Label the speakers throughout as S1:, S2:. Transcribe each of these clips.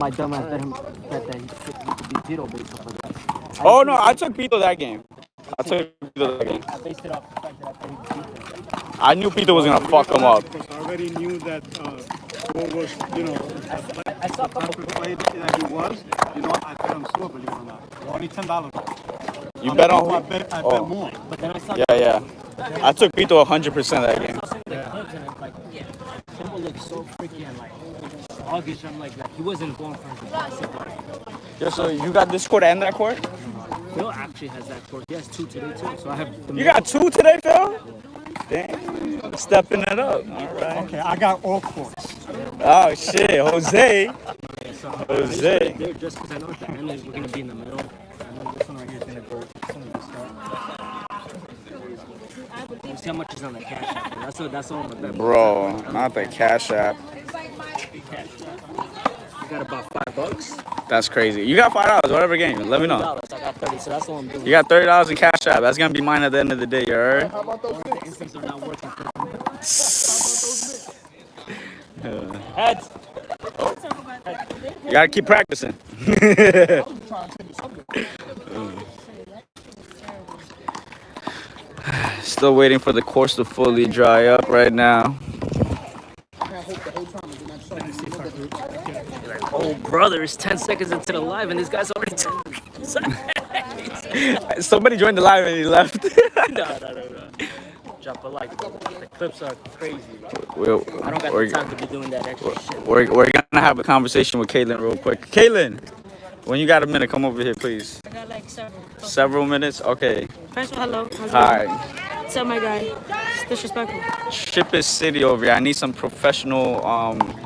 S1: my dumbass bet that he could beat Tito based off of that.
S2: Oh no, I took Pito that game. I
S1: based it off the fact that I thought he could beat him.
S2: I knew Pito was gonna fuck him up.
S3: Because I already knew that what was,
S1: I saw a couple
S3: play that he was. I bet him slow, believe it or not. Only $10.
S2: You bet on?
S3: I bet more.
S1: but then I saw
S2: Yeah. I took Pito 100% that game.
S1: some of the clips and it's like Timbo looked so freaking like sluggish. I'm like he wasn't going for his aggressive.
S2: Yeah, so you got this court and that court?
S1: Phil actually has that court. He has 2 today too. So I have.
S2: You got 2 today, Phil? Damn, stepping it up. All right.
S3: Okay, I got all courts.
S2: Oh shit, Jose.
S1: They're just because I know at the end we're gonna be in the middle. I know this one right here is gonna go as soon as we start. Let's see how much is on the cash app. That's all my bet.
S2: Bro, not the Cash App.
S1: You got about $5.
S2: That's crazy. You got $5, whatever game. Let me know.
S1: I got 30, so that's all I'm doing.
S2: You got $30 in Cash App. That's gonna be mine at the end of the day, you heard?
S1: The instincts are not working. Heads.
S2: You gotta keep practicing. Still waiting for the course to fully dry up right now.
S1: Oh, brother, it's 10 seconds into the live, and this guy's already 10 seconds.
S2: Somebody joined the live and he left.
S1: No. Drop a like. The clips are crazy. I
S2: we're,
S1: don't got the
S2: we're,
S1: time to be doing that extra shit.
S2: we're gonna have a conversation with Caitlin real quick. Caitlin, when you got a minute, come over here, please.
S4: I got like several.
S2: Several minutes? Okay.
S4: First of all, hello. How's it
S2: Hi.
S4: going? What's up, my guy? It's disrespectful.
S2: Ship is city over here. I need some professional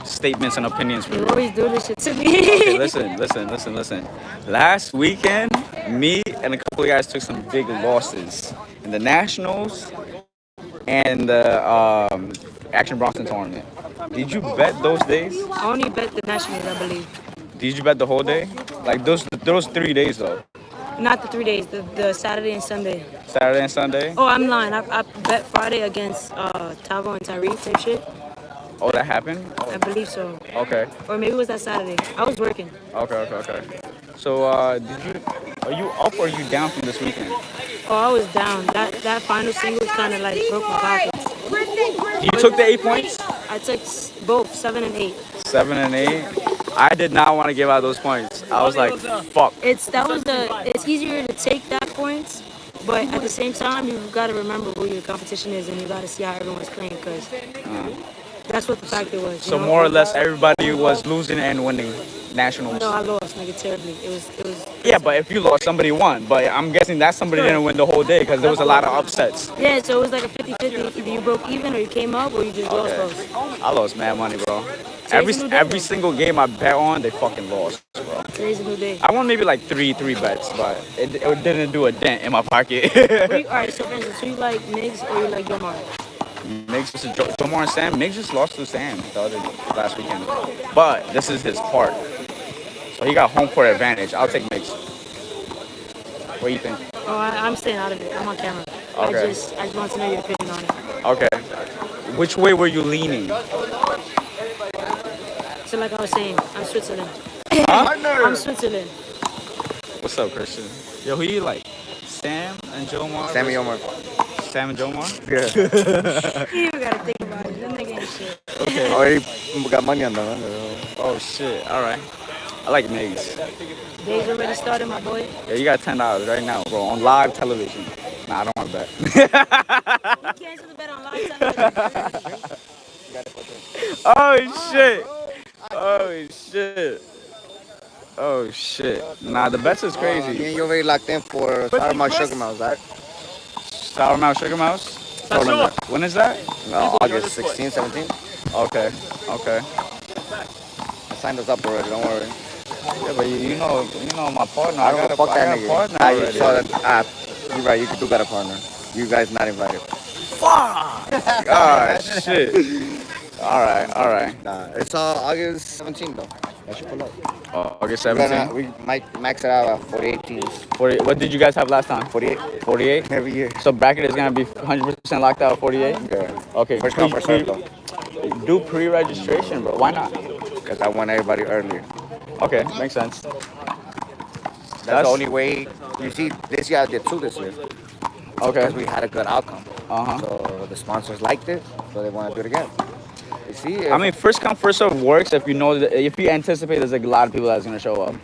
S2: statements and opinions from
S4: You
S2: you.
S4: always do this shit to me.
S2: Okay, listen. Last weekend, me and a couple of guys took some big losses in the Nationals and the Action Bronson tournament. Did you bet those days?
S4: I only bet the Nationals, I believe.
S2: Did you bet the whole day? Like those 3 days though.
S4: Not the 3 days, the Saturday and Sunday.
S2: Saturday and Sunday?
S4: Oh, I'm lying. I bet Friday against Tavo and Tyree type shit.
S2: Oh, that happened?
S4: I believe so.
S2: Okay.
S4: Or maybe it was that Saturday. I was working.
S2: Okay. So, are you up or are you down from this weekend?
S4: Oh, I was down. That final singles kind of like broke my pockets.
S2: You took the 8 points?
S4: I took both 7 and 8.
S2: 7 and 8. I did not want to give out those points. I was like, fuck.
S4: It's easier to take that points, but at the same time you got to remember who your competition is and you got to see how everyone's playing because that's what the factor was.
S2: So more or less everybody was losing and winning Nationals.
S4: No, I lost like terribly. It was.
S2: Yeah, but if you lost, somebody won. But I'm guessing that somebody didn't win the whole day because there was a lot of upsets.
S4: Yeah, so it was like a 50-50. Either you broke even or you came up or you just lost both.
S2: I lost mad money, bro. Every single game I bet on, they fucking lost, bro.
S4: Today's a new day.
S2: I won maybe like three bets, but it didn't do a dent in my pocket.
S4: Alright, so for instance, so you like Migs or you like Jomar?
S2: Migs versus Jomar and Sam. Migs just lost to Sam last weekend, but this is his part, so he got home court advantage. I'll take Migs. What do you think?
S4: Oh, I'm staying out of it. I'm on camera.
S2: Okay.
S4: I just want to know your opinion on it.
S2: Okay. Which way were you leaning?
S4: So like I was saying, I'm Switzerland.
S2: Huh?
S4: I'm Switzerland.
S2: What's up, Christian? Yo, who you like? Sam and Jomar?
S5: Sam and Jomar.
S2: Sam and Jomar?
S5: Yeah.
S4: You gotta think about it. Them niggas ain't shit.
S2: Okay.
S5: Already got money on them.
S2: Oh shit. All right. I like Migs.
S4: Days already started, my boy.
S2: Yeah, you got $10 right now, bro, on live television. Nah, I don't want to bet.
S4: You cancel the bet on live television.
S2: Oh shit. Nah, the bets is crazy.
S5: You already locked in for Sour Mouth Sugar Mouse, right?
S2: Sour Mouse, Sugar Mouse? When is that?
S5: August 16, 17.
S2: Okay.
S5: I signed us up already, don't worry.
S2: Yeah, but you know my partner.
S5: I don't fuck that
S2: a
S5: nigga.
S2: partner
S5: You
S2: already.
S5: saw that app. You're right, you do got a partner. You guys not invited.
S2: Ah, shit. All right.
S5: Nah, it's August 17 though. That should pull up.
S2: August 17th.
S5: We might max it out at 48 teams.
S2: 40, what did you guys have last time?
S5: 48
S2: 48?
S5: every year.
S2: So bracket is going to be 100% locked out at 48?
S5: Yeah.
S2: Okay.
S5: First come, first serve though.
S2: Do pre-registration, bro. Why not?
S5: Because I want everybody earlier.
S2: Okay, makes sense.
S5: That's the only way. You see, this year I did 2 this year
S2: Okay.
S5: because we had a good outcome.
S2: Uh-huh.
S5: So the sponsors liked it, so they want to do it again. You see,
S2: I mean, first come, first serve works if you know, if you anticipate there's like a lot of people that's gonna show up.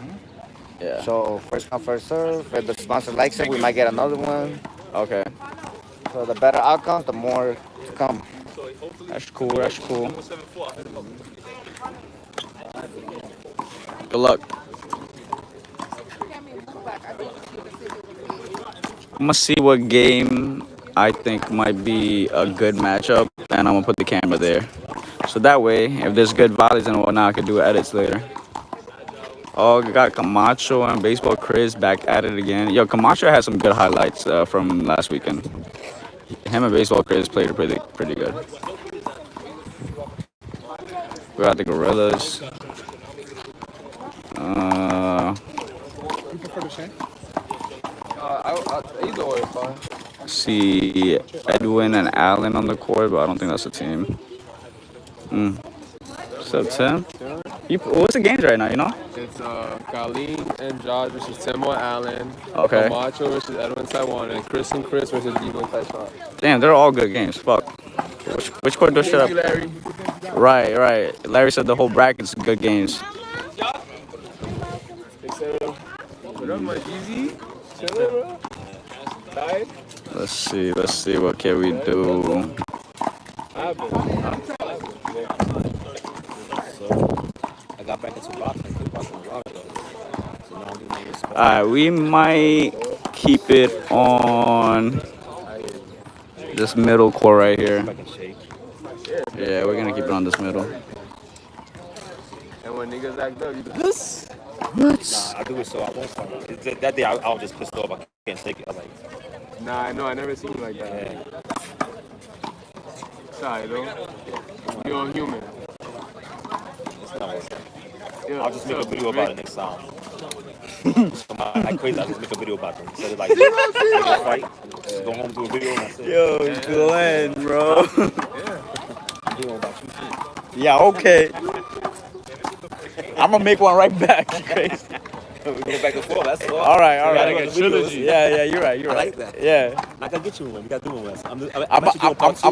S2: Yeah.
S5: so first come, first serve. If the sponsor likes it, we might get another one.
S2: Okay.
S5: So the better outcomes, the more to come.
S2: That's cool. That's cool. Good luck. I'm gonna see what game I think might be a good matchup, and I'm gonna put the camera there. So that way, if there's good volleys and whatnot, I can do edits later. Oh, we got Camacho and Baseball Chris back at it again. Yo, Camacho had some good highlights from last weekend. Him and Baseball Chris played pretty good. We got the Gorillas.
S3: You prefer the same?
S6: Either way, fine.
S2: See Edwin and Allen on the court, but I don't think that's a team. What's up, Tim? What's the games right now, you know?
S6: It's Colleen and Josh versus Timo Allen.
S2: Okay.
S6: Camacho versus Edwin Taiwan. And Chris versus Devo Taiwan.
S2: Damn, they're all good games. Fuck. Which court do shut up?
S6: Larry.
S2: Right. Larry said the whole bracket's good games.
S6: What up, my Easy? Chillin', bro? Tired?
S2: Let's see. What can we do?
S7: I got back into boxing. So now I'm doing this.
S2: Alright, we might keep it on this middle court right here. Yeah, we're gonna keep it on this middle.
S6: And when niggas act up, you do this.
S7: Nah, I do it so I won't fight. That day I was just pissed off. I can't take it. I was like,
S6: Nah, I know. I never seen you like that.
S7: yeah.
S6: Sorry, though. You're a human.
S7: It's not what
S6: Yeah,
S7: I'll just make a video about it next time. So like crazy, I'll just make a video about them. Instead of like, fight, just go home, do a video, and that's it.
S2: Yo, Glenn, bro.
S7: Video about you too.
S2: Yeah, okay. I'm gonna make one right back. You crazy?
S7: We go back and forth, that's all.
S2: All right.
S7: Like a trilogy.
S2: Yeah, you're right.
S7: I like that.
S2: Yeah.
S7: I gotta get you one. We gotta do one with us.
S2: I'm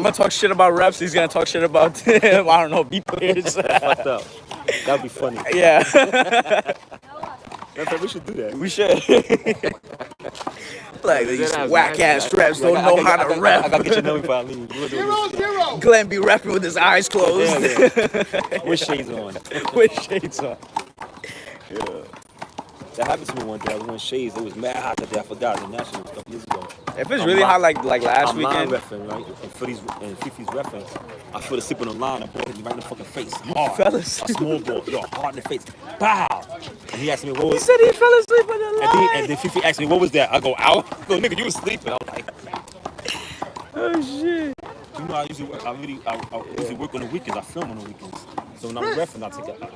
S2: gonna talk shit about reps. He's gonna talk shit about I don't know, B players.
S7: Fucked up. That'd be funny.
S2: Yeah.
S7: That's what we should do that.
S2: We should. Like these whack ass reps don't know how to
S7: I
S2: rep.
S7: gotta get your number before I leave. We'll do this.
S2: Glenn be repping with his eyes closed.
S7: Yeah. With shades on.
S2: With shades on.
S7: Yeah. That happened to me one day. I was wearing shades. It was mad hot that day. I forgot the national a couple years ago.
S2: If it's really hot like last
S7: I'm line
S2: weekend.
S7: reffing, right? And Footy's and Fifi's reffing. I fell asleep on the line. The ball hit me right in the fucking face. Hard.
S2: fell asleep.
S7: A small ball. Yo, hard in the face. Bow. And he asked me what was.
S2: He said he fell asleep on the line.
S7: And then Fifi asked me what was that. I go out. I go, nigga, you was sleeping. I was like,
S2: Oh shit.
S7: you know, I usually work on the weekends. I film on the weekends. So when I'm reffing, I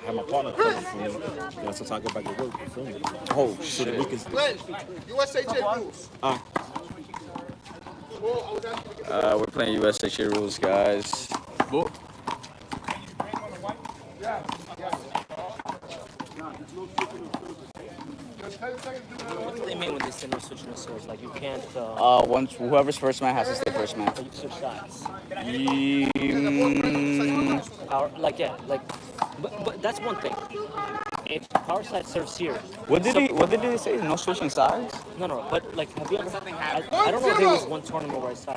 S7: have my partner film for me. You know, sometimes I go back to work and film it.
S2: Oh
S7: So the
S2: shit.
S7: weekends.
S3: USHA rules.
S2: We're playing USHA rules, guys.
S1: What do they mean when they say no switching the swords? Like you can't
S2: Once whoever's first man has to stay first man.
S1: you switch sides.
S2: Mm,
S1: Like yeah, like but that's one thing. If power side serves here.
S2: what did they say? No switching sides?
S1: No, but like have you ever I don't know if there was one tournament where I saw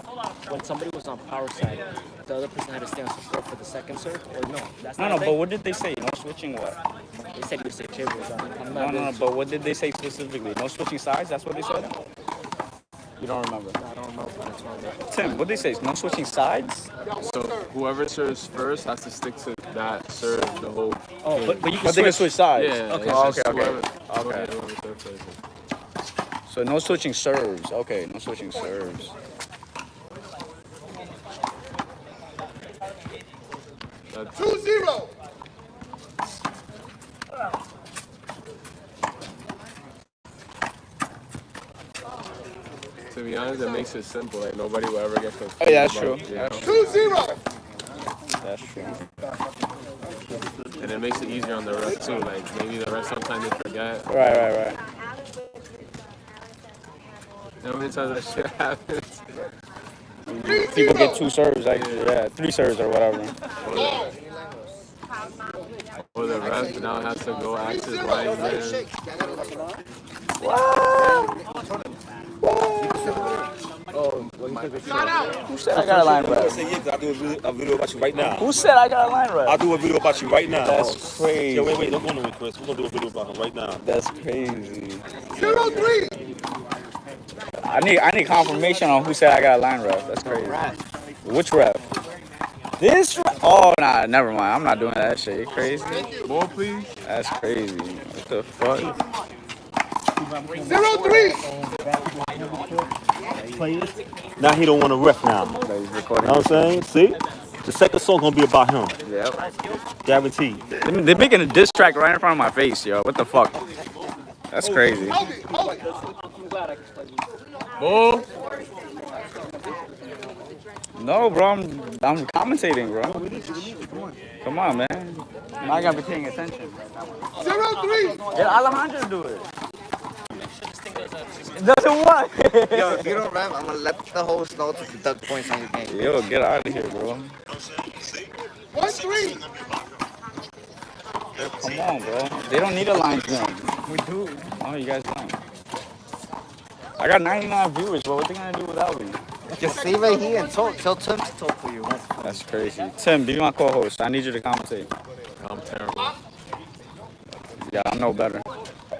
S1: when somebody was on power side, the other person had to stay on support for the second serve or no. That's not a
S2: No,
S1: thing?
S2: but what did they say? No switching what?
S1: They said you say rules. I'm
S2: No,
S1: not
S2: no,
S1: really
S2: but what did they say specifically? No switching sides? That's what they said? You don't remember.
S1: I don't remember when it's tournament.
S2: Tim, what did they say? No switching sides?
S6: So whoever serves first has to stick to that serve the whole.
S1: Oh, but you can
S2: But they can
S1: switch.
S2: switch sides.
S6: Yeah.
S1: Okay.
S6: it's
S2: Oh,
S6: just
S2: okay.
S6: whoever serves first.
S2: So no switching serves. Okay, no switching serves.
S6: That's
S3: 2-0.
S6: To be honest, it makes it simple. Like nobody will ever get confused.
S2: Oh, yeah, that's
S6: about,
S2: true.
S6: you know?
S2: That's true.
S3: 2-0.
S2: That's true.
S6: And it makes it easier on the ref too. Like maybe the ref sometimes they forget.
S2: Right.
S6: How many times that shit happens?
S2: People get 2 serves, like, yeah, 3 serves or whatever.
S6: Or the ref now has to go ask his linesman.
S2: Who said I got a line
S7: I
S2: rep?
S7: say yeah, 'cause I do a video about you right now.
S2: Who said I got a line rep?
S7: I'll do a video about you right now.
S2: That's crazy.
S7: Yeah, wait, don't go nowhere, Chris. We're gonna do a video about him right now.
S2: That's crazy. 0-3. I need confirmation on who said I got a line rep. That's crazy. Which rep? This rep? Oh nah, never mind. I'm not doing that shit. You crazy?
S6: Ball, please.
S2: That's crazy. What the fuck?
S3: 0-3.
S7: Now he don't want to ref now. You know what I'm saying? See? The second song gonna be about him.
S2: Yep.
S7: Guaranteed.
S2: They're making a diss track right in front of my face, yo. What the fuck? That's crazy.
S6: Ball.
S2: No, bro. I'm commentating, bro. Come on, man. Now I gotta be paying attention.
S3: 0-3.
S2: Yeah, Alejandro do it. Doesn't what?
S5: Yo, if you don't rap, I'm gonna let the host know to deduct points on your game.
S2: Yo, get out of here, bro.
S3: 1-3.
S2: Come on, bro. They don't need a linesman. We do. Oh, you guys don't. I got 99 viewers, bro. What they gonna do without me?
S5: Just stay right here and talk. Tell Tim to talk for you.
S2: That's crazy. Tim, be my co-host. I need you to commentate.
S6: I'm terrible.
S2: Yeah, I know better.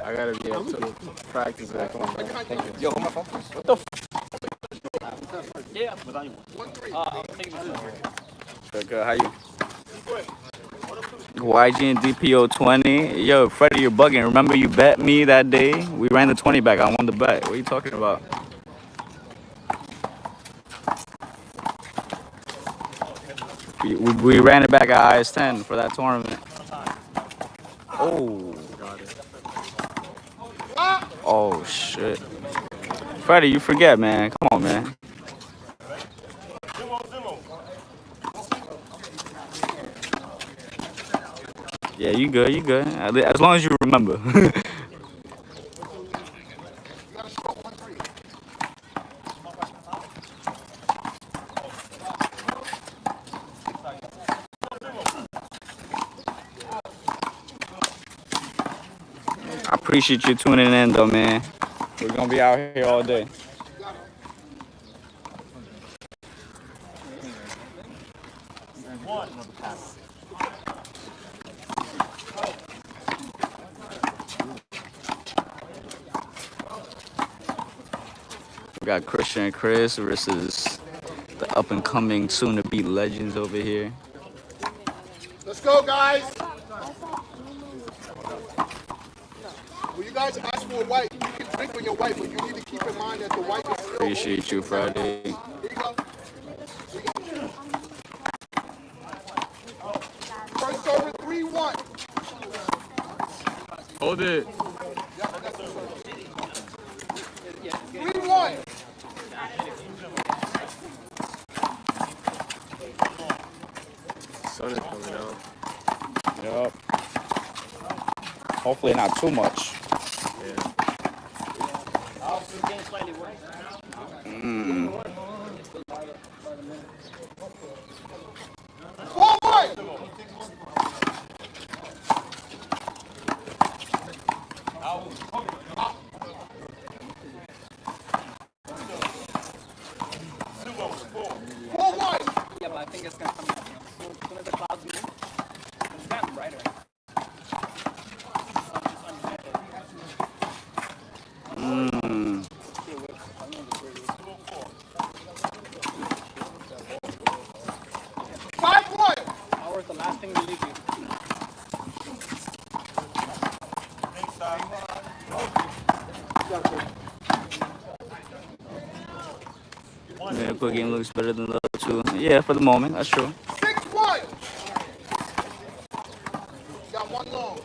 S6: I gotta be able to practice that.
S5: Yo, hold my phone, please.
S2: What the f? Good. How you? YGN DPO 20. Yo, Freddie, you're bugging. Remember you bet me that day? We ran the 20 back. I won the bet. What are you talking about? We ran it back at IS-10 for that tournament. Oh. Oh, shit. Freddie, you forget, man. Come on, man. Yeah, you good, you good. As long as you remember. I appreciate you tuning in, though, man. We're gonna be out here all day. We got Christian and Chris versus the up-and-coming, soon-to-be legends over here.
S3: Let's go, guys. When you guys ask for a white, you can drink on your white, but you need to keep in mind that the white is still
S2: Appreciate you, Friday.
S3: Here you go. First over 3-1.
S6: Hold it.
S3: 3-1.
S6: Sun is coming out.
S2: Yup. Hopefully not too much. Mm.
S3: 4-1.
S8: Yeah, but I think it's gonna come out. As soon as the clouds move, it's gotten brighter.
S2: Mm.
S3: 5-1.
S8: Hour is the last thing we leave you.
S2: Yeah, quick game looks better than the other two. Yeah, for the moment, that's true.
S3: 6-1. Got one long.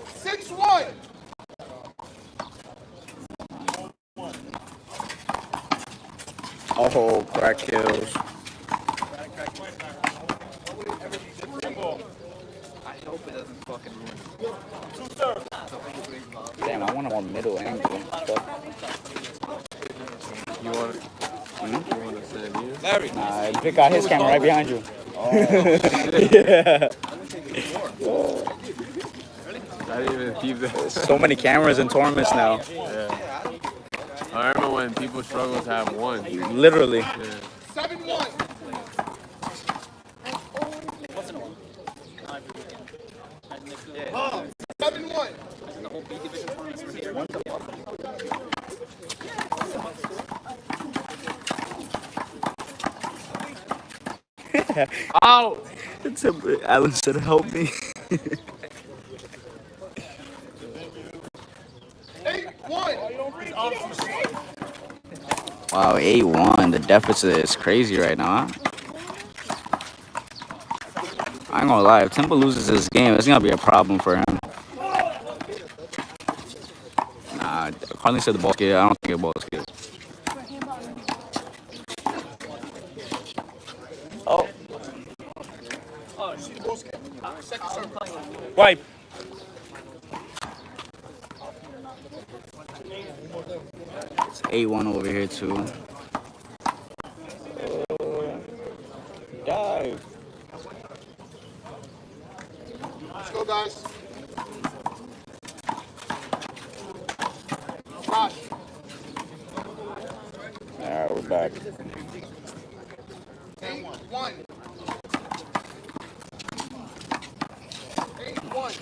S3: 6-1.
S2: Oh, crack kills.
S8: it doesn't fucking ruin it.
S2: Damn, I want a more middle angle.
S6: You want to send you?
S2: Nah, Vic got his camera right behind you.
S6: I didn't even keep that.
S2: So many cameras in tournaments now.
S6: Yeah. I remember when people struggled to have one.
S2: Literally.
S6: Yeah.
S3: 7-1. 7-1.
S6: Ow!
S2: Alan said, help me.
S3: 8-1.
S2: Wow, 8-1. The deficit is crazy right now, huh? I ain't gonna lie. If Temple loses this game, it's gonna be a problem for him. Nah, Carly said the ball skid. I don't think the ball skid. Oh.
S7: Wipe.
S2: It's 8-1 over here, too. Dive.
S3: Let's go, guys. Josh.
S2: All right, we're back.
S3: 8-1. 8-1.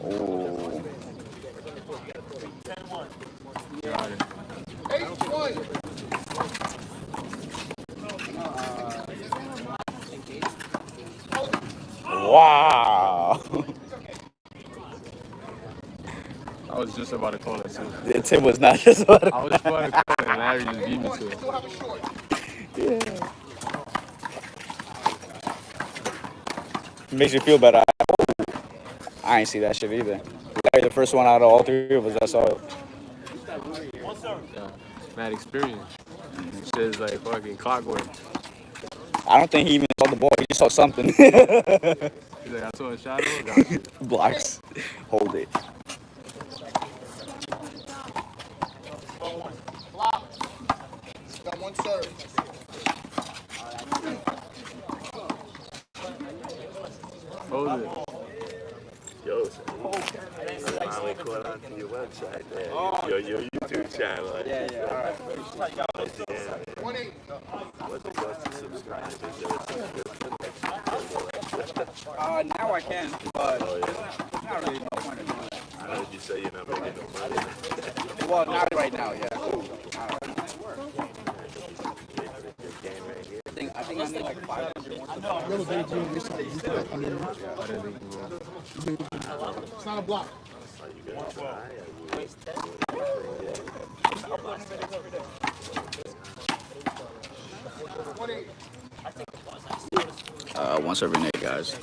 S2: Oh.
S3: 8-1.
S2: Wow.
S6: I was just about to call it too.
S2: Tim was not just about
S6: I was just about to call it, and Larry just beat me to it.
S3: Still have a short.
S2: Makes you feel better. I ain't see that shit either. Larry, the first one out of all three of us that saw it.
S6: Yeah. Mad experience. Shit is like fucking clockwork.
S2: I don't think he even saw the ball. He saw something.
S6: He's like, I saw a shadow. Got you.
S2: Blocks. Hold it.
S3: Block. Got one serve.
S6: Hold it.
S9: Yo, finally caught on to your website there. Your YouTube channel.
S8: Yeah, all right.
S9: YGN.
S3: 1-8.
S9: What's the cost to subscribe? Is there a subscription?
S8: Now I can, but
S9: Oh, yeah.
S8: there's not really no point in doing that.
S9: I heard you say you're not making no money.
S8: Well, not right now, yeah.
S9: Game right here.
S8: I think I need like 500 more.
S3: It's not a block.
S9: You got to buy.
S2: One serve in there, guys.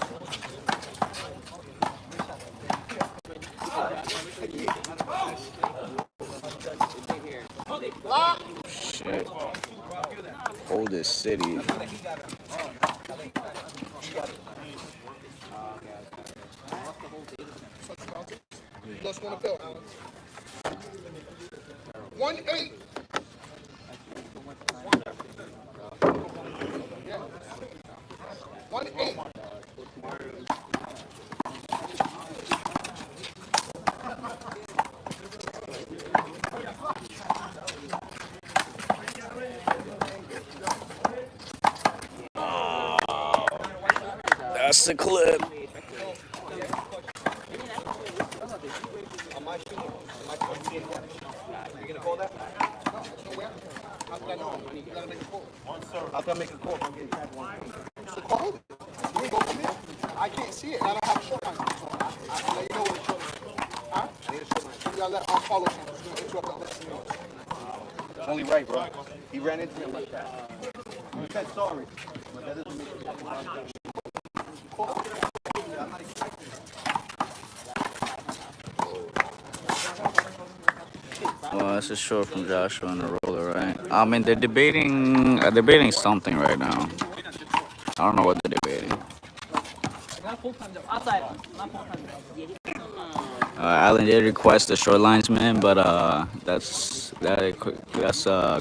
S2: Shit. Hold this city.
S3: Plus one appeal, Alan. 1-8. Yeah. 1-8.
S2: That's the clip.
S3: I've got to make a call. So call it. You ain't go from there. I can't see it. I don't have a short line. I'll let you know what the short line is. Huh? I need a short line. You gotta let follow him. He's gonna interrupt and let you know.
S8: It's only right, bro. He ran into him like that. He said sorry, but that doesn't make it.
S2: Well, that's a short from Joshua on the roller, right? Right. I mean, they're debating something right now. I don't know what they're debating. Alan did request a short linesman, but that's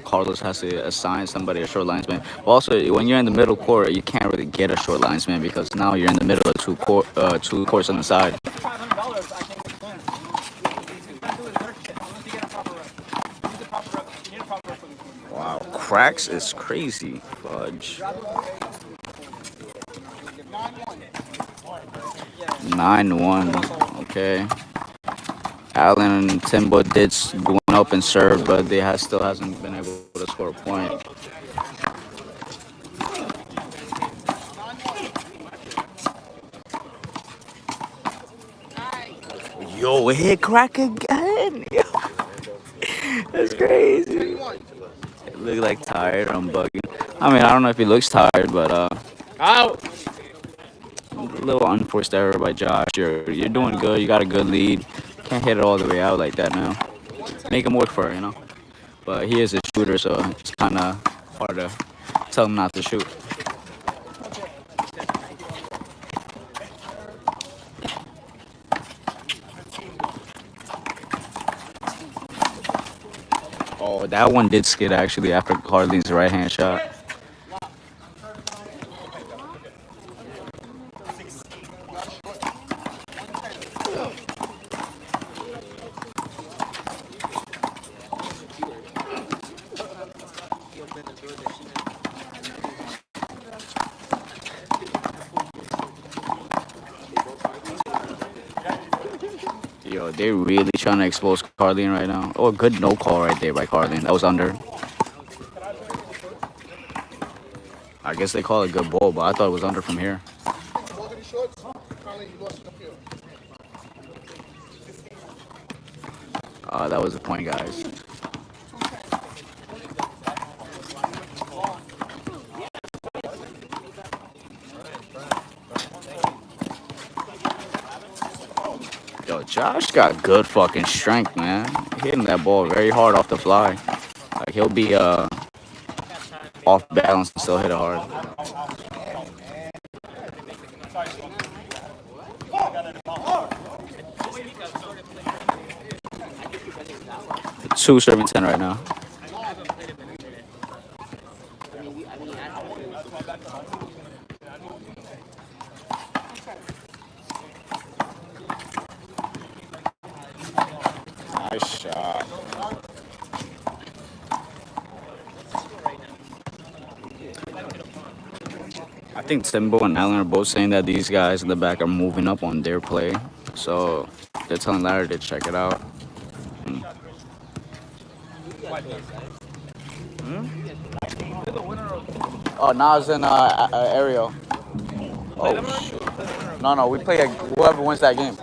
S2: Carlos has to assign somebody a short linesman. Also, when you're in the middle court, you can't really get a short linesman because now you're in the middle of two courts on the side. Wow, cracks is crazy. Fudge. 9-1. Okay. Allen and Timbo did went up and serve, but they still hasn't been able to score a point. Yo, it hit crack again. Yo, that's crazy. It looked like tired. I'm bugging. I mean, I don't know if he looks tired, but
S6: Out.
S2: a little unforced error by Josh. You're doing good. You got a good lead. Can't hit it all the way out like that now. Make him work for it, you know. But he is a shooter, so it's kind of hard to tell him not to shoot. Oh, that one did skid actually after Carling's right hand shot. Yo, they're really trying to expose Carlin right now. Oh, good no call right there by Carlin. That was under. I guess they call it good ball, but I thought it was under from here. That was the point, guys. Yo, Josh got good fucking strength, man. Hitting that ball very hard off the fly. Like he'll be off balance and still hit it hard. Two serving 10 right now. Nice shot. I think Timbo and Allen are both saying that these guys in the back are moving up on their play. So they're telling Larry to check it out. Oh, Nas and Ariel. Oh, shoot. No, we play whoever wins that game.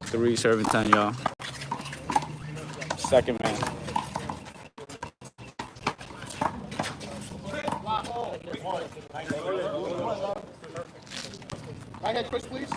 S2: Three serving 10, y'all. Second man.
S3: Right hand, Chris, please.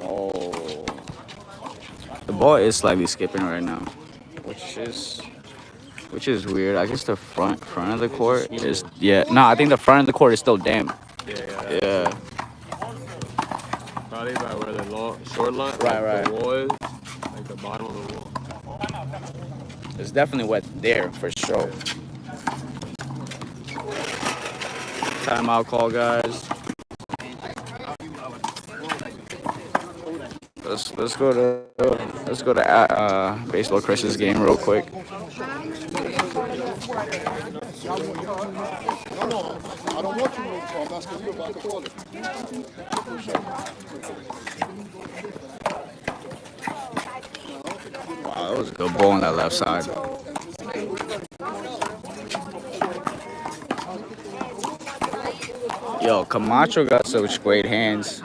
S2: Oh. The ball is slightly skipping right now, which is weird. I guess the front of the court is I think the front of the court is still damp. Yeah.
S6: Probably by where the short line,
S2: Right.
S6: The wall is, like the bottom of the wall.
S2: It's definitely wet there for sure. Timeout call, guys. Let's go to Baseball Chris's game real quick.
S3: I don't want you to call. I'm asking you about the call.
S2: Wow, that was a good ball on that left side. Yo, Camacho got such great hands.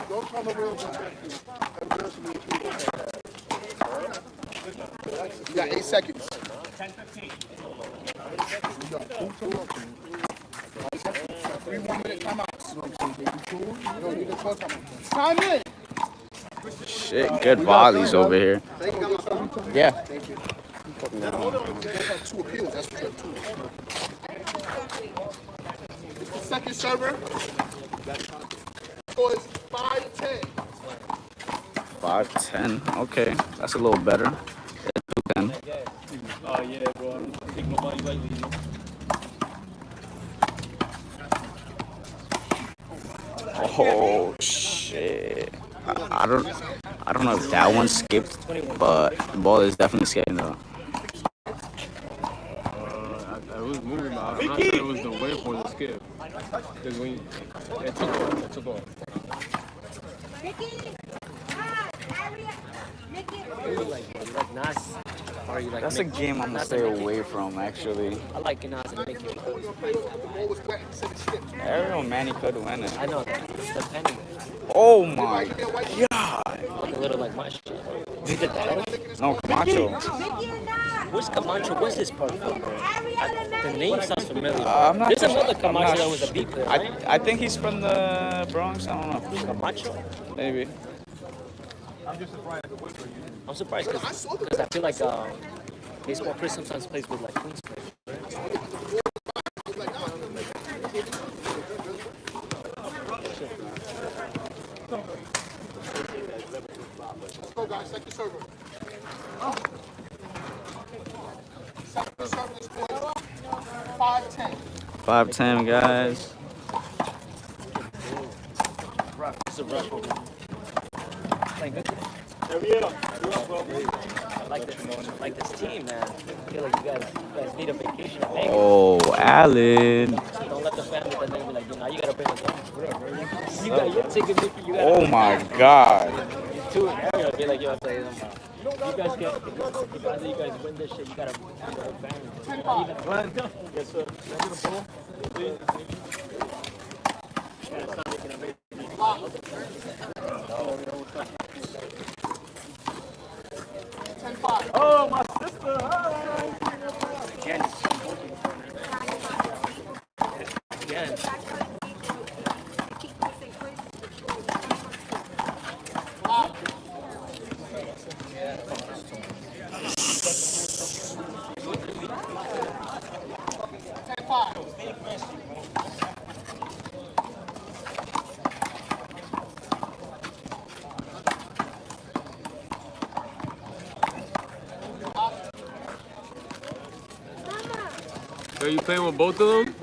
S3: Don't tell the real You got 8 seconds. 3 1-minute timeouts. No, you get 12 timeouts. Time in.
S2: Shit, good volleys over here. Yeah.
S3: You have 2 appeals. That's what you have 2. It's the second server. Score is 5-10.
S2: 5-10. Okay, that's a little better. Then.
S6: Oh, yeah, bro. I don't think nobody lightly.
S2: Oh shit! I don't know if that one skipped, but the ball is definitely skipping though.
S6: I was moving, but I'm not sure it was the way for the skip. Because when it took off.
S1: Like Nas, or you like
S2: That's a
S1: Nick?
S2: game I'm gonna stay away from actually.
S1: I like Nas and Nicky.
S3: The ball was wet. He said it skipped.
S2: Ariel Manny could win it.
S1: I know that. It's the penny.
S2: Oh my god!
S1: Like a little like my shit. You did that?
S2: No, Camacho.
S1: Where's Camacho? Where's this part from, bro? The name sounds familiar.
S2: I'm not
S1: There's
S2: sure.
S1: another
S2: I'm
S1: Camacho
S2: not
S1: that was a beat player, right?
S2: I think he's from the Bronx. I don't know.
S1: Camacho?
S2: Maybe.
S1: I'm surprised because I feel like baseball Chris sometimes plays with like Queens players.
S3: Let's go, guys. Second server. Second server is 5-10.
S2: 5-10 guys.
S1: It's a rough one. Playing good today. I like this team, man. I feel like you guys need a vacation in Vegas.
S2: Oh, Allen.
S1: Don't let the family then they be like, now you gotta bring us up. You're taking Mickey, you gotta
S2: Oh my god.
S1: two in area, be like, yo, I'll tell you something. You guys get, if either you guys win this shit, you gotta bring the whole family. Yes, sir. Can I get a ball? Please. Yeah, it's not making a big.
S3: 10-5.
S1: Oh, my sister! Again. Again.
S6: Are you playing with both of them?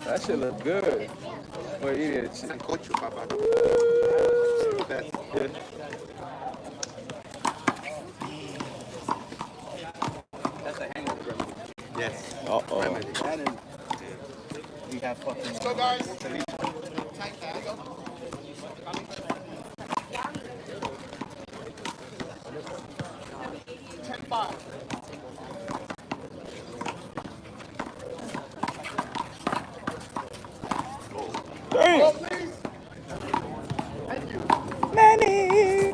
S6: That shit look good. Or eat it.
S5: Sancocho, papá. That's a hangover remedy. Yes.
S2: Uh-oh.
S5: Remedy. We have fucking.
S3: Let's go, guys.
S2: Manny.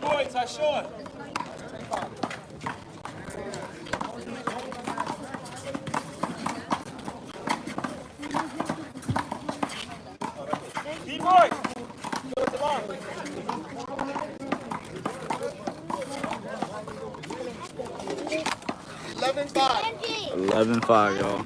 S6: Boy, Tyshawn. D-boy.
S2: 11-5, y'all.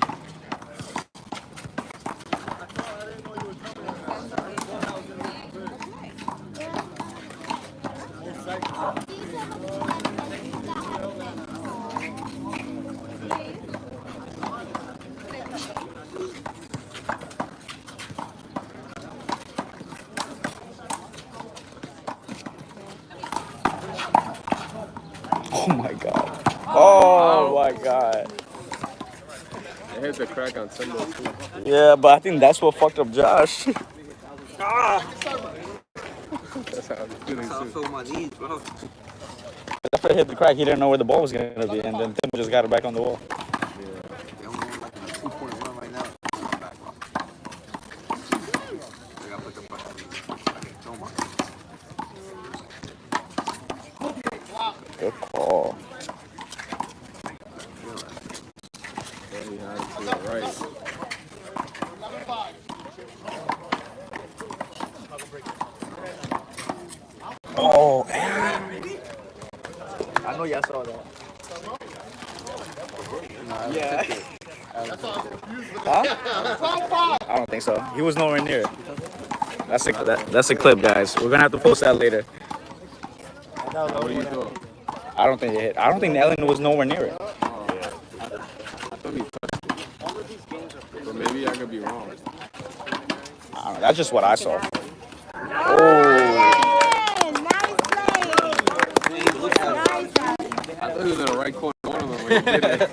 S6: hit the crack on Timbo too.
S2: Yeah, but I think that's what fucked up Josh.
S6: That's how I'm feeling
S8: I
S6: too.
S8: feel my knees, bro.
S2: After it hit the crack, he didn't know where the ball was gonna be, and then Tim just got it back on the wall.
S8: Yeah, I'm going like in a 2-point run right now. Back off. I gotta put the fucking throw my
S2: Good call.
S6: Yeah, he had it to the right.
S2: Oh,
S1: I know y'all saw that.
S2: yeah. Huh? I don't think so. He was nowhere near it. That's a clip, guys. We're gonna have to post that later.
S6: What do you thought?
S2: I don't think it hit. I don't think Ellen was nowhere near it.
S6: I thought he touched it. But maybe I could be wrong.
S2: I don't know. That's just what I saw. Oh.
S6: I thought he was in the right corner. One of them when he did it.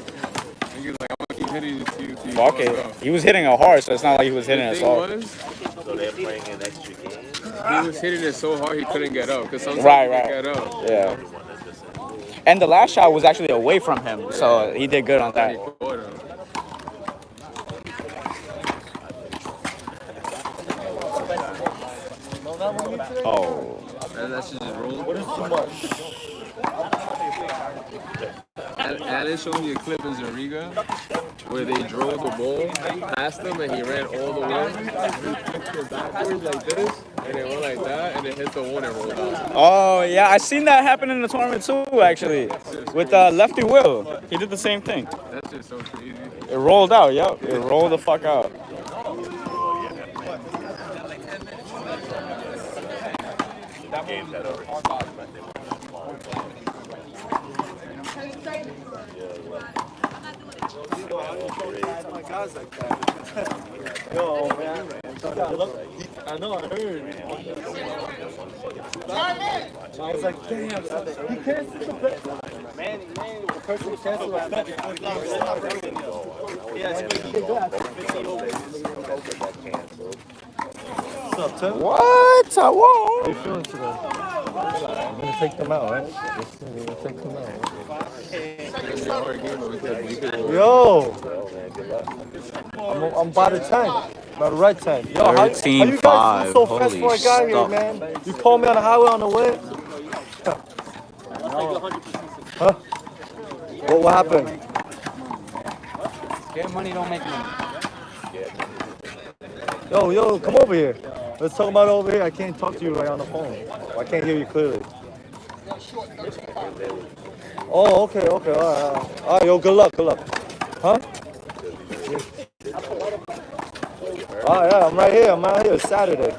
S6: He was like, I'm gonna keep hitting it to you.
S2: Fuck it. He was hitting it hard, so it's not like he was hitting
S6: The
S2: it
S6: thing
S2: soft.
S6: was,
S9: So they're playing an extra game.
S6: he was hitting it so hard he couldn't get up. Because sometimes
S2: Right,
S6: he
S2: right.
S6: can get up.
S2: Yeah. And the last shot was actually away from him, so he did good on
S6: He
S2: that.
S6: caught him.
S2: Oh.
S6: And that's just roll. What is too much? Alan showed me a clip in Zariga where they drove the ball past him and he ran all the way. He kicked it backwards like this and it went like that and it hit the wall and rolled out.
S2: Oh, yeah. I seen that happen in the tournament too, actually. With Lefty Will. He did the same thing.
S6: That's just so crazy.
S2: It rolled out, yep. It rolled the fuck out.
S9: Games that over.
S1: Yo, man. I know, I heard. I was like, damn, he can't see the bet. Man, the person who canceled that bet before the game started. Yeah, he did that. What's up, Tim?
S2: What? I won't.
S1: How you feeling today? I'm gonna take them out, right? I'm gonna take them out. Yo! I'm by the tank. By the right tank. Yo, how you guys move so fast before I got here, man? You called me on the highway on the way? Huh? What happened?
S8: Get money, don't make money.
S1: Yo, come over here. Let's talk about it over here. I can't talk to you right on the phone. I can't hear you clearly. Oh, okay. All right, yo, good luck. Huh? Oh, yeah, I'm right here. It's Saturday.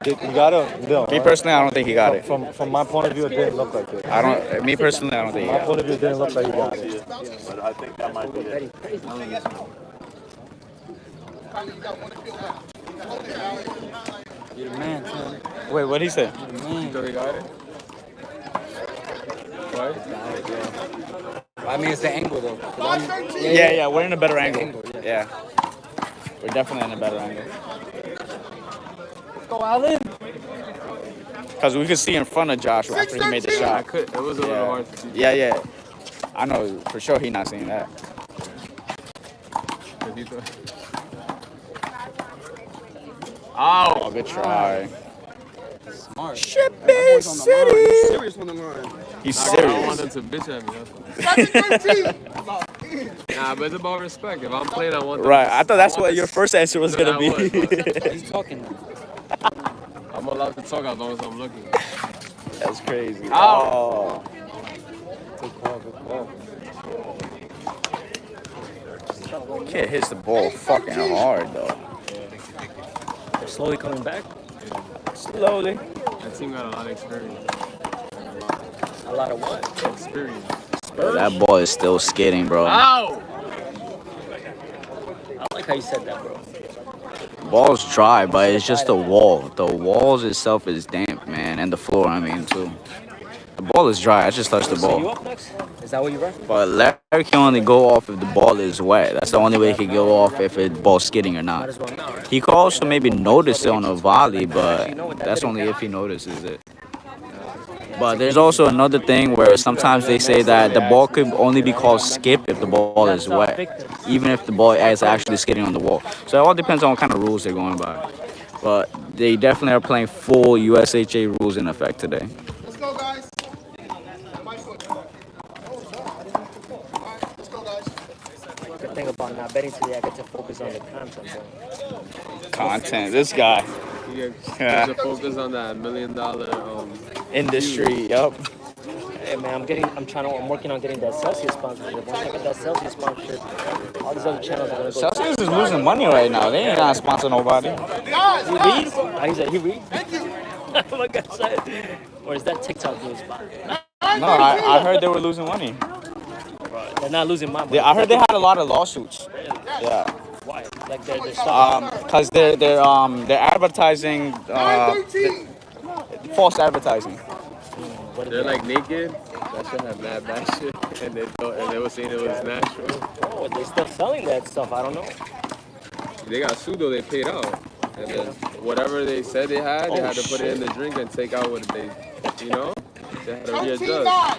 S1: You got it? No,
S2: Me personally, I don't think he got it.
S1: From my point of view, it didn't look like it.
S2: Me personally, I don't think he
S1: My
S2: got
S1: point of view, it didn't look like he got it.
S9: But I think that might be it.
S8: You're the man, Tim.
S2: it. Wait, what'd he say?
S6: You thought he got it? What?
S8: I mean, it's the angle, though.
S2: Yeah, we're in a better angle. Yeah. We're definitely in a better angle.
S8: Go, Alan.
S2: Because we could see in front of Josh after he made the
S6: I
S2: shot.
S6: could. It was a little hard to see.
S2: Yeah. I know for sure he's not seeing that. Oh, good try.
S8: Smart.
S2: Shipping City.
S8: He's serious when I'm running.
S2: He's
S6: I
S2: serious.
S6: wanted to bitch at me. That's why. Nah, but it's about respect. If I'm playing, I want.
S2: Right, I thought that's what your first answer was gonna be.
S8: He's talking now.
S6: I'm allowed to talk as long as I'm looking.
S2: That's crazy.
S6: Ow.
S1: Good call.
S2: Kid hits the ball fucking hard though.
S1: Slowly coming back.
S2: Slowly.
S6: That team got a lot of experience.
S1: A lot of what?
S6: Experience.
S2: Bro, that ball is still skidding, bro.
S6: Ow!
S1: I like how you said that, bro.
S2: Ball's dry, but it's just the wall. The walls itself is damp, man, and the floor, I mean, too. The ball is dry. I just touched the
S1: So you
S2: ball.
S1: up next? Is that what you ref?
S2: But Larry can only go off if the ball is wet. That's the only way he can go off if the ball's skidding or
S1: Might
S2: not.
S1: as well now, right?
S2: He could also maybe notice it on a volley, but that's only if he notices it. But there's also another thing where sometimes they say that the ball could only be called skip if the ball is wet, even if the ball is actually skidding on the wall. So it all depends on what kind of rules they're going by. But they definitely are playing full USHA rules in effect today.
S3: Let's go, guys. My foot. All right, let's go, guys.
S1: The thing about not betting today, I get to focus on the content.
S2: Content. This guy.
S6: You get to focus on that $1 million
S2: Industry. Yup.
S1: Hey man, I'm working on getting that Celsius sponsorship. Once I get that Celsius sponsorship, all these other channels are gonna go.
S2: Celsius is losing money right now. They ain't gonna sponsor nobody.
S3: Guys,
S1: He read? Oh, he said he read?
S3: thank you.
S1: Like I said. Or is that TikTok doing spot?
S2: No, I heard they were losing money.
S1: They're not losing my money.
S2: I heard they had a lot of lawsuits. Yeah.
S1: Why? Like they're stopping.
S2: Cause they're advertising
S3: 913.
S2: false advertising.
S6: They're like naked. That should have mad bad shit. And they were saying it was natural.
S1: Oh, they still selling that stuff. I don't know.
S6: They got sued though, they paid out. And then whatever they said they had to put it in the drink and take out what they, they had to readjust.
S3: 13-9.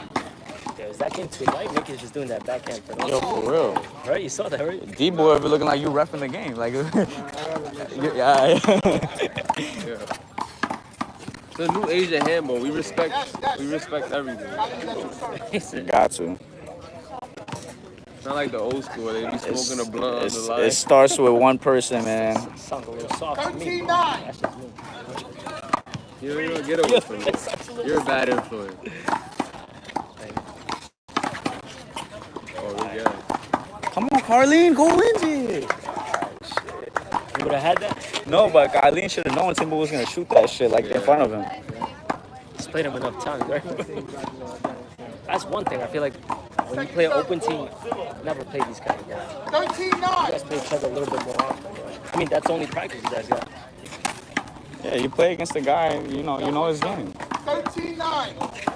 S1: Yeah, is that getting too light? Nick is just doing that backhand for
S2: Yo, for real.
S1: Right? You saw that, right?
S2: D-boy ever looking like you reffing the game. Like, yeah.
S6: It's a new age of handball. We respect everything.
S2: Got to.
S6: It's not like the old school where they be smoking a blunt on the line.
S2: It starts with one person, man.
S1: Sounds a little soft to me.
S3: 13-9.
S1: That's just me.
S6: You don't get away from it. You're a bad influence. Oh, we got it.
S2: Come on, Carlene, go in it.
S1: You would have had that?
S2: No, but Carlene should have known Timber was gonna shoot that shit like in front of him.
S1: Just played him enough times, right? That's one thing. I feel like when you play an open team, never play these kind of guys.
S3: 13-9.
S1: You guys play each other a little bit more often. Right? I mean, that's the only practice you guys got.
S2: Yeah, you play against the guy, you know his game.
S3: 13-9.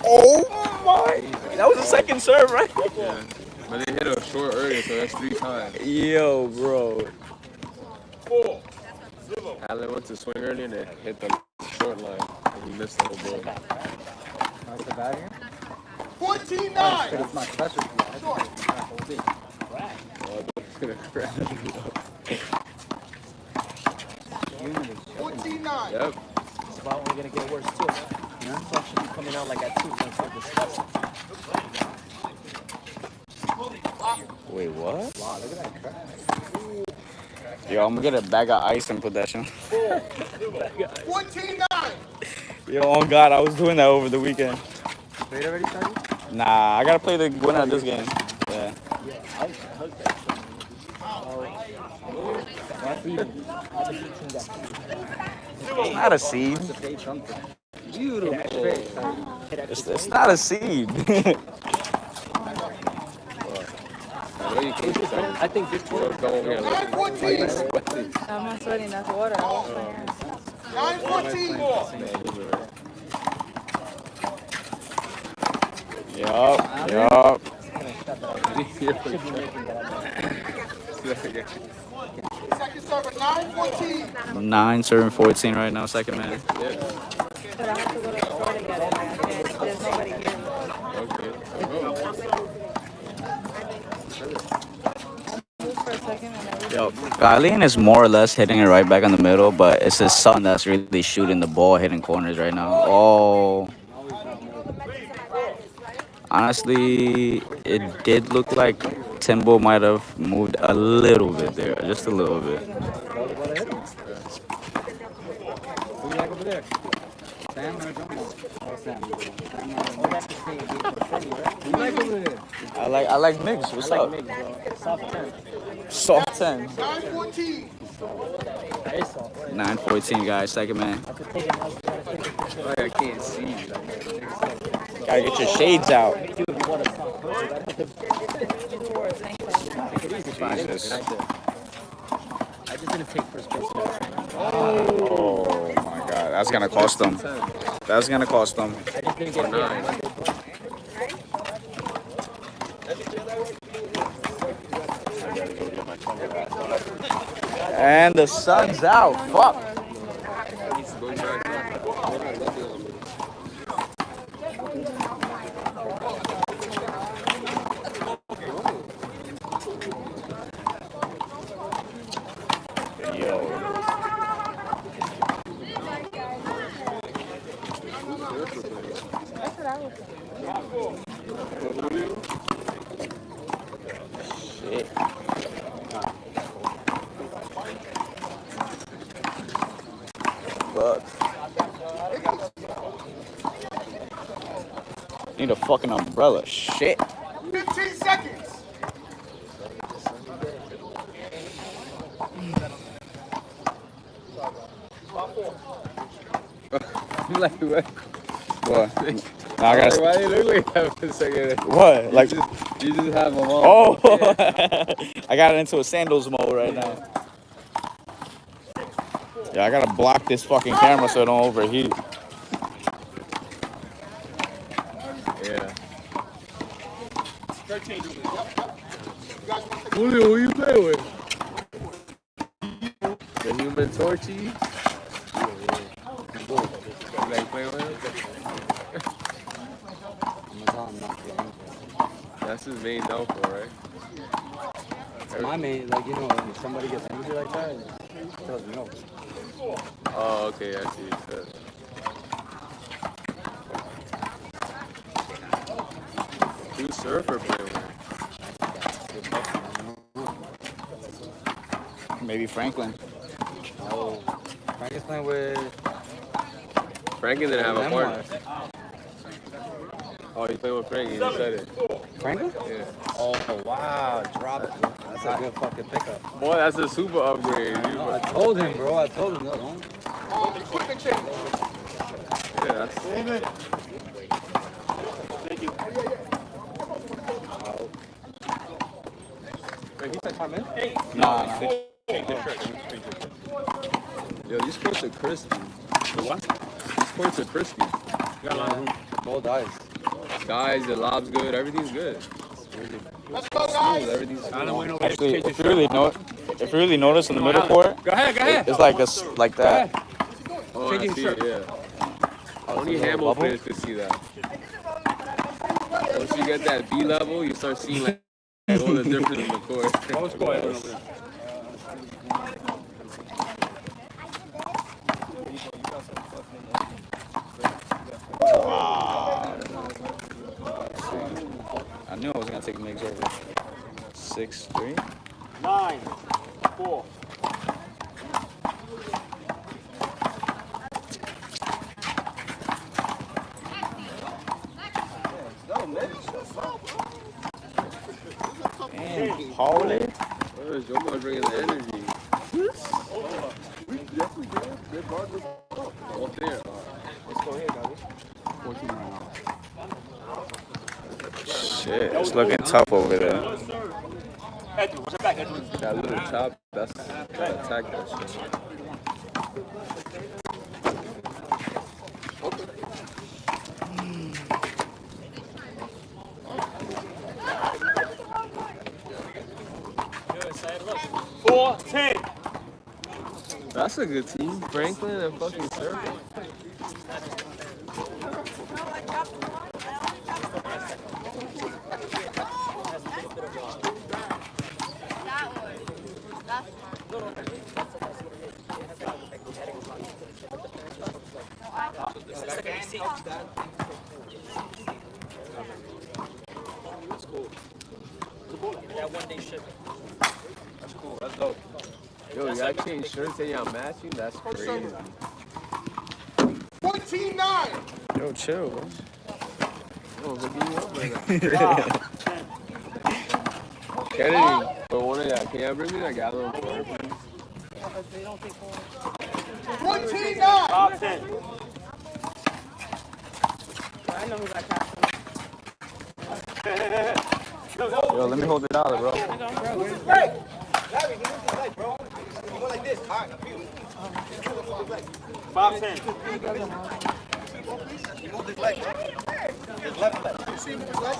S2: Oh my! That was the second serve, right?
S6: Yeah. But they hit a short earlier, so that's 3 times.
S2: Yo, bro.
S6: Allen went to swing earlier and they hit the short line. And he missed the whole ball.
S3: 14-9.
S8: It's my specialty.
S3: Short. $14-9.
S6: Yep.
S1: It's about only gonna get worse too. Yeah. Stuff should be coming out like at 2 points for disgusting.
S2: Wait, what? Yo, I'm gonna get a bag of ice and put that shit.
S3: 14-9.
S2: Yo, oh God, I was doing that over the weekend.
S8: Played already, Sonny?
S2: Nah, I gotta play the winner of this game. Yeah. It's not a seed.
S6: Beautiful.
S2: It's not a seed.
S1: I think this one.
S3: 9-14.
S10: I'm not sweating, that's water. I wash my hands.
S3: 9-14.
S2: Yup.
S3: Second server, 9-14.
S2: 9-14 right now, second man.
S10: But I have to go to the store to get it. I can't. There's nobody here. Move for a second and
S2: Yo, Eileen is more or less hitting it right back in the middle, but it's his son that's really shooting the ball, hitting corners right now. Oh. Honestly, it did look like Timbo might have moved a little bit there, just a little bit.
S8: Who do you like over there? Sam or John? Oh, Sam. Who do you like over there?
S2: I like mix. What's up?
S1: Soft 10.
S2: Soft 10.
S3: 9-14.
S2: 9-14 guys, second man.
S6: I can't see.
S2: Gotta get your shades out. Jesus.
S1: I just didn't take first base.
S2: Oh my God. That's gonna cost them. That's gonna cost them.
S1: I just didn't get
S6: Nine.
S2: And the sun's out. Fuck. Shit. Fuck. Need a fucking umbrella. Shit.
S3: 15 seconds.
S6: You like what?
S2: What? Nah, I gotta.
S6: Why do you look like that for a second?
S2: What? Like.
S6: You just have them on.
S2: Oh. I got into a sandals mode right now. Yeah, I gotta block this fucking camera so it don't overheat.
S6: Yeah. Julio, who you play with? The Human Torchy? You like playing with him? That's his main downfall, right?
S8: My main, like, you know, when somebody gets angry like that, it tells me no.
S6: Oh, okay, I see. Who's Surfer playing with?
S2: Maybe Franklin.
S8: Oh, Franklin's playing with...
S6: Franklin didn't have a partner. Oh, you playing with Franklin, you said it.
S8: Franklin?
S6: Yeah.
S8: Oh, wow, drop it. That's a good fucking pickup.
S6: Boy, that's a super upgrade.
S8: No, I told him, bro. I told him, no, don't.
S3: Equipment change.
S6: Yeah, that's...
S8: Thank you.
S6: Wait, he said 5 minutes?
S2: Nah.
S6: Yo, these courts are crispy. What? These courts are crispy.
S8: You got a lot of room. All dies.
S6: Guys, the lob's good. Everything's good.
S3: Let's go, guys.
S6: Everything's good.
S2: Actually, if you really notice in the middle court,
S6: Go ahead.
S2: it's like like that.
S6: Oh, I see it, yeah. Only handball players could see that. Once you get that B level, you start seeing like all the difference in the court.
S2: I knew I was gonna take Migs over. 6-3.
S8: 9-4.
S2: And Paulie.
S6: Where's Joe bringing the energy? All there.
S8: Let's go here, guys. 14 right now.
S2: Shit, it's looking tough over there.
S6: That little top, that's gotta attack that shit. That's a good team. Franklin and fucking Surfer.
S1: That one-day shipping.
S6: That's cool. That's dope. Yo, y'all change shirts and y'all matching? That's crazy.
S3: 14-9.
S2: Yo, chill, bro.
S6: Oh, look at you up right now. Kennedy, for one of y'all, can y'all bring me that gallon of water, please?
S3: 14-9.
S10: Top 10. I know who got top 10.
S2: Yo, let me hold the dollar, bro.
S3: Larry, give me the leg, bro.
S8: go like this. All right.
S9: 5'10".
S8: He moved his leg. His left leg. You see him move his leg?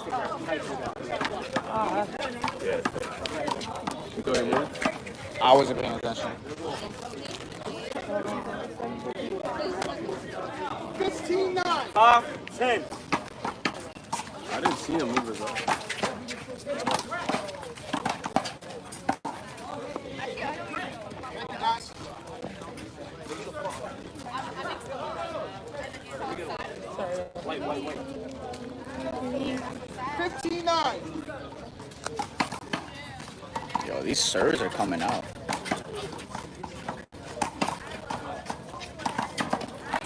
S6: Go ahead, man.
S2: I wasn't paying attention.
S3: 15-9.
S9: 5'10".
S6: I didn't see him move his leg.
S3: Wait. 15-9.
S2: Yo, these serves are coming out.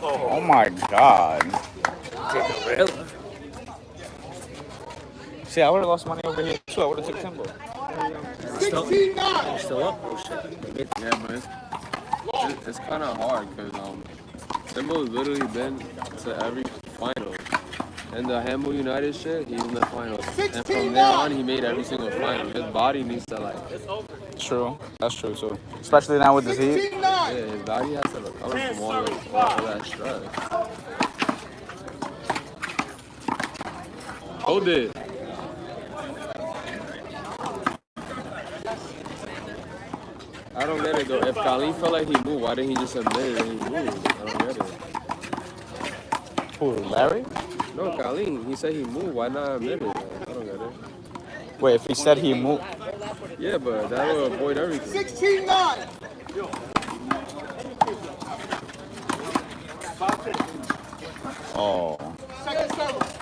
S2: Oh my god. See, I would have lost money over here too. I would have took Timbo.
S3: 16-9.
S1: Still up? Oh shit.
S6: Yeah, but it's kind of hard because Timbo's literally been to every final. And the Handball United shit, he's in the finals. And from there on, he made every single final. His body needs to like.
S2: True. That's true too. Especially now with this heat.
S3: 16-9.
S6: Yeah, his body has to recover from all that stress. Hold it. I don't get it though. If Colleen felt like he moved, why didn't he just admit it that he moved? I don't get it.
S2: Who, Larry?
S6: No, Colleen. He said he moved. Why not admit it? I don't get it.
S2: Wait, if he said he moved.
S6: Yeah, but that will avoid everything.
S3: 16-9.
S2: Oh.
S3: Second service.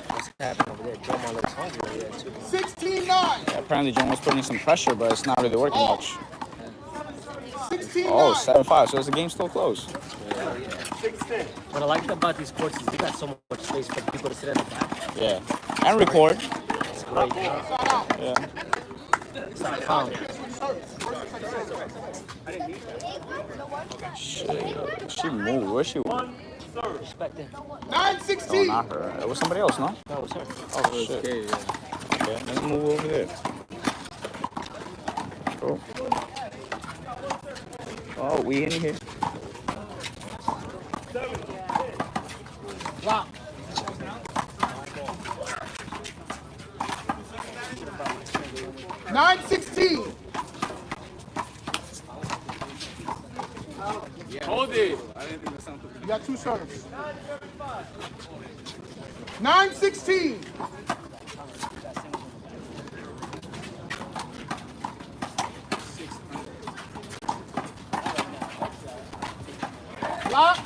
S1: What's happening over there? Joe looks hungry over there too.
S3: 16-9.
S2: Yeah, apparently John was putting some pressure, but it's not really working much.
S3: 16-9.
S2: Oh, 7-5, so is the game still close?
S1: What I like about these courts is you got so much space for people to sit in the back.
S2: Yeah. And record.
S1: It's great.
S2: Yeah.
S1: It's not a foul.
S2: Shit. She moved. Where's she?
S1: Respect it.
S3: 9-16.
S2: Oh, not her. It was somebody else, no?
S1: No, it's her.
S2: Oh, shit.
S6: Okay, yeah.
S2: Okay, let's move over there. Cool. Oh, we in here.
S3: Wow. 9-16.
S6: Hold it.
S3: You got two serves. 9-16. Lock.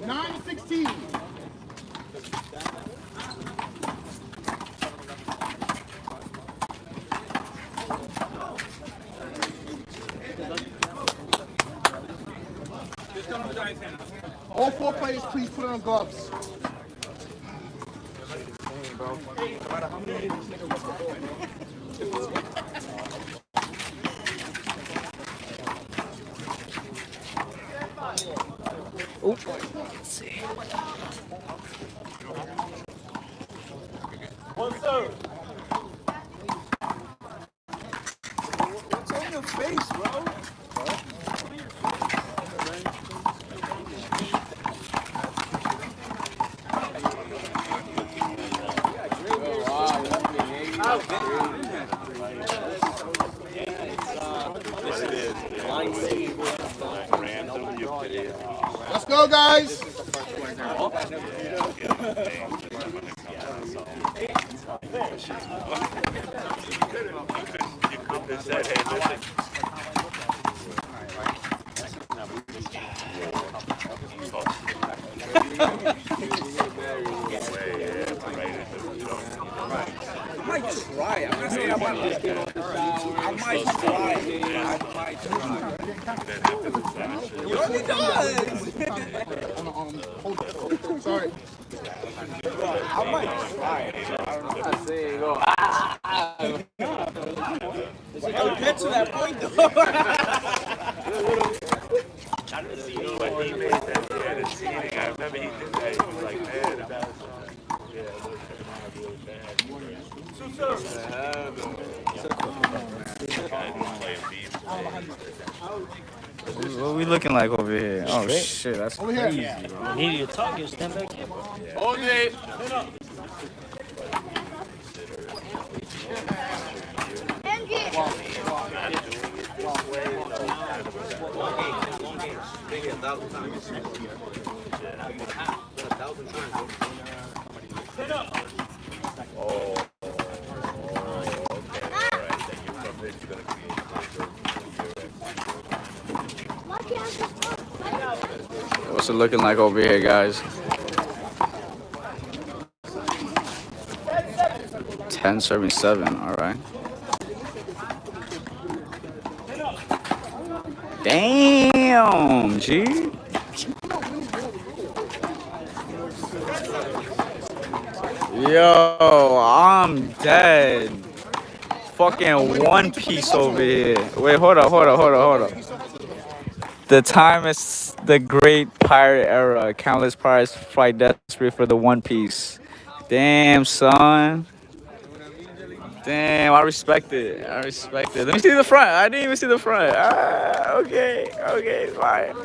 S3: 9-16. All four players, please put on gloves.
S1: Oh, let's see.
S9: One serve.
S8: What's on your face, bro?
S3: Let's go, guys.
S8: I might try. I'm not saying I might try. I might try. You know he does.
S3: Sorry.
S8: I might try. I'm not saying go. I'll get to that point though.
S9: But he made that the seating. I remember he did that. He was like mad about it. Yeah, it was really bad.
S2: What we looking like over here? Oh shit, that's crazy.
S1: You need your target, stand back here.
S6: Hold it.
S2: What's it looking like over here, guys? 10-77. All right. Damn, G. Yo, I'm dead. Fucking One Piece over here. Wait, hold up. The time is the great pirate era. Countless pirates fight desperate for the One Piece. Damn, son. Damn, I respect it. Let me see the front. I didn't even see the front. Ah, okay, fine.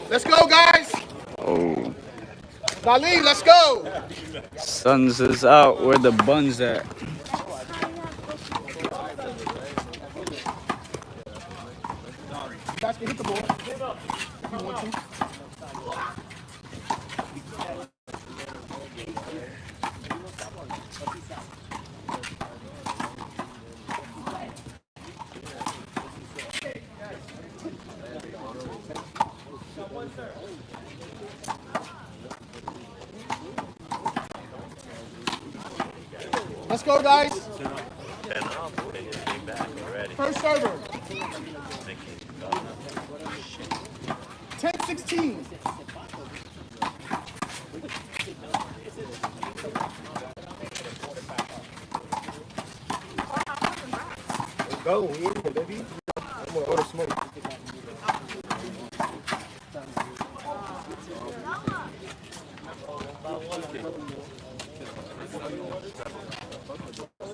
S3: Let's go, guys.
S2: Oh,
S3: Dali, let's go.
S2: Suns is out. Where the buns at?
S3: You guys can hit the ball if you want to. Let's go, guys. First server. 10-16.
S8: Go, we in here, baby. I'm gonna order smoke.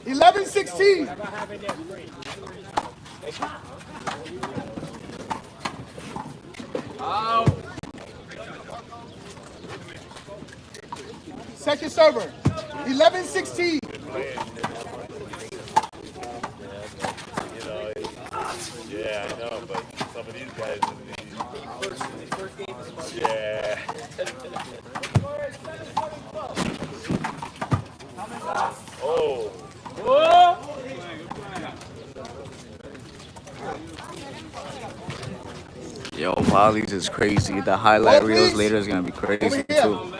S3: Eleven 16. Second server. 11-16.
S9: Yeah, I know, but some of these guys, yeah. Oh.
S2: Yo, volleys is crazy. The highlight reels later is gonna be crazy too.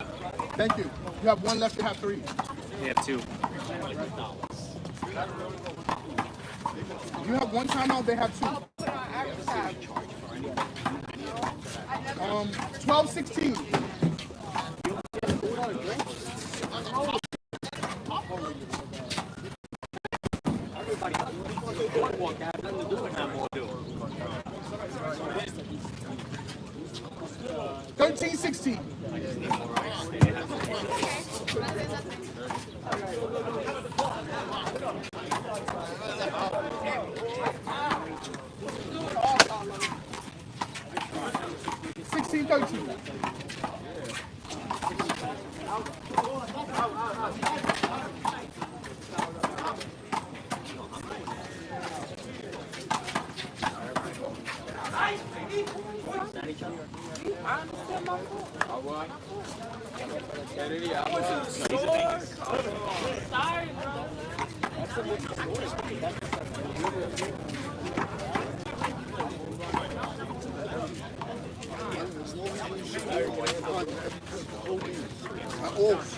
S3: Thank you. You have one left to have three.
S1: We have two.
S3: You have one timeout, they have two. 12-16. Thirteen 16.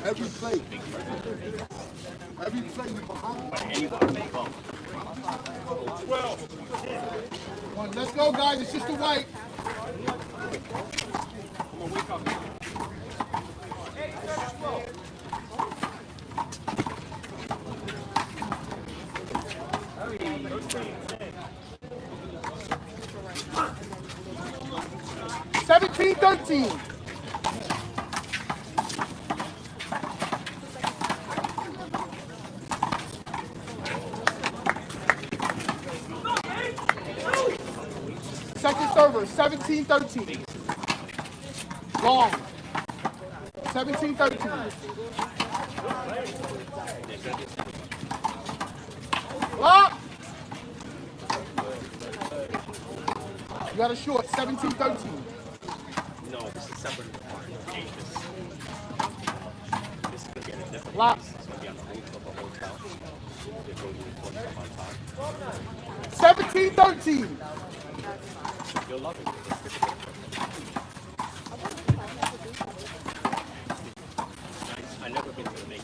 S3: Every play. Every play you behind. Let's go, guys. It's just a white. 17-13. Second server, 17-13. Long. 17-13. Lock. You got a short, 17-13.
S9: No, this is separate. This is going to be in a different
S3: Lock.
S9: place. It's going to be on the roof of a hotel. They're going to be recording from on top.
S3: 17-13.
S9: You'll love it. I've never been to the make.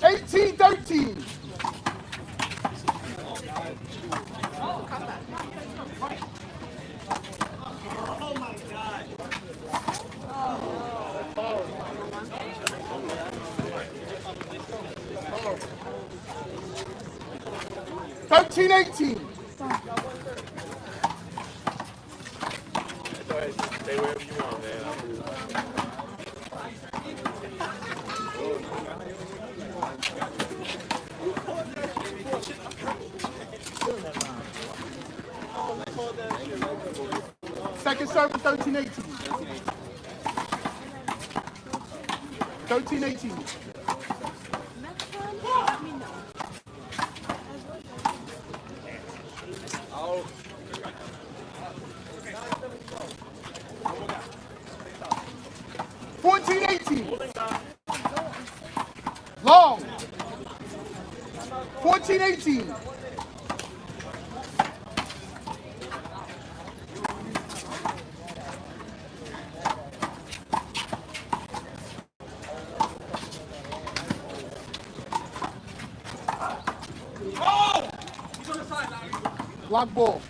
S3: 18-13. Thirteen, 18.
S9: Stay wherever you want, man.
S3: 13-18. 13-18. Long. 14-18. Block ball.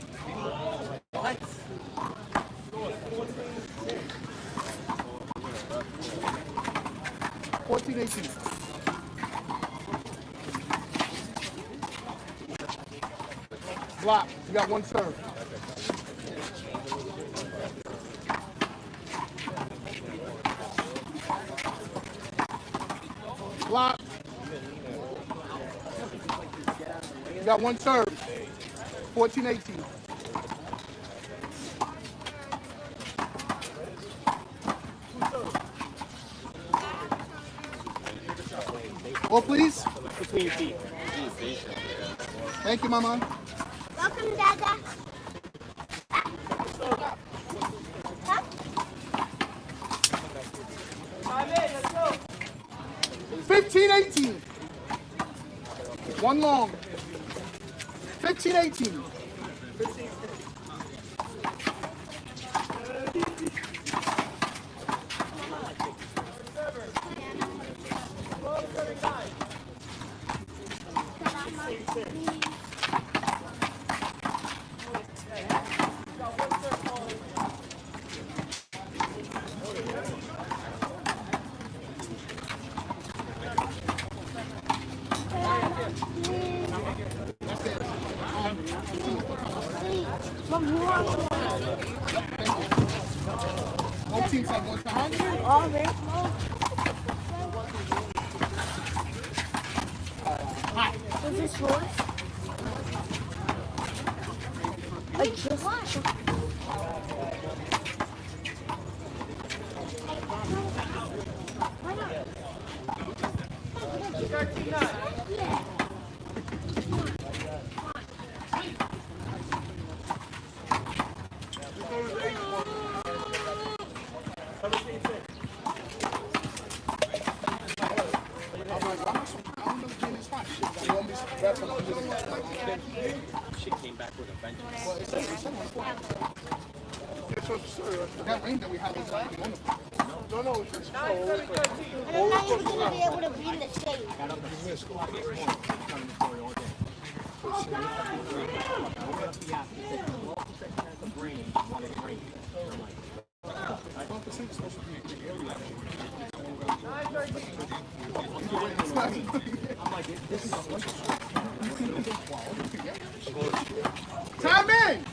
S3: 14-18. Block. You got one serve. Block. You got one serve. 14-18. Ball, please.
S1: Between your feet.
S3: Thank you, Mama.
S11: Welcome, Dada.
S3: 15-18. One long. 15-18. Both teams have 100.
S11: All right. Is this yours? I just watched.
S1: Shit came back with a vengeance.
S3: That rain that we had was like wonderful. No, it's just
S11: And I'm not even going to be able to be in the shade.
S3: Time in.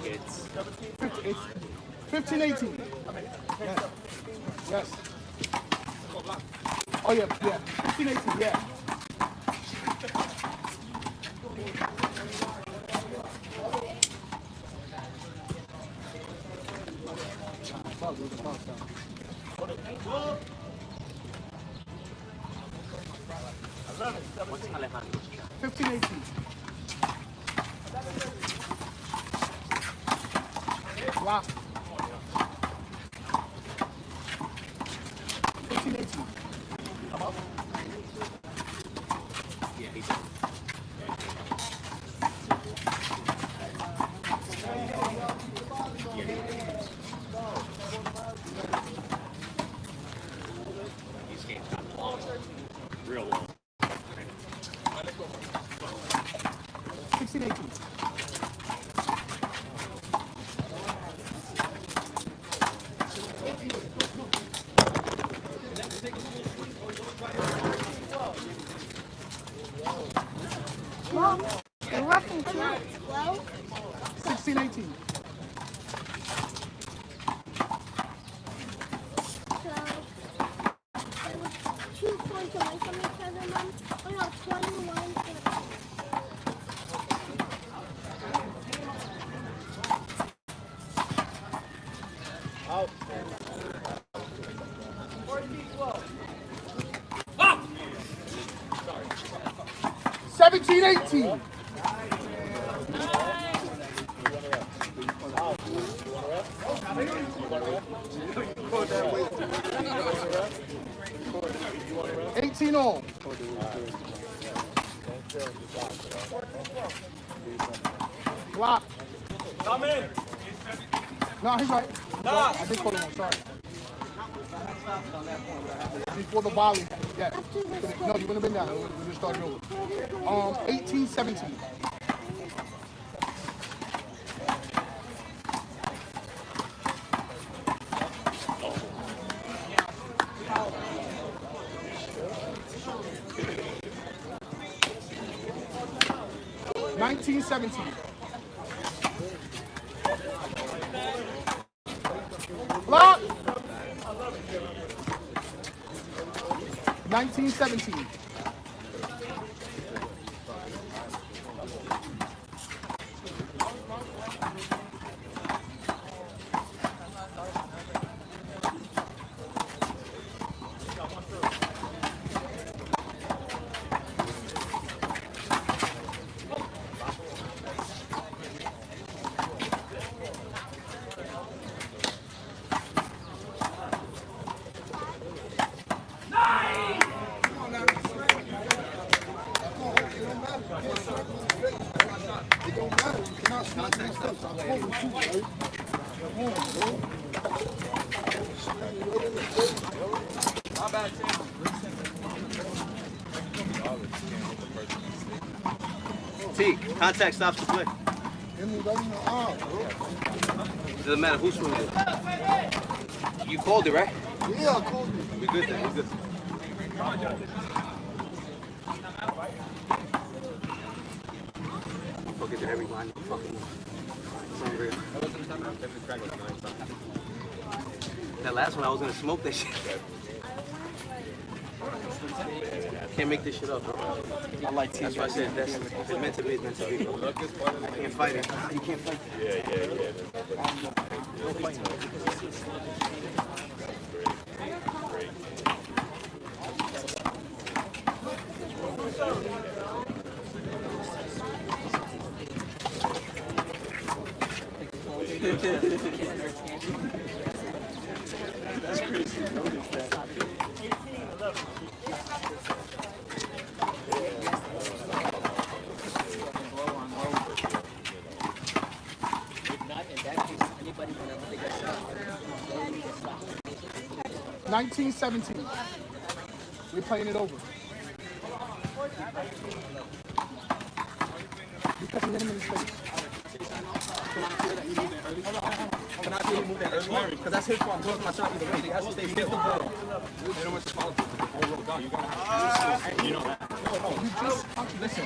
S1: Kids.
S3: 15-18. Yes. Yes. Oh yeah, yeah. 15-18, yeah.
S1: What's Alejandro's shot?
S3: 15-18. Block. 15-18.
S1: Yeah, he's These games got long. Real long.
S3: 16-18.
S11: Mom, you're roughing too.
S3: 16-18.
S11: So, 2 points away from each other, Mom. Oh no, 21.
S3: Out. 17-18. $18 all. Block.
S12: Come in.
S3: No, he's right.
S12: Nah.
S3: I did call him on, sorry. Before the volley. Yeah. No, you wouldn't have been down. We just started over. 18-17. $19-17. Block. 19-17.
S8: T, contact stops the play. Doesn't matter who's swinging it. You called it, right?
S3: Yeah, I called it.
S8: We good then. We good. Fucking to every line. Fucking. It's unreal. That last one, I was gonna smoke that shit. Can't make this shit up, bro. I like teams. That's why I said that's if it's meant to be, it's meant to be. Bro. I can't fight it. You can't fight it.
S3: That's crazy. 19-17. We're playing it over. Because you hit him in his face.
S8: Can I see him move that early? Because that's his fault. I'm closing my shot either way. He has to stay still. They don't want to follow. You know that. You just listen.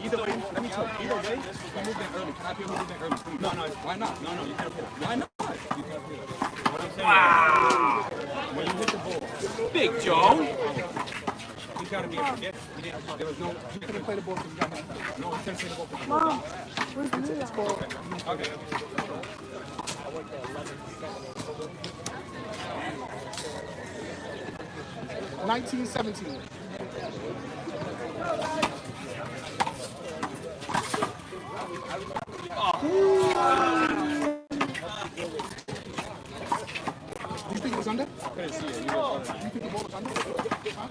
S8: Either way, let me tell you. Either way, you move that early. Can I feel move that early, please? No. Why not? No, you can't hit. Why not? You can't hit. What I'm saying. Wow. When you hit the ball, Big Joe. He gotta be able to get. There was no.
S3: You couldn't play the ball because you got hit.
S8: No, he couldn't play the ball.
S11: Mom, where's the
S3: It's called.
S8: Okay.
S3: 19-17. Do you think it was under?
S8: I couldn't see it.
S3: Do you think the ball was under? Huh?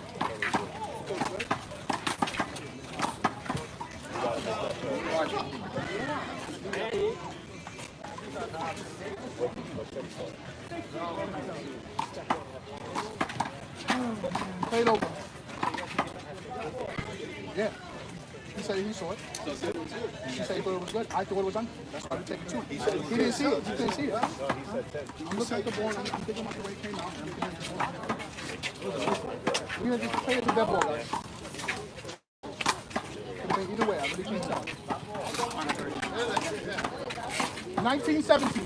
S3: 'Play it over. Yeah. He said he saw it. He said he thought it was good. I thought it was under. That's why we take it too. He didn't see it. He didn't see it. I'm looking at the ball and I'm thinking about the way it came out. We're going to just play it with that ball, guys. Either way, I really can't tell. 19-17.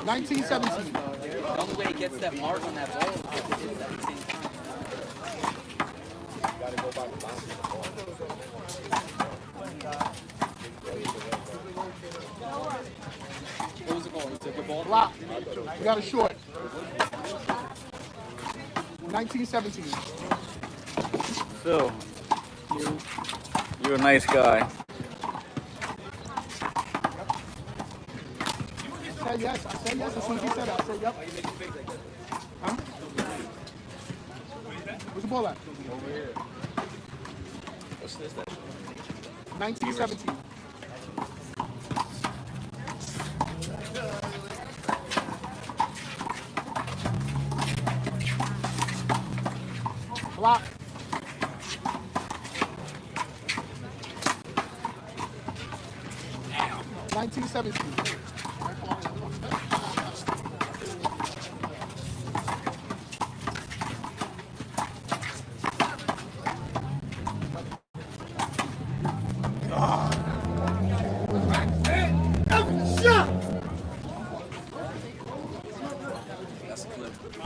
S3: 19-17.
S12: The only way he gets that mark on that ball is at the same time.
S6: Gotta go by the bounce of the ball.
S12: What was the ball? It's a good ball.
S3: Block. You got a short. 19-17.
S2: Phil, you're a nice guy.
S3: I said yes. As soon as he said it, I said yep. Huh? Where's the ball at?
S6: Over here. What's this?
S3: 19-17. Block. Damn. 19-17.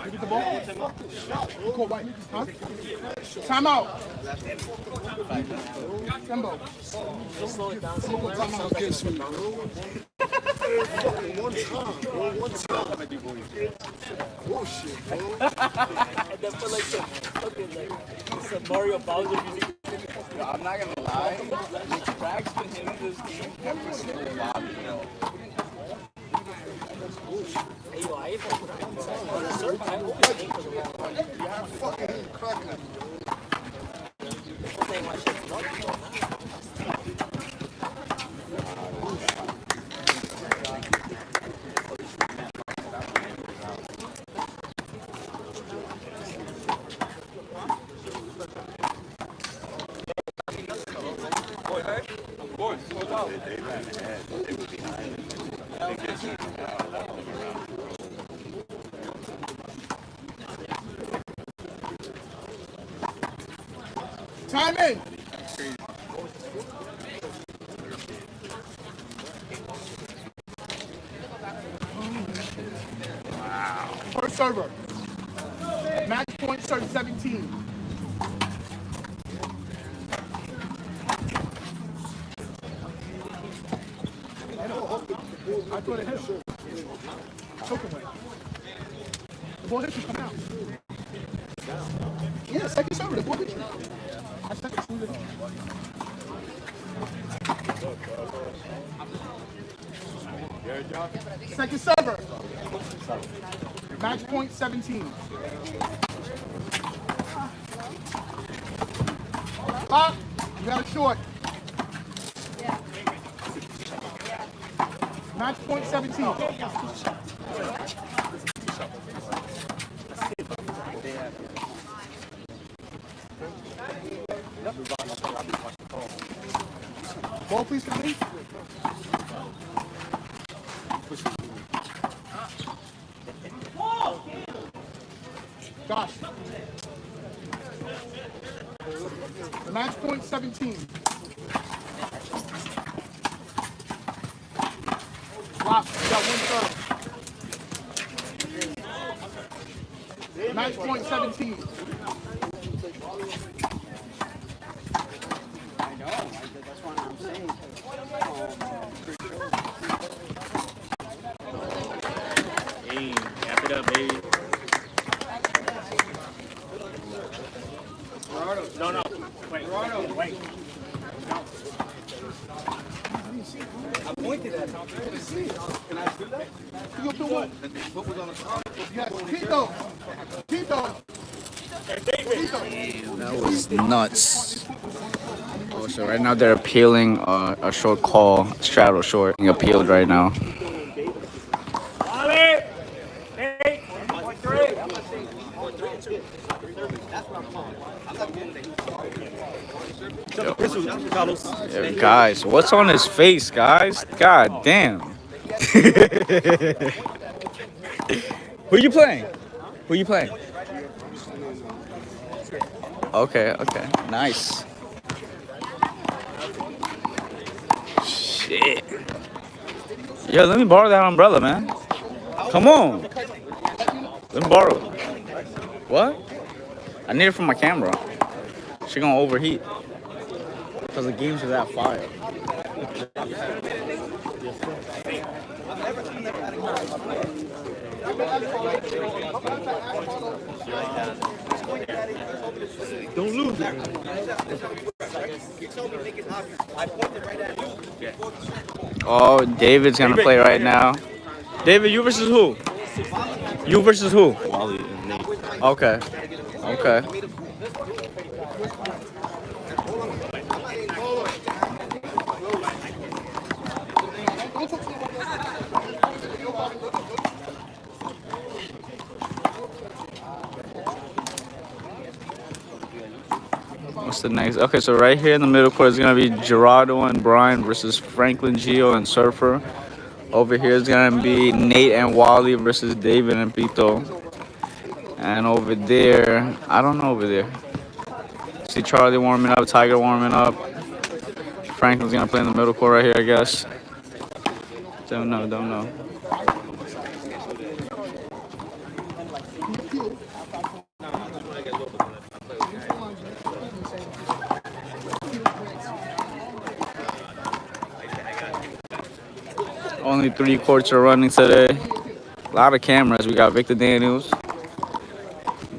S3: Get the ball. Call white. Huh? Time out. Tembo.
S1: Just slow it down.
S3: Time out.
S1: One time.
S3: Bullshit, bro.
S1: And then put like some fucking some Mario Bowser music.
S12: Yo, I'm not gonna lie. The tracks been hitting this game every single lobby.
S1: Hey, yo, I ain't fucking on a certain time. I always aim for the wrong one.
S3: Fucking cracking.
S1: People think my shit's nuts.
S3: Time in. Wow. server. Match point serve 17. I thought it hit him. Took away. The ball hit you, come out. Yeah, second server, the ball hit you. I said it's moving on. Second server. Match point 17. Up. You got a short. Match point 17. Ball, please, Connie. Josh. Match point 17. Lock. You got one serve. Match point 17.
S1: Hey, wrap it up, baby. No. Wait.
S12: I pointed at him. Can I do that?
S3: You do what?
S12: What was on the top?
S3: Yes, Tito.
S2: That was nuts. Oh, so right now they're appealing a short call, straddle short, being appealed right now. Yo, guys, what's on his face, guys? God damn. Who you playing? Okay, nice. Shit. Yo, let me borrow that umbrella, man. Come on. Let me borrow it. What? I need it for my camera. She gonna overheat. Because the games are that fire.
S7: Don't lose it.
S2: Oh, David's gonna play right now. David, you versus who?
S7: Wally and Nate.
S2: Okay. What's the next? Okay, so right here in the middle court is gonna be Gerardo and Brian versus Franklin, Gio, and Surfer. Over here is gonna be Nate and Wally versus David and Pito. And over there, I don't know over there. See Charlie warming up, Tiger warming up. Franklin's gonna play in the middle court right here, I guess. Don't know. Only 3 courts are running today. A lot of cameras. We got Victor Daniels.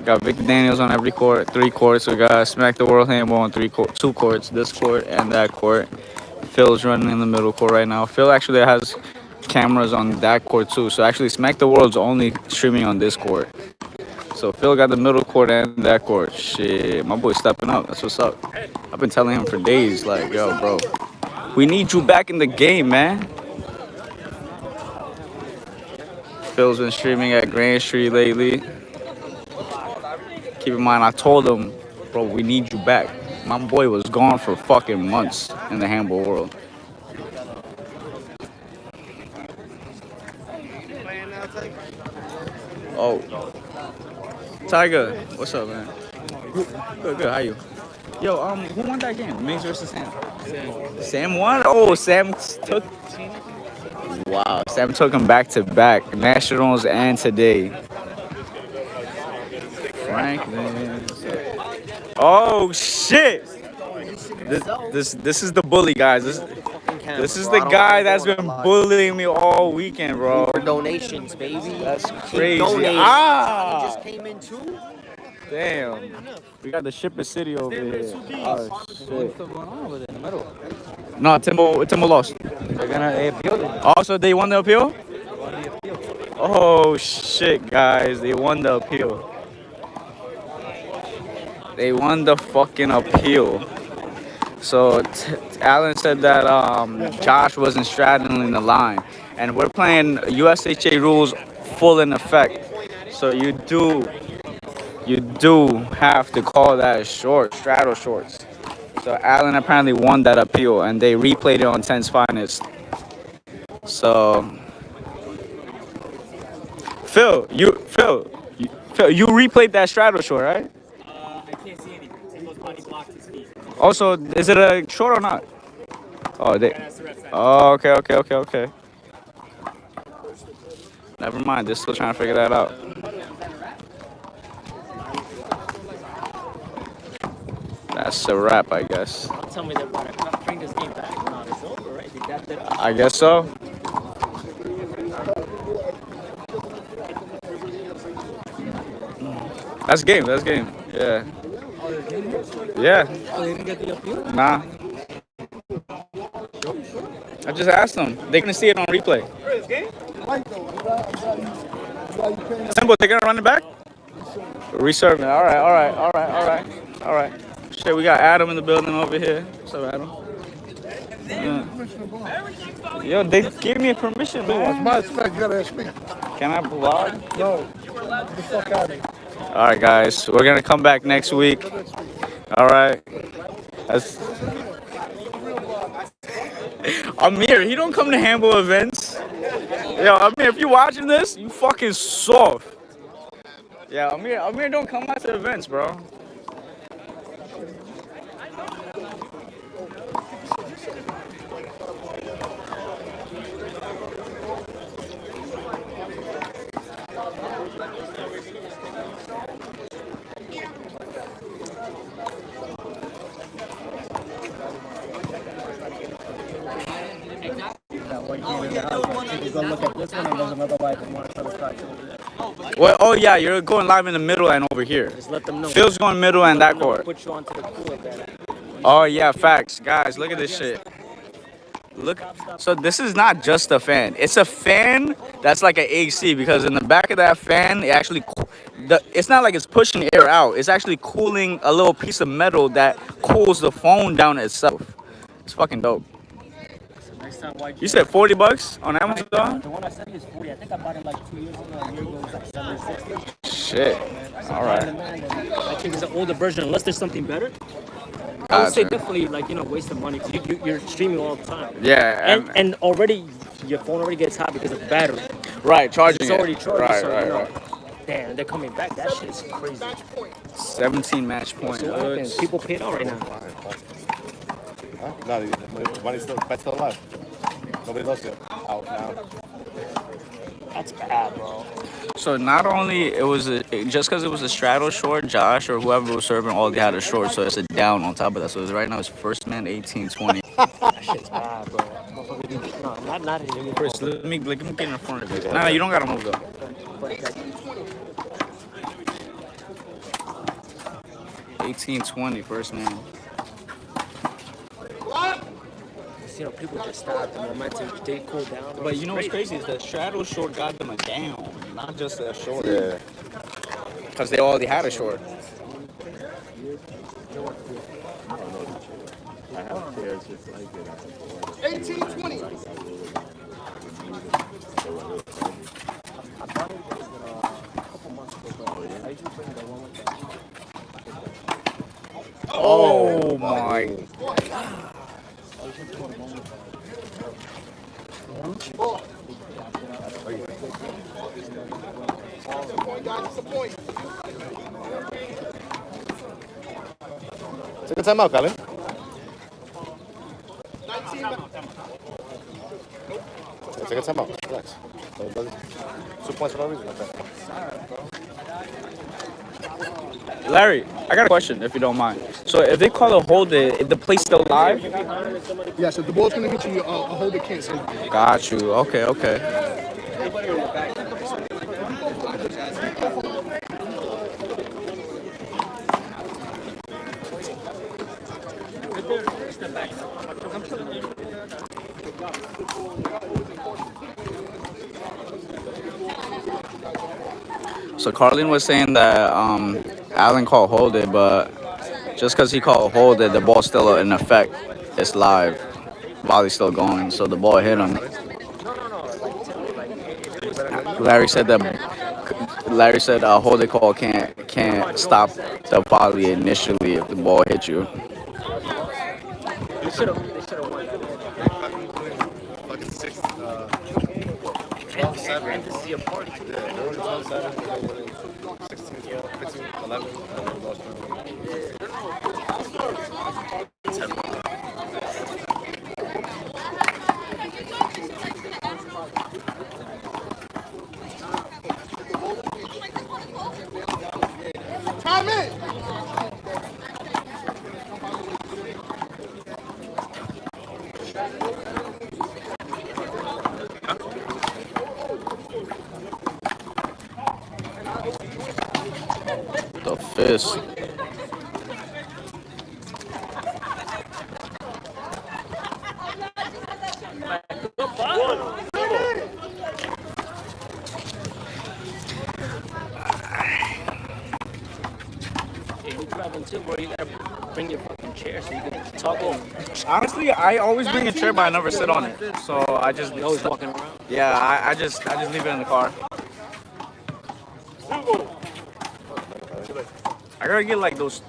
S2: On every court. 3 courts. We got Smack the World Handball on 2 courts. This court and that court. Phil's running in the middle court right now. Phil actually has cameras on that court too. So actually Smack the World's only streaming on this court. So Phil got the middle court and that court. Shit, my boy's stepping up. That's what's up. I've been telling him for days, like, yo, bro, we need you back in the game, man. Phil's been streaming at Grand Street lately. Keep in mind, I told him, bro, we need you back. My boy was gone for fucking months in the handball world. Oh. Tiger, what's up, man? Good, how you? Yo, who won that game? Mings versus Sam? Sam won? Oh, Sam took... Wow, Sam took him back to back, nationals and today. Franklin. Oh shit! This is the bully, guys. This is the guy that's been bullying me all weekend, bro.
S5: For donations, baby.
S2: That's crazy.
S5: Donate.
S2: Ah!
S5: Just came in too.
S2: Damn. We got the Shipper City over here. Oh shit. No, Timbo lost.
S1: They're gonna appeal it.
S2: Also, they won the appeal? Oh shit, guys. They won the appeal. They won the fucking appeal. So Alan said that Josh wasn't straddling the line, and we're playing USHA rules full in effect. So you do have to call that straddle shorts. So Alan apparently won that appeal, and they replayed it on 10's Finest. So Phil, you replayed that straddle short, right?
S1: I can't see anything. Timbo's body blocked his feet.
S2: Also, is it a short or not? Oh, they. Oh, okay. Never mind. They're still trying to figure that out. That's a wrap, I guess.
S1: Tell me that we're bring this game back. No, it's over, right? They got that.
S2: I guess so. That's game. Yeah. Yeah.
S1: Oh, they didn't get the appeal?
S2: Nah. I just asked them. They're gonna see it on replay. Simple, they're gonna run it back? Reserving. All right. Shit, we got Adam in the building over here. What's up, Adam? Yeah. Yo, they gave me a permission, man.
S3: My respect, you gotta ask me.
S2: Can I vlog?
S3: No. Get the fuck out of here.
S2: All right, guys. We're gonna come back next week. All right. Amir, he don't come to handball events. Yo, Amir, if you watching this, you fucking soft. Yeah, Amir don't come out to events, bro. Well, oh yeah, you're going live in the middle and over here.
S1: Just let them know.
S2: Phil's going middle and that court.
S1: Put you onto the pool at that.
S2: Oh yeah, facts, guys. Look at this shit. Look, so this is not just a fan. It's a fan that's like an AC because in the back of that fan, it actually, it's not like it's pushing air out. It's actually cooling a little piece of metal that cools the phone down itself. It's fucking dope. You said $40 on Amazon?
S1: The one I sent you is 40. I think I bought it like 2 years ago. A year ago, it was like 70, 60.
S2: Shit. All right.
S1: I think it's an older version, unless there's something better. I would say definitely, like, waste of money because you're streaming all the time.
S2: Yeah.
S1: And already, your phone already gets hot because of the battery.
S2: Right, charging
S1: It's already
S2: it.
S1: charged.
S2: Right.
S1: Damn, they're coming back. That shit's crazy.
S2: 17 match point.
S1: People paid out right now.
S7: No, the money's still alive. Nobody lost it. Out now.
S1: That's bad, bro.
S2: So not only it was just because it was a straddle short, Josh or whoever was serving all they had a short, so it's a down on top of that. So right now it's first man 18-20.
S1: That shit's bad, bro. No, not even.
S2: Chris, let me get in front of you. Nah, you don't gotta move though. 18-20, first man.
S1: People just stop the momentum. They cool down.
S2: But you know what's crazy is the straddle short got them a down, not just a short.
S7: Yeah.
S2: Because they already had a short.
S9: I have players just like it.
S3: 18-20.
S2: Oh my.
S7: Take a time out, Colin.
S3: 19.
S7: Take a time out. Relax. 2 points for no reason like that.
S2: Larry, I got a question if you don't mind. So if they call a hold it, is the play still live?
S3: Yeah, so if the ball's gonna hit you, a holder can't save you.
S2: Got you. Okay, okay. So Carlin was saying that Allen called hold it, but just because he called hold it, the ball's still in effect. It's live. Volley's still going, so the ball hit him. Larry said that. Larry said hold it call can't stop the volley initially if the ball hits you.
S1: They should have won that.
S13: Fucking 6,
S1: And this is your party.
S13: yeah, they were 12-7, they were winning 16, 15, 11, and then we lost 10.
S3: Time in.
S2: The fist.
S1: If you traveling too, bro, you gotta bring your fucking chair so you can talk in.
S2: Honestly, I always bring a chair, but I never sit on it. So I just
S1: You always walking around.
S2: yeah, I just leave it in the car. I gotta get like those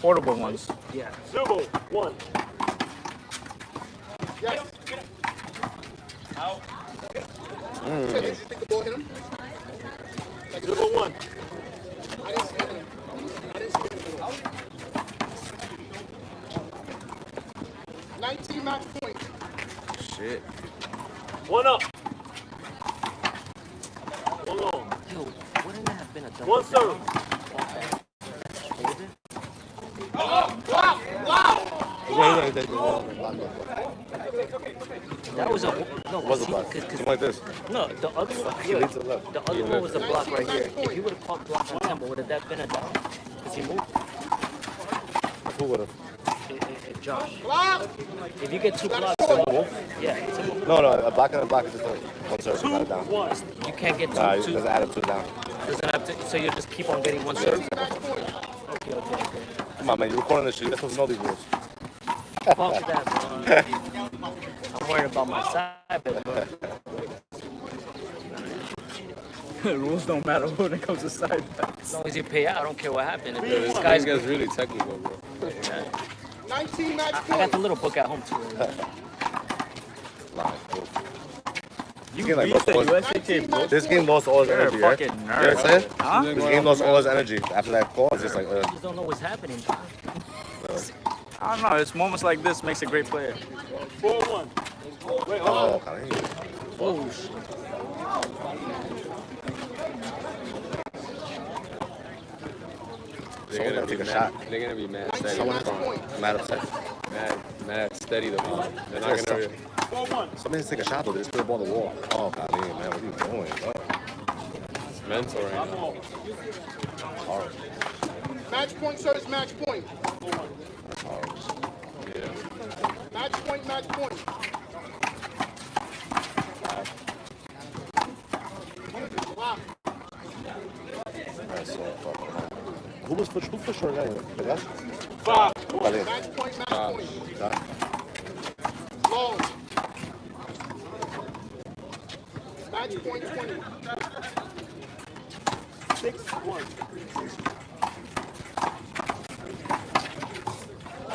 S2: portable ones.
S1: Yeah.
S9: Zero, one.
S3: Yes. Did you think the ball hit him?
S9: Zero, one.
S3: I didn't see him. I didn't see him. 19 match point.
S2: Shit.
S9: One up. One long.
S1: Yo, wouldn't that have been a double?
S9: One serve.
S1: That was a no.
S13: Was a
S1: see,
S13: block.
S1: 'cause-
S13: Something like this.
S1: No, the other one.
S13: He leads to the left.
S1: The other one was a block right here. If you would have caught block on tempo, would have that been a down? Because he moved.
S13: Who would have?
S1: Josh.
S3: Block.
S1: If you get two blocks, then yeah.
S13: No, a block and a block is just like one serve, not a down.
S1: You can't get two.
S13: Nah, it
S1: two
S13: doesn't add up to a down.
S1: doesn't have to. So you just keep on getting one serve.
S13: Come on, man, you're recording this shit. You're supposed to know these rules.
S1: Fuck that, bro. I'm worried about my side, but
S2: Rules don't matter when it comes to side bets.
S1: as long as you pay out, I don't care what happened. If
S6: This
S1: this
S6: guy's
S1: guy's
S6: really technical, bro.
S3: 19 match
S1: I got
S3: point.
S1: the little book at home too.
S13: You game like lost all his, this game lost all his
S2: You're a
S13: energy, right?
S2: fucking
S13: You know what I'm
S2: nerd.
S13: saying?
S2: Huh?
S13: This game lost all his energy after that call. It's just like,
S1: I just don't know what's happening.
S2: I don't know. It's moments like this makes a great player.
S9: 4-1. Wait, hold
S13: oh,
S9: on.
S13: kind of.
S1: Oh shit.
S13: Someone's gonna take a shot.
S6: They're gonna be mad steady.
S13: Someone's mad upset.
S6: Mad steady though. They're not gonna.
S9: 4-1.
S13: Somebody needs to take a shot though. They just put the ball on the wall. Oh, God, man, what are you doing, bro?
S6: It's mental right now.
S13: Hard.
S3: Match point, sir, is match point.
S13: That's hard.
S6: Yeah.
S3: Match point, match point. Block.
S13: That's so fucking hard. Who pushed short guy? Pegas?
S9: 5.
S13: Vale.
S3: Match point, match point.
S13: Tá?
S3: Long. Match point 20.
S9: 6-1.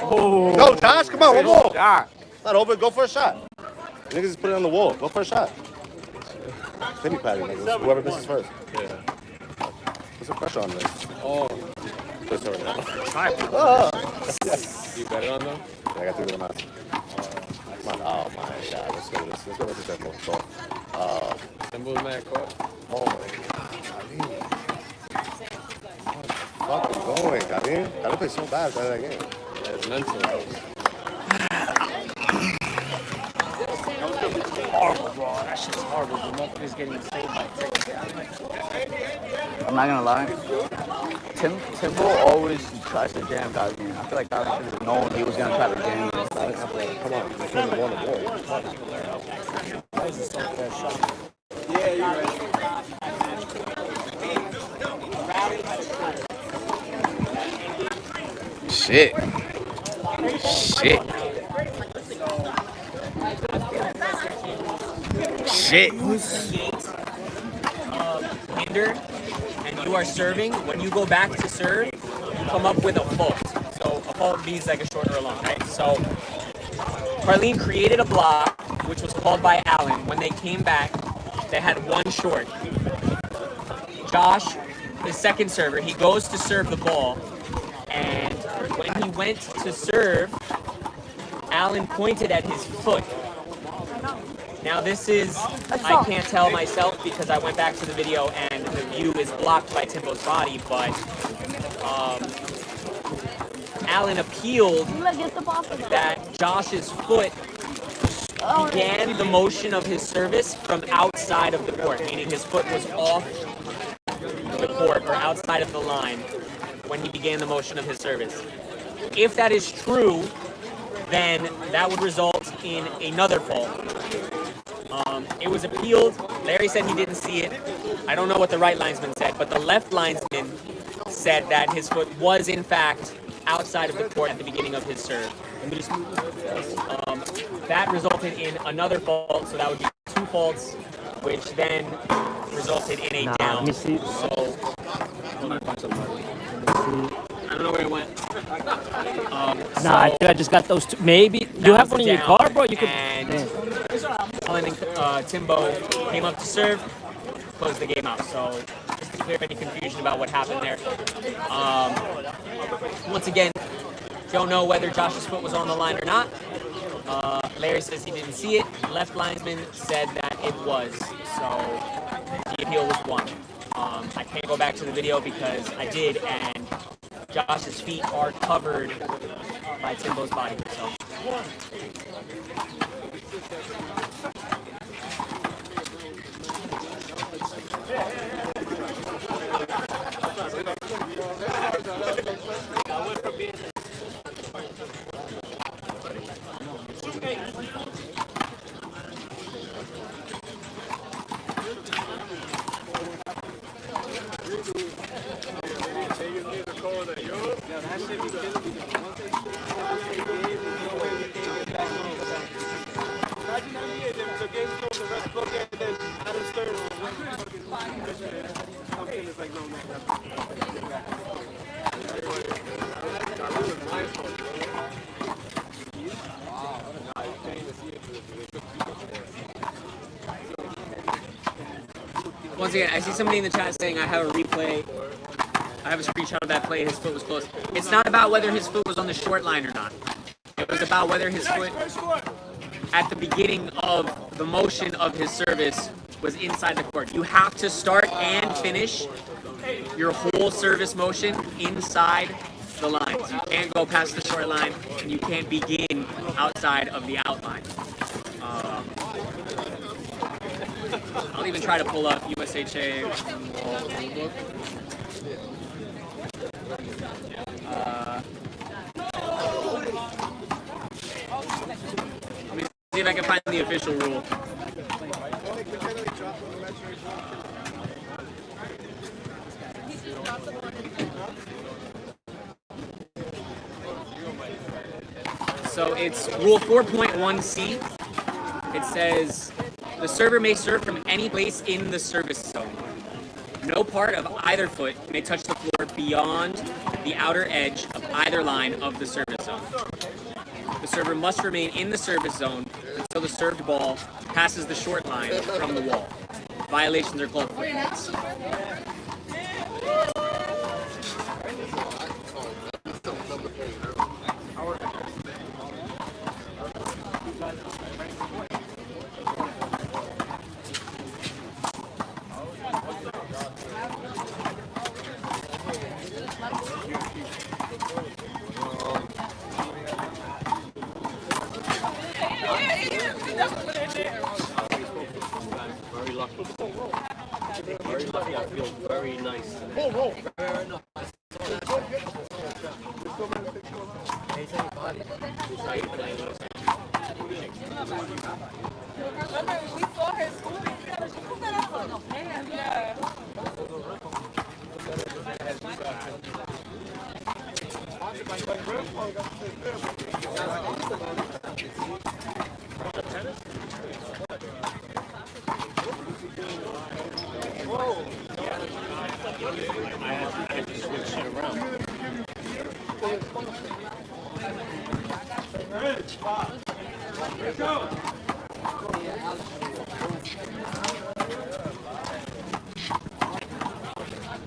S2: Oh.
S13: Go, Josh, come on, one more.
S2: Shot.
S13: Not over, go for a shot. Niggas just put it on the wall. Go for a shot. Penny patty, niggas. Whoever misses first.
S6: Yeah.
S13: Put some pressure on this.
S6: Oh,
S13: Good story, man.
S6: you bet it on them?
S13: Yeah, I got to do the math. Come on. Oh, my God. Let's go with this. Let's go with this tempo. So,
S6: Symbols mad caught.
S13: oh, my God. fucking going, Karim. Karim plays so bad by that game.
S6: It's mental.
S1: Horrible, bro. That shit's horrible. The motherfucker's getting saved by
S2: I'm not gonna lie. Timbo always tries to jam Karim. I feel like Karim should have known he was gonna try to jam him.
S13: Come on, they couldn't have won the ball.
S1: That was a so fair shot.
S12: Yeah, you're right.
S2: Shit.
S1: Hinder, and you are serving. When you go back to serve, you come up with a fault. So a fault means like a short or a long, right? So Carlene created a block, which was called by Allen. When they came back, they had one short. Josh, the second server, he goes to serve the ball, and when he went to serve, Allen pointed at his foot. Now this is, I can't tell myself because I went back to the video and the view is blocked by Timbo's body, but Allen appealed that Josh's foot began the motion of his service from outside of the court, meaning his foot was off the court or outside of the line when he began the motion of his service. If that is true, then that would result in another fault. It was appealed. Larry said he didn't see it. I don't know what the right linesman said, but the left linesman said that his foot was in fact outside of the court at the beginning of his serve. That resulted in another fault, so that would be 2 faults, which then resulted in a down. So I don't know where it went.
S14: I think I just got those 2. Maybe you have one in your car, bro. You could.
S1: Allen and Timbo came up to serve, closed the game out. So just to clear any confusion about what happened there. Once again, don't know whether Josh's foot was on the line or not. Larry says he didn't see it. Left linesman said that it was. So the appeal was won. I can't go back to the video because I did, and Josh's feet are covered by Timbo's body. So. Once again, I see somebody in the chat saying I have a replay. I have a screenshot of that play. His foot was close. It's not about whether his foot was on the short line or not. It was about whether his foot at the beginning of the motion of his service was inside the court. You have to start and finish your whole service motion inside the lines. You can't go past the short line, and you can't begin outside of the outline. I'll even try to pull up USHA Rulebook. Let me see if I can find the official rule. So it's Rule 4.1c. It says, the server may serve from any place in the service zone. No part of either foot may touch the floor beyond the outer edge of either line of the service zone. The server must remain in the service zone until the served ball passes the short line from the wall. Violations are called footballs.
S15: I feel very nice.
S3: Roll.
S10: Remember, we saw her school. She put that up on the hand. Yeah.
S15: I had to switch shit around.
S8: Let's go.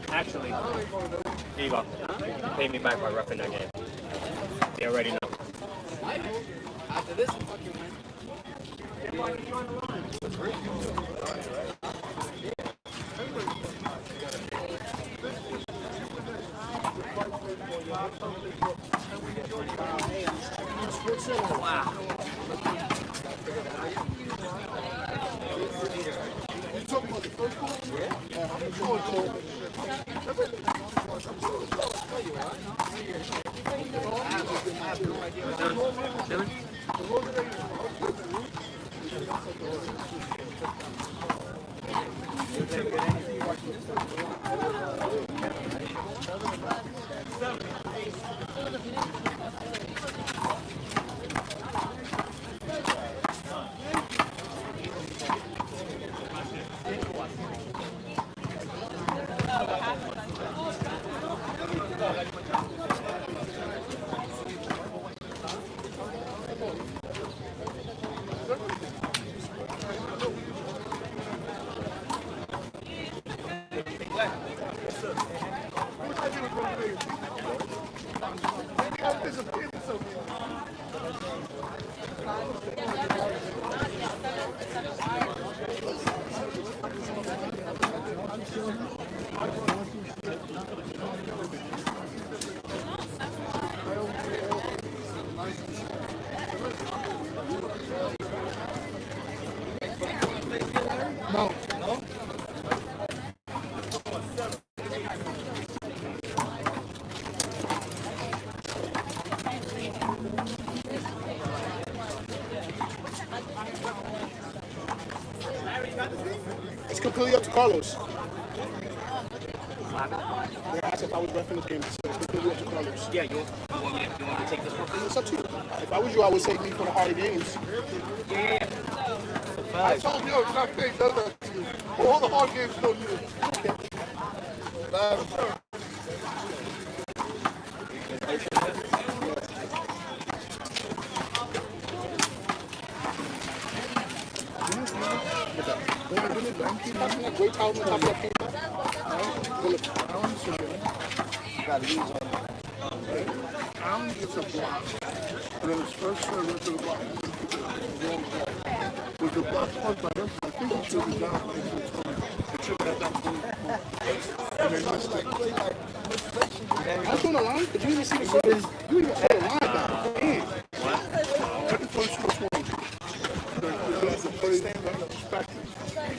S15: Actually, here you go. Pay me back by roughing that game. They already know.
S12: After this,
S3: Wow. You talking about the first one? No. It's completely up to Carlos. They asked if I was referring the game, so it's completely up to Carlos.
S15: Yeah, you want me to take this one?
S3: It's up to you. If I was you, I would take me for the harder games.
S15: Yeah.
S3: I told you, it's not fake, does that to you. All the hard games, no you. Great towel on top of that paper. Allen gets a block. And then his first serve went to the block. With the block punched by him, I think he should be down. It should have done 20 and they missed it. I was on the line, but you didn't see the service. You didn't see the line back. Damn. What? The first one.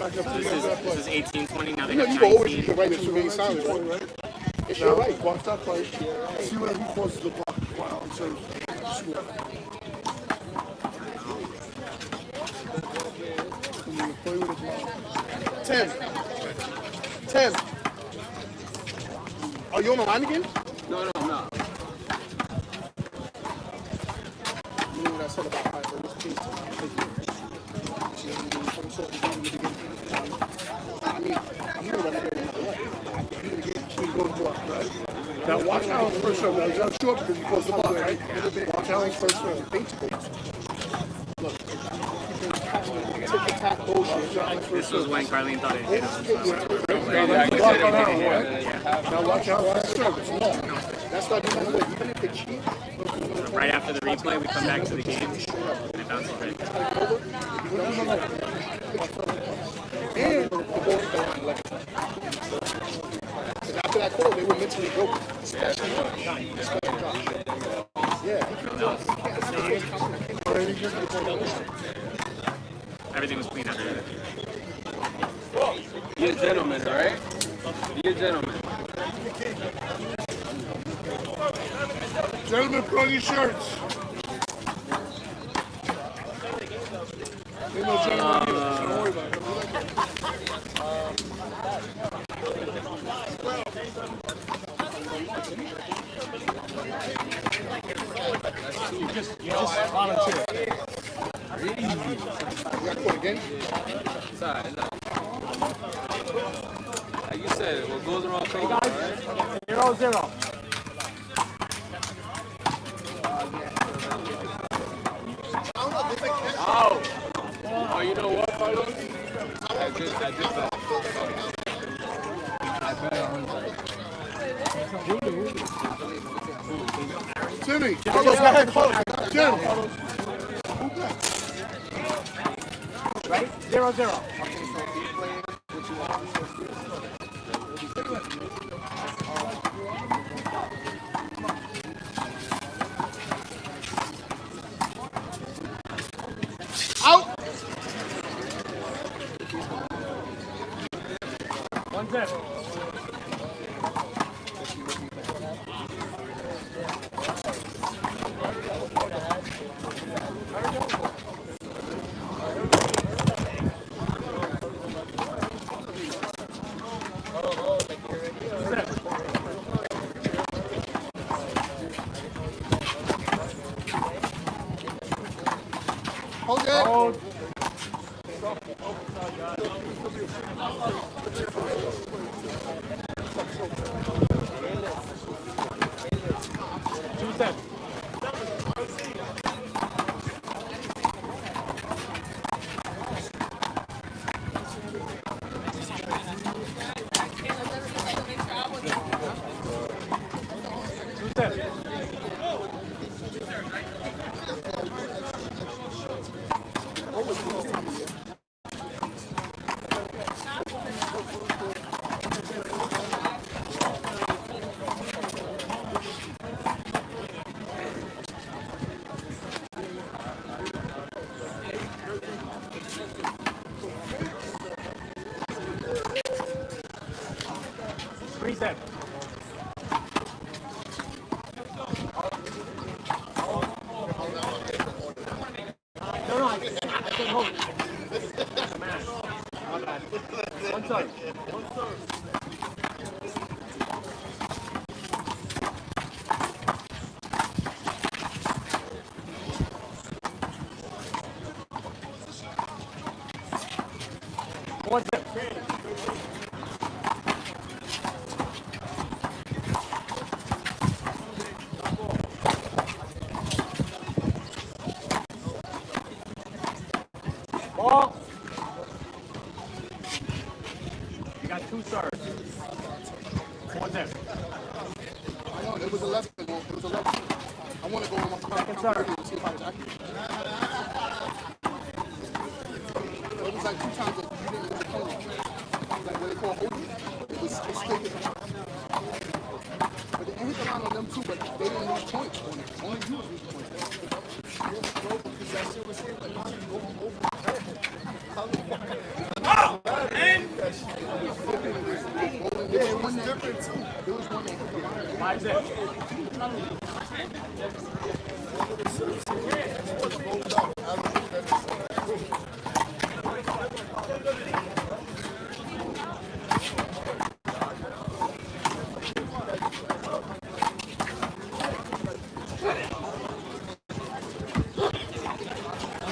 S15: This is 18-20, now they
S3: You know,
S15: got
S3: you can always
S15: 19.
S3: get right into remain silent, right? It's your right. Watch that play. See where he causes the block. Wow, so score. Play with it. 10. Are you on the line again?
S12: no, I'm not.
S3: You know what I said about high this case. I mean, I'm going to run it. Now watch Allen's first serve. Now he's not short because he goes the block, right? Watch Allen's first serve. Look. Tick-tack bullshit.
S15: This was when Carlene thought it hit him.
S3: Now watch Allen's first serve. It's long. That's why even if they cheat.
S15: Right after the replay, we come back to the game, and it bounces right.
S3: And the ball after that call, they were mentally broken. Especially Josh. Yeah.
S15: Everything was clean after that.
S12: You're a gentleman, right?
S6: Be a gentleman.
S3: Gentlemen, put on your shirts. Ain't no gentleman here. Don't worry about it.
S8: You just volunteer.
S3: You got caught again?
S6: Sorry, no. Like you said, what goes around comes around, right?
S14: 0-0.
S6: Oh, you know what, Carlos? I just bet.
S3: Timmy, Carlos, go ahead, Carlos. Jim.
S14: Ready? 0-0.
S3: Out.
S14: 1-0.
S3: Hold it.
S14: Hold. Reset. No, I said hold. One side. One step. Ball. You got 2 serves. 1-0.
S3: I know, it was 11. It was 11. I want to go on my second serve to see if I was accurate. It was like 2 times that you didn't really call it. Like what they call holding. It was straight. But they hit the line on them too, but they didn't lose points on it. Only you lose points. It was different too. It was one that 5-0.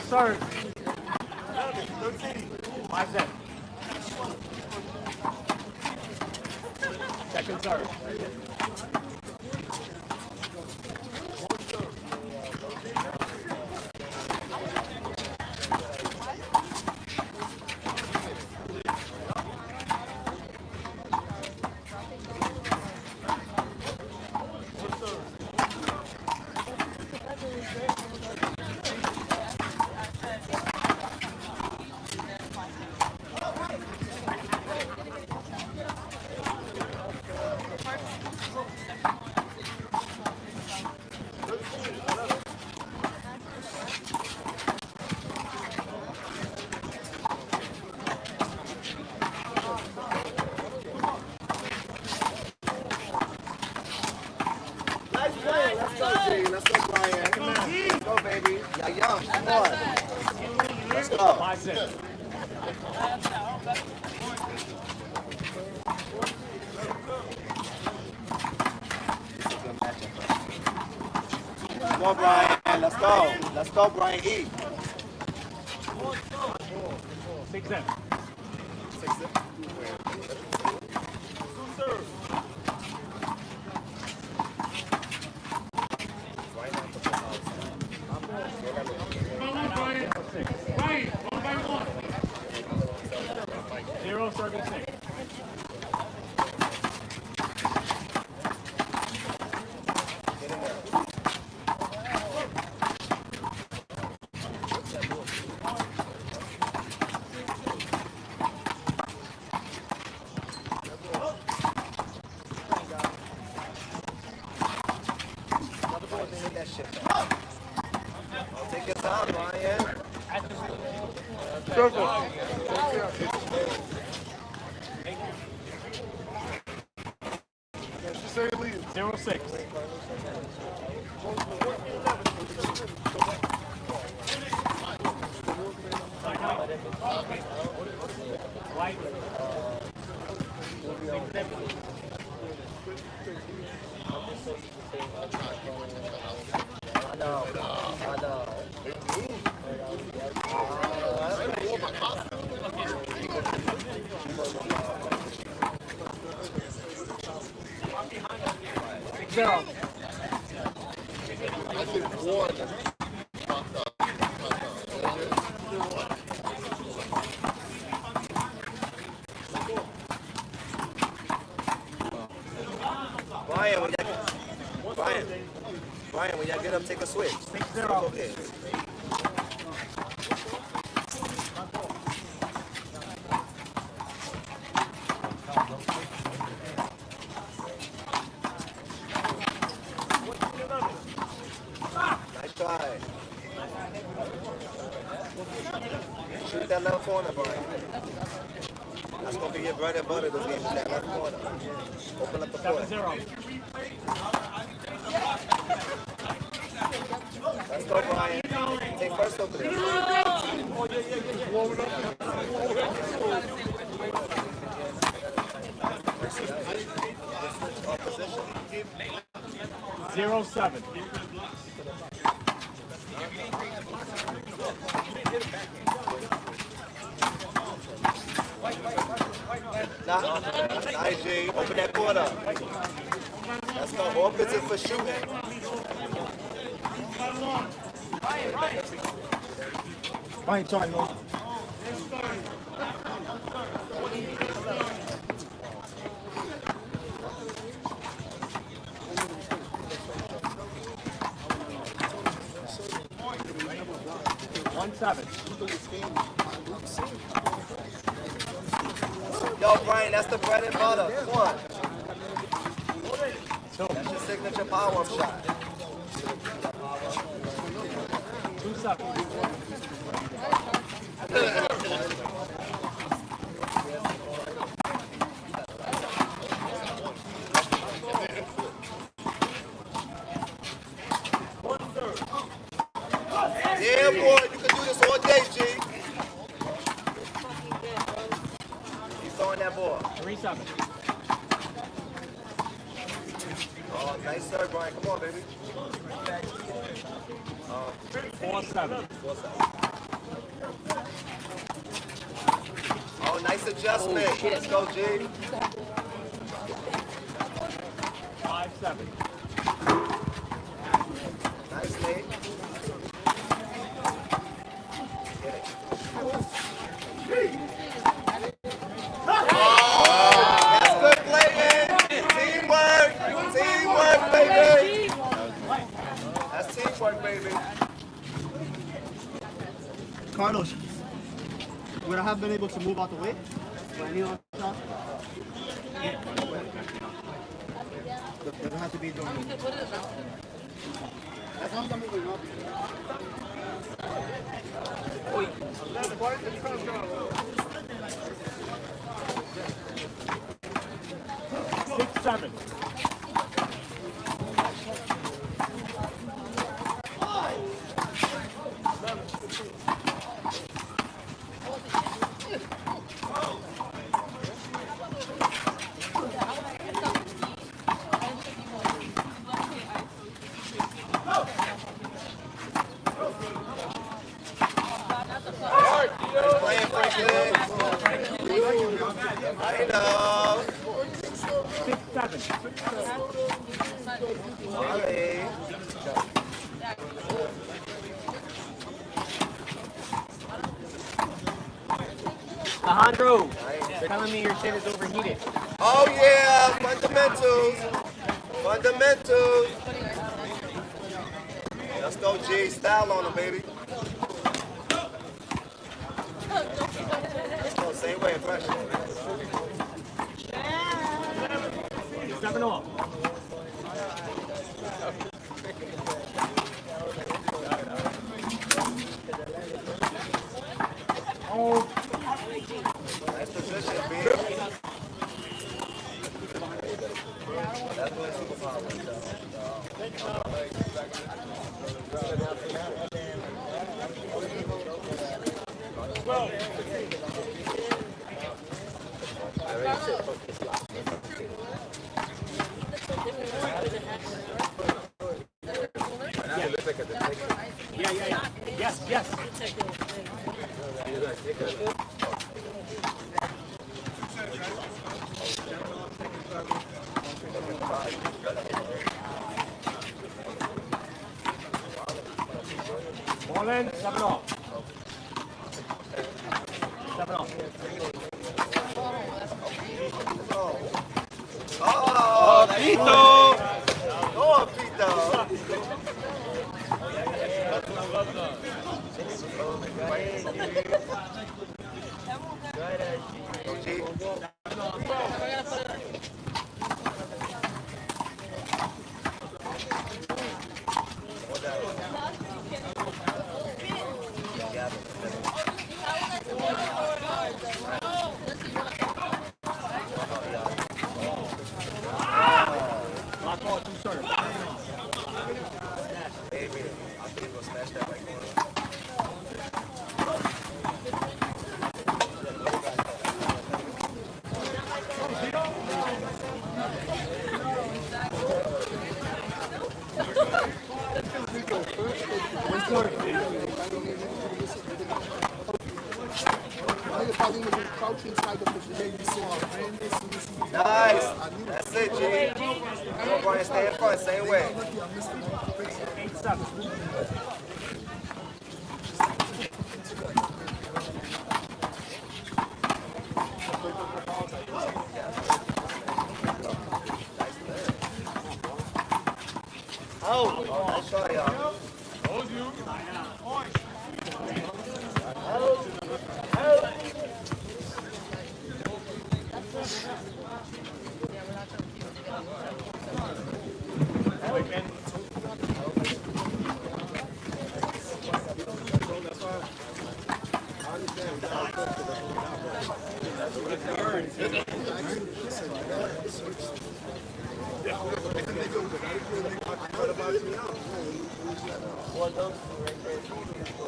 S3: Sorry. 5-0. Second serve.
S5: on. Let's go.
S15: 5-6.
S5: Come on, Brian. Let's go. Let's go, Brian. Eat.
S15: 6-7.
S5: 6-7.
S15: Zero, serving 6.
S5: Take your time, Brian.
S15: Zero, 6. White. Zero.
S5: Brian, when y'all get up, take a switch.
S15: 6-0.
S5: Okay. Nice try. Shoot that left corner, Brian. That's going to be your bread and butter this game, that left corner. Open up the court.
S15: 7-0.
S5: Let's go, Brian. Take first over there.
S15: 0-7.
S5: Nice, G. Open that court up. Let's go. Offensive for shooting.
S3: Brian, sorry, no.
S15: 1-7.
S5: Yo, Brian, that's the bread and butter. Come on. That's your signature power-up shot.
S15: 2-7.
S5: Yeah, boy, you can do this all day, G. He's throwing that ball.
S15: 3-7.
S5: Oh, nice serve, Brian. Come on, baby.
S15: 4-7.
S5: Oh, nice adjustment. Let's go, G.
S15: 5-7.
S5: Nice, Nate. That's good playing. Teamwork. Teamwork, baby. That's teamwork, baby.
S3: Carlos, would I have been able to move out the way? For any other shot? Doesn't have to be doing it. As long as I'm moving up.
S15: 6-7.
S5: I know.
S15: 6-7.
S5: Molly.
S15: Alejandro, they're telling me your shit is overheated.
S5: Oh yeah, fundamentals. Fundamentals. Let's go, G. Style on them, baby. Let's go, same way, pressure.
S15: 7 off. Oh.
S5: Nice position, B. That's what superpower is.
S15: Yeah. Yes. Ball in, 7 off. 7 off.
S5: Oh, Pito! Oh, Pito! Nice. That's it, G. Come on, Brian, stay in front, same way.
S15: 8-7.
S5: Oh, I'm sorry, y'all.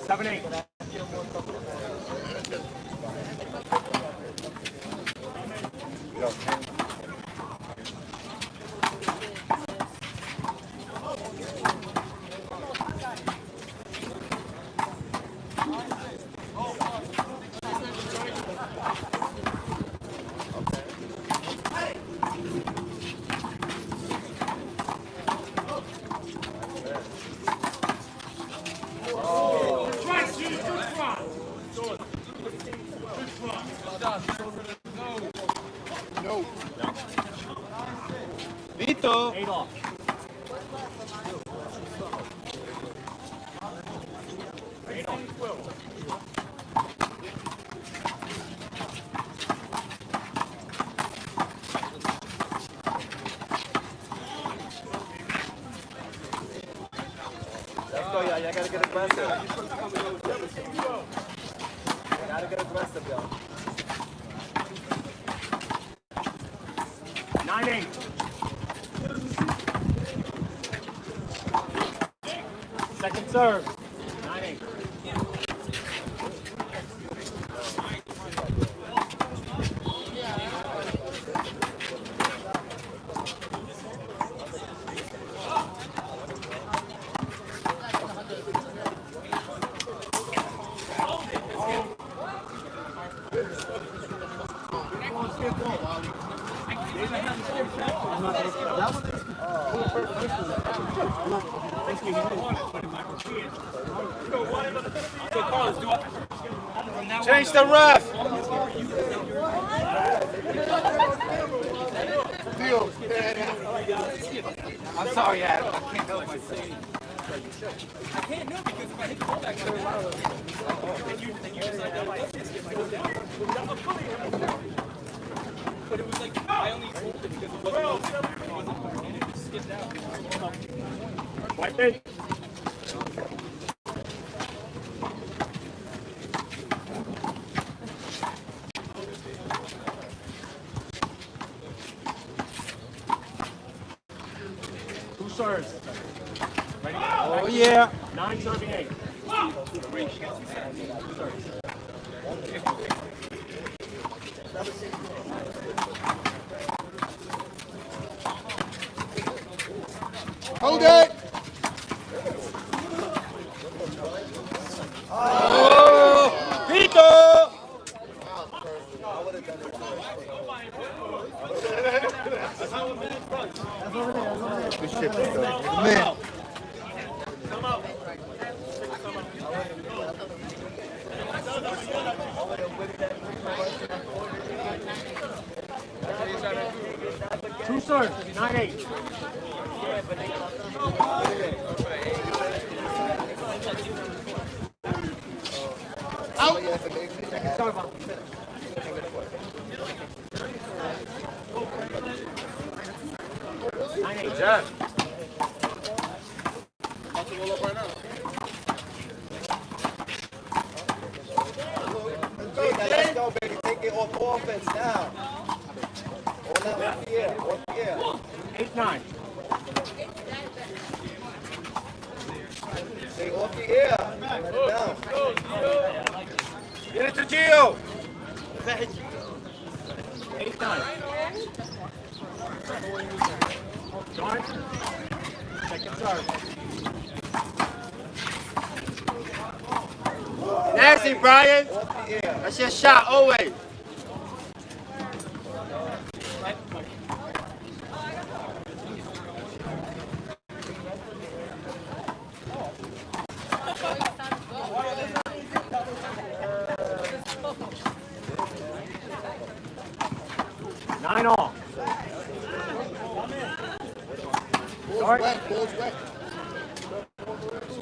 S15: Seven, 8.
S3: No.
S15: Vito. 8 off.
S5: Let's go, y'all. Y'all gotta get aggressive. Gotta get aggressive, y'all.
S15: 9-8. Second serve. 9-8.
S5: Change the ref.
S12: I'm sorry, Adam. I can't help myself.
S8: I can't know because if I hit the ball back there, then you decide that I get my goal down. But it was like I only told it because it wasn't and it skipped out.
S15: White thing. Two serves. Ready? Oh yeah. 9 serving 8.
S3: Hold it.
S5: Oh, Pito!
S3: Good shit, man.
S15: Two serves. 9-8.
S5: Good job. Let's go, baby. Take it off offense now. Off the air. Off the air.
S15: 8-9.
S5: Stay off the air. Let it down. Get it to Gio.
S15: 8-9. Start. Second serve.
S5: Nasty, Brian. That's your shot always.
S15: Nine all.
S3: Ball's wet. Ball's wet.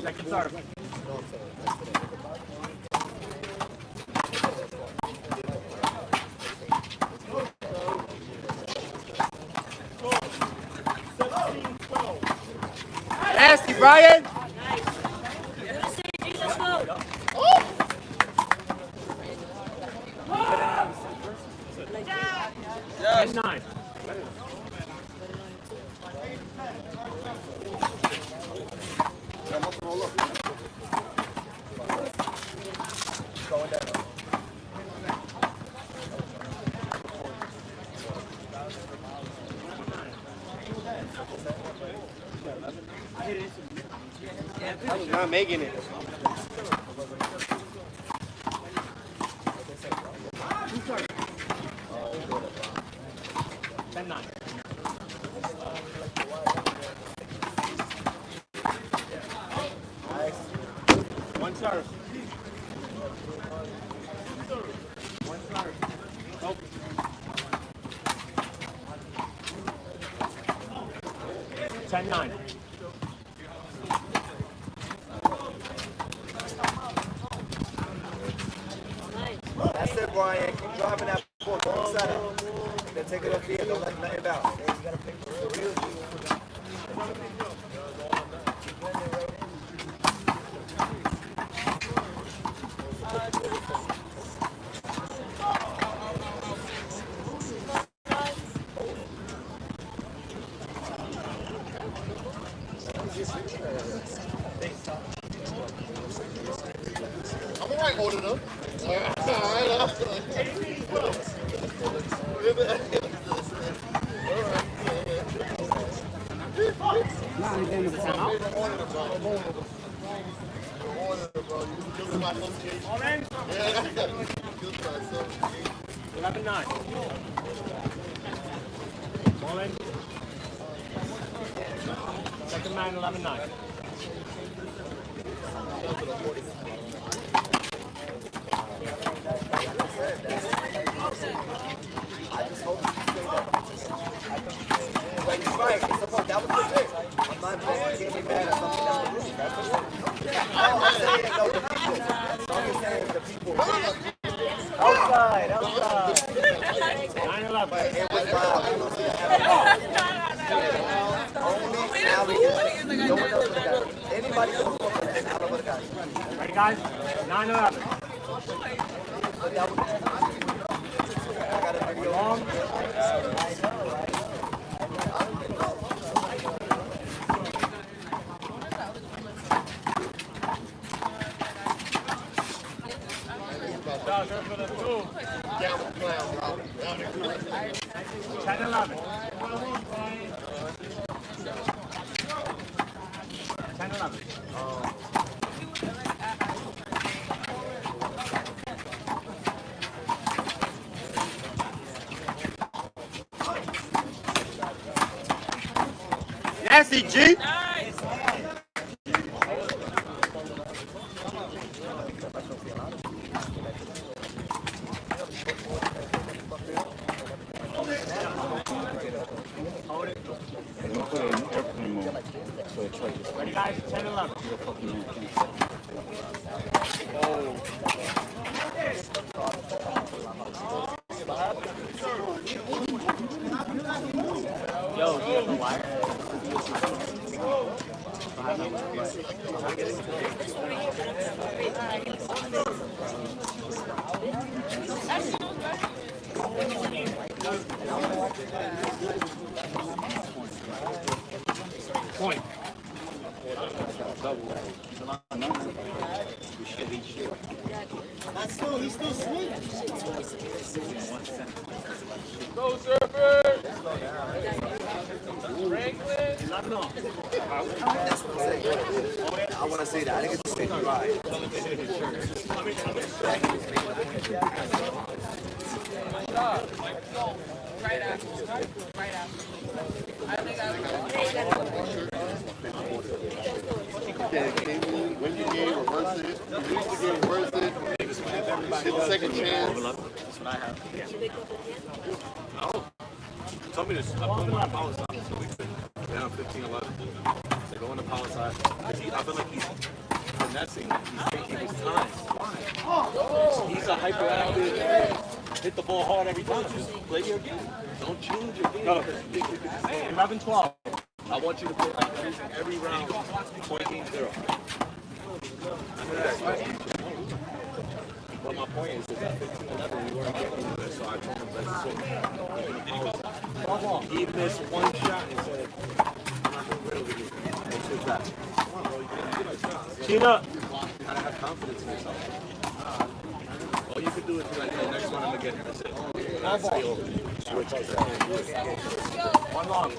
S15: Second serve.
S5: Nasty, Brian.
S15: Yes. 9.
S5: I was not making it.
S15: One serve. One serve. Oh. 10-9.
S5: That's it, Brian. Keep driving that ball. Don't set up. Then take it up here. Don't let nothing bounce. You gotta pick the real deal.
S3: I'm alright holding them.
S15: Ball in. Second man, 11-9.
S5: I just hope you stay there. Like, he's right. That was the pick. I'm not getting me mad at something that was rude. That's what I'm saying. No, the people. I'm just saying the people. Outside.
S15: 9-11.
S5: It was loud. Only Allie. No one else would have got it. Anybody else would have got it.
S15: Ready, guys? 9-11. Long.
S3: Down clown, bro.
S15: 10-11. 10-11.
S13: Nasty G.
S15: Ready, guys? 10-11.
S1: Yo, do you have the wire?
S15: Point.
S3: He's still sweet.
S6: Go, Surfer!
S5: I want to say that. I think it's a safety ride.
S10: Right after. Right after. I think
S3: Win the game, reverse it. You lose the game, reverse it. Get the second chance.
S7: That's what I have. Oh. Tell me this. I put him on the power side. So we fit down 15-11. They go on the power side. I feel like he's finessing. He's taking his time. Why? He's a hyperactive. Hit the ball hard every time. Just play your game. Don't change your game.
S15: 11-12.
S7: I want you to play like every round. Point game 0. But my point is that 15-11 we weren't getting to it, so I told him let's switch. He missed one shot and said, I'm not going to win with you. Let's switch back. Chin up. You gotta have confidence in yourself. All you can do is be like, yo, next one I'm going to get him. That's it. Not stay over. Switch.
S15: One long.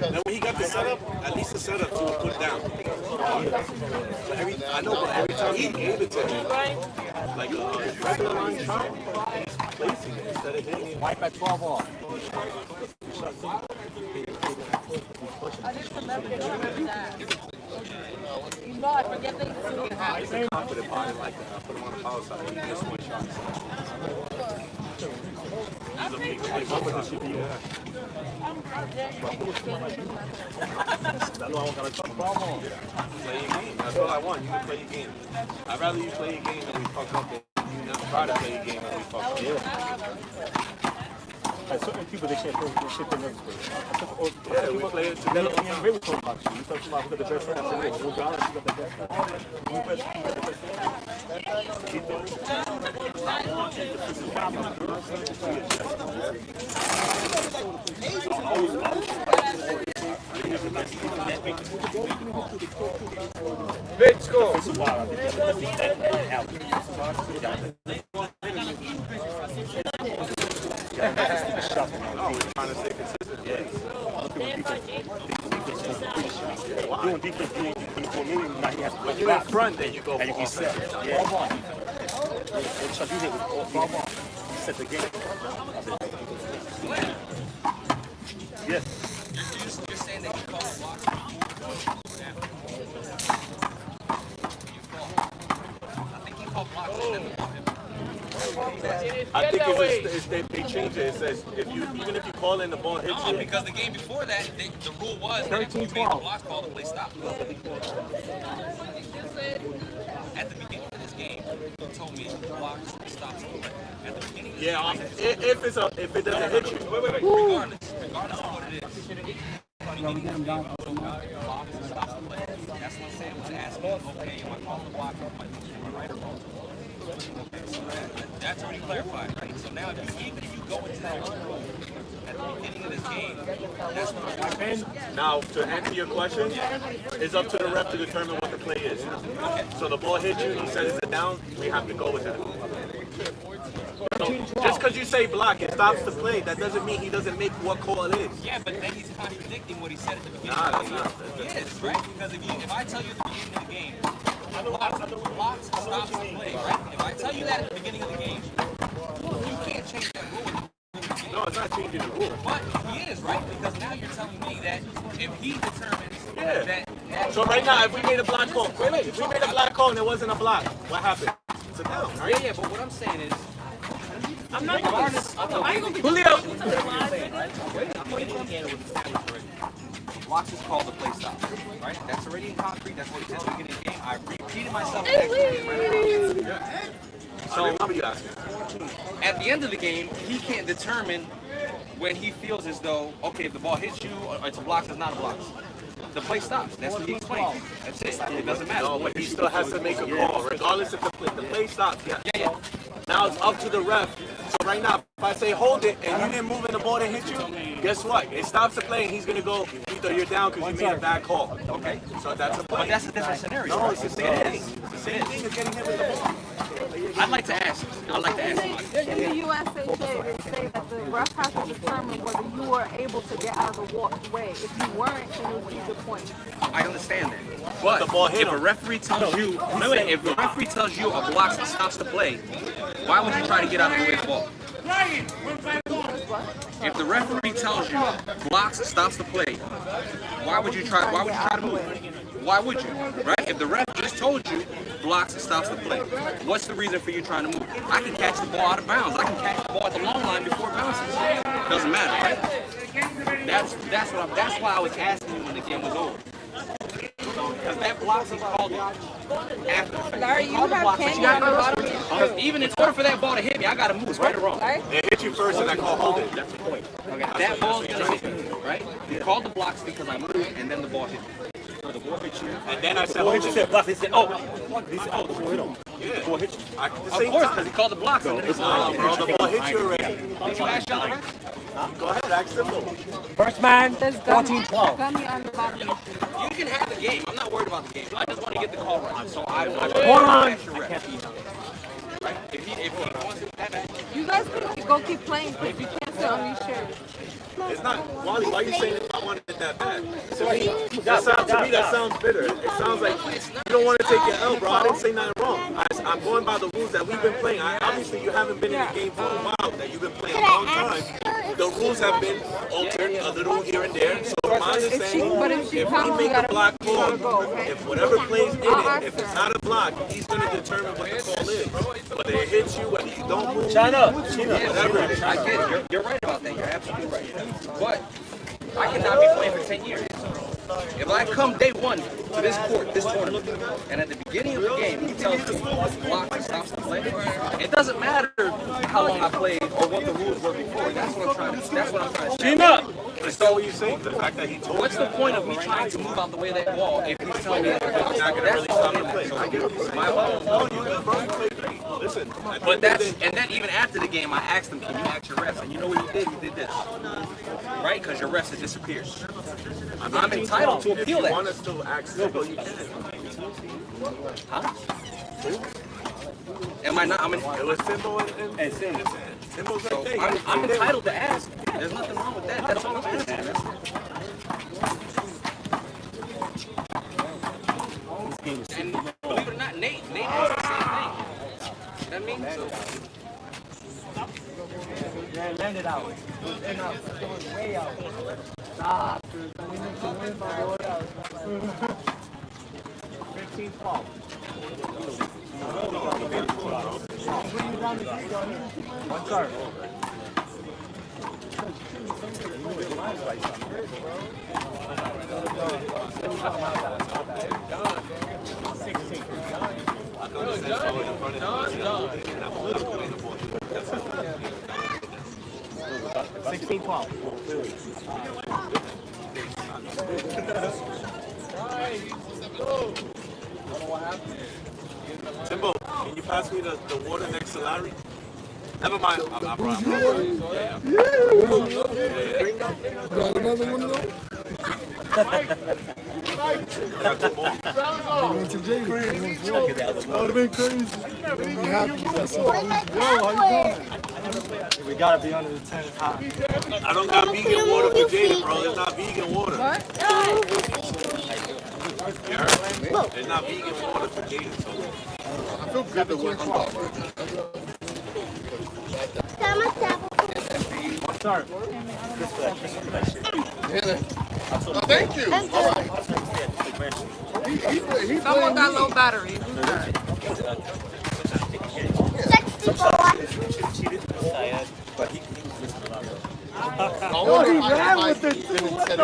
S7: Now when he got the setup, at least the setup to put down. But I know, but every time he gave it to him, like a regular line shot, he's placing it instead of hitting it.
S15: Wipe at 12 off.
S10: I just remember that. You know, I forget things.
S7: He's a confident body like that. I put him on the power side. He missed one shot. He's a big guy. Play your game. That's all I want. You can play your game. I'd rather you play your game than we fuck up than you never try to play your game and we fuck up.
S13: Certain people, they can't play shit they never play.
S7: Yeah, we play it together.
S13: We were talking about you. You talking about who got the best friend. I said, well, John, you got the best friend. Who got the best
S6: Big score.
S7: No, we're trying to stay consistent.
S9: Doing defense, doing for me, now he has to
S7: When you're in front, then you go
S9: and you
S7: for
S9: can set.
S7: offense.
S9: Yeah. And Chuck, you hit you set the game. Yes.
S8: You're saying that you call it blocks? I think he called blocks instead of blocking.
S7: I think they changed it. It says even if you call in the ball hits
S8: No,
S7: you.
S8: because the game before that, the rule was that if you made the blocks call, the play stopped. At the beginning of this game, you told me blocks stops the play. At the beginning of this game,
S7: If it doesn't hit you.
S8: regardless of what it is. That's what Sam was asking. Okay, am I calling the block? Am I right or wrong? Okay, so that's already clarified, right? So now, even if you go into that room at the beginning of this game, that's what happens.
S7: Now, to answer your question, it's up to the ref to determine what the play is. So the ball hits you, he says it's a down, we have to go with that. So just because you say block, it stops the play. That doesn't mean he doesn't make what call it is.
S8: Yeah, but then he's contradicting what he said at the beginning.
S7: Nah, that's not.
S8: He is, right? Because if I tell you at the beginning of the game, blocks stops the play, right? If I tell you that at the beginning of the game, you can't change that rule.
S7: No, it's not changing the rule.
S8: But he is, right? Because now you're telling me that if he determines that...
S7: So right now, if we made a block call, if we made a block call and it wasn't a block, what happened? It's a down, right?
S8: Yeah, but what I'm saying is...
S7: I'm not going to...
S8: Blocks is called the play stop, right? That's already in concrete. That's what he said at the beginning of the game. I repeated myself. So at the end of the game, he can't determine when he feels as though, okay, if the ball hits you, it's a block, it's not a block. The play stops. That's what he explained. That's it. It doesn't matter.
S7: No, but he still has to make a call, regardless if the play stops. Yeah. Now it's up to the ref. So right now, if I say hold it and you didn't move and the ball didn't hit you, guess what? It stops the play and he's gonna go either you're down because you made a bad call.
S8: Okay.
S7: So that's a play.
S8: But that's a different scenario.
S7: No, it's the same thing. It's the same thing as getting hit with the ball.
S8: I'd like to ask.
S10: In the USHA, they say that the ref has to determine whether you were able to get out of the way. If you weren't, then it would be the point.
S8: I understand that. But if a referee tells you, if the referee tells you a block stops the play, why would you try to get out of the way of the ball? If the referee tells you blocks stops the play, why would you try to move? Why would you? Right? If the ref just told you blocks stops the play, what's the reason for you trying to move? I can catch the ball out of bounds. I can catch the ball at the long line before it bounces. Doesn't matter, right? That's why I was asking you when the game was over. Because that block he called after.
S10: Larry, you have candy on the bottom.
S8: Because even in order for that ball to hit me, I gotta move, right or wrong.
S7: It hit you first and I call hold it. That's the point.
S8: Okay, that ball's gonna hit me, right? You called the blocks because I moved and then the ball hit me. So the ball hit you.
S7: And then I said, hold it.
S9: Block. He said, oh, the ball hit him. The ball hit you.
S8: Of course, because he called the blocks.
S7: Bro, the ball hit you already.
S8: Did you ask y'all that?
S7: Go ahead, ask them.
S14: First man,
S10: There's
S14: 14-12.
S10: gummy on the bottom.
S8: You can have the game. I'm not worried about the game. I just want to get the call right. So I
S14: Hold on.
S8: Right? If he wants to have it.
S10: You guys can keep playing, but you can't sit on these chairs.
S7: It's not, Wally, why are you saying if I wanted it that bad? To me, that sounds bitter. It sounds like you don't want to take your L, bro. I didn't say nothing wrong. I'm going by the rules that we've been playing. Obviously, you haven't been in the game for a while, that you've been playing a long time. The rules have been altered a little here and there. So my understanding, if we make a block call, if whatever plays in it, if it's not a block, he's going to determine what the call is. Whether it hits you, whether you don't move, whatever.
S8: I get it. You're right about that. You're absolutely right. But I cannot be playing for 10 years. If I come day one to this court, this tournament, and at the beginning of the game he tells me block and stops the play, it doesn't matter how long I played or what the rules were before. That's what I'm trying to say.
S7: So what you saying? The fact that he told
S8: What's the point of me trying to move out the way of that ball if he's telling me that
S7: it's not going to really stop the play? I get what you're saying.
S8: My ball.
S7: No, you good, bro. You played great. Listen.
S8: But then even after the game, I asked him, can you ask your refs? And you know what he did? He did this. Right? Because your refs had disappeared. I'm entitled to appeal
S7: that. If you
S8: that.
S7: want us to act simple, you can.
S8: Huh? Am I not?
S7: It was simple and sin. Simple's
S8: So
S7: right there.
S8: I'm entitled to ask. There's nothing wrong with that. That's all I'm asking.
S7: And believe it or not, Nate does the same thing. You know what I mean? So,
S15: Yeah, land it out. Way out. Stop. 15-12. One serve.
S7: Timbo, can you pass me the water next to Larry? Never mind. I'm
S3: Got another one though? You went to jail. That would have been crazy. Be happy. That's all. Yo, how you doing?
S15: We gotta be under the 10 hot.
S7: I don't got vegan water for Jaden, bro. It's not vegan water. You heard? It's not vegan water for Jaden, so.
S3: I feel good to work on
S15: Sorry.
S3: Thank you.
S10: Someone got low battery.
S3: Oh, he ran with it too. I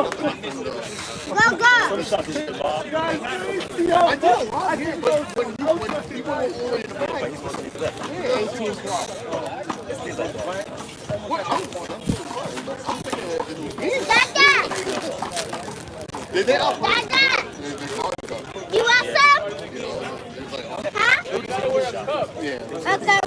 S3: know. I did, but when people were already in the bag, 18-12. What? I'm did they up?
S11: You want some? Huh?
S3: Yeah.
S11: Okay.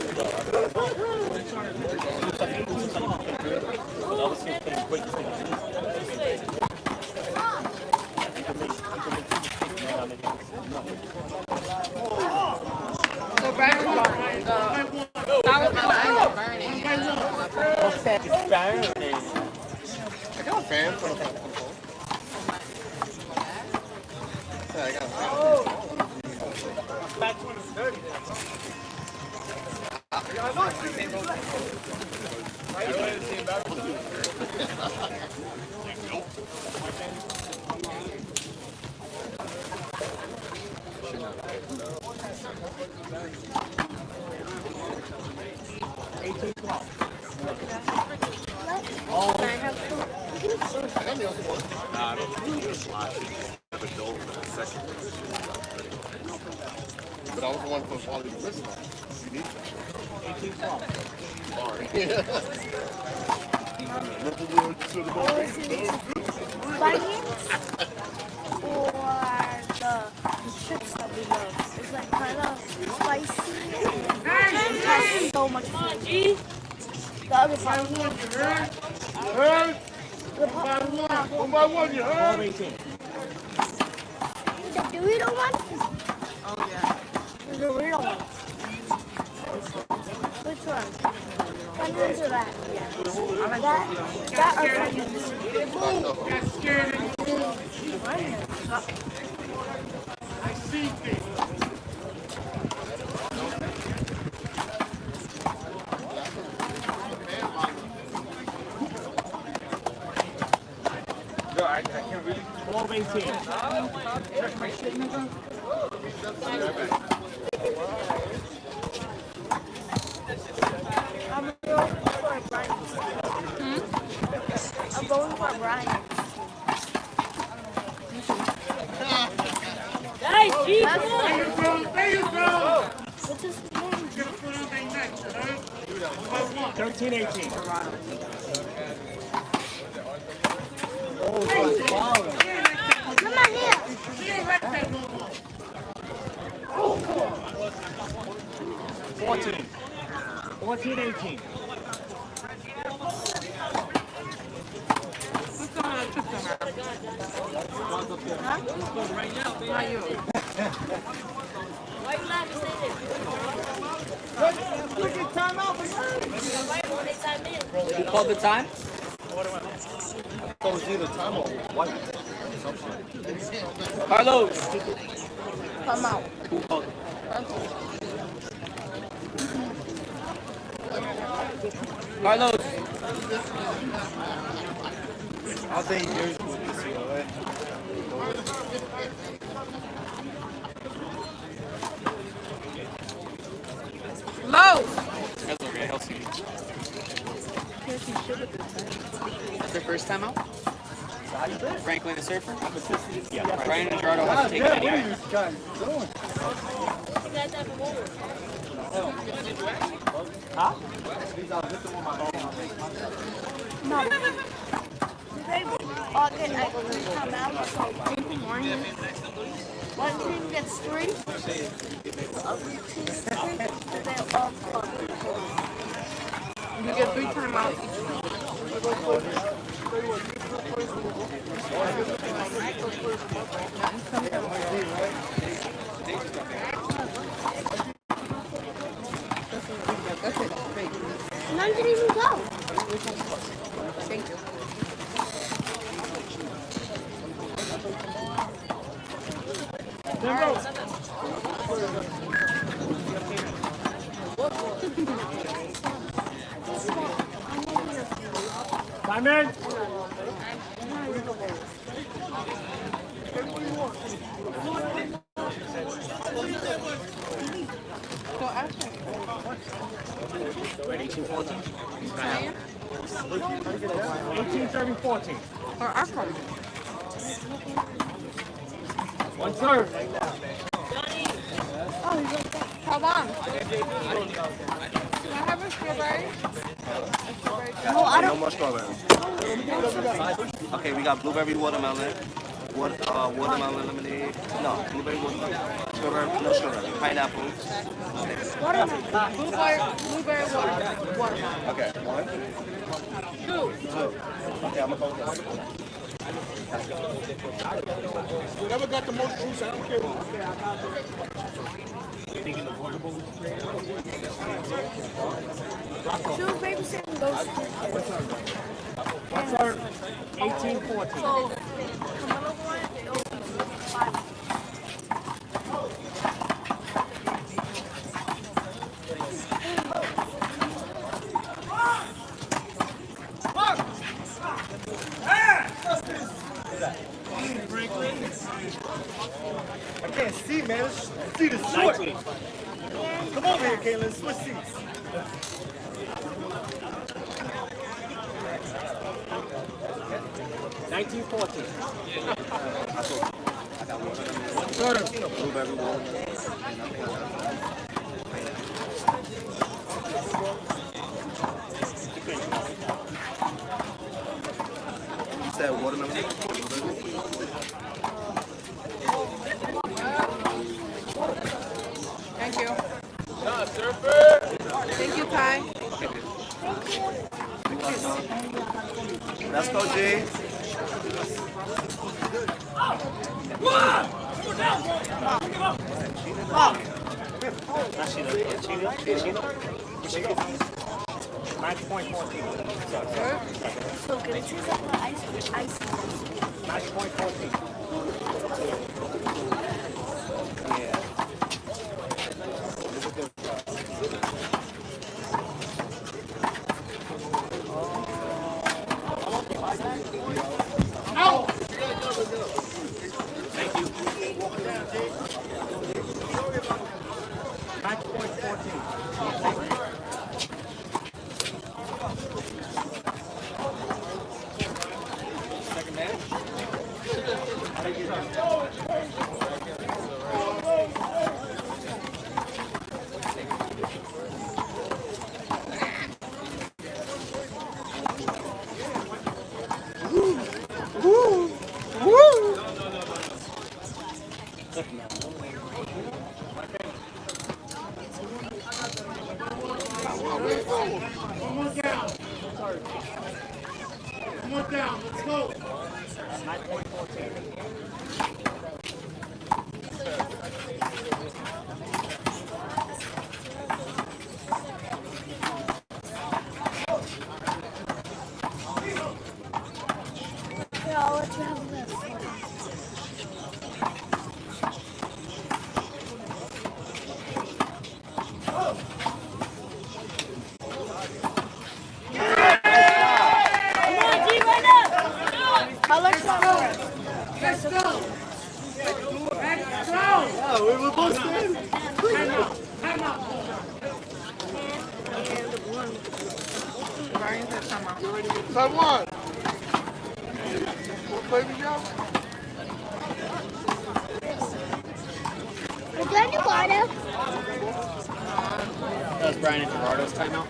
S3: I got a fan for the control. Yeah, I got a fan.
S5: Back when it's dirty.
S7: Nah, I don't think you slide. Never dove for that second.
S3: But I was the one for quality list. You need that. 18-12.
S11: Or the chips that we love. It's like kind of spicy. It has so much flavor. The other part.
S3: One by one, you heard?
S11: The Dorito one?
S10: Oh, yeah.
S11: The Dorito one. Which one? Onions or that? That or onions?
S3: I see things.
S15: I can't really. 12-18.
S11: I'm going for Brian. I'm going for Brian.
S4: Nice, G,
S11: That's
S4: come on.
S11: What's his name?
S15: 13-18.
S11: Come on here.
S15: 14. 14-18.
S10: Not you.
S4: Why you laughing? Stay there.
S3: Look at time out.
S4: Right when they time in.
S1: You called the time?
S3: I thought it was either time or white.
S1: Carlos.
S10: Come out.
S1: Carlos.
S5: I'll say yours with this year, right?
S10: Low.
S1: That's okay, he'll see me. That's their first time out? Franklin the Surfer? Yeah. Brian and Gerardo have to take it anyway. Huh?
S11: No. They all get like come out, so one team gets 3. Other team they all come.
S10: You get 3 timeouts
S11: None didn't even go.
S10: Thank you.
S15: Time in.
S10: So after.
S1: 18-14.
S15: 18-14.
S10: Or after.
S15: One serve.
S11: Oh, he's like that.
S10: Hold on. Can I have a strawberry?
S11: No, I
S13: No
S11: don't.
S13: more strawberries. Okay, we got blueberry watermelon. Watermelon lemonade. No, blueberry watermelon. Strawberry, no strawberry. Pineapple.
S10: Blueberry watermelon.
S13: Okay, 1,
S10: 2.
S13: 2. Okay, I'm gonna go with that.
S3: Whoever got the most juice, I don't care.
S11: She was babysitting those
S15: 18-14.
S11: So, Camilla won, it was 5.
S5: I can't see, man. This seat is short. Come over here, Caitlin. Switch seats.
S13: Blueberry watermelon. You said watermelon?
S10: Thank you.
S6: Surfer.
S10: Thank you, Kai.
S13: Let's go, G.
S15: Match point 14.
S11: So good. It tastes like the ice.
S15: Match point 14.
S1: Thank you.
S15: Match point 14.
S1: Second man.
S11: Yeah, I'll let you have this.
S5: Yeah, we were both standing.
S3: Time one. What flavor you have?
S11: Is there any water?
S1: That's Brian and Gerardo's timeout.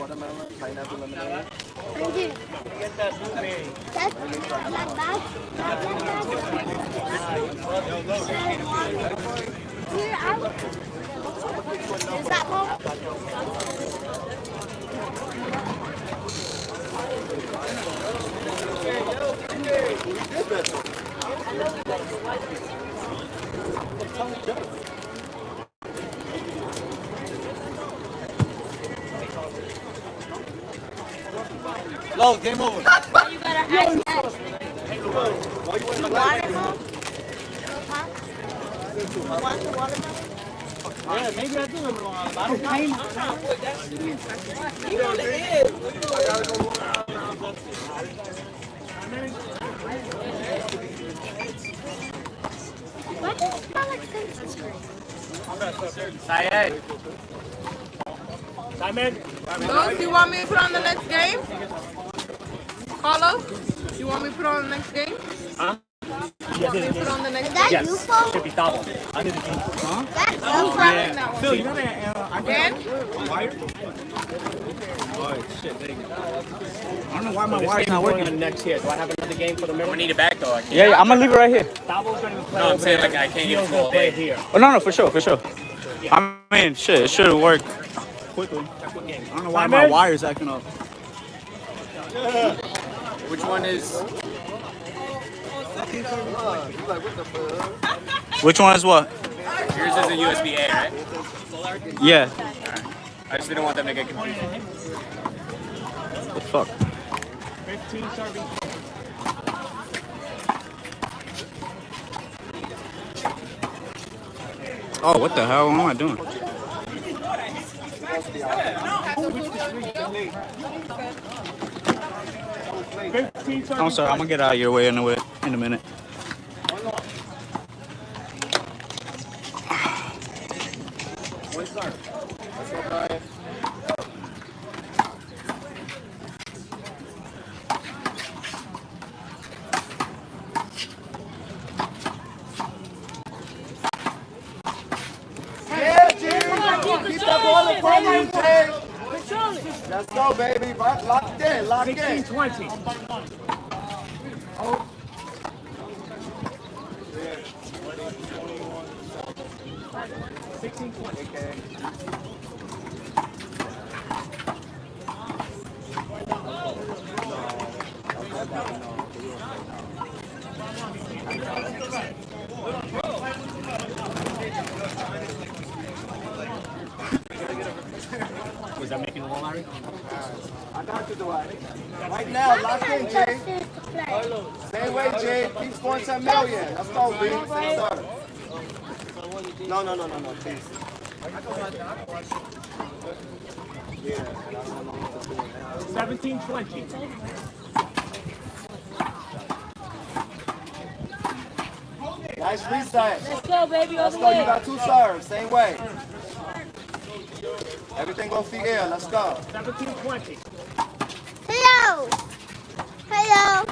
S13: Watermelon, pineapple lemonade.
S11: Angie. That's not bad. Not bad. Here, is that home?
S5: Low, game over.
S11: You better ask that. Watermelon? Huh? Want the watermelon?
S5: Yeah, maybe I do remember one. I don't claim.
S11: Why does it smell like Simpsons cream?
S1: Syed.
S10: Carlos, you want me to put on the next game? Carlos, you want me to put on the next game?
S14: Huh?
S10: You want me to put on the next
S11: Is that
S10: game?
S11: you, Phil?
S14: Should be double.
S11: That's
S10: Who's grabbing that one?
S8: Phil, you know that
S10: Dan?
S8: wire? Oh, shit, there you go. I don't know why my wire's not working.
S14: Next year. Do I have another game for the middle?
S1: We need it back though. I can't.
S2: Yeah, I'm gonna leave it right here.
S14: Dabo's gonna play.
S1: No, I'm saying like I can't give it all day.
S14: Here.
S2: Oh no, for sure. I mean, shit, it should work.
S8: Quickly. I don't know why my wire's acting up.
S1: Which one is?
S2: Which one is what?
S1: Yours is a USB-A, right?
S2: Yeah.
S1: I just didn't want them to get confused.
S2: The fuck?
S14: 15 serving.
S2: Oh, what the hell am I doing? I'm sorry, I'm gonna get out of your way in a minute.
S5: Yeah, G. Keep that ball in front of you, Jay. Let's go, baby. Lock it in. Lock it in.
S14: 16-20. Was that making a wall, Larry?
S5: I got you, Dwight. Right now, lock in, Jay. Same way, Jay. Keep scoring 10 million. Let's go, B. No, please.
S14: 17-20.
S5: Nice reset.
S4: Let's go, baby.
S5: Let's go. You got 2 serves. Same way. Everything go feet air. Let's go.
S14: 17-20.
S11: Hello. Hello.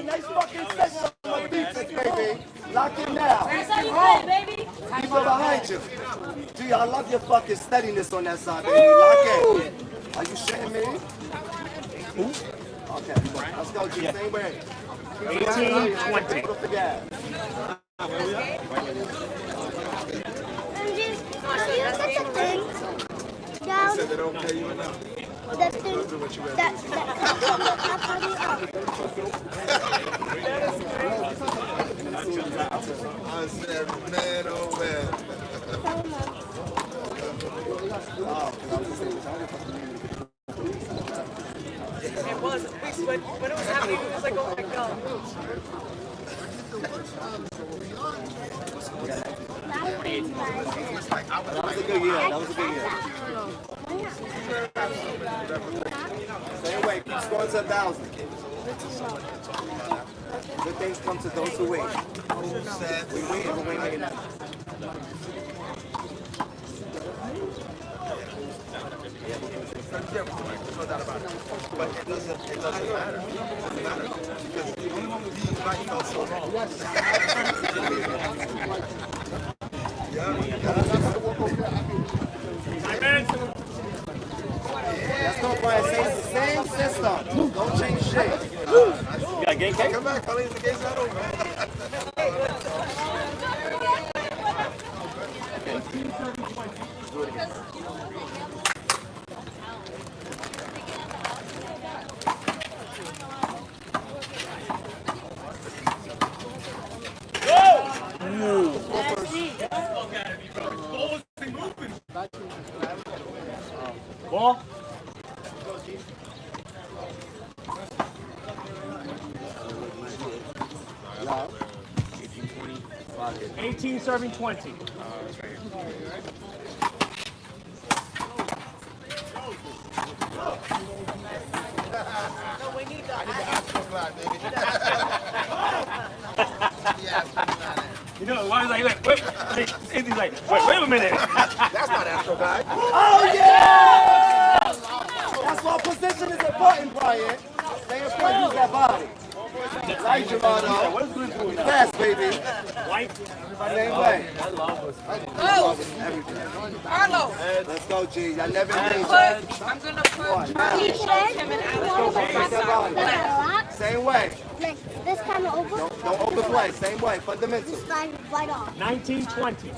S5: Nice fucking set on the defense, baby. Lock in now.
S4: That's how you play, baby.
S5: Keep it behind you. Gee, I love your fucking steadiness on that side, baby. Lock in. Are you shitting me? Who? Okay, let's go, G. Same way.
S14: 18-20.
S5: Put up the gas.
S11: That's a thing. Down.
S7: Said they don't pay you enough.
S11: That thing. That.
S7: I said, man, oh man.
S16: It was. When it was happening, it was like, oh my god.
S13: That was a good year. That was a good year. Stay away. Keep scoring to 1,000. Good things come to those who wait. We wait and we're waiting.
S7: But it doesn't matter. It doesn't matter. Because you felt so wrong.
S13: Let's go, Brian. Same system. Don't change shit. You got game cake?
S7: Come back, Colleen. The game's not over. Do it again.
S15: Ball. 18 serving 20. You know, why is like, wait, he's like, wait a minute.
S7: That's not Astro guy.
S13: Oh, yeah! That's why position is important, Brian. Stay in front, use that body. Right, Gerardo. Fast, baby. Same way.
S16: Carlos.
S13: Let's go, G. I never
S16: I'm gonna put
S13: Charlie,
S16: him in
S13: Same way.
S11: Like this kind of over?
S13: Don't overplay. Same way. Fundamental.
S11: Just slide right off.
S15: 19-20.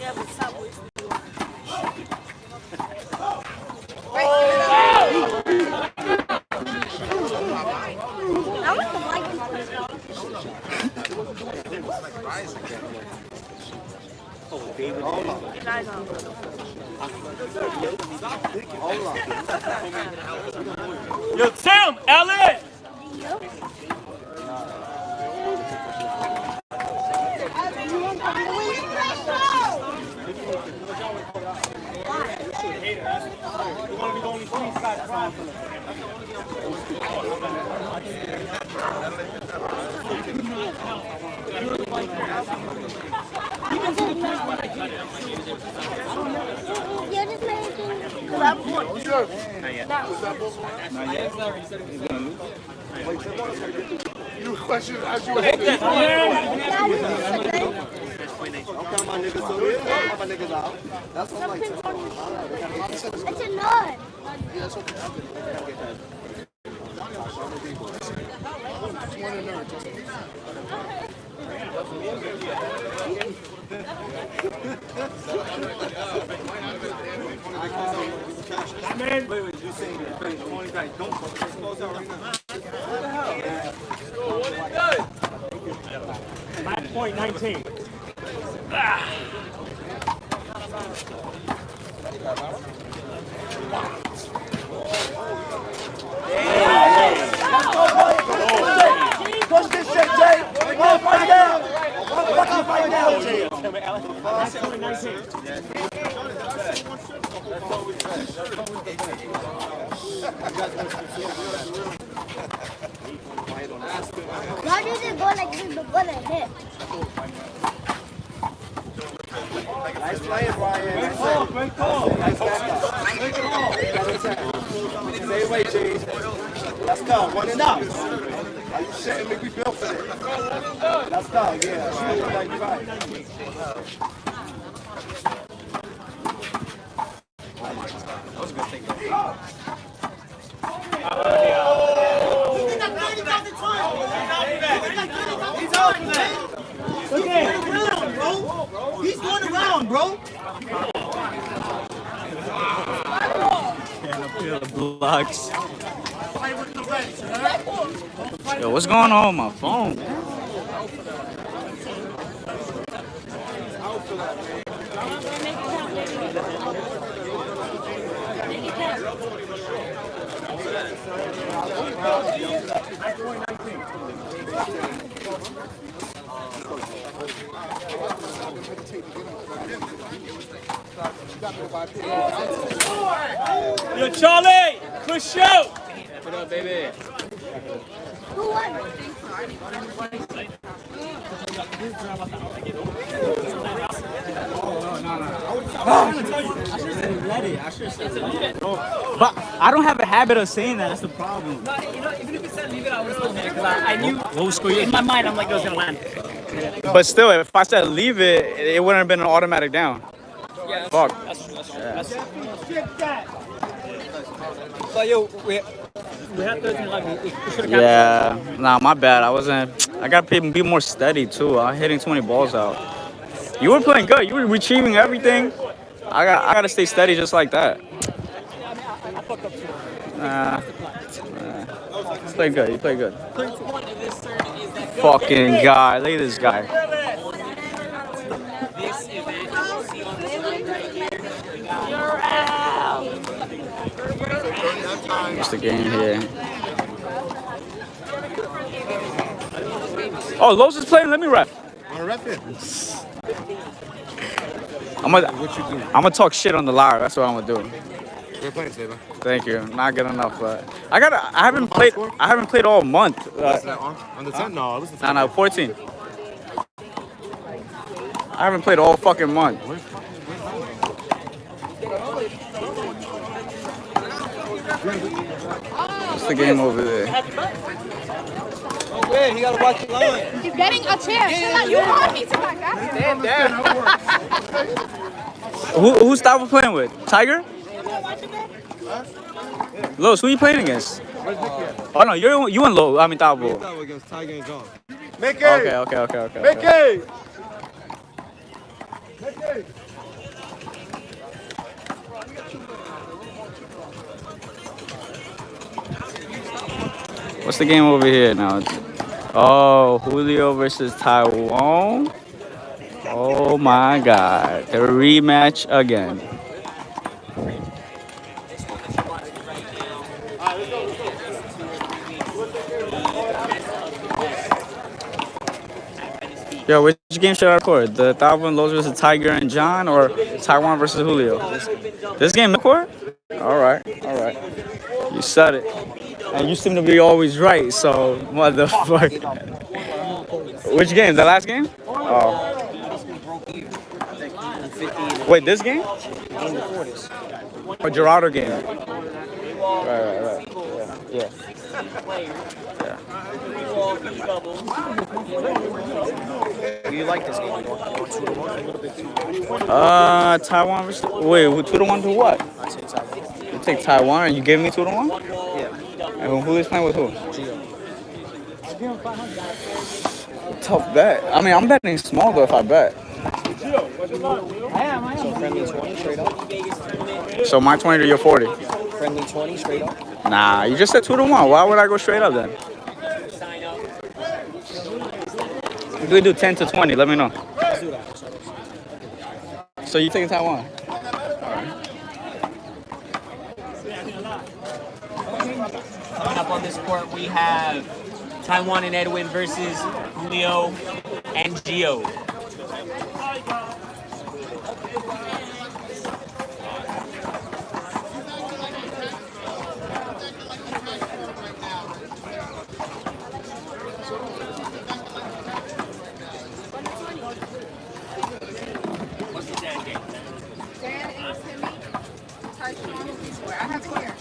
S16: Yeah, but stop.
S11: I want to like this.
S13: Hold on. Hold on.
S15: Yo, Tim, Ellen!
S11: You're just making.
S7: You question as you were hitting.
S13: Don't count my niggas over here. Don't count my niggas out. That's what I'm like.
S11: It's a nut.
S13: Man, wait, you saying that? Only guy, don't close out right now.
S15: Match point 19.
S13: Push this shit, Jay. One fight down. One fight down, Jay.
S15: Match point 19.
S11: Why did it go like this before the hit?
S13: Nice play, Brian. Nice call. Great call. Nice backup. Stay away, Jay. Let's go. One and up. Are you shitting me? We built for it. Let's go. Yeah. Like you're right. That was a good thing.
S5: He's going around, bro.
S2: Can't appeal the blocks. Yo, what's going on with my phone?
S15: Yo, Charlie, good show.
S6: What up, baby?
S2: But I don't have a habit of saying that. That's the problem.
S15: No, you know, even if you said leave it, I would have still hit it because I knew low score. In my mind, I'm like, it was gonna land.
S2: But still, if I said leave it, it wouldn't have been an automatic down.
S15: Yeah,
S2: Fuck.
S15: That's But yo, we had 13-11. We should have
S2: Yeah. Nah, my bad. I gotta be more steady too. I'm hitting too many balls out. You were playing good. You were retrieving everything. I gotta stay steady just like that. Nah. You play good. You play good. Fucking guy. Look at this guy. What's the game here? Oh, Los is playing. Let me ref.
S3: Want to ref it?
S2: I'm gonna talk shit on the live. That's what I'm gonna do.
S3: We're playing today, man.
S2: Thank you. Not good enough, but I haven't played all month.
S3: On the 10? No, listen to
S2: No, 14. I haven't played all fucking month. What's the game over there?
S15: Yeah, he gotta watch the line.
S10: He's getting a chair. You want me to back out?
S15: Stand down.
S2: Who's Stavo playing with? Tiger? Los, who you playing against? Oh no, you and Lo. I mean Tavo.
S3: against Tiger and John.
S2: Okay.
S3: Mickey!
S2: What's the game over here now? Oh, Julio versus Taiwan. Oh my God, the rematch again. Yo, which game should I record? The Taiwan Los versus Tiger and John, or Taiwan versus Julio? This game record? All right. You said it, and you seem to be always right. So what the fuck? Which game? The last game? Oh. Wait, this game? Or Gerardo game? Right. Yeah.
S15: Do you like this game?
S2: Taiwan versus. Wait, 2-1 to what?
S15: I say Taiwan.
S2: You take Taiwan and you give me 2-1?
S15: Yeah.
S2: And who is playing with who? Tough bet. I mean, I'm betting small though if I bet.
S15: So friendly 20 straight up.
S2: So my 20 to your 40.
S15: Friendly 20 straight up.
S2: Nah, you just said 2-1. Why would I go straight up then? If we do 10 to 20, let me know.
S15: Let's do that.
S2: So you taking Taiwan?
S1: Coming up on this court, we have Taiwan and Edwin versus Julio and Gio.
S10: I have it here.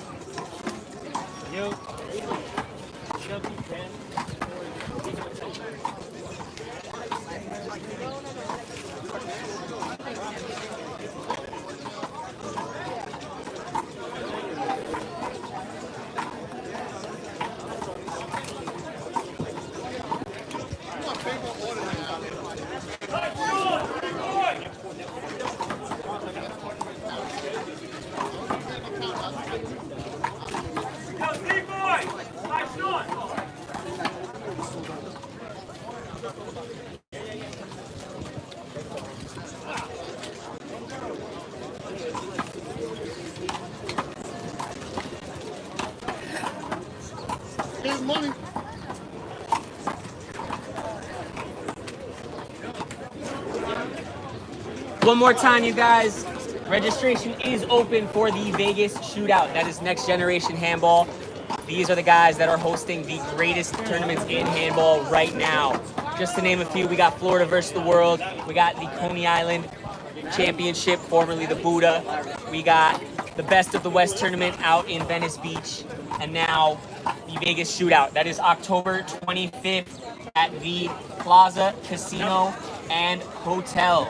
S3: money.
S1: One more time, you guys. Registration is open for the Vegas Shootout. That is Next Generation Handball. These are the guys that are hosting the greatest tournaments in handball right now. Just to name a few, we got Florida versus the World. We got the Coney Island Championship, formerly the Buddha. We got the Best of the West tournament out in Venice Beach. And now the Vegas Shootout. That is October 25th at the Plaza Casino and Hotel.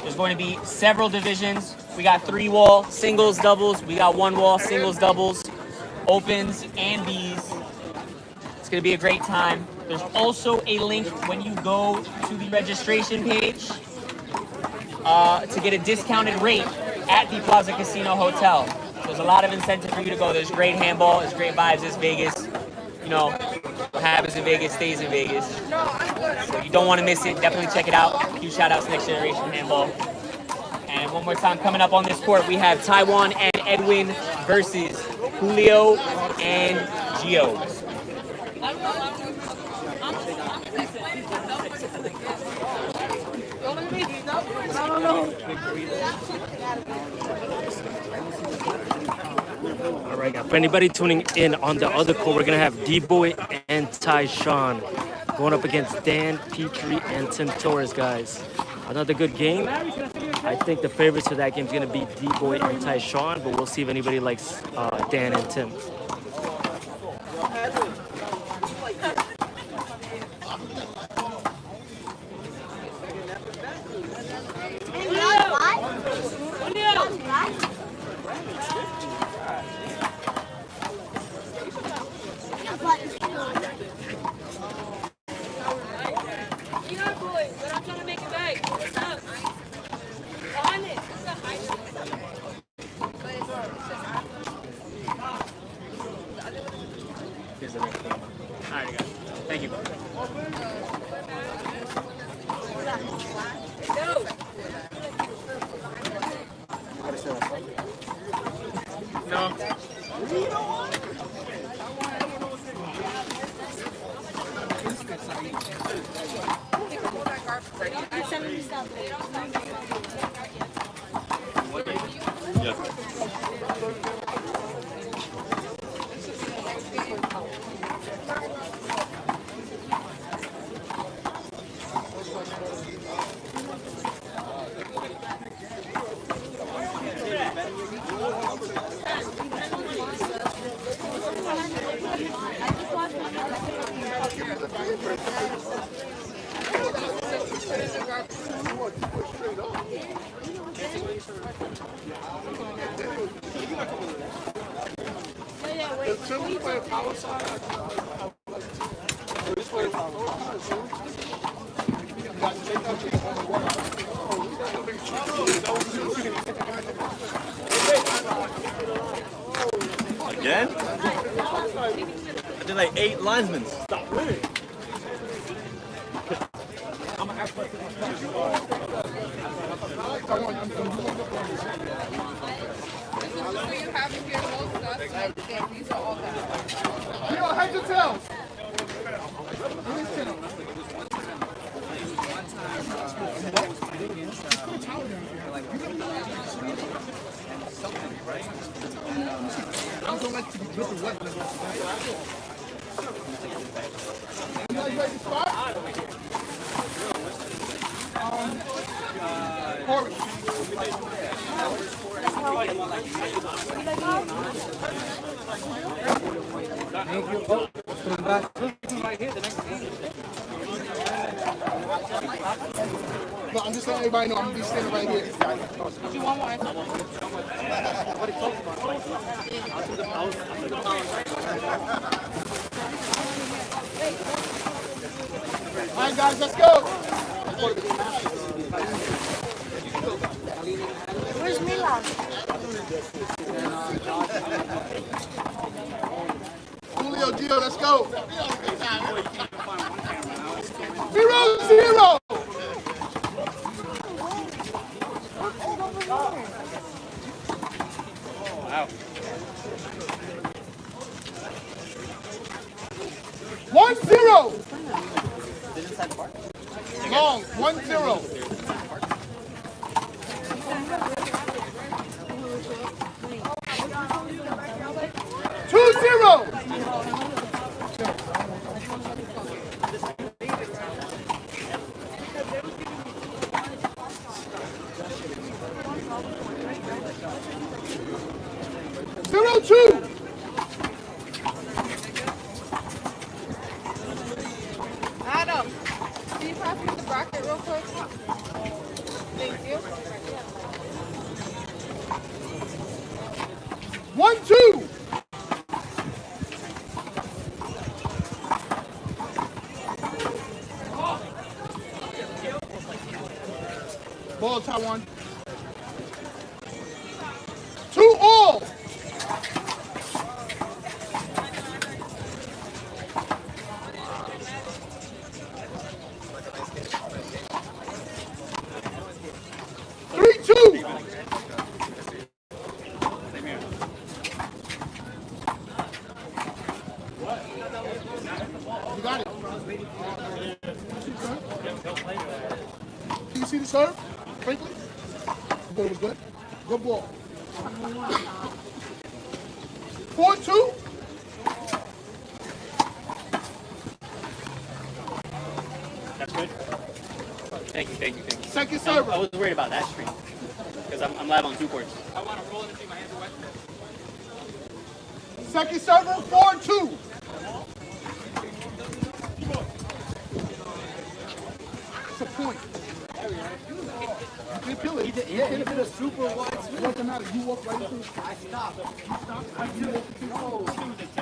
S1: There's going to be several divisions. We got 3-wall singles, doubles. We got 1-wall singles, doubles, opens, and Bs. It's going to be a great time. There's also a link when you go to the registration page to get a discounted rate at the Plaza Casino Hotel. There's a lot of incentive for you to go. There's great handball. There's great vibes. It's Vegas. You know, what happens in Vegas stays in Vegas. So you don't want to miss it. Definitely check it out. Huge shout outs to Next Generation Handball. And one more time, coming up on this court, we have Taiwan and Edwin versus Julio and Gio.
S14: All right, now for anybody tuning in on the other court, we're gonna have D-Boy and Tyshawn going up against Dan, Petrie, and Tim Torres, guys. Another good game. I think the favorites for that game is gonna be D-Boy and Tyshawn, but we'll see if anybody likes Dan and Tim.
S1: Thank you. No.
S9: Again? I did like 8 linesmen. Stop winning.
S3: Head to tails.
S13: Thank you. Oh, right here, the next game.
S3: No, I'm just letting everybody know I'm gonna be standing right here.
S16: Do you want more?
S3: All right, guys, let's go.
S11: Where's Milan?
S3: Julio, Gio, let's go. 0-0.
S2: Wow.
S3: 1-0. 2-0. Zero two.
S10: Adam, can you pass me the bracket real quick? Thank you.
S3: 1-2. Ball, Taiwan. 2-all.3-2. You got it. Can you see the serve, Franklin? The ball was good. Good ball. 4-2.
S15: That's good. Thank you.
S3: Second server.
S15: I was worried about that stream because I'm live on 2 courts.
S8: I want to roll and see my hands are wet.
S3: Second server, 4-2. It's a point. You can kill it. He did a super wide swing. It doesn't matter. You walk right into it. I stopped. You stopped. You walk into it. It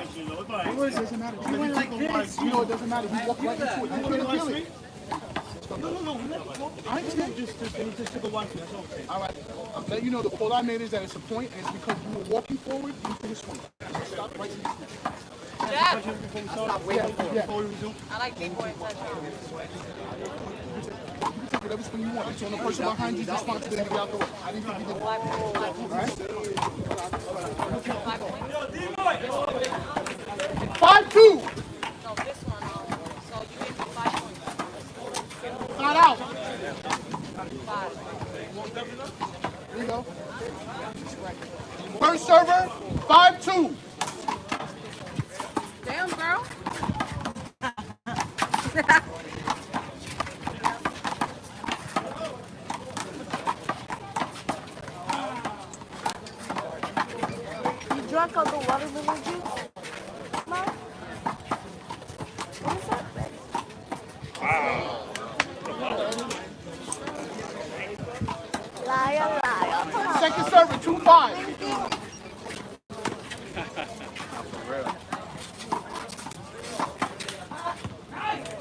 S3: doesn't matter. You went like this. You know it doesn't matter. You walk right into it. You can't kill it. No. I understand. Just took a one. All right. I'll let you know the call I made is that it's a point, and it's because you were walking forward into the swing. Stop right into the swing.
S10: Jeff.
S3: Stop waiting before we resume.
S10: I like D-boy touch.
S3: Take whatever swing you want. It's on the person behind you. Responsibility to get out the way. I didn't think you did it. All right? 5-2.
S10: No, this one. So you gave me 5 points.
S3: Not out.
S10: 5.
S3: There you go. First server, 5-2.
S10: Damn, girl.
S11: You drank all the watermelon juice? Mom? What is that? Liar.
S3: Second server, 2-5.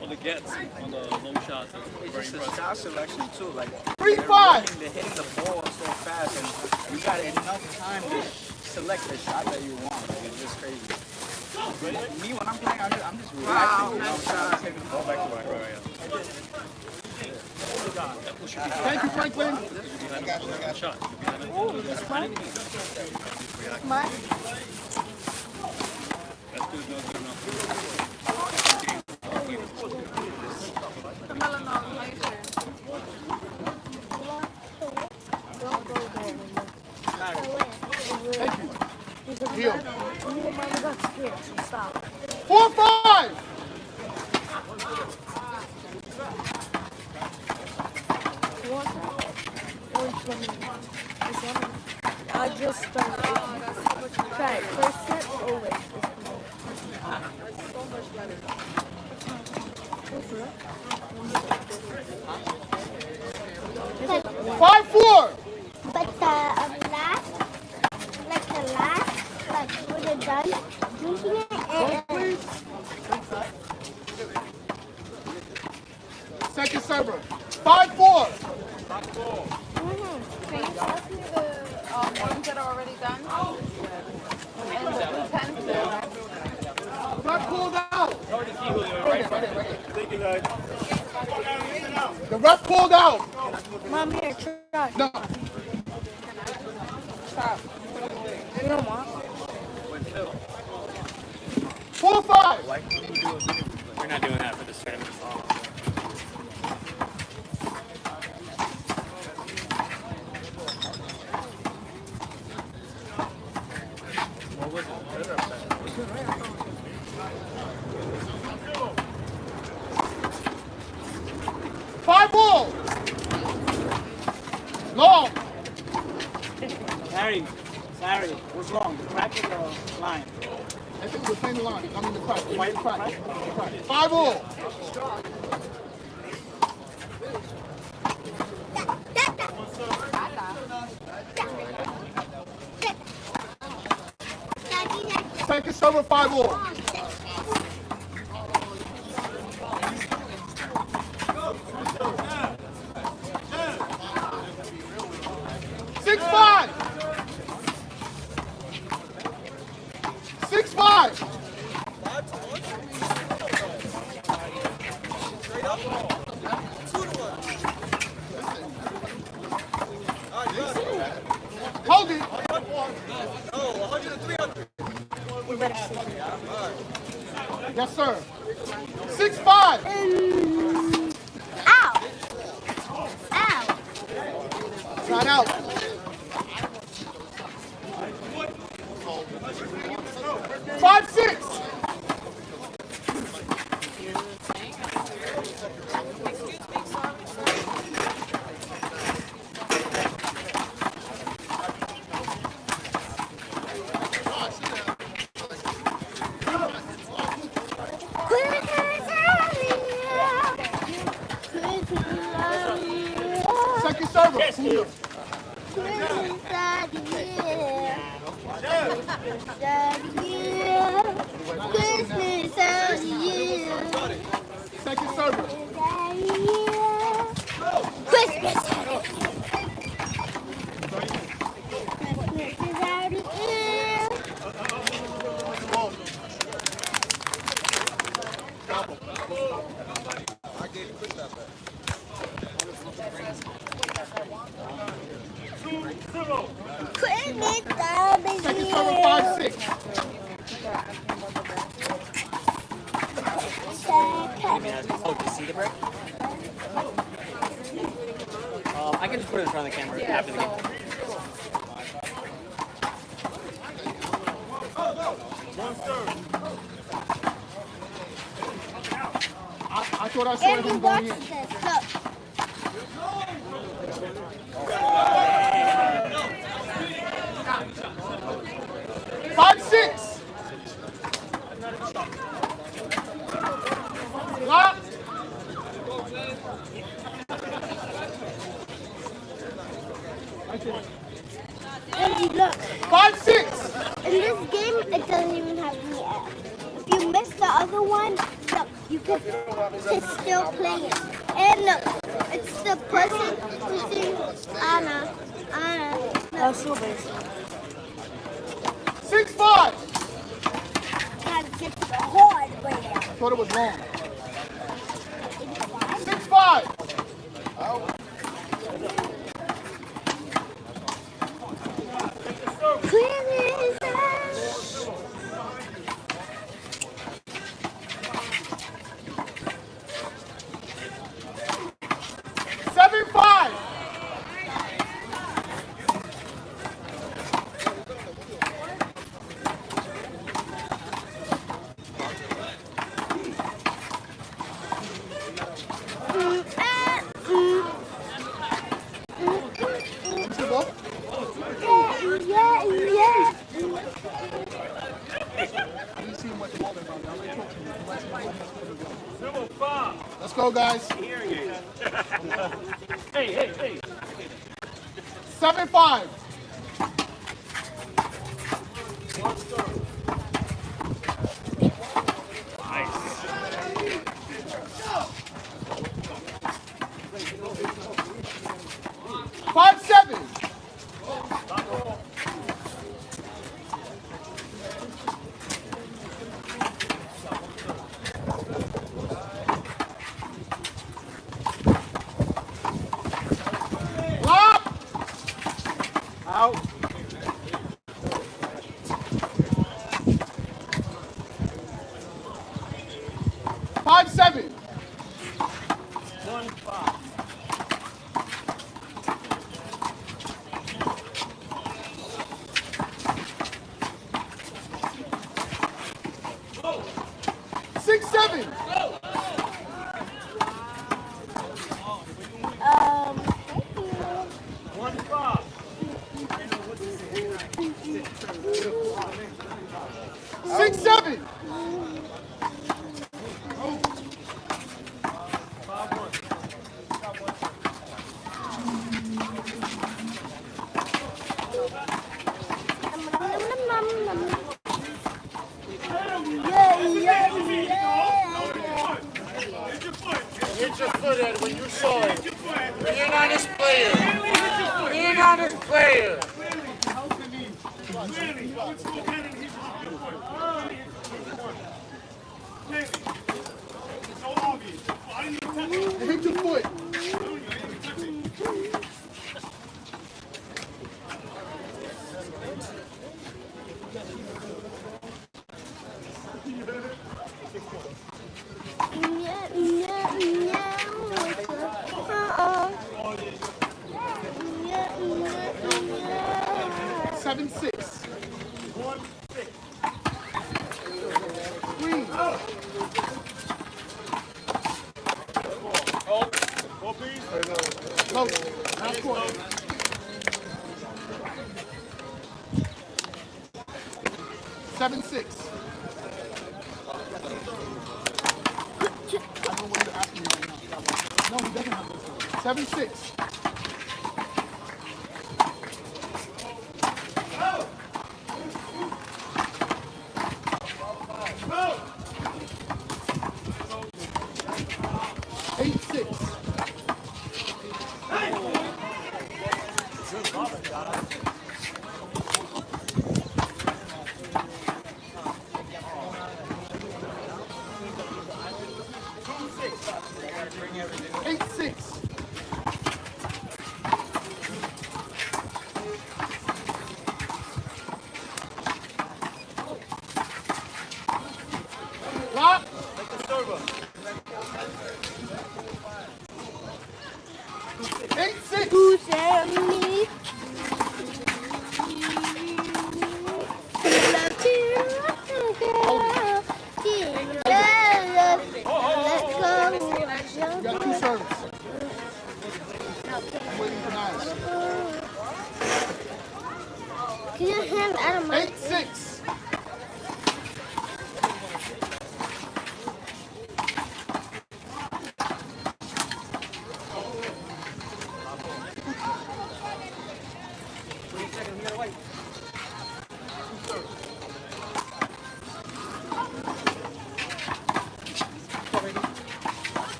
S15: Well, the gets on the long shots is very
S2: It's the
S15: impressive.
S2: shot selection too. Like
S3: 3-5.
S2: they're hitting the ball so fast, and you got enough time to select the shot that you want. Like, it's just crazy. Me, when I'm playing, I'm just relaxing. You know, I'm trying to take the ball back to my
S3: Thank you, Franklin.
S15: Shot.
S11: Smart.
S15: That's good enough.
S10: Camilla, no, my turn.
S11: Don't go there.
S3: Thank you. Deal.
S11: Mom got scared, so stop.
S3: 4-5.
S11: You want that? Or which one? This one? I just started. Try it. First set, always.
S3: 5-4.
S11: But the last, like when you're done drinking it, and
S3: Second server, 5-4.
S10: Can you pass me the ones that are already done? And the pens that
S3: Ref pulled out. The ref pulled out.
S11: Mom, here, try.
S3: No.
S10: Stop.
S11: You don't want?
S3: 4-5.
S15: We're not doing that for this tournament.
S13: Larry, what's wrong? The crack or the line?
S3: I think we're playing the line. I mean the crack. The crack. 5-all. Second server, 5-all. Six five. 6-5. Hold it. Yes, sir. 6-5.
S11: Ow. Ow.
S3: Sign out. 5-6. Second server. Second server. Second server, 5-6.
S1: Oh, do you see the break? I can just put it in front of the camera after the game.
S3: I thought I saw him going in. 5-6. Lock.
S11: Andy, look.
S3: 5-6.
S11: In this game, it doesn't even have any F. If you miss the other one, look, you could just still play it. And look, it's the person who's Anna.
S4: Oh, so base.
S3: 6-5.
S11: Gotta get to the hard way.
S3: I thought it was wrong. 6-5. Let's go, guys. Hey. 7-5. Nice. 5-7. Out. 5-7. 1-5. Six, 7. 6, 7.
S13: Hit your foot at it when you saw it. You're not his player. You're not his player.
S3: Hit your foot. Seven, 6. Green. Close. Last quarter. 7, 6. I know what you're asking me right now. No, he doesn't have this. 7, 6.
S11: Can you hand out of my
S3: 8-6.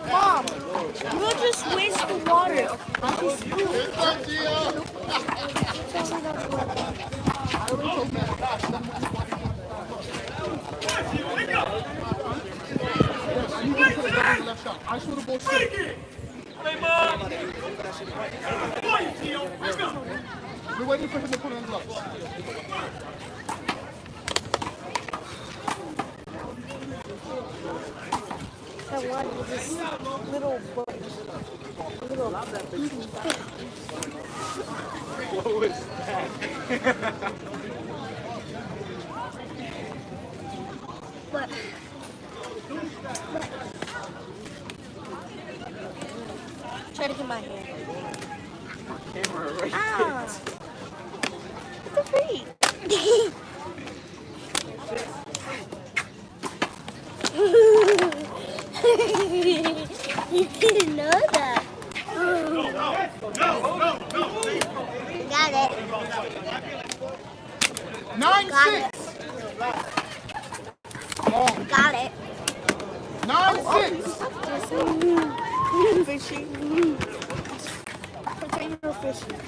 S4: Mom, you'll just waste the water.
S3: I should have both said. We're waiting for him to put on gloves.
S4: I want this little book.
S6: What was that?
S11: But
S4: Try to get my hand.
S6: Camera right
S4: Ah! It's a feet.
S11: You didn't know that. Got it.
S3: 9-6.
S11: Got it.
S3: 9-6.
S4: Fishing. Potato fishing.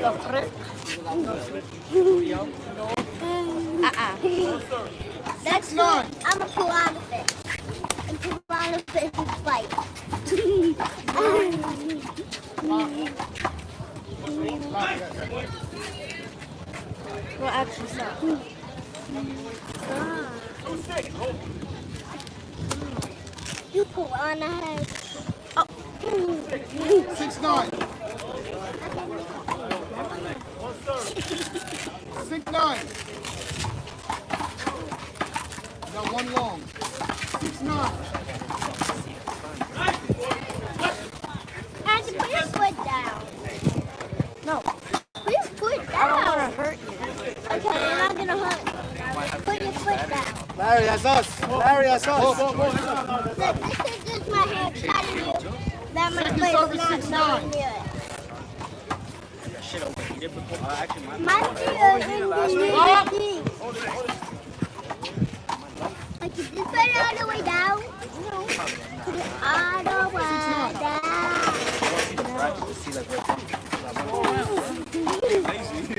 S4: The frick.
S11: That's not. I'm a piranha fish. And piranha fish fight. Well, actually, stop. You put on a head. Oh.
S3: 6'9". 6'9". Got one long. 6'9".
S11: Put your foot down. No. Put your foot down. I don't want to hurt you. Okay, you're not going to hurt me. Put your foot down.
S13: Larry, that's us. Larry, that's us.
S11: Look, this is just my hand telling you that my foot is not going near it. My feet are in the knee. Like, you just put it all the way down. Put it all the way down.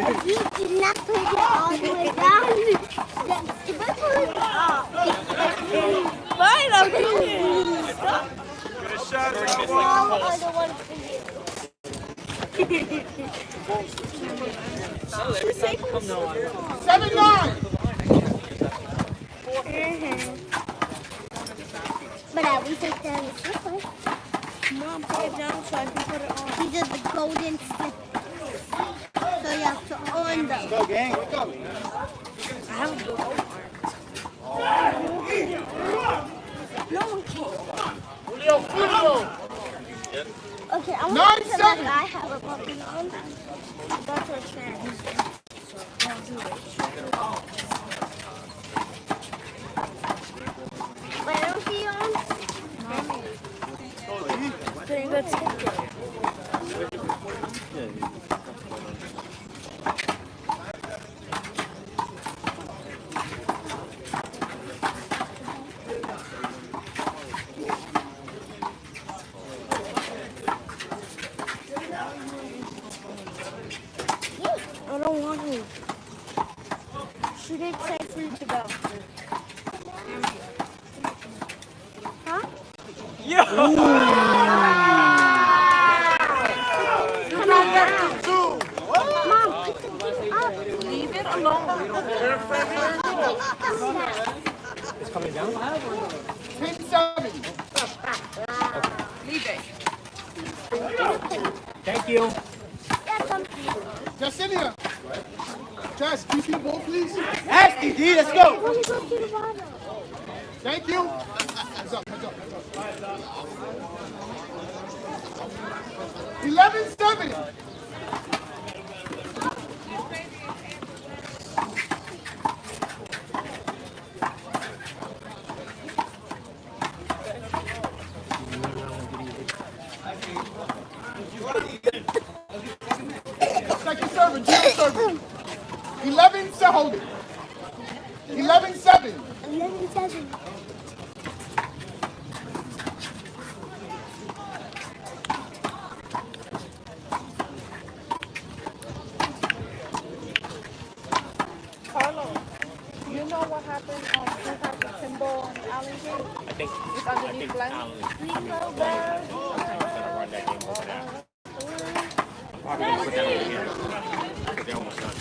S11: If you do not put it all the way down, then if I put it off, fine, I'm doing it. Stop. All other ones for you.
S3: 7'9".
S11: But I will take down the slipper. Mom, put it down so I can put it on. These are the golden slippers. So you have to on them.
S13: Let's go, gang. Let's go.
S11: I have a gold No one can. Okay, I want to pretend like I have a pumpkin on. That's her turn. Wait, I don't see you on. Then let's take it. I don't want to. She did say for you to go. Huh?
S1: Yo!
S11: Come on, Mom,
S10: Leave it alone.
S1: It's coming down?
S3: 10'7".
S10: Leave it.
S1: Thank you.
S3: Jacinia. Jess, can you see the ball, please?
S13: Nasty, D. Let's go.
S3: Thank you. Heads up, heads up, heads up. 11'7". Second server, zero server. 11, so hold it. 11-7.
S11: 11-7.
S10: Carlo, you know what happened on Kimball and Allen game?
S1: I think
S10: It's underneath Glenn.
S1: Allen is gonna run that game over there. Probably gonna put that over here. They're almost done.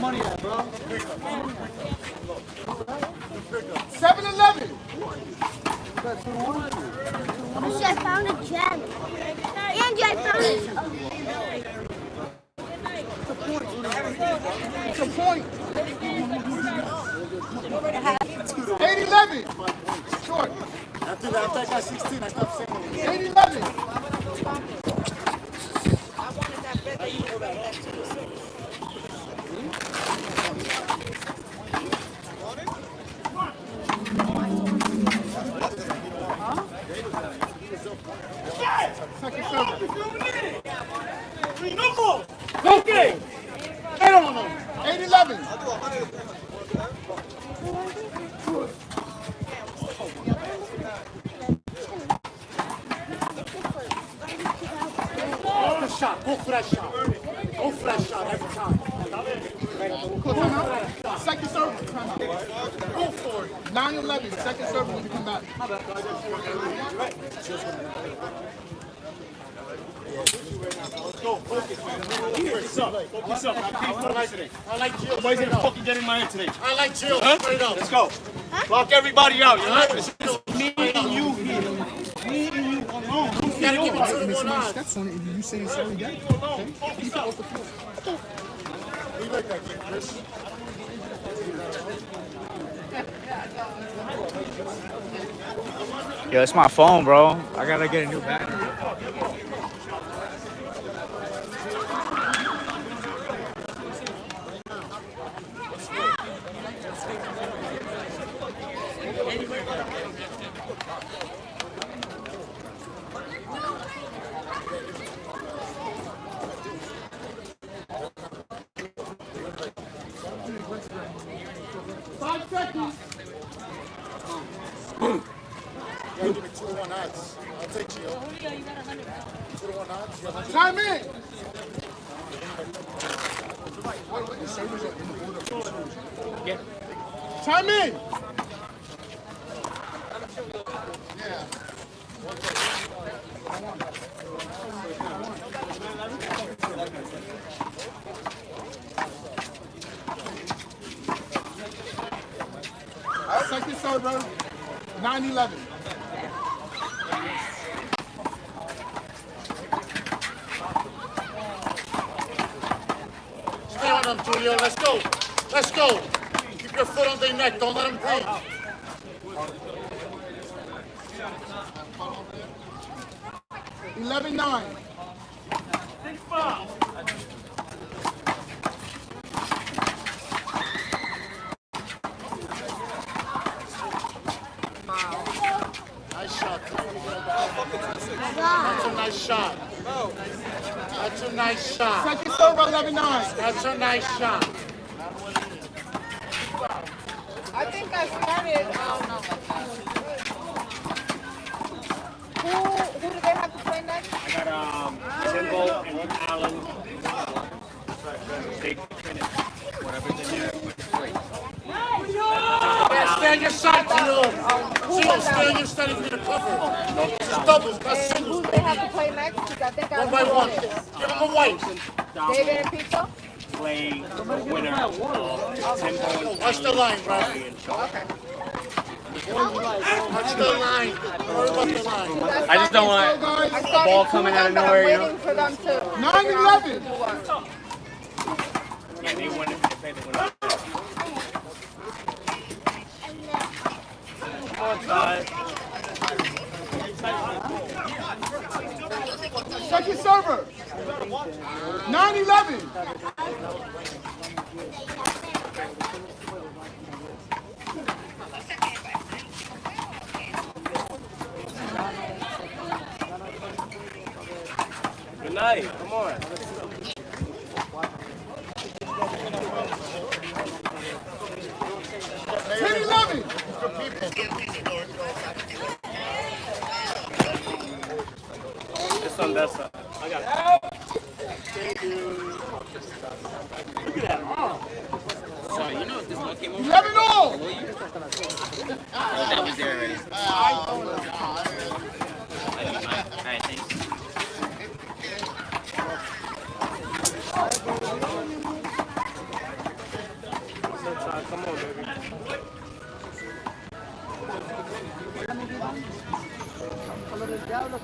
S3: Money at, bro. 7-11.
S11: Actually, I found a gem. Andrew, I found it.
S3: It's a point. 8-11. Short.
S13: After that, I got 16. I stopped saying
S3: 8-11. Second serve.
S13: Go game!
S3: 8-11.
S13: Shot. Go for that shot. Go for that shot every time.
S3: Second serve. Go for it. 9-11. Second serve when you come back. Let's go. Focus, man. Focus up. Focus up. I like Jill. Nobody's gonna fucking get in my head today. I like Jill. Straight up. Let's go. Lock everybody out. You know? It's me and you here. Me and you alone. You gotta give it 2 to 1 odds. Steps on it and you say it's already done. Okay? Keep it off the floor. You like that, Chris?
S2: Yo, it's my phone, bro. I gotta get a new battery.
S3: Give me 2 to 1 odds. I'll take you. 2 to 1 odds. Time in.
S1: Yeah.
S3: Time in. Yeah. Second server, 9-11. Stay on them, Julio. Let's go. Let's go. Keep your foot on their neck. Don't let them breathe. 11-9. Big foul. Nice shot. That's a nice shot. That's a nice shot. Second serve, 11-9. That's a nice shot.
S10: I think I started. Who do they have to play next?
S15: I got handball and Allen. They finish whatever's in there.
S3: Yeah, stay on your side, Gio. Stay on your side if you're going to cover. This is doubles, not singles.
S10: Who do they have to play next? Because I think I
S3: 1 by 1. Give them a white.
S10: David and Pizza?
S15: Play the winner of handball.
S3: Watch the line, bro.
S10: Okay.
S3: Watch the line. Don't worry about the line.
S15: I just don't want a ball coming out of nowhere, you know?
S10: For them to
S3: 9-11.
S15: Yeah, they won it. They played the winner.
S3: Second server. 9-11.
S15: Good night. Come on.
S3: 10-11.
S15: It's on that side. I got it.
S3: Thank you.
S15: Look at that arm. So, you know this one came over?
S3: 11 all.
S15: That was there already. Alright, thanks. Come on, baby.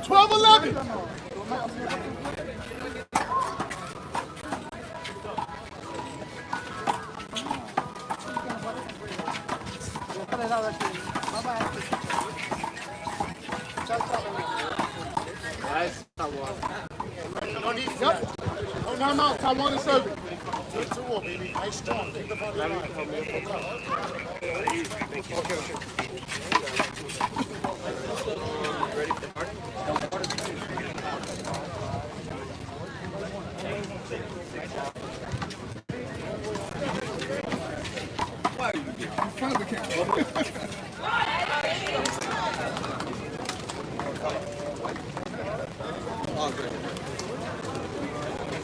S3: 12-11.
S15: Nice.
S3: No need for that. No timeout. Taiwan is serving. 2-2, baby. Nice strong. Take the ball.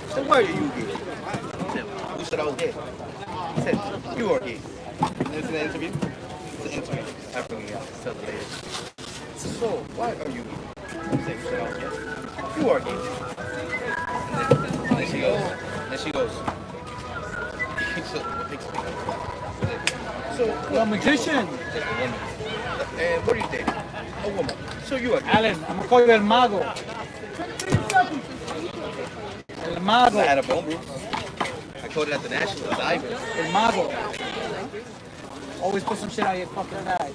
S5: So where are you here? Who said I was here? He said you are here. This is an interview? It's an interview. I bring you out. Tell the lady. So why are you here? 2-hour game. There she goes. There she goes. So,
S13: you're a magician.
S5: And what are you dating? A woman. So you are.
S13: Alan, I'm gonna call you El Mago. El Mago.
S5: I had a bone bruise. I called it at the National Diver.
S13: El Mago. Always put some shit out of your fucking bag.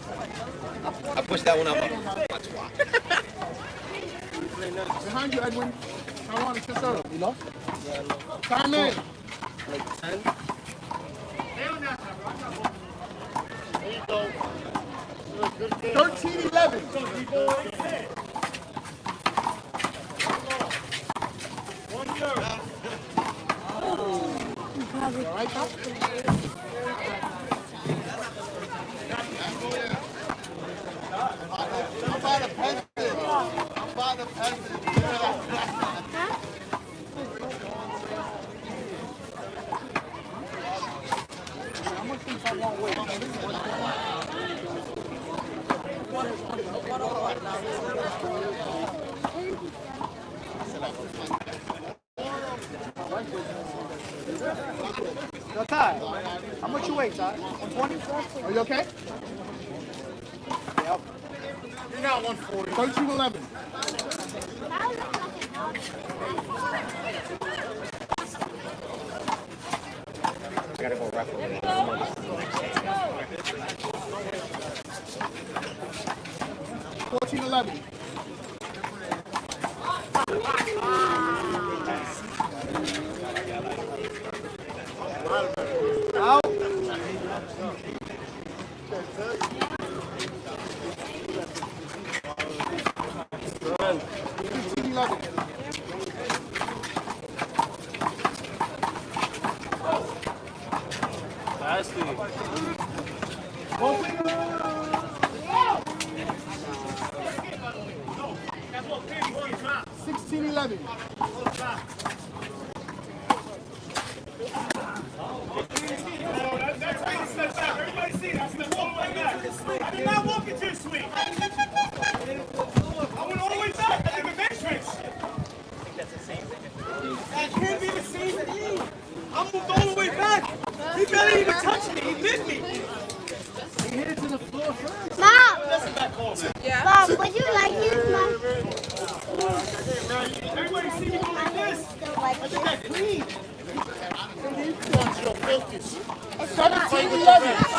S5: I pushed that one out my twat.
S3: Behind you, Edwin. I want to kiss out. You lost? Time in.
S5: Like 10.
S3: 13-11. I'm by the pencil. I'm by the pencil.
S13: Yo, Ty, how much you weigh, Ty? 120?
S3: Are you okay?
S13: Yep.
S3: You're not 140. 13-11.
S15: I gotta go wrestle.
S3: 14-11.
S13: Out.
S11: Mom, would you like this, Mom?
S3: Everybody see me go like this.
S11: Like
S3: Look at that clean. Focus.
S11: it's 17-11.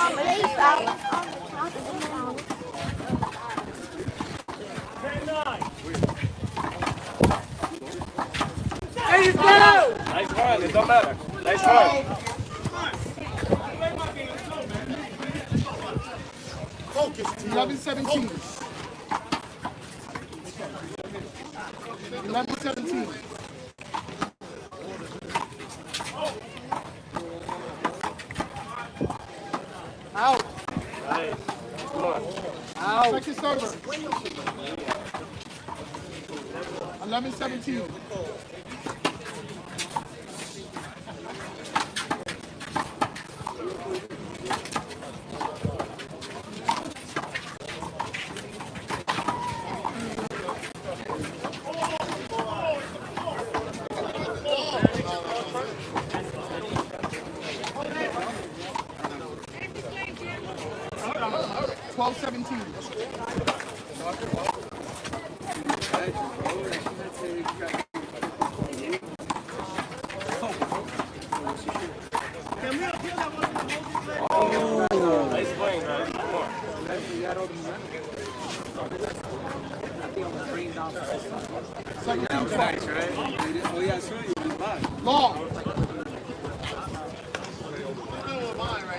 S15: Nice run, it don't matter. Nice run.
S3: Focus. 11-17. 11-17.
S13: Out.
S15: Nice. Come on.
S13: Out.
S3: Second server. 11-17.
S15: Nice swing, man. Come on.
S3: That was
S12: nice, right? Oh, yeah, sure. You went by.
S3: Long.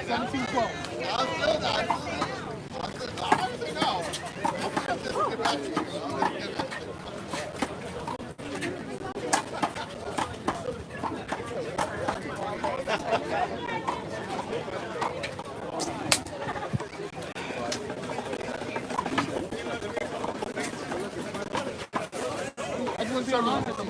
S3: 17-12. Everyone's serving on with them.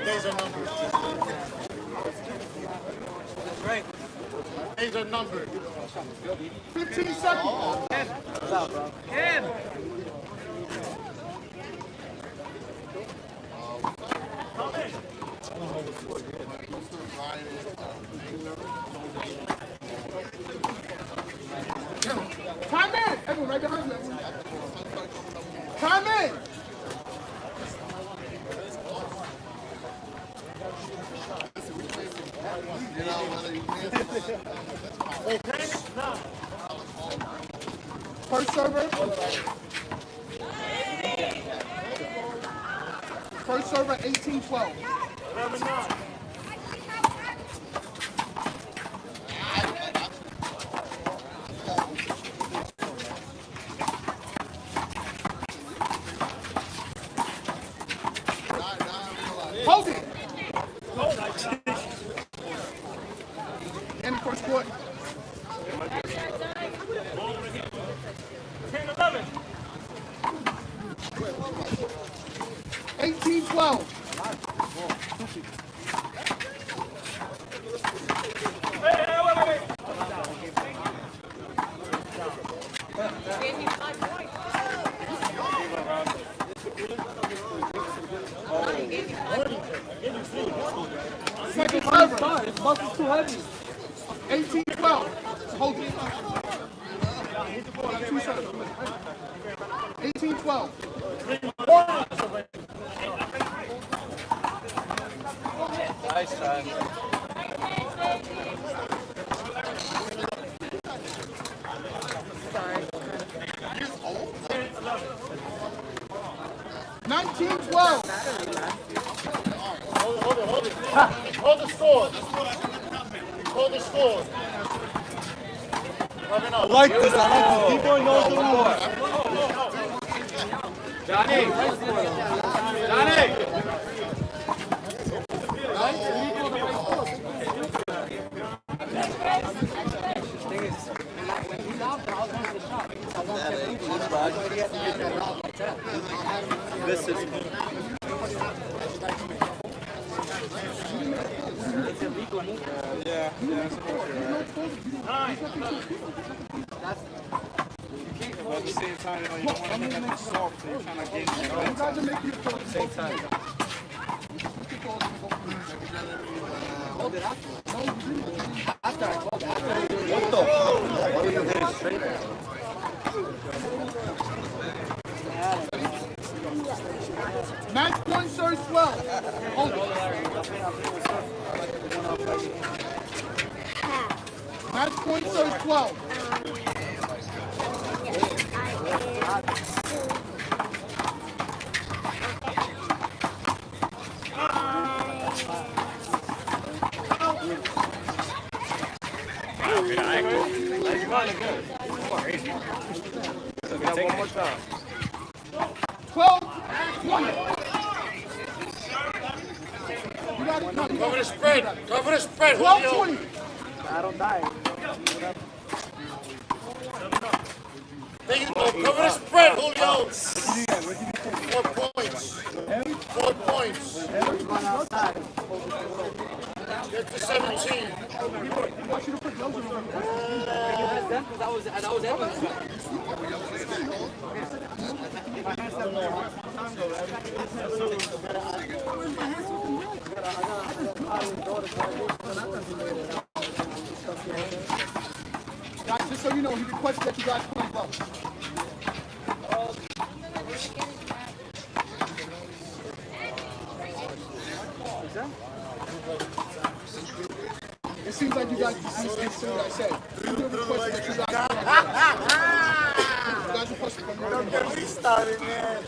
S3: Days are numbered.
S5: Right.
S3: Days are numbered. 15 seconds.
S5: What's up, bro? Kim.
S3: Time in. Everyone right behind you. Time in. First server. First server, 18-12. 11-9. Hold it. End of first quarter. 10-11. 18-12. Second server. This bus is too heavy. 18-12. Hold it. 18-12.
S5: Nice try.
S3: 19-12. Hold it. Hold the score. Hold the score.
S13: I like this. D-boy knows the rules.
S5: Johnny. Johnny.
S3: 9.
S8: But at the same time, you don't want to make nothing soft, so you're trying to get in there. At the same time.
S5: Hold it after. After I called it.
S8: What the fuck? What did you hit it straight at?
S3: Match point serves 12. Hold it. Match point serves 12.
S5: One more time.
S3: 12, 20. You got it.
S13: Cover the spread. Cover the spread.
S3: 12, 20.
S5: I don't die.
S13: There you go. Cover the spread, Julio. 4 points. 4 points. Get to 17.
S5: That was Evans.
S3: Guys, just so you know, he requested that you guys play both. It seems like you guys understand what I said. He requested that you guys play both. You guys requested from me.
S13: We started, man.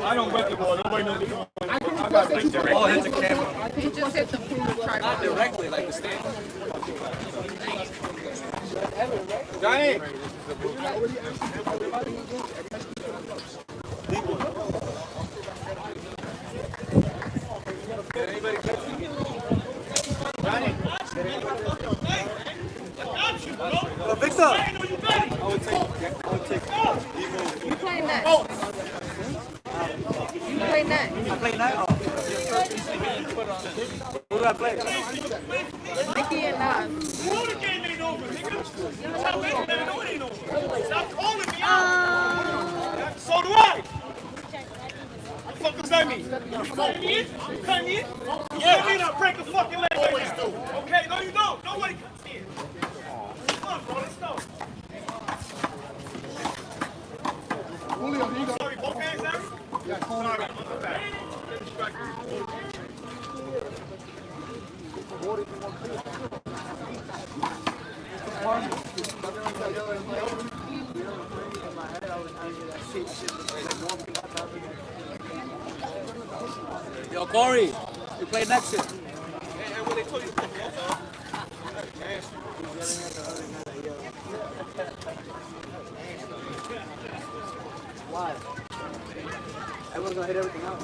S8: I don't break the ball. Nobody knows the ball.
S3: I can request that you play
S8: Oh, hit the
S3: both.
S8: camera.
S3: I can request that you play both.
S8: Not directly, like the stand. Johnny!
S5: Victor!
S10: You play next. You play next.
S5: I play now. Who do I play?
S10: Nikki and Nas.
S7: Stop calling me
S11: Uh,
S7: So do I. What the fuck does that mean? You cutting me in? You cutting me in? You yeah. mean I break a fucking leg always right do. Okay, no you don't. Nobody cuts me in. Come on, bro, let's go.
S3: Julio, here you go.
S7: Sorry, both hands, Harry?
S3: Yeah,
S7: Sorry, my bad.
S5: Yo, Corey, you play next year. Why? Everyone's gonna hit everything out.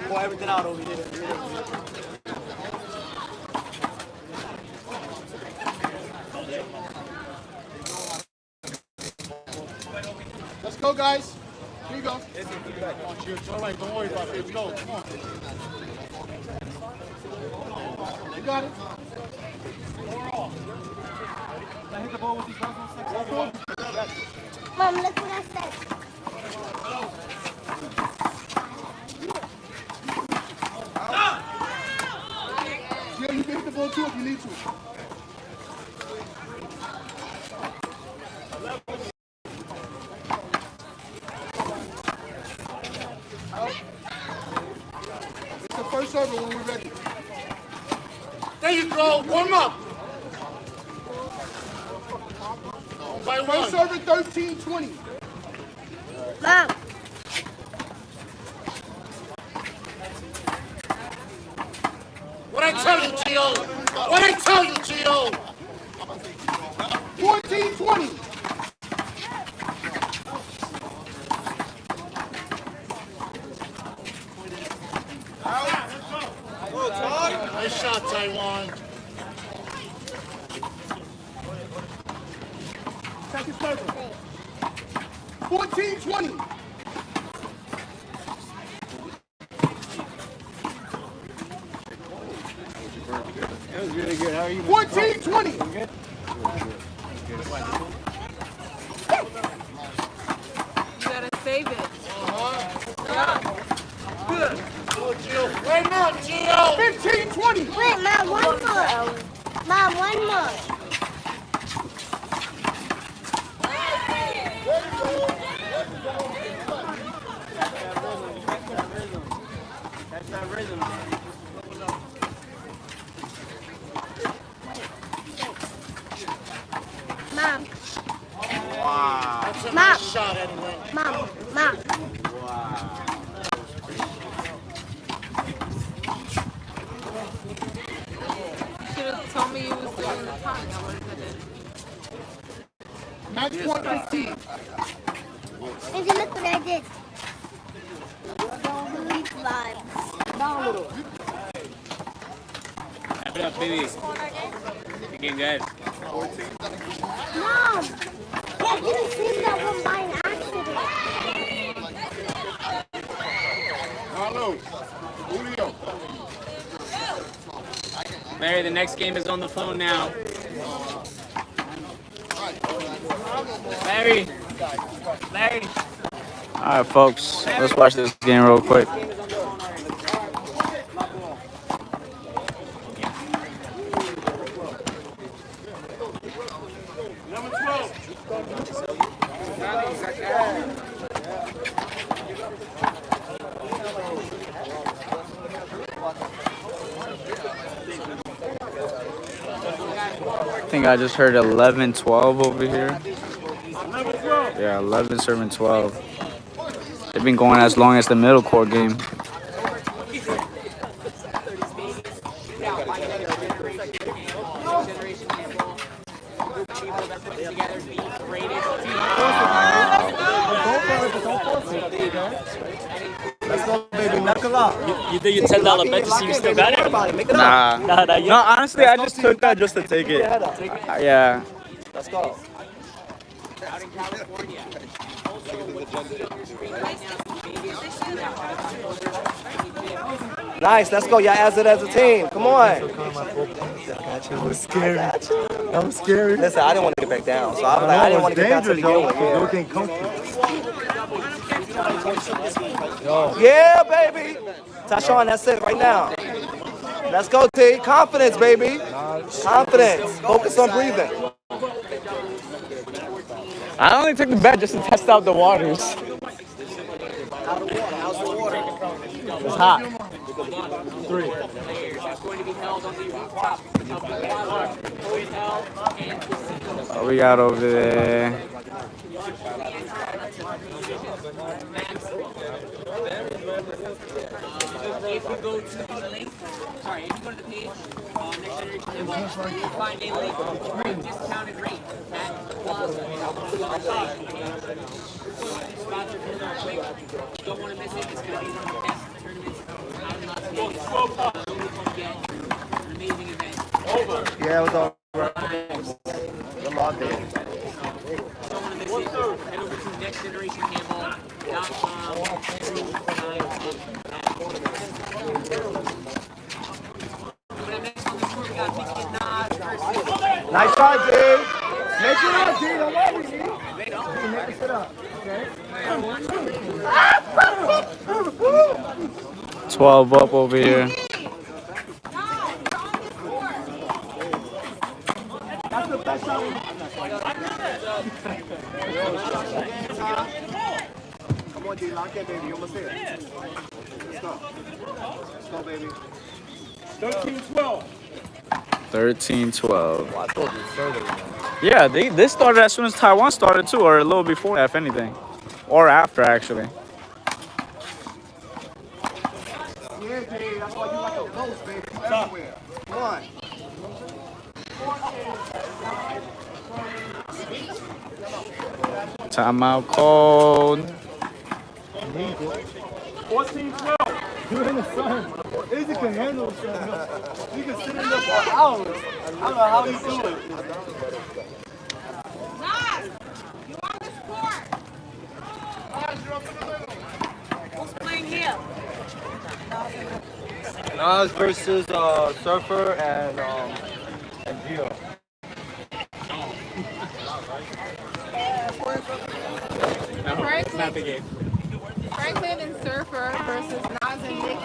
S5: Pull everything out over here.
S3: Let's go, guys. Here you go. It's all right. Don't worry about it. Let's go. Come on. You got it. Can I hit the ball with these guys on 6?
S11: Mom, look what I said.
S3: Yeah, you can hit the ball too if you need to. It's the first server when we're ready.
S13: There you go. Warm up.
S3: First server 13-20.
S11: Mom.
S13: What I tell you, Gio? What I tell you, Gio?
S3: 14-20.
S13: Nice shot, Taiwan.
S3: Second server. 14-20.
S5: That was really good. How are you?
S3: 14-20.
S10: You gotta save it.
S13: Good. Wait, no, Gio.
S3: 15-20.
S11: Wait, Mom, one more. Mom, one more.
S5: That's that rhythm.
S11: Mom.
S13: Wow. That's a
S11: Mom.
S13: nice shot anyway.
S11: Mom.
S13: Wow.
S10: Should have told me you was doing the time. I would have did it.
S3: Match point 15.
S11: And then look what I did. Louis vibes.
S3: Down a little.
S15: Wrap it up, baby. You're getting good.
S11: Mom. I didn't see that one by accident.
S3: Carlos. Julio.
S15: Larry, the next game is on the phone now. Larry. Larry.
S2: All right, folks, let's watch this game real quick. I think I just heard 11-12 over here. Yeah, 11 serving 12. They've been going as long as the middle court game.
S3: Let's go, baby.
S5: baby. Knuckle up.
S14: You did your $10 bet to see you still got it?
S2: Nah.
S14: Nah,
S2: No, honestly, I just took that just to take it. Yeah.
S5: Let's go. Nice, let's go. Y'all as it as a team. Come on.
S13: I'm scared. I'm scared.
S5: Listen, I didn't want to get back down, so I was like, I didn't want to get down to begin with. Yeah, baby. Tashawn, that's it right now. Let's go, T. Confidence, baby. Confidence. Focus on breathing.
S2: I only took the bet just to test out the waters. It's hot.
S1: 3.
S2: What we got over there?
S1: If you go to the link, sorry, if you go to the page, Next Generation Handball, you'll find a link for a discounted rate at the Plaza. Sponsored for our quick. You don't want to miss it. It's going to be one of the best tournaments out in Las Vegas. You'll get an amazing event.
S5: Yeah, it was over. The law did.
S1: Don't want to miss it. Head over to nextgenerationhandball.com.
S5: Nice try, D.
S13: Make it up, D. Don't worry, D. Make it up. Okay?
S2: 12 up over here.
S13: That's the best shot.
S3: Come on, D. Lock in, baby. You almost there. Let's go. Let's go, baby.
S8: 13-12.
S2: 13-12. Yeah, this started as soon as Taiwan started too, or a little before, if anything. Or after, actually.
S3: Yeah, D. That's why you like a ghost, baby. Everywhere. Come on.
S2: Timeout called.
S8: 14-12.
S13: You're in the sun. Izzy can handle the sun. You can sit in there for hours. I don't know how you do it.
S16: Nas, you on the court? Who's playing here?
S5: Nas versus Surfer and Gio.
S1: It's not the game.
S10: Franklin and Surfer versus Nas and Nikki.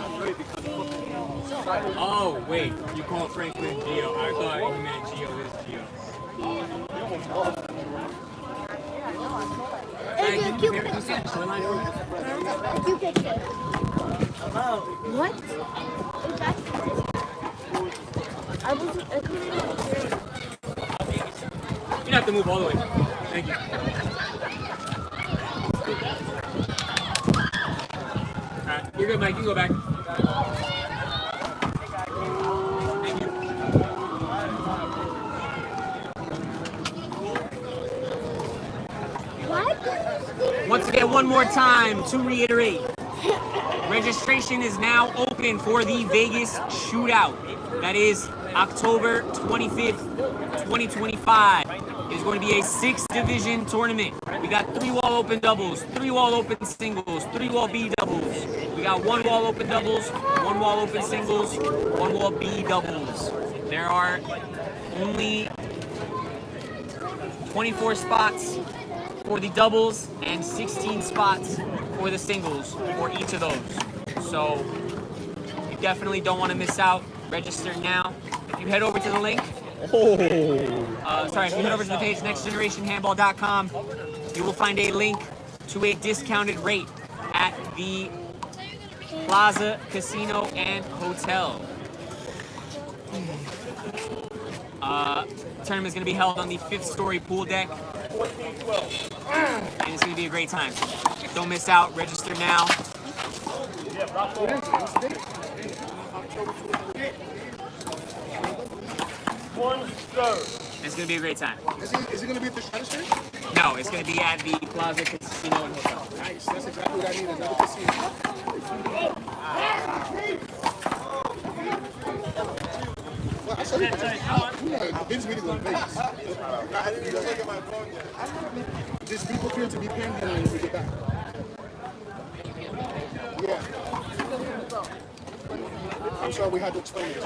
S1: Oh, wait. You call Franklin Gio. I thought you meant Gio is Gio.
S11: It's a cute picture. A cute picture. What? I couldn't.
S1: You have to move all the way. Thank you. Alright, you're good, Mike. You can go back. Thank you. Once again, one more time to reiterate. Registration is now open for the Vegas Shootout. That is October 25th, 2025. It's going to be a 6-division tournament. We got 3-wall open doubles, 3-wall open singles, 3-wall B doubles. We got 1-wall open doubles, 1-wall open singles, 1-wall B doubles. There are only 24 spots for the doubles and 16 spots for the singles for each of those. So you definitely don't want to miss out. Register now. If you head over to the link, if you head over to the page nextgenerationhandball.com, you will find a link to a discounted rate at the Plaza Casino and Hotel. The tournament is going to be held on the 5th-story pool deck, and it's going to be a great time. Don't miss out. Register now. It's going to be a great time.
S3: Is it going to be at the Shredder Street?
S1: No, it's going to be at the Plaza Casino and Hotel.
S3: Nice. That's exactly what I need. Another casino. Vince meeting was in Vegas. I didn't even look at my phone yet. Just be prepared to be panhandling when we get back. Yeah. I'm sorry we had to explain it.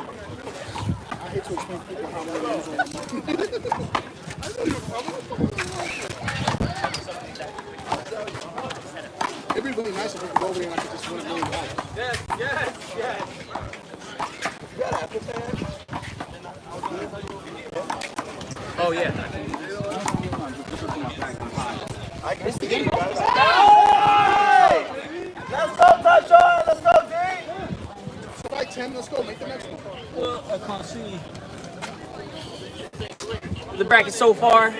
S3: I hate to explain to people how many years old. It'd be really nice if we could go over there and I could just win $1 million.
S12: Yes. You got Apple Pay?
S1: Oh, yeah.
S12: I can see you guys. Let's go, Tasha! Let's go, D!
S3: Strike 10, let's go, make the next one.
S8: Well, I can't see.
S1: The bracket so far,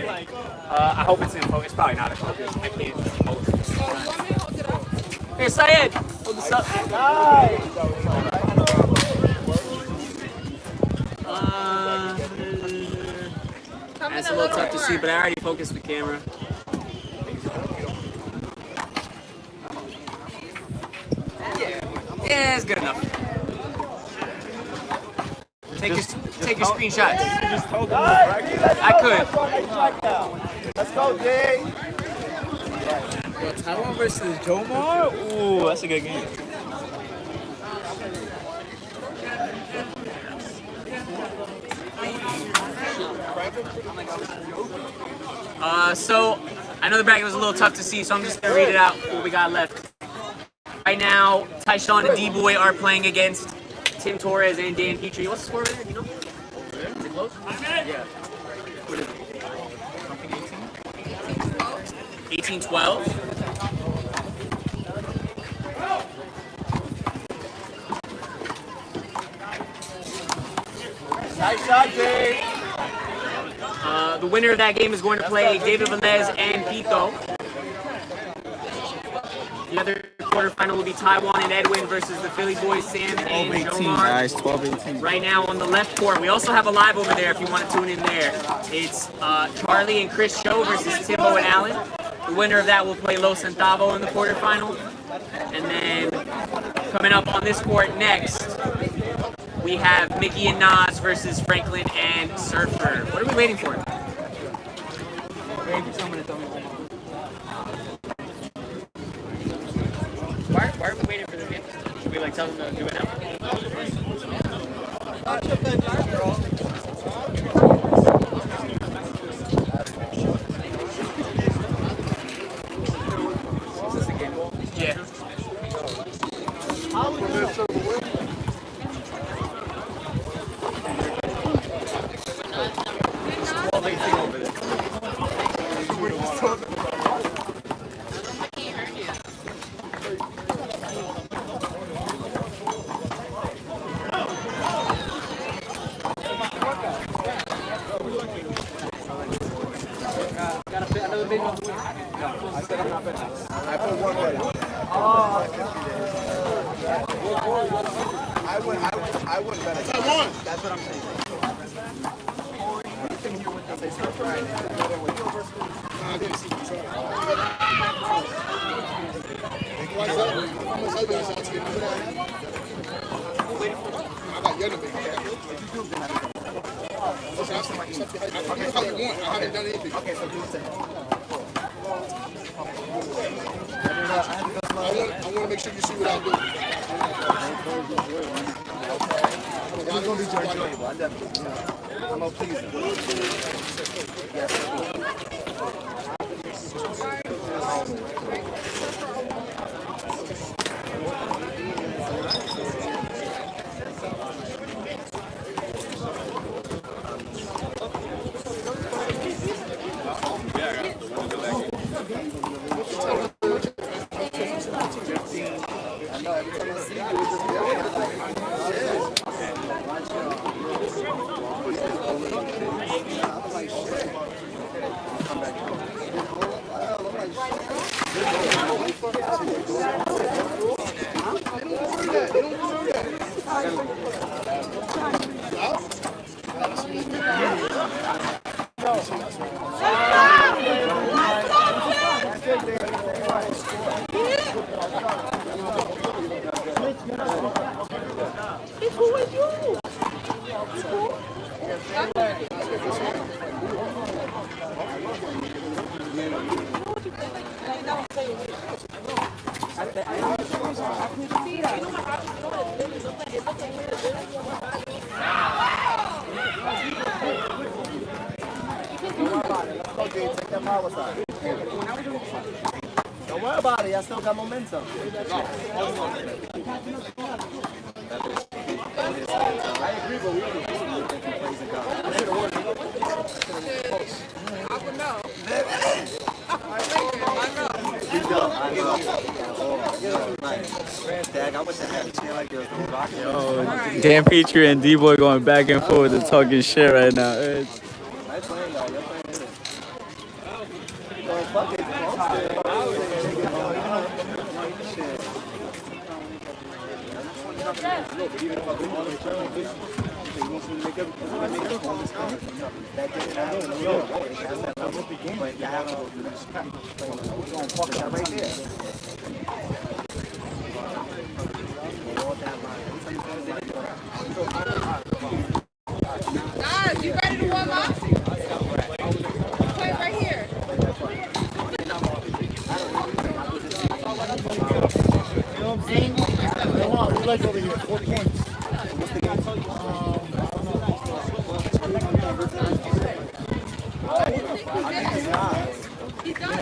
S1: I hope it's in focus. Probably not in focus. I can't focus. Here, Syed, hold this up. That's a little tough to see, but I already focused the camera. Yeah, it's good enough. Take your screenshots. I could.
S12: Let's go, D!
S2: Taiwan versus Jomar? Ooh, that's a good game.
S1: So I know the bracket was a little tough to see, so I'm just gonna read it out what we got left. Right now, Tyshawn and D-Boy are playing against Tim Torres and Dan Petrie. What's the score over there? Do you know? Is it close? Yeah. What is it? 18-12.
S12: Nice shot, Dave.
S1: The winner of that game is going to play David Velez and Pito. The other quarterfinal will be Taiwan and Edwin versus the Philly boys, Sam and
S2: 12-18,
S1: Jomar.
S2: guys. 12-18.
S1: Right now on the left court, we also have a live over there if you want to tune in there. It's Charlie and Chris Show versus Timbo and Allen. The winner of that will play Los Centavo in the quarterfinal. And then coming up on this court next, we have Mickey and Nas versus Franklin and Surfer. What are we waiting for? Waiting for someone to tell me. Why are we waiting for this game? Should we like tell them to do it now? Is this a game ball? Yeah.
S12: I put one way. I wouldn't bet it. That's what I'm saying. Okay, so do it.
S3: I want to make sure you see what I'm doing.
S12: It's going to be enjoyable. I'm definitely, I'm going to please him. Yes.
S13: Okay, take that power side. Don't worry about it. I still got momentum. I agree, but we only plays in God.
S10: I would know.
S2: Yo, Dan Petrie and D-Boy going back and forth and talking shit right now. It's
S13: Nice playing, guys. You're playing it. Yo, fuck it.
S10: Guys, you ready to warm up? Play right here.
S3: You know what I'm saying? Come on, we like over here. 4 points. What's the game?
S10: He does.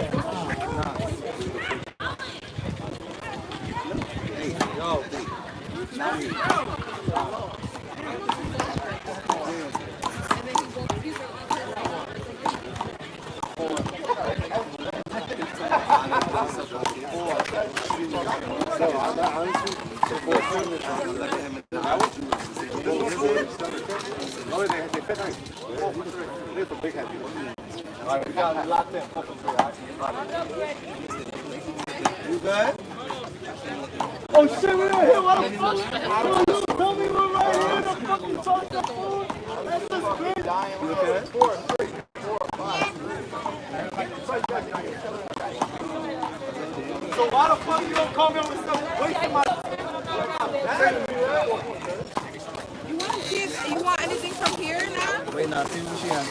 S13: Alright, we got it locked in. You good? Oh shit, we're right here. What the fuck? Oh, you tell me we're right here. The fucking talk the food. That's just crazy. You okay? 4, 3, 4, 5. So why the fuck you don't call me on the stuff? Wasting my
S10: You want anything from here now?
S13: Wait, now see what she has.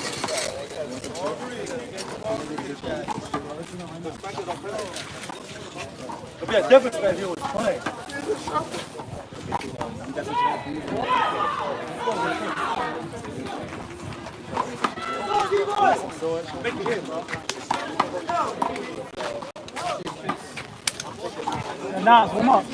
S13: It'll be a difference if he was playing. Make it hit, bro. Nas, warm up.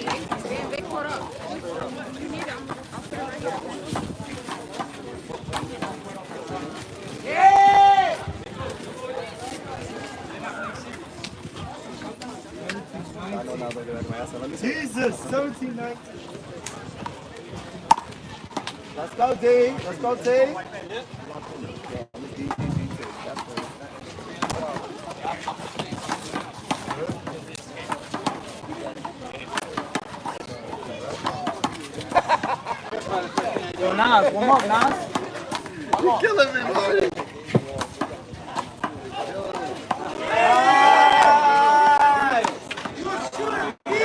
S13: Jesus, 17, 19. Let's go, D. Let's go, D. Yo, Nas, warm up, Nas.
S3: You're killing me, buddy.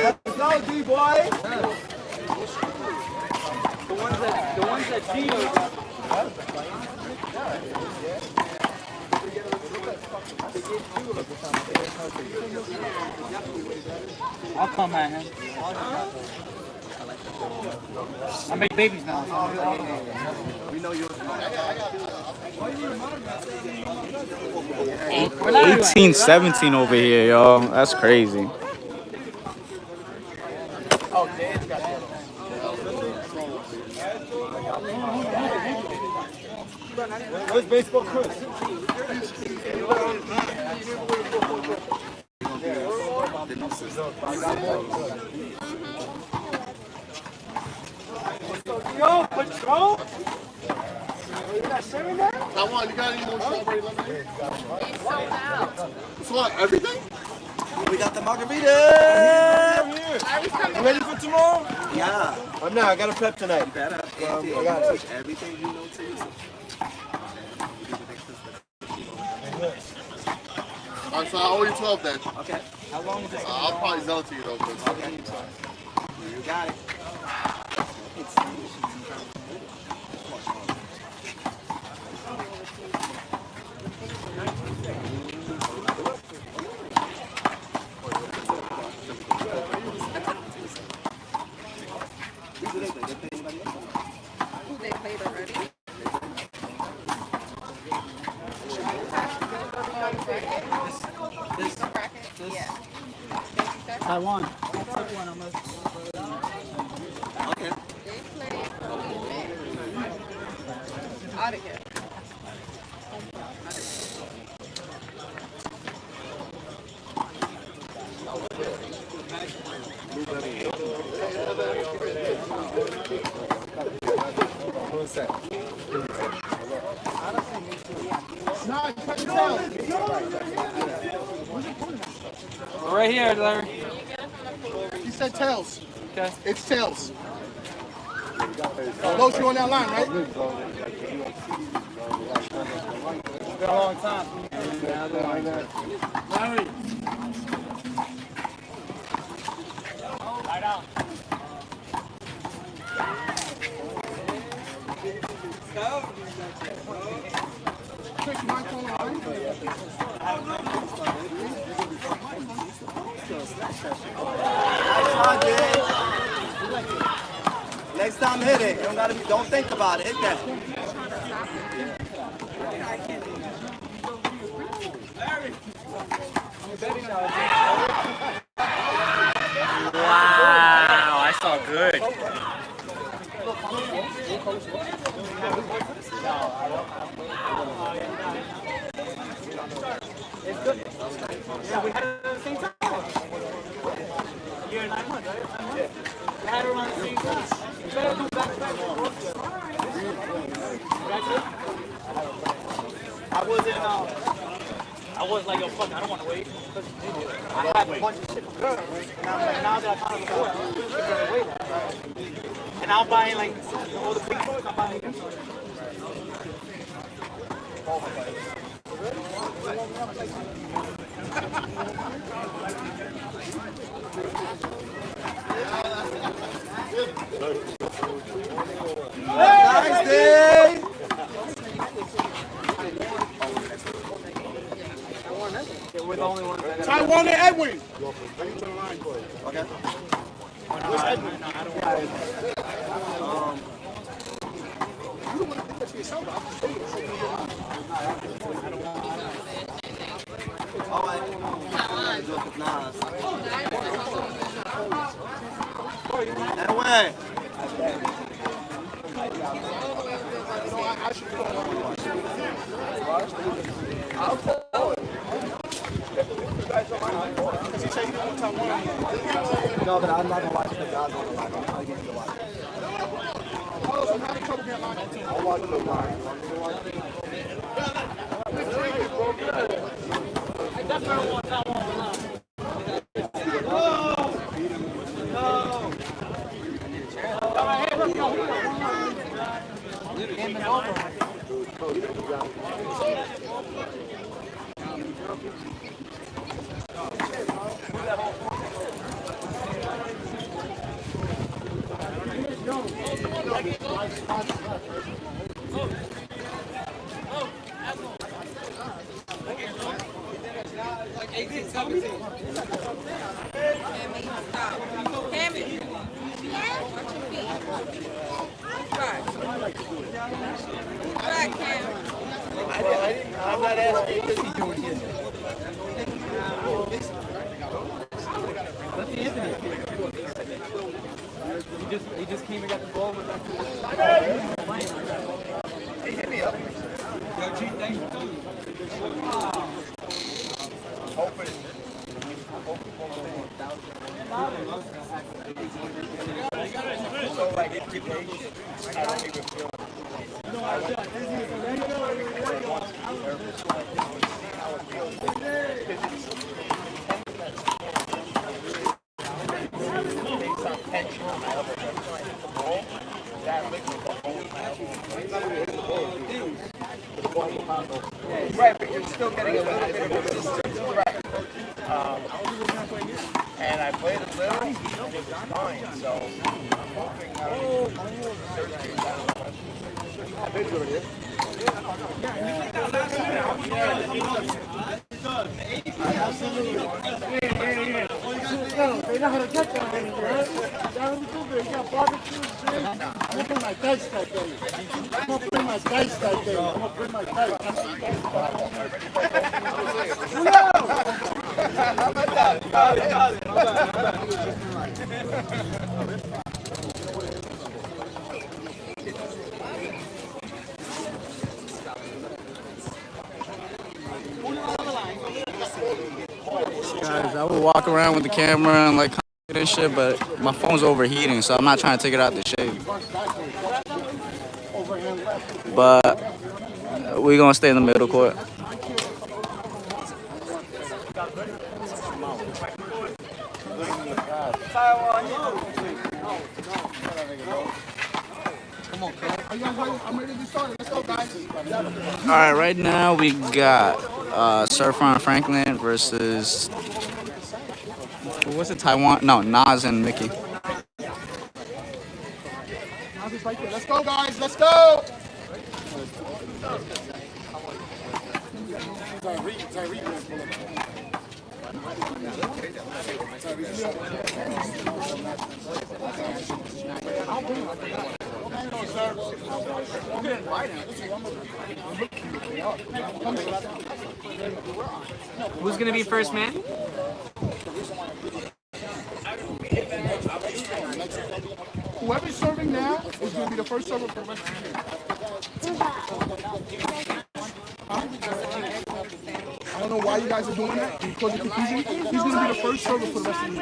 S13: Let's go, D-boy.
S1: The ones that see us.
S8: I'll come at him. I make babies now.
S13: We know you're
S2: 18-17 over here, y'all. That's crazy.
S13: Where's baseball Chris? Yo, Patrol? You not sharing that?
S3: Taiwan, you got any more strawberry lemonade? It's what, everything?
S5: We got the margarita.
S13: You ready for tomorrow?
S5: Yeah.
S13: I'm not. I got a prep tonight.
S5: You better.
S13: I got it.
S5: Everything you know to use.
S3: Alright, so I owe you 12 then.
S5: Okay. How long is this?
S3: I'll probably sell it to you though.
S5: Okay. You got it.
S10: Who they played already? Yeah.
S3: Taiwan.
S5: Okay.
S10: They played out of here.
S5: What's that?
S3: No, cut your tail.
S1: Right here, Larry.
S3: He said tails.
S1: Okay.
S3: It's tails. Los, you on that line, right?
S13: It's been a long time.
S3: Larry.
S13: Lie down.
S3: Chris, you mind calling the line?
S5: Next time, hit it. You don't gotta. Don't think about it. Hit that.
S2: Wow, I saw good.
S13: It's good. Yeah, we had it at the same time. Year and 9 months, right? 9 months? We had it around the same time. You better do back to back. I was like, yo, fuck, I don't want to wait. I had a bunch of shit from girls. And I was like, now that I found the board, I'm going to wait. And I'm buying like all the big toys, I'm buying them.
S5: Nice day.
S3: Taiwan and Edwin.
S5: Okay.
S3: Where's Edwin? You don't want to think that to yourself, but I'm just
S5: All right. That way.
S12: No, but I'm not gonna watch the guys on the line. I'm trying to get you to watch. I'll watch the line.
S13: I definitely want that one.
S16: Like 18, 17. Cammy. Watch your feet. Right. Right, Cam.
S5: I'm not asking what he's doing here.
S13: Let's see Anthony. He just came and got the ball with that.
S5: He hit me up.
S13: Yo, G, thank you.
S5: So like if you're patient, I don't even feel right, but you're still getting a little bit of resistance. Right. And I played a little, and it was fine. So I'm hoping I've been doing it.
S3: They know how to get that. You got barbecue and shit. I'm gonna bring my dice that day. I'm gonna bring my dice that day. I'm gonna bring my dice.
S2: Guys, I would walk around with the camera and like and shit, but my phone's overheating, so I'm not trying to take it out the shade. But we're gonna stay in the middle court.
S3: I'm ready to start. Let's go, guys.
S2: All right, right now we got Surfer Franklin versus who was it? Taiwan? No, Nas and Mickey.
S3: Let's go, guys. Let's go.
S1: Who's gonna be first man?
S3: Whoever's serving now is going to be the first server for the rest of the game. I don't know why you guys are doing that. Because it's confusing. He's going to be the first server for the rest of the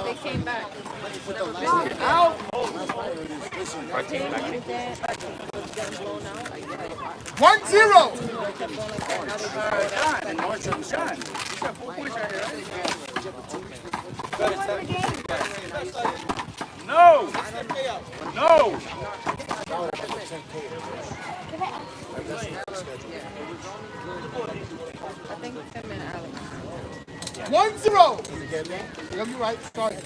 S10: They came back.
S3: Out. 1-0.
S8: No! No!
S10: I think Tim and Alex.
S3: 1-0. You're right. Sorry. 2-0.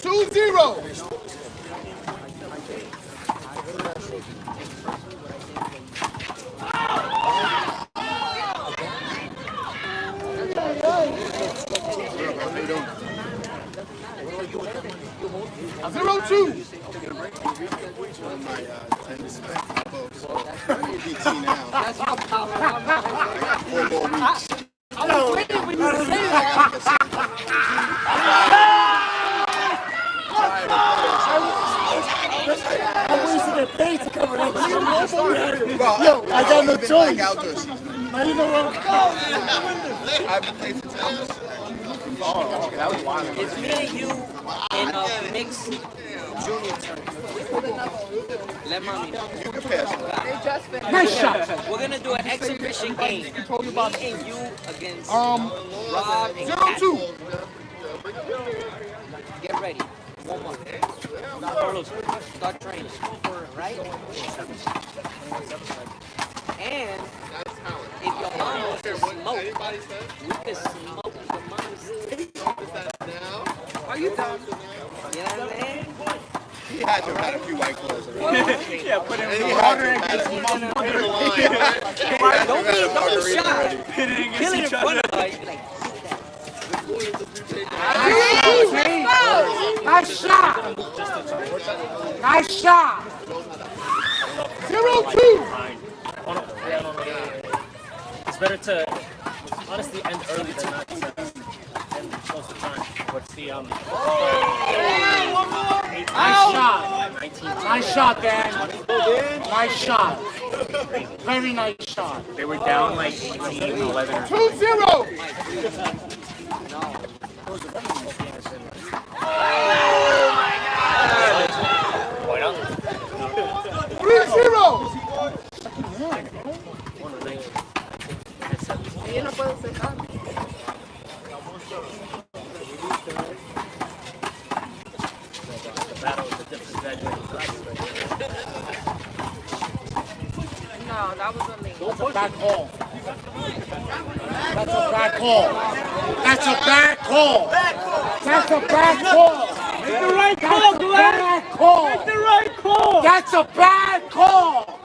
S10: That's how powerful I was waiting when you say that.
S3: I wasted their pay to cover that. Yo, I got no choice. Now you know where I'm going.
S1: It's me and you in a mixed junior tournament. Let mommy know.
S3: Nice shot.
S1: We're gonna do an exhibition game. Me and you against Rob and
S3: 0-2.
S1: Get ready. 1-1. Carlos, start training. Right? And if your mom wants to smoke, we can smoke your mom's. Are you done? You know what I'm saying?
S12: He had to have had a few white clothes already.
S1: Yeah, put him in the water and get him on the line. Don't be shy. Kill it in front of us.
S3: Nice shot. Nice shot. 0-2.
S14: It's better to honestly end early than not end close to time. What's the
S3: Nice shot. Nice shot, Dan. Nice shot. Very nice shot.
S15: They were down like 18, 11 or
S3: 2-0.
S15: Oh my God!
S3: 3-0.
S10: Yo no puedo sentar. No, that was a me.
S3: That's a bad call. That's a bad call. That's a bad call. That's a bad call. Make the right call, Glenn. Make the right call. Make the right call.
S13: call. That's a bad call.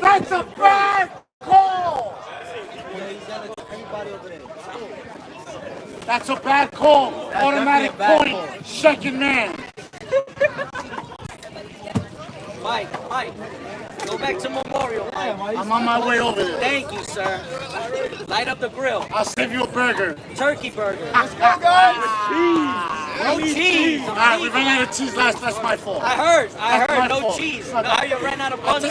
S13: That's a bad call. That's a bad call. Automatic point. Second man.
S5: Mike, go back to Memorial, Mike.
S13: I'm on my way over there.
S5: Thank you, sir. Light up the grill.
S13: I'll save you a burger.
S5: Turkey burger.
S13: Let's go, guys.
S5: No cheese.
S13: All right, we ran out of cheese last. That's my fault.
S5: I heard.
S13: That's my
S5: No
S13: fault.
S5: cheese. Now you ran out of buns.
S13: 1-0.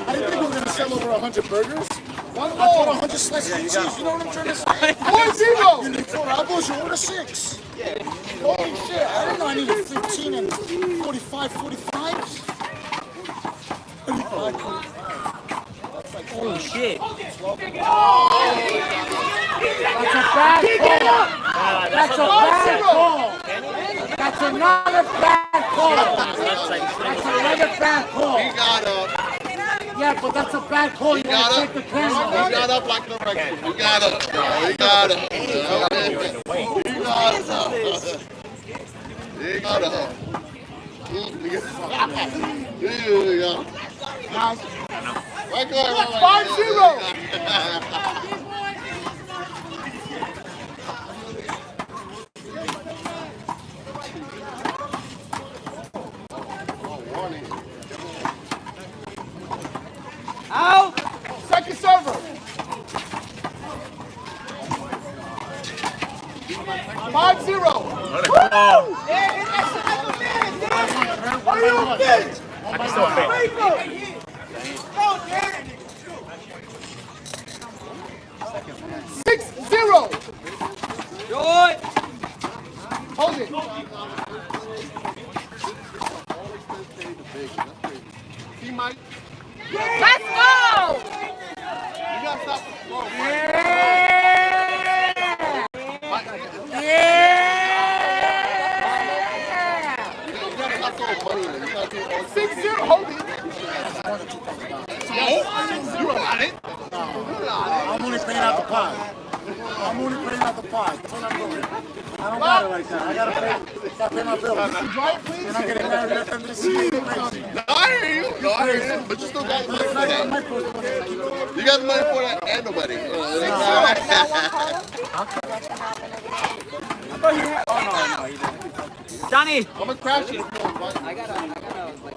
S13: I didn't think we were going to sell over 100 burgers. I thought 100 slices of cheese. You know what I'm trying to say? 1-0. You need 4 apples, you order 6. Holy shit. I didn't know I needed 15 and 45, 45s.
S5: Holy shit.
S13: That's a bad call. That's a bad call. That's another bad call. That's another bad call.
S3: He got up.
S13: Yeah, but that's a bad call. You gotta take the camera.
S3: He got up like the regular. He got up. He got up. He got up. He got up. Right going,
S13: 5-0. Out. Second server. 5-0. Are you a bitch?
S15: I can still fit.
S13: 6-0.
S5: Joy.
S13: Hold it.
S3: He might.
S10: Let's go!
S3: You gotta stop.
S13: Yeah! 6-0. Hold it.
S3: You got it.
S13: I'm only paying out the pot. I'm only paying out the pot. That's what I'm doing. I don't got it like that. I gotta pay my bills. And I'm getting married at the end of the season.
S3: No, I hear you. No, I hear you. But you still got money for that. You got money for that and the wedding.
S5: Johnny.
S3: I'm gonna crash it.
S5: I gotta like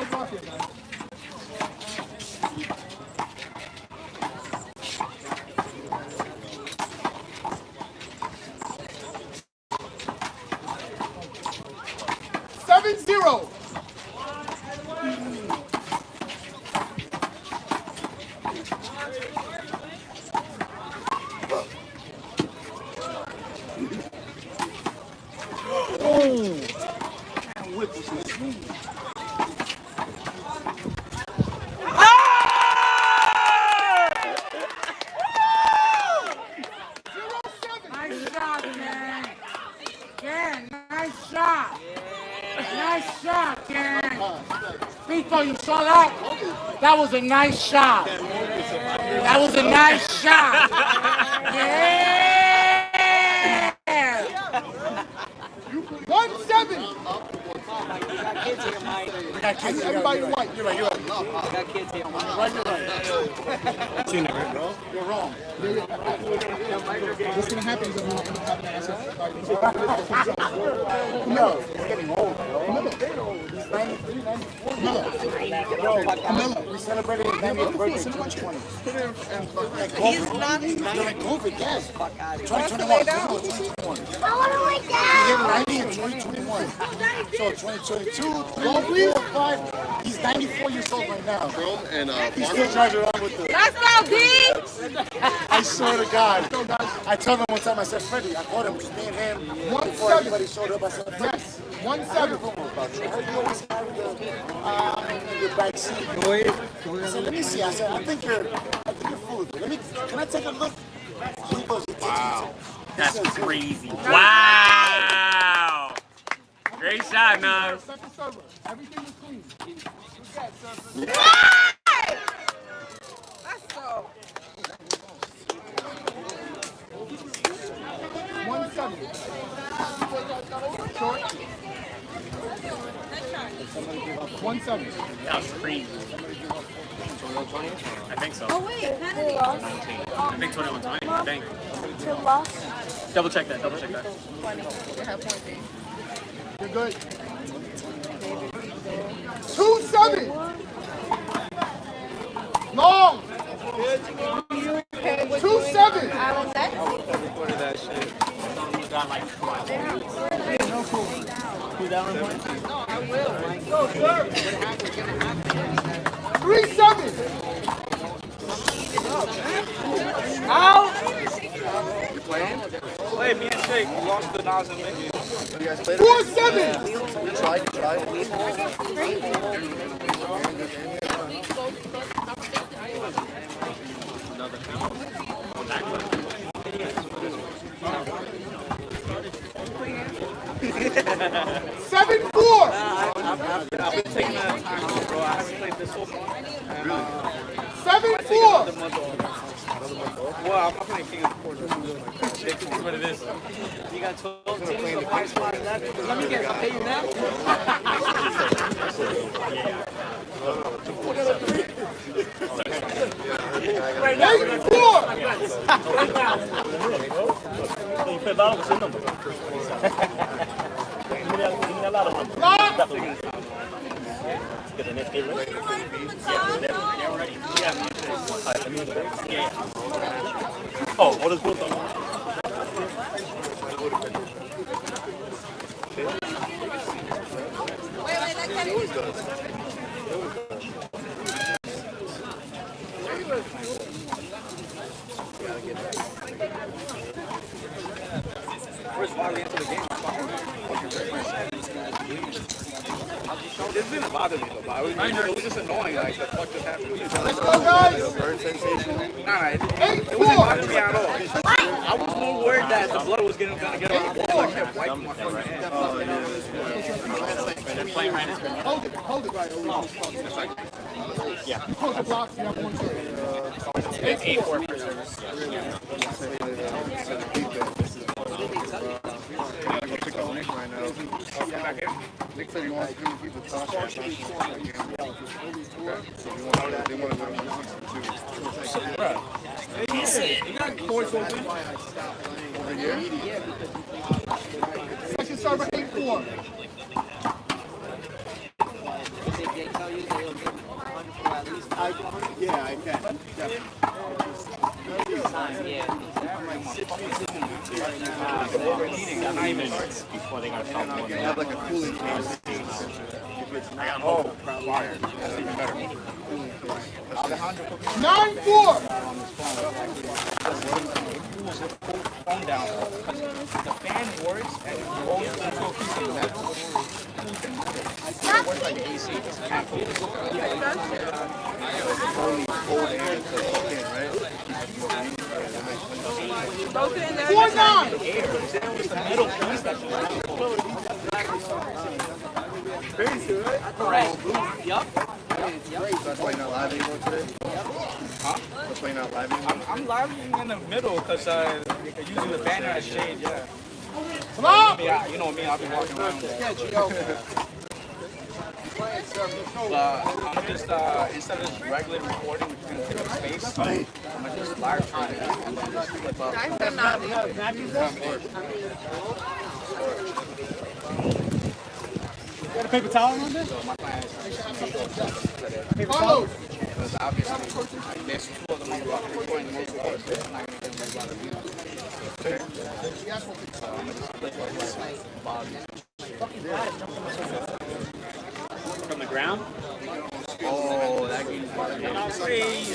S5: fuck you.
S13: 7-0. Nice shot, man. Yeah, nice shot. Nice shot, man. Pico, you saw that? That was a nice shot. That was a nice shot. Yeah. 1-7. Everybody white. You're right.
S5: I got kids here.
S13: Right. You're wrong. What's going to happen is I'm going to end up having to No, he's getting old, bro. He's 93, 94. Camilla, we celebrated his 90th birthday in 2020. He's not during COVID, yes. 2021. I want to wake up. He hit 90 in 2021. So 2022, 3, 4, 5. He's 94 years old right now.
S3: And
S13: he still drives around with the.
S10: Let's go, D!
S13: I swear to God. I told him one time, I said, Freddie, I called him just me and him. Before everybody showed up, I said, yes. 1-7. Your back seat. I said, let me see. I said, I think you're full of it. Can I take a look? He goes, wow.
S1: That's crazy. Wow. Great shot, man.
S13: Everything was clean.
S10: Let's go.
S3: 2-7. Short. 1-7.
S15: That was crazy. I think so.
S10: Oh wait, Kennedy.
S15: 19. I think 21-20. I think. Double check that. Double check that.
S3: You're good. 2-7. Long. 2-7.
S2: Recorded that shit.
S1: Got like
S3: 3-7.
S2: Out! You playing? Play, me and Shake. We lost the Nas and Mickey.
S3: 4-7.
S5: You tried.
S3: 7-4.
S2: I've been taking that time off, bro. I haven't played this so far.
S3: 7-4.
S2: Well, I'm not playing King of Quarters.
S15: This is what it is.
S1: You got 12 teams of 5 spots left. Let me get it. I'll pay you now.
S3: Right now. 8-4.
S9: Oh, what is good though?
S2: Where's Marley into the game? It didn't bother me though, but it was just annoying. Like, the fuck just happened?
S3: Let's go, guys.
S2: Burn sensation? Nah, it wasn't bothering me at all. I was more worried that the blood was gonna get on the ball. I kept wiping my fucking hand.
S3: Hold it right.
S2: Yeah.
S3: Hold the blocks. You have 1 turn.
S15: It's 8-4 for service.
S12: Nick said he wants to keep the top shot. So they want to go
S8: You got courts open.
S12: over here.
S3: Second server 8-4.
S12: Yeah, I can.
S15: Before they got to top one.
S12: Have like a cooling case.
S2: Oh, fire. That's even better.
S3: 9-4.
S2: Phone down. The fan works and it goes into a piece of metal. It works like AC. It's kind of cool.
S12: Only cold air to fuck in, right?
S3: 4-9.
S2: It's a metal piece that's
S12: Crazy, right?
S1: Correct. Yup.
S12: That's why you're not live anymore today?
S2: Huh?
S12: That's why you're not live anymore?
S2: I'm live in the middle because using the banner as shade, yeah.
S3: Come on.
S2: Yeah, you know me, I'll be walking around. I'm just, instead of just regular recording, which is going to take up space, I'm going to just live stream it and then just flip up.
S8: Got a paper towel on there?
S2: So my plan is to
S8: Paper towel?
S2: because obviously there's 2 of them on the recording most of the course. It's not even going to be able to be so I'm going to just flip up
S15: From the ground?
S2: Oh, that game's crazy.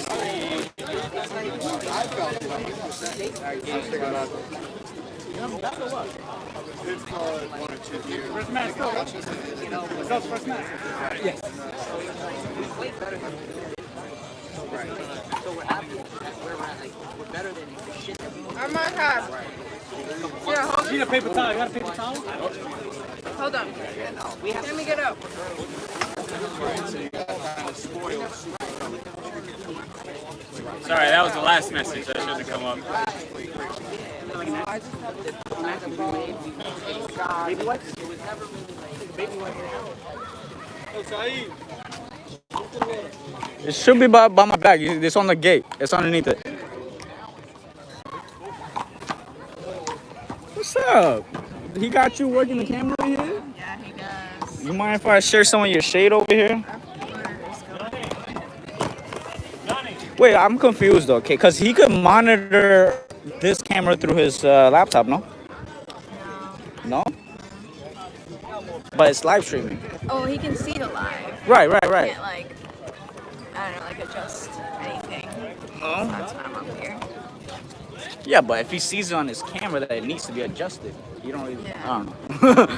S12: It's called 1 or 2 years.
S8: First match, go. Results first match. Yes.
S1: So we're happy that we're better than the shit that we
S10: I'm on top. Yeah, hold
S8: You need a paper towel. You got a paper towel?
S10: Hold on. Let me get up.
S15: Sorry, that was the last message. That shouldn't come up.
S2: It should be by my back. It's on the gate. It's underneath it. What's up? He got you working the camera here?
S16: Yeah, he does.
S2: You mind if I share some of your shade over here? Wait, I'm confused though, okay? Because he could monitor this camera through his laptop, no? No? But it's live streaming.
S16: Oh, he can see the live.
S2: Right.
S16: He can't, like, I don't know, like adjust anything.
S2: Oh.
S16: That's why I'm up here.
S2: Yeah, but if he sees it on his camera that it needs to be adjusted, you don't really,
S16: Yeah.
S2: I don't know.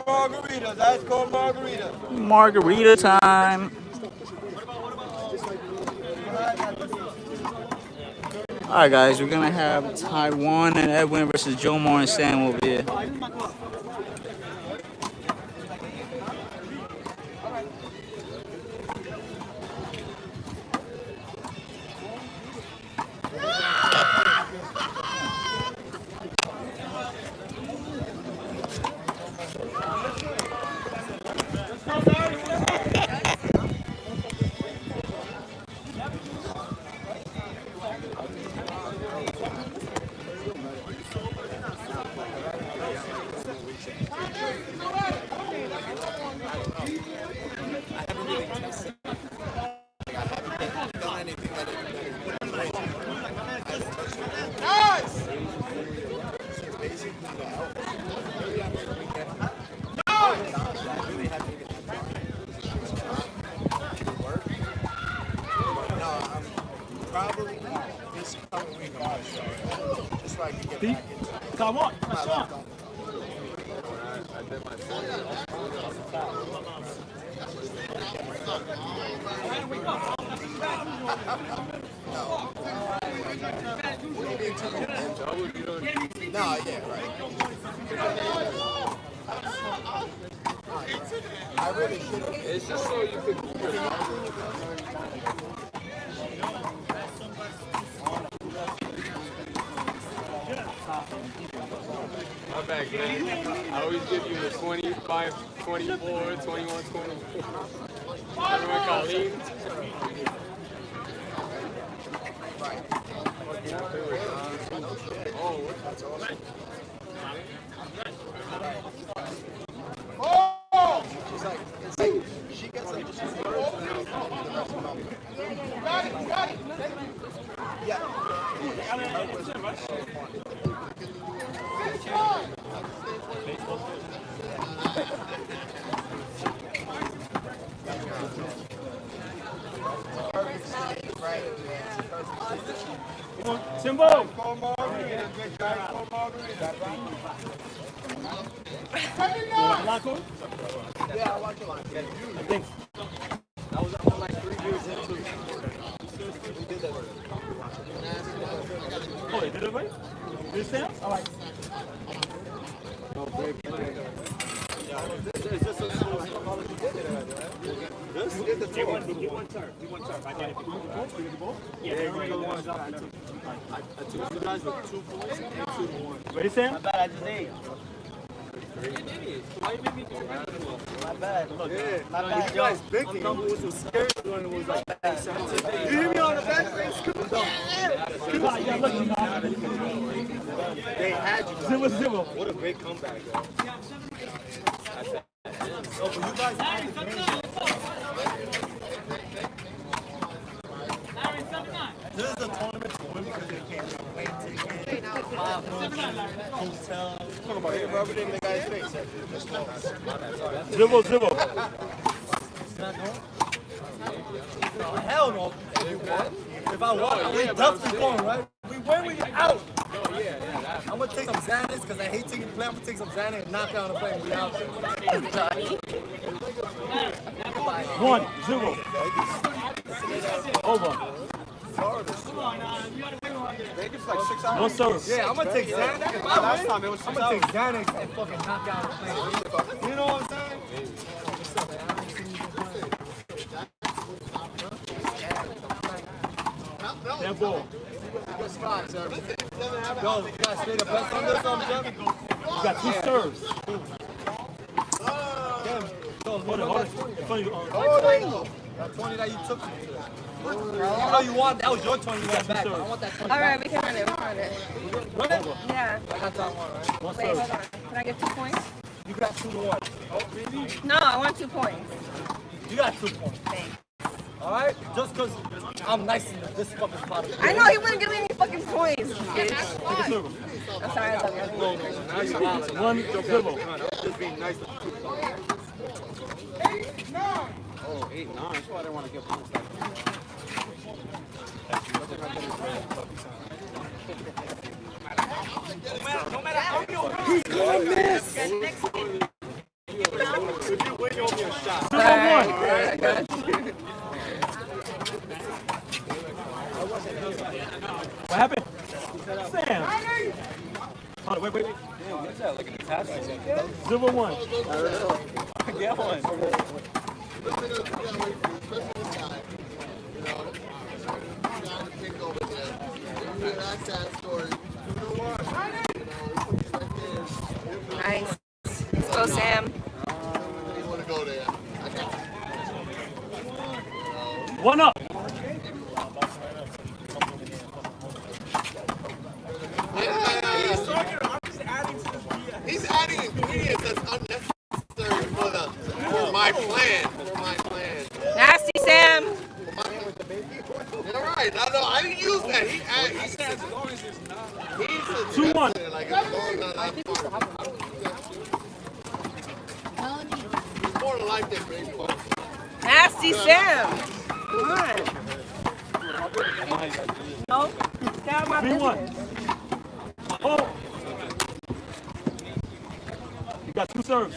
S5: Margaritas, ice cold margarita.
S2: Margarita time. All right, guys, we're gonna have Taiwan and Edwin versus Joe Moore and Sam over here.
S5: Probably this coming week I'm not sure. Just so I can get back into it.
S8: Taiwan,
S5: No, yeah, right. I really should have.
S6: It's just so you could. My bad, man. I always give you the 25, 24, 21, 24. Everyone Colleen. Oh, that's awesome.
S5: Oh! She's like, it's like, she gets like, she's the rest of them. Got it.
S8: Simbo!
S5: Yeah, I watch a lot.
S8: I think.
S5: That was up like 3 years into it. We did that.
S8: Oh, you did it right? Did it stand? All right.
S5: Is this a slow psychology? This is the two.
S8: One turn. I did it.
S5: Yeah, there you go. I took you guys with 2 points and 2 to 1.
S8: Ready, Sam?
S5: My bad, I just ate. Why you made me do that? My bad. Look, my bad. You guys thinking who was so scared when it was like that. You hear me on the back face? They had you.
S8: 0-0.
S5: What a great comeback, though. Oh, but you guys had the game. This is a tournament to win because they can't play ticket, hotel. Talk about hitting rubber in the guy's face.
S8: 0-0.
S13: don't know if I won. We definitely going, right? We win, we out. I'm gonna take some Xanax because I hate taking the play. I'm gonna take some Xanax and knock down the play and we out.
S8: 1-0. Over. One serve.
S13: Yeah, I'm gonna take Xanax. If I win, I'm gonna take Xanax and fucking knock down the play. You know what I'm saying?
S8: That ball.
S13: Yo, you guys stay the best on this one, Jeff?
S8: You got 2 serves. Hold on.
S13: That 20 that you took from me today. You know you want, that was your 20 you got back. I want that 20
S16: Alright, we can run it.
S13: Run it?
S16: Yeah.
S13: I got that one, right?
S16: Wait, hold on. Can I get 2 points?
S13: You got 2-1.
S16: No, I want 2 points.
S13: You got 2 points.
S16: Thanks.
S13: Alright? Just because I'm nice in this fucking spot.
S16: I know he wouldn't give me any fucking points, bitch. I'm sorry, I love you.
S13: Now you wild.
S8: 1-0.
S13: Just being nice.
S12: Oh, 8-9. That's why I didn't want to get points.
S5: No matter how he's gonna miss. If you win, you owe me a shot.
S16: I got you.
S8: What happened? Sam. Hold on, wait.
S2: Damn, what's that? Like an attachment.
S8: 0-1.
S2: Get one.
S16: Nice. Let's go, Sam.
S8: 1 up.
S3: He's adding ingredients that's unnecessary for my plan.
S16: Nasty Sam.
S3: All right, no, I didn't use that. He said
S8: 2-1.
S3: like it's more than life than baby.
S16: Nasty Sam. Come on. No, get out of my
S8: 3-1.
S16: business.
S8: Oh. You got 2 serves.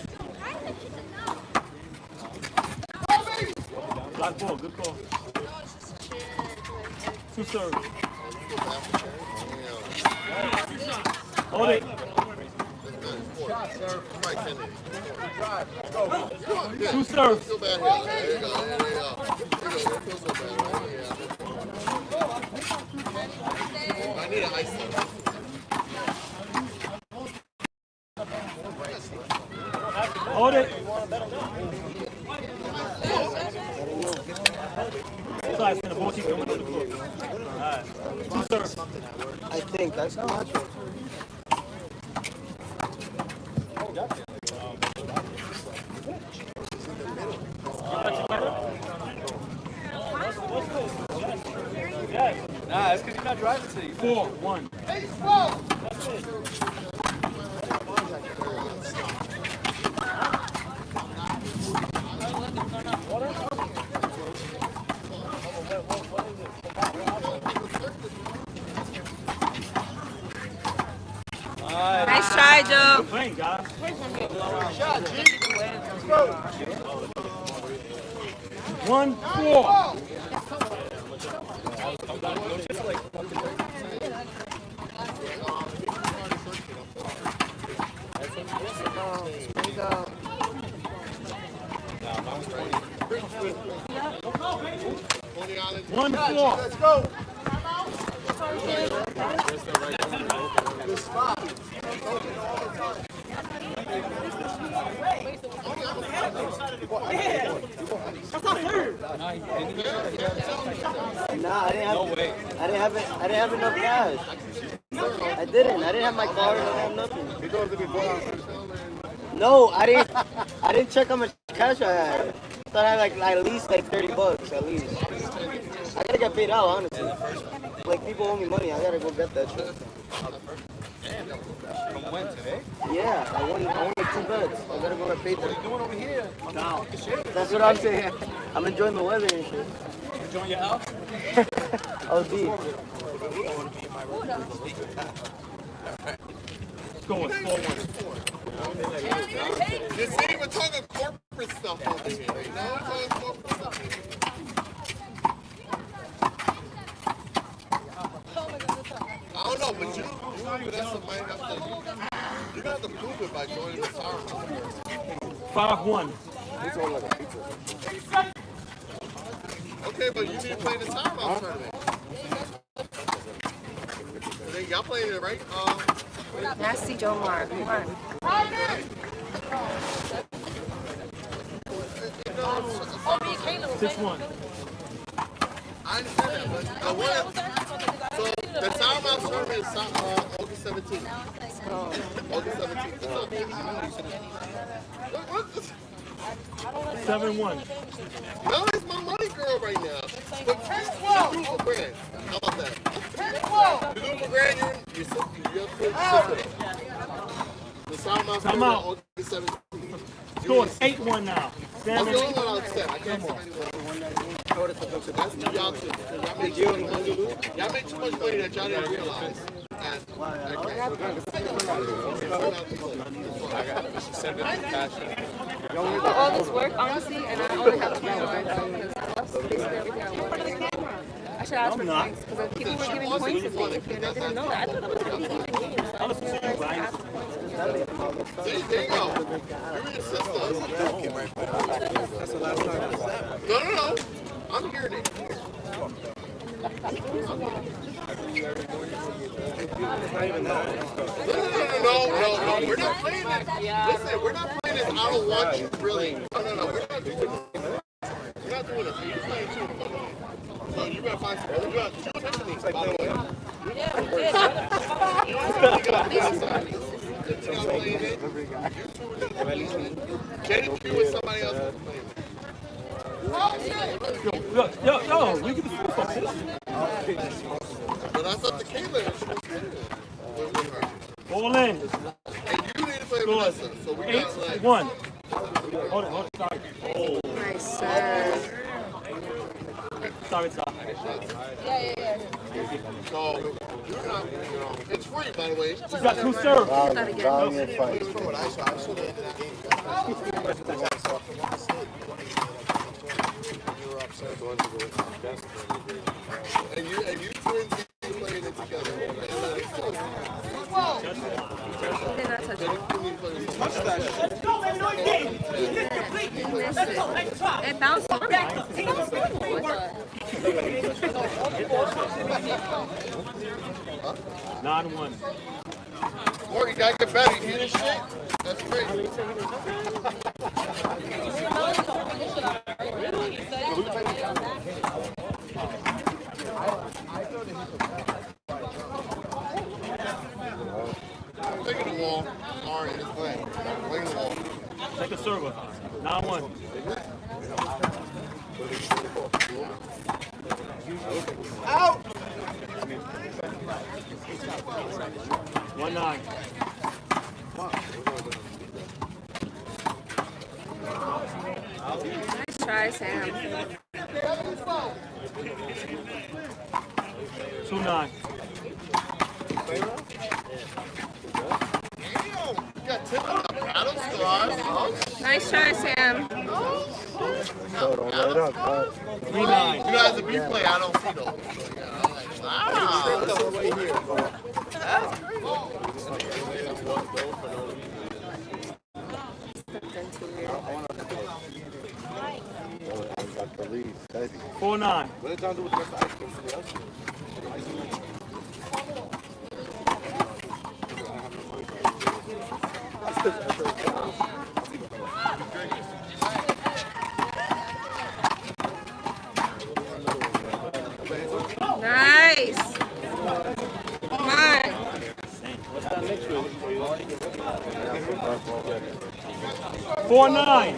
S8: Black ball, good call. 2 serves. Hold it. 2 serves.
S3: I need an ice serve.
S8: Hold it. Size in the ball, keep going on the floor. Alright. 2 serves.
S12: I think that's not much.
S2: Nah, that's because you're not driving today.
S8: 4-1.
S16: Nice try, Joe.
S8: Good playing, guys. 1-4.
S16: There you go.
S8: 1-4.
S3: Let's go.
S12: Nah, I didn't have enough cash. I didn't have my card. I didn't have nothing. No, I didn't check how much cash I had. I thought I had at least $30 at least. I gotta get paid out, honestly. Like people owe me money, I gotta go get that shit.
S2: From when, today?
S12: Yeah, I won like 2 bets. I gotta go get paid.
S2: What are you doing over here?
S12: That's what I'm saying. I'm enjoying the weather and shit.
S8: join your house?
S12: OD.
S8: Score 4-1.
S3: This ain't even talking corporate stuff over here. You know, it's talking corporate stuff. I don't know, but you that's somebody have to. You got to prove it by joining the tower.
S8: 5-1.
S3: Okay, but you need to play the timeout tournament. Then y'all playing it, right?
S16: Nasty Joe Mark. Come on.
S8: 6-1.
S3: I understand that, but so the timeout tournament is August 17th. August 17th.
S8: 7-1.
S3: No, it's my money girl right now. But $10-12. For grand. How about that? $10-12. You do it for grand, you have to put your sister. The timeout tournament August 17th.
S8: Score 8-1 now.
S3: That's the only one I'll accept. I can't accept anyone. That's the y'all too. Y'all make too much money that y'all didn't realize.
S16: All this work, honestly, and I only have to do it because basically everything I want. I should ask for points because people were giving points to things and I didn't know that. I thought it was going to be even games. I didn't realize I asked for points.
S3: There you go. You're your sister. No. I'm hearing it. No. We're not playing this. Listen, we're not playing this. I don't want you, really. No. We're not doing this. We're not doing this. You're playing too. So you gotta find some. You got two Tiffany's, by the way. JDQ with somebody else was playing.
S8: Yo, you get the full focus.
S3: But that's up to Caitlin.
S8: All in.
S3: And you need to play Vanessa, so we got like
S8: 8-1. Hold on, sorry.
S16: Nice serve.
S8: Sorry.
S16: Yeah.
S3: So, you're not, it's free, by the way.
S8: You got 2 serves.
S3: Valiant fight. I saw the end of that game. And you twins playing it together.
S16: Did not touch it.
S3: Touch that shit.
S16: You missed it. It bounced on me.
S8: 9-1.
S3: Morgan, you gotta get better. You hear this shit? That's great. Taking the wall. All right, let's go ahead. Playing the wall.
S8: Take a server. 9-1.
S3: Out!
S8: 1-9.
S16: Nice try, Sam.
S8: 2-9.
S16: Nice try, Sam.
S3: Don't let it up.
S8: 3-9.
S3: You guys, if you play, I don't see those.
S13: That's
S8: 4-9.
S13: What did John do with the rest of the ice cream?
S16: Nice. Come on.
S8: What's that next week? 4-9.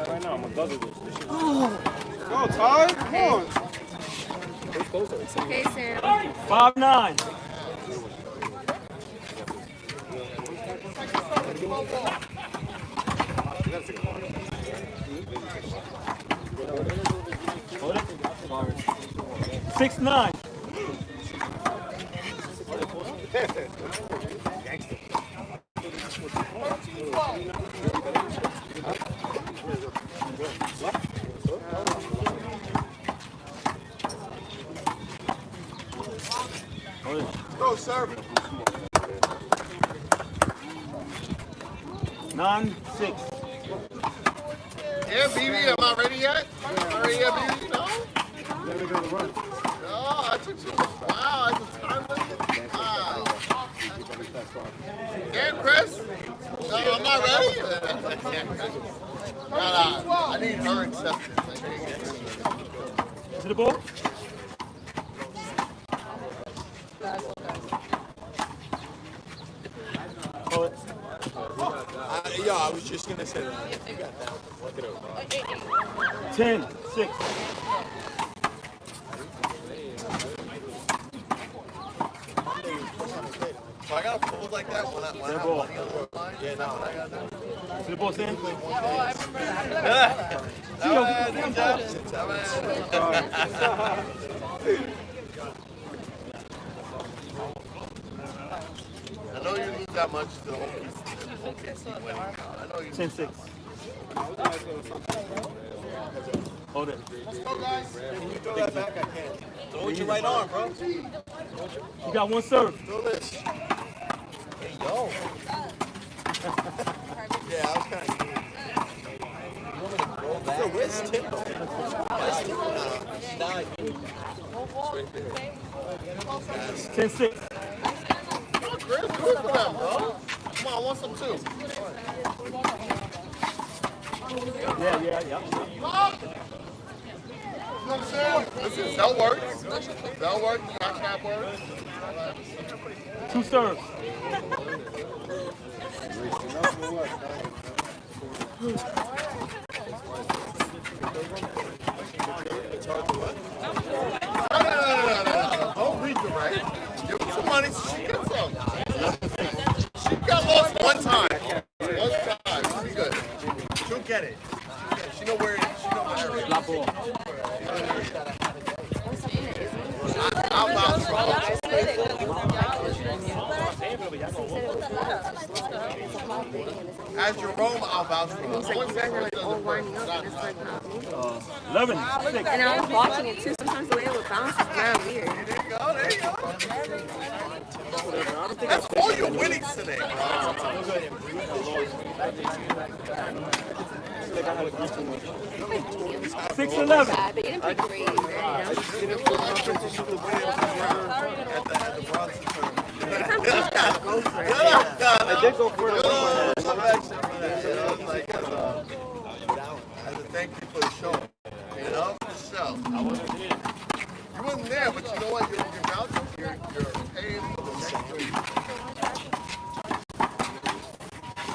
S8: Right now, I'm gonna double this.
S13: Go, Ty. Come on.
S16: Okay, Sam.
S8: 5-9. Hold it. 6-9.
S3: Go, sir.
S8: 9-6.
S3: Yeah, BB, am I ready yet? Am I ready yet, BB? No? No, I took too much. Wow, I just time limit. Wow. Damn, Chris. No, I'm not ready. I need her acceptance. I can't get it.
S8: To the ball?
S3: Yeah, I was just gonna say that. You got that. Look it over.
S8: 10-6.
S3: So I got pulled like that when I have money on the line. Yeah, no, I got that.
S8: To the ball, Sam?
S3: I know you lose that much to the OKC winning. I know you.
S8: 10-6. Hold it.
S3: Let's go, guys. Can you throw that back? I can't. Throw it with your right arm, bro.
S8: You got one serve.
S3: Throw this. Hey, yo. Yeah, I was kind of good. You want me to roll back? So where's Tim? Where's Tim? Nah, it's right there.
S8: 10-6.
S3: Chris, do it for them, bro. Come on, I want some too.
S8: Yeah.
S3: You know what I'm saying? Listen, that works. That works. Cash app works.
S8: 2 serves.
S3: No. Don't read the right. Give her some money so she gets some. She got lost one time. One time. She'll be good. She'll get it. She know where it is. She know where it is. I'll vouch for her. As Jerome, I'll vouch for her.
S8: Oh, 11.
S16: And I was watching it too. Sometimes the way it would bounce is kind weird.
S3: There you go. That's all your winnings today,
S8: Six 11.
S16: But you didn't play great.
S12: I did go for it.
S3: As a thank you for the show. You know, for the show. You wasn't there, but you know what? You're vouching. You're paying for the next week.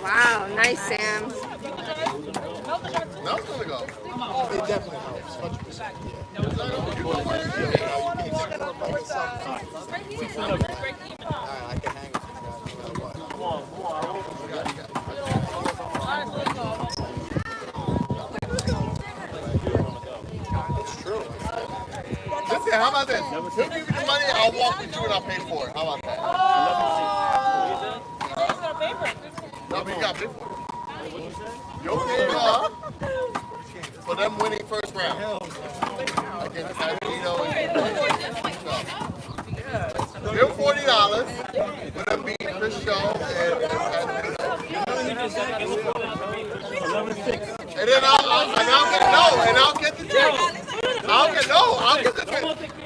S16: Wow, nice, Sam.
S3: Now it's gonna go. It definitely helps. 100%. Yeah. You know where it is. I can hang with you guys no matter what. It's true. Listen, how about this? He'll give you the money, I'll walk with you and I'll pay for it. How about that? No, but you got to pay for it. You'll pay it off for them winning first round. Against Magneto and Give $40 for them beating Chris Shaw and then I'll get the drinks. I'll get the drinks. No,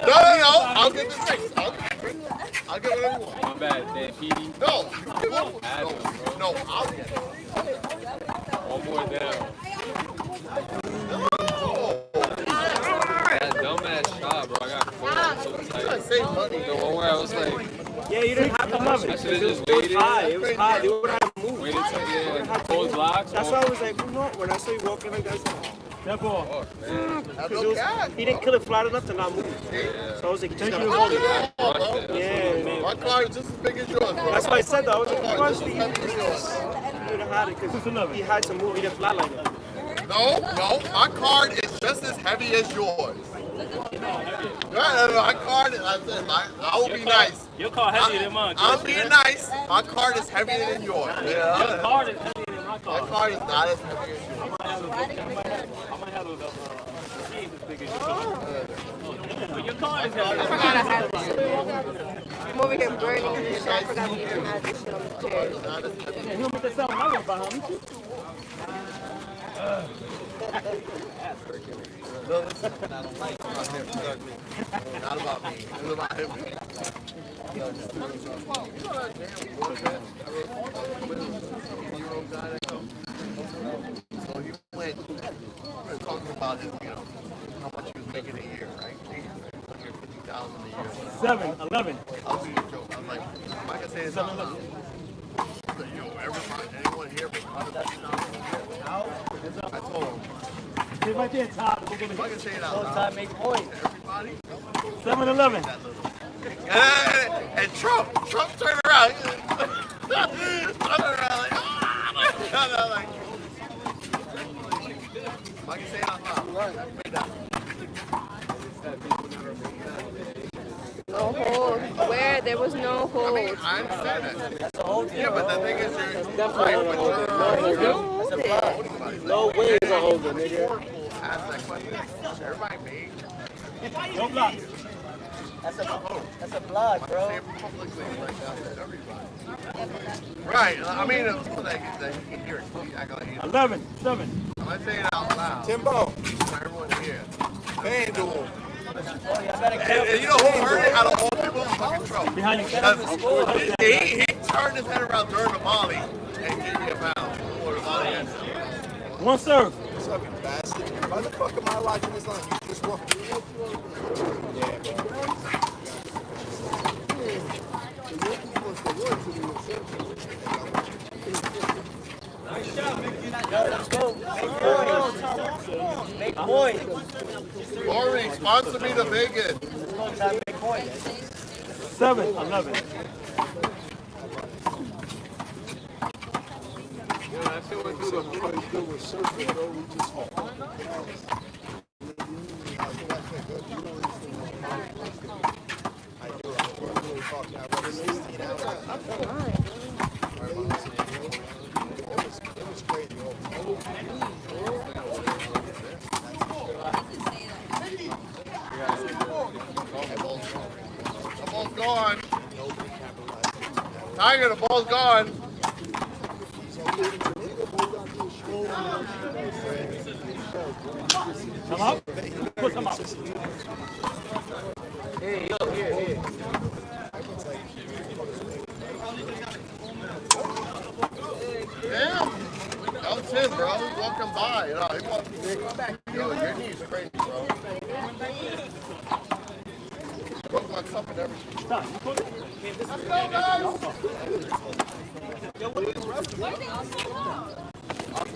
S3: I'll get the drinks. I'll get whatever you want.
S6: My bad, Dan Petey.
S3: No, no, I'll get it.
S6: One more down. That dumbass shot, bro. I got caught so tight. The one where I was like,
S12: yeah, you didn't have to love it.
S6: I should have just waited.
S12: It was high. They would have moved.
S6: Waited till close blocks.
S12: That's why I was like, no. When I saw you walking like that,
S8: that ball.
S12: Because he didn't kill it flat enough to not move. So I was like, you just gotta hold it. Yeah.
S3: My car is just as big as yours, bro.
S12: That's why I said that. I was like, you watched it. You would have had it because he had to move. He didn't flat like it.
S3: No, my card is just as heavy as yours.
S9: My card, I said, I will be nice.
S15: Your card heavier than mine.
S9: I'm being nice. My card is heavier than yours.
S15: Your card is heavier than my card.
S9: My card is not as heavy as yours.
S15: I might have those machines as big as yours. But your card is heavier.
S16: I forgot I had this shit. I'm over here burning in this shit. I forgot we even had this shit on the chair.
S15: You want me to sell my one behind me?
S9: No, this is not about him. Not about me. It's about him. So he went talking about his, how much he was making a year, right? $150,000 a year.
S15: 7, 11.
S9: I was a joke. I was like, I can say it's 7, 11. Yo, anyone here for $150,000 a year? I told him.
S15: Sit right there, Todd.
S9: I can say it out loud.
S12: Time make points.
S9: Everybody.
S15: 7-11.
S9: And Trump turned around. Turned around like, ah! I can say it out loud. Right.
S16: No hold. Where? There was no hold.
S9: I mean, I understand that.
S12: That's a whole
S9: Yeah, but the thing is, you're
S12: definitely no way is a holder, nigga.
S9: ask that question. Everybody made.
S15: No block.
S12: That's a block, bro.
S9: Right. I mean, the people that you can hear it. You act like you know.
S15: 11, 7.
S9: I'm gonna say it out loud.
S13: Timbo.
S9: For everyone here.
S13: FanDuel.
S9: And you know who heard it out of all people? Fucking Trump.
S15: Behind you.
S9: He turned his head around during the volley and gave me a foul for the volley ended.
S15: One serve.
S13: What's up, you bastard? Why the fuck am I watching this line? You just walk. Yeah, bro.
S12: Let's go. Make points.
S9: Corey, sponsor me to Vegas.
S12: Time make points.
S15: 7-11.
S9: The ball's gone. Tiger, the ball's gone.
S15: Come up. Put them up.
S12: Hey, yo, here.
S9: Damn. That was him, bro. He was walking by. Yo, your knee is crazy, bro. Broke my cup and everything. Let's go, guys.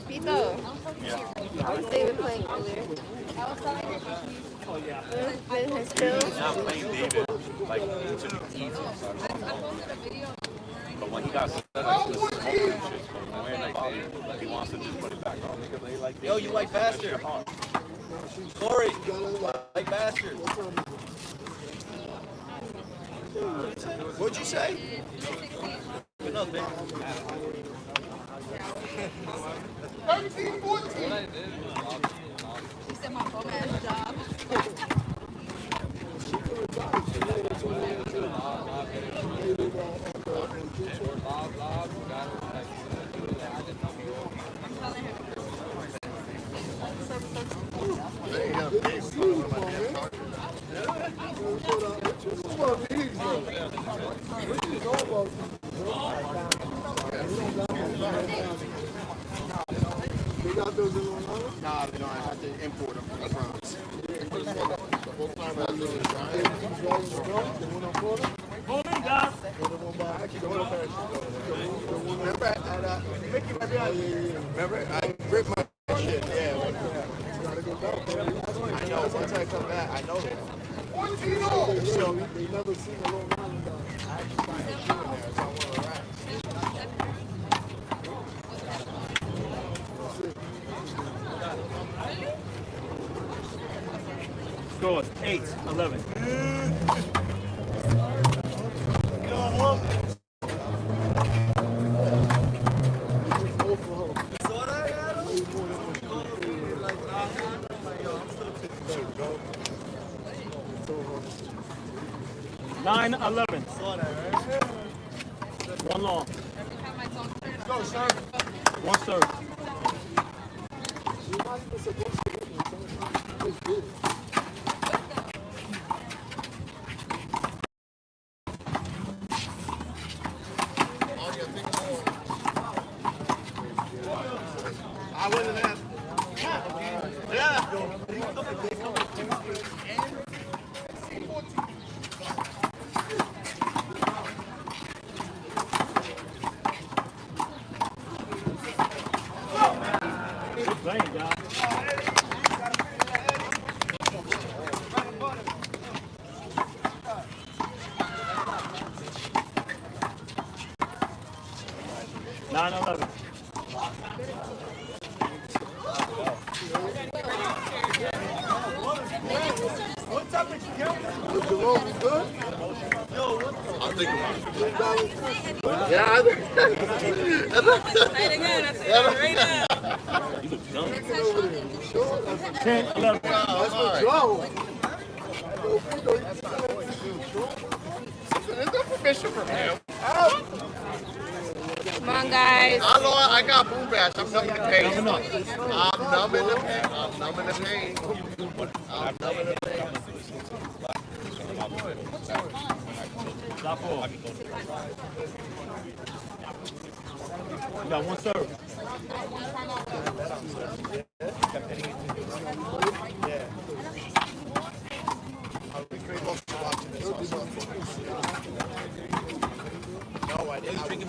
S16: Pito. They were playing earlier. His skills.
S7: Now I'm playing David, like, each of these easy. But when he got set up to smoke and shit, so when like, he wants to just put it back on.
S12: Yo, you white bastard. Corey, white bastard.
S13: What'd you say?
S12: Good enough, man.
S9: 13-14.
S16: He said my bum ass job.
S3: Nah, they don't. I have to import them from France. Remember, I ripped my shit. Yeah. I know. Once I come back, I know that. So they never seen a little man ago. I had to find a shoe in there, so I want to rap.
S15: Scores 8-11. Nine 11. One long.
S3: Go, sir.
S15: One serve.
S9: I wouldn't have. Yeah.
S15: Good playing, guys. Nine 11.
S3: Is the roll be good?
S9: I'll think about it.
S3: Yeah, I think.
S15: You look dumb. 10 11.
S3: That's what drove.
S9: There's no permission from him.
S16: Come on, guys.
S9: I got boom bash. I'm numbing the pain. I'm numbing the pain. I'm numbing the pain. I'm numbing the pain.
S15: Stop off. You got one serve.
S9: No, I didn't.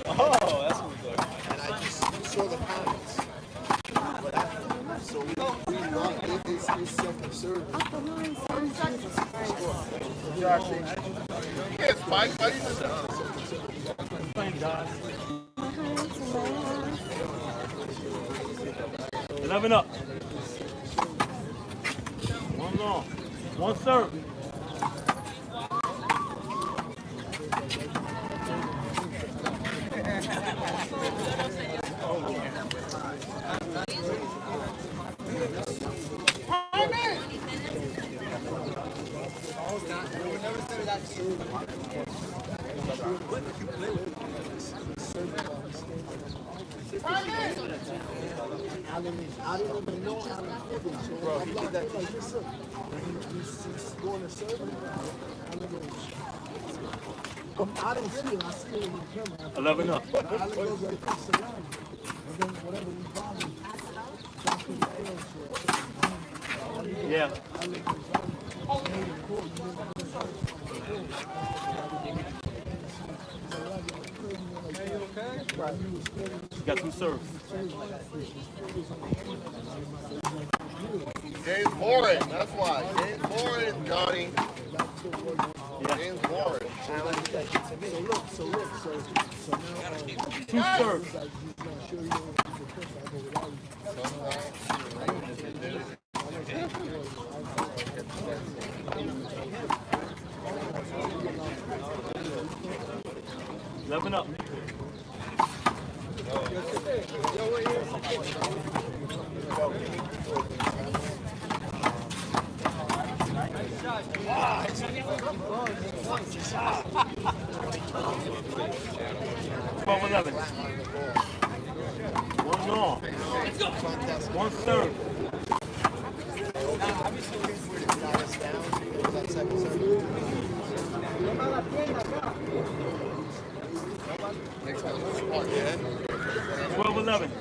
S15: Oh, that's what we're doing.
S3: And I just saw the comments. So we love it. It's self-serving.
S9: You can't spike. Why do you do that?
S15: Playing, guys. 11 up. One long. One serve.
S3: I didn't even know how to do it. So I'm like, listen, he's going to serve me. I don't see it. I see it in the camera.
S15: 11 up.
S3: I let go of the fix around it. And then whatever we follow, that's what it is.
S15: Yeah. You got two serves.
S9: Game's boring. That's why. Game's boring, Johnny. Game's boring.
S15: Two serves. 11 up. Twelve 11. One long. One serve.
S9: Yeah.
S15: 12 11.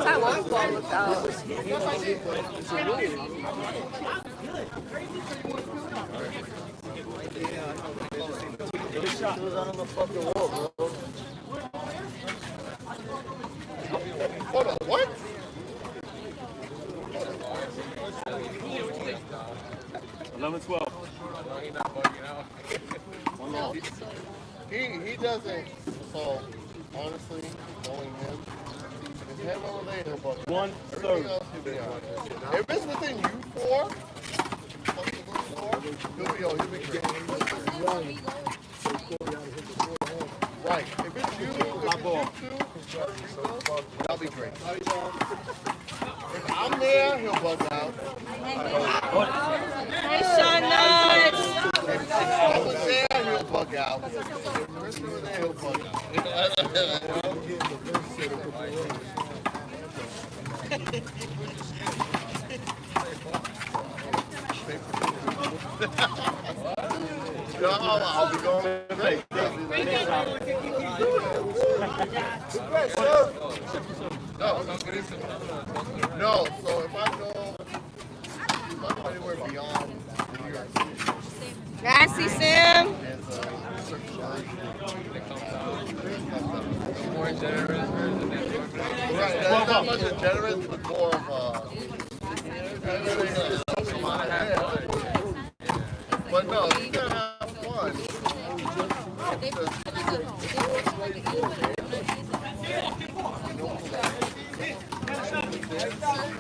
S16: Taiwan's ball looked out.
S9: Hold on, what?
S8: 11-12.
S6: He's not bugging out.
S9: He doesn't. So honestly, knowing him, his head on the he'll bug out.
S8: 1
S9: Everything
S8: third.
S9: else he'll be all right. If it's within you four, he'll be great. Right. If it's you, that'll be great. If I'm there, he'll bug out.
S16: Hey, Sean Nuts.
S9: If I was there, he'll bug out. If Chris was there, he'll bug out. I'll be going great. No, so if I go anywhere beyond New York City,
S16: Nasty Sam.
S6: More generous version than
S9: right, that's not much a generous, but more of but no, you gotta have fun.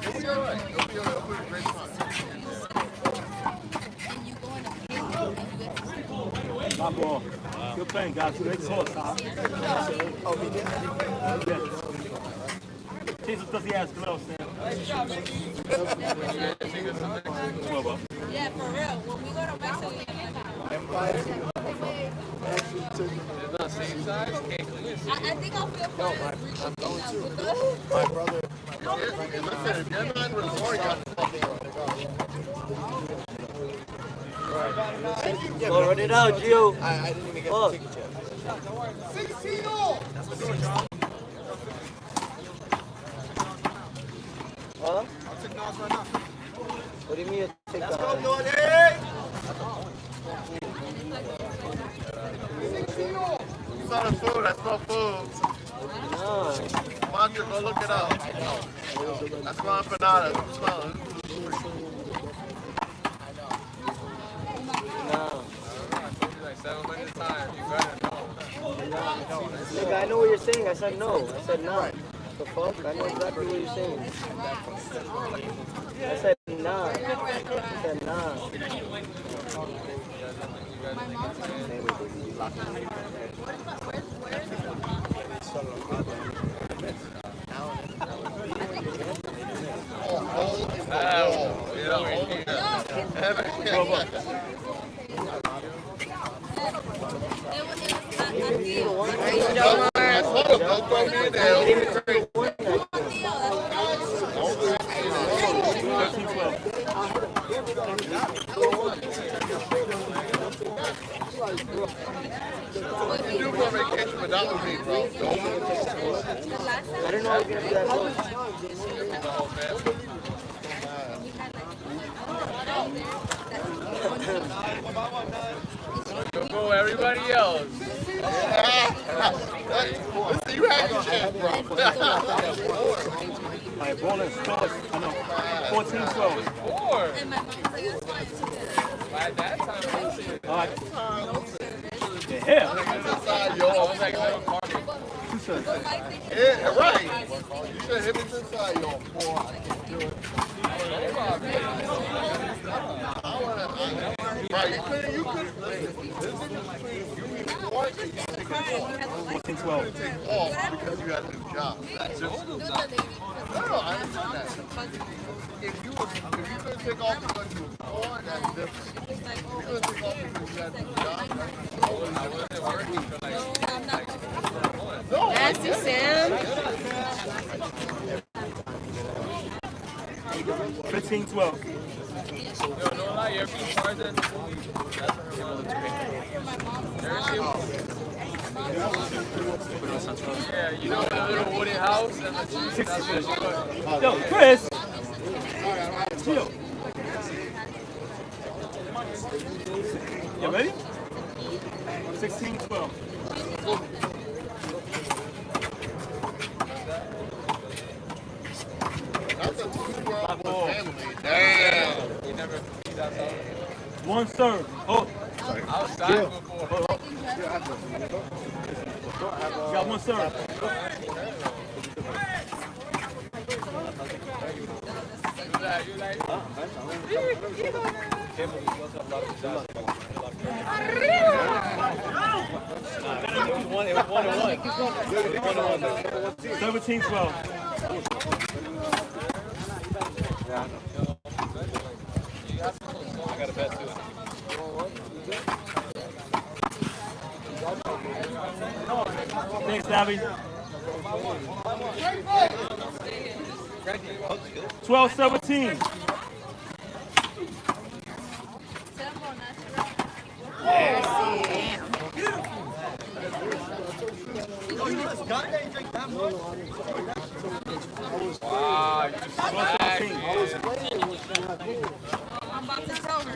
S9: It'll be all right. It'll be a great time.
S8: My ball. Good playing, guys. Great sauce, huh? Oh, we did? Yeah. Jesus does he has gloves, man.
S16: Yeah, for real. When we go to Mexico,
S6: it's not same size.
S16: I think I'll feel fine.
S9: I'm going to. My brother. Listen, if you're not resort, you got to fucking
S12: Go run it out, Gio.
S5: I didn't even get the ticket yet.
S9: 16 all!
S12: Huh?
S5: I'll take Nas right now.
S12: What do you mean? Take
S5: Let's go, Jordan!
S9: It's not a food, that's no food.
S12: No.
S9: Monster, go look it up. That's my empanada. Smell it.
S12: No.
S6: Like 700 times. You better know.
S12: Nigga, I know what you're saying. I said no. I said no. The fuck? I know exactly what you're saying. I said nah. I said nah.
S9: You do for vacation, but that would be, bro.
S12: I didn't know I was gonna be that close.
S6: Go everybody else.
S9: Listen, you had your chance, bro.
S8: All right, ball is close. I know. 14-12.
S6: 4. By that time,
S8: All right. Yeah, here.
S9: Inside, yo.
S6: I was like little cardio.
S9: Yeah, right. You said hit it inside, yo. Boy, I can't do it. Right, you could, listen, this is between you and Florida, you take it off.
S8: 14-12.
S9: Take off because you got a new job. That's just, no, I understand that. If you could take off because you were born, that's different. If you could take off because you got a new job,
S6: I wasn't working for like
S16: Nasty Sam.
S8: 15-12.
S6: no lie, you're being Tarzan. Yeah, you know the little wooden house and the trees. That's what she was.
S8: Yo, Chris. Chill. You ready? 16-12.
S9: that's a 2-year-old family. Damn.
S6: You never see that
S15: One serve. Oh.
S6: Outside before.
S15: You got one serve.
S7: It was
S15: 17-12.
S7: I got a bet too.
S15: Thanks, Abby. 12-17.
S6: Wow, you smacked it.
S10: I'm about to tell her.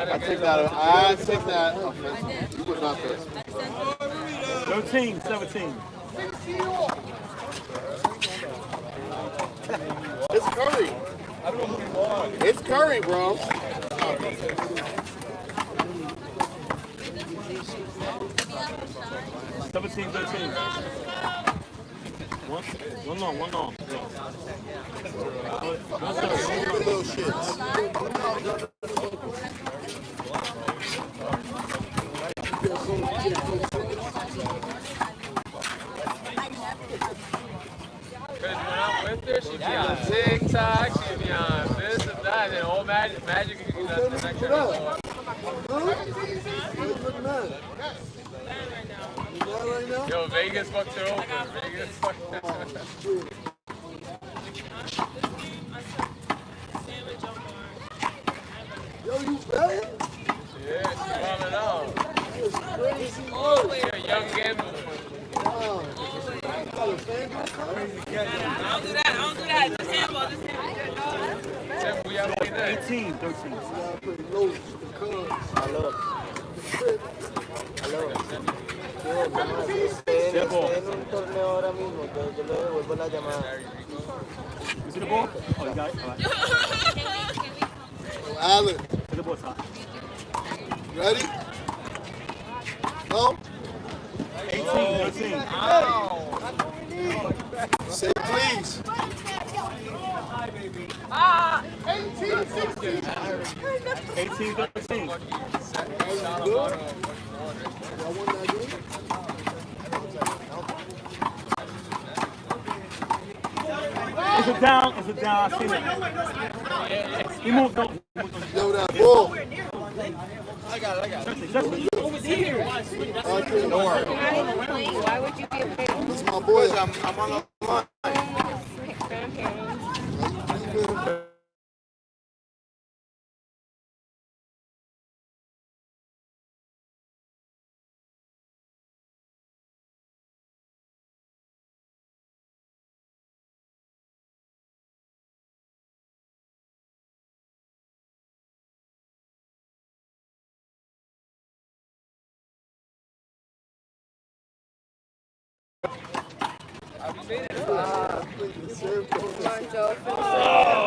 S9: I take that offense. You was not there.
S15: 13-17.
S9: It's Curry. It's Curry, bro.
S15: 17-13. One long.
S9: Little shits.
S6: Because when I'm with her, she be on TikTok, she be on this and that, and all magic you that's the next one. Yo, Vegas fucked her over. Vegas fucked her over.
S9: Yo, you bet?
S6: Yeah, she's falling out.
S9: That's crazy.
S6: You're a young gambler.
S9: Wow.
S16: I don't do that. Just handball.
S6: Tim, we have played that.
S15: 18-13.
S12: Estoy en un torneo ahora mismo, yo le devuelvo la llamada.
S15: You see the ball? Oh, you got it? All right.
S9: Alan,
S15: Hit the ball, Todd.
S9: ready? No?
S15: 18-13.
S9: Say please.
S15: 18-13. It's a down. I seen it. He moved on.
S9: Yo, that ball.
S5: I got it.
S15: Over here.
S9: Don't worry.
S10: Why would you be afraid?
S9: That's my boy.
S5: I'm on the line.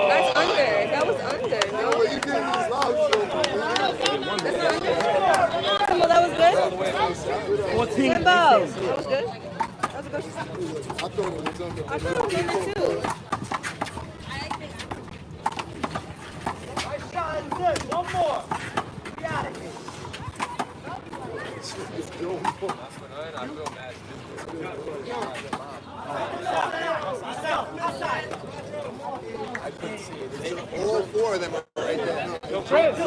S16: That's under. That was under. No?
S9: You did this live show, man.
S16: That's under. Come on, that was good.
S15: 14.
S16: Timbo. That was good. That was a good shot.
S9: I thought it was under.
S16: I thought it was under too.
S5: One more. Got it.
S6: I feel mad.
S9: All four of them are right there.
S5: Yo, Chris.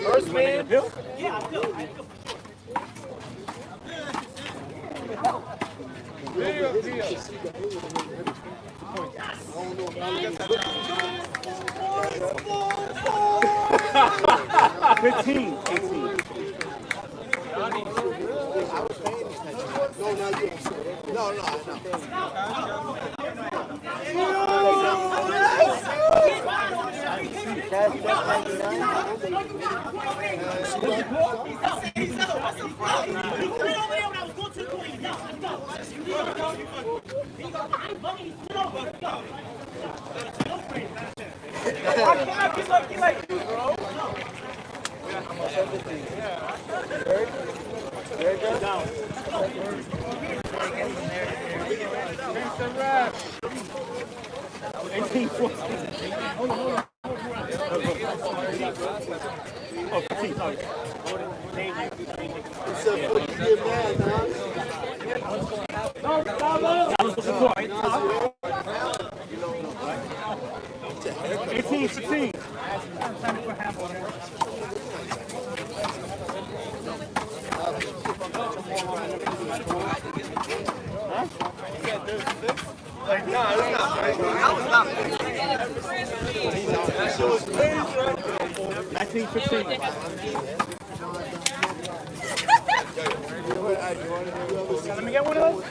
S9: First man.
S5: Yeah, I feel it.
S6: Video deal.
S15: 15. 18.
S9: No, not you. No, no,
S12: Cash back 99.
S15: Let me get one of those.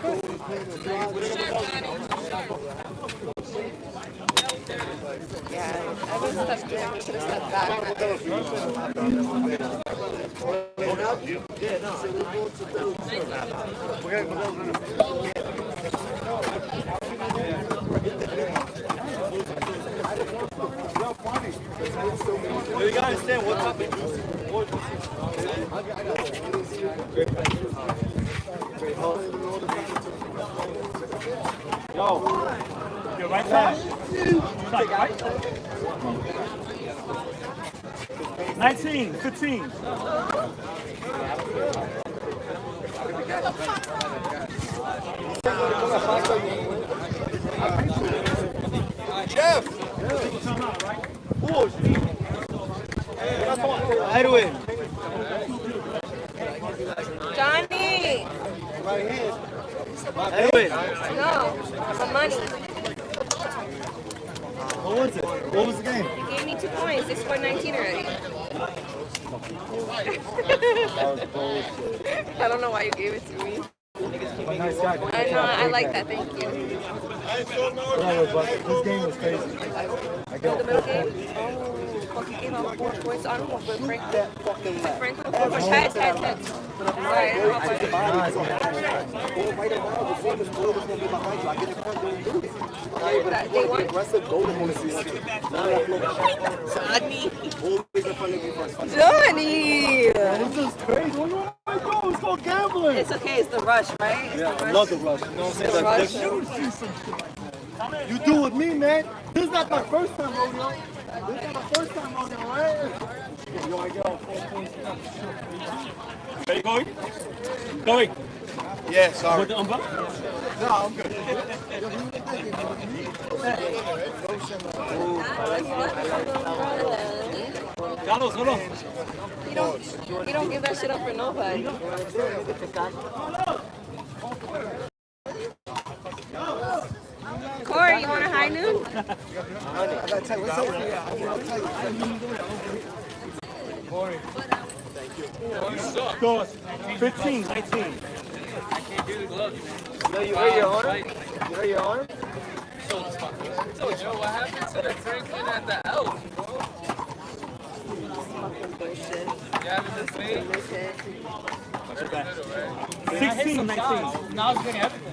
S16: Yeah, I was stuck there. We should have stepped back.
S5: You gotta understand what's up.
S15: Yo, your right side. Right. 19, 15.
S5: Jeff!
S12: Edwin!
S16: Johnny!
S12: Edwin!
S16: No, for money.
S12: What was it? What was the game?
S16: You gave me 2 points. They scored 19 already. I don't know why you gave it to me. I know, I like that. Thank you.
S12: This game was crazy.
S16: The middle game? Oh, fucking gave out 4 points on him with Frank. Frank with 4 points. Heads. Sorry, I don't know if they won. Johnny!
S12: This is crazy. What do I do? It's called gambling.
S16: It's okay. It's the rush, right? It's
S12: Yeah,
S16: the
S12: I
S16: rush.
S12: love the rush. You know what I'm saying? You do with me, man. This is not my first time rodeo. This is not my first time rodeo, right? Yo, I get all 4 points.
S15: Are you going? Going.
S5: Yeah, sorry.
S15: With the umbrella?
S5: No, I'm good.
S15: Carlos, hold on.
S16: You don't give that shit up for nobody. Corey, you want a high noon?
S12: I gotta tell you, what's over here?
S15: Scores 15, 19.
S5: I can't do the gloves.
S12: No, you hurt your arm? You hurt your arm?
S5: So, Joe, what happened to the drinking at the Elf? You having the same?
S15: 16, 19.
S5: Now I was getting everything.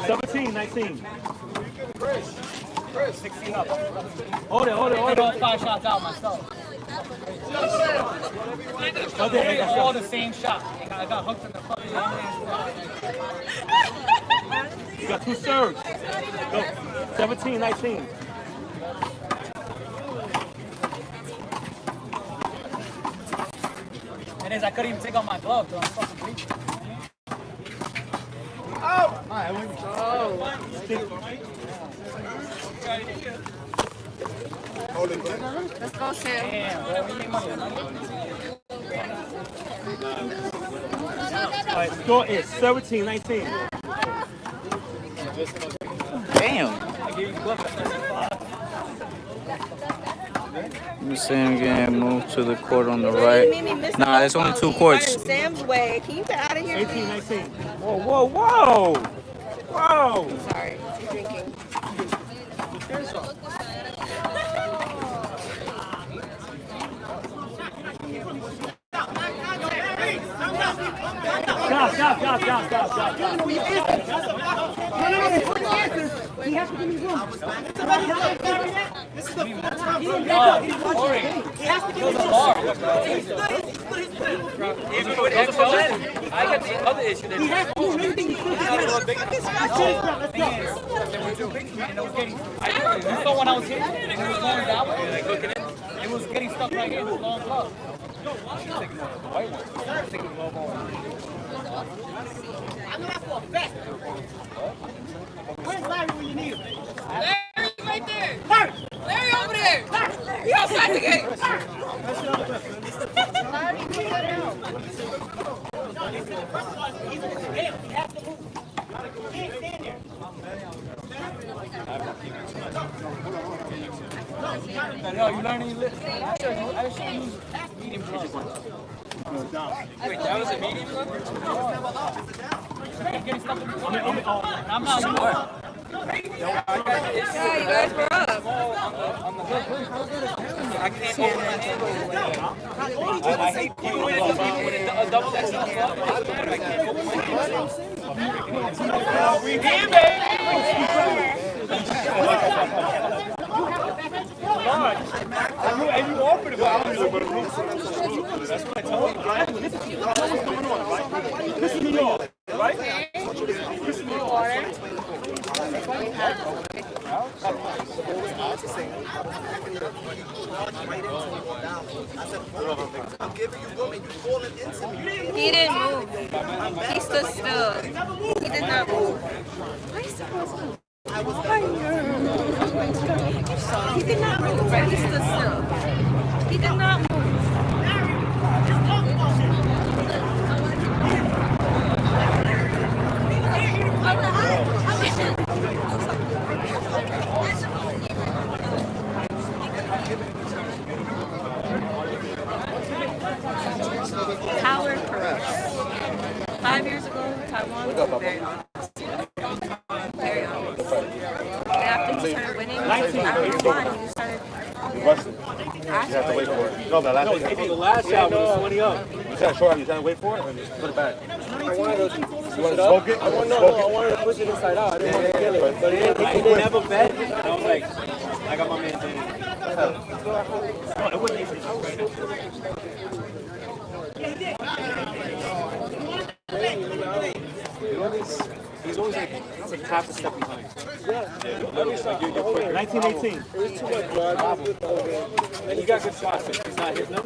S15: 17, 19.
S5: Chris, 16 up.
S15: Hold it.
S5: I got 5 shots out myself. All the same shot. I got hooked in the fucking
S15: You got 2 serves. Go. 17, 19.
S5: It is, I couldn't even take off my glove, though. I'm fucking bleeding.
S12: Oh!
S16: Let's go, Sam.
S15: All right, score is 17, 19.
S2: Damn. Let me see him getting moved to the court on the right. Nah, there's only 2 courts.
S16: Sam's way. Can you get out of here?
S15: 18, 19.
S2: Whoa. Whoa!
S16: Sorry, I'm drinking.
S15: Stop. No. He has to give me room. This is the fourth time. He has to give me room.
S1: I got the other issue.
S15: He has to do everything.
S1: You saw when I was here, and it was going that way, and I cooking it. It was getting stuck right here. It was long glove. The white one.
S15: I'm gonna have to affect. Where's Larry when you need him?
S16: Larry's right there. Larry over there. He outside the gate.
S1: No, you learning your list. I should use medium cheese one. Wait, that was a medium one? I'm not sure.
S16: Yeah, you guys were up.
S1: I can't hold my hand over I hate people with a double XL club. I can't hold my
S15: And you offered it, but I don't know what it is. That's what I told you. This is New York, right? This is New York.
S5: I'm giving you room and you falling into me.
S16: He didn't move. He stood still. He did not move. Why is he supposed to move? He did not move. He stood still. He did not move. Power corrupts. 5 years ago, Taiwan was very honest. Very honest. And after he started winning, I don't know why, he started.
S9: You have to wait for it. No, the last shot was 20 up. You said short, you trying to wait for it? And put it back. You want to smoke it?
S12: I wanted to push it inside out. I didn't want to kill it. But he never bet. And I was like, I got my man Danny.
S8: He's always like half a step behind.
S15: Yeah. 1918. It was too much drive.
S8: And he got good shots. He's not hitting them.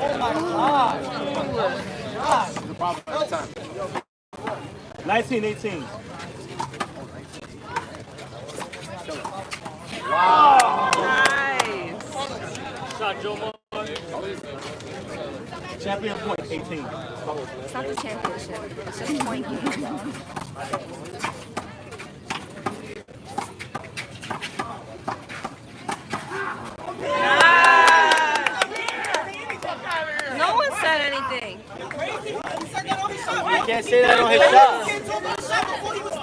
S15: Oh my God. 1918.
S16: Wow. Nice.
S15: Shot Joe Moore. Champion point 18.
S16: It's not the championship. It's just point game. No one said anything.
S12: You can't say that on his shot.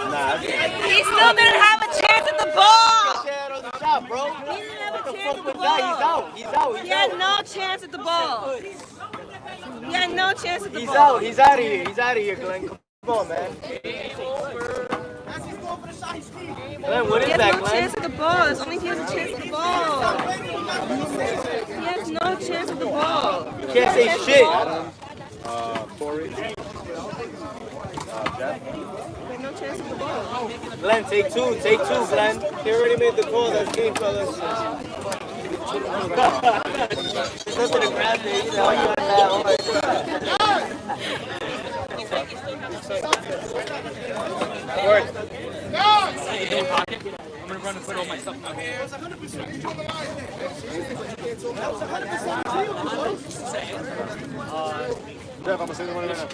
S12: Nah.
S16: He still didn't have a chance at the ball.
S12: You can't say that on the shot, bro.
S16: He didn't have a chance at the
S12: He's
S16: ball.
S12: out. He's out.
S16: He had no chance at the ball. He had no chance at the
S12: He's
S16: ball.
S12: out. He's out of here. He's out of here, Glenn. Come on, man. Glenn, what is
S16: He has
S12: that,
S16: no
S12: Glenn?
S16: chance at the ball. It's only if he has a chance at the ball. He has no chance at the ball.
S12: You can't say shit.
S9: Corey. Jeff.
S16: He had no chance at the ball.
S12: Glenn, take two. Take two, Glenn. He already made the call. That's game, fellas. There's nothing to grab there. You know, you got that.
S1: Word. I'm gonna run and put all my stuff in my hands.
S9: Jeff, I'm gonna say the money right now.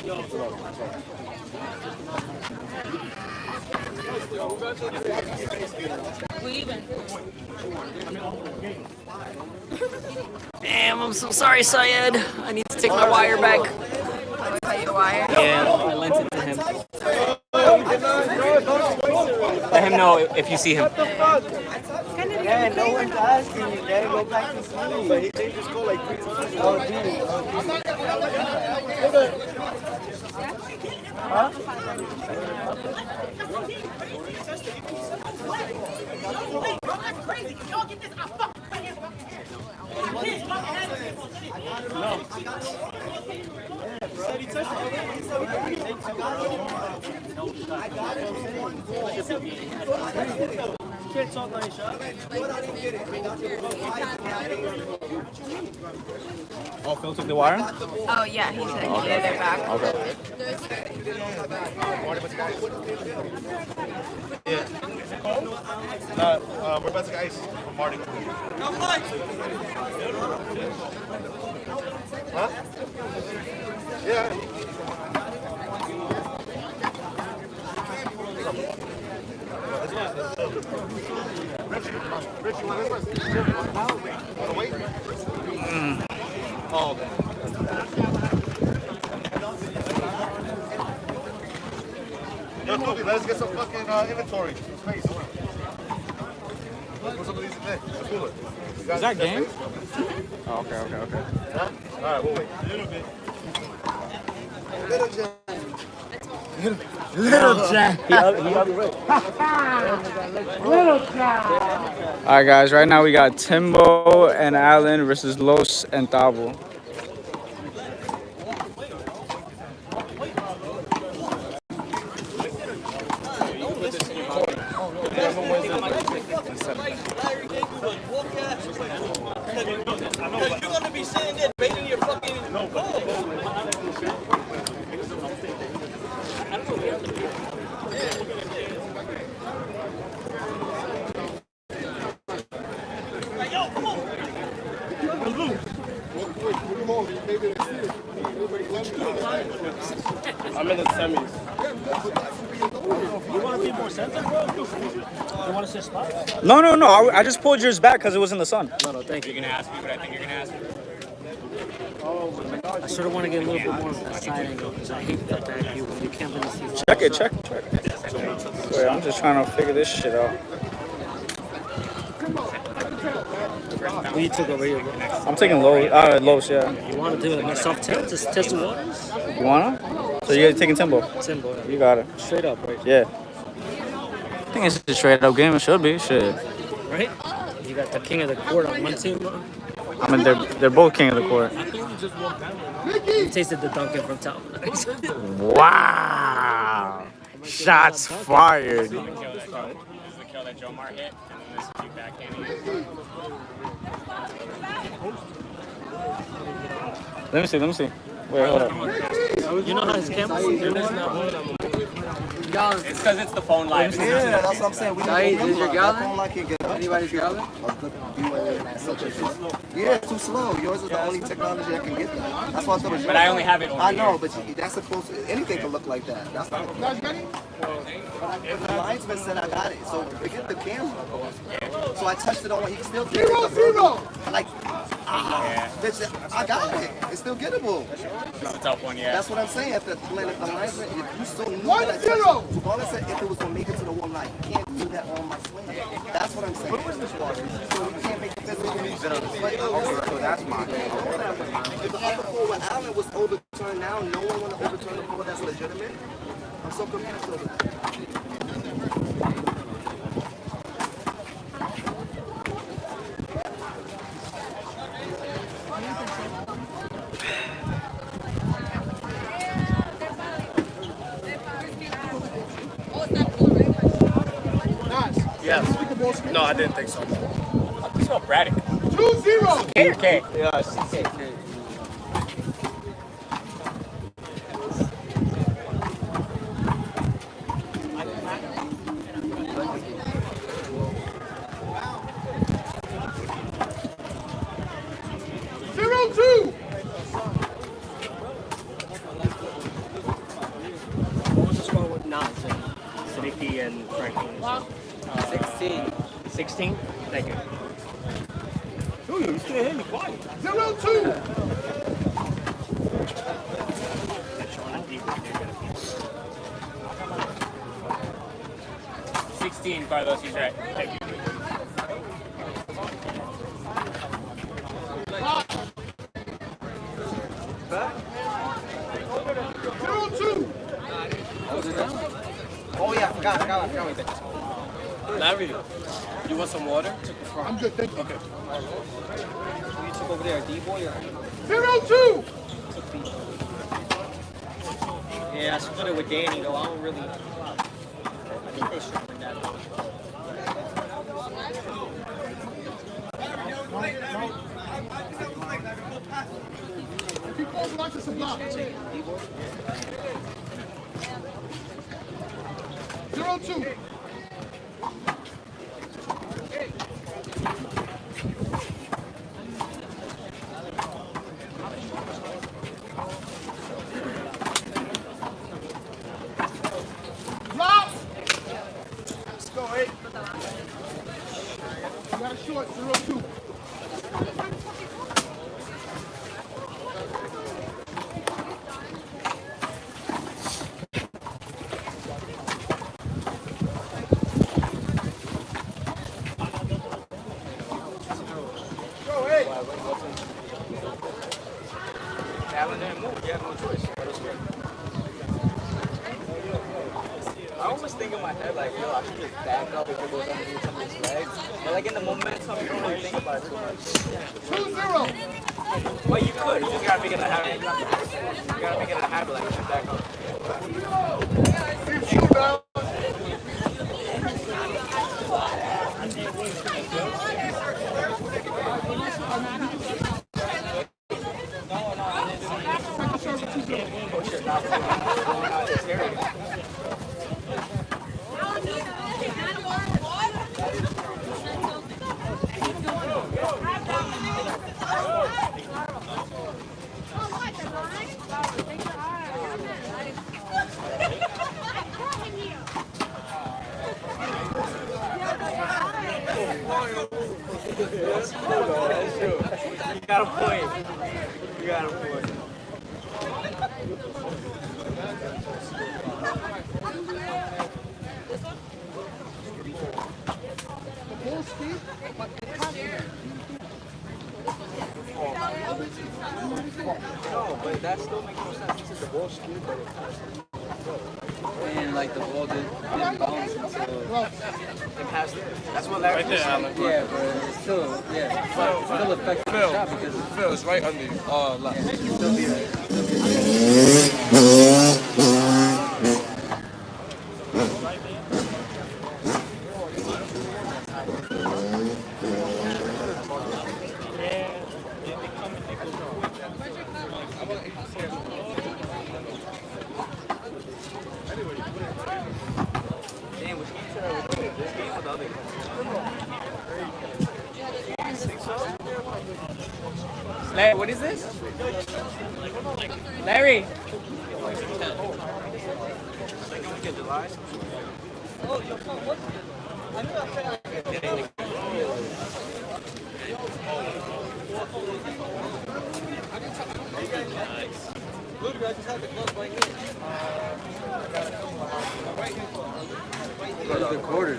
S16: We even.
S1: Damn, I'm so sorry, Syed. I need to take my wire back. Yeah, I lent it to him. Let him know if you see him.
S12: Yeah, no one's asking you, Dad. Go back to sleep. But he just go like 3 times. Oh,
S15: Can't talk on your shot.
S2: Oh, Phil took the wire?
S16: Oh, yeah, he said he gave it back.
S2: Okay.
S9: We're about to get ice from Marty. Huh? Yeah. Rich, you want this one? Wanna wait? Oh, okay. Yo, Toby, let's get some fucking inventory. Space. Put some of these in there. The cooler.
S2: Is that game? Oh, okay.
S9: Huh? All right, we'll wait. A little bit. Little Jack.
S2: Little Jack.
S15: Little Jack.
S2: All right, guys. Right now we got Timbo and Allen versus Los and Tabo.
S15: You're gonna be sitting there baiting your fucking
S6: I'm in the semis.
S15: You want to be more sensitive, bro? You want to sit spot?
S2: No. I just pulled yours back because it was in the sun.
S15: No, thank you.
S1: You're gonna ask me what I think you're gonna ask me.
S14: I sort of want to get a little bit more of a side angle because I hate that back view when you can't really see.
S2: Check it. Wait, I'm just trying to figure this shit out.
S14: What you took over here, bro?
S2: I'm taking Los, yeah.
S14: You want to do like a soft test? Just test the waters?
S2: You wanna? So you're taking Timbo?
S14: Timbo.
S2: You got it.
S14: Straight up, right?
S2: Yeah. I think it's a straight up game. It should be. Shit.
S14: Right? You got the king of the court on one team, bro.
S2: I mean, they're both king of the court.
S14: You tasted the Dunkin' from top.
S2: Wow. Shots fired.
S1: This is the kill that Jomar hit, and this is you backhanding it.
S2: Let me see. Wait, hold up.
S14: You know how his camera's doing this now?
S1: It's because it's the phone live.
S12: Yeah, that's what I'm saying. We
S5: Saeed,
S12: don't
S5: is your
S12: that phone
S5: gallon?
S12: line can't get up.
S5: Anybody's gallon?
S12: Yeah, it's too slow. Yours is the only technology that can get that. That's why I thought it was
S1: But I only have it over
S12: I know,
S1: here.
S12: but that's supposed to, anything can look like that. That's not. The linesman said I got it, so forget the camera. So I touched it on one. He can still get it.
S9: 0-0.
S12: Like, bitch, I got it. It's still gettable.
S1: It's a tough one, yeah.
S12: That's what I'm saying. If the linesman, if you still knew
S9: 1-0.
S12: that I touched it, all I said, if it was gonna make it to the one line, you can't do that on my swing. That's what I'm saying. So you can't make it physical.
S2: So that's mine.
S12: If the other call with Allen was overturned now, no one want to overturn the call that's legitimate. I'm so confused over that.
S6: Yes. No, I didn't think so.
S1: I smell Braddock.
S9: 2-0.
S1: K or K?
S6: Yeah,
S14: What was the score with Nas and Siddiqui and Franklin?
S5: 16.
S14: 16? Thank you.
S9: You stay here, you quiet. 0-2.
S1: 16, Carlos, he's right.
S12: Oh yeah, I forgot one thing.
S6: Larry, you want some water?
S9: I'm good, thank you.
S6: Okay.
S12: You took over there, D-boy or?
S9: 0-2.
S12: Yeah, I split it with Danny though. I don't really. I think they should win that.
S9: If he falls back, it's a block. 0-2. Drop. Let's go, 8. You got a short, 0-2.
S2: Allen didn't move. You have no choice. I always think in my head, like, yo, I should just back up if it goes underneath somebody's legs. But, like, in the momentum, you don't really think about it too much.
S9: 2-0.
S2: Well, you could. You just gotta make it a habit. You gotta make it a habit, like, to back up.
S9: Keep shooting down.
S2: You got a point. You got a point.
S9: The ball speed, but it can't.
S2: No, but that still makes no sense. This is the ball speed, but and like the ball didn't bounce until it passed it. That's what Larry
S6: Right there, Alan.
S2: Yeah, but it's still, yeah, but it's still affecting the shot because
S6: Phil, it's right under you. Left.
S2: it can still be Damn, which game should I record? This game or the other game? Larry, what is this? Larry!
S6: The quarter.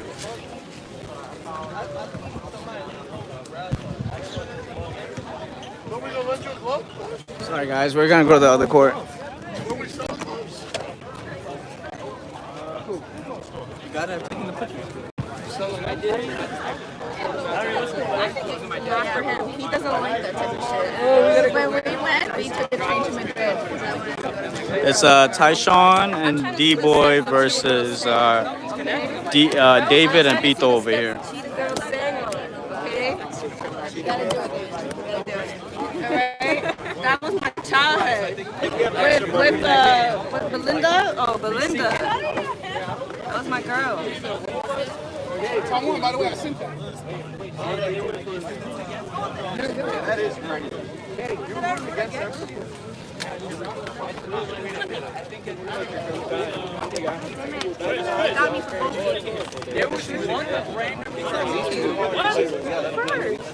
S2: Sorry guys, we're gonna go to the other court.
S6: You gotta have taken the picture.
S10: Not for him. He doesn't like that type of shit. When we went, we took a train to Madrid because I wanted to go to Madrid.
S2: It's Tyshawn and D-Boy versus David and Bito over here.
S10: You gotta do it. You gotta do it. Alright? That was my childhood. With Belinda? Oh, Belinda. That was my girl.
S9: Hey, Tom Warren, by the way, I sent that.
S2: That is crazy.
S9: Hey, you rooting against them?
S10: Got me for both.
S2: There was one random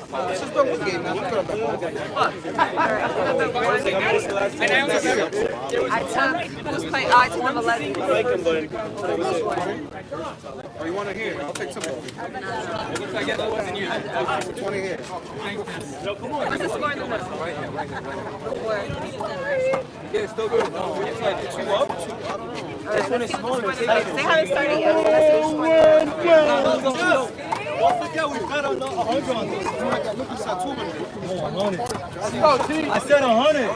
S3: This is the one game, man. We could have been both.
S16: I took number 11.
S3: Oh, you want to hear? I'll take some more. 20 here.
S16: What's the score in the middle?
S8: Yeah, it's still good. It's like 2 up, 2 up.
S16: They haven't started yet.
S13: Don't forget we bet on 100 on this.
S3: I said 200.
S13: 100. I said 100.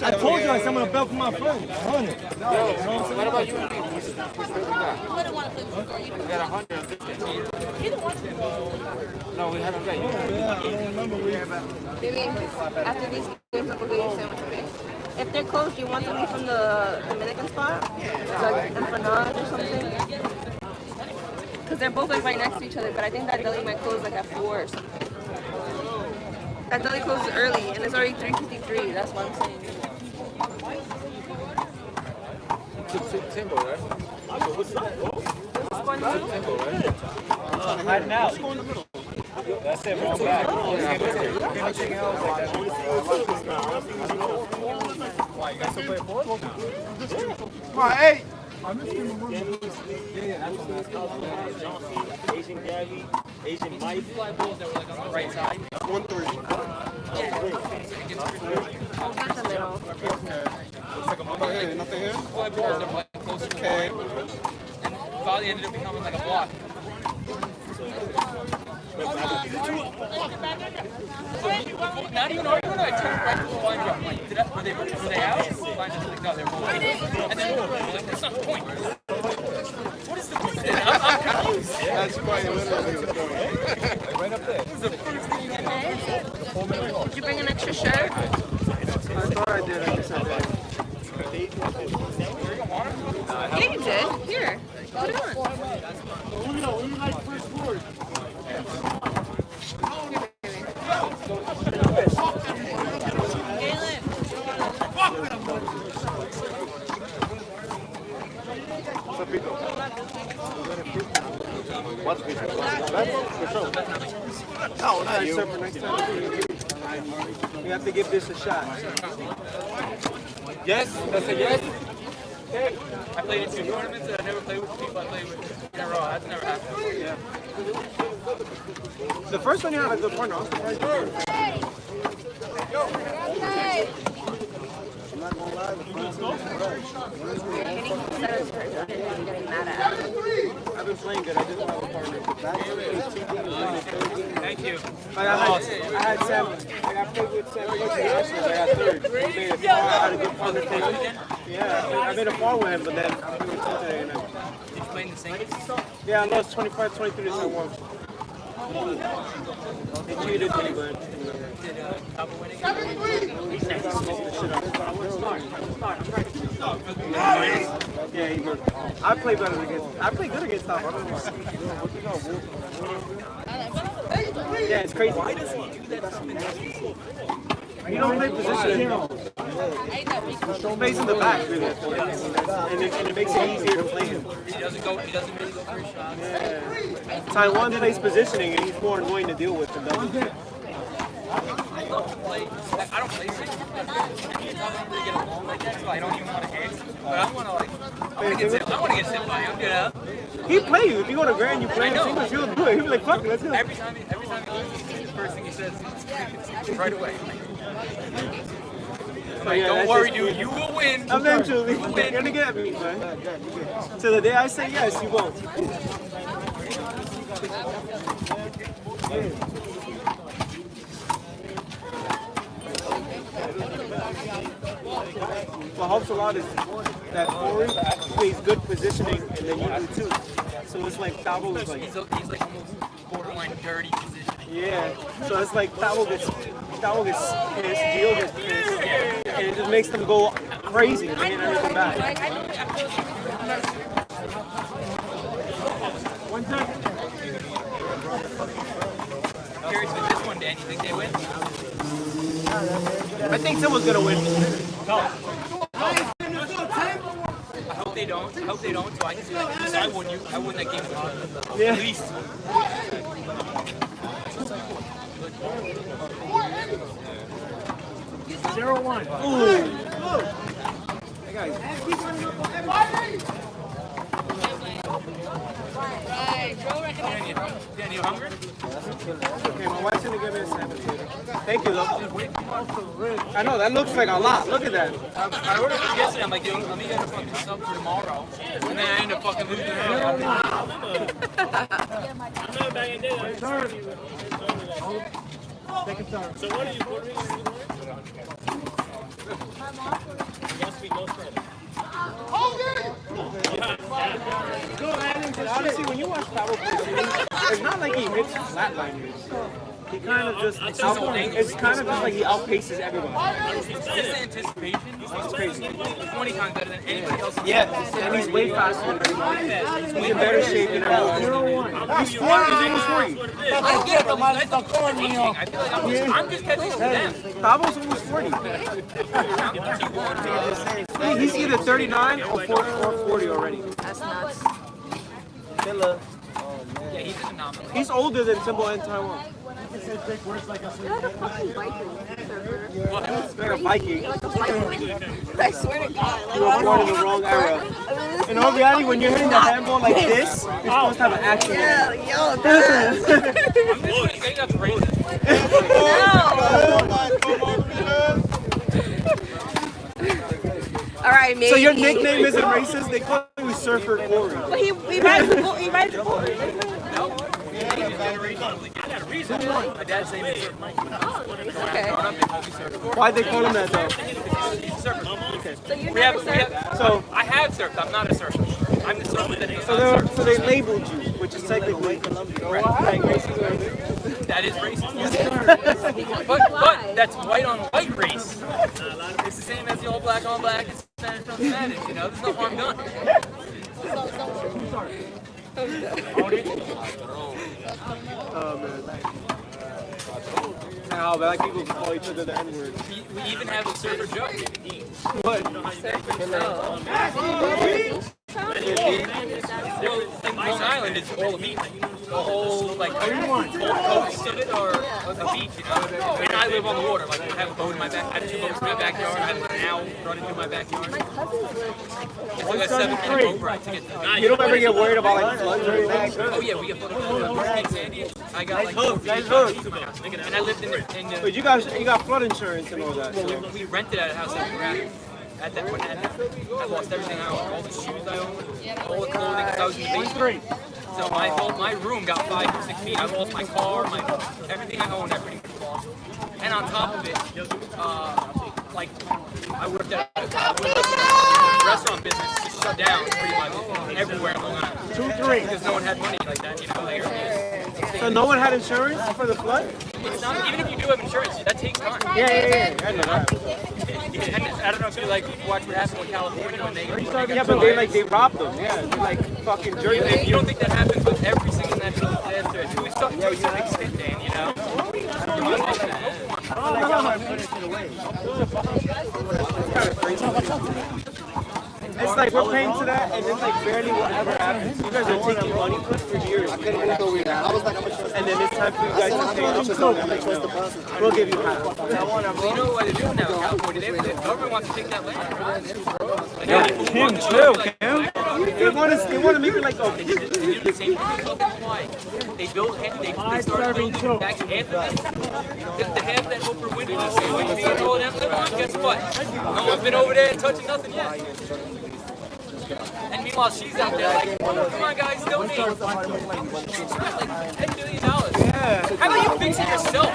S13: I told you I said I'm gonna bet for my friend. 100.
S2: What about you? We got 100. No, we haven't got you.
S13: Yeah, I don't remember.
S16: Maybe after these games, I'll go get you a sandwich, okay? If they're close, do you want something from the Dominican spot? Like empanada or something? Because they're both like right next to each other, but I think that deli might close like at 4 or something. That deli closes early, and it's already 3:53. That's what I'm saying.
S6: Timbo, right?
S16: Timbo,
S6: right?
S13: Right now.
S6: That's it, bro. Back.
S3: Why, you guys still play four? Come on, 8.
S12: Asian Gabby, Asian Mike.
S1: Balls that were like on the right side.
S3: 1-3.
S16: That's the middle.
S3: Nothing here?
S1: Fly balls that were like closer to
S3: Okay.
S1: and finally ended up becoming like a block. Not even arguing, I turned right to the line drop. Like, were they out? Line just like, no, they were both. And then, like, that's not the point. What is the point? I'm confused.
S3: That's quite literally the point.
S6: Right up there.
S1: This is the first thing you get.
S16: Did you bring an extra shirt?
S3: I thought I did. I guess I did.
S16: Yeah, you did. Here. Put it on.
S3: What's for sure. No, not you. Next time.
S12: We have to give this a shot.
S1: Yes, that's a yes. Okay. I played in 2 tournaments and I never played with the people I played with in a row. That's never happened before.
S12: Yeah. The first one you had a good partner. I'm surprised. I'm not gonna lie. I've been playing good. I just don't have a partner.
S1: Thank you.
S12: I had Sam. I played with Sam. I got third. I had a good partner. Yeah, I made a par with him, but then I played with him today.
S1: Did you play in the singles?
S12: Yeah, I lost 25-23 to someone. They cheated me, but
S1: Did Cabo win again?
S12: yeah, he won. I play better against. I play good against Top. Yeah, it's crazy. Why does he do that so many times? You don't play position. Plays in the back, really. And it makes it easier to play him.
S1: He doesn't really go for his shots.
S12: Yeah. Taiwan plays positioning, and he's more annoying to deal with than Belgium.
S1: I love to play. I don't play singles. I need to get along like that, so I don't even want to hit. But I want to get hit by him, you know?
S12: He play you. If you go to Grand, you play him singles, he'll do it. He'll be like, fuck it, let's go.
S1: Every time he loses, the first thing he says is right away. Like, don't worry, dude. You will win.
S12: Eventually.
S1: You will
S12: You're
S1: win.
S12: gonna get me, man. So the day I say yes, you won't. What helps a lot is that Corey plays good positioning, and then you do too. So it's like Tavo is like.
S1: He's like almost borderline dirty positioning.
S12: Yeah. So it's like Tavo gets pissed, Gio gets pissed, and it just makes them go crazy and hit everything back.
S1: Curious with this one, Dan. You think they win?
S12: I think someone's gonna win.
S1: I hope they don't. So I can say, because I won that game with you.
S12: Yeah.
S1: At least.
S15: 0-1.
S8: Hey guys.
S1: Dan, you hungry?
S8: Okay, my wife's gonna give me a sandwich. Thank you, though. I know, that looks like a lot. Look at that.
S1: I ordered this yesterday. I'm like, yo, let me get a fucking sub for tomorrow. And then I end up fucking losing it.
S15: Second turn.
S7: So what are you ordering?
S8: Honestly, when you watch Pablo Picasso, it's not like he hits flatliners. He kind of just, it's kind of just like he outpaces everyone.
S1: His anticipation is crazy. 20 times better than anybody else.
S8: Yeah, and he's way faster than everybody. He's in better shape than everyone. He's 40, he's almost 40.
S1: I get it, but that's the cornmeal. I feel like I'm just catching up to them.
S8: Pablo's almost 40. He's either 39 or 40 already.
S16: That's nuts.
S8: Killer.
S1: Yeah, he's an anomaly.
S8: He's older than Timbo and Taiwan.
S15: It's a big words like a
S16: You're like a fucking Viking surfer.
S8: Like a Viking.
S16: Like a Viking. I swear to God.
S8: You were born in the wrong era. In all reality, when you're hitting the handball like this, you're supposed to have an action.
S16: Yeah, yo,
S1: That's racist.
S16: All right, maybe.
S8: So your nickname isn't racist? They call you Surfer Corey.
S16: But he rides the boat. He rides the boat.
S1: My dad's name is
S16: Okay.
S8: Why'd they call him that though?
S16: So you
S1: We have, so I have surfed. I'm not a surfer. I'm the surfer that is not surfing.
S8: So they labeled you, which is technically right.
S1: That is racist. but that's white on white race. It's the same as the all black on black and Spanish on Spanish. You know, there's no harm done.
S8: Oh man. How black people call each other the N-word.
S1: We even have a surfer joke.
S8: What?
S1: Well, in Long Island, it's all a beach. The whole, like, old coast of it, or a beach, you know? And I live on the water. Like, I have a boat in my back. I have 2 boats in my backyard. I have a canal running through my backyard. It's like a 7-minute boat ride to get there.
S8: You don't ever get worried about like floods or anything?
S1: Oh, yeah, we get flooded. In Sandy, I got like 4 feet of my house. And I lived in the...
S8: But you got flood insurance and all that.
S1: Well,
S8: So.
S1: we rented at a house that we were at that point. I lost everything I owned, all the shoes I owned, all the clothing, because I was in the basement. So my room got 5 or 6 feet. I lost my car, everything I owned, everything was lost. And on top of it, like I worked at a restaurant business just shut down pretty much everywhere in Long Island.
S8: 2-3.
S1: Because no one had money like that, you know. Like,
S8: So no one had insurance for the flood?
S1: it's not, even if you do have insurance, that takes time.
S8: Yeah. I know that.
S1: And I don't know if you like watch what happened with California when they
S8: Yeah, but they robbed them. Yeah, they like fucking jerked them.
S1: You don't think that happens with every single natural disaster? To some extent, Dan, you know?
S8: It's like we're paying to that, and it's like barely will ever happen. You guys are taking money for years. I couldn't even go with that. And then it's time for you guys to pay up. We'll give you half.
S1: You know what they're doing now in California? The government wants to take that land.
S8: Kim, chill, Kim. They want to make it like, okay.
S1: They do the same thing in Hawaii. They started building back half of it. The half that Oprah Winfrey was saying, and all them live on, guess what? No one's been over there and touching nothing yet. And meanwhile, she's out there like, come on guys, donate. It's like $10 million. Yeah. How about you fix it yourself?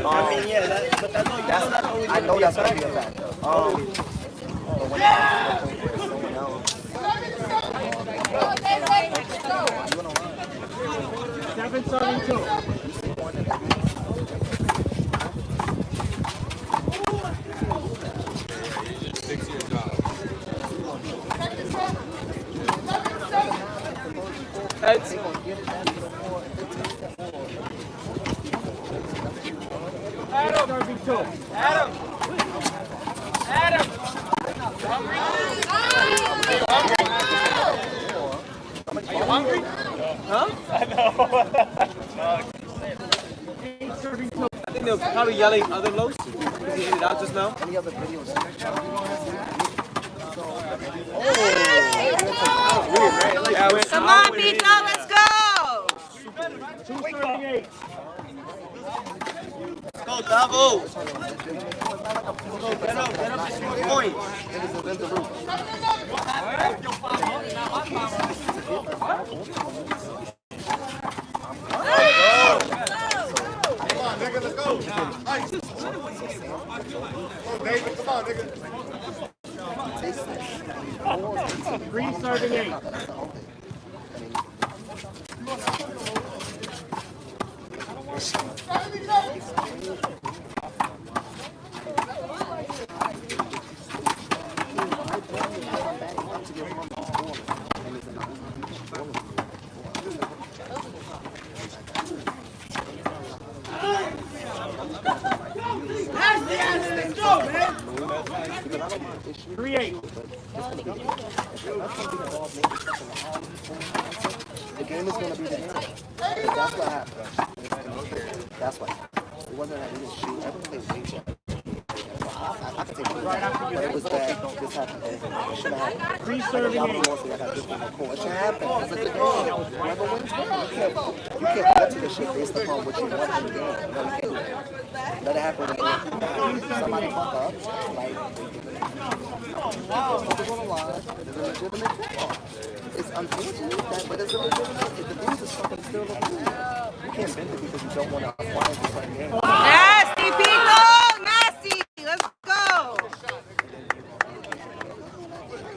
S5: I mean, yeah, but that's not always. I know that's gonna be a fact. But when someone else.
S15: 7-7-2.
S8: Heads.
S15: Adam.
S1: Adam!
S5: I think they're probably yelling other lows because he hit it out just now.
S12: Any other videos?
S10: Come on, Pito, let's go.
S15: 238.
S5: Go, Davo. Go, get up, point.
S9: Nigga, let's go. Nice. Go, David, come on, nigga.
S15: 338. Let's go, man. 3-8.
S12: The game is going to be the game. That's what happened. That's why. It wasn't that we didn't shoot. Everyone played way better. I could take it. But it was bad. This happened. It should have happened.
S15: 338.
S12: It should happen. It's a good game. Whoever wins, wins. You can't get to this shit based upon what you want in the game. You know, you can't do that. Let it happen. Somebody fuck up. Like, it's a legitimate football. It's unfortunate that, but it's a legitimate. The news is fucking still the news. You can't bend it because you don't want to apply it to certain games.
S10: Nasty, Pito, nasty. Let's go.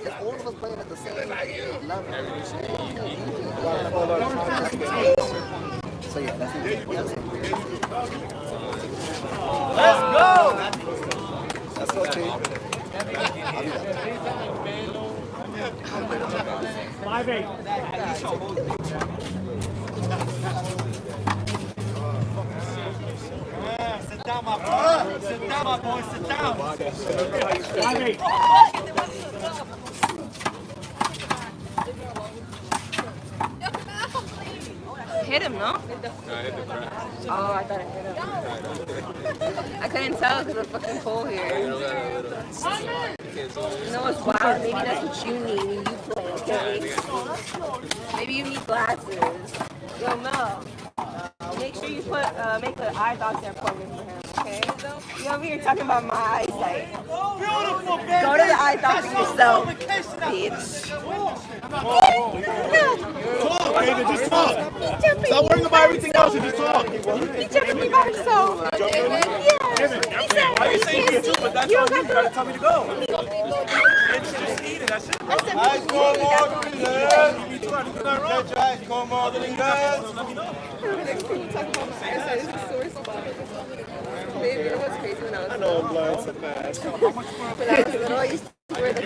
S12: If all of us playing at the same level, so yeah, that's it.
S5: Let's go.
S12: Let's go, team.
S15: 5-8.
S5: Sit down, my boy. Sit down, my boy. Sit down.
S15: 5-8.
S10: Hit him, no?
S6: I hit the crack.
S10: Oh, I thought I hit him. I couldn't tell because of the fucking hole here.
S6: You
S10: No, it's wild. Maybe that's what you need when you play, okay? Maybe you need glasses. Yo, Mel, make sure you make an eye doctor appointment for him, okay? You over here talking about my eyesight.
S5: Beautiful, baby.
S10: Go to the eye doctor yourself, bitch.
S5: Talk, baby. Just talk. Stop worrying about everything else and just talk.
S10: He jumped me by himself. Yeah.
S5: I can say you too, but that's all you gotta tell me to go. It's just eating, that's it. Eyes go more than that. You need to get your eyes go more than that. Let me know.
S10: Baby, it was crazy when I was
S5: know I'm blind so fast.
S10: When I was little, I used to wear the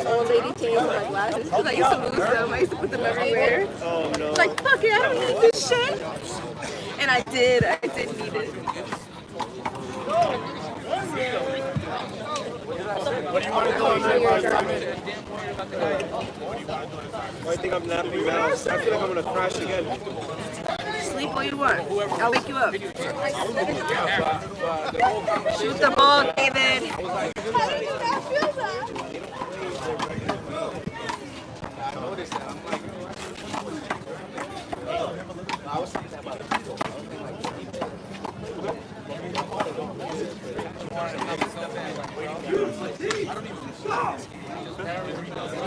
S10: old lady chains with my glasses because I used to lose them. I used to put them everywhere.
S5: Oh no.
S10: Like, fuck it, I don't need this shit. And I did need it.
S5: What do you want to do? I think I'm napping now. I feel like I'm gonna crash again.
S10: Sleep all you want. I'll wake you up. Shoot the ball, David.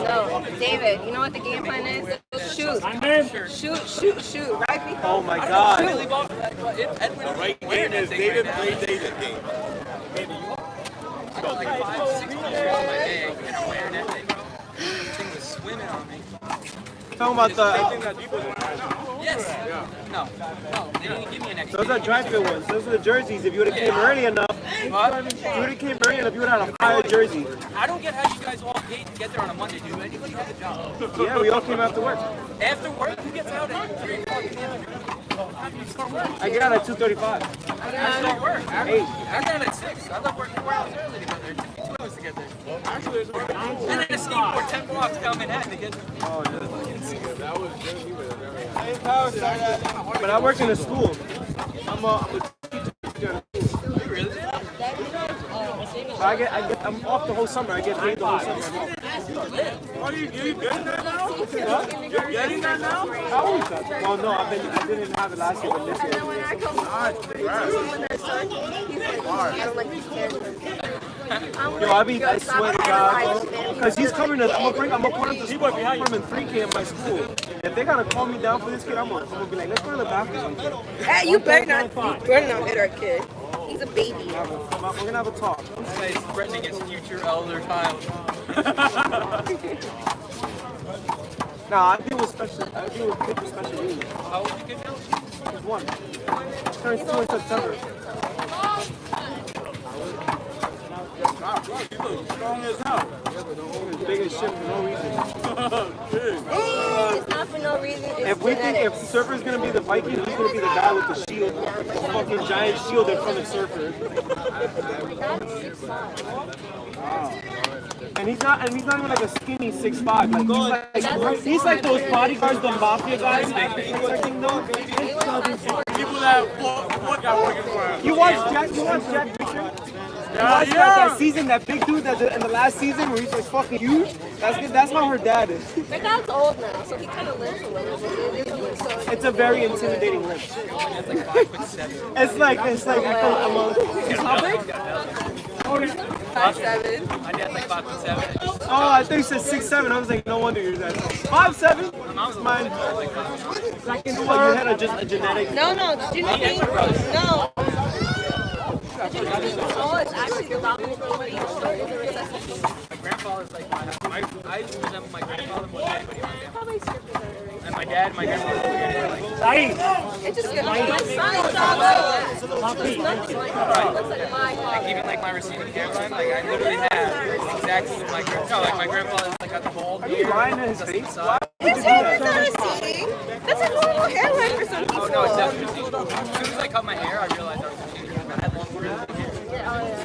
S10: No, David, you know what the game plan is? Shoot. Shoot. Right before.
S5: Oh my God.
S7: The right game is David play David game.
S1: I got like 5-6 on my leg and I'm wearing that thing. Thing was swimming on me.
S5: Talking about the.
S1: Yes. No, they didn't give me an extra.
S5: Those are drive-through ones. Those are the jerseys. If you would have came early enough, if you would have came early enough, you would have had a fire jersey.
S1: I don't get how you guys all paid to get there on a Monday. Do anybody have a job?
S5: Yeah, we all came after work.
S1: After work, who gets out at 3 o'clock in the afternoon? How do you start work?
S5: I get out at 2:35.
S1: I start work.
S5: 8.
S1: I got out at 6. I left work 4 hours early to get there. It took me 2 hours to get there. Actually, it's work. And then a skateboard 10 blocks down Manhattan to get there.
S5: Oh, yeah.
S6: That was good. He was very
S13: But I work in a school. I'm a teacher. I'm off the whole summer. I get paid the whole summer.
S9: Are you getting that now? You're getting that now?
S13: How old is that? Oh no, I didn't have it last year, but this year.
S10: And then when I come home, when their son, he's like, I don't like these tantrums.
S13: Yo, I swear to God, because he's coming to, I'm gonna put him to school, I'm gonna put him in 3K in my school. If they gotta call me down for this kid, I'm gonna be like, let's go to the bathroom.
S10: Hey, you better not hit our kid. He's a baby.
S13: We're gonna have a talk.
S1: This guy is threatening his future elder child.
S13: Nah, I deal with kids with special needs.
S1: How old is your kid now?
S13: He's 1. Turns 2 in September.
S9: You look strong as hell.
S13: He's big as shit for no reason.
S10: It's not for no reason. It's
S13: If Surfer's gonna be the Viking, he's gonna be the guy with the shield, the fucking giant shield in front of Surfer. And he's not even like a skinny 6'5". Like he's like those bodyguards, the mafia guys.
S9: People that what got working for him.
S13: You watch Jack Reacher? That season, that big dude in the last season where he's like fucking huge. That's how her dad is.
S10: My dad's old now, so he kind of lives a little bit.
S13: It's a very intimidating limp. It's like how big?
S10: 5'7".
S1: My dad's like 5'7".
S13: Oh, I think you said 6'7". I was like, no wonder you're that. 5'7". Mine. Second one, you had just a genetic.
S10: No, do you know what? No. The genetic control is actually the dominant thing.
S1: My grandpa is like mine. I resemble my grandfather more than anybody. And my dad, my grandfather.
S10: It's just good. My son is
S1: Like even like my receiving hairline, like I literally have exactly what my grandfather. No, like my grandfather's like got the bald hair.
S13: Are you lying to his face? Why?
S10: His hair is not receding. That's a normal hairline for some people.
S1: Oh no, it's definitely receding. As soon as I cut my hair, I realized I was receding. I had long hair.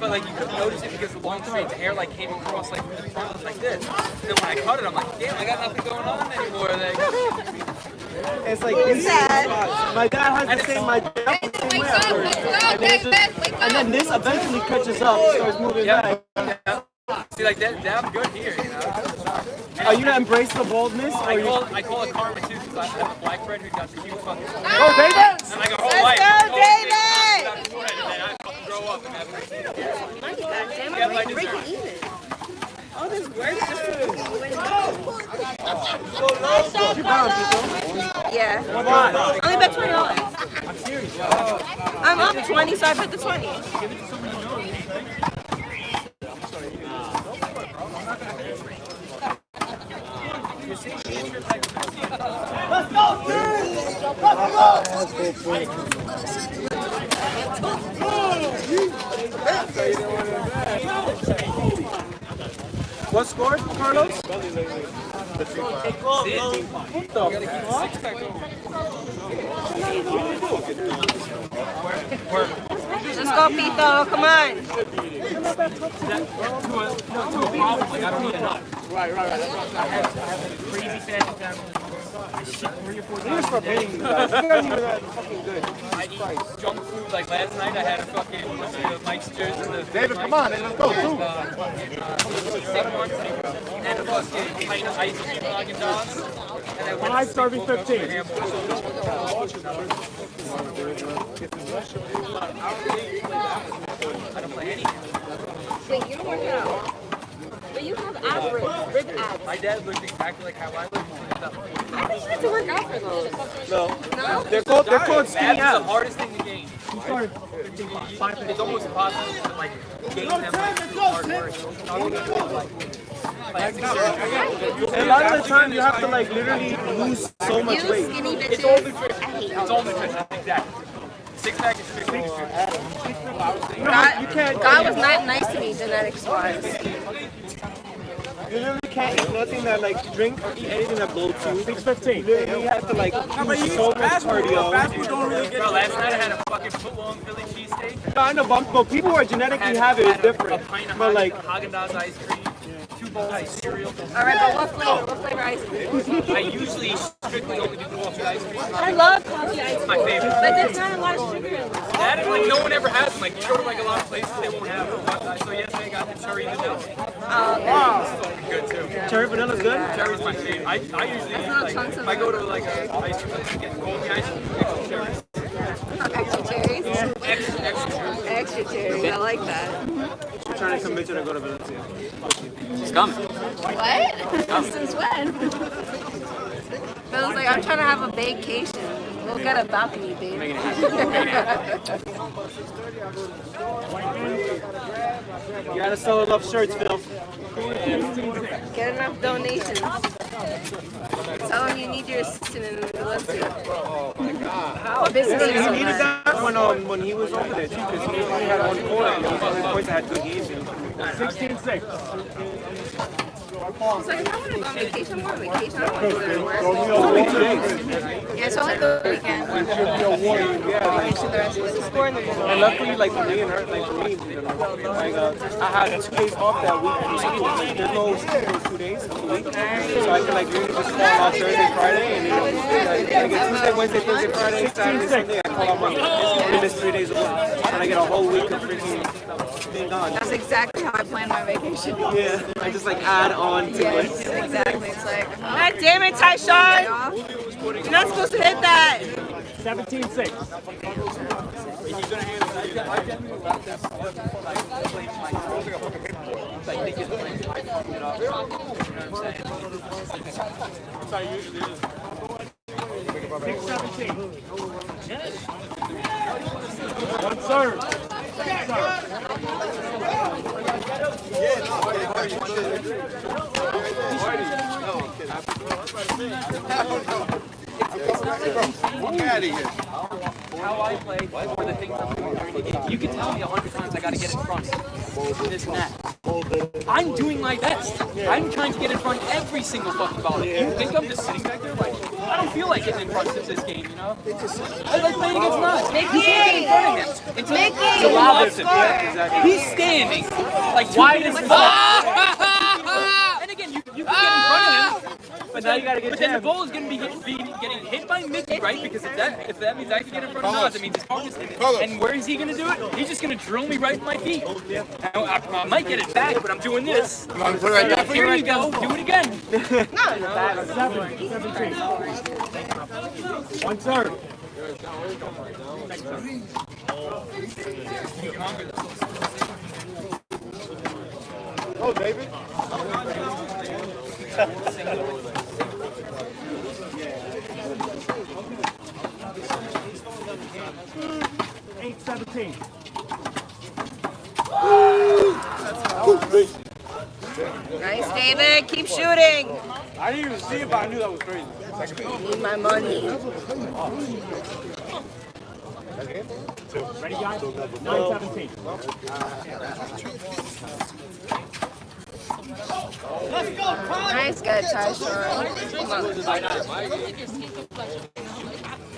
S1: But like you couldn't notice it because the long straight, the hair like came across like from the front like this. And then when I cut it, I'm like, damn, I got nothing going on anymore. Like,
S13: it's like these spots. My dad has the same. My dad was the same way at first. And then this eventually catches up and starts moving back.
S1: see, like that, I'm good here. You know.
S13: Are you gonna embrace the boldness?
S1: I call it karma too because I have a black friend who got the huge fucking.
S13: Oh, David!
S1: And like a whole life.
S10: Let's go, David!
S1: And then I fucking grow up and have
S10: Breaking even. All this work just to Yeah. I only bet $20.
S13: I'm serious.
S10: I'm up 20, so I bet the 20.
S9: Let's go,
S13: What score, Carlos?
S10: Let's go, Pito. Come on.
S1: Right. I have crazy fashion family. I shit 3 or 4 times a day.
S13: You guys are fucking good.
S1: I eat junk food. Like last night, I had a fucking Mike's Jersey.
S9: David, come on, let's go, too.
S1: And a fucking pint of ice cream Haagen-Dazs. And I went
S13: 5 starving 15.
S1: I don't play any.
S10: Wait, you don't work out. But you have abs, rib abs.
S1: My dad looked exactly like how I look.
S10: I think you have to work out for those.
S13: No.
S10: No?
S13: They're called skinny
S1: Abs is the
S13: abs.
S1: hardest thing to gain. It's almost impossible to like gain them like through hard work. Plastic surgery.
S13: And a lot of the time you have to like literally lose so much
S10: You
S13: weight.
S10: skinny bitches.
S1: It's all nutrition. It's all nutrition. Exactly. Six-pack is nutrition.
S10: God was not nice to me genetics-wise.
S13: You literally can't eat nothing that like drink or eat anything that bloats you. 6:15. You literally have to like do so much cardio.
S1: Bro, last night I had a fucking foot-long Philly cheesesteak.
S13: I know, but people who are genetically have it is different.
S1: A pint of
S13: But like,
S1: Haagen-Dazs ice cream, 2 cereal.
S16: All right, but what flavor? What flavor ice cream?
S1: I usually strictly only do coffee ice cream.
S16: I love coffee ice cream.
S1: My favorite.
S16: But there's not a lot of sugar in it.
S1: That and like no one ever has them. Like you go to like a lot of places they won't have them. So yesterday I got the cherry vanilla.
S16: Wow.
S1: It's fucking good too.
S15: Cherry vanilla's good?
S1: Cherry's my favorite. I usually like if I go to like a ice cream place and get coffee ice cream, extra cherries.
S16: Extra cherries. Extra cherries. I like that.
S15: I'm trying to convince her to go to Valencia.
S1: She's coming.
S16: What? Since when? Phil's like, I'm trying to have a vacation. We'll get a balcony, babe.
S1: Making it happen.
S15: You gotta sell enough shirts, Phil.
S16: Get enough donations. Tell him you need your assistant in Valencia.
S15: Oh my God. He needed that when he was over there too, because he only had one quarter. And those other boys that had good games. 16-6.
S16: He's like, if I want to go on vacation, I'm going on vacation. I don't want to go to work. Yeah, it's only the weekend. Vacation the rest of the score in the middle.
S15: And luckily, like for me and her, like for me, like I had 2 days off that week. Like, there's no 2 days a week, so I can like really just call out Thursday, Friday, and I get Tuesday, Wednesday, Thursday, Friday, Saturday, Sunday. I call out Monday. I miss 3 days a week, and I get a whole week of freaking being gone.
S16: That's exactly how I planned my vacation.
S15: Yeah, I just like add on to it.
S16: Exactly. It's like, God damn it, Tyshawn! You're not supposed to hit that.
S15: 17-6. One serve.
S1: How I play or the things I'm doing during the game. You can tell me 100 times I got to get in front. This and that. I'm doing my best. I'm trying to get in front every single fucking ball. You think I'm just sitting back there like, I don't feel like getting in front since this game, you know? I like playing against Nas. You can't get in front of him until he lobs it. He's standing like wide as fuck. And again, you can get in front of him. But now you gotta get. But then the ball is going to be getting hit by Mickey, right? Because if that means I can get in front of Nas, it means his focus. And where is he going to do it? He's just going to drill me right in my feet. I might get it back, but I'm doing this. Here you go. Do it again. No.
S15: 17. One serve.
S9: Oh, David.
S15: 8-17.
S16: Nice, David. Keep shooting.
S15: I didn't even see it, but I knew that was crazy.
S16: Need my money.
S15: Ready, guys? 9-17.
S16: Let's go, nice guy, Tyshawn. Come on.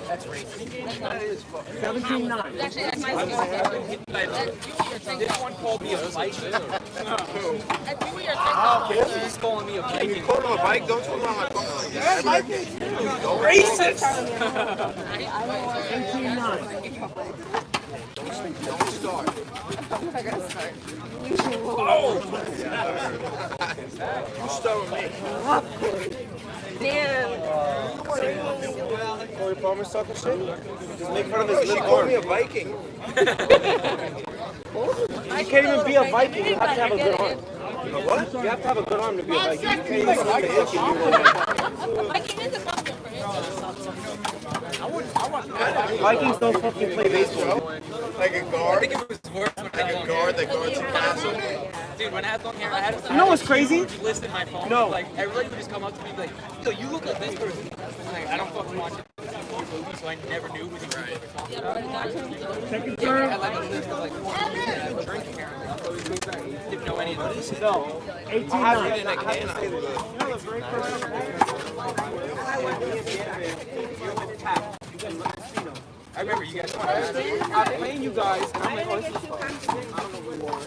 S1: That's racist.
S15: 17-9.
S16: Actually, that's my
S1: This one called me a Viking. He's calling me a Viking.
S9: You call him a bike, don't you call him a bike.
S1: Racist!
S15: 18-9.
S9: Don't start.
S16: I gotta start.
S9: You start with me.
S16: Damn.
S15: Corey Palmer's talking shit? Just make fun of his
S9: She
S15: little
S9: called
S15: arm.
S9: me a Viking.
S15: You can't even be a Viking. You have to have a good arm.
S9: What?
S15: You have to have a good arm to be a Viking. You can't even sneak a hook and you
S16: Viking is a compliment for him.
S15: Vikings don't fucking play baseball.
S9: Like a guard?
S1: I think it was worse when I had long hair.
S9: Guard that guards your castle.
S1: Dude, when I had long hair, I had a
S15: You know what's crazy?
S1: list in my phone.
S15: No.
S1: Like, everybody would just come up to me and be like, yo, you look like this person. I'm like, I don't fucking watch it. So I never knew who the right.
S15: Second
S1: Yeah, I
S15: serve.
S1: had like a list of like drinking hair. Didn't know any of those.
S15: No. 18-9.
S1: I remember you guys.
S15: I'm playing you guys, and I'm like, oh, this is fun. I don't know who you are.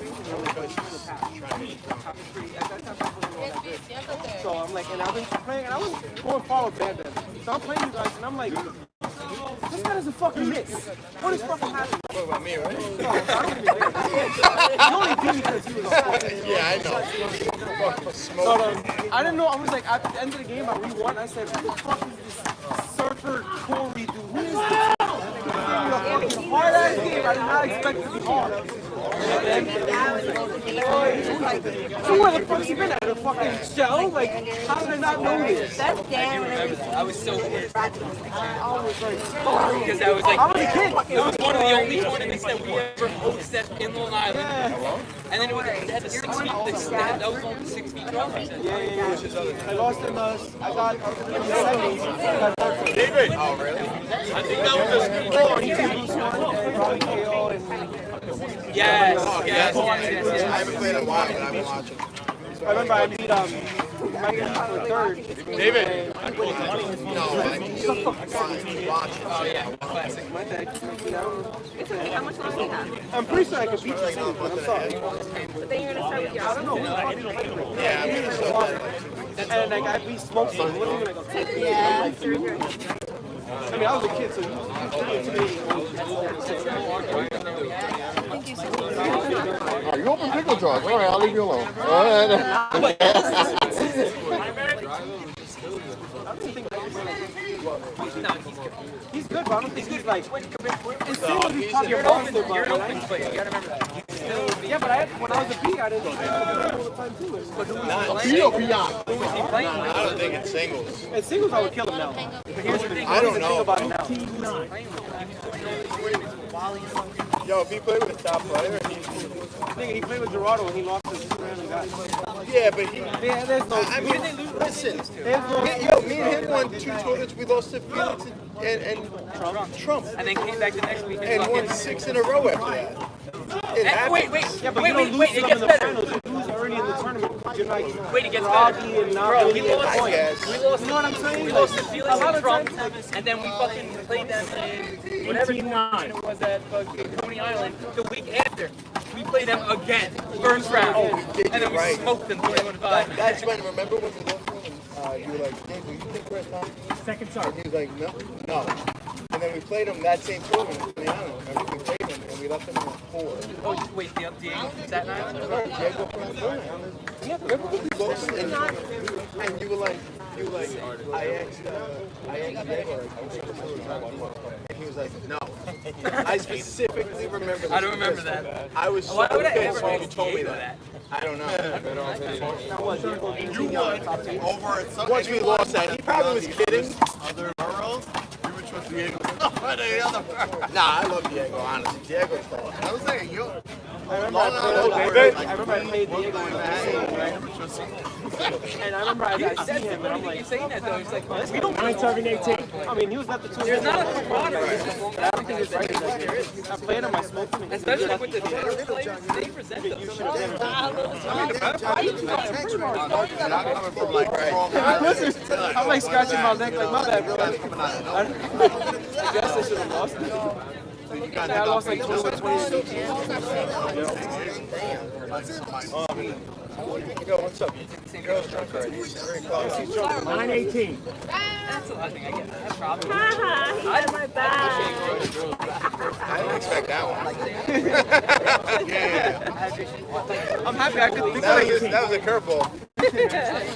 S15: like, and I've been playing, and I was going follow bad. So I'm playing you guys, and I'm like, this guy doesn't fucking miss. What is fucking happening?
S9: What about me, right?
S15: No, I don't even think you only beat me because he was fucking.
S9: Yeah, I know.
S15: So, I didn't know. I was like, at the end of the game, I re-won. I said, who the fuck is this surfer Corey dude? Who is this? Fucking hard ass game. I did not expect it to be hard. So where the fuck's he been at? A fucking shell? Like, how did I not know this?
S10: That's damn.
S1: I was so pissed.
S15: I was like,
S1: Because I was like,
S15: I was a kid.
S1: it was one of the only tournaments that we ever hosted in Long Island. And then it had the 6 feet, that was only 6 feet trophy.
S15: Yeah. I lost in I got in the semis.
S9: David! Oh, really? I think that was a
S1: Yes,
S9: Oh,
S1: yes.
S9: I haven't played in a while, but I've been watching.
S15: I remember I beat Megan for third.
S9: David! No, I mean, you watch.
S1: Oh, yeah, classic.
S10: How much longer do you have?
S15: I'm pretty sure I could beat you too, but I'm sorry.
S10: But then you're gonna start with your other one.
S9: Yeah, I'm gonna start.
S15: And like I beat Smoke, so literally like a 10
S10: Yeah.
S15: I mean, I was a kid, so you intimidating.
S9: Oh, you open pickle jars. All right, I'll leave you alone. All right.
S15: He's good, but I don't think he's like. It's still he's probably
S1: You're
S15: a
S1: an open,
S15: monster,
S1: you're an
S15: but
S1: open player. You gotta remember that.
S15: yeah, but when I was a B, I didn't play all the time too.
S9: B or beyond? I don't think it's singles.
S15: In singles, I would kill him now. But here's the thing.
S9: I don't
S15: Think
S9: know.
S15: about it now.
S9: Yo, if he played with a top player,
S15: Nigga, he played with Gerardo and he lost to two random guys.
S9: yeah, but he.
S15: Yeah, there's no.
S9: I mean, listen.
S15: There's no.
S9: Me and him won 2 tournaments. We lost to Felix and Trump.
S1: And then came back the next week
S9: And won 6 in a row after that. It happened.
S1: Wait,
S15: Yeah, but you don't lose
S1: it
S15: them
S1: gets
S15: in the
S1: better.
S15: finals. You lose early in the tournament. You're like
S1: Wait, it gets
S15: groggy
S1: better.
S15: and not
S1: Bro,
S15: really
S1: we
S15: at
S1: lost,
S15: point.
S9: Yes.
S1: we lost,
S15: You know what I'm saying?
S1: we lost to
S15: A
S1: Felix
S15: lot
S1: and
S15: of
S1: Trump,
S15: times-
S1: and then we fucking played them in whatever tournament it was at fucking Coney Island the week after. We played them again, first round, and then we
S9: right.
S1: smoked them 21-5.
S9: That's when, remember when we lost one and you were like, Dave, will you think we're at time?
S14: Second
S9: And he was like, no. And then we played him that same tournament in the island. Remember, we played him and we left him in 4.
S1: Oh, wait, Diego from Staten Island?
S9: Diego from the tournament. Yeah, remember when we lost and you were like, I asked Diego, and he was like, no. I specifically remember this.
S1: I don't remember that.
S9: I was so
S1: Why would I
S9: pissed
S1: ever
S9: when
S1: ask
S9: you told me
S1: Diego
S9: that. I don't know.
S3: You won over at some.
S9: Once we lost that, he probably was kidding.
S3: Other girls, you would trust Diego over the other girl.
S9: Nah, I love Diego, honestly. Diego's tough.
S3: I was saying, you.
S15: I remember I played Diego in the game, right? And I remember I see him and I'm like,
S1: saying that though, it's like,
S15: we don't play serving 18. I mean, he was left the two.
S1: there's not a camaraderie.
S15: I don't think it's right. I played him, I smoked him.
S1: Especially with the better players, they present themselves.
S15: I'm like scratching my neck like my bad, bro. I guess I should have lost it. I lost like 21-20.
S9: Yo, what's up? Girls drunk already. Very close.
S14: 9-18.
S1: That's the last thing I get. That's probably.
S10: I had my back.
S9: I didn't expect that one. Yeah.
S15: I'm happy I could think
S9: That was a curveball.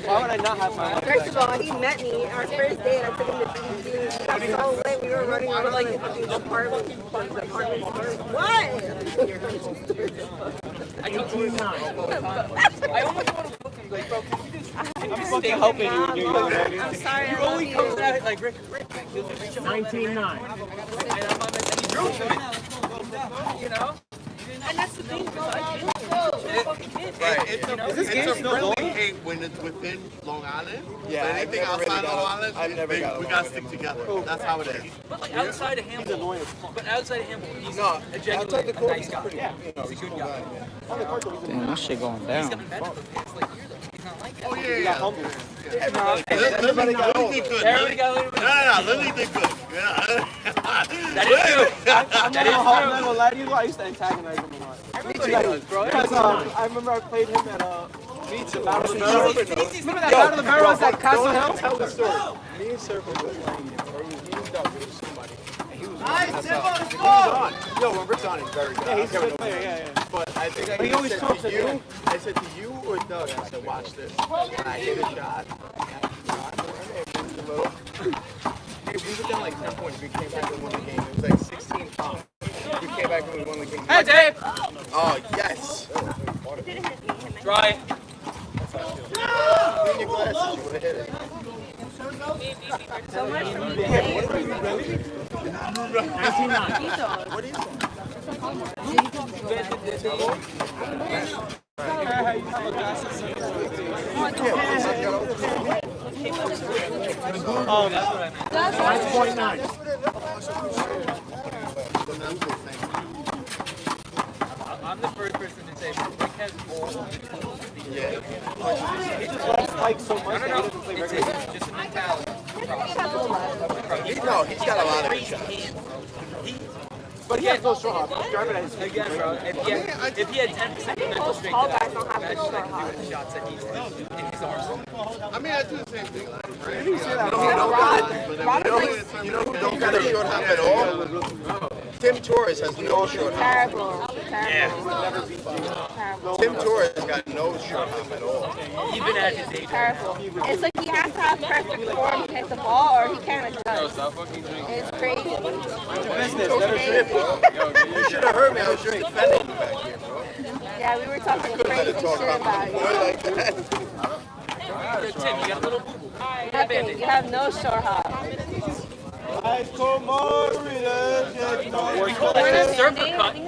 S15: Why would I not have my
S10: First of all, he met me our first day and I took him to BBQ. He was so late, we were running around like the apartment. What?
S1: I almost want to look and be like, bro, can you just stay
S15: helping you when you're young.
S10: I'm sorry,
S1: You
S10: I love
S1: only
S10: you.
S1: comes at it like Rick, he'll just reach over
S14: 19-9.
S1: and he drew to me. You know? And that's the thing, bro. I did.
S3: It's a friendly hate when it's within Long Island.
S9: Yeah,
S3: But anything outside Long Island,
S9: I've never got
S3: we gotta stick together. That's how it is.
S1: But like outside of Hamilton, he's
S9: No,
S1: a genuinely
S9: the court,
S1: nice guy. He's a good guy.
S2: Damn, that shit going
S1: He's
S2: down.
S1: gotten better for the past like year though. He's not like that.
S3: Oh yeah.
S9: Everybody got
S3: Lily did good.
S1: Everybody got a little bit.
S3: No, Lily did good. Yeah.
S1: That is true.
S15: I'm not gonna lie to you, I used to antagonize him a lot.
S1: Everybody does, bro.
S15: Because I remember I played him at Remember that Battle of the Barrels at Castle Hill?
S5: Tell the story. Me and Surfer was playing, or it was me and Doug with somebody, and he was on. Yo, when Rick's on, he's very good.
S15: Yeah, he's a good player, yeah.
S5: But I think
S15: But he always talks
S5: to
S15: to
S5: you.
S15: you.
S5: I said to you or Doug, I said, watch this. When I hit a shot, we were down like 10 points. We came back and won the game. It was like 16-5. We came back and we won the game.
S15: Hey, Dave!
S5: Oh, yes.
S1: Try it.
S5: In your glasses, you would have hit it.
S10: So much for me.
S5: What is it?
S15: That's 9.9.
S1: I'm the first person to say Rick has all of the
S5: Yeah.
S15: He just likes Mike so much that he doesn't play
S1: It's
S15: regular.
S1: just a mentality.
S5: No, he's got a lot of good shots.
S15: But he has no straw hop. He's driving at his feet.
S1: Again, bro, if he had 10% mental strength,
S10: Tall guys don't have
S1: imagine
S10: to
S1: I could do with the shots that he's in his arsenal.
S9: I mean, I do the same thing. Right?
S5: You know who don't got a short hop at all? Tim Torres has no short hop.
S10: Terrible.
S5: Tim Torres got no short hop at all.
S1: Even at his age.
S10: Terrible. It's like he has to have perfect form to hit the ball or he can't adjust. It's crazy.
S5: You should have heard me. I was just defending you back here, bro.
S10: Yeah, we were talking crazy shit about you.
S5: Like that.
S1: Tim, you got a little boo-boo.
S10: Nothing. You have no short hop.
S1: We call that a surfer cut. We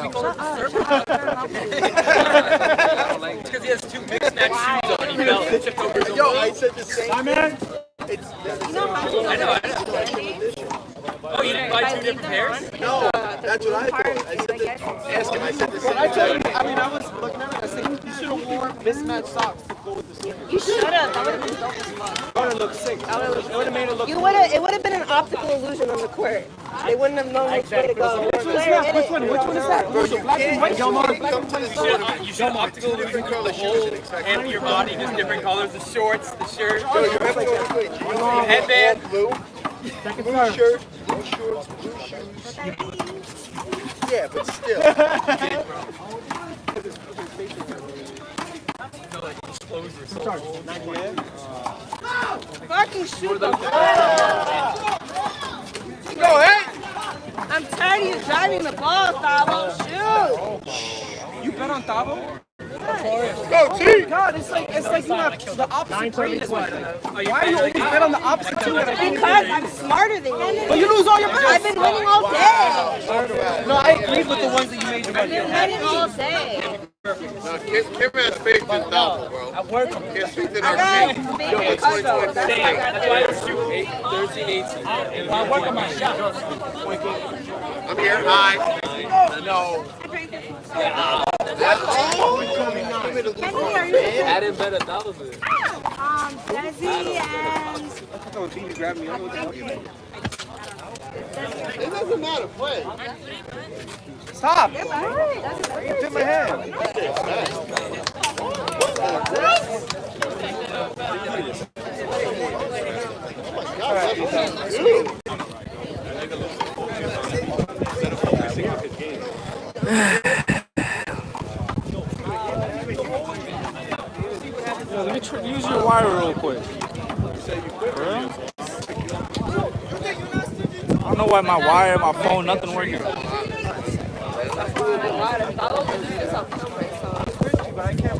S1: call it a surfer cut. It's because he has two mixed match shoes on. He fell and tipped over his own.
S5: Yo, I said the same thing. It's
S1: I know. Oh, you didn't buy two different pairs?
S5: No, that's what I thought. I said that. Ask him. I said the same
S15: I told him,
S5: thing.
S15: I mean, I was looking at it. I said, you should have worn mismatched socks to go with the sneakers.
S10: You should have. That would have been dope as fuck.
S15: That would have looked sick. It would have made it look
S10: It would have been an optical illusion on the court. They wouldn't have known which way to go.
S15: Which one is that? Which one is that?
S5: Bro, you
S15: Black and white?
S1: You should optical different color shoes and your body just different colors, the shorts, the shirt.
S5: Yo, you remember the
S1: headband.
S5: Blue shirt, blue shorts, blue shoes. Yeah, but still.
S10: Fucking shoot the ball.
S5: Go ahead.
S10: I'm tired of you driving the ball, Thabo. Shoot.
S15: You bet on Thabo?
S5: Go, team.
S15: God, it's like you have the opposite grade. Why do you always bet on the opposite team?
S10: Because I'm smarter than you.
S15: But you lose all your bets.
S10: I've been winning all day.
S15: No, I agree with the ones that you made your
S10: I've
S15: money
S10: been
S15: on.
S10: winning all day.
S9: No, Kim has faith in Double, bro.
S15: At work,
S9: Kim has faith in
S10: I
S9: our
S10: got
S9: team.
S10: faith in Costco. That's
S1: That's why it's 13, 18.
S15: I work on my shot.
S9: I'm here. Hi.
S5: No.
S6: Add in bet 1,000.
S11: Desi and
S15: I thought when Beanie grabbed me, I was like,
S9: It doesn't matter. Play.
S15: stop! You hit my head. Let me use your wire real quick. For real? I don't know why my wire, my phone, nothing working.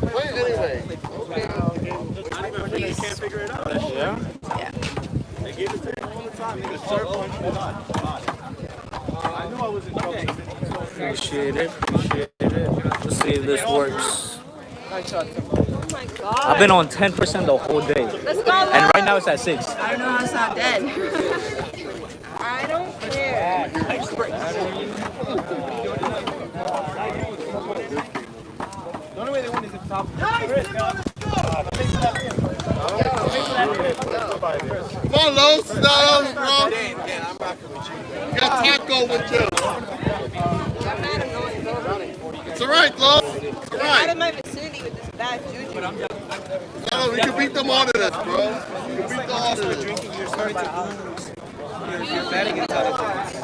S9: Play anyway.
S5: Can't figure it out.
S15: Yeah?
S5: They gave it to me all the time. They just serve one. I knew I was in trouble.
S14: Appreciate it. Let's see if this works.
S15: Nice shot, Tim.
S10: Oh my God.
S14: I've been on 10% the whole day.
S10: Let's go,
S14: And right now it's at 6.
S10: I don't know how it's not dead. I don't care.
S15: The only way they win is if top.
S9: Come on, Los. It's not over, bro. You got Taco with you. It's all right, Los. Come on.
S10: out of my vicinity with this bad juju.
S9: No, we can beat them all to this, bro. We can beat them all to this.
S15: You're starting to lose. You're betting intelligence.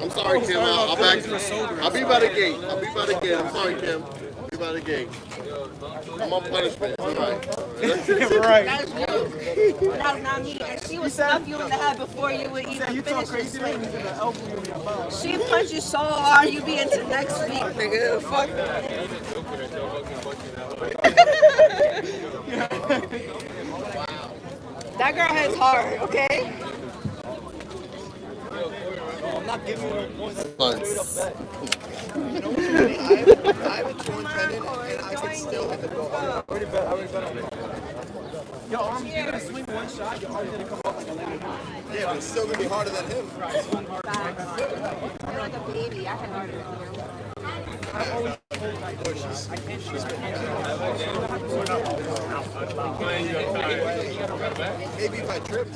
S9: I'm sorry, Kim. I'll be by the gate. I'll be by the gate. I'm sorry, Kim. I'll be by the gate. I'm on punishment. All right.
S10: Right. That's you. That's not me. And she would stuff you in the head before you would even finish your swing. She punch you so hard, you be into next week, nigga. Fuck. That girl hits hard, okay?
S15: I'm not giving you one.
S5: I have a torn tendon and I can still hit the ball. I already bet on it.
S15: Your arm, you're gonna swing one shot, your arm's gonna come up like a lemon.
S5: Yeah, but it's still gonna be harder than him.
S10: You're like a baby. I can harder than you.
S5: Maybe if I tripped.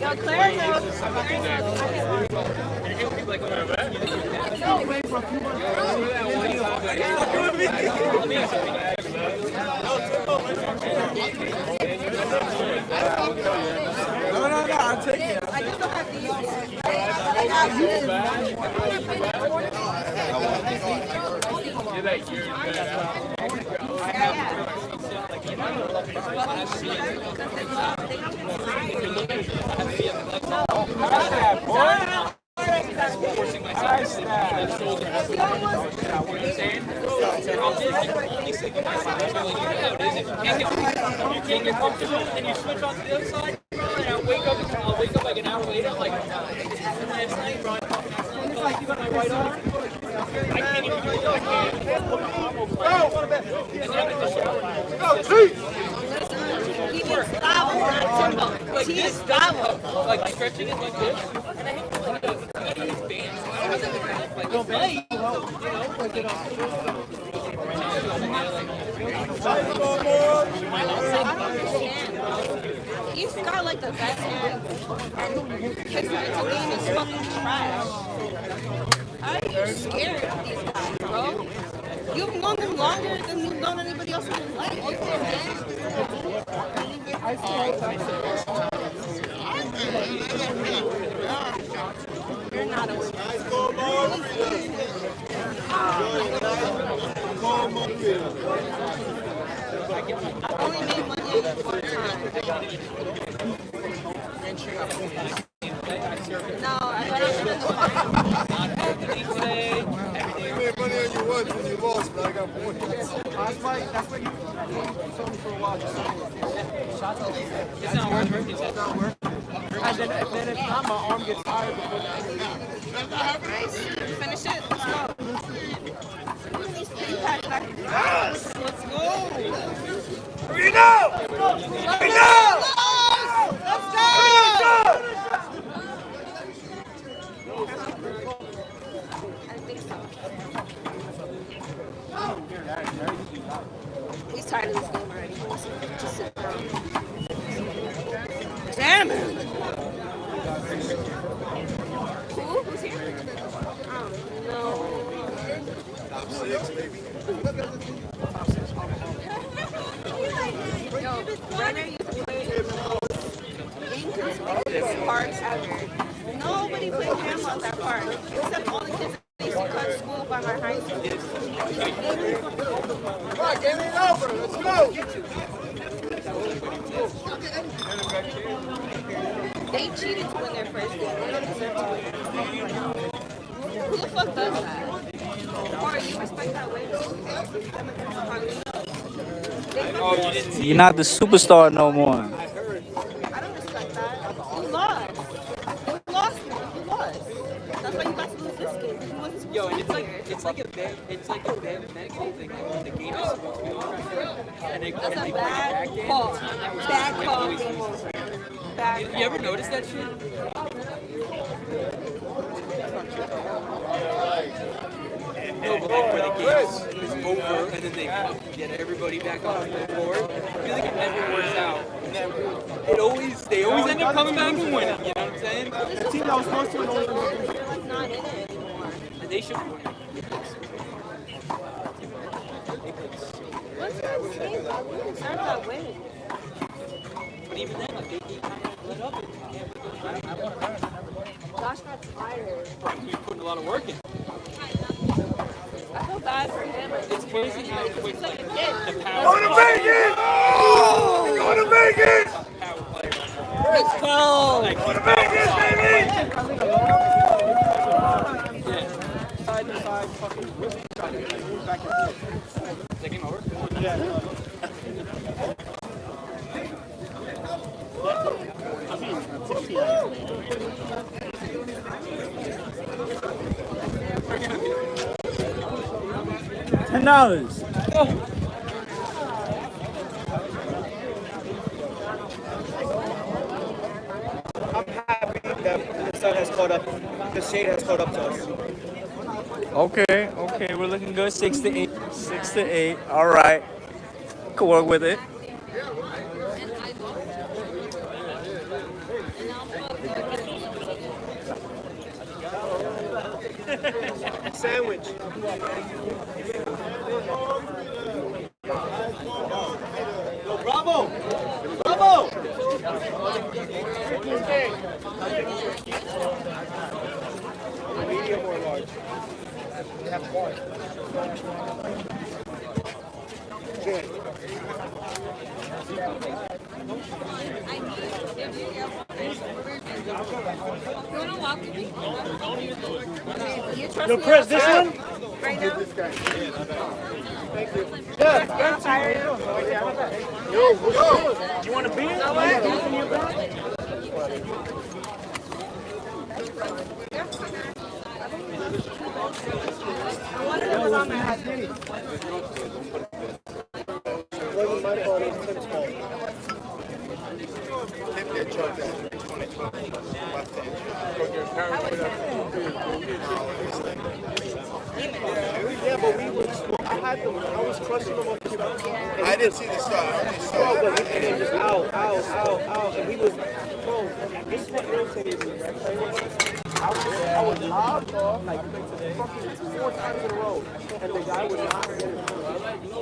S10: Yo, Claire knows.
S15: No, I'll take it.
S10: I just don't have to use it. I got this.
S1: You can't get comfortable and you switch on to the other side. And I'll wake up like an hour later, like last night, Brian talking like you got my right arm. I can't even do it. I can't. Like stretching it like this, and I hit like you gotta use bands. I wasn't like don't play, you know, like it
S10: He's got like the best hands, and his mental game is fucking trash. How are you scared of these guys, bro? You've known them longer than you've known anybody else in your life. You're not a winner. I only made money one time. No, I
S9: You made money on you once when you lost, but I got points.
S15: That's why you told me for a while.
S1: It's not working. It's not working.
S15: And then if not, my arm gets tired before that.
S10: Nice. Finish it. Let's go. Let's go.
S13: Here we go! Here we go!
S10: Let's go! He's tired of this game already. He wants to just sit down. Damn it! Who's here? No.
S9: Top 6, baby.
S10: Yo, Brenner used to play the most inconspicuous park ever. Nobody played handball at that park, except all the kids that used to cut school by my high school.
S9: Come on, get it over. Let's go.
S10: They cheated to win their first game. They don't deserve to win. Who the fuck does that? Or you respect that way?
S2: You're not the superstar no more.
S10: I don't respect that. You lost. You lost. You lost. That's why you got to lose this game. You wasn't supposed
S1: Yo,
S10: to
S1: and it's like a bad medical thing. Like, the game is supposed to be over, and they
S10: That's a
S1: play
S10: bad
S1: back
S10: call.
S1: game.
S10: Bad call. Bad call.
S1: You ever notice that shit? and then where the game is over, and then they fucking get everybody back on the board. I feel like it never works out. They always end up coming back and winning. You know what I'm saying?
S15: The team that was supposed to win always wins.
S10: Not in it anymore.
S1: They should win.
S10: What's those teams that we concerned about winning?
S1: But even then, like, they kind of let up.
S10: Josh got tired.
S1: He's putting a lot of work in.
S10: I feel bad for him.
S1: It's crazy how quick
S10: He's like a kid.
S1: the power.
S13: Going to make it! Oh! Going to make it!
S1: Let's go!
S13: Going to make it, baby!
S15: Side to side, fucking whip each other. Like, move back and forth.
S1: Is that game over?
S15: Yeah.
S2: $10.
S15: I'm happy that the sun has caught up. The shade has caught up to us.
S2: Okay, we're looking good. 6 to 8. 6 to 8. All right. Could work with it.
S15: Sandwich. Yo, bravo! Bravo! Medium or large? We have one.
S14: Yo, Chris, this one?
S10: Right now?
S15: Thank you. Yeah, I'm tired. Yo,
S14: You want a beer?
S15: wasn't my fault, it was Tim's fault.
S9: Tim did choke that in 2020. Left hand
S15: Yeah, but we were, I had them, I was crushing them off the spot.
S9: I didn't see the start. I only saw
S15: Bro, but he just out, and he was, bro, this is what irritated me, right? I was lobbed off like fucking 4 times in a row, and the guy would not get it.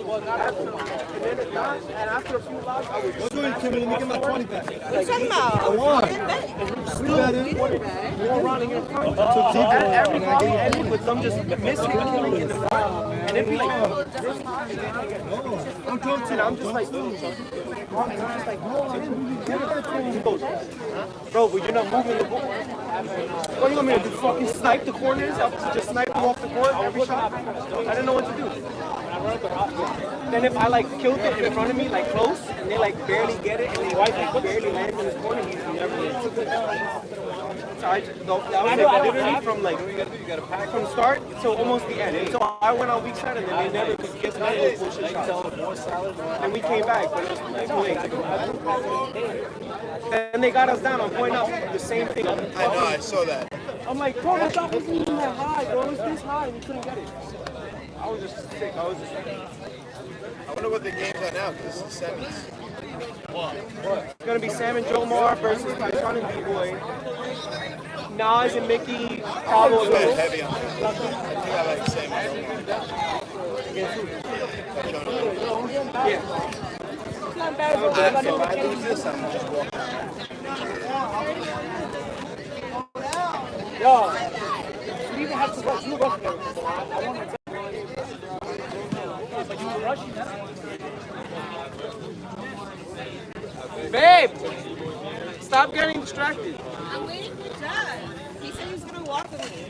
S15: And then it got, and after a few lobs, I was just
S13: Let me get my 20 back.
S10: What are you talking about?
S13: I won.
S15: more running in front. And every ball ended with them just missing killing in the front. And it'd be like this high, and I'm just like, and I'm just like, he goes, bro, but you're not moving the ball. What do you want me to do? Fucking snipe the corners? I'll just snipe them off the court every shot? I didn't know what to do. Then if I like killed it in front of me, like close, and they like barely get it, and they like barely land in his corner, he's never. So I just, that was like literally from like from start to almost the end. So I went on weak side, and then they never could get those bullshit shots. And we came back, but it was too late. Then they got us down on point up, the same thing.
S9: I know, I saw that.
S15: I'm like, bro, the shot wasn't even that high, bro. It was this high, and we couldn't get it. I was just sick. I
S9: wonder what the games are now, because it's the semis.
S15: It's gonna be Sam and Jomar versus Tyshawn and D-Boy. Nas and Mickey, Pablo and Lil.
S9: Heavy on that. I think I like Sam and
S15: Yeah. Not bad, bro.
S9: So if I lose this, I'm just walking out.
S15: Yo, you even have to rush. You rush there. I want to but you were rushing that. Babe, stop getting distracted.
S10: I'm waiting for Dad. He said he was gonna walk with me.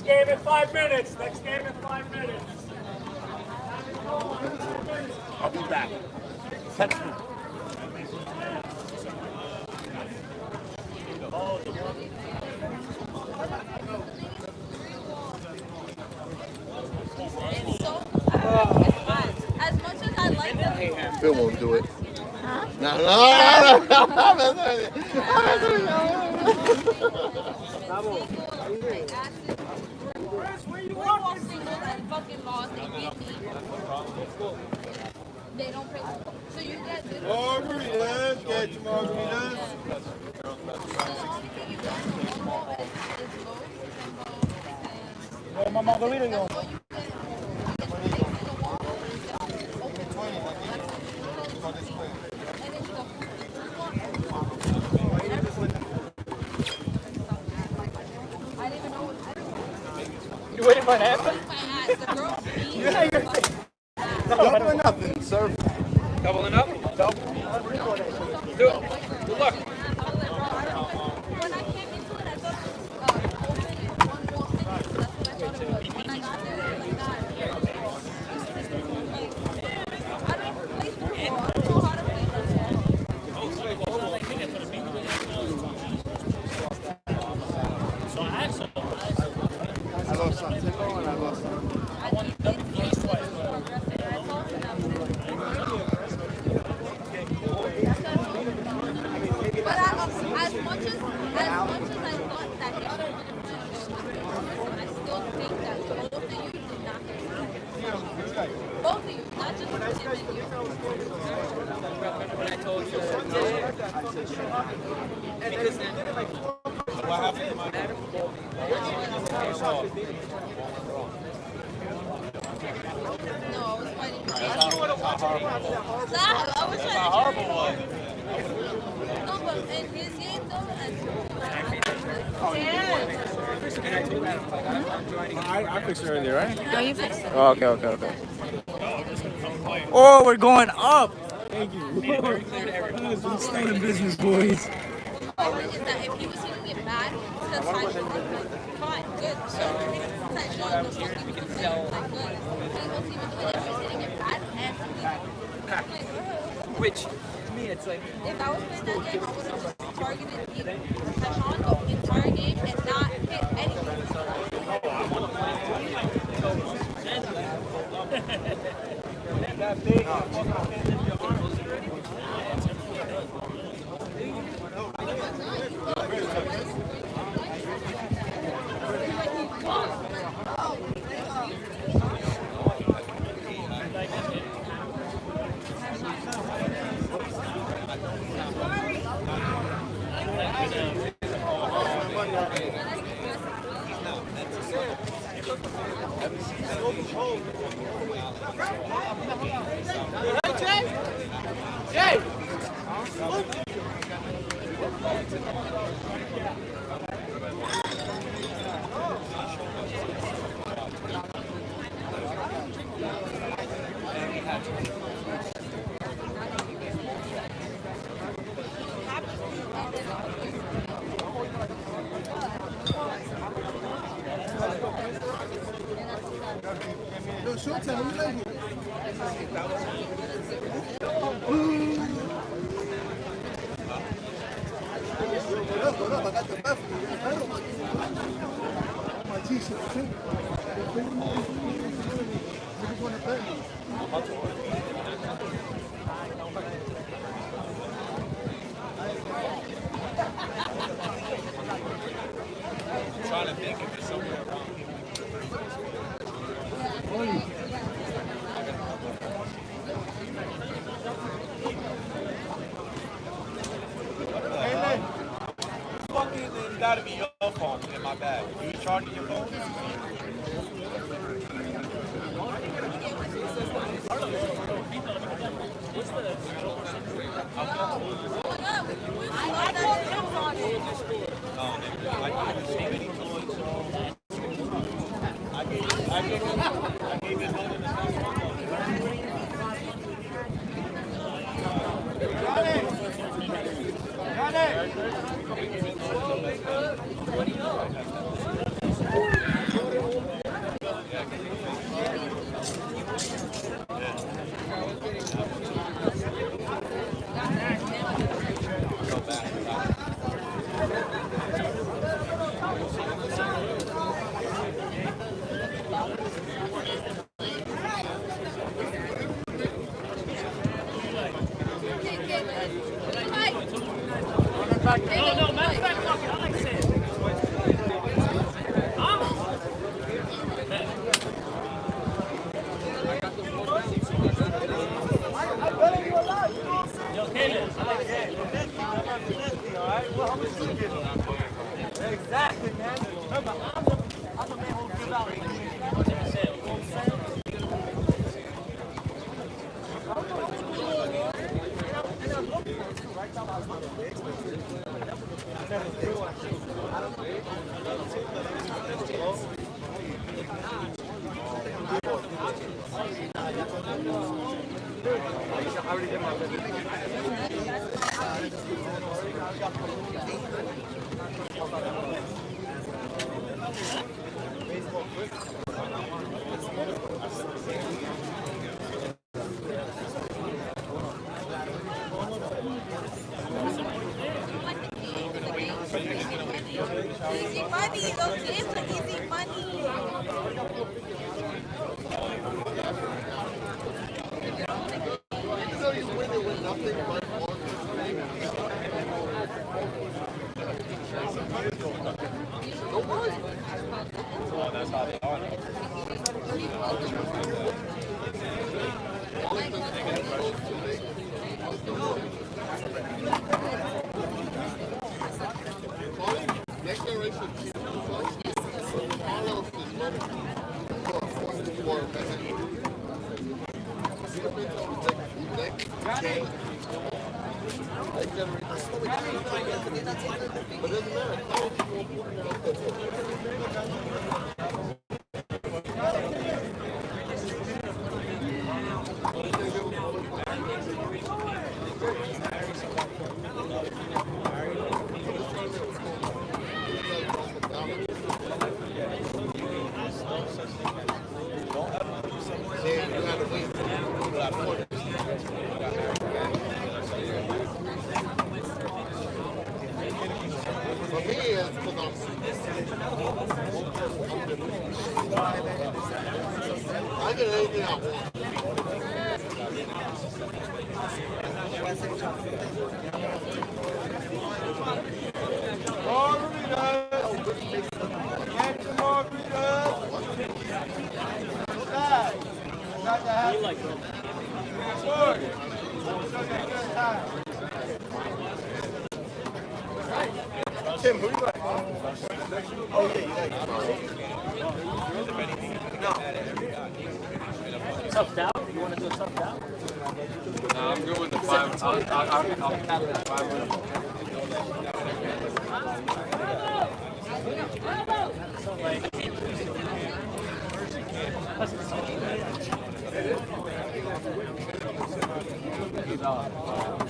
S17: Next game in 5 minutes. Next game in 5 minutes.
S9: I'll be back. Text me.
S16: As much as I like them.
S9: Phil won't do it.
S16: Huh?
S9: No.
S16: They don't pay. So you get this.
S9: Margaritas, get your margaritas.
S17: Where my margarita go? You waiting for an answer? Yeah, you're
S9: Double or nothing, sir.
S2: Doubling up?
S9: Double.
S2: Do it. Good luck.
S9: I lost some tempo and I lost some.
S16: But as much as I thought that it should have been I still think that both of you did not get it. Both of you, not just him and you.
S2: When I told you.
S7: What happened to my
S16: No, I was fighting.
S7: That's
S16: I was
S7: a
S16: trying
S7: horrible one.
S16: No, but in his game though,
S6: I fixed it earlier, right?
S16: No, you fixed it.
S2: Oh, okay. Oh, we're going up.
S6: Thank you. Stay in business, boys.
S16: Is that if he was hitting it bad, that's fine, good. So we can tell.
S1: Which, to me, it's like...
S16: If I was playing that game, I would have just targeted Tashawn the entire game and not hit anything.
S17: That big.
S9: Yo, Showtime, what you like here? What up? I got the best for you. My t-shirt, too. Niggas want to bet me.
S7: I'm trying to think if it's somewhere around here. Hey, man. Fucking, it's gotta be your phone in my bag. You charging your phone?
S17: No, matter of fact, fuck it. I like saying. Exactly, man. Remember, I'm the man who gives out.
S18: Easy money, those games are easy money.
S7: That's how they are.
S9: Next generation Carlos is running for next game. Next generation. But it doesn't For me, it's because I get anything I want. Tim, who do you like? Oh, yeah, you like
S17: Tough out? You want to do a tough out?
S6: Nah, I'm good with the 5. I'll cap it at 5.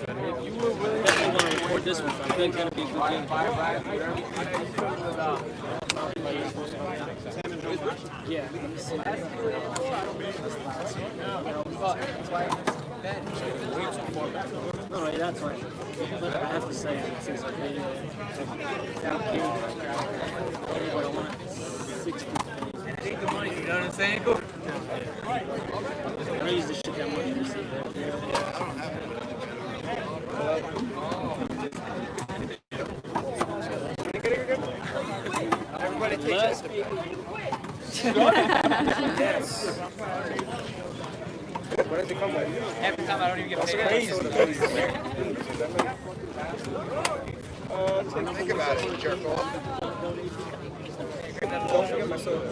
S17: If you were willing to record this one, I think it's going to be a good game. Yeah. No, yeah, that's right. But I have to say, since I paid but I want 60.
S15: Take the money, you know what I'm saying?
S17: I use this shit that money to see that.
S15: I don't have it. Everybody takes it. Yes. What does it come with? Every time I don't even get paid. That's crazy.
S9: Think about it, jerk off.
S15: Don't forget my soda.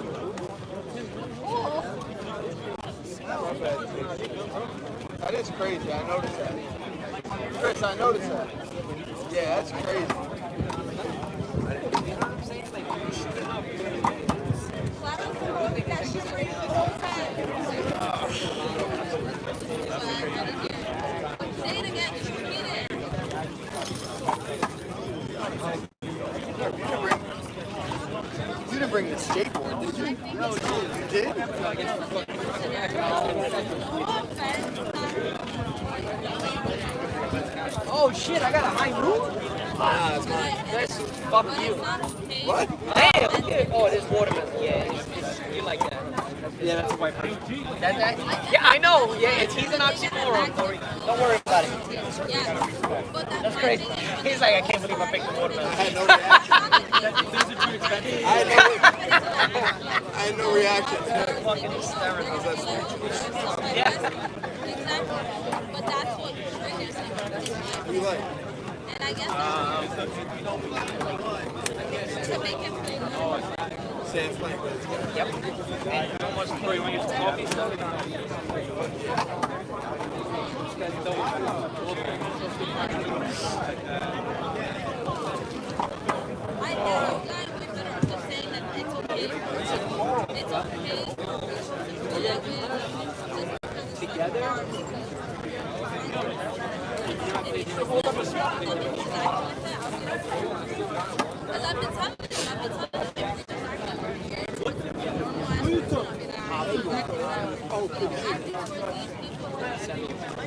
S9: That is crazy. I noticed that. Chris, I noticed that. Yeah, that's crazy. You didn't bring the skateboard, did you? No, you did?
S15: Oh shit, I got a high root? Ah, that's mine. That's fuck you. What? Damn! Oh, it is watermelon. Yeah, you like that. Yeah, that's a white person.
S1: Yeah, I know. Yeah, he's an oxymoron, Corey.
S15: Don't worry about it. That's crazy. He's like, I can't believe I picked the watermelon.
S9: I had no reaction.
S15: Fucking hysterical.
S9: Yeah. What do you like?
S18: And I guess to make him feel
S9: Sand flake.
S15: Yep. How much Corey, you want to get some coffee stuff?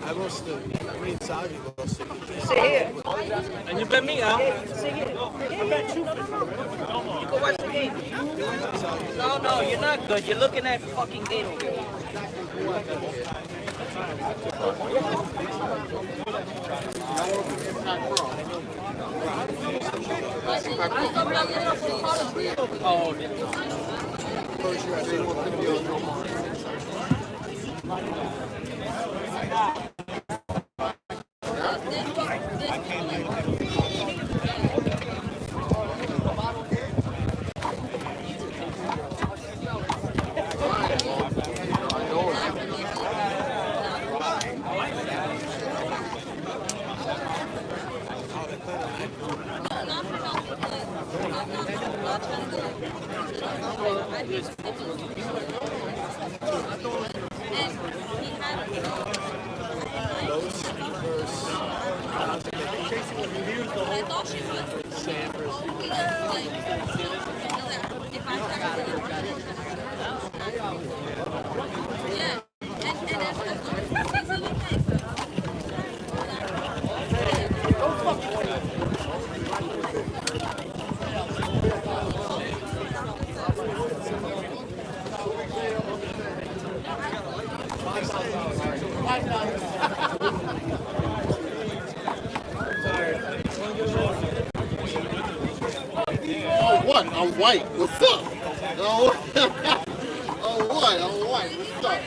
S9: I lost the green side. You lost it.
S15: Sit here.
S1: And you bet me out.
S15: Sit here. I bet you. You go watch the game. No, you're not good. You're looking at fucking game over here.
S9: Oh, first year I did one video. What? I'm white. What's up? Oh, what? I'm white. What's up?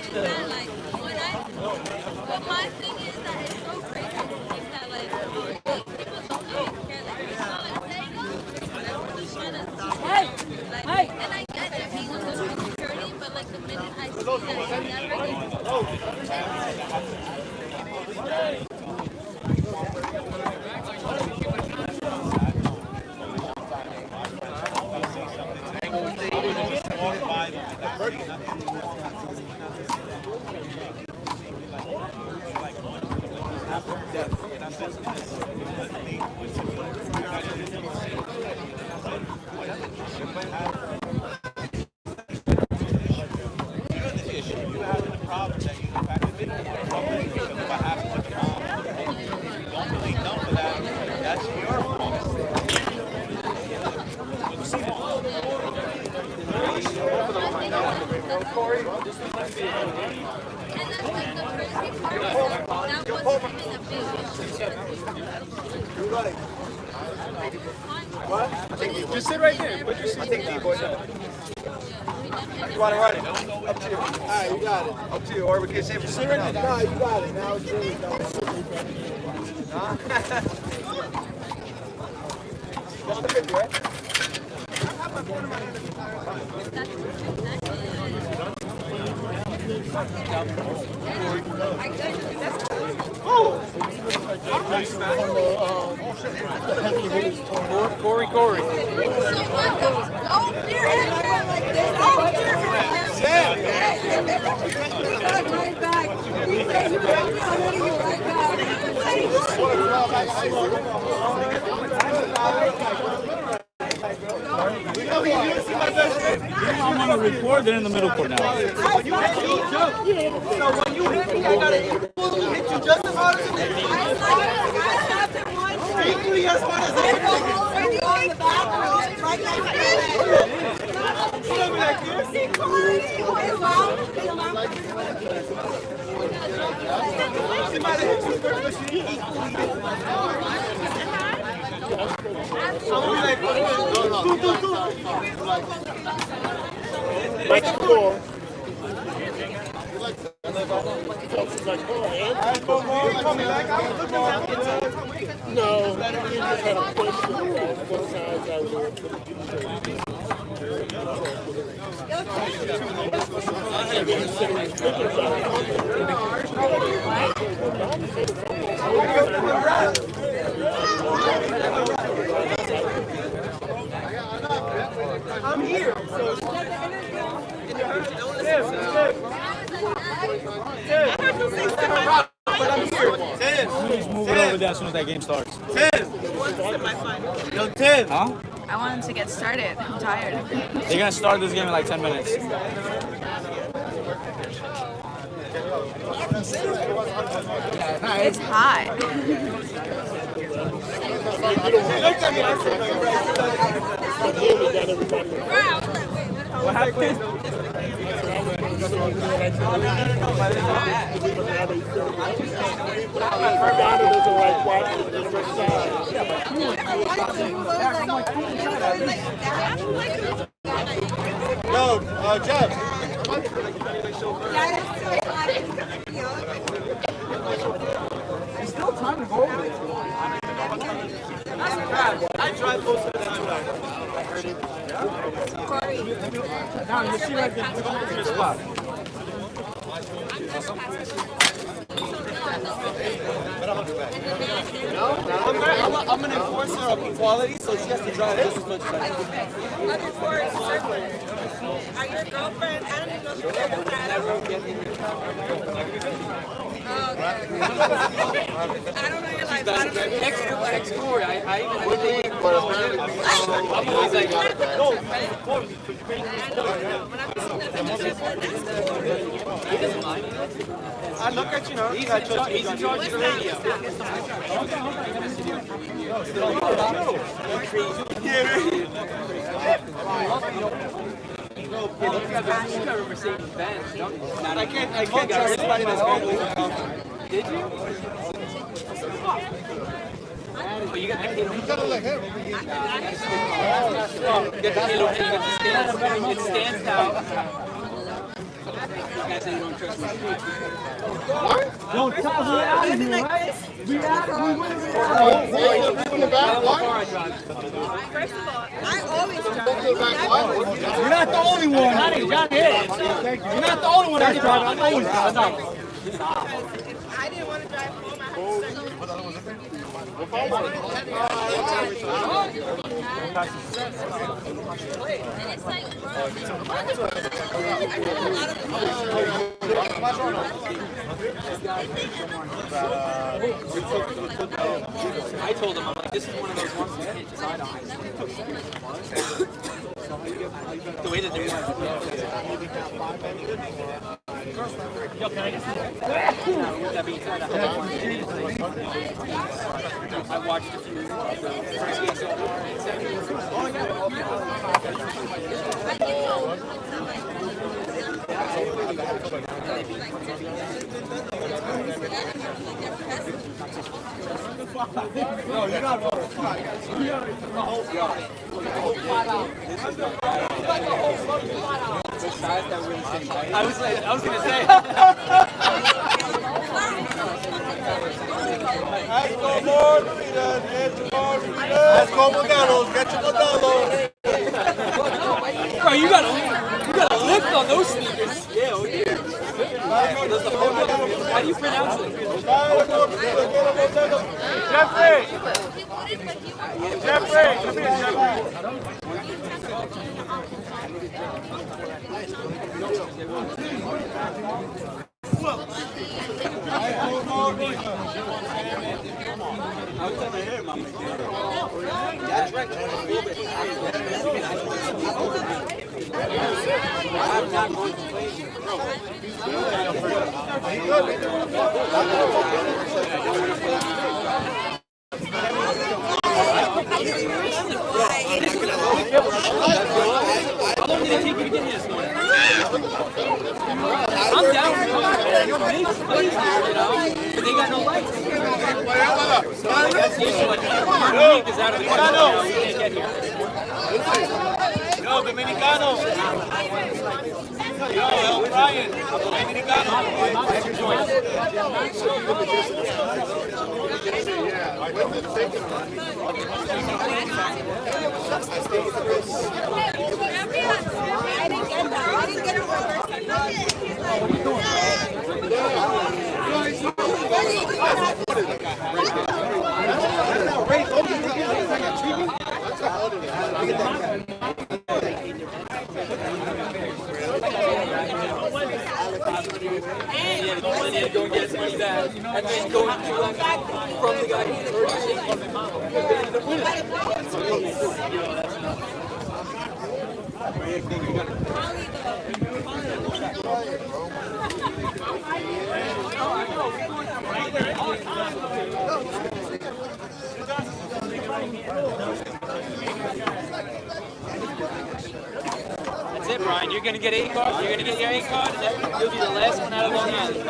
S18: But my thing is that it's so crazy to think that like people don't really care. Like it's not like everyone's trying to like, and I get it being a little insecurity, but like the minute I see that it's never
S15: Just sit right there. Put your seat. I take the boys out. You want to run it? Up to you. All right, you got it. Up to you. Or we can save it. Sit right there.
S9: No, you got it. Now it's really done.
S15: Just the 50, right?
S1: Corey.
S8: I'm on a record, they're in the middle court now.
S15: So when you hit me, I gotta hit you just as hard as you hit me. Equally as hard as I hit you. Like
S9: Next score. No, he just had a question about what size I would
S5: I'm here. But I'm here. 10.
S2: Please move it over there as soon as that game starts.
S5: 10. Yo, 10.
S2: Huh?
S16: I want him to get started. I'm tired.
S2: They're gonna start this game in like 10 minutes.
S16: It's hot.
S2: What happened?
S9: Yo, Jeff.
S5: There's still time to go over it. I drive closer to that way.
S2: Now you see right there. Look at your spot.
S5: I'm an enforcer of equality, so she has to drive just as much as I do.
S10: Are your girlfriends? I don't even know if you're I don't know your life. I don't know
S1: Next door, I even had to take He's like, he doesn't mind.
S5: I look at you now.
S1: He's in charge of the radio. You got a Mercedes Benz, don't you?
S5: I can't trust anybody that's going.
S1: Did you? But you got the kid. You gotta let him. You got the kid. It stands out. You guys say you don't trust me.
S5: What? Don't tell me out of here, right? We
S9: in the back, what?
S10: First of all, I always drive.
S5: You're not the only one. You're not the only one that's driving. I'm always driving.
S10: I didn't want to drive home. I had to
S1: I told him, I'm like, this is one of those ones you can't decide on. The way that they're Yo, can I get some? With that being said, I watched a few first games so far.
S5: No, you're not wrong.
S1: I was gonna say.
S5: Let's go, Modelos. Get your Modelos.
S1: Bro, you got a lift on those sneakers. Yeah, okay. How do you pronounce it?
S5: Jeffrey, come here, Jeffrey.
S1: I'm not going to play. How long did it take you to get here this morning? I'm down for it. You know? But they got no lights. Your league is out of the country now. You can't get here.
S7: Yo, Dominicano. Yo, Brian. Dominicano.
S18: I didn't get that. I didn't get
S1: Go and get his money back, and then go and collect from the guy who That's it, Brian. You're gonna get 8 cards. You're gonna get your 8 card, and then you'll be the last one out of Long Island.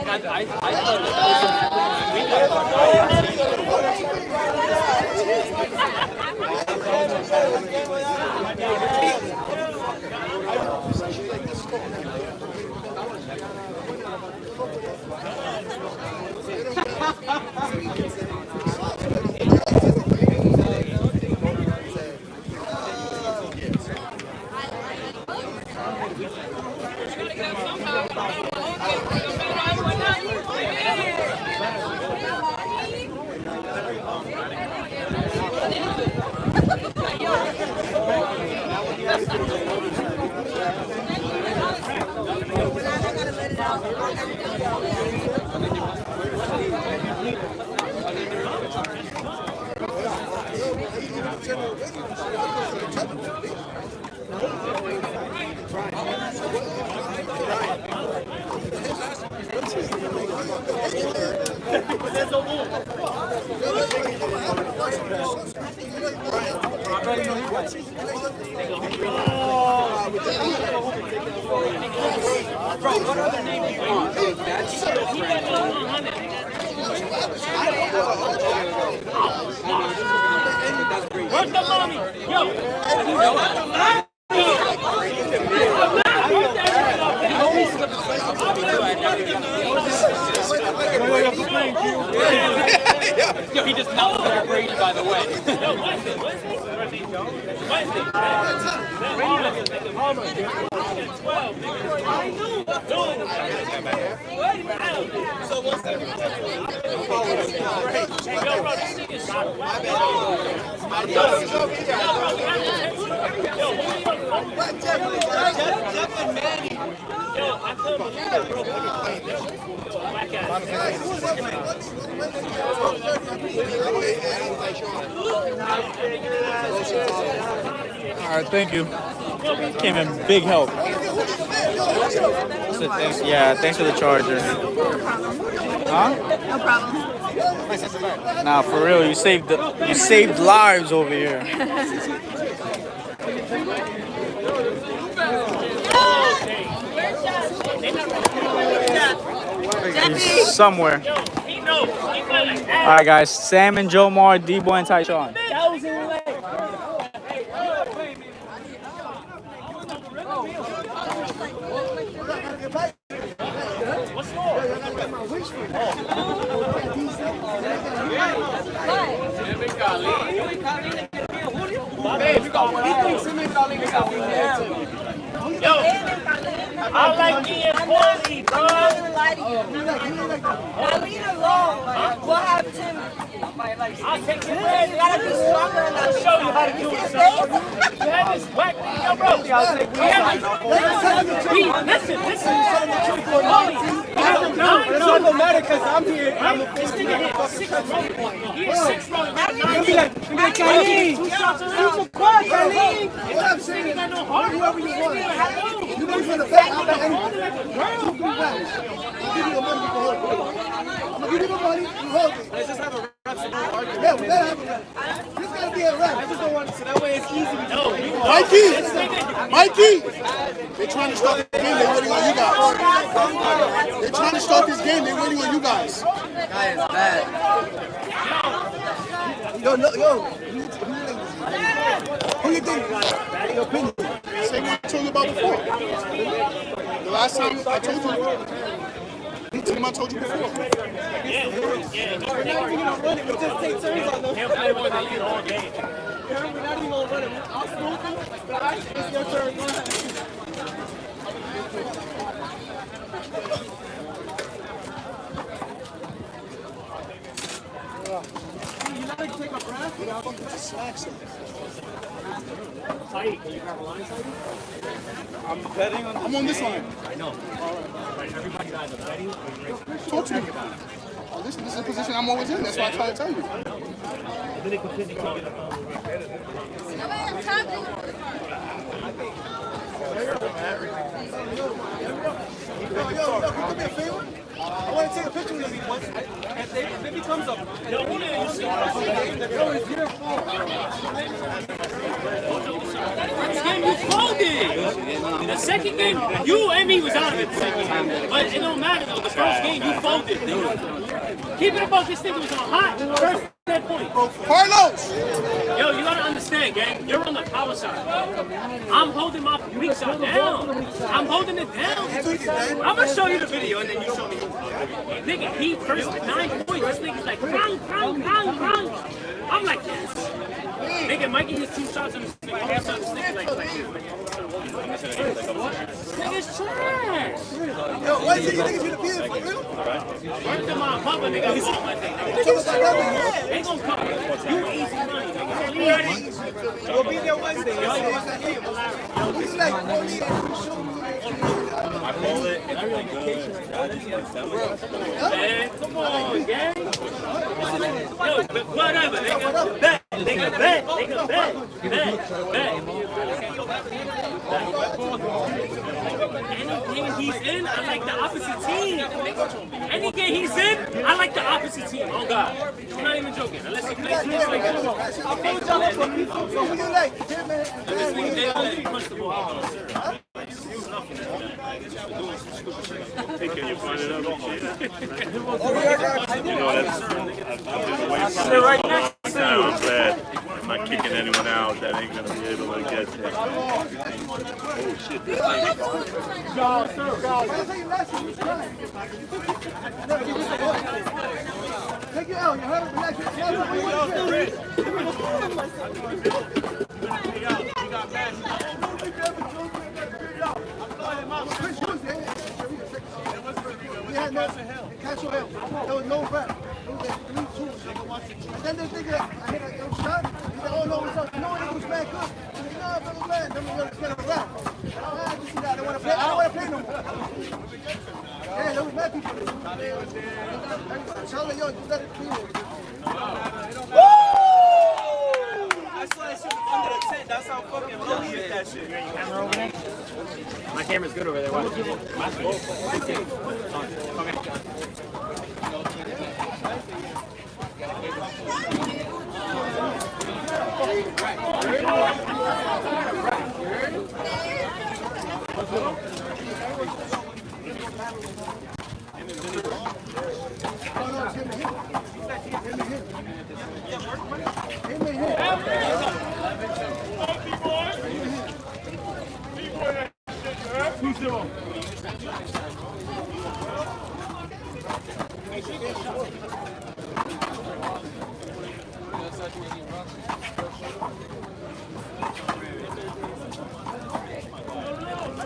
S1: I thought what other name do you want? That's where's the money? Yo! Yo, he just melted our Brady, by the way.
S19: All right, thank you. Came in big help.
S2: So thanks for the charger. Huh?
S16: No problem.
S2: Nah, for real, you saved lives over here. He's somewhere. All right, guys. Sam and Jomar, D-Boy and Tyshawn.
S18: I like being funny, bro. I'm not gonna lie to you. Now leave alone. We'll have Tim. I'll take your bread. You gotta be stronger enough. I'll show you how to do it. You have this whack thing, yo, bro. Listen.
S13: It don't matter because I'm here.
S18: This nigga hit 6 rolling. He hit 6 rolling.
S13: You'll be like, Khalid. What up,
S18: Nigga got no heart.
S13: Whoever you want. You know for the fact I'm not anything. Give you the money, you can hold it. I'm gonna give you the money, you hold it. Let's just have a rap. Yeah, we gotta have a rap. This gotta be a rap. I just don't want it, so that way it's easy.
S9: Mikey! They're trying to start this game, they're waiting on you guys. They're trying to start this game, they're waiting on you guys.
S12: Guy is bad.
S13: Yo,
S3: Who you think? Your opinion. Same one I told you about before. The last time I told you. The team I told you before.
S15: We're not even gonna run it. We just take turns on them. He'll play more than you all game. We're not even gonna run it. I'll smoke you, but it's your turn. Go ahead. You gotta take a breath. You gotta just slack some.
S8: Tight. Can you grab a line, Tight?
S3: I'm betting on. I'm on this line.
S8: I know. Everybody got the betting.
S3: Talk to me. Oh, this is the position I'm always in. That's why I try to tell you.
S8: Then they completely call it.
S15: Yo, can you do me a favor? I want to take a picture with these ones. If it becomes a
S17: First game you folded. The second game, you and me was out of it. But it don't matter though. The first game you folded. Keep it above this thing was on hot. First 10 points.
S3: Carlos!
S17: Yo, you gotta understand, gang. You're on the power side. I'm holding my weak side down. I'm holding it down. I'm gonna show you the video and then you show me. Nigga, he first 9 points. This nigga's like, bang, bang, bang, bang. I'm like, yes. Nigga, Mikey hits 2 shots on this nigga. All of a sudden, this nigga like nigga's trash.
S15: Yo, what is it? You think it's gonna be there for real?
S17: Work to my mother, nigga. They gonna come. You easy money, nigga.
S15: We'll be there Wednesday. It's like,
S7: I call it anything good.
S17: Man, come on, gang. Yo, whatever, nigga. Bet, nigga, bet, nigga, bet. Anything he's in, I like the opposite team. Any game he's in, I like the opposite team. Oh, God. I'm not even joking. Unless he plays this like that.
S15: Who you like?
S17: They only punch the ball.
S7: Hey, can you find it up? I'm glad I'm not kicking anyone out that ain't gonna be able to get there. Oh shit, this thing.
S15: Take it out, you heard? Relax. There was no rep. It was like 3-2. And then they think I hit a shot. He said, oh no, what's up? No, it was bad good. He said, no, it was bad. Then we're going to get a rap. I just see that. I don't want to play. I don't want to play no more. Yeah, there was mad people. Tell them, yo, you got it clean. I saw that shit under the tent. That's how fucking low he hit that shit.
S14: Camera over there? My camera's good over there. Watch.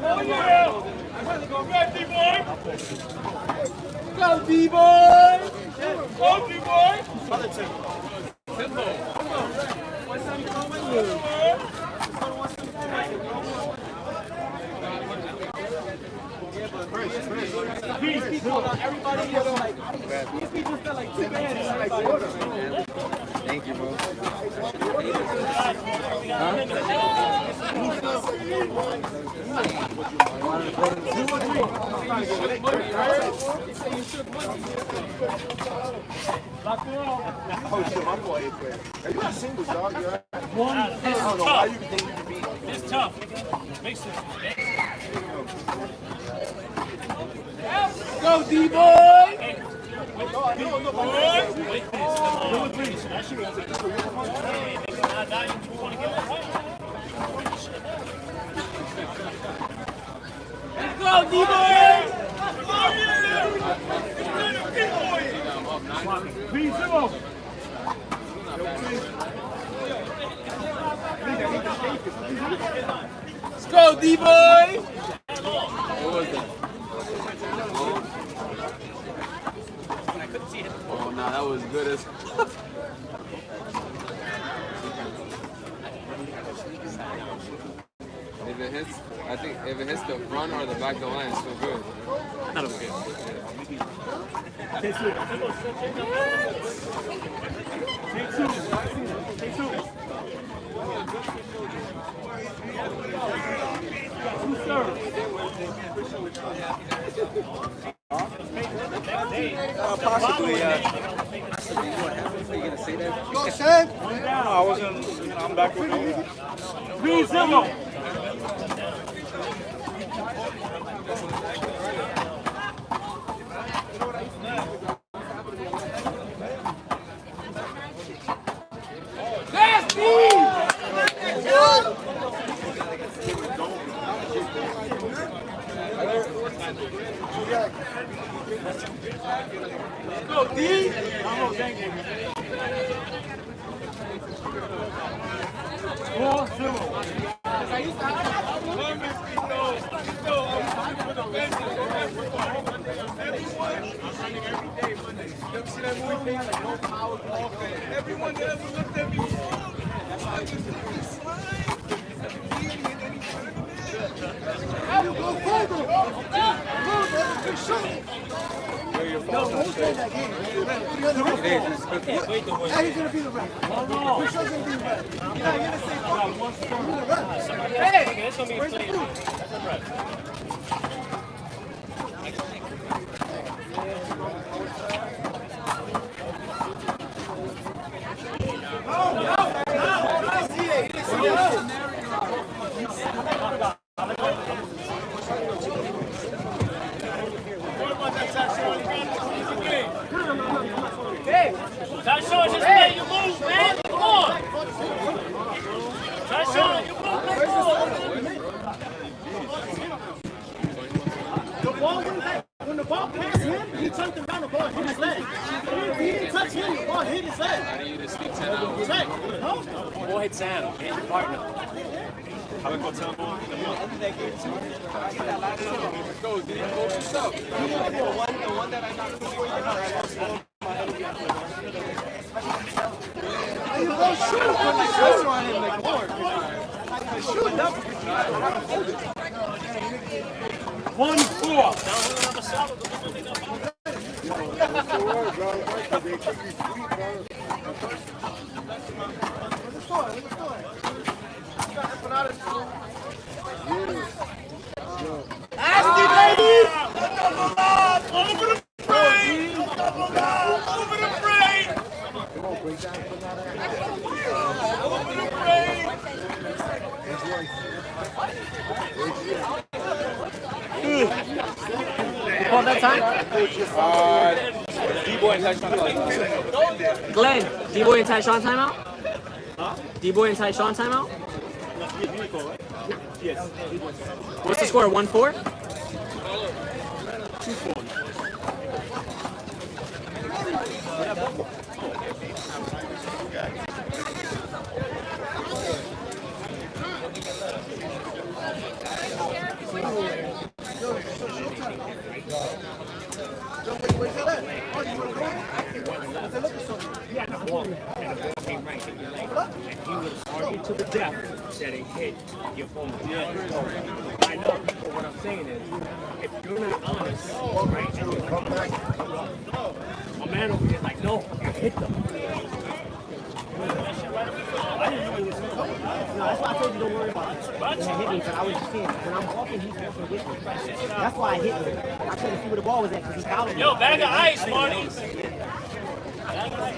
S15: Oh yeah! Go D-boy! Go D-boy! Other two. Tempo. What's that going on? These people, everybody is like, these people feel like 2 hands, like water.
S2: Thank you, bro.
S9: Oh shit, my boy is great. Are you not singles, dog? You're right. I don't know why you think you can beat.
S17: It's tough. Makes sense.
S15: Go D-boy!
S17: Wait, Let's go, D-boy! 3-0. Let's go, D-boy!
S6: What was that? Oh, nah, that was good as. If it hits, I think if it hits the front or the back of the line, it's still good.
S17: That was good. Take two.
S19: Possibly, yeah.
S12: Are you gonna say that?
S3: Go, Sam.
S19: No, I wasn't. I'm back with you.
S17: 3-0. Go, D. Oh, thank you. 4-0.
S9: Everyone that ever looked at me wrong. That's why I just be slime.
S3: You go further. Good shot. No, who's playing that game? And he's gonna be the ref. Who's gonna be the ref? You're not gonna say fuck. You're the ref. Hey, where's the food?
S17: Tashawn, just let you move, man. Come on. Tashawn, you move. The ball when the ball passed him, he turned around, the ball hit his leg. He didn't touch him, the ball hit his leg.
S6: How do you just sneak 10 out?
S17: Right. No.
S1: Ball hit Sam, hit your partner.
S6: How about go ball? Let's go, D. Go yourself.
S5: The one that I knocked before you know.
S3: You go shoot.
S5: Put the pressure on him like more.
S3: Shoot up.
S1: 4. That time?
S6: D-boy and Tyshawn.
S1: Glenn, D-boy and Tyshawn timeout? D-boy and Tyshawn timeout?
S17: Yes.
S1: What's the score? 1-4?
S17: 2-4. To the depth that it hit your phone. I know, but what I'm saying is, if you're not honest, right, and you come back, a man over here is like, no, you hit them. I didn't know he was going to no, that's why I told you don't worry about it. When he hit me, because I was just saying, when I'm walking, he's walking with me. That's why I hit him. I couldn't see where the ball was at because he fouled me. Yo, bag of ice, Marty. Bag of ice.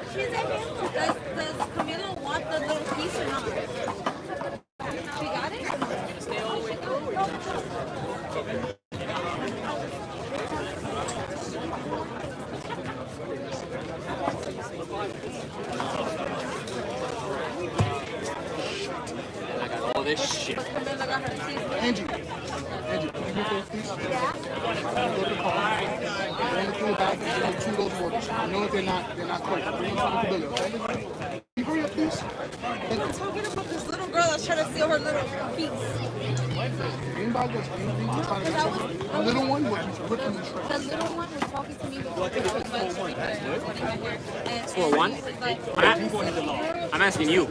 S18: Does Camila want the little piece or not? She got it?
S1: this shit.
S3: Angie, you get those please? Go to the car. Bring it to the back and bring it to those workers. I know they're not quick. Bring them to the building, okay? Hurry up, please.
S10: I'm talking about this little girl that's trying to steal her little piece.
S3: Anybody that's angry, trying to get something. The little one was ripping the trash.
S16: The little one was talking to me before I was like,
S1: For one? I'm asking you.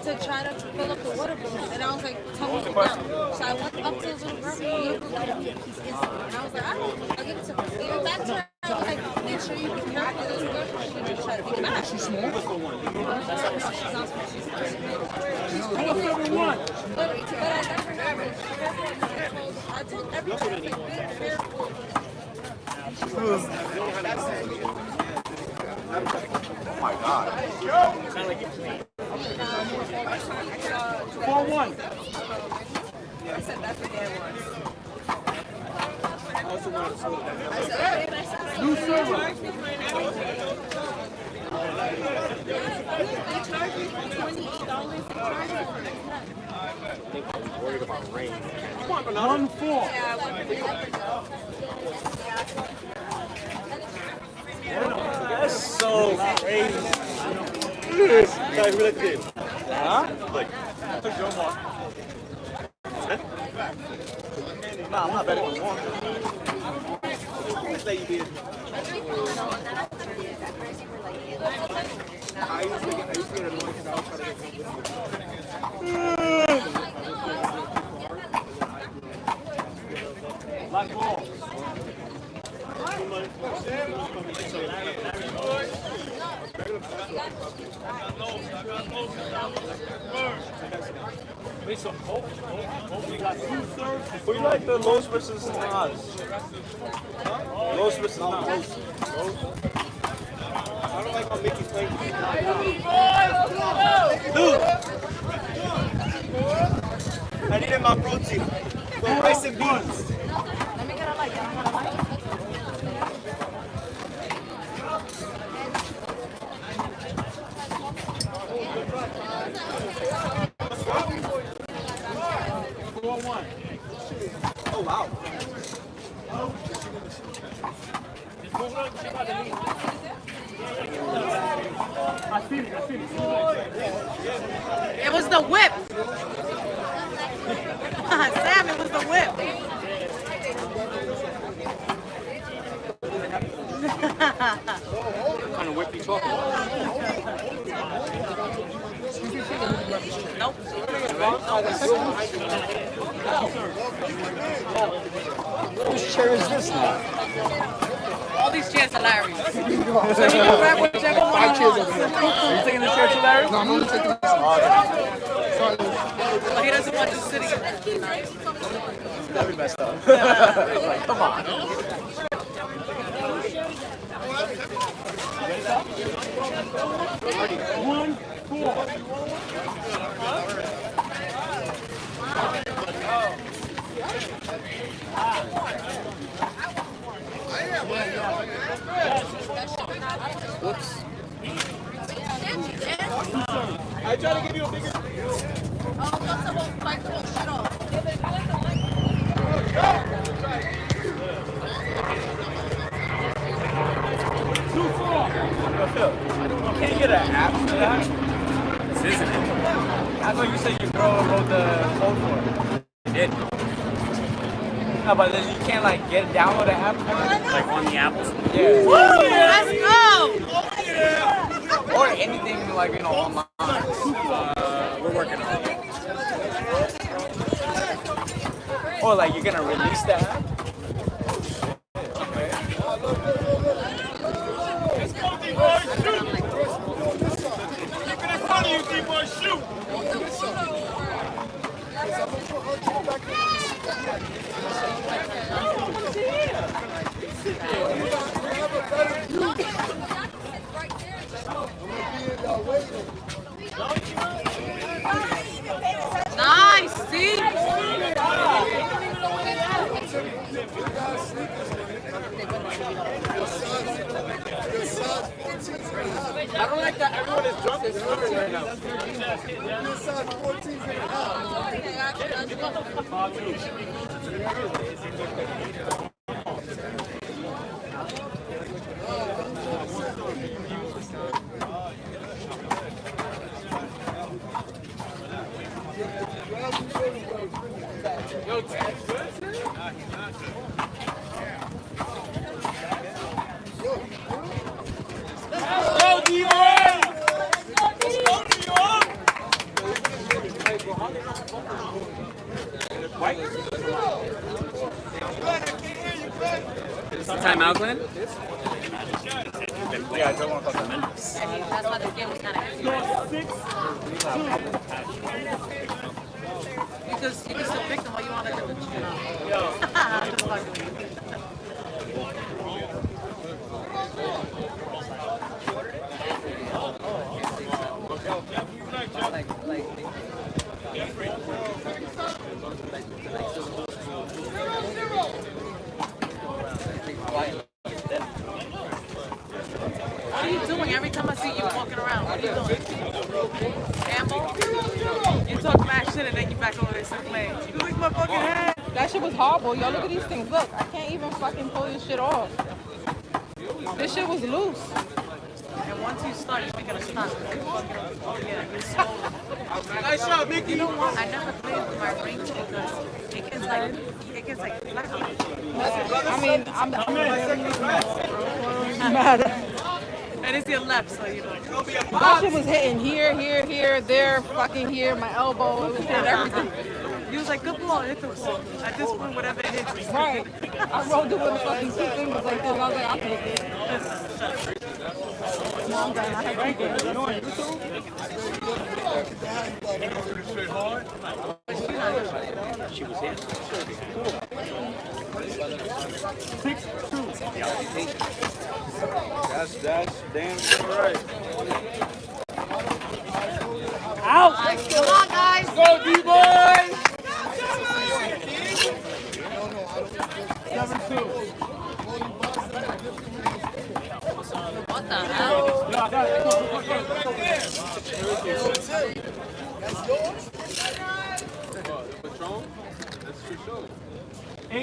S16: to try to fill up the water balloon. And I was like, tell me to go. So I went up to the little girl, and the little girl got me a piece instantly. And I was like, all right, I'll give it to her. Give it back to her. I was like, make sure you be careful. This girl, she just tried to pick it back. She's small. She's not small. She's small. But I never know. I told everybody, like, be careful.
S5: Oh my God.
S15: 4-1.
S10: I said that's what dad wants.
S15: New server.
S16: They charge me $28.
S1: I'm worried about rain.
S15: 1-4.
S5: That's so crazy. Guys, we like the game. Huh? Like, Joe Mark. Nah, I'm not betting on one. Let's let you be. I used to get annoyed because I was trying to get
S15: Black ball.
S5: Who you like, the Los versus Nas? Los versus Nas. I don't like how Mickey's playing. Dude! I needed my protein. Go rice and beans.
S16: Let me get a light. Can I have a light?
S5: Oh, wow.
S10: It was the whip. Sam, it was the whip.
S1: What kind of whip you talking about?
S10: Nope.
S2: Whose chair is this now?
S10: All these chairs are Larry's. So you can grab whichever one you want.
S2: Are you taking the chair to Larry?
S3: No, I'm only taking this.
S10: But he doesn't want you sitting.
S2: That'd be messed up. Like, come on.
S5: 1-4. Whoops. I try to give you a bigger.
S16: Fight the whole shit off.
S2: You can't get an app for that?
S1: This isn't it.
S2: I thought you said your girl wrote the code for it.
S1: I did.
S2: No, but then you can't like download the app for it?
S1: Like on the Apple Store.
S2: Yeah.
S10: Let's go!
S2: Or anything like, you know, online.
S1: We're working on it.
S2: Or like you're gonna release the app?
S10: Nice, see?
S5: I don't like that everyone is drunk and swimming right now.
S9: Inside 14 and a half.
S1: Timeout, Glenn?
S2: Yeah, I don't want to call them.
S16: That's why this game was kind of. You can still pick them all you want to do. Just fucking with you. What are you doing every time I see you walking around? What are you doing? Handball? You talk mad shit and then you back over there and playing. You lick my fucking head. That shit was horrible. Y'all look at these things. Look, I can't even fucking pull this shit off. This shit was loose. And once you start, you're gonna stop. Oh yeah, you're swollen. Nice shot, Mickey. You know what? I never played with my ring because it gets like flat. I mean, I'm mad. And it's your left, so you know. That shit was hitting here, there, fucking here, my elbow. It was hitting everything. He was like, good ball, hit the ball. At this point, whatever it hits, it's right. I rolled it with the fucking two fingers like this. I was like, I'll take it. No, I'm done. I have to take it. You know on YouTube?
S1: She was in.
S2: 6-2. That's damn good right.
S16: Out! Come on, guys!
S13: Go, D-boys! 7-2.
S16: What the hell?
S13: That's yours?
S6: Patron? That's for sure.
S13: 8-2.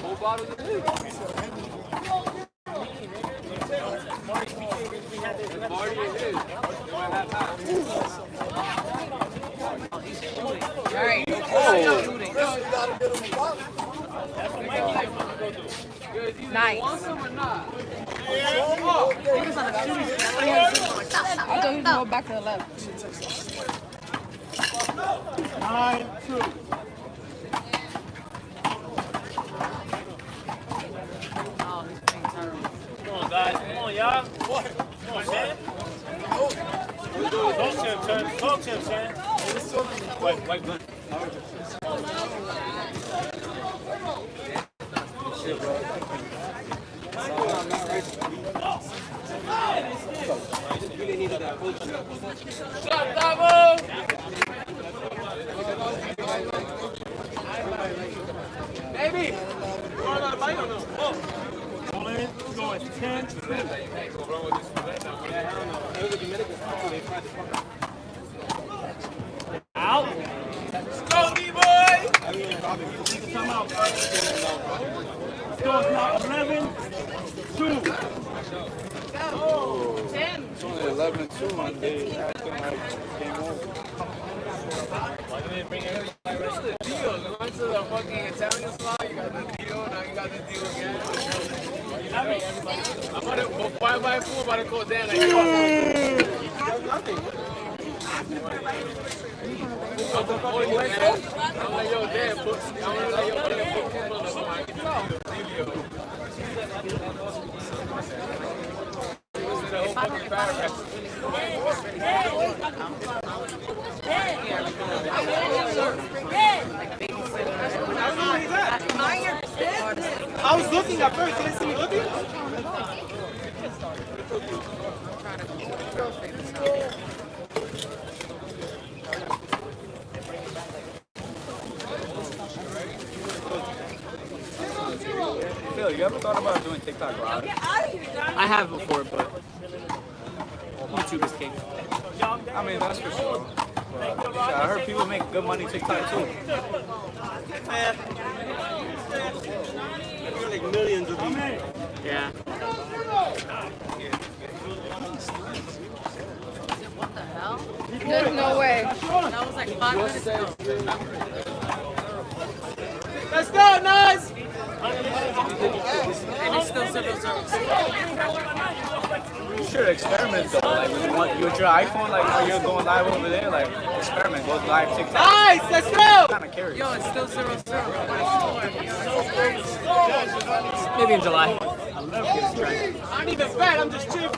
S6: Whole bottle of this. Marty and his.
S16: Alright. Nice.
S13: I
S16: thought he was going back to the left.
S13: 9-2.
S17: Come on, guys. Come on, y'all. What? Come on, man. Talk to him, son. Talk to him, son. White gun.
S15: Really needed that coach.
S13: Shot, Davo! Baby! You want another bite or no? Oh.
S17: Going 10. Out.
S13: Go, D-boy!
S17: Come out. Score now 11-2.
S2: It's only 11-2 and they acting like game over.
S6: Why didn't they bring everybody? You know the deal. You went to the fucking Italian spot, you got the deal, now you got the deal again. I'm about to go 5x4, about to go down. Like, I'm like, yo, damn, I'm like, yo, put people on the phone. I can do the whole fucking paragraph.
S13: I was looking at first. Did you see me looking?
S2: Phil, you ever thought about doing TikTok live?
S1: I have before, but YouTube is king.
S2: I mean, that's for sure. I heard people make good money TikTok too.
S5: Man. You're like millions of people.
S1: Yeah.
S16: What the hell? There's no way. That was like 5 minutes ago.
S17: Let's go, Nas!
S16: And it's still 0-0.
S2: You should experiment though. Like when you want with your iPhone, like when you're going live over there, like experiment, go live TikTok.
S17: Nice, let's go!
S2: Kind of curious.
S16: Yo, it's still 0-0.
S1: Maybe in July.
S17: I ain't even fat, I'm just cheap.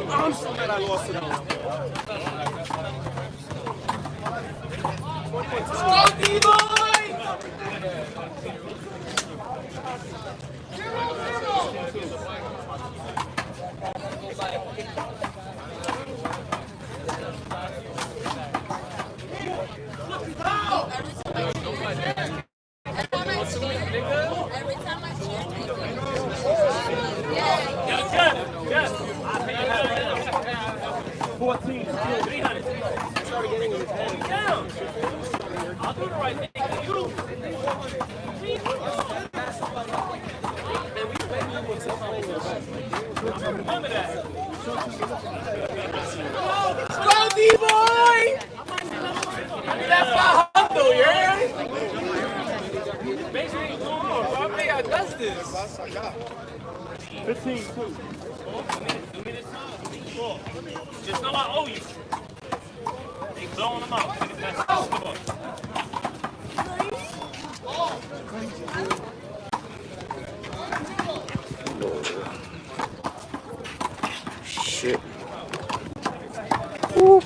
S5: I'm so mad I lost it.
S17: Go, D-boy! Yes. 14. 300. Started getting in his head. Down. I'll do the right thing. You. Remember that. Go, D-boy! That's my handle, you heard? Make sure you go on, bro. I think I does this. 15, 2. Just know I owe you. They blowing them out.
S2: Shit.
S3: Woo.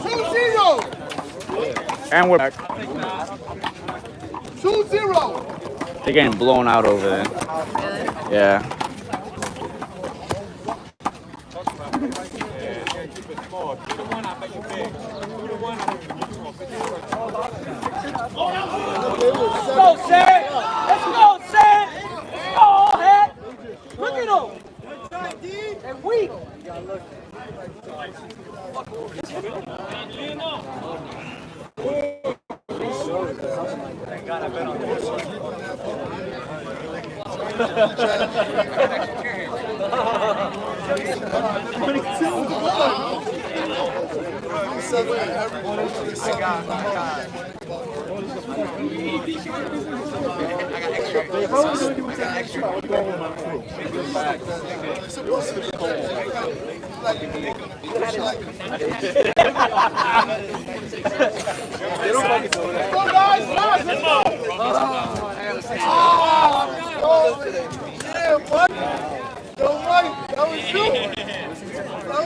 S3: 2-0.
S2: And we're back.
S3: 2-0.
S2: They're getting blown out over there. Yeah.
S17: Let's go, Sam! Let's go, Sam! Go ahead! Look at them! They're weak!
S5: Thank God I bet on this.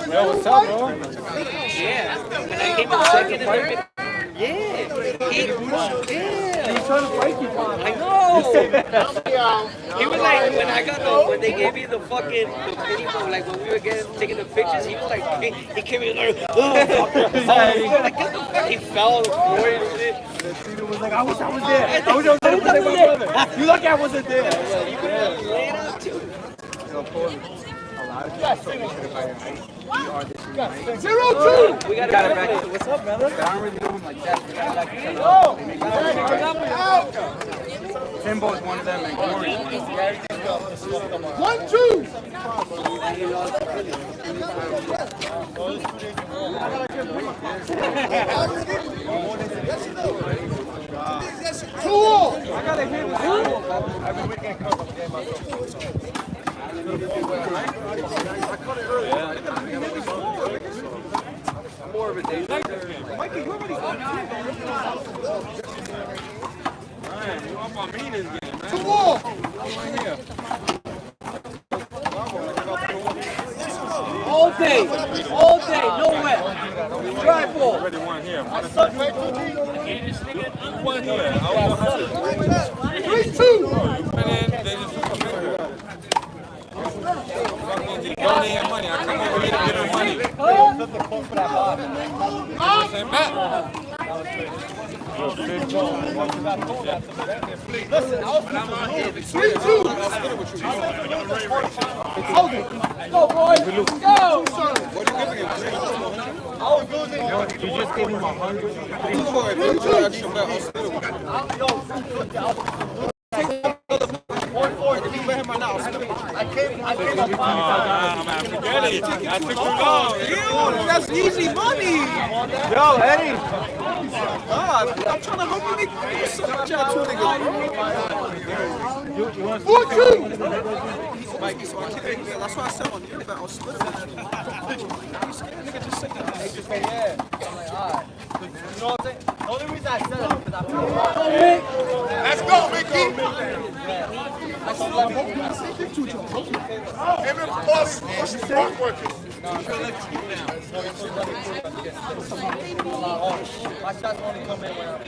S2: Yo, what's up, bro?
S5: Yeah. And I came in second and third. Yeah. He was trying to fight you. I know. He was like, when they gave me the fucking video, like when we were taking the pictures, he was like, he came in like, oh, he fell on the floor and shit.
S15: He was like, I wish I was there. I wish I was there to save my brother. You lucky I wasn't there.
S5: You could have laid out too.
S3: Yes, 0-2.
S5: We got it back. What's up, brother? I don't really do him like that.
S15: Timbo is one of them, and Corey is one of them.
S3: 1-2. I
S15: gotta hear with you. Every weekend comes up there myself. I cut it early. I'm more of a day. Mikey, you already got Ryan, you up on me this game, man.
S3: 2-2.
S17: All day, no wet. Dry ball.
S15: Already one here. One here.
S3: 3-2.
S15: And then they just donate money. I come over here to give them money. Same bet.
S13: Go, boys. Go.
S8: You just gave him 100.
S13: That's easy money.
S8: Yo, Eddie.
S13: I'm trying to help you make so much out to Mikey, so I can't. That's why I said on your bet, I'll split it. Nigga just said that. Just say yeah. I'm like, alright. You know what I'm saying? The only reason I said it because I feel
S9: Let's go, Mickey. Him and Boss are working.
S13: my shots only come in when I'm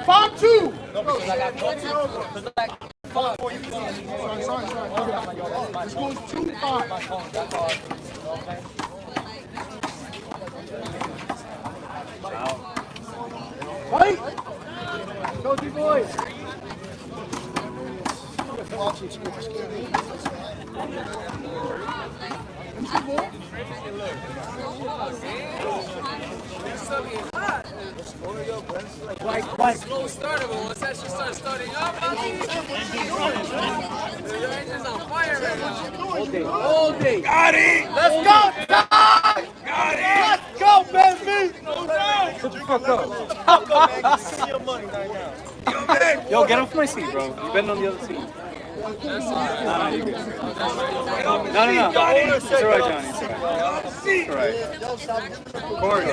S9: 5-2.
S13: no, because I got because like before you come in,
S9: Sorry. This goes 2-5.
S13: my phone, that's all. Okay.
S9: Right? Go, D-boys.
S13: Like slow starter, but once that shit starts starting up, your engine's on fire right now. All day.
S9: Got it.
S13: Let's go, Ty!
S9: Got it. Let's go, baby.
S8: Shut the fuck up.
S13: Your money right now.
S8: Yo, get off my seat, bro. You're betting on the other seat. No, you're good. No. It's all right, Johnny. It's all right. Corey.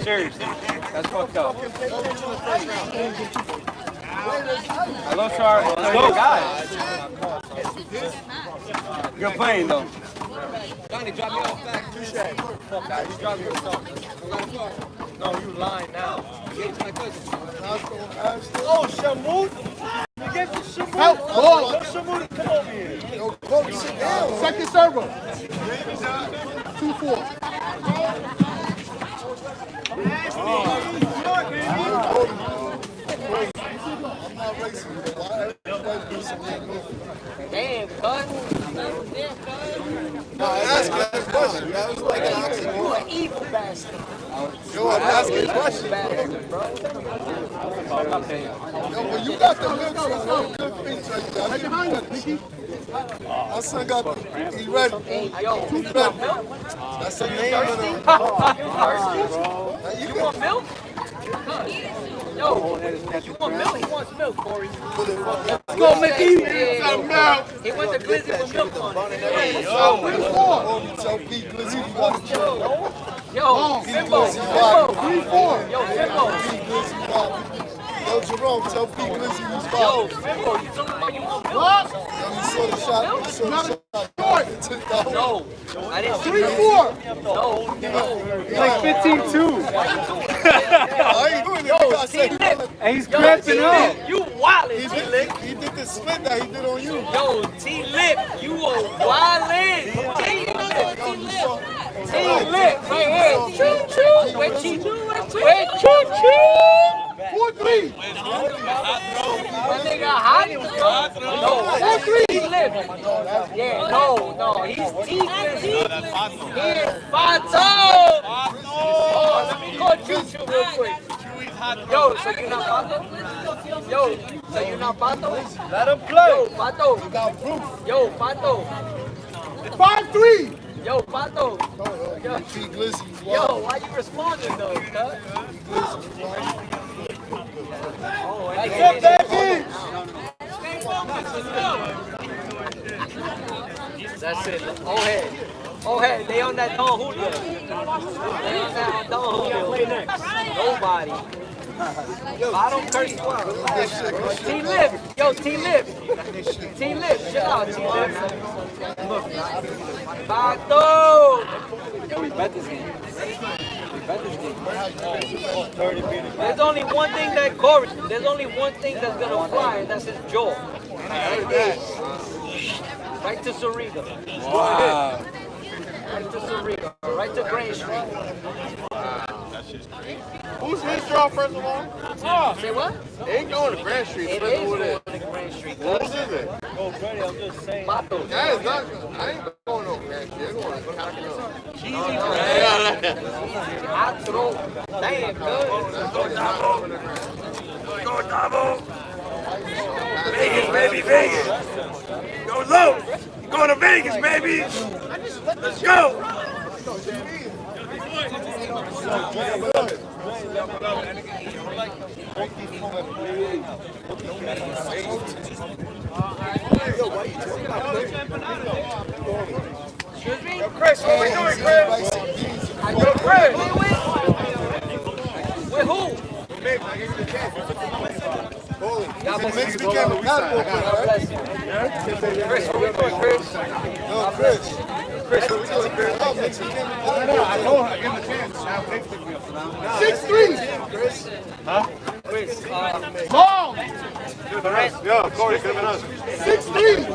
S8: Seriously. That's fucked up. I love Charlie. Let's go, guys. You're playing, though.
S13: Johnny, drop me off back. Fuck that. You drop me yourself. No, you lying now. You gave it to my cousin. Oh, Shamoot. You gave it to Shamoot.
S9: Help, boy.
S13: Yo, Shamoot, come over here.
S9: Yo, go, sit down. Second server. 2-4. I'm not racing. Why everybody do some
S13: damn, cuz.
S9: No, ask that question. That was like an oxymoron.
S13: You an evil bastard.
S9: Yo, I'm asking a question. Yo, when you got the milk, so good things right there. Right behind us, Mickey. My son got the, he ready.
S13: Hey, yo,
S9: He
S13: you
S9: ready.
S13: want milk?
S9: That's the name of the.
S13: You want milk? Yo, you want milk? He wants milk, Corey.
S9: Let's go, Mickey.
S13: He went to Glizzy with milk on it.
S9: Tell Pete Glizzy you got the job.
S13: Yo, Simbo.
S9: 3-4.
S13: Yo, Simbo.
S9: Yo, Jerome, tell Pete Glizzy who's
S13: Yo,
S9: five.
S13: Simbo, you talking about you want milk?
S9: What? Yo, you saw the shot. You saw the shot.
S13: No, I didn't see
S9: 3-4.
S13: No.
S8: Like 15-2.
S9: I ain't doing it.
S13: Yo, T-Lip.
S8: And he's cramping up.
S13: You wildin', T-Lip.
S9: He did the split that he did on you.
S13: Yo, T-Lip, you a wildin'. T-Lip, right here. Choo-choo. Where choo-choo? Where choo-choo?
S9: 4-3.
S13: That nigga hot. No, 4-3. T-Lip. Yeah, no, he's T-Lip. Here's Pato. Oh, let me call choo-choo real quick. Yo, so you not Pato? Yo, so you not Pato?
S9: Let him play.
S13: Yo, Pato. You got proof. Yo, Pato.
S9: 5-3.
S13: Yo, Pato.
S9: Yo, Pete Glizzy.
S13: Yo, why you responding though, cuz? Oh,
S9: What's up, baby?
S13: That's it. Oh, hey, they on that Don Julio. They on that Don Julio. Nobody. I don't curse you out. T-Lip. Yo, T-Lip. T-Lip. Chill out, T-Lip. Pato.
S8: Yo, we bet this game.
S13: There's only one thing that Corey, there's only one thing that's gonna fly, and that's his jaw. Right there. Right to Sarriga.
S8: Wow.
S13: Right to Sarriga. Right to Brain Street.
S9: That shit's crazy. Who's his draw, first of all?
S5: Say what?
S9: It ain't going to Grand Street.
S5: It
S9: Depends
S5: is
S9: who it
S5: going
S9: is.
S5: to Grand Street.
S9: Whose is it?
S5: Oh, Freddie, I'm just saying.
S9: That is not. I ain't going to Grand Street. I'm going to Calico.
S5: Cheesy I throw. Damn, good.
S20: Go Dabo! Vegas, baby, Vegas! Go low! Going to Vegas, baby! Let's go!
S5: Excuse me?
S20: Yo, Chris, what we doing, Chris? Yo, Chris!
S5: With who?
S9: Next weekend, we got
S5: Chris, what we doing, Chris?
S9: No, Chris. Chris, what we doing, Chris? No, next weekend. I know. I give him a chance. Now, next weekend. 6'3". Chris. Huh?
S5: Chris,
S9: Long. Yo, Corey, could have been us. 6'3".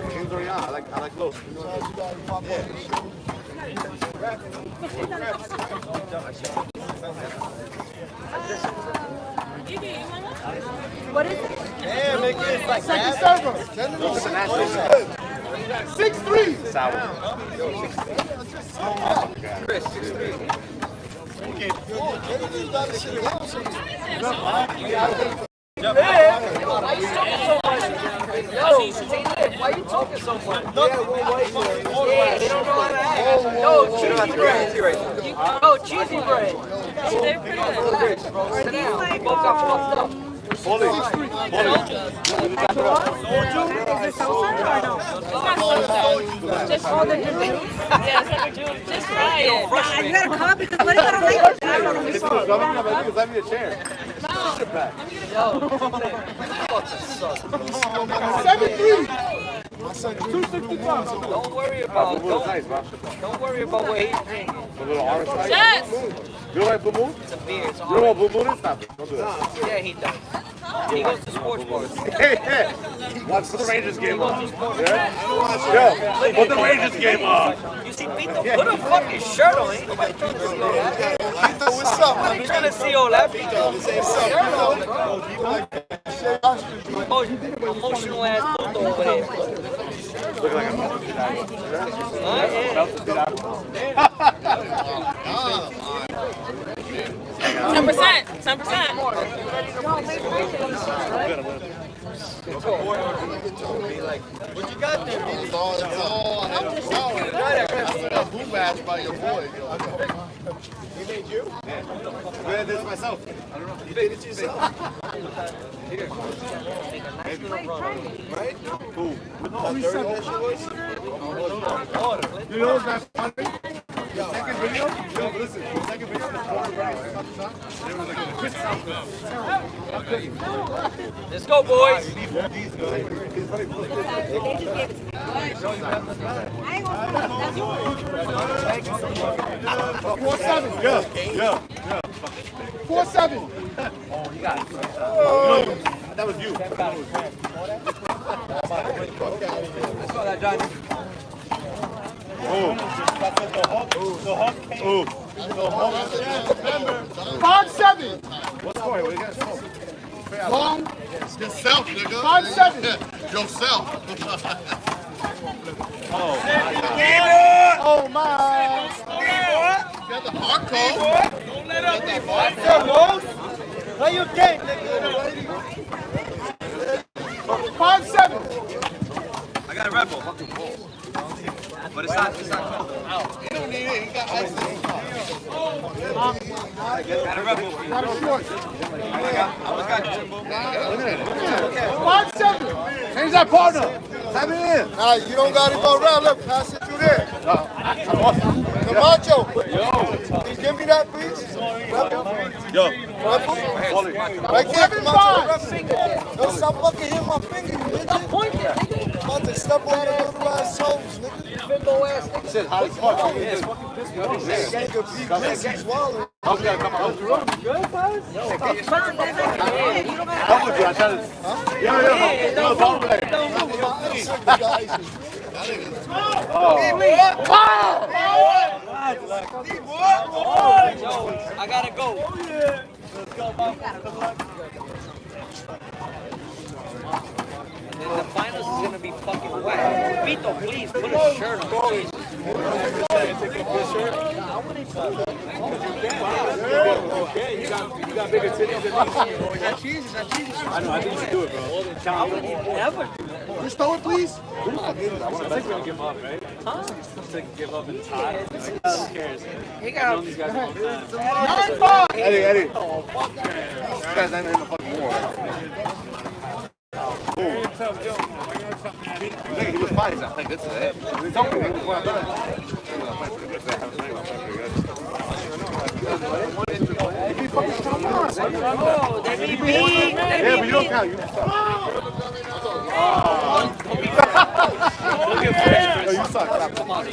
S9: Games are young. I like close.
S10: What is it?
S9: Yeah, make it like second server. 6'3".
S5: Chris, 6'3". Why you talking so much? Yeah, they don't know how to act. Yo, cheesy bread. Yo, cheesy bread. They're pretty good. Are these like, both got fucked up.
S10: Is it salsa or no? Just all the juice?
S16: Yeah, just try it.
S10: You gotta come because what if I don't like it? I don't know.
S9: Let me a chair. 7'3".
S5: Don't worry about what he's drinking.
S9: A little orange slice.
S16: Yes!
S9: You don't like Blue Moon?
S5: It's a beer. It's a
S9: You don't want Blue Moon? Stop it. Don't do that.
S5: Yeah, he does. He goes to sports bars.
S9: Hey. Watch the Rangers game on. Yeah? Yo, put the Rangers game on.
S5: You see, Pito, put a fucking shirt on. Ain't nobody trying to see all that.
S9: Pito, what's up, man?
S5: Nobody trying to see all that, Pito. Emotional ass Pito over there.
S9: Look like I'm
S16: Ten percent.
S9: What you got there? It's all a boom bash by your boy. He made you? Yeah. I did this myself. I don't know. You did it yourself. Here. Right? Who? How dirty that shit was? You know what's not funny? The second video? Yo, listen. The second video was they were like, Chris
S5: Let's go, boys.
S9: 4-7. Yeah. 4-7.
S5: Oh, you got it.
S9: That was you.
S5: I saw that, Johnny.
S9: Oh. 5-7. What's going on? What you got? Long. Yourself, nigga. 5-7. Yourself. Oh my. You got the hard code. Don't let up, how you think, nigga? 5-7.
S20: I got a Red Bull. But it's not cold.
S9: You don't need it. You got ice.
S20: Got a Red Bull for you.
S9: Got a short.
S20: I always got Jimbo.
S9: 5-7. Change that partner. Tap it in. Nah, you don't got to go around. Look, pass it through there. Camacho. Yo. Give me that, please. Yo. Right there, Camacho. Yo, stop fucking hitting my finger, you midget. Stop pointing, nigga. I'm about to step on your little ass toes, nigga. Bimbo ass nigga. Said, how it's fucking this. Nigga, he's swallowing. I was gonna come out. You good, Paz? Yo, I'm with you. I tried to. Yo, ball player.
S1: I gotta go. And then the finals is gonna be fucking wet. Vito, please put a shirt on.
S6: Okay, you got bigger titties than me.
S3: Is that cheese? Is that cheese?
S6: I know, I think you should do it, bro.
S1: I would never do that.
S3: Just throw it, please.
S6: I want to give up, right? Huh? To give up and tie. Who cares?
S1: He got
S6: these guys a long time.
S3: Eddie.
S1: Oh, fuck
S3: This guy's not even in the fucking war. He was fine. He's not playing good today. He's helping me.
S1: Oh, they beat me.
S3: Yeah, but you don't count. You suck. No, you suck.
S1: Come on,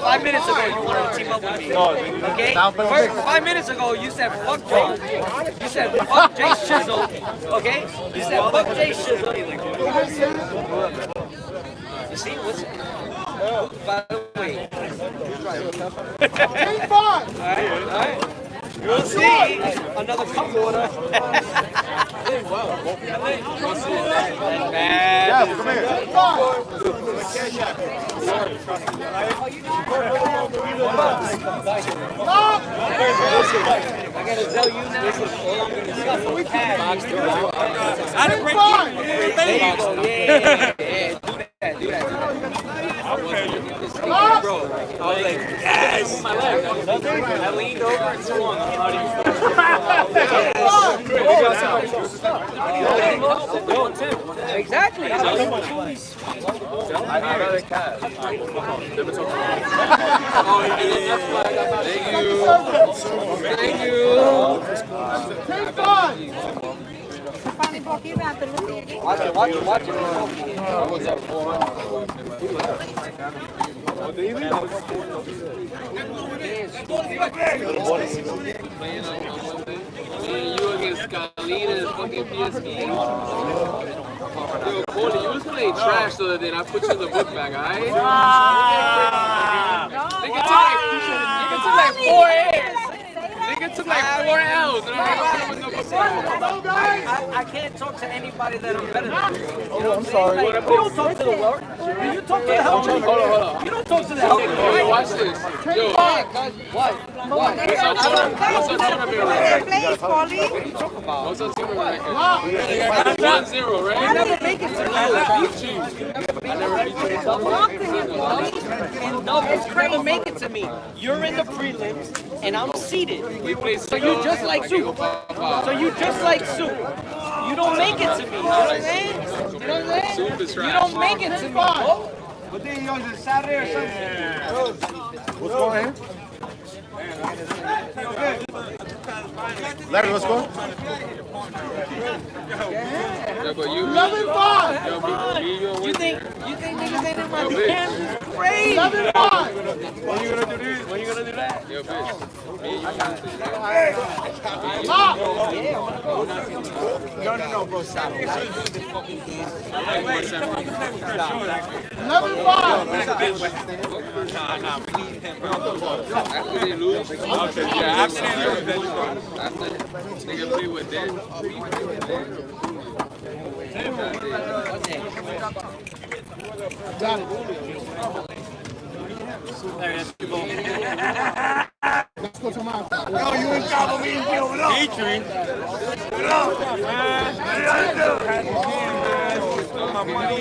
S1: 5 minutes ago, you wanted to team up with me. Okay? 5 minutes ago, you said fuck Jay. You said fuck Jay Shizzle. Okay? You said fuck Jay Shizzle. You see? What's... By the way. Alright. You'll see another cup order. Man.
S3: Yeah, come here.
S1: I gotta tell you now, all I'm gonna suffer with cash.
S3: There
S1: you go. Yeah. Do that. Bro, I was like, yes! I leaned over and swung. Exactly.
S6: I'd rather cash. Thank you.
S1: Watch it.
S6: You against Kalina and fucking PSP. Yo, Paulie, you was playing trash the other day and I put you in the book bag, alright? Nigga took like 4 A's. Nigga took like 4 L's and I put him in the book bag.
S1: I can't talk to anybody that I'm better than. You know
S3: I'm sorry.
S1: Like, you don't talk to the world. You talk to the helper.
S6: Hold on.
S1: You don't talk to the helper.
S6: Yo, watch this. Yo.
S1: What?
S6: What's our tournament record?
S10: Please, Paulie.
S1: What are you talking about?
S6: What's our tournament record? 1-0, right?
S10: You never make it to
S6: I beat you. I never beat you.
S1: No, because you never make it to me. You're in the prelims, and I'm seated. So you just like soup. You don't make it to me. You know what I'm saying?
S6: Soup is trash.
S1: You don't make it to me, bro.
S3: What day yours is Saturday or something? What's going on here? Larry, what's going on?
S6: Yeah, but you
S3: 11-5.
S6: Yo, me, you
S1: You think niggas ain't in my
S6: Yo,
S1: DMs? Crazy.
S3: 11-5.
S6: When you gonna do this? When you gonna do that? Yo, bitch. Me, you
S3: No, bro, stop.
S6: 11-5. After they lose, after nigga play with them.
S3: Got it. Let's go to my house. Yo, you in trouble, me and you. What up? Adrian. What up? What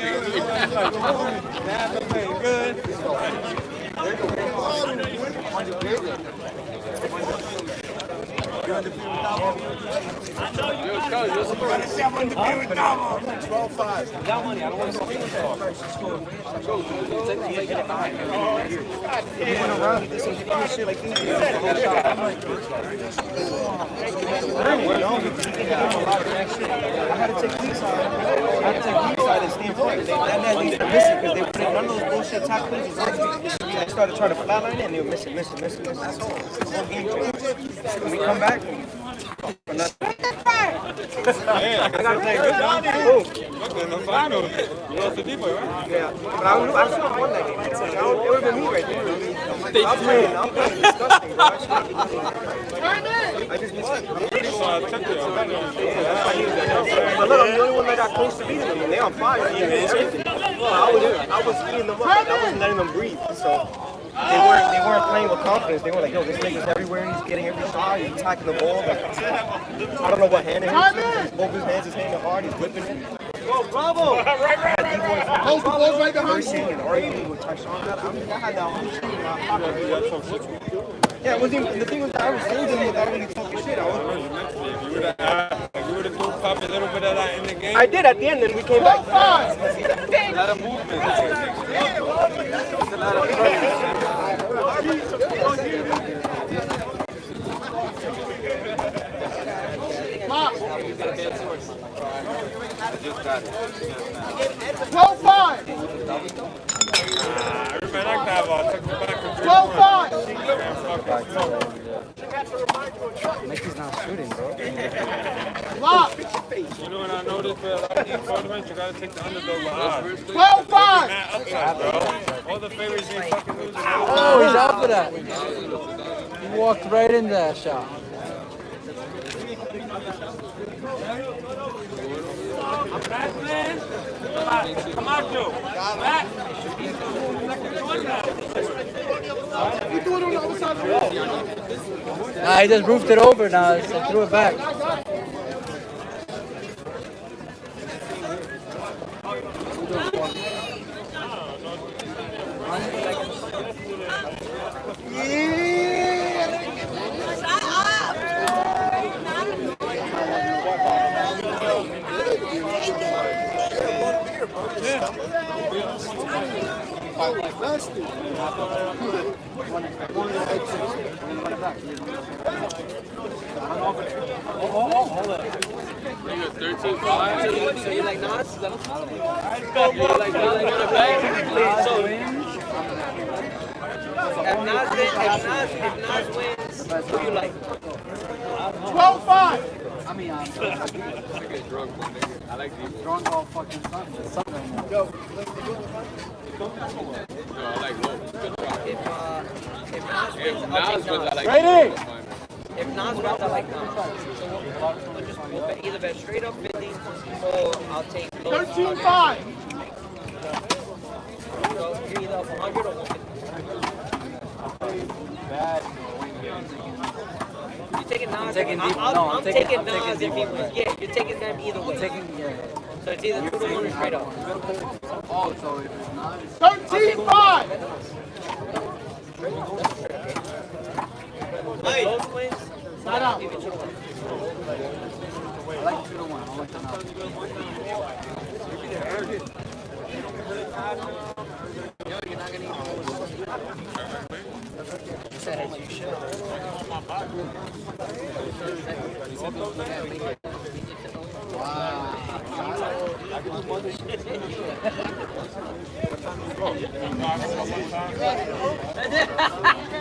S15: They started trying to flatline it and they were missing. That's all. When we come back, another.
S6: Yeah, I gotta play good now. Look in the finals. You lost to D-Boy, right?
S15: Yeah, but I should have won that game. It would have been me right there. I'm playing disgusting, bro. I just missed it. But look, I'm the only one that got close to beating them, and they're on fire. I was speeding them up. I wasn't letting them breathe. So they weren't playing with confidence. They were like, yo, this nigga's everywhere. He's getting every shot. He's attacking the ball. Like, I don't know what hand it is. Both his hands is hitting hard. He's whipping it. Whoa, bravo! Right.
S3: Hold the balls right behind you.
S15: And arguing with Tyshawn. I had that whole shit in my pocket. Yeah, it wasn't even, the thing was that I was holding him without really talking shit. I
S6: You would have pop a little bit of that in the game.
S15: I did at the end, and we came back.
S6: A lot of movement. It's a lot of I just got it.
S3: 12-5.
S6: Everybody like that ball. Took it back.
S3: 12-5.
S2: Mickey's not shooting, bro.
S3: Lock.
S6: You know what I noticed for a lot of these tournaments? You gotta take the underdog behind.
S3: 12-5.
S6: Upside, bro. All the favorites ain't fucking losing.
S19: Oh, he's out for that. He walked right into that shot.
S17: Come on, Joe. Back.
S3: You do it on the other side of the wall.
S19: Nah, he just roofed it over now, so threw it back.
S6: Nigga, 13-5.
S10: So you like Nas?
S6: You like Nas?
S10: So if Nas wins, who you like?
S3: 12-5.
S19: I mean,
S6: I get drunk one nigga. I like these.
S19: drunk all fucking Sunday.
S6: Yo, I like low. Good try.
S10: If Nas wins,
S6: If
S10: I'll
S6: Nas
S10: take
S6: wins, I
S10: Nas.
S6: like
S3: Ready?
S10: If Nas wins, I like Nas. So we'll bet either bet straight up 50 or I'll take
S3: 13-5.
S10: So you're either up 100 or 150. You're taking Nas. I'm taking Nas if he wins. Yeah, you're taking them either way. So it's either 2 to 1 or straight up.
S19: Oh, so if it's not...
S3: 13-5.
S10: If both wins,
S3: Side out.
S10: give it 2 to 1.
S19: I like 2 to 1. I like that.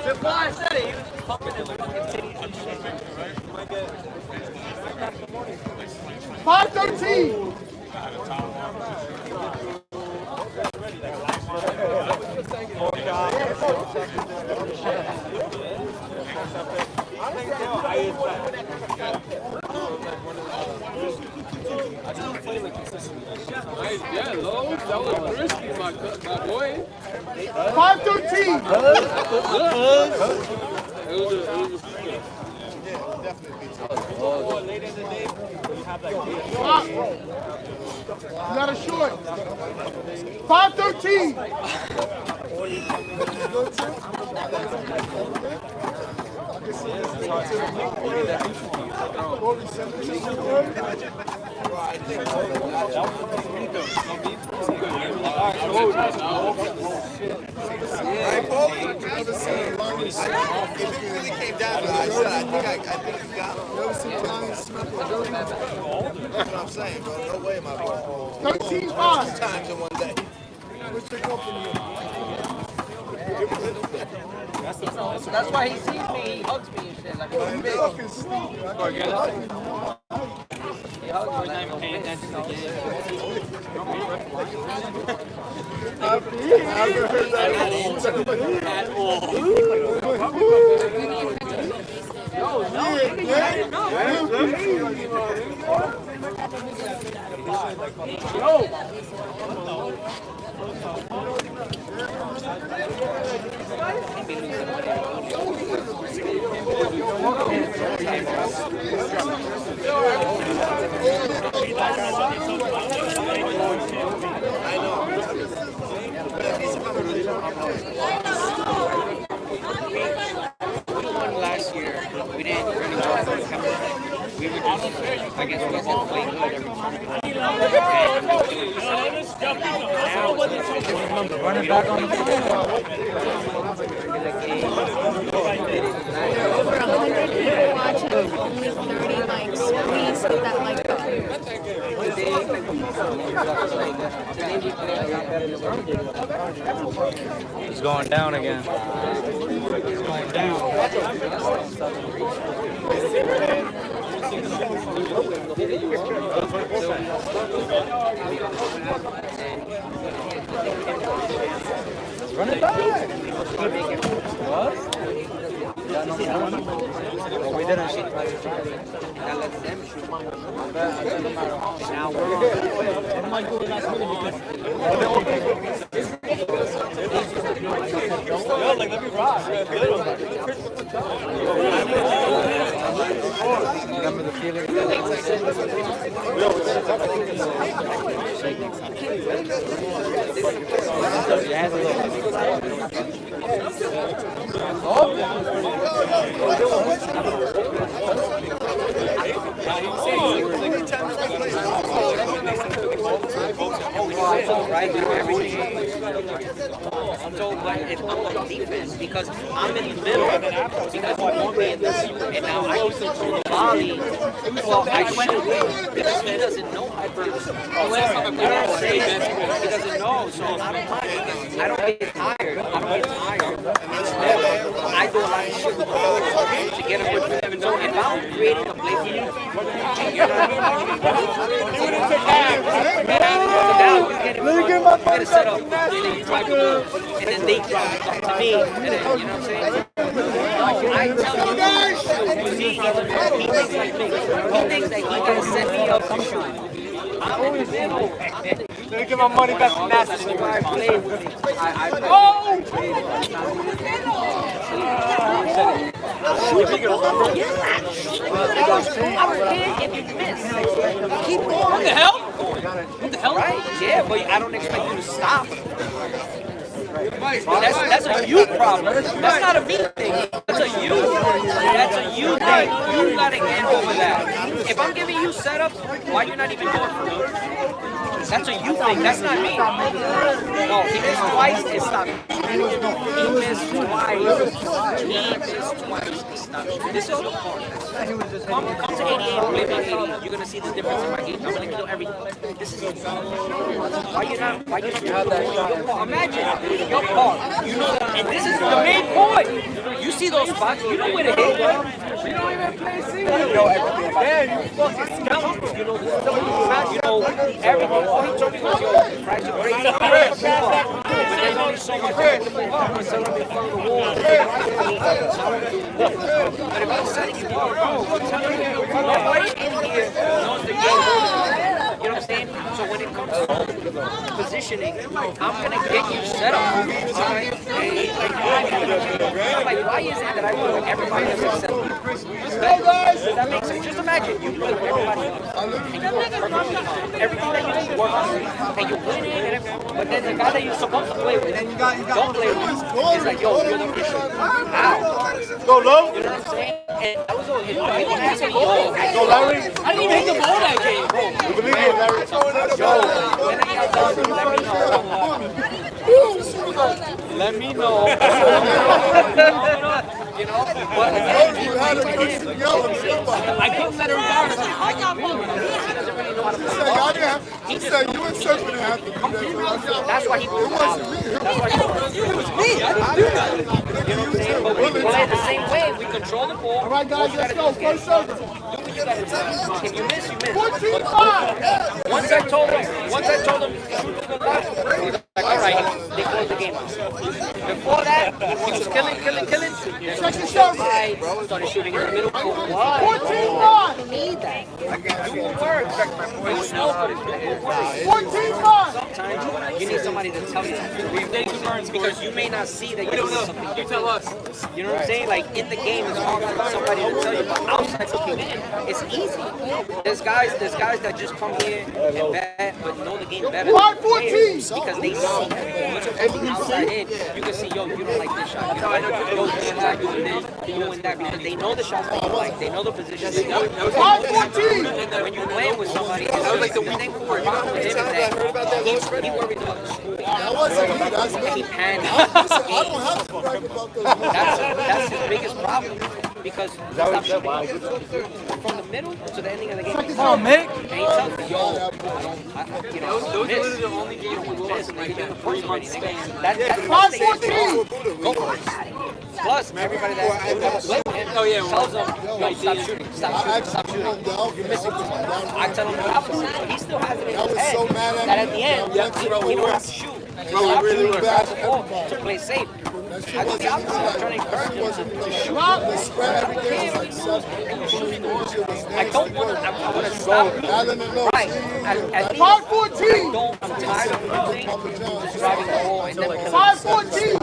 S10: That's why I said it. He was just pumping it like fucking titties and shit.
S3: 5-13.
S6: Yeah, low. That was risky, my boy.
S3: 5-13. You got a short. 5-13.
S5: If it really came down to it, I think you got him. That's what I'm saying, bro. No way, my boy.
S3: 13-5.
S5: 2 times in one day.
S10: That's why he sees me, he hugs me and shit. Like, I'm big.
S2: Last year, we didn't really go for the camaraderie. We were just, I guess we said play good every time. Running back on the He's going down again. He's going down. Run it back. What? Well, we didn't shoot. That lets them shoot. Now we're on. It might go last minute yo, like, let me rock. Remember the feeling? I'm told, but if I'm on defense because I'm in the middle because you want me in this, and now I used to throw the volley. Well, I should because he doesn't know my purpose. You know what I'm saying? He doesn't know, so I don't mind because I don't get tired. Instead, I do a lot of shit with the ball to get a good fit. So if I'm creating a play for you, and you're not get it set up, and then you drive the ball, and then they drive it back to me, and then, you know what I'm saying? I tell you, he thinks like me. He thinks that he can set me up to shoot. I'm in the middle. Let me get my money back from that. What the hell? What the hell? Right? Yeah, but I don't expect you to stop. That's a you problem. That's not a me thing. That's a you. That's a you thing. You gotta get over that. If I'm giving you setups, why you not even going for me? That's a you thing. That's not me. No, he missed twice. It stopped. He missed twice. He missed twice. It stopped. This is the part. Come to 88, play me 88. You're gonna see the difference in my game. I'm gonna kill everything. This is why you not imagine your part. You know, and this is the main point. You see those spots, you know where to hit. You don't even play single. You know everything about it. You fucking scout. You know everything. All he told me was, yo, price of great. But there's only so much to move up. So let me follow the wall. But if I'm setting you up, bro, nobody in here knows the game. You know what I'm saying? So when it comes to positioning, I'm going to get you set up. Right? I'm like, why is it that I feel like everybody has a set up? That makes sense. Just imagine you play with everybody else. Everything that you do work on, and you win it, and everything. But then the guy that you're supposed to play with, don't play with, is like, yo, you're the issue. How? Go low. You know what I'm saying? And that was all his Go Larry. I didn't even hit the ball that game, bro. We believe you, Larry. Yo, when I got done, let me know. You know, but again, I couldn't let her
S9: He said you and Serpent have to do that.
S2: That's why he was out. That's why he was out. It was me. I didn't do that. You know what I'm saying? But we play the same way. We could
S17: control the ball.
S3: All right, guys, let's go. First server.
S17: If you miss, you miss.
S3: 14-5.
S17: Once I told him, shoot to the left, he's like, all right, they closed the game out. Before that, he was killing.
S3: Second server.
S17: Started shooting in the middle. Why?
S3: 14-5.
S17: You need that. Do what works.
S3: 14-5.
S17: Sometimes you need somebody to tell you because you may not see that you're doing something. You tell us. You know what I'm saying? Like in the game, it's hard for somebody to tell you, but outside looking in, it's easy. There's guys that just come here and bet, but know the game better.
S3: 5-14.
S17: Because they see. From the outside in, you can see, yo, you don't like this shot. Yo, you're not doing this, you're doing that because they know the shots that you like. They know the position.
S3: 5-14.
S17: When you play with somebody, that was like the thing for him is that he worried about the school.
S3: That wasn't me. That's me.
S17: He panicked.
S3: I don't have to brag about those.
S17: That's his biggest problem because stop shooting from the middle to the ending of the game.
S3: Come on, Mick.
S17: And he tells me, yo, you know, miss. You don't miss. And you get the first one. That's
S3: 5-14.
S17: Go for it. Plus, everybody that tells him, yo, stop shooting. You're missing one. I tell him the opposite. He still has it in his head that at the end, he don't have to shoot. He don't have to grab the ball to play safe. I do the opposite. I'm trying to encourage him to shoot. I don't want to. I want to stop. Right. At
S3: 5-14.
S17: I'm tired of driving the ball and then
S3: 5-14.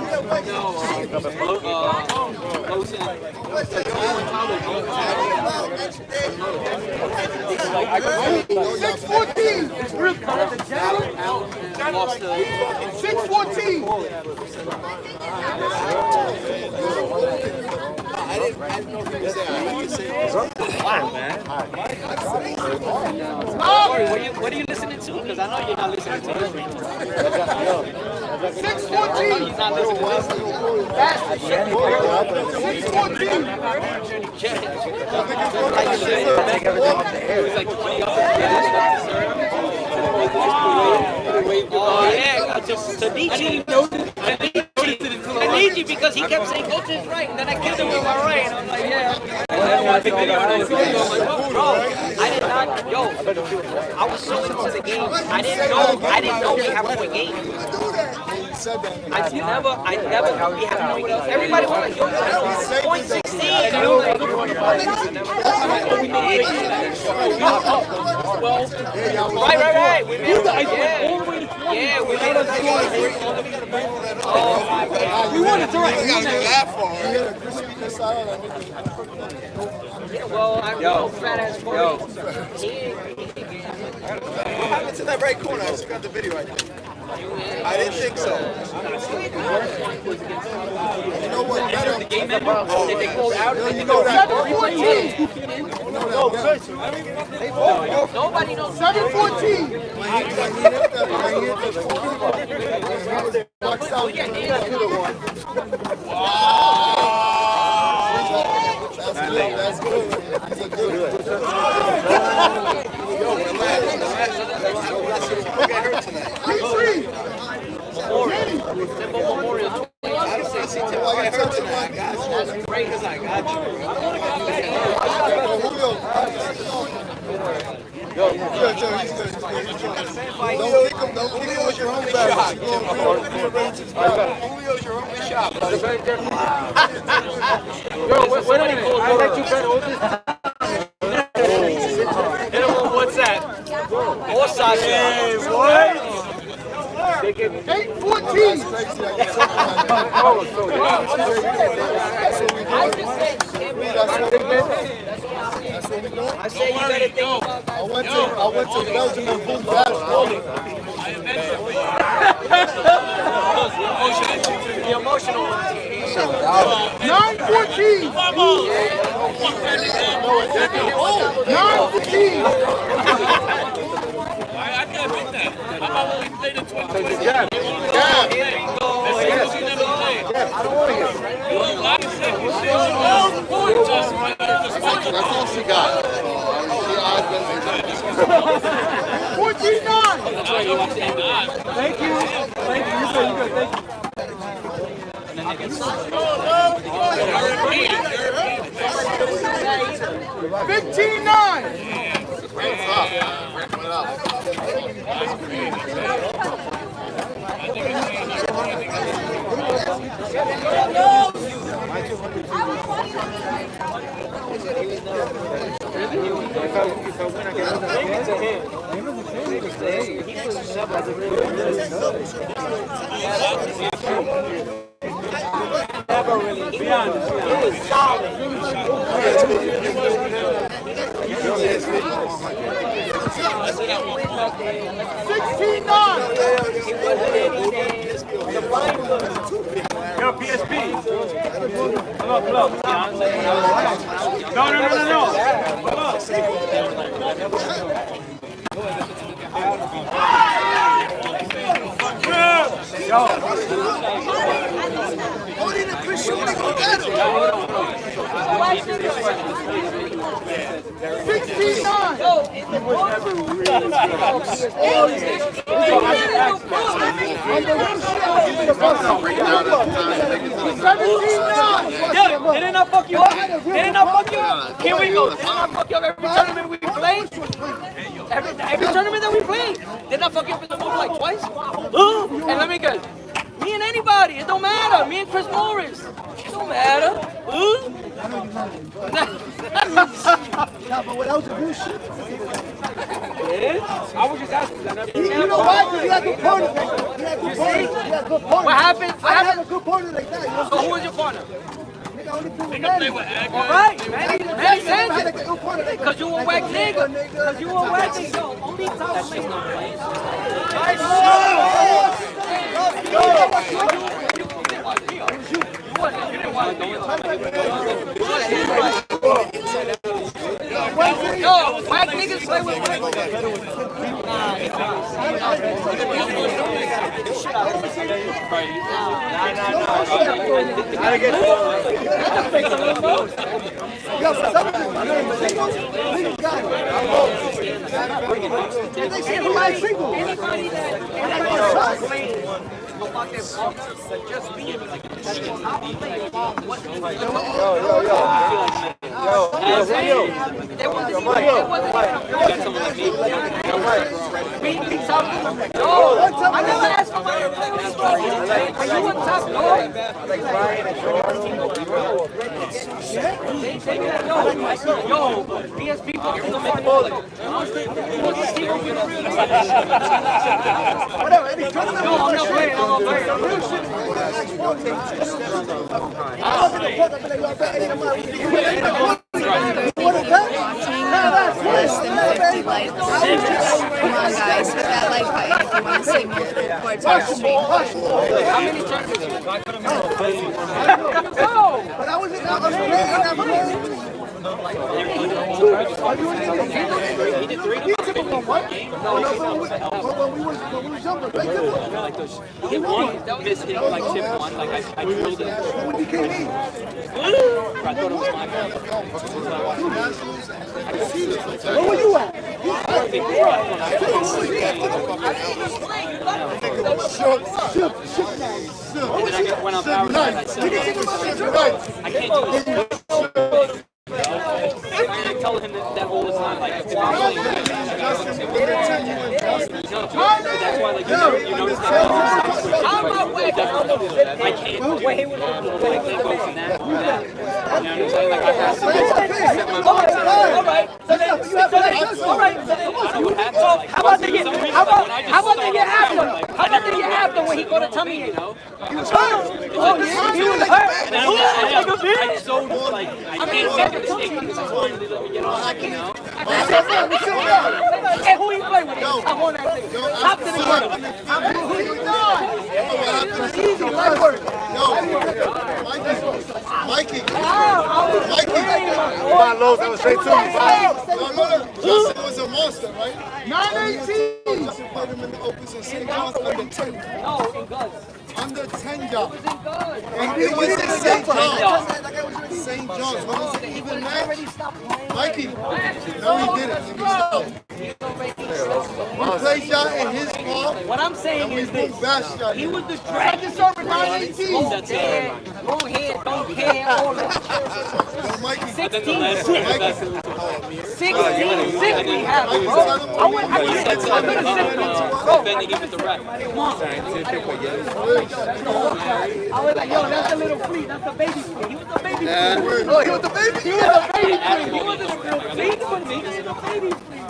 S17: Wow, man. What are you listening to? Because I know you're not listening to this right now.
S3: 6-14.
S17: He's not listening to this. 6-14. Oh, yeah, just Tadici. I need you because he kept saying, go to his right, and then I killed him with my right. And I'm like, yeah. Bro, I did not, I was so into the game. I didn't know we have more games. I never we have more games. Everybody was like, yo, point 16. And I'm like, right. We made it. Yeah, we made it. Oh, my God.
S3: We wanted to write.
S17: Well, I know fat ass boy.
S5: What happened to that right corner? I just got the video right there. I didn't think so.
S3: You know what?
S17: The game member? Did they call out?
S3: You know that. 7-14.
S17: Nobody knows.
S3: 7-14. That's good. That's a good one. Yo, relax. Get hurt tonight.
S17: Memorial.
S5: I don't say see Tim get hurt tonight. I got you. That's great because I got you.
S3: Yo, he's good. Don't kick him with your own back.
S5: Julio's your only shot.
S6: Yo, wait a minute. I let you bet all this.
S17: What's that? Osaka.
S3: What? 8-14.
S17: I say you better think about that.
S3: I went to Belgium and boom basketball.
S17: The emotional one.
S3: 9-14. 9-14.
S20: I can't beat that. How about when we play the 12?
S3: Jab.
S20: I don't want to hear. Like I said, you said
S9: That's all she got. She
S3: 14-9.
S6: Thank you. Thank you. You said you good. Thank you.
S20: Yo, PSP. Come up. No.
S17: Did it not fuck you up? Did it not fuck you up? Here we go. Did it not fuck you up every tournament we played? Every tournament that we played. Did it not fuck you up in the movie like twice? And let me guess. Me and anybody. It don't matter. Me and Chris Morris. It don't matter.
S13: Yeah, but without the bullshit.
S17: I was just asking.
S13: You know why? Because he had good partners.
S17: What happened?
S13: I have a good partner like that. You know?
S17: So who was your partner?
S13: Alright,
S17: Manny Sanchez. Because you a whack nigga. Because you a whack nigga. Only top Yo, whack niggas play with whack I never asked for my Are you a top dog? Yo, PSP fucking don't make ball.
S13: Whatever, any tournament.
S17: No, I'm not playing.
S16: Less than 50 likes. Come on, guys, hit that like button if you want to see more reports on the stream.
S17: How many tournaments?
S13: But I was in that
S1: He did 3 to 5. Hit one, missed hit like chip one, like I drilled it. I thought it was my fault.
S13: Where were you at?
S1: And then I went on power side. I said, I can't do this. I told him that hole is not like it's probably no, but that's why like you notice that I can't go from that to that. You know what I'm saying? Like I have to set my mind.
S17: All right. How about they get after? How about they get after when he go to tummy? He was hurt. Oh yeah, he was hurt.
S1: I'm so like I can't make a mistake because I finally let me get on. You know.
S17: Hey, who you play with? I want that thing. Top to the bottom. Who you doing? Easy, light work.
S9: Mikey.
S13: Come on, Lowe's, that was straight to me.
S9: Justin was a monster, right?
S13: 918.
S9: Justin put him in the open, so St. John's under 10.
S17: No, in guns.
S9: Under 10 jobs.
S13: And
S9: it was in St. John's. St. John's. When was it even match? Mikey. No, he didn't. He stopped. We played shot in his ball.
S17: What I'm saying is this. He was the
S13: Practice server 918.
S17: Go ahead, don't care, all that.
S9: 16,
S17: Mikey. Six we have, bro. I went
S1: Defending it with the rep.
S17: I was like, yo, that's a little flea. That's a baby flea. He was a baby flea.
S9: Oh, he was the baby?
S17: He was a baby flea. He wasn't a real flea, but he was a baby flea.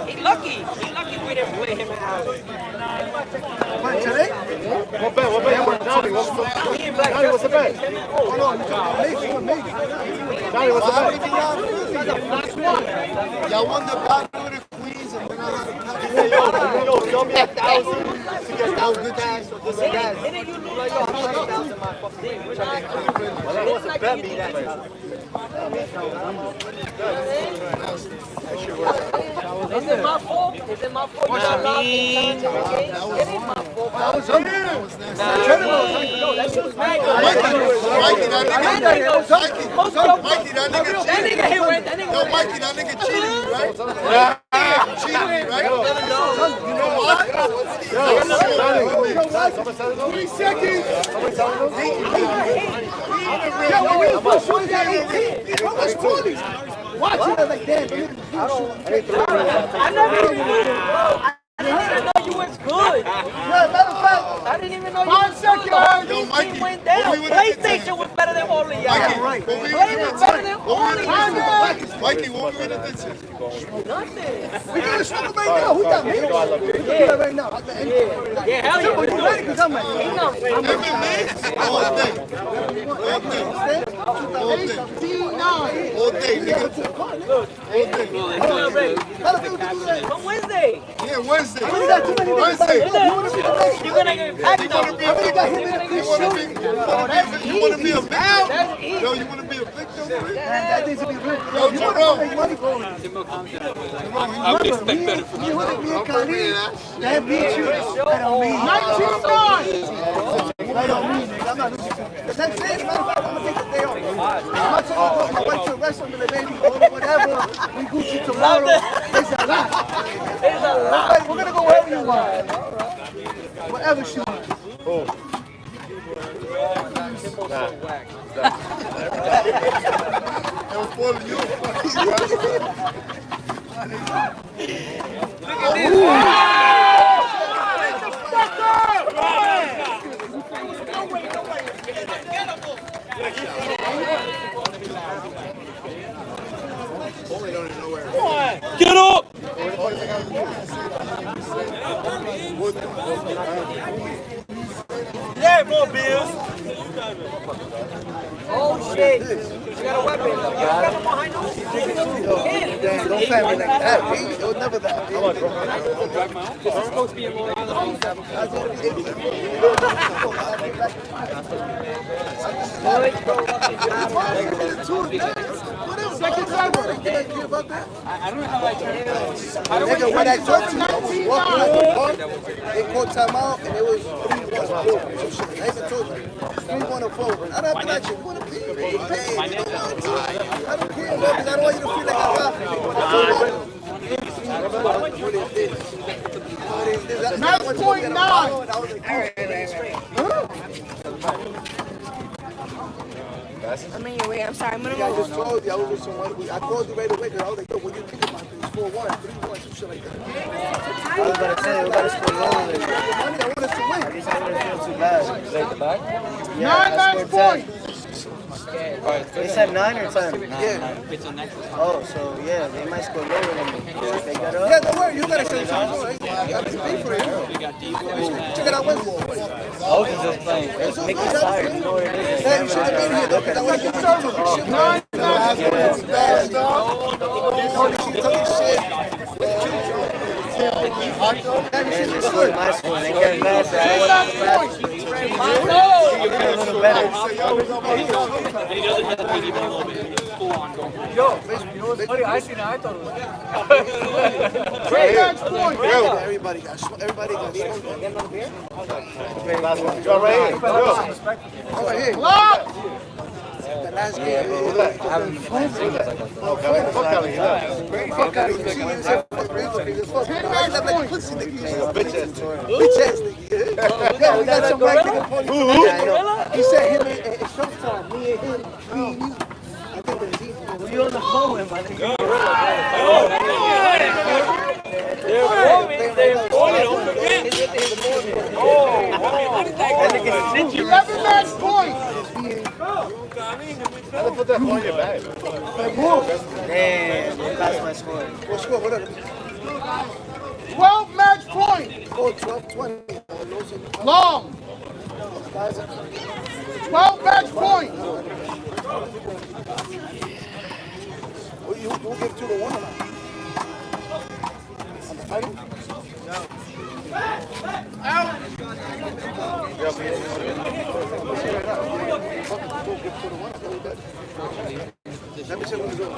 S17: He lucky. He lucky we didn't play him out.
S13: Today? What bet? Johnny, what's the bet? Oh, no, Johnny, what's the bet?
S9: Y'all won the battle with the Queens and then I had
S13: Yo, show me 1,000 to get 1,000 cash or this and that. Like, yo, 100,000 my fucking thing. Which I want to bet me that.
S17: Is it my fault? Is it my fault? It ain't my fault.
S13: That was him.
S17: No, that shit was mad.
S9: Mikey, that nigga cheated me, right? Cheated me, right? You know what? 3 seconds.
S13: Watch it like that.
S17: I never even knew. I didn't even know you was good. Matter of fact, I didn't even know you was good. The whole team went down. PlayStation was better than all of y'all.
S9: Mikey,
S17: Play was better than all of y'all.
S9: Mikey, what we gonna do?
S17: Nothing.
S13: We gotta show them right now. Who got me? We can do that right now.
S17: Yeah, hell yeah.
S13: You ready? Because I'm like,
S9: All day, nigga.
S17: On Wednesday.
S9: Yeah, Wednesday.
S17: Wednesday. You're gonna get packed up.
S9: You wanna be a victim? Yo, you wanna be a victim?
S13: that needs to be real.
S9: Yo, Jerome.
S1: I would expect better from you.
S13: That beat you. That don't mean 19-9. That don't mean, nigga. I'm not losing. The next day, as a matter of fact, I'm gonna take the day off. I'm not talking about my wife to a restaurant and the baby or whatever. We Gucci tomorrow. It's a lot.
S17: It's a lot.
S13: We're gonna go wherever you want. Whatever she wants.
S9: It was for you.
S1: Get up!
S17: Yeah, more bills. Oh shit. You got a weapon. You got him behind you.
S13: Damn, don't pat me like that, B. It was never that.
S17: This is supposed to be a more
S13: Second time, I don't know how I turned it. Nigga, when I talked to you, I was walking out the park, they called timeout, and it was 3-1-4. Some shit. I even told you. 3-1-4. I don't have to like you. You want to pay? I don't care, bro, because I don't want you to feel like I robbed you.
S9: That's 9.9.
S10: I'm in your way. I'm sorry. I'm gonna
S13: I just told you I was with someone. I called you right away because I was like, yo, what do you think about this? 4-1, 3-1, some shit like that. I was about to say, we got to score lower than that. I want us to win. I just didn't feel too bad. Is that the back? Yeah, 9 points. They said 9 or 10? Yeah. Oh, so yeah, they might score lower than me. They got up? Yeah, don't worry. You got to say something. I got to pay for it. Check it out Wednesday.
S2: I was just playing. Make me tired. You know what it is.
S13: Yeah, you should have been here though, because I want to get started.
S2: And this was my score. They get faster. A little better.
S17: Yo, you know what's funny? I seen it. I thought it was.
S13: Everybody got smoked. Everybody got smoked.
S2: Last one. Go right here. Go.
S13: Right here. The last game. Fuck out of here. Fuck out of here. She didn't say fuck Rulebook. Fuck. I left like a pussy nigga. Bitch ass nigga. Yeah, we got some black nigga. He said him and Showtime. Me and him. Me and you. I think
S5: You on the phone with my nigga.
S9: That nigga 11 match points.
S5: How to put that phone in your bag? Damn, that's my score.
S9: What score? What 12 match points.
S12: Oh, 12, 20.
S9: Long. 12 match points.
S12: You will give 2 to 1 or not? On the title?
S9: Out.
S12: Let me see what he's doing.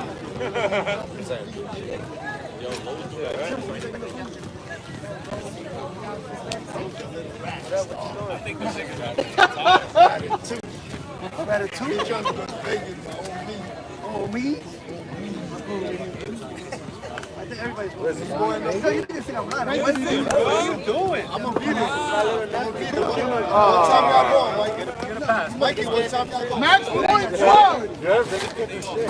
S9: I'm at a 2.
S12: He's trying to go to Vegas on me. I think everybody's going to no, you didn't say I'm not. What are you doing? I'm going to beat it. What time y'all going, Mikey? Mikey, what time y'all going?
S9: Match point 12.
S12: Yeah, niggas can't do shit.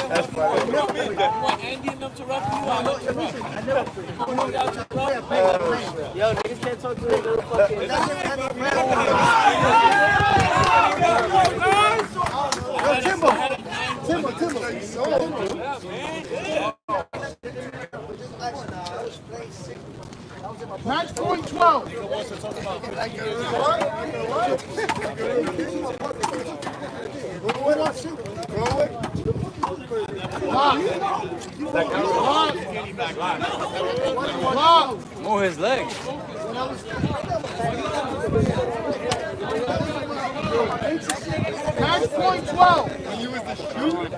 S5: That's funny.
S17: You want Andy enough to rep you?
S5: Yo, niggas can't talk to their little fucking.
S9: Yo, Timbo. Match point 12.
S2: Move his legs.
S9: Match point 12.
S12: When you was the shoot.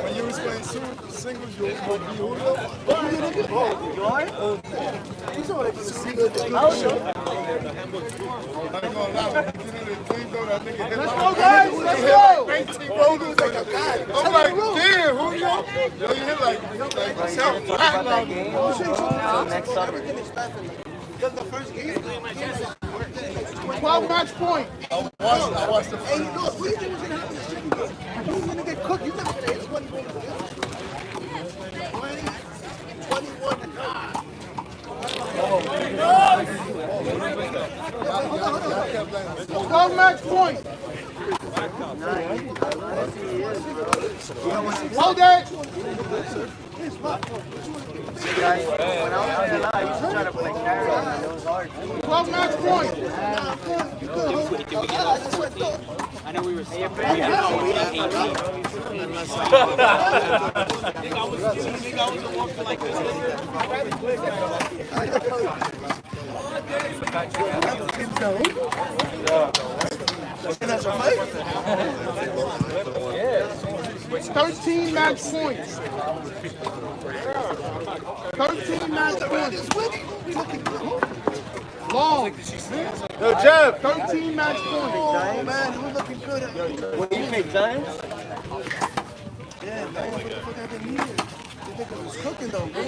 S12: When you was playing singles, you would be Julio.
S9: Let's go, guys. Let's go.
S12: I'm like, damn, Julio. Yo, you hit like 7
S5: Next summer.
S9: 12 match point.
S12: I watched the
S9: Hey, look, what do you think was going to happen? He's going to get cooked. He's not going to hit 21. 12 match point. Hold it.
S5: When I was in LA, I used to try to play carry, and it was hard.
S9: 12 match point.
S1: I know we were saying
S9: That's right. 13 match points. 13 match points. Long.
S12: Yo, Jeff.
S9: 13 match points.
S12: Oh, man, who's looking good?
S5: What do you make, Giants?
S12: Yeah, man, what the fuck I didn't need it? You think I was cooking, though, bro?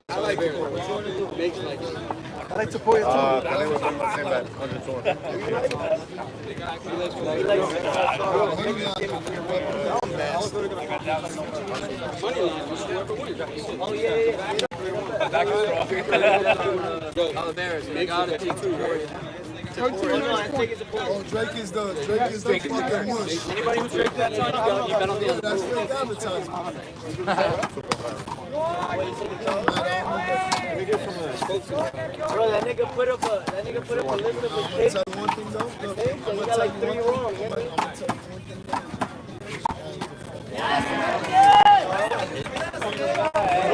S9: I like it.
S12: I like to pour it too. I think we're going to same back. 104.
S5: Oh, yeah.
S17: Oh, Bears, they got it.
S12: Oh, Drake is the fucking mush.
S17: Anybody who drinks that time, you bet on the other.
S12: That's fake advertisement.
S5: Bro, that nigga put up a list of mistakes.
S12: Tell you one thing though.
S5: He got like 3 wrong. He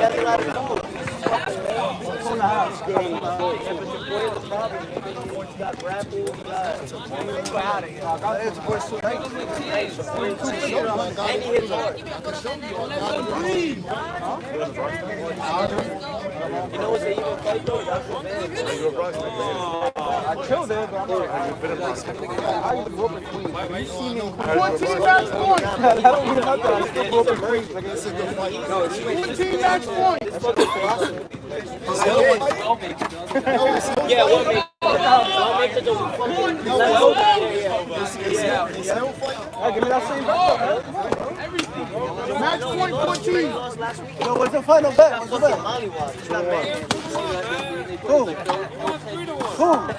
S5: has a lot of tools. You know what's an even fight though?
S3: I killed it, but I'm not. I used to grow up in Queens. You see me in Queens. 14 match points. I don't mean nothing. I used to grow up in Queens. Like, it's a good fight. 14 match points.
S5: Yeah, what makes it the
S3: Give me that same back. Match point 14. Yo, what's the final bet? What's the bet? Who?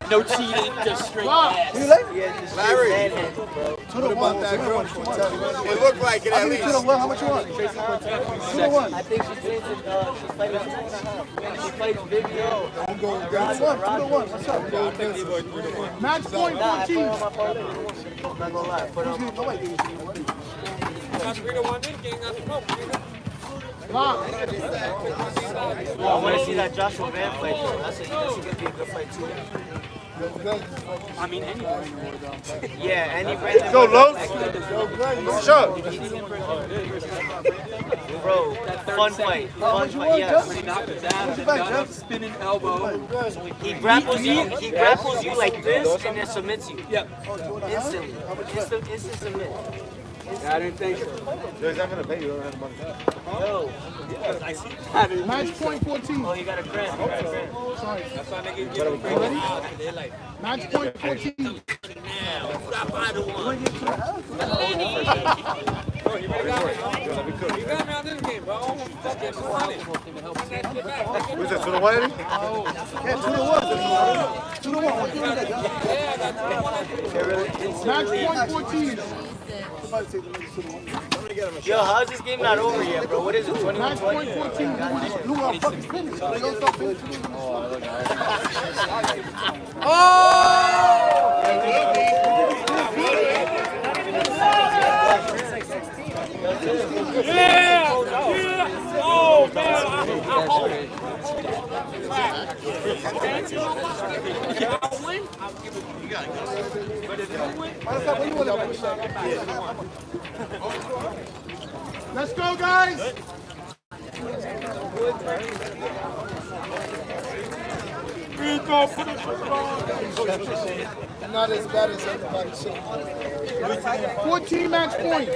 S1: No cheating, just straight
S3: ass. You like?
S9: Larry.
S3: What about that girl?
S9: It looked like it
S3: I'll
S9: at
S3: give you
S9: least.
S3: 2 to 1. How much you want? 2 to 1.
S5: I think she's fighting she fights Vivian.
S3: I'm going 2 to 1. 2 to 1. What's up? Match point 14.
S5: I'm not gonna lie. Put on my
S3: I
S5: want to see that Joshua Van fight though. That's going to be a good fight too.
S1: I mean, anyone.
S5: Yeah, any Brandon.
S9: Go, Los. Sure.
S5: Bro, fun fight. Fun fight, yes.
S1: Spinning elbow.
S5: He grapples you like this and then submits you. Yep. Instantly. Instant submit.
S9: I didn't think so. He's not going to pay you. Don't have money.
S5: Yo.
S1: I see.
S3: Match point 14.
S5: Oh, you got a cramp.
S3: Sorry.
S1: That's why niggas get ready.
S3: Match point 14.
S1: Now, who got 5 to 1? You got me on this game, bro. Fucking 200.
S9: Who's that, 2 to 1?
S3: Yeah, 2 to 1. 2 to 1. Match point 14.
S5: Yo, how's this game not over yet, bro? What is it, 21-20?
S3: Match point 14. You want to fucking finish. Don't stop finishing.
S17: Yeah! Oh, man.
S3: Let's go, guys. Not as bad as everybody said. 14 match point.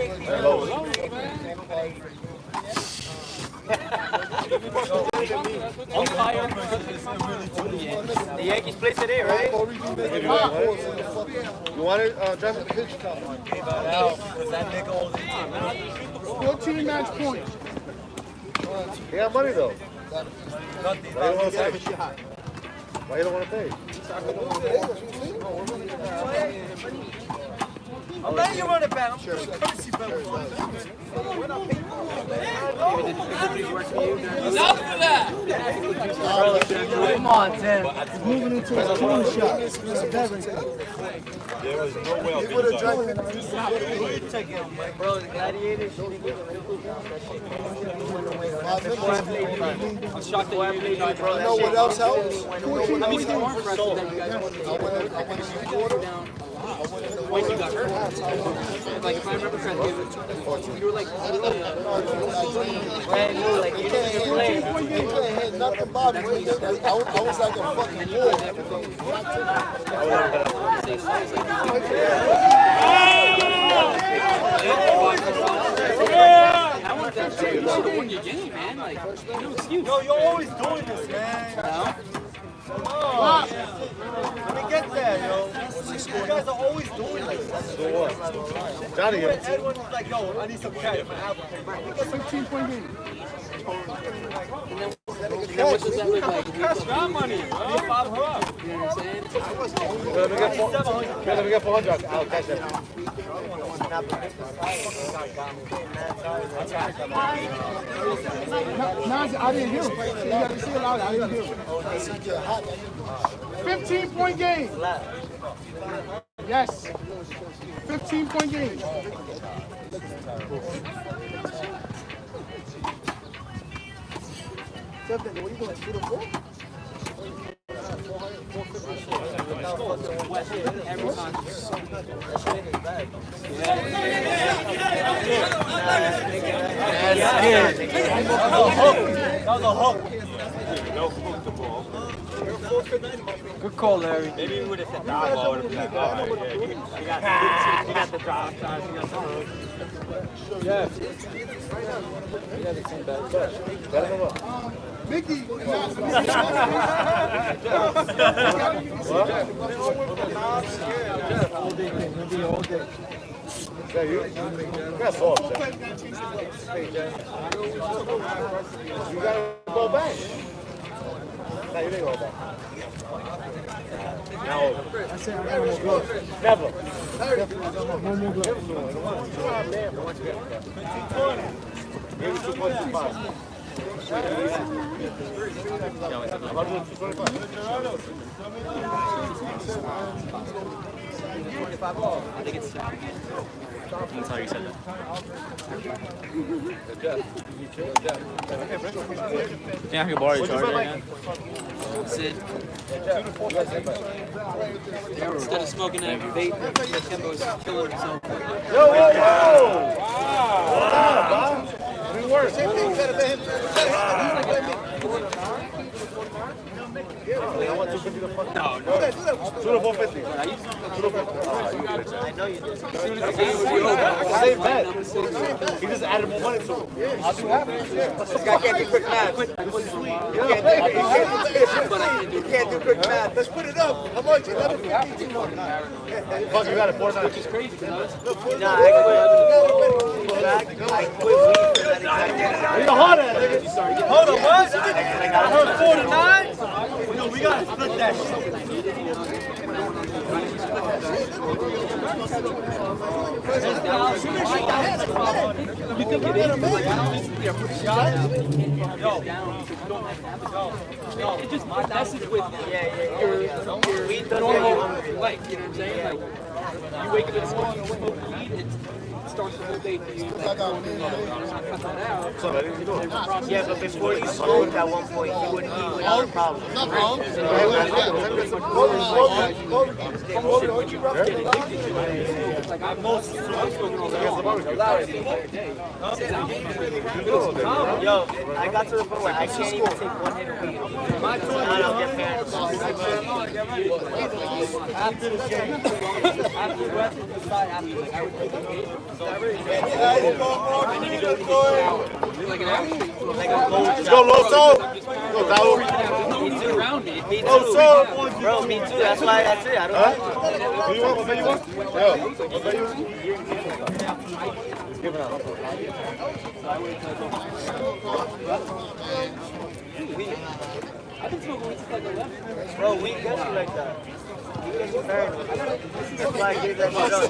S1: On fire.
S5: The Yankees play today, right?
S9: You want it, Jeff?
S3: 14 match point.
S9: He got money, though. Why you don't want to pay?
S5: I'm letting you run it back. I'm just courtesy bet.
S1: Enough of that!
S5: Come on, Tim.
S3: Moving into a corner shot.
S7: There was no way
S3: He would have drank it.
S5: Bro, the Gladiators.
S1: I'm shocked that you
S3: You know what else helps?
S1: I mean, the arm wrestle that you guys when you got hurt. Like, if I remember correctly, you were like
S5: brand new, like you didn't even play.
S3: You can't hit nothing about it. I was like a fucking wolf.
S1: I want that shit. You should have won your game, man. Like, no excuse.
S5: Yo, you're always doing this, man. Come on. Let me get there, yo. You guys are always doing this.
S9: So what? Johnny,
S5: Everyone's like, yo, I need some cash for Apple.
S3: 15-point game.
S1: And then what does that look like? Got money, bro. You know what I'm saying?
S9: let me get 400. I'll cash that.
S3: I didn't hear him. You got to see it loud. I didn't hear him. 15-point game. Yes. 15-point game. What are you doing? 2 to 4?
S15: Good call, Larry.
S7: Maybe we would have said that ball. Would have been like, all right, yeah. He got the drop shots. He got the hook.
S15: Yeah. Yeah, the team back.
S3: Mickey.
S9: That's all. You gotta go back. No, you didn't go back. Now, never. Maybe 2.25.
S1: I think it's. That's how you said that.
S2: Think I can borrow your charger again?
S1: Sit. Instead of smoking that vape, Kimbo's killing himself.
S9: Yo! Wow! Good work. Same thing. You gotta bet him. I want 250 to fuck. No. Do that. 450. I know you did. Same bet. He just added more money to it. I'll do half. This guy can't do quick math. You can't do quick math. Let's put it up. How much? 1150. Fuck, you got it 4 times. Which is crazy. Nah, I quit weed for that exact reason. You're hard at it. Hold on, what? I heard 4 to 9? No, we gotta split that shit.
S1: You think it is? It just messes with your normal life, you know what I'm saying? Like, you wake up in the morning, you smoke weed, it starts the whole day for you.
S5: Yeah, but before you smoked at one point, you wouldn't eat without a problem.
S1: Like I'm most smoking all day.
S5: Yo, I got to the point where I can't even take one hit of weed. I don't get panicked.
S1: After the game, after the rest of the side, after like I would take a hit.
S9: Let's go, Loso. Go, Dao.
S5: Me too. Bro, me too. That's why that's it. I don't know.
S9: What do you want? Yo, what do you want? Give it up.
S1: I've been smoking weed since like 11.
S5: Bro, we get you like that. We get you paranoid. That's why I gave that shit up.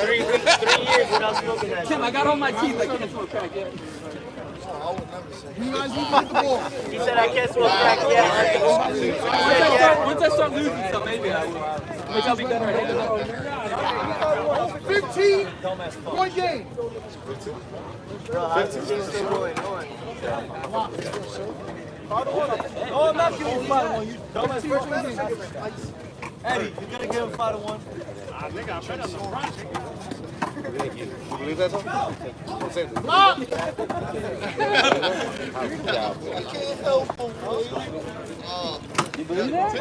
S5: 3 years without smoking that.
S1: Tim, I got all my teeth. I can't smoke crack yet.
S3: You guys need the ball.
S5: He said I can't smoke crack yet.
S1: Once I start losing stuff, maybe I will. Which I'll be better at hitting.
S3: 15-point game.
S5: Bro, how's the game still going on?
S15: Oh, I'm not giving you 5-1. You dumbass first one. Eddie, you're gonna give him 5-1.
S9: I think I'm better than Frank. You believe that, though? Don't say that.
S15: You believe that?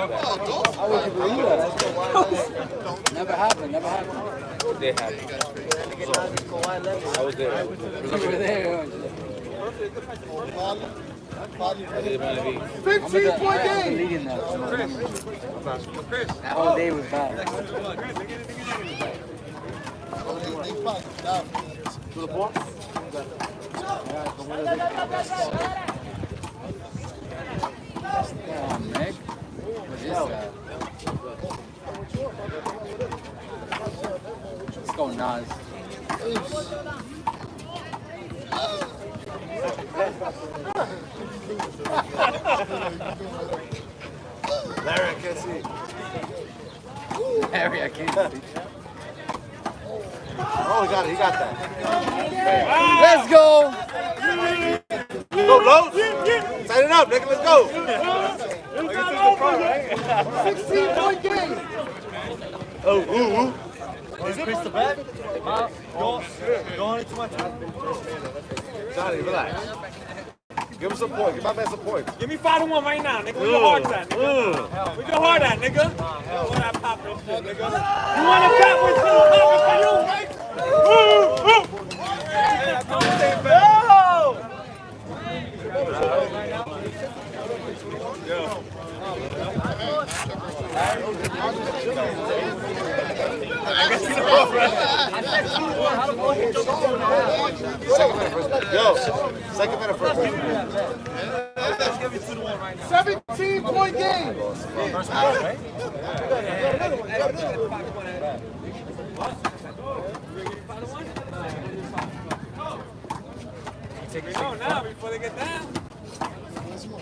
S15: How would you believe that? Never happened. Never happened.
S2: They happened. I was there.
S15: You were there.
S3: 15-point game.
S15: Leading that. That whole day was bad.
S9: To the ball?
S15: Damn, Nick. What is that? Let's go, Nas.
S9: Larry, I can't see.
S15: Harry, I can't see.
S9: Oh, he got it. He got that.
S15: Let's go.
S9: Go, Lowe's. Sign it up, nigga. Let's go.
S3: 16-point game.
S5: Oh,
S15: Is it Chris the back? Going too much.
S5: Johnny, relax. Give him some points. Give my man some points.
S17: Give me 5-1 right now, nigga. Where your heart at, nigga? Where your heart at, nigga? Where that poppin' shit, nigga? You want to bet with some poppin' for you, right?
S5: Second minute first.
S3: 17-point game.
S17: First one, right? Take it on now before they get down.
S3: Give us some more.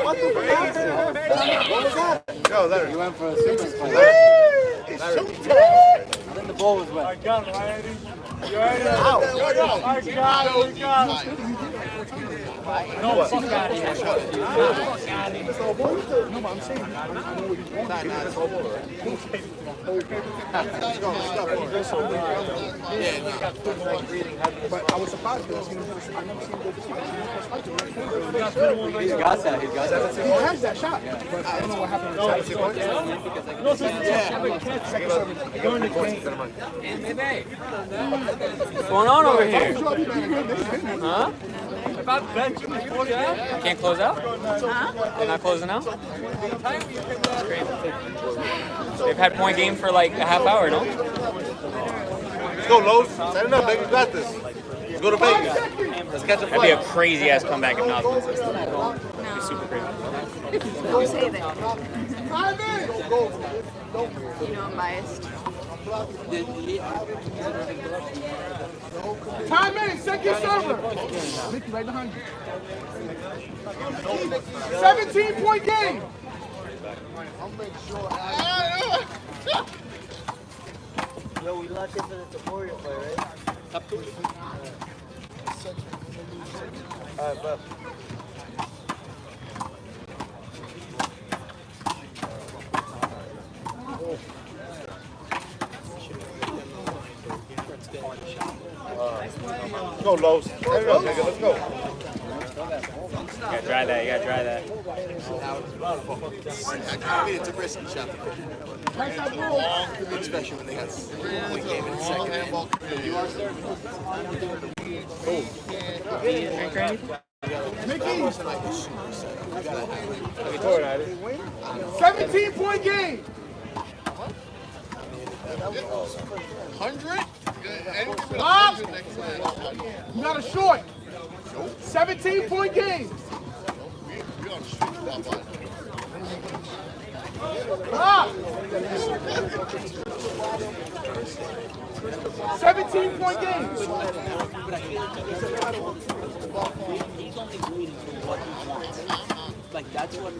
S3: What the fuck? What was that?
S5: Yo, Larry.
S12: You went for a super spike.
S3: Larry.
S12: I think the ball was wet.
S17: I got him, right? You ready?
S3: Out.
S17: I got him. No, fuck out of here. Fuck out of here.
S3: No, but I'm saying, I know what he's going to do. But I was surprised because I never seen him go this way.
S12: He's got that. He's got that.
S3: He has that shot, but I don't know what happened.
S1: What's going on over here? Huh? Can't close out? They're not closing out? They've had point game for like a half hour, no?
S5: Let's go, Lowe's. Set it up, baby. You got this. Let's go to Vegas. Let's catch a
S1: That'd be
S5: flight.
S1: a crazy ass comeback if not. It'd be super crazy.
S10: Don't say that. You know I'm biased.
S3: Time in, second server. Mickey right behind you. 17-point game.
S9: I'll make sure.
S12: Yo, we locked in for the Taporia play, right?
S5: All right, bro. Let's go, Lowe's. Set it up, nigga. Let's go.
S1: You gotta dry that, you gotta dry that.
S9: It's a risky shot. Especially when they got one game in the second half. You are
S3: Mickey. 17-point game.
S9: 100?
S3: Up. You got a short. 17-point game. Up. 17-point game.
S12: Like that's what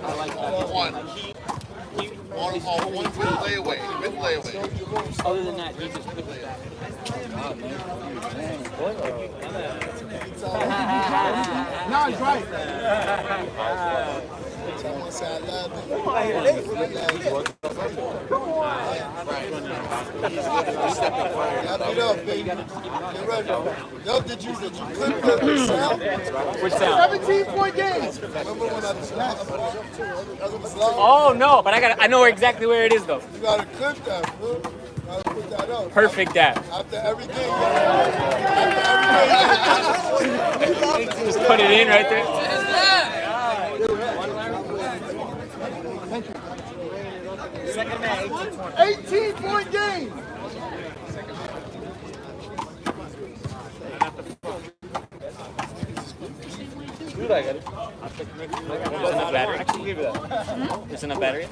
S12: I like.
S9: One layaway. Mid layaway.
S12: Other than that, he just put it back.
S3: No, he's right.
S9: Someone said I love it. Get up, baby. Get ready. Yo, did you clip that sound?
S1: Which sound?
S3: 17-point game.
S9: Remember when I
S1: Oh no, but I know exactly where it is though.
S9: You gotta clip that, bro. Gotta put that up.
S1: Perfect dab.
S9: After every game.
S1: Just put it in right there.
S3: Second man, 18-point game.
S5: Dude, I got it.
S1: There's enough battery. There's enough battery.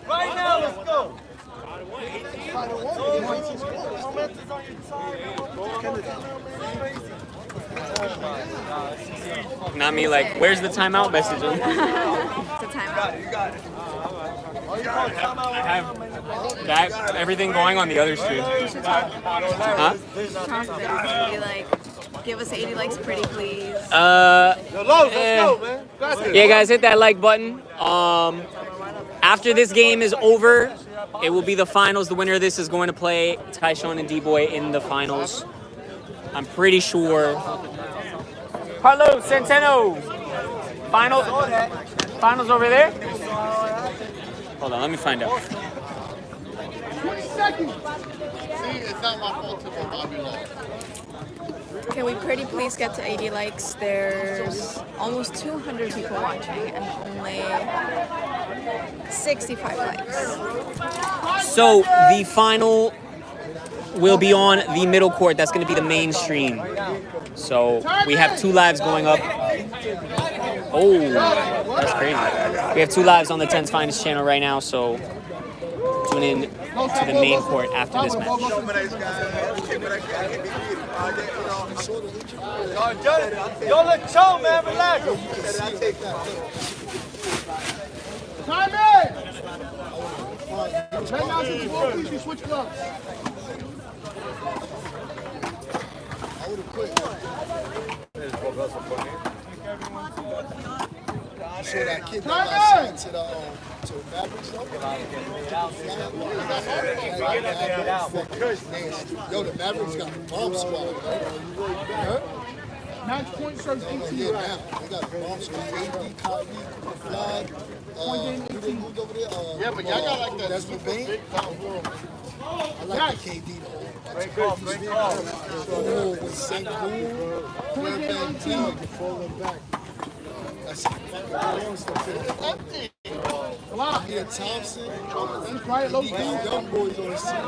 S15: Right now, let's go.
S1: not me like, where's the timeout message?
S16: It's a timeout.
S1: I have that everything going on the other stream. Huh?
S16: Talk to them. Be like, give us 80 likes pretty please.
S1: Yeah, guys, hit that like button. After this game is over, it will be the finals. The winner of this is going to play Tyshawn and D-Boy in the finals. I'm pretty sure. Hello, Centeno. Finals over there? Hold on, let me find out.
S9: 20 seconds. See, it's not my fault to Bobby lost.
S16: Can we pretty please get to 80 likes? There's almost 200 people watching and only 65 likes.
S1: So the final will be on the middle court. That's going to be the main stream. So we have 2 lives going up. Oh, that's crazy. We have 2 lives on the 10's Finest channel right now. So tune in to the main court after this match.
S13: Yo, look, chill, man, relax.
S3: Time in! Right now, since you won't please, you switch gloves. I would have quit. So that kid that got signed to the Mavericks, yo, the Mavericks got a bomb squad. Match point serves 18. Yeah, now. They got a bomb squad. AD, Kyrie, Flag. Who they moved over there?
S9: Yeah, but y'all got like that.
S3: Desmond Bain. I like the KD though. Great call. Oh, with St. Boone, Fred Van Teague, falling back. That's fucking long stuff. Yeah, Thompson. These young boys on the team,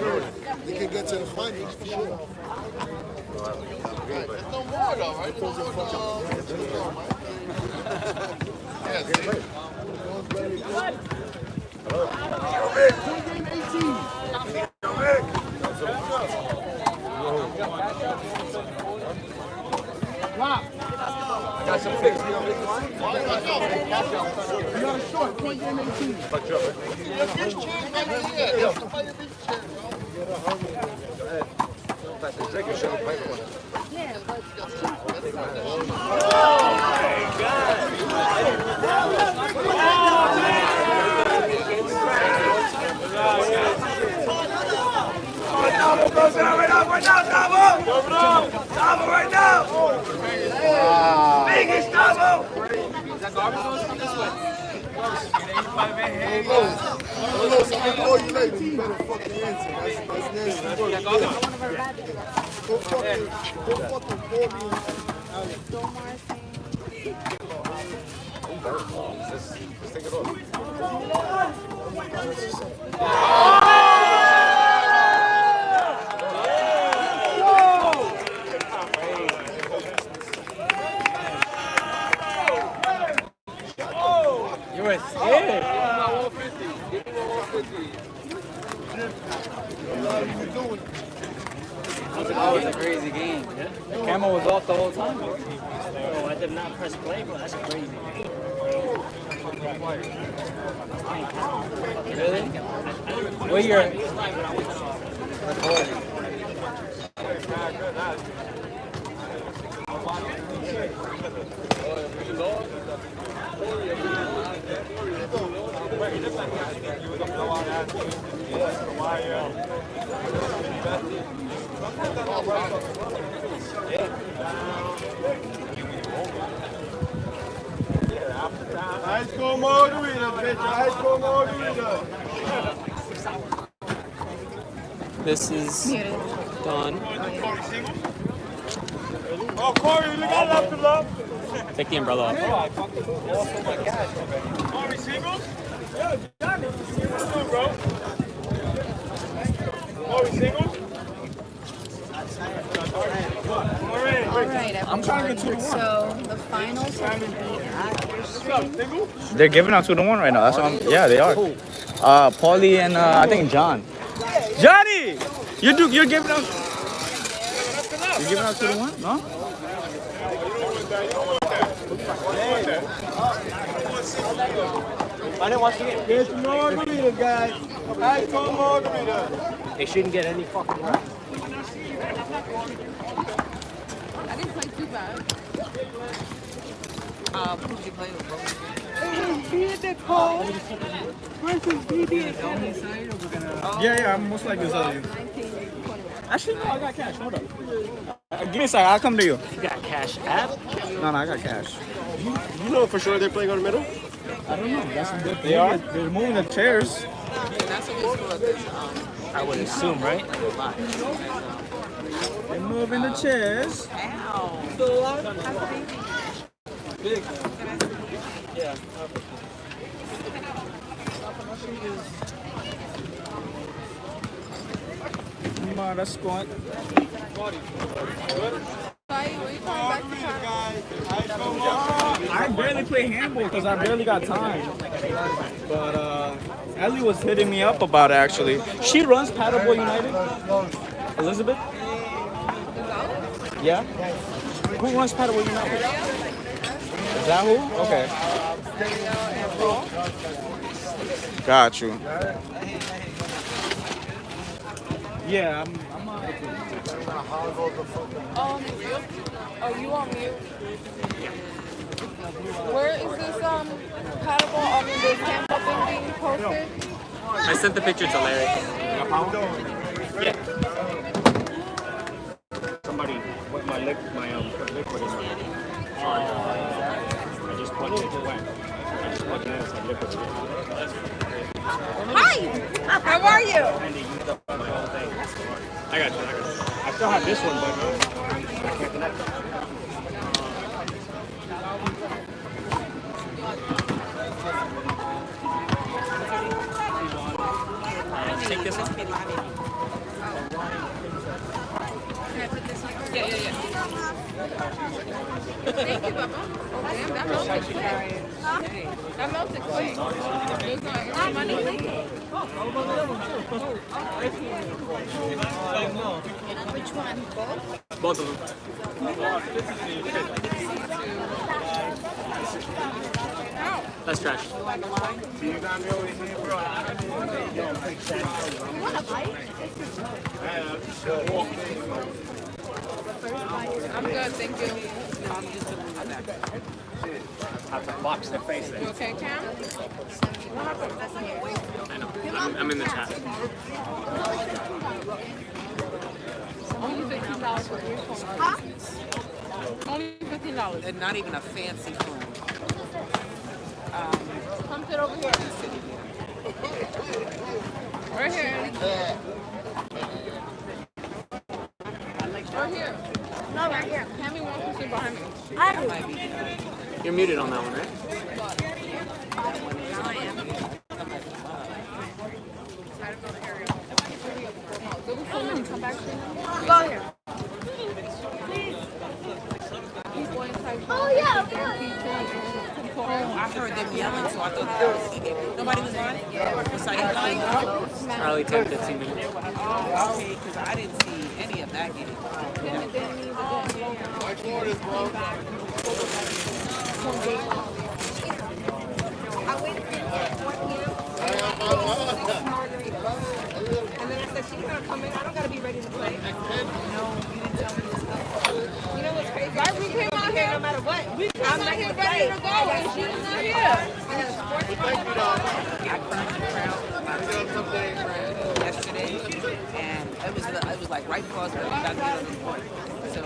S3: man. They can get to the finals for sure.
S9: There's no more though, right?
S3: Got some fixed. You got a short, point game 18.
S20: Right now! Biggest double!
S3: Is that garbage this way? I'm gonna call you later. You better fucking answer. That's nasty work. Go fucking call me.
S6: Let's take it off.
S1: You were scared.
S2: That was a crazy game. The camera was off the whole time.
S14: Bro, I did not press play, bro. That's crazy.
S2: Really? What year? Recording.
S13: High school margarita, bitch. High school margarita.
S1: This is done.
S13: Oh, Corey, look at left to left.
S1: Take the umbrella off.
S13: Oh my gosh. Corey singles? Yeah, Johnny. What's up, bro? Corey singles?
S16: Alright, everybody. So the finals are going to be at
S2: They're giving out 2-1 right now. That's what I'm, yeah, they are. Paulie and I think John. Johnny, you're giving out. You're giving out 2-1, no?
S15: I didn't watch the game.
S13: Get some margaritas, guys. Have some margaritas.
S15: They shouldn't get any fucking run.
S16: I didn't play too bad. Who did you play with, bro?
S2: Yeah, I'm most likely to you. Actually, no, I got cash. Hold up. Give me a second. I'll come to you.
S14: You got cash app?
S2: No, I got cash.
S15: You know for sure they're playing on the middle?
S2: I don't know. That's some good.
S15: They are?
S2: They're moving the chairs.
S16: That's what we saw at this.
S14: I would assume, right?
S2: They're moving the chairs.
S13: Big.
S2: Yeah. Come on, let's go. I barely play handball because I barely got time. But Ellie was hitting me up about it actually. She runs Paddleboard United. Elizabeth? Yeah? Who runs Paddleboard United? Is that who? Okay. Got you. Yeah, I'm
S16: Oh, you on mute? Where is this paddleball? I mean, this handball thing being posted?
S1: I sent the picture to Larry.
S15: Yeah. Somebody put my liquid in my I just plugged it in. I just plugged it in and said liquid.
S10: Hi! How are you?
S15: And they used up my whole thing. I got you. I still have this one, but I can't connect it.
S1: Take this one.
S16: Yeah. Thank you, Bubba. Oh, damn, that melted quick. That melted quick. There's no extra money.
S11: Which one? Both?
S1: Both of them. That's trash.
S11: You want a bite?
S16: I'm good, thank you.
S15: Have to box their face
S16: You
S15: in.
S16: okay, Cam?
S1: I know. I'm in the chat.
S16: Only $15 for earphones.
S11: Huh?
S16: Only $15.
S10: And not even a fancy phone.
S16: Come sit over here. Right here. Right here.
S11: No, right here.
S16: Cammy wants to sit behind me.
S11: I do.
S1: You're muted on that one, right?
S11: Go here. Oh, yeah, of course.
S10: I heard them yelling, so I thought that was nobody was on it.
S1: Probably 10-15 minutes.
S10: Oh, okay, because I didn't see any of that game.
S16: And then I said, she's gonna come in. I don't gotta be ready to play. No, you didn't tell me this stuff. You know what's crazy? Right, we came out here no matter what. I'm not here ready to go, and she's not here.
S10: Yesterday, and it was like right before I was ready to get on the court. So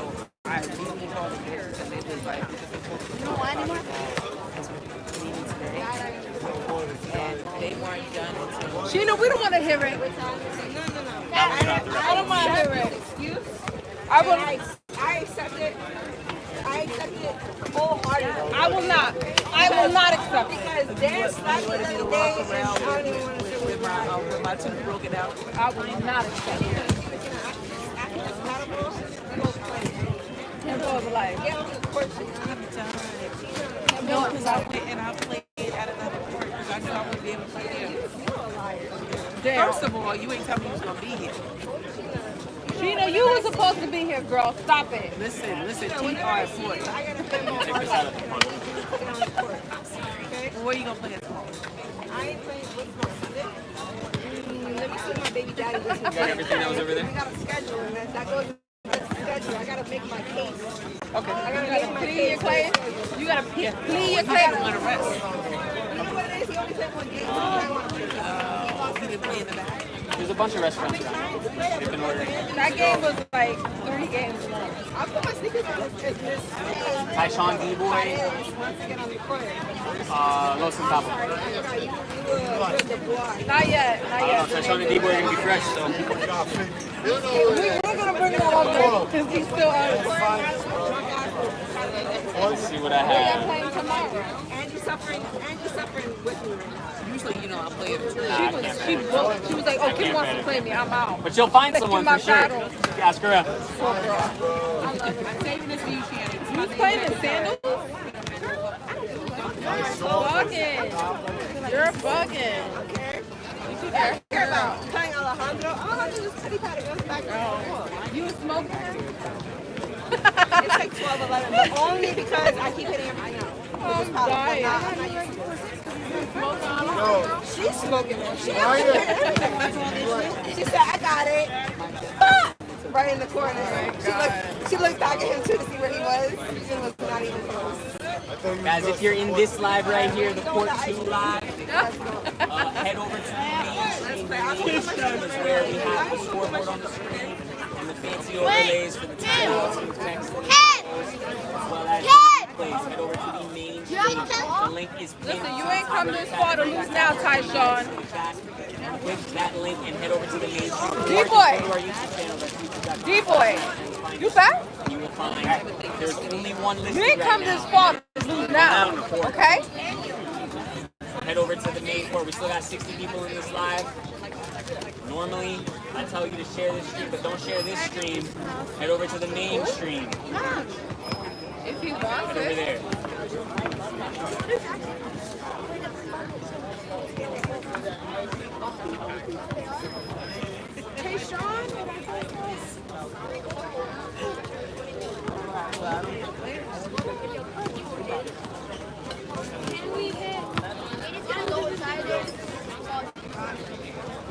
S10: I immediately called the parents, and they was like,
S11: No, anymore?
S10: meeting today, and they weren't done until.
S16: Sheena, we don't want to hear it. No. I don't want to hear it. Excuse? I accept it. I accept it wholeheartedly. I will not. I will not accept it. Because Dan slapped me the other day, and I don't even want to sit with
S10: my tooth broken out.
S16: I will not accept it. Handball is life. Get on the court,
S10: No, because I went and I played at another court because I knew I wouldn't be able to play there. First of all, you ain't telling me you was going to be here.
S16: Sheena, you were supposed to be here, girl. Stop it.
S10: Listen, TR at 40. on the court. Okay?
S16: Where you gonna play it?
S10: I ain't playing with let me see my baby daddy.
S1: You got everything that was over there?
S10: We got a schedule, and that goes with the schedule. I gotta make my case.
S16: Okay.
S10: I gotta make my
S16: Plead
S10: case.
S16: your claim. You gotta plead your claim.
S10: You know what it is? He only played one game. He didn't play in the back.
S1: There's a bunch of restaurants around. They've been ordering.
S16: That game was like 3 games long.
S10: I'll put my sneakers on this.
S1: Tyshawn D-Boy.
S10: Once again on the court.
S1: Los Centavos.
S16: Not yet. Not
S1: I
S16: yet.
S1: don't know, Tyshawn and D-Boy are going to be fresh, so.
S16: We're gonna bring that up there because he's still out.
S1: Let's see what I
S16: We're
S1: have.
S16: playing tomorrow.
S10: And you're suffering with me right now.
S16: Usually, you know, I play it. She was like, oh, Kim wants to play me. I'm out.
S1: But you'll find
S16: Like,
S1: someone
S16: give
S1: for
S16: my
S1: sure.
S16: battle.
S1: Ask her out.
S16: I'm saving this for you, Shannon. You playing in sandals? Bugging. You're bugging.
S10: Care about playing Alejandro. Alejandro just pity patted us back and forth.
S16: You a smoker?
S10: It's like 12, 11, but only because I keep hitting everything out.
S16: I'm dying.
S10: She's smoking it. She said, I got it. Right in the corner. She looked back at him too to see where he was. It was not even close.
S1: Guys, if you're in this live right here, the Court 2 live, head over to the main stream. The main stream is where we have the scoreboard on the screen and the fancy overlays for the timeouts and text. As well as plays. Head over to the main stream. The link is pinned.
S16: Listen, you ain't come this far to lose now, Tyshawn.
S1: Click that link and head over to the main stream.
S16: D-Boy. D-Boy. You back?
S1: You will find there's only one listed
S16: You ain't
S1: right
S16: come
S1: now.
S16: this far to lose now, okay?
S1: Head over to the main court. We still got 60 people in this live. Normally, I tell you to share this stream, but don't share this stream. Head over to the main stream.
S16: If he wants
S1: Head over
S16: it.
S1: there.
S10: Hey, Sean.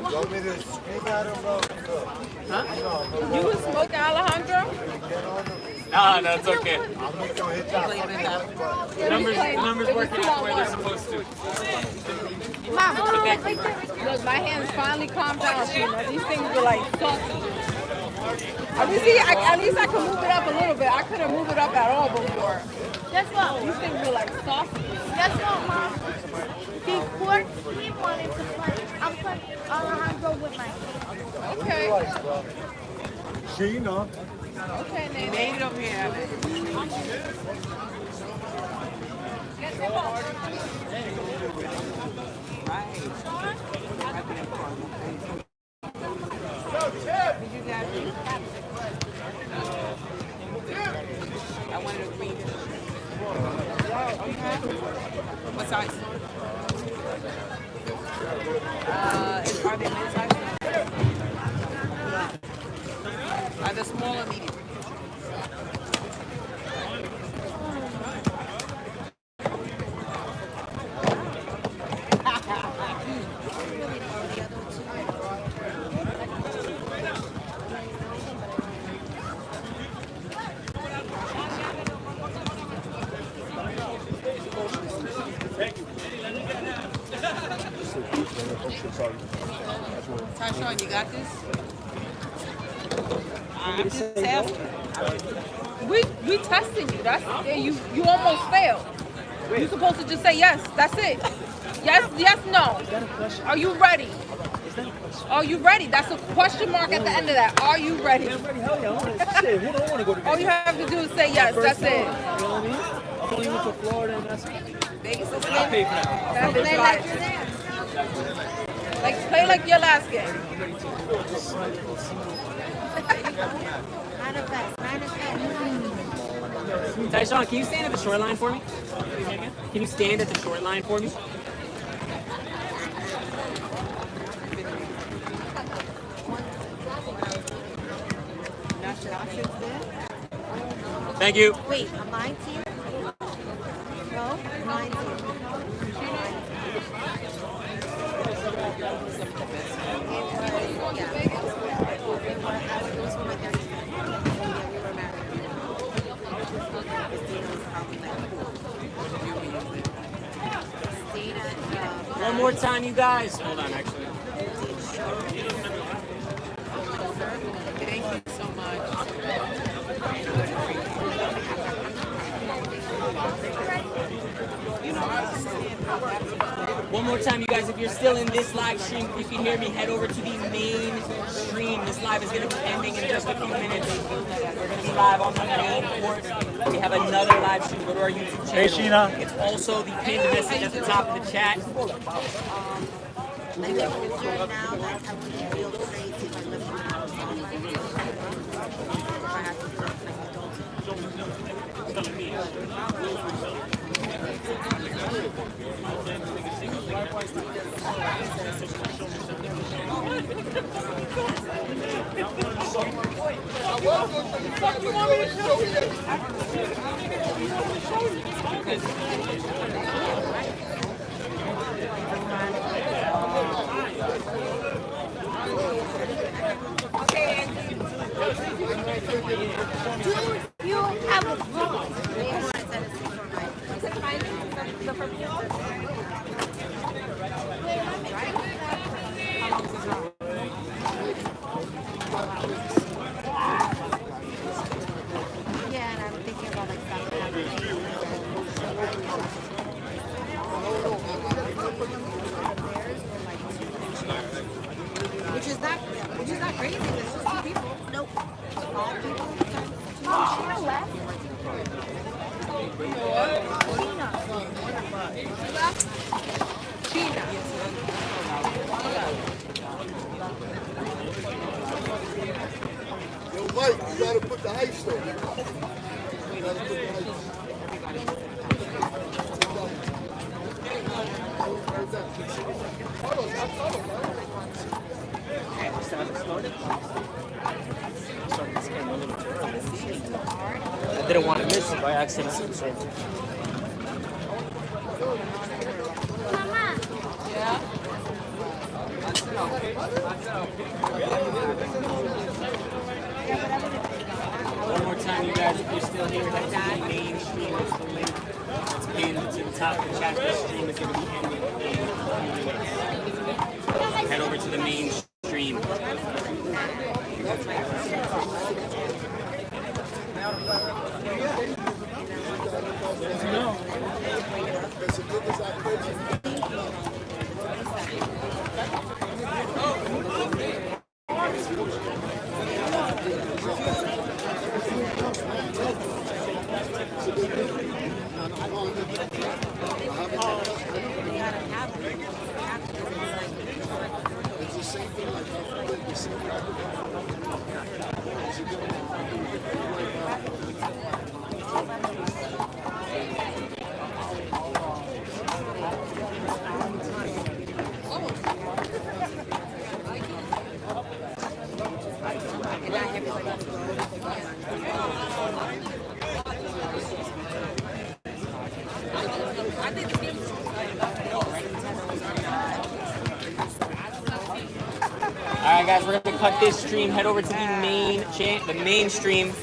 S9: You want me to speak at him, bro?
S16: Huh? You was smoking Alejandro?
S1: No, it's okay.
S9: I'm not gonna hit that.
S1: Numbers working out where they're supposed to.
S16: Mom, look, my hands finally calmed down. Sheena. These things were like saucy. At least I could move it up a little bit. I couldn't move it up at all before.
S11: Guess what?
S16: These things were like saucy.
S11: Guess what, Mom? Before he wanted to play, I'm playing Alejandro with my hand.
S16: Okay.
S9: Sheena.
S16: Okay, Nene. Made it over here.
S10: I wanted to read it. What size? Are they mid-size? Are they small or medium? Tyshawn, you got this? I'm just asking.
S16: We testing you. That's you almost failed. You're supposed to just say yes. That's it. Yes, no. Are you ready? Are you ready? That's a question mark at the end of that. Are you ready? All you have to do is say yes. That's it.
S15: You know what I mean? I'm only went to Florida and that's
S10: Vegas is
S15: I pay for that.
S16: Play like you're there. Play like your last game.
S1: Tyshawn, can you stand at the short line for me? Can you stand at the short line for me? Thank you.
S11: Wait, am I to you? No? Am I
S1: One more time, you guys. Hold on, actually.
S21: Thank you so much.
S1: One more time, you guys. If you're still in this live stream, if you can hear me, head over to the main stream. This live is going to be ending in just a few minutes. We're going to be live on the main court. We have another live stream. Go to our YouTube channel.
S22: Hey, Sheena.
S1: It's also the pinned message at the top of the chat.
S11: Do you have a
S21: Yeah, and I'm thinking about like which is not crazy. It's just 2 people. Nope. 5 people.
S11: Sheena left?
S9: Yo, Mike, you gotta put the ice though. You gotta put the ice.
S1: I didn't want to miss it by accident. So. One more time, you guys, if you're still here, head to the main stream. It's the link that's pinned to the top of the chat. This stream is going to be ending in a few minutes. Head over to the main stream. Alright guys, we're gonna cut this stream, head over to the main stream.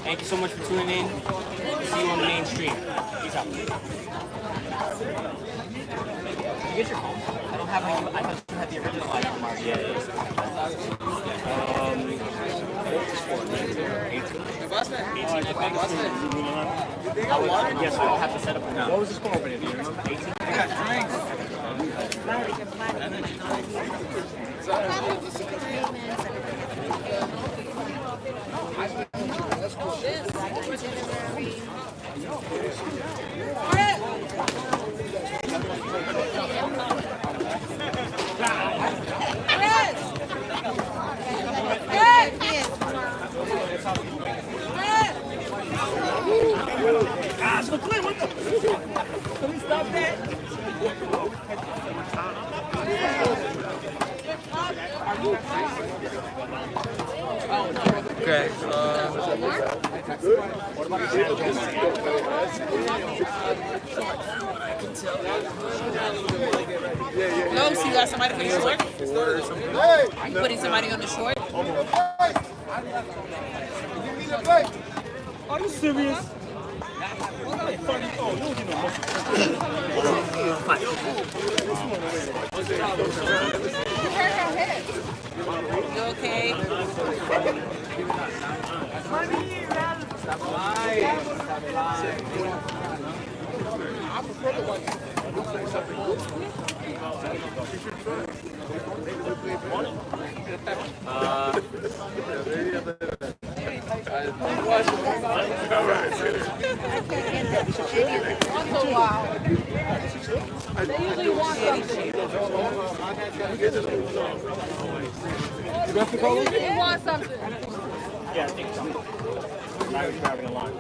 S1: Thank you so much for tuning in. See you on the main stream. Peace out. Did you get your phone? I don't have my, I thought you had the original iPhone mark. Yeah, yes, I'll have to set up. What was the score opening? Do you remember? 18? I got drinks. Gosh, look, what the? Can we stop that? Are you
S21: No, so you got somebody for the short? You putting somebody on the short?
S20: Are you serious?
S21: You okay?
S16: They usually want something. They usually want something.
S17: Yeah, I think so. Now he's grabbing a line.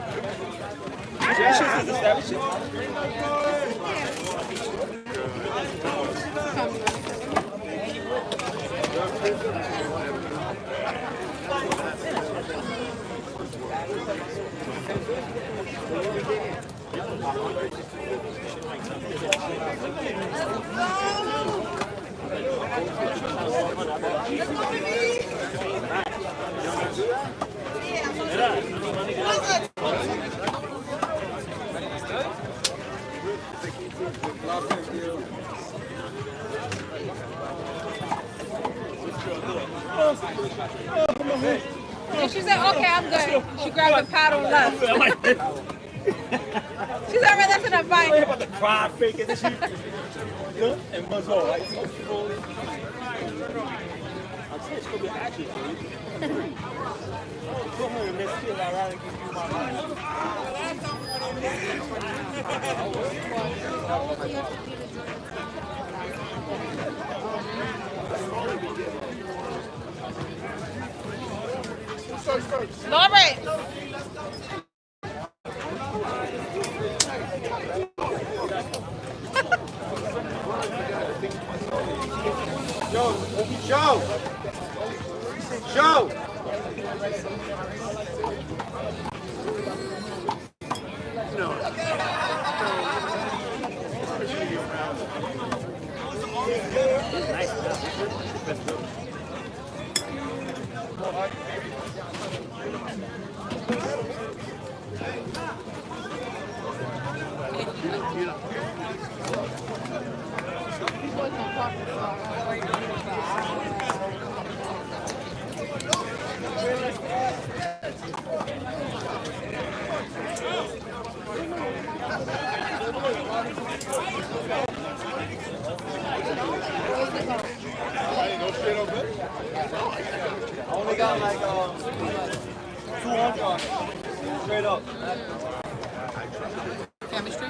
S16: And she said, okay, I'm good. She grabbed the paddle and left. She said, right, that's enough, bye.
S17: I'm about to cry, fake it. And buzz off. Like, so fully. I'm saying it's going to be action for you. Put her in this field, I'd rather give you my money.
S16: Lauren!
S20: Joe!
S5: I only got like 200 on it. Straight up.
S21: Chemistry?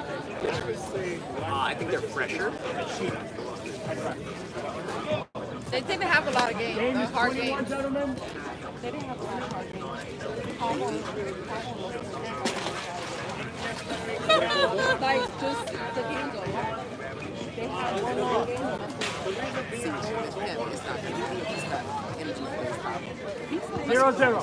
S1: I think they're fresher.
S16: They tend to have a lot of games, hard games. They didn't have a lot of hard games. Like, just the games alone. They have one long game.
S12: See, with him, it's not he's got energy for his problem.
S17: 0-0.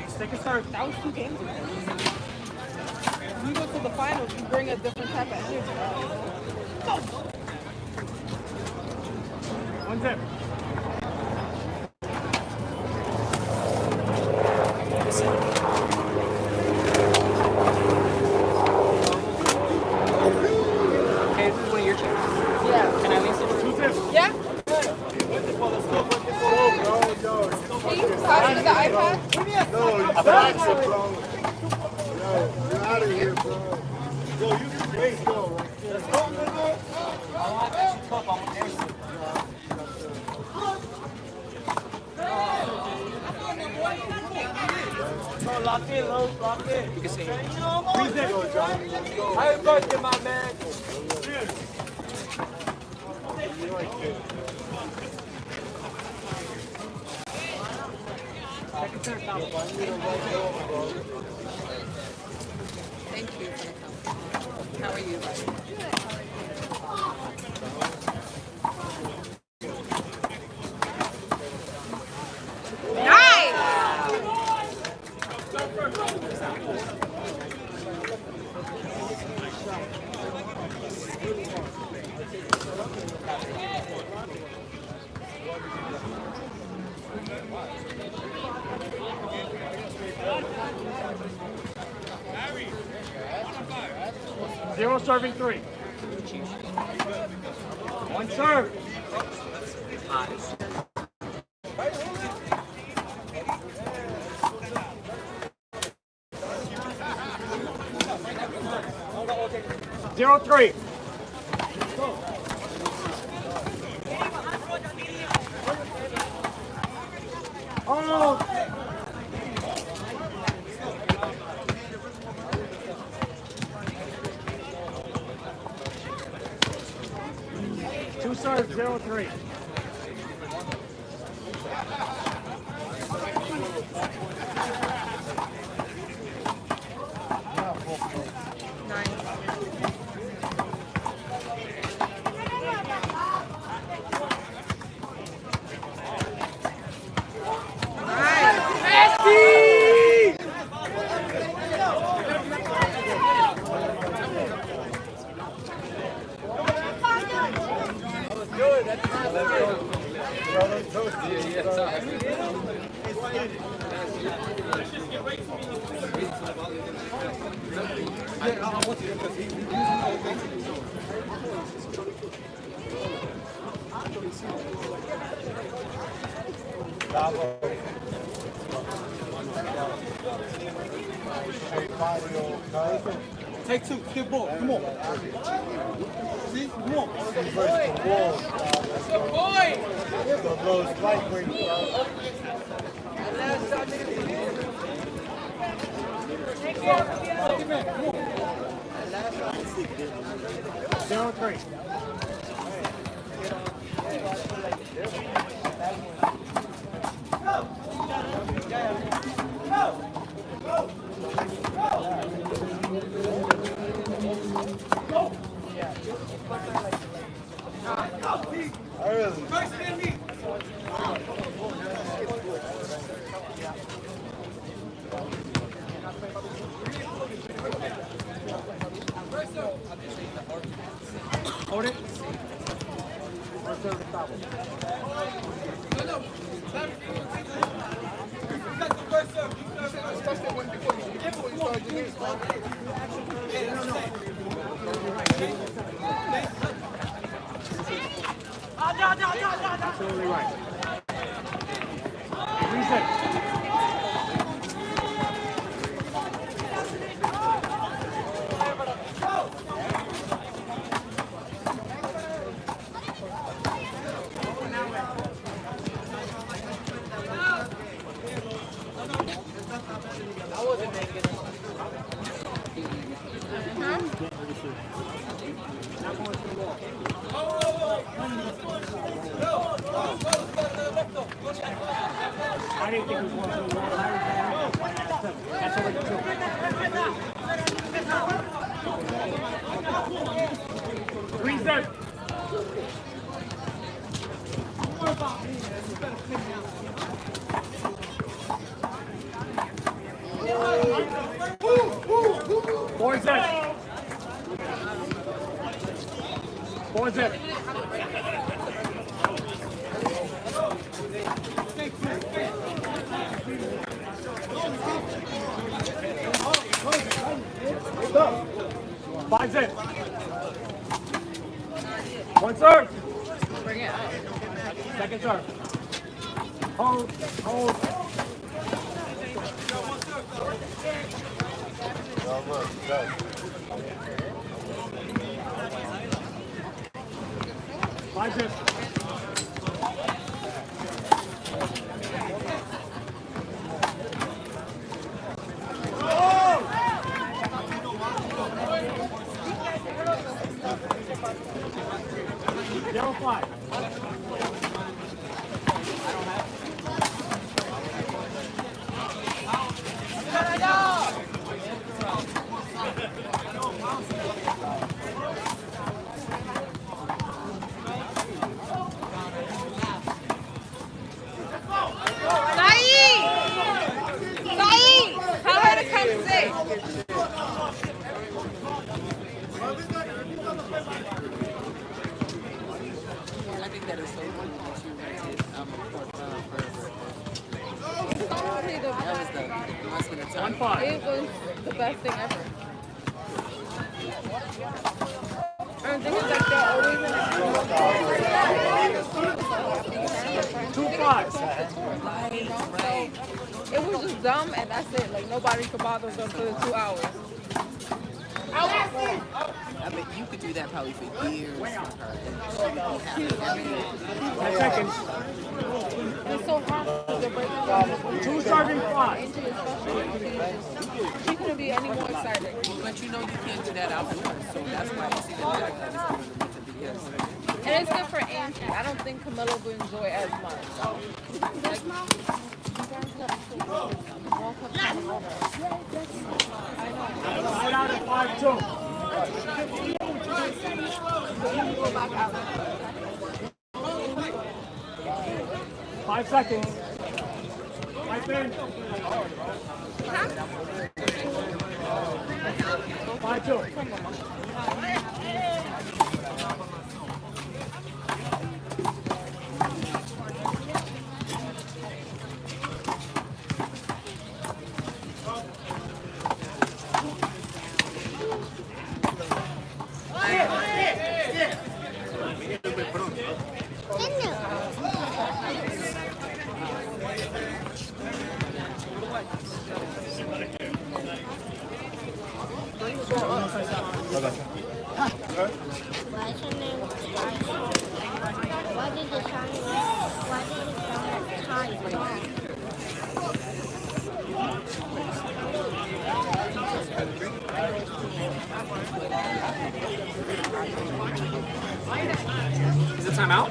S16: Second serve. That was 2 games ago. When you go to the finals, you bring a different type of energy. Go!
S17: 1-0.
S1: Okay, this is one of your checks.
S16: Yeah.
S1: Can I leave some?
S17: 2-0.
S16: Yeah? Can you pass me the iPad?
S9: No, you back, bro. Yo, you're out of here, bro. Yo, you can wait, go. Let's go, nigga.
S5: Lock in, low, lock in.
S1: You can say
S5: Happy birthday, my man.
S21: Thank you. How are you?
S17: 0 serving 3. 1 serve.
S1: Eyes.
S17: 0-3. Oh! 2 serves, 0-3.
S13: Take 2, get ball, come on. See, come on.
S20: Good boy.
S17: Zero three. Hold it. Absolutely right. Reset. I didn't think it was 1, 2, 1. That's over 2. Reset. Four set. 4 zip. Five zip. 1 serve.
S16: Bring it up.
S17: Second serve. Hold. Hold. Five zip. Zero 5.
S16: Tell her to come sit.
S4: I think that is so cool that you rented That was the must have been a time.
S16: It was the best thing ever.
S4: It was just dumb, and that's it. Like nobody could bother them for the 2 hours.
S18: I bet you could do that probably for years with her.
S17: 10 seconds.
S4: It's so hard to break it down.
S17: 2 starting 5.
S4: She couldn't be any more excited.
S18: But you know you can't do that outdoors, so that's why you see the black guy is doing the because.
S4: And it's good for Angie. I don't think Camilla would enjoy as much.
S17: Right out at 5-2. 5 seconds. Right in. 5-2.
S1: Is it timeout?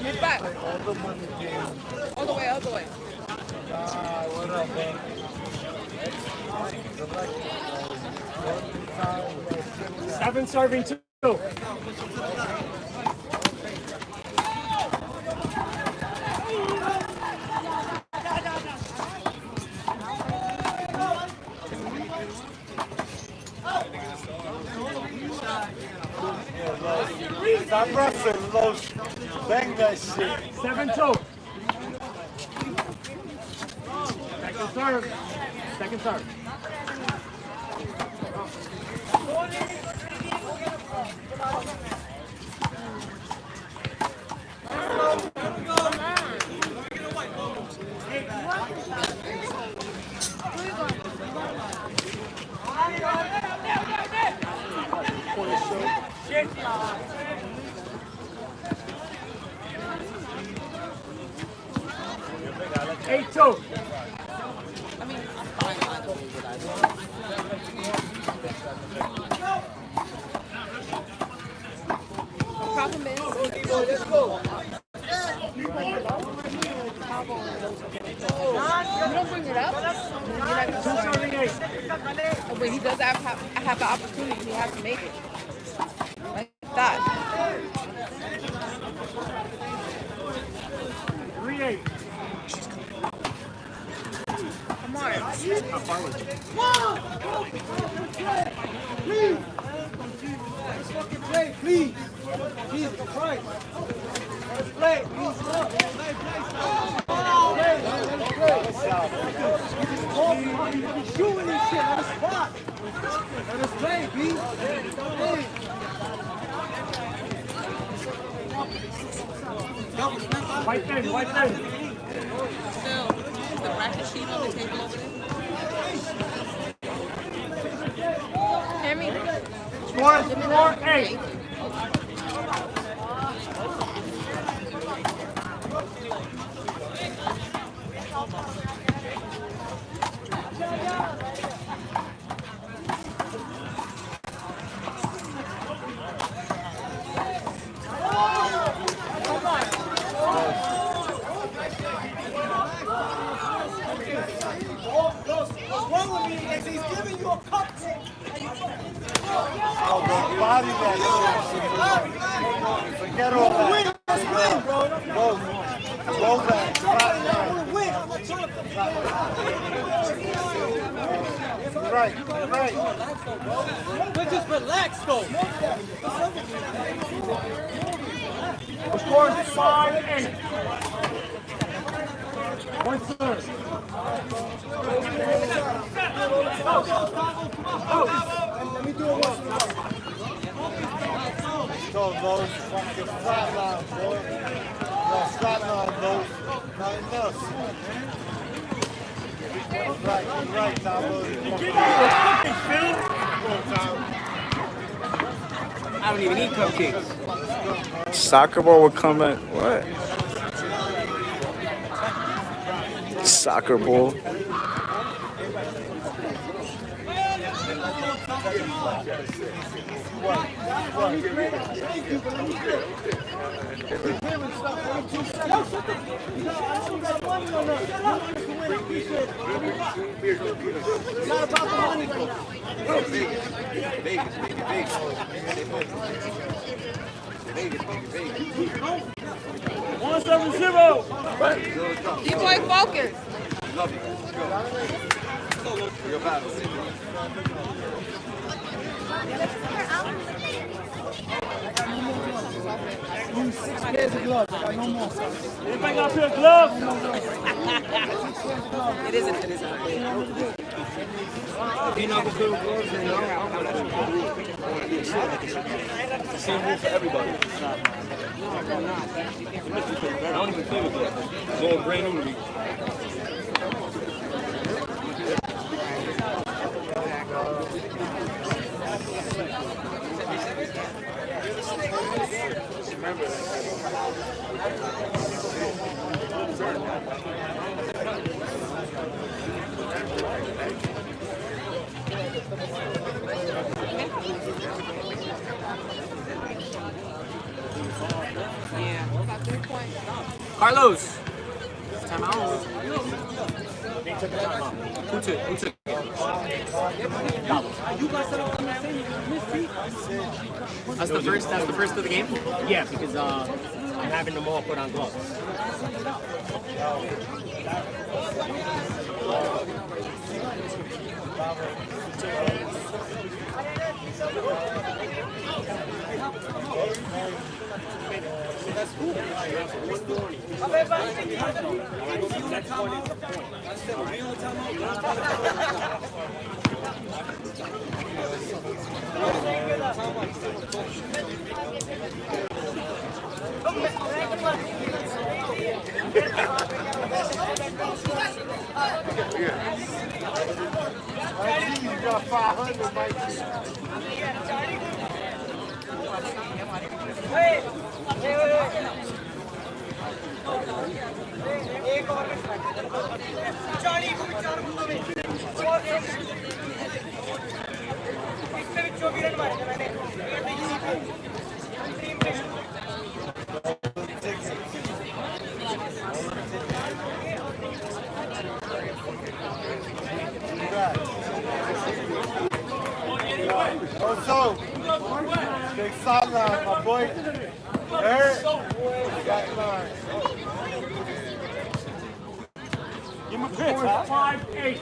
S4: Move back. All the way, all the way.
S17: 7 serving 2.
S20: Stop wrestling, Los. Bang that shit.
S17: 7-2. Second serve. Second serve.
S4: Problem is, you don't bring it up. When he does have the opportunity, he has to make it. Like that.
S17: 3-8.
S4: Come on.
S20: Please. Let's fucking play, please. Jesus Christ. Let's play. Please. Let's shooting this shit. Let us spot. Let us play, please.
S17: White pen, white pen.
S18: Still, is the bracket sheet on the table over there?
S20: 1-4-8.
S9: What's wrong with me is he's giving you a cup.
S13: Oh, bro, body that shit. Forget all that.
S9: Let's win, bro.
S13: Roll that. Right.
S9: Let's just relax, though.
S20: The score is 5-8. 1 third.
S9: Let me do it once.
S13: Go, those fucking flatline, boy. No, flatline, those. Nothing else. Right, Tom.
S18: I don't even eat cupcakes.
S2: Soccer ball would come at what? Soccer ball.
S4: D-boy focus.
S20: Anybody got a pair of gloves?
S18: It isn't. If you know the good gloves, then no. It's the same rule for everybody. I don't even play with gloves. It's all brand new to me. Carlos. Time out. Who took it? That's the first of the game?
S17: Yeah, because I'm having them all put on gloves.
S13: You got 500, Mike. Also, big sideline, my boy. Hurt. Got line.
S20: Give him a pitch. 5-8.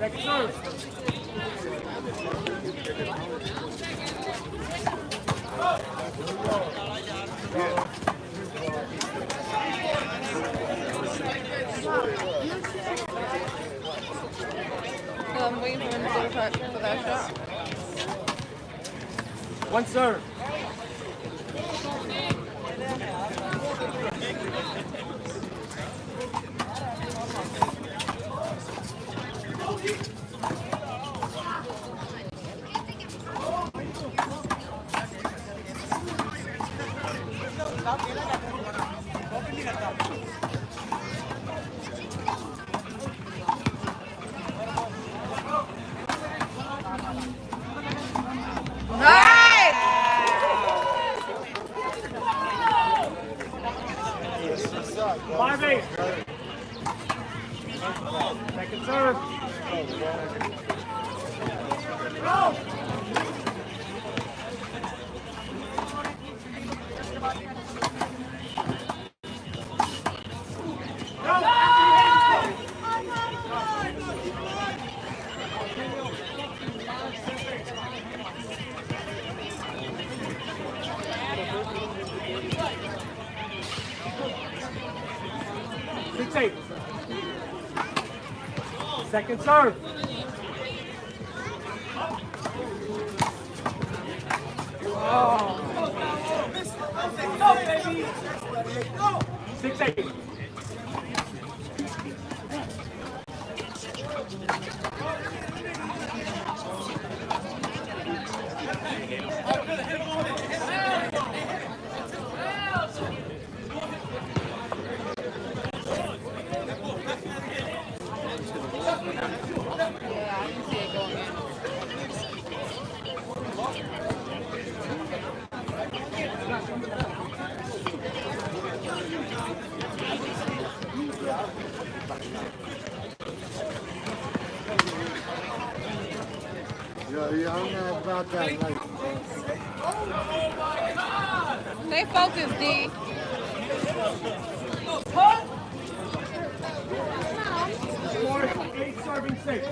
S17: Second serve.
S4: I'm waiting for him to go for that shot.
S17: One serve. Five eight. Second serve. Six eight. Second serve. Six eight.
S13: Yeah, I'm not about that. Like,
S4: Stay focused, D.
S17: Score 8 serving 6.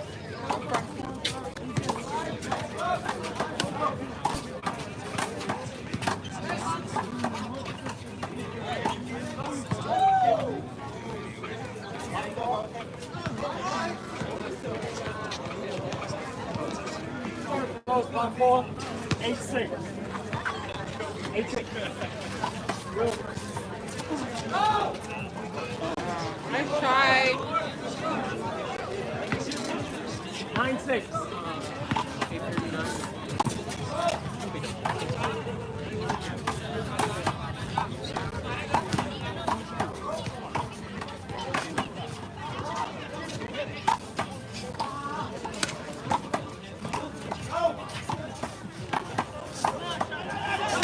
S17: Close by 4. 8-6. 8-6.
S4: Nice try.
S17: 9-6.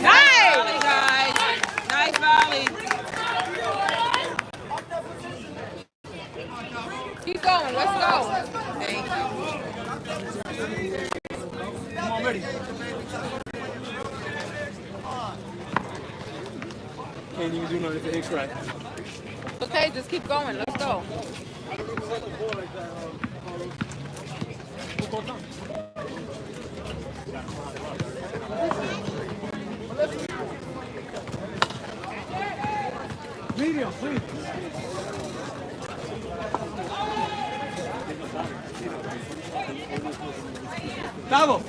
S4: Nice, guys. Nice volley. Keep going. Let's go. Thank you.
S17: Come on, ready. Can't even do nothing if it hits right.
S4: Okay, just keep going. Let's go.
S17: Medium, please. Bravo.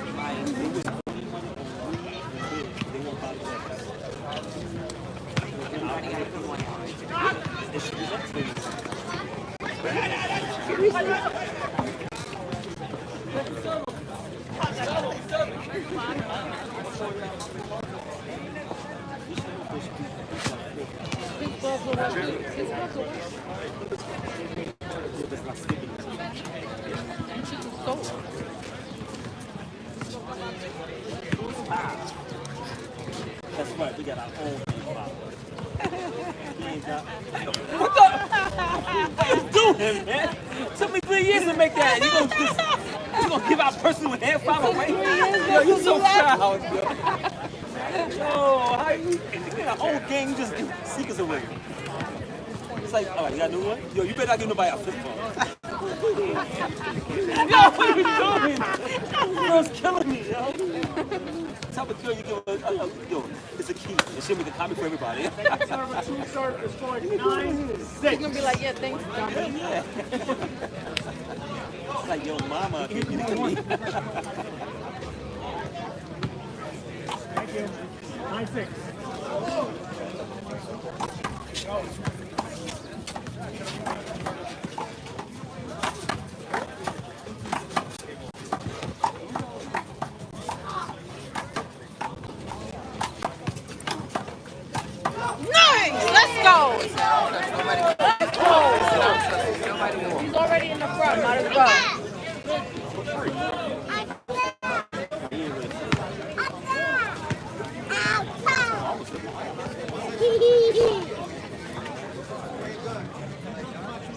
S20: That's right, we got our own
S17: What the? What you doing, man? Took me 3 years to make that. You gonna give out personal hand five away? Yo, you so proud, yo. Yo, how you get a whole game just give seekers away? It's like, all right, you got a new one? Yo, you better not give nobody a flip phone.
S20: Yo, what are you doing? Girl's killing me, yo. Tell the girl you give a yo, it's a key. It should be the copy for everybody.
S17: Server 2 start is scored 9-6.
S4: He's gonna be like, yeah, thanks, Johnny.
S20: Yeah. It's like, yo, mama, can you give it to me?
S17: Thank you. 9-6.
S4: Nice! Let's go! He's already in the front, might as well.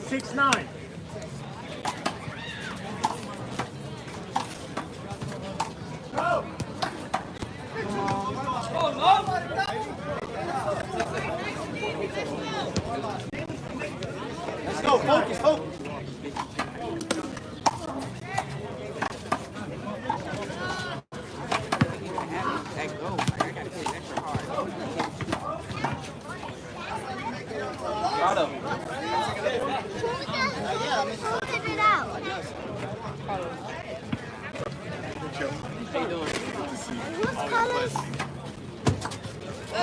S17: 6-9.
S13: Let's go, focus, focus.
S20: Got him.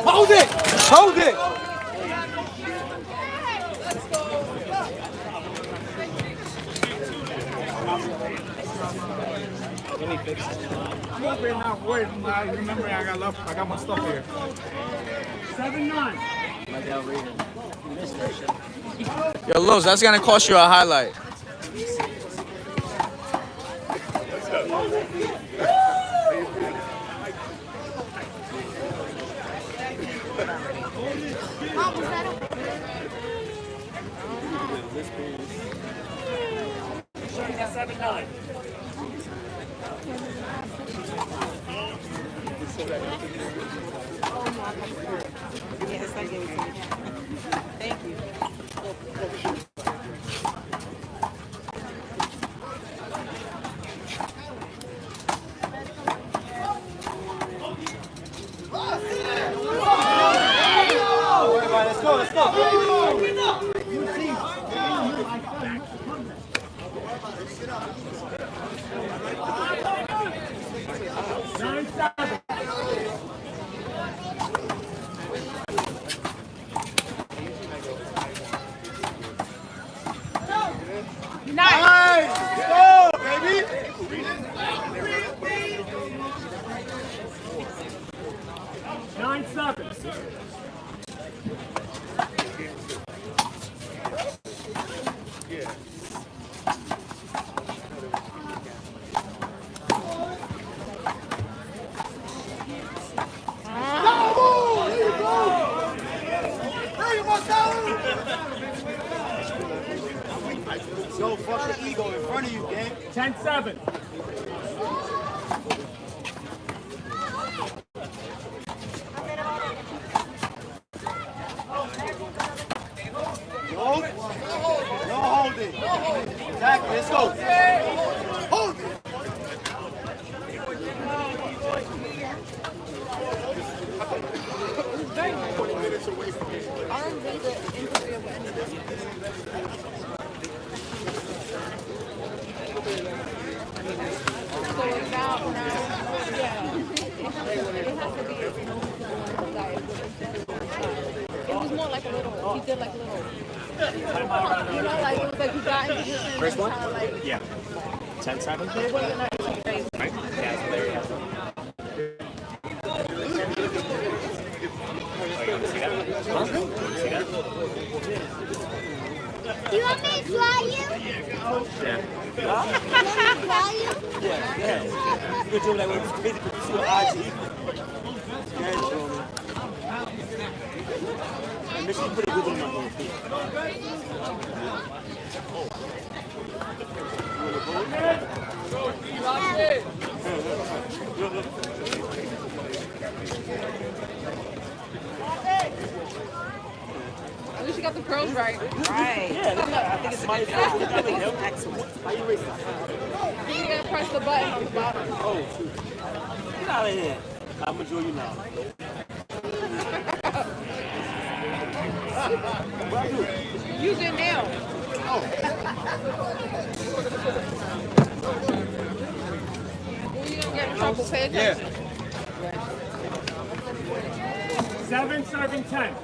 S13: Hold it! Hold it!
S17: I'm over here now. Wait, remember I got my stuff here. 7-9.
S2: Yo, Los, that's gonna cost you a highlight.
S17: Shooting at 7-9.
S4: Thank you.
S13: Let's go, let's go.
S4: Nice!
S13: Let's go, baby.
S17: 9-7.
S13: Yo, fuck the ego in front of you, gang.
S17: 10-7.
S13: Yo, no holding. Exactly, let's go. Hold it.
S4: It was more like a little, he did like a little, you know, like it was like he got into his thing.
S17: First one?
S4: Kind of like,
S17: Yeah. 10-7.
S4: it wasn't like crazy.
S17: Right? Yeah, so there you go.
S11: Do you want me to draw you?
S17: Yeah.
S11: You want me to draw you?
S20: Yeah. You can do like what it's busy, but you see what IG. Yeah, show me. And make sure you put a good one in my little feet.
S4: At least you got the curls right.
S10: Right.
S20: Yeah, I think it's my fault. Excellent. How you
S4: You gotta press the button on the bottom.
S17: Oh, shoot. Get out of here. I'm gonna join you now. What I do?
S4: Use it now. You don't get in trouble. Pay attention.
S17: 7, serving 10.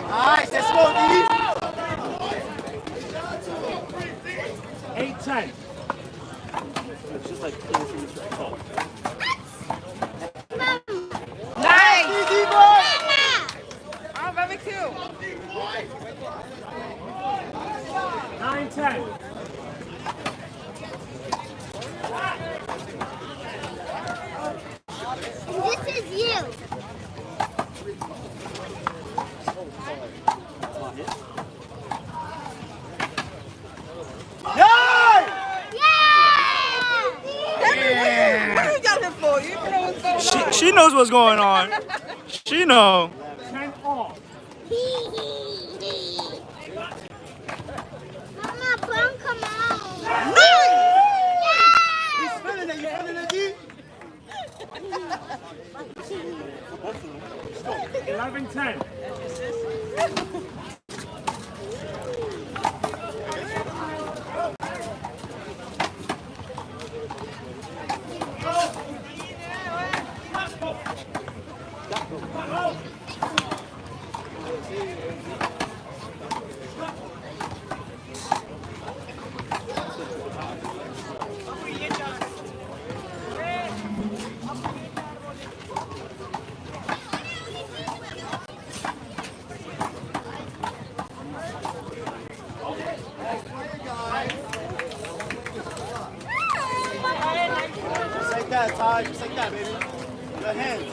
S13: Nice, let's go, D.
S17: 8-10. It's just like oh.
S4: Nice.
S13: Easy, boy.
S4: Oh, very cute.
S17: 9-10.
S11: This is you.
S2: She knows what's going on. She know.
S17: 10 off.
S11: Mama, bro, come on.
S13: He's spinning it. You spinning it, D?
S17: 11-10.
S13: Just like that, Ty. Just like that, baby. Your hands.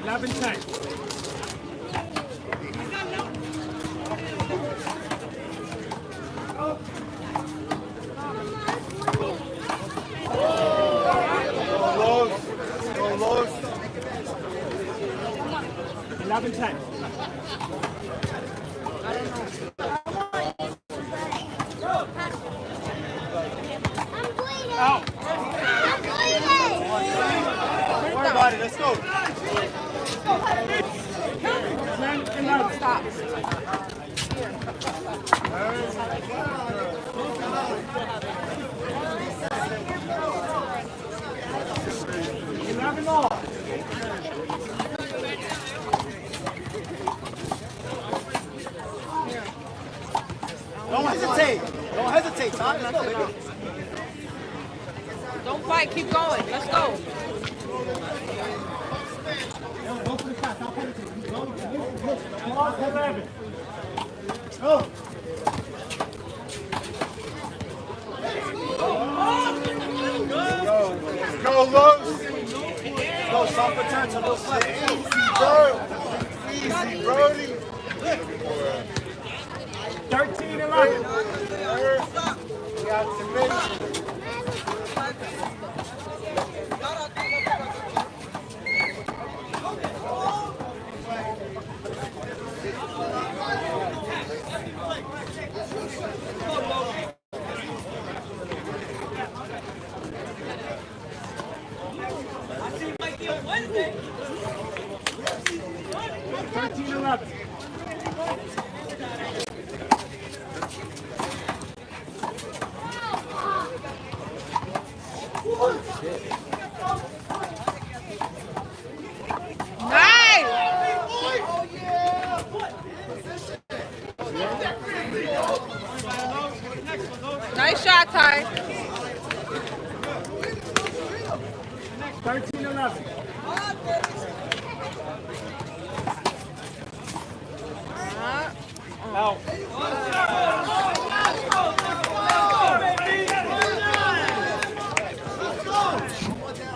S17: 11-10.
S13: Go low.
S17: 11-10.
S11: Out.
S13: Don't worry about it. Let's go.
S17: 10-11.
S4: Stop.
S17: 11 all.
S13: Don't hesitate. Don't hesitate, Ty. Let's go, baby.
S4: Don't fight. Keep going. Let's go.
S17: Go for the shot. Stop hesitating. Go. 11.
S13: Go. Go, Los. Go, soft return to those left.
S9: Easy, Brody.
S17: 13-11.
S9: We got some minutes.
S17: Wednesday. 13-11.
S4: Nice shot, Ty.
S17: 13-11. Out.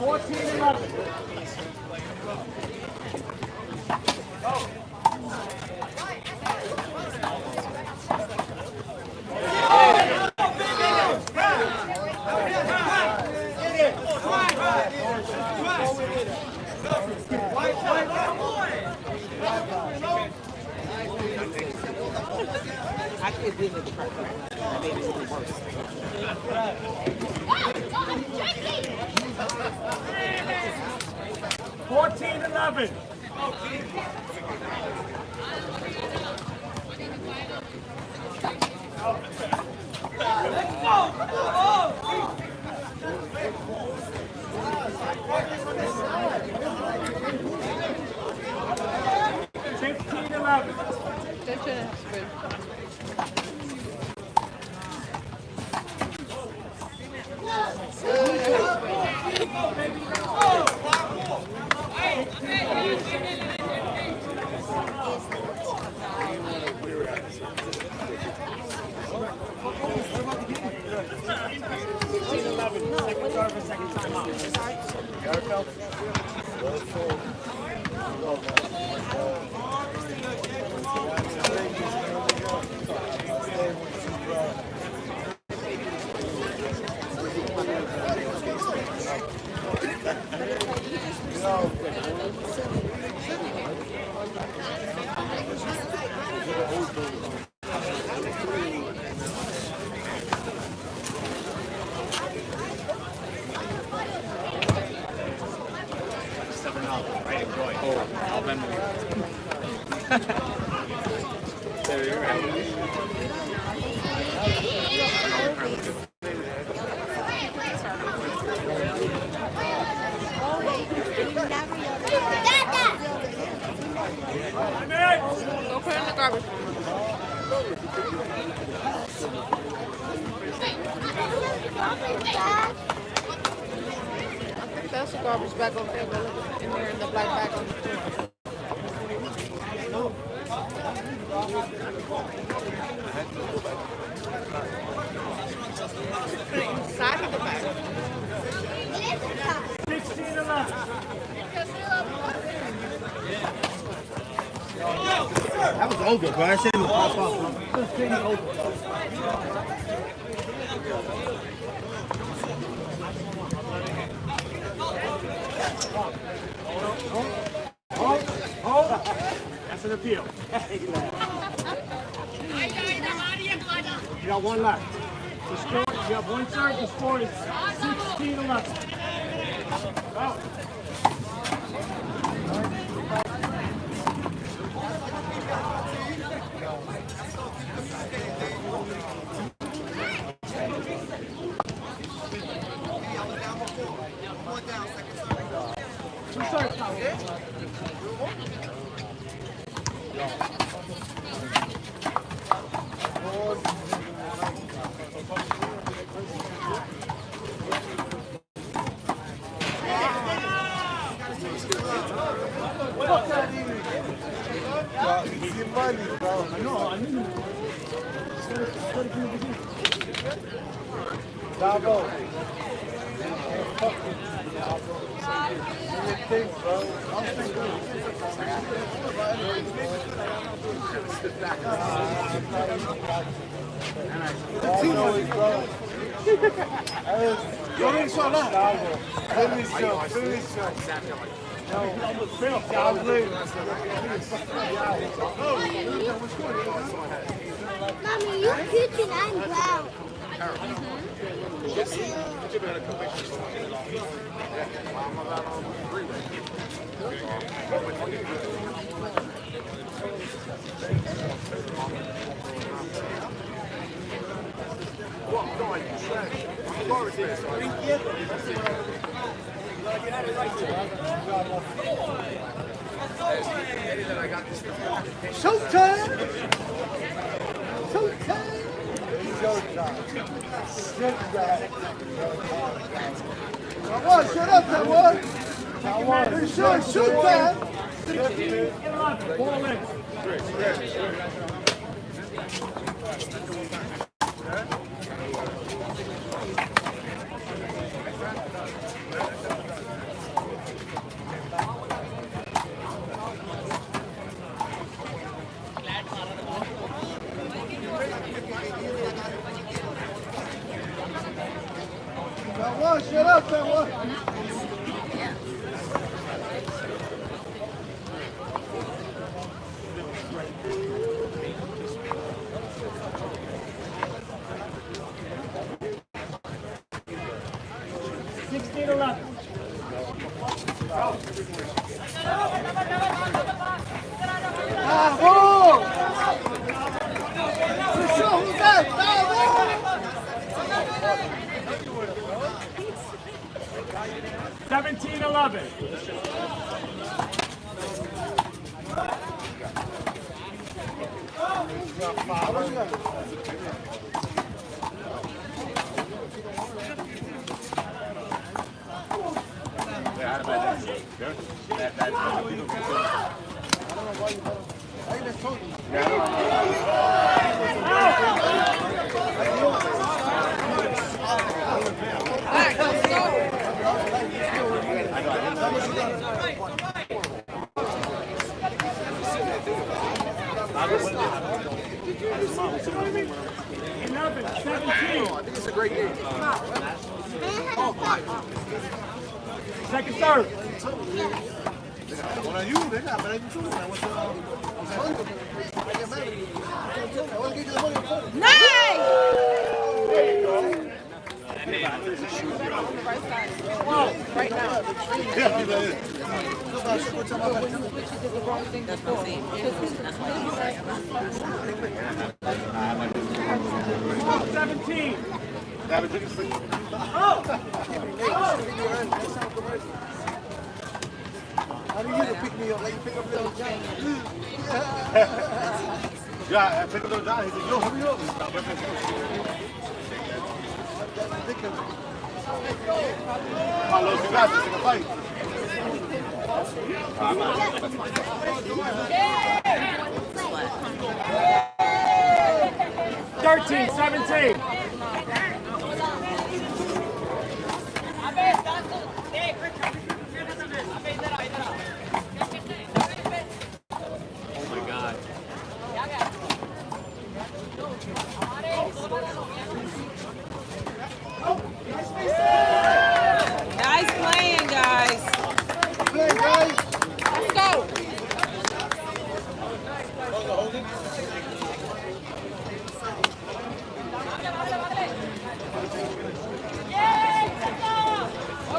S17: 14-11.
S18: it being in the press. That made it even worse.
S17: 14-11. Let's go! 15-11.
S4: They shouldn't have switched.
S17: Second time out.
S4: Go put it in the garbage. That's the garbage bag over there. Go look in there in the black bag on the floor. Put it inside of the bag.
S17: 16-11.
S13: That was over, bro. I shouldn't even pop off.
S17: That's an appeal. You got one left. The score, you have one serve. The score is 16-11. Go.
S13: Bravo.
S11: Mommy, you pitching and ground.
S13: Showtime! Showtime! Taiwan, shut up, Taiwan! Taiwan, sure, showtime!
S17: 16-11. Ball in.
S13: Taiwan, shut up, Taiwan! Bravo! Who's that? Bravo!
S17: 17-11. Second serve.
S9: One on you, they got better than you.
S4: Nice! Right now.
S9: How do you pick me up? Like you pick up little Johnny. Yeah, I pick up little Johnny. He said, yo, hurry up. Come on, Los, you got this. It's a fight.
S17: 13-17.
S4: Nice playing, guys.
S13: Play, guys.
S4: Let's go.
S17: Yeah!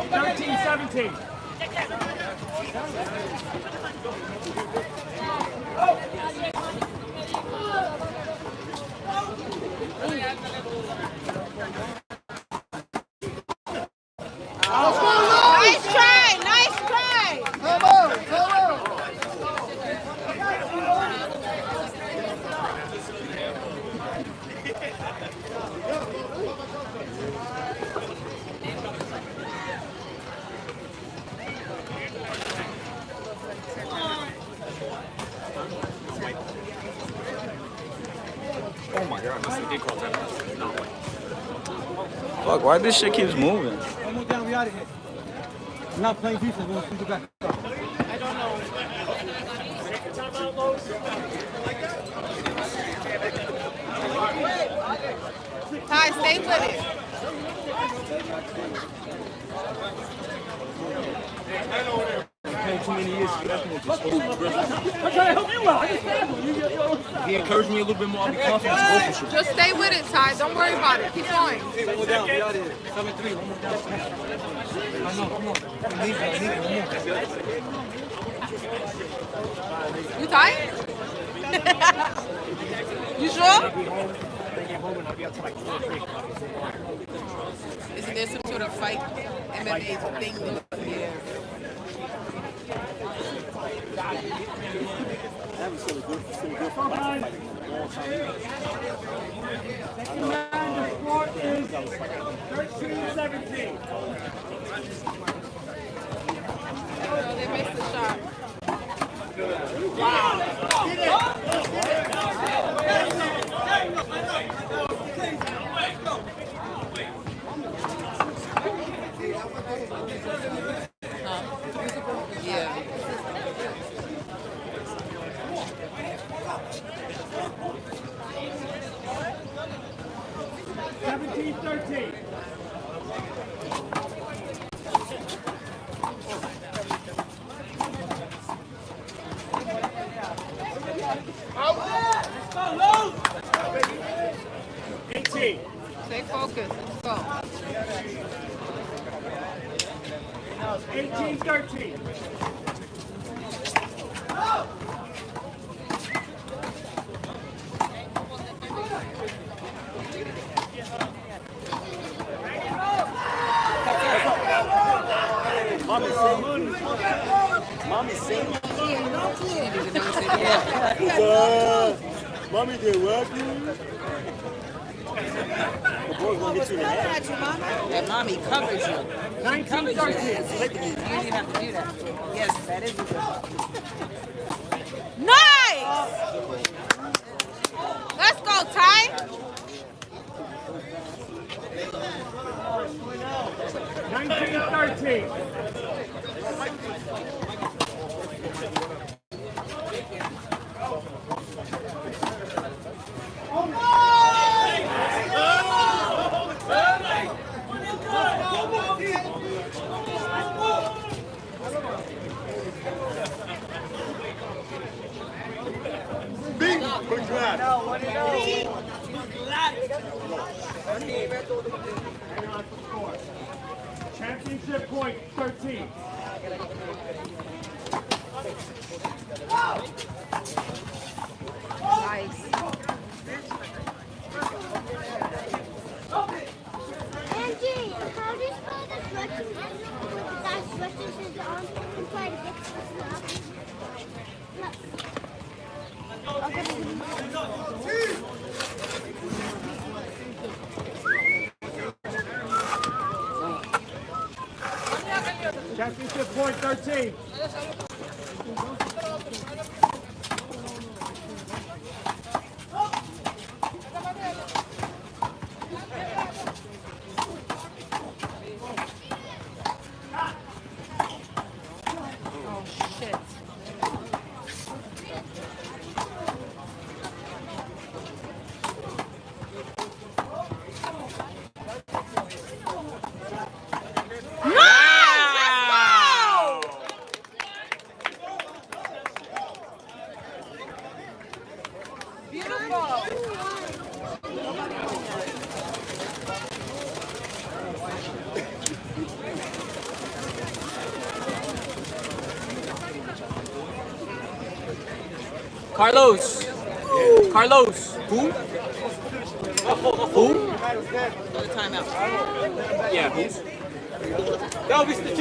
S17: 13-17.
S4: Nice try. Nice try.
S13: Come on, come on.
S7: Oh my god, this is a good call time. No way.
S2: Fuck, why this shit keeps moving?
S15: One more down, we out of here. I'm not playing defense, we're going to go back.
S4: I don't know. Ty, stay with it.
S15: Playing too many years.
S17: I'm trying to help you out. I just stabbed him.
S15: He encouraged me a little bit more. I'll be confident to go for sure.
S4: Just stay with it, Ty. Don't worry about it. Keep going.
S15: Hey, one more down, we out of here. 7-3, one more down. I know, come on. I need
S4: You tired? You sure? Isn't there some sort of fight MMA thing? Yeah.
S9: That was still a good fight.
S17: The score is 13-17.
S4: No, they missed the shot. Yeah.
S13: Mommy sing. Mommy did what? The boy's gonna get you in the head.
S18: That mommy covers you.
S17: 1913.
S18: You didn't even have to do that. Yes, that is a good one.
S4: Nice! Let's go, Ty.
S17: 1913. Championship point 13.
S4: Nice.
S11: Angie, how do you spell the stretching with that stretching scissors on and try to get to the snap?
S17: Championship point 13.
S1: Carlos. Carlos. Who? Who?
S18: Timeout.
S1: Yeah, who's? Yo,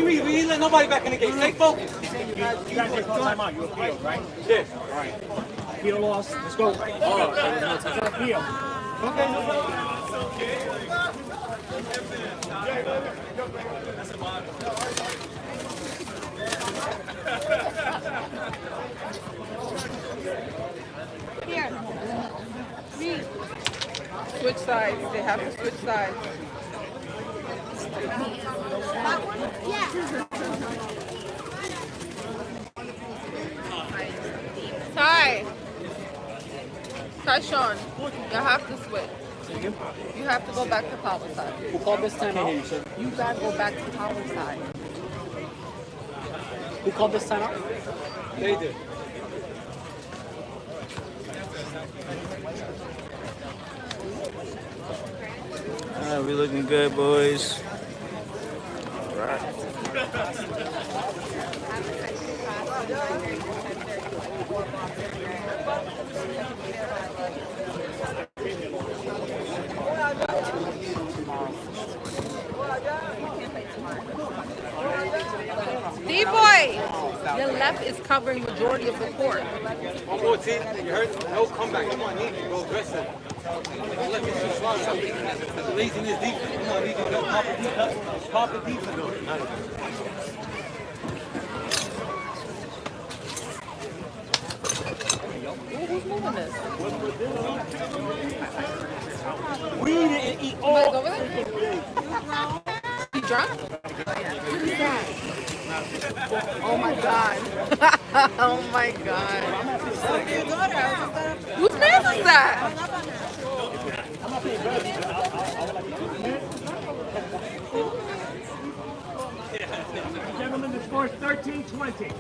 S1: we ain't let nobody back in the game. Stay focused.
S17: You guys just call time out. You appealed, right?
S1: Yeah.
S17: All right. Appeal loss. Let's go.
S1: Oh, there was no time.
S17: Appeal.
S1: Okay, no problem.
S4: Here. Me. Switch sides. They have to switch sides.
S11: Yeah.
S4: Ty. Sean. You have to switch. You have to go back to power side.
S19: Who called this time out?
S4: You gotta go back to power side.
S19: Who called this time out?
S1: They did.
S2: We looking good, boys. All right.
S4: D-boy, your left is covering majority of the court.
S7: One more team. You heard? No comeback. Come on, need to go aggressive. Don't let me too slow. Laziness defense. Come on, need to go proper defense. Proper defense.
S4: Who's moving this?
S17: We didn't eat all.
S4: Over there? You drunk? Oh my god. Oh my god. Whose man is that?
S17: Gentlemen, the score is 13-20.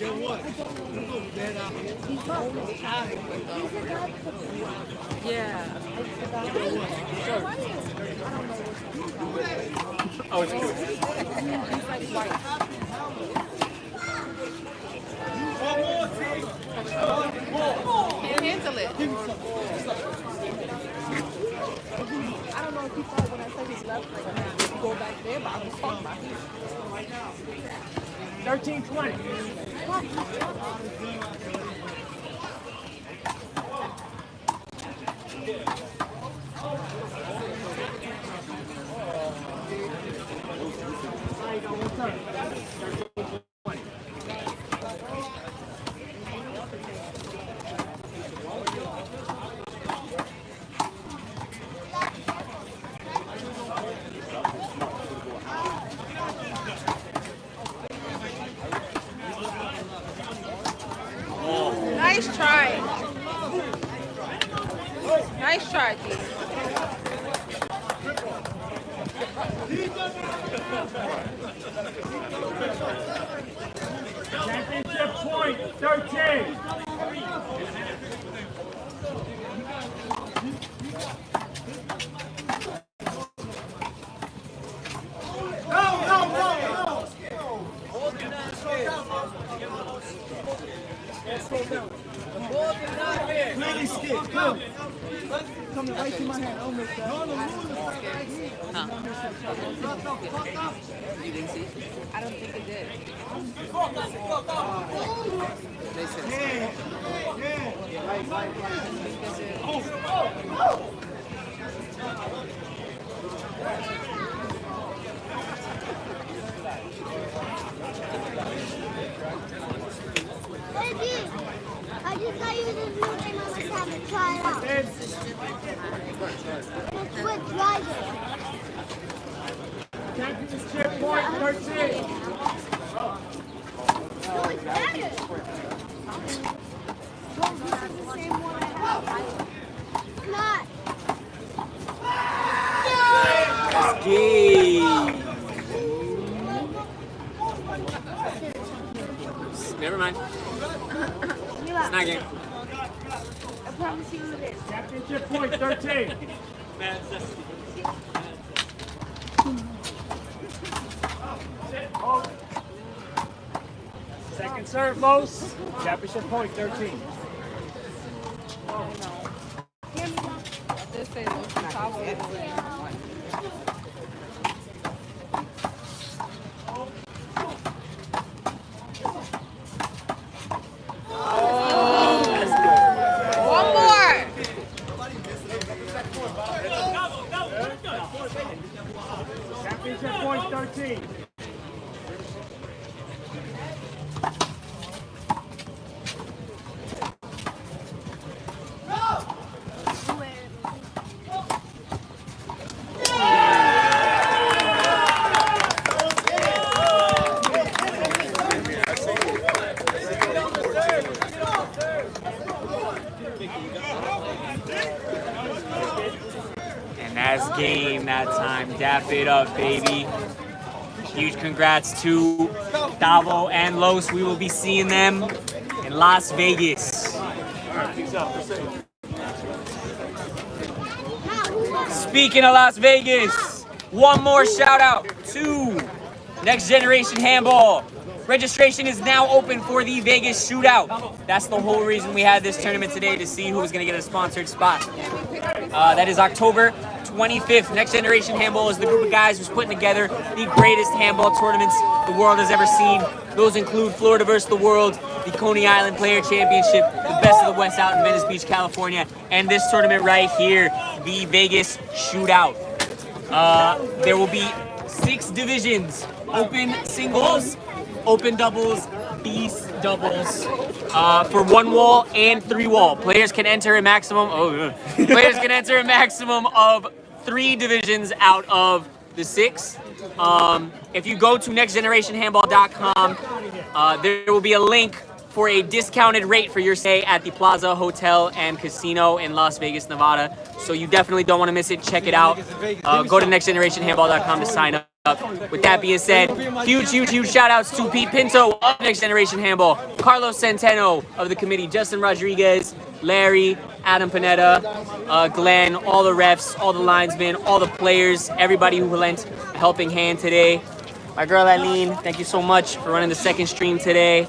S4: Yeah.
S1: Oh, it's cute.
S4: He's like white. Can't handle it. I don't know if he thought when I said his left, like, man, go back there, but I was talking about him.
S17: 13-20.
S4: Nice try. Nice try, D.
S17: Championship point, 13.
S13: Clearly skip. Come. Come right to my hand. I'll make that.
S18: You didn't see?
S4: I don't think it did.
S18: They said
S11: Baby, I just got you this new thing on the tablet. Try it out. Let's quit driving.
S17: Championship point, 13.
S11: No, it's better. No, this is the same one I have. It's not.
S1: Never mind. It's not a game.
S11: I promise you it is.
S17: Championship point, 13. Second serve, Los. Championship point, 13.
S4: Just say those towels. One more.
S17: Championship point, 13.
S1: And that's game that time. Dap it up, baby. Huge congrats to Davo and Los. We will be seeing them in Las Vegas. Speaking of Las Vegas, one more shout out to Next Generation Handball. Registration is now open for the Vegas Shootout. That's the whole reason we had this tournament today, to see who was going to get a sponsored spot. That is October 25th. Next Generation Handball is the group of guys who's putting together the greatest handball tournaments the world has ever seen. Those include Florida vs. the World, the Coney Island Player Championship, the Best of the West out in Venice Beach, California, and this tournament right here, the Vegas Shootout. There will be 6 divisions: open singles, open doubles, beast doubles, for 1 wall and 3 wall. Players can enter a maximum. Players can enter a maximum of 3 divisions out of the 6. If you go to nextgenerationhandball.com, there will be a link for a discounted rate for your stay at the Plaza Hotel and Casino in Las Vegas, Nevada. So you definitely don't want to miss it. Check it out. Go to nextgenerationhandball.com to sign up. With that being said, huge shout outs to Pete Pinto of Next Generation Handball, Carlos Centeno of the committee, Justin Rodriguez, Larry, Adam Panetta, Glenn, all the refs, all the linesmen, all the players, everybody who lent a helping hand today. My girl Eileen, thank you so much for running the second stream today.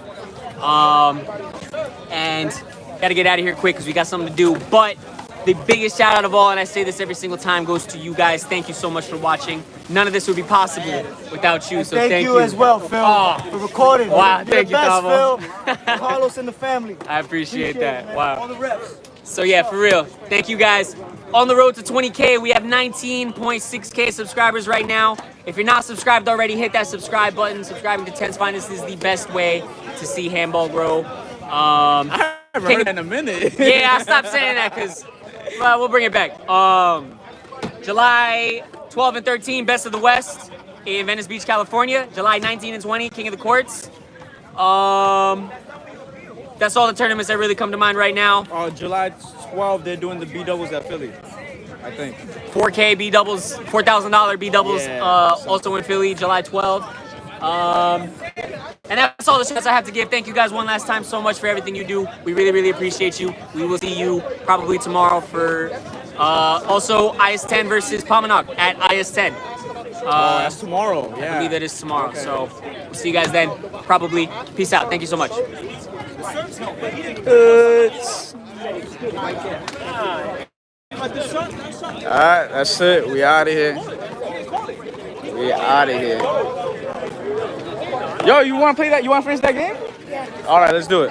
S1: And gotta get out of here quick because we got something to do. But the biggest shout out of all, and I say this every single time, goes to you guys. Thank you so much for watching. None of this would be possible without you, so thank you.
S13: As well, Phil, for recording.
S1: Wow, thank you,
S13: Phil. Carlos and the family.
S1: I appreciate that.
S13: Man.
S1: Wow.
S13: All the reps.
S1: So yeah, for real, thank you guys. On the road to 20K, we have 19.6K subscribers right now. If you're not subscribed already, hit that subscribe button. Subscribing to Ten's Finest is the best way to see handball grow.
S2: I haven't heard in a minute.
S1: Yeah, I stopped saying that because, well, we'll bring it back. July 12 and 13, Best of the West in Venice Beach, California. July 19 and 20, King of the Courts. That's all the tournaments that really come to mind right now.
S2: July 12, they're doing the B doubles at Philly, I think.
S1: 4K B doubles, $4,000 B doubles, also in Philly, July 12. And that's all the shots I have to give. Thank you guys one last time so much for everything you do. We really appreciate you. We will see you probably tomorrow for also IS-10 versus Pamanok at IS-10.
S2: That's tomorrow. Yeah.
S1: I believe that is tomorrow. Okay. So we'll see you guys then. Probably. Peace out. Thank you so much.
S2: Alright, that's it. We out of here. Yo, you want to play that? You want to finish that game? Yeah. Alright, let's do it.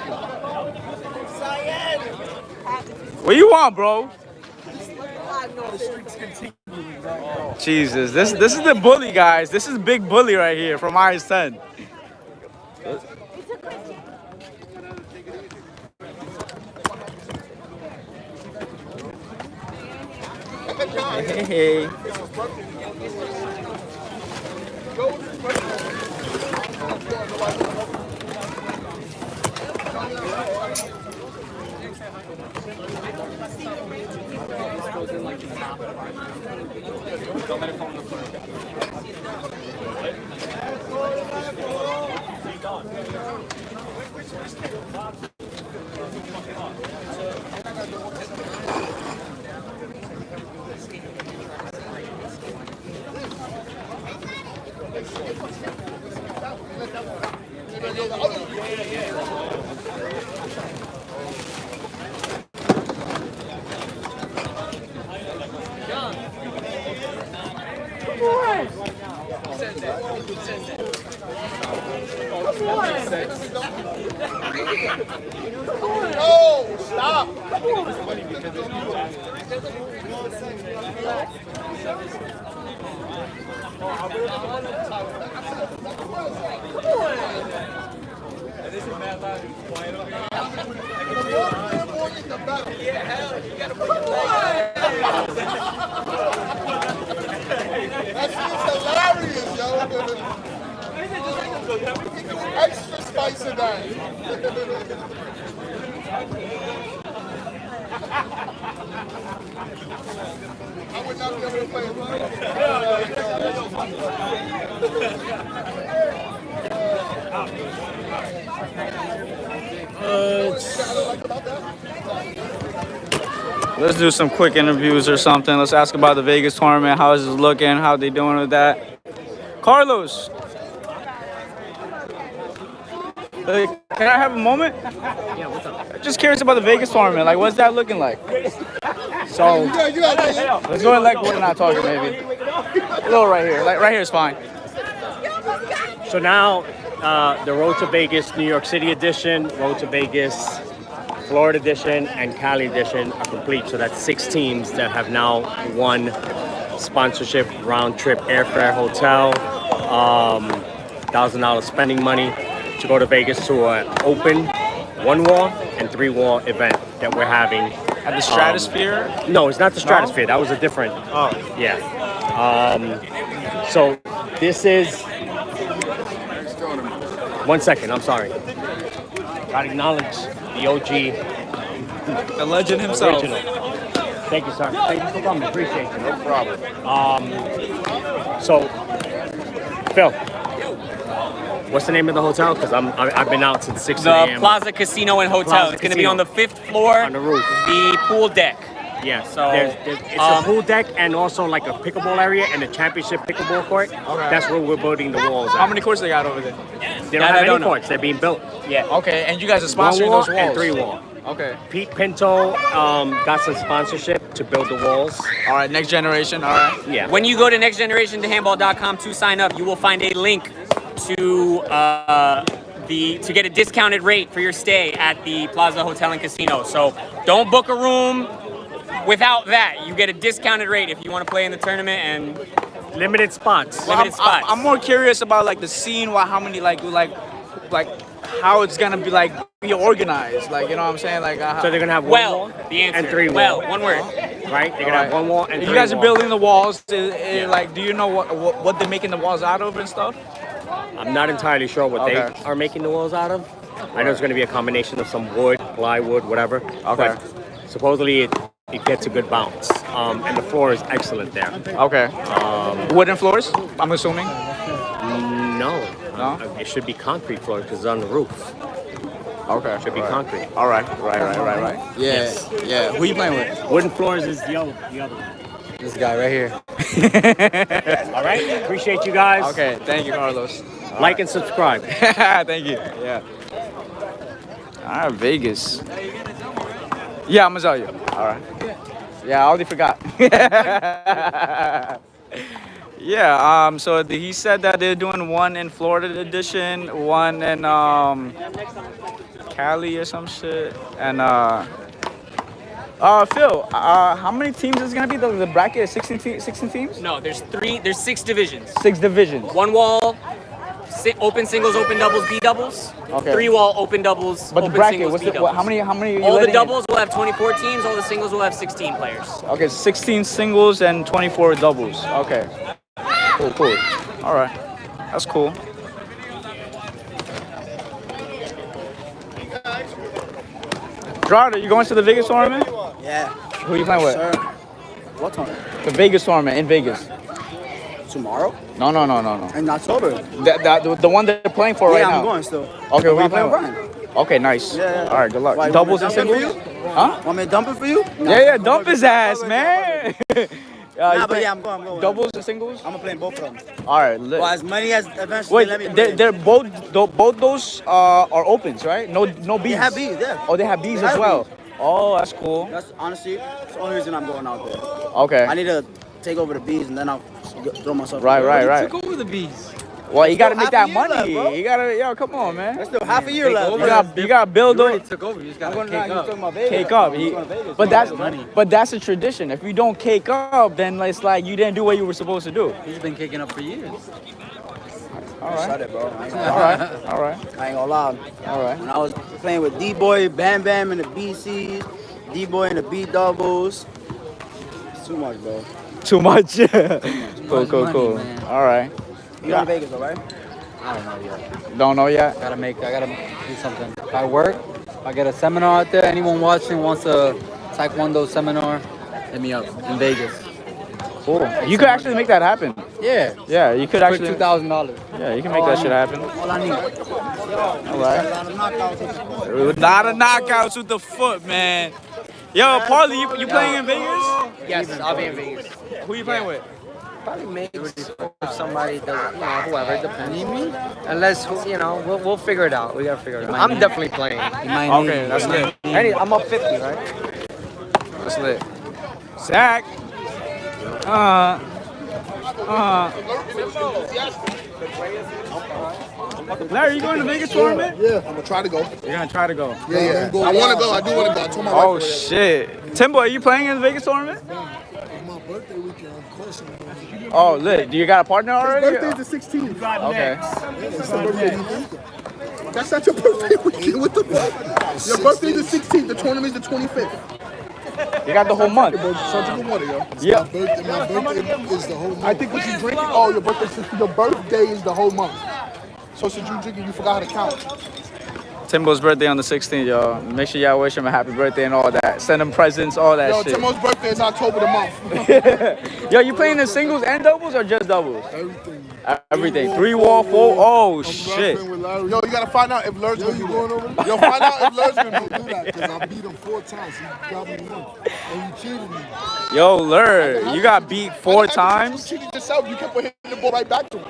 S2: What you want, bro? Jesus, this is the bully, guys. This is Big Bully right here from IS-10. Hey.
S9: No, stop. Hilarious, yo. Extra spice in that. I would not be able to play
S2: Let's do some quick interviews or something. Let's ask about the Vegas tournament. How is it looking? How are they doing with that? Carlos. Can I have a moment?
S14: Yeah, what's up?
S2: Just curious about the Vegas tournament. Like, what's that looking like? So, let's go and like we're not talking maybe. A little right here. Like right here is fine.
S14: So now, the Road to Vegas New York City edition, Road to Vegas Florida edition, and Cali edition are complete. So that's 6 teams that have now won sponsorship, round trip, airfare, hotel, $1,000 spending money to go to Vegas to an open 1-wall and 3-wall event that we're having.
S2: At the Stratosphere?
S14: No, it's not the Stratosphere. That was a different.
S2: Oh.
S14: Yeah. So this is. 1 second. I'm sorry. Gotta acknowledge the OG.
S2: The legend himself.
S14: Original. Thank you, sir. Thank you for coming. Appreciate it.
S2: No problem.
S14: So Phil, what's the name of the hotel? Because I've been out since 6
S1: The
S14: a.m.
S1: Plaza Casino and Hotel.
S14: Plaza
S1: It's going to be on the 5th floor.
S14: On the roof.
S1: The pool deck.
S14: Yeah,
S1: So,
S14: it's a pool deck and also like a pickleball area and a championship pickleball court. That's where we're building the walls at.
S2: How many courts they got over there?
S14: They don't have any courts. They're being built.
S1: Yeah.
S2: Okay, and you guys are
S14: One
S2: sponsoring
S14: wall
S2: those walls?
S14: and 3 wall.
S2: Okay.
S14: Pete Pinto got some sponsorship to build the walls.
S2: All right, next generation. All right.
S1: Yeah. When you go to nextgenerationtohandball.com to sign up, you will find a link to to get a discounted rate for your stay at the Plaza Hotel and Casino. So don't book a room without that. You get a discounted rate if you want to play in the tournament and
S14: limited spots.
S1: Limited spots.
S2: I'm more curious about like the scene. How many like how it's gonna be like be organized. Like you know what I'm saying? Like
S14: So they're gonna have one wall
S1: the answer.
S14: and 3 walls.
S1: Well, one word.
S14: Right? They're gonna have one wall and 3
S2: You guys are
S14: walls.
S2: building the walls. Like, do you know what they're making the walls out of and stuff?
S14: I'm not entirely sure what
S2: Okay.
S14: they are making the walls out of. I know it's going to be a combination of some wood, plywood, whatever.
S2: Okay.
S14: But supposedly it gets a good bounce. And the floor is excellent there.
S2: Okay. Wooden floors, I'm assuming?
S14: No. It should be concrete floor because it's on the roof.
S2: Okay.
S14: It should be concrete.
S2: All right. Right. Yeah.
S14: Yes.
S2: Yeah. Who you playing with?
S14: Wooden floors is the other one.
S2: This guy right here.
S14: All right. Appreciate you guys.
S2: Okay. Thank you, Carlos.
S14: Like and subscribe.
S2: Thank you. Yeah. All right, Vegas. Yeah, I'm gonna tell you. All right. Yeah, I already forgot. Yeah. So he said that they're doing one in Florida edition, one in Cali or some shit, and Phil, how many teams is it gonna be? The bracket is 16 teams?
S1: No, there's 6 divisions.
S2: 6 divisions.
S1: One wall, open singles, open doubles, B doubles.
S2: Okay.
S1: 3 wall, open doubles,
S2: But the
S1: open
S2: bracket,
S1: singles,
S2: what's
S1: B
S2: the,
S1: doubles.
S2: how many are you
S1: All the
S2: letting in?
S1: doubles will have 24 teams. All the singles will have 16 players.
S2: Okay, 16 singles and 24 doubles. Okay. Cool. All right. That's cool. Gerardo, you going to the Vegas tournament?
S12: Yeah.
S2: Who you playing with?
S12: Sir. What tournament?
S2: The Vegas tournament in Vegas.
S12: Tomorrow?
S2: No.
S12: In October.
S2: The one they're playing for right now.
S12: Yeah, I'm going still.
S2: Okay, who you
S12: I'm
S2: playing
S12: playing
S2: with? Okay, nice.
S12: Yeah.
S2: All right, good luck.
S12: Why, you
S2: Doubles
S12: want
S2: and
S12: me to
S2: singles?
S12: dump it for you?
S2: Huh?
S12: Want me to dump it for you?
S2: Yeah, dump his ass, man.
S12: Nah, but yeah, I'm going.
S2: Doubles and singles?
S12: I'm gonna play both of them.
S2: All right, lit.
S12: Well, as many as eventually let me
S2: Wait,
S12: play.
S2: they're both those are opens, right? No Bs.
S12: They have Bs, yeah.
S2: Oh, they have Bs as well. Oh, that's cool.
S12: That's honestly that's the only reason I'm going out there.
S2: Okay.
S12: I need to take over the Bs and then I'll throw myself.
S2: Right.
S12: Took over the Bs.
S2: Well, you gotta make that
S12: half a year
S2: money.
S12: left, bro.
S2: You gotta, come on, man.
S12: There's still half a year left.
S2: You gotta build
S12: You
S2: up.
S12: already took over. You just gotta
S2: Cake up. But that's a tradition. If you don't cake up, then it's like you didn't do what you were supposed to do.
S12: He's been kicking up for years.
S2: All right.
S12: Shut it, bro.
S2: All right.
S12: I ain't gonna lie.
S2: All right.
S12: When I was playing with D-Boy, Bam Bam in the BCs, D-Boy in the B doubles, it's too much, bro.
S2: Too much. Cool.
S12: man.
S2: All right.
S12: You got Vegas, all right?
S8: I don't know yet.
S2: Don't know yet?
S8: I gotta do something. If I work, if I get a seminar out there, anyone watching wants a Taekwondo seminar, hit me up in Vegas.
S2: Cool. You could actually make that happen.
S8: Yeah.
S2: Yeah, you could
S8: For
S2: actually.
S8: $2,000.
S2: Yeah, you can make that shit happen.
S8: All I need.
S2: All right. A lot of knockouts with the foot, man. Yo, Paulie, you playing in Vegas?
S22: Yes, I'll be in Vegas.
S2: Who you playing with?
S22: Probably maybe if somebody does, whoever, it depends. Unless, we'll figure it out. We gotta figure it out. I'm definitely playing.
S2: Okay, that's lit.
S22: I'm up 50, right?
S2: That's lit. Zach. Larry, you going to the Vegas tournament?
S3: Yeah, I'm gonna try to go.
S2: You're gonna try to go?
S3: Yeah. I wanna go. I do wanna go. I told my wife.
S2: Oh shit. Timbo, are you playing in the Vegas tournament?
S3: My birthday weekend, of course I'm going.
S2: Oh, lit. Do you got a partner already?
S3: His birthday's the 16th.
S2: Okay.
S3: That's the birthday weekend. That's not your birthday weekend. What the fuck? Your birthday's the 16th. The tournament's the 25th.
S2: You got the whole month.
S3: Surgical water, yo.
S2: Yeah.
S3: My birthday is the whole month. I think what you drinking? Oh, your birthday is the whole month. So since you drinking, you forgot how to count.
S2: Timbo's birthday on the 16th, y'all. Make sure y'all wish him a happy birthday and all that. Send him presents, all that
S3: Yo,
S2: shit.
S3: Timbo's birthday is October the month.
S2: Yo, you playing in singles and doubles or just doubles?
S3: Everything.
S2: Everything. 3 wall, 4. Oh shit.
S3: Yo, you gotta find out if Lur's gonna be going over. Yo, find out if Lur's gonna do that because I beat him 4 times. He got me one, and you cheated me.
S2: Yo, Lur, you got beat 4 times.
S3: You cheated yourself. You kept hitting the ball right back to him.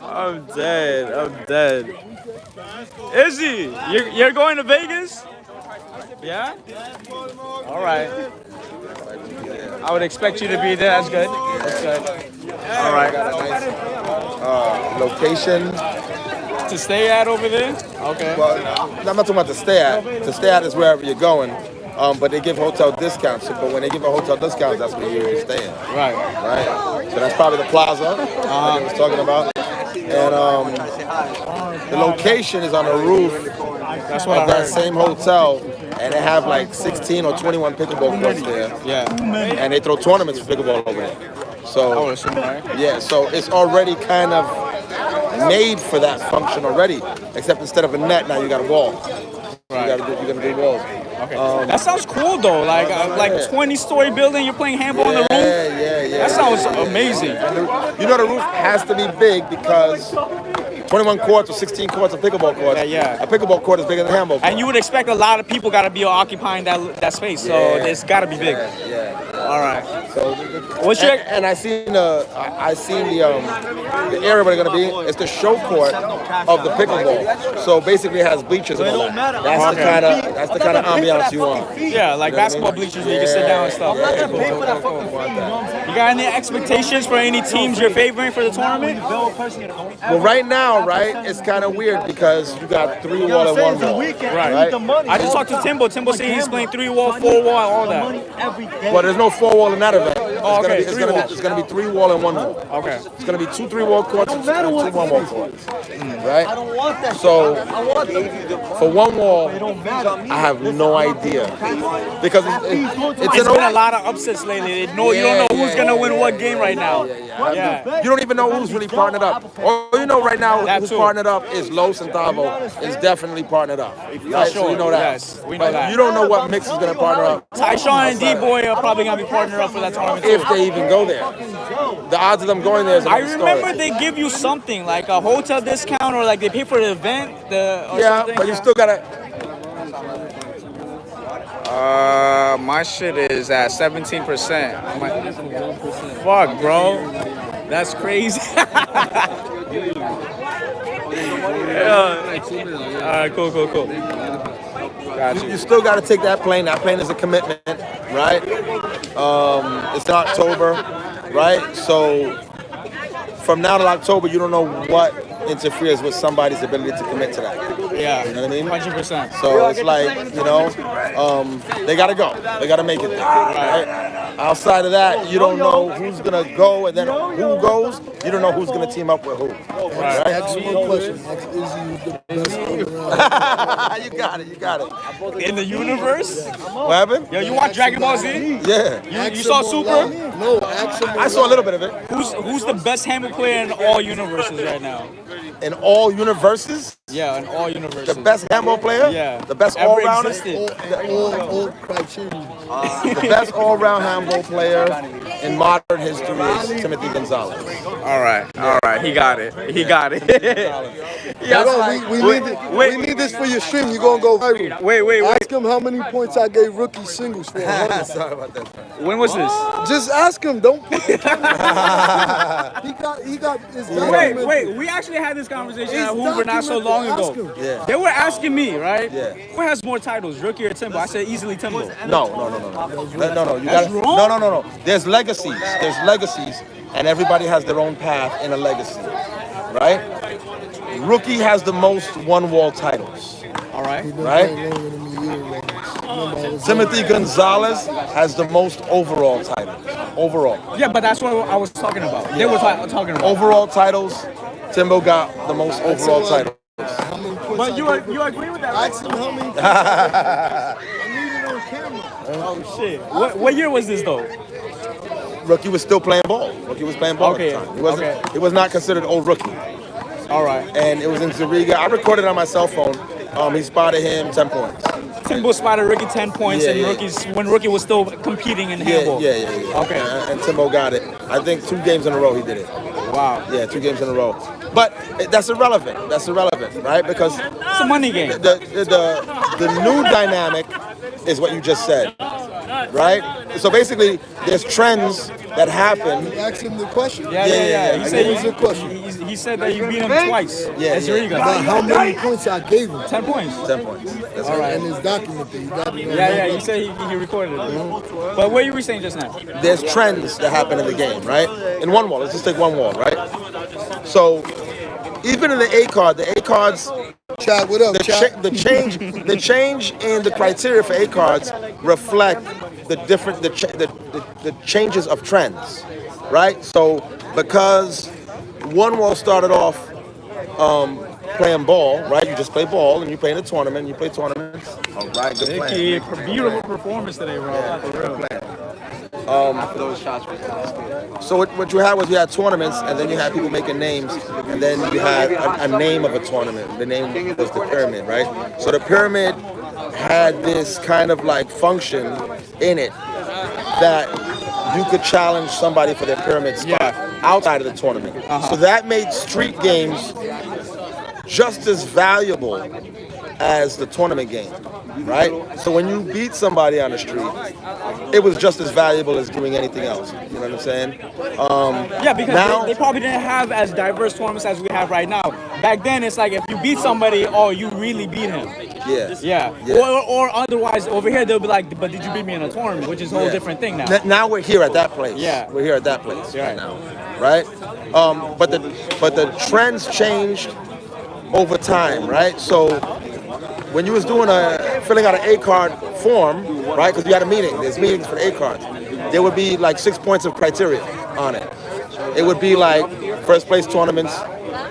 S2: I'm dead. I'm dead. Izzy, you're going to Vegas? Yeah? All right. I would expect you to be there. That's good. That's good. All right.
S3: Location
S2: to stay at over there? Okay.
S3: Well, I'm not talking about to stay at. To stay at is wherever you're going. But they give hotel discounts. But when they give a hotel discounts, that's where you're staying.
S2: Right.
S3: Right. So that's probably the plaza I was talking about. And the location is on the roof of that same hotel, and they have like 16 or 21 pickleball courts there.
S2: Yeah.
S3: And they throw tournaments for pickleball over there. So
S2: I would assume, right?
S3: Yeah. So it's already kind of made for that function already, except instead of a net, now you got a wall.
S2: Right.
S3: You're gonna do walls.
S2: Okay. That sounds cool though. Like 20-story building, you're playing handball on the roof.
S3: Yeah.
S2: That sounds amazing.
S3: You know the roof has to be big because 21 courts or 16 courts of pickleball courts.
S2: Yeah.
S3: A pickleball court is bigger than a handball court.
S2: And you would expect a lot of people got to be occupying that space, so it's got to be big.
S3: Yeah.
S2: All right.
S3: So
S2: what's your?
S3: And I seen the area where they're gonna be. It's the show court of the pickleball. So basically, it has bleachers and all that. That's the kind of ambiance you want.
S2: Yeah, like basketball bleachers where you can sit down and stuff. Cool. You got any expectations for any teams you're favoring for the tournament?
S3: Well, right now, it's kind of weird because you got 3 wall and 1 wall.
S2: Right. I just talked to Timbo. Timbo said he's playing 3 wall, 4 wall, all that.
S3: Well, there's no 4 wall in that event.
S2: Oh, okay.
S3: It's gonna be 3 wall and 1 wall.
S2: Okay.
S3: It's gonna be 2 3 wall courts and 2 1 wall courts. Right. So for 1 wall, I have no idea because it's
S2: been a lot of upsets lately. You don't know who's gonna win what game right now. Yeah.
S3: You don't even know who's really partnered up. All you know right now who's partnered up is Los and Tavo is definitely partnered up. Right? So you know that.
S2: Yes, we know that.
S3: You don't know what mix is gonna partner up.
S2: Tyshawn and D-Boy are probably gonna be partnered up for that tournament too.
S3: If they even go there. The odds of them going there is
S2: I remember they give you something like a hotel discount or like they pay for the event. Something.
S3: But you still gotta.
S2: My shit is at 17%. Fuck, bro. That's crazy. All right, cool.
S3: You still got to take that plane. That plane is a commitment, right? It's in October, right? So from now to October, you don't know what interferes with somebody's ability to commit to that.
S2: Yeah,
S3: you know what I mean?
S2: 100%.
S3: So it's like, they got to go. They got to make it there, right? Outside of that, you don't know who's going to go, and then who goes, you don't know who's going to team up with who. Right?
S9: Excellent question.
S3: You got it.
S2: In the universe?
S3: What happened?
S2: Yo, you watch Dragon Ball Z?
S3: Yeah.
S2: You saw Super?
S9: No,
S3: I saw a little bit of it.
S2: Who's the best handball player in all universes right now?
S3: In all universes?
S2: Yeah, in all universes.
S3: The best handball player?
S2: Yeah.
S3: The best
S2: Ever
S3: all-rounder?
S2: existed.
S9: All criteria.
S3: The best all-round handball player in modern history is Timothy Gonzalez.
S2: All right. He got it.
S9: We need this for your stream. You're going to go viral.
S2: Wait.
S9: Ask him how many points I gave rookie singles for.
S3: Sorry about that.
S2: When was this?
S9: Just ask him. Don't put the camera. He got his
S2: Wait. We actually had this conversation at Hoover not so long ago.
S3: Yeah.
S2: They were asking me, right?
S3: Yeah.
S2: Who has more titles, Rookie or Timbo? I said easily Timbo.
S3: No. You gotta, no. There's legacies, and everybody has their own path in a legacy, right? Rookie has the most one-wall titles.
S2: All right.
S3: Timothy Gonzalez has the most overall titles. Overall.
S2: Yeah, but that's what I was talking about. They were talking about
S3: overall titles. Timbo got the most overall titles.
S2: But you agree with that? Right?
S9: Ask him how many points I need it on camera.
S2: Oh shit! What year was this though?
S3: Rookie was still playing ball. Rookie was playing ball at the time. It was not considered old rookie.
S2: All right.
S3: And it was in Zariga. I recorded on my cell phone,
S9: He spotted him 10 points.
S2: Timbo spotted Rookie 10 points,
S9: Yeah,
S2: and
S9: yeah.
S2: when Rookie was still competing in handball.
S9: Yeah.
S2: Okay.
S9: And Timbo got it. I think 2 games in a row he did it.
S2: Wow.
S9: Yeah, 2 games in a row. But that's irrelevant, right? Because
S2: it's a money game.
S9: The new dynamic is what you just said, right? So basically, there's trends that happen.
S13: You asked him the question?
S2: Yeah.
S13: He said the question.
S2: He said that you beat him twice.
S9: Yeah.
S13: But how many points I gave him?
S2: 10 points.
S9: 10 points. That's
S13: All
S9: right.
S13: right. And it's documented. You got to know.
S2: Yeah. You said he recorded it.
S9: Mm-hmm.
S2: But what you were saying just now?
S9: There's trends that happen in the game, right? In one wall, let's just take one wall, right? So even in the A card, the A cards,
S13: Chad, what up, Chad?
S9: the change in the criteria for A cards reflect the changes of trends, right? So because one wall started off playing ball, right? You just play ball and you play in a tournament. You play tournaments. All right, good
S2: Vicky,
S9: plan.
S2: beautiful performance today, bro.
S9: Yeah,
S2: For real.
S12: After those shots were
S9: So what you had was you had tournaments, and then you had people making names, and then you had a name of a tournament. The name was the pyramid, right? So the pyramid had this kind of like function in it that you could challenge somebody for their pyramid spot outside of the tournament. So that made street games just as valuable as the tournament game, right? So when you beat somebody on the street, it was just as valuable as doing anything else. You know what I'm saying?
S2: Because
S9: now,
S2: they probably didn't have as diverse tournaments as we have right now. Back then, it's like if you beat somebody, oh, you really beat him.
S9: Yeah.
S2: Or otherwise, over here they'll be like, but did you beat me in a tournament? Which is a whole different thing now.
S9: Now we're here at that place.
S2: Yeah.
S9: We're here at that place right now, right? But the trends changed over time, right? So when you was filling out an A card form, right? Because you had a meeting. There's meetings for the A cards. There would be like 6 points of criteria on it. It would be like first place tournaments,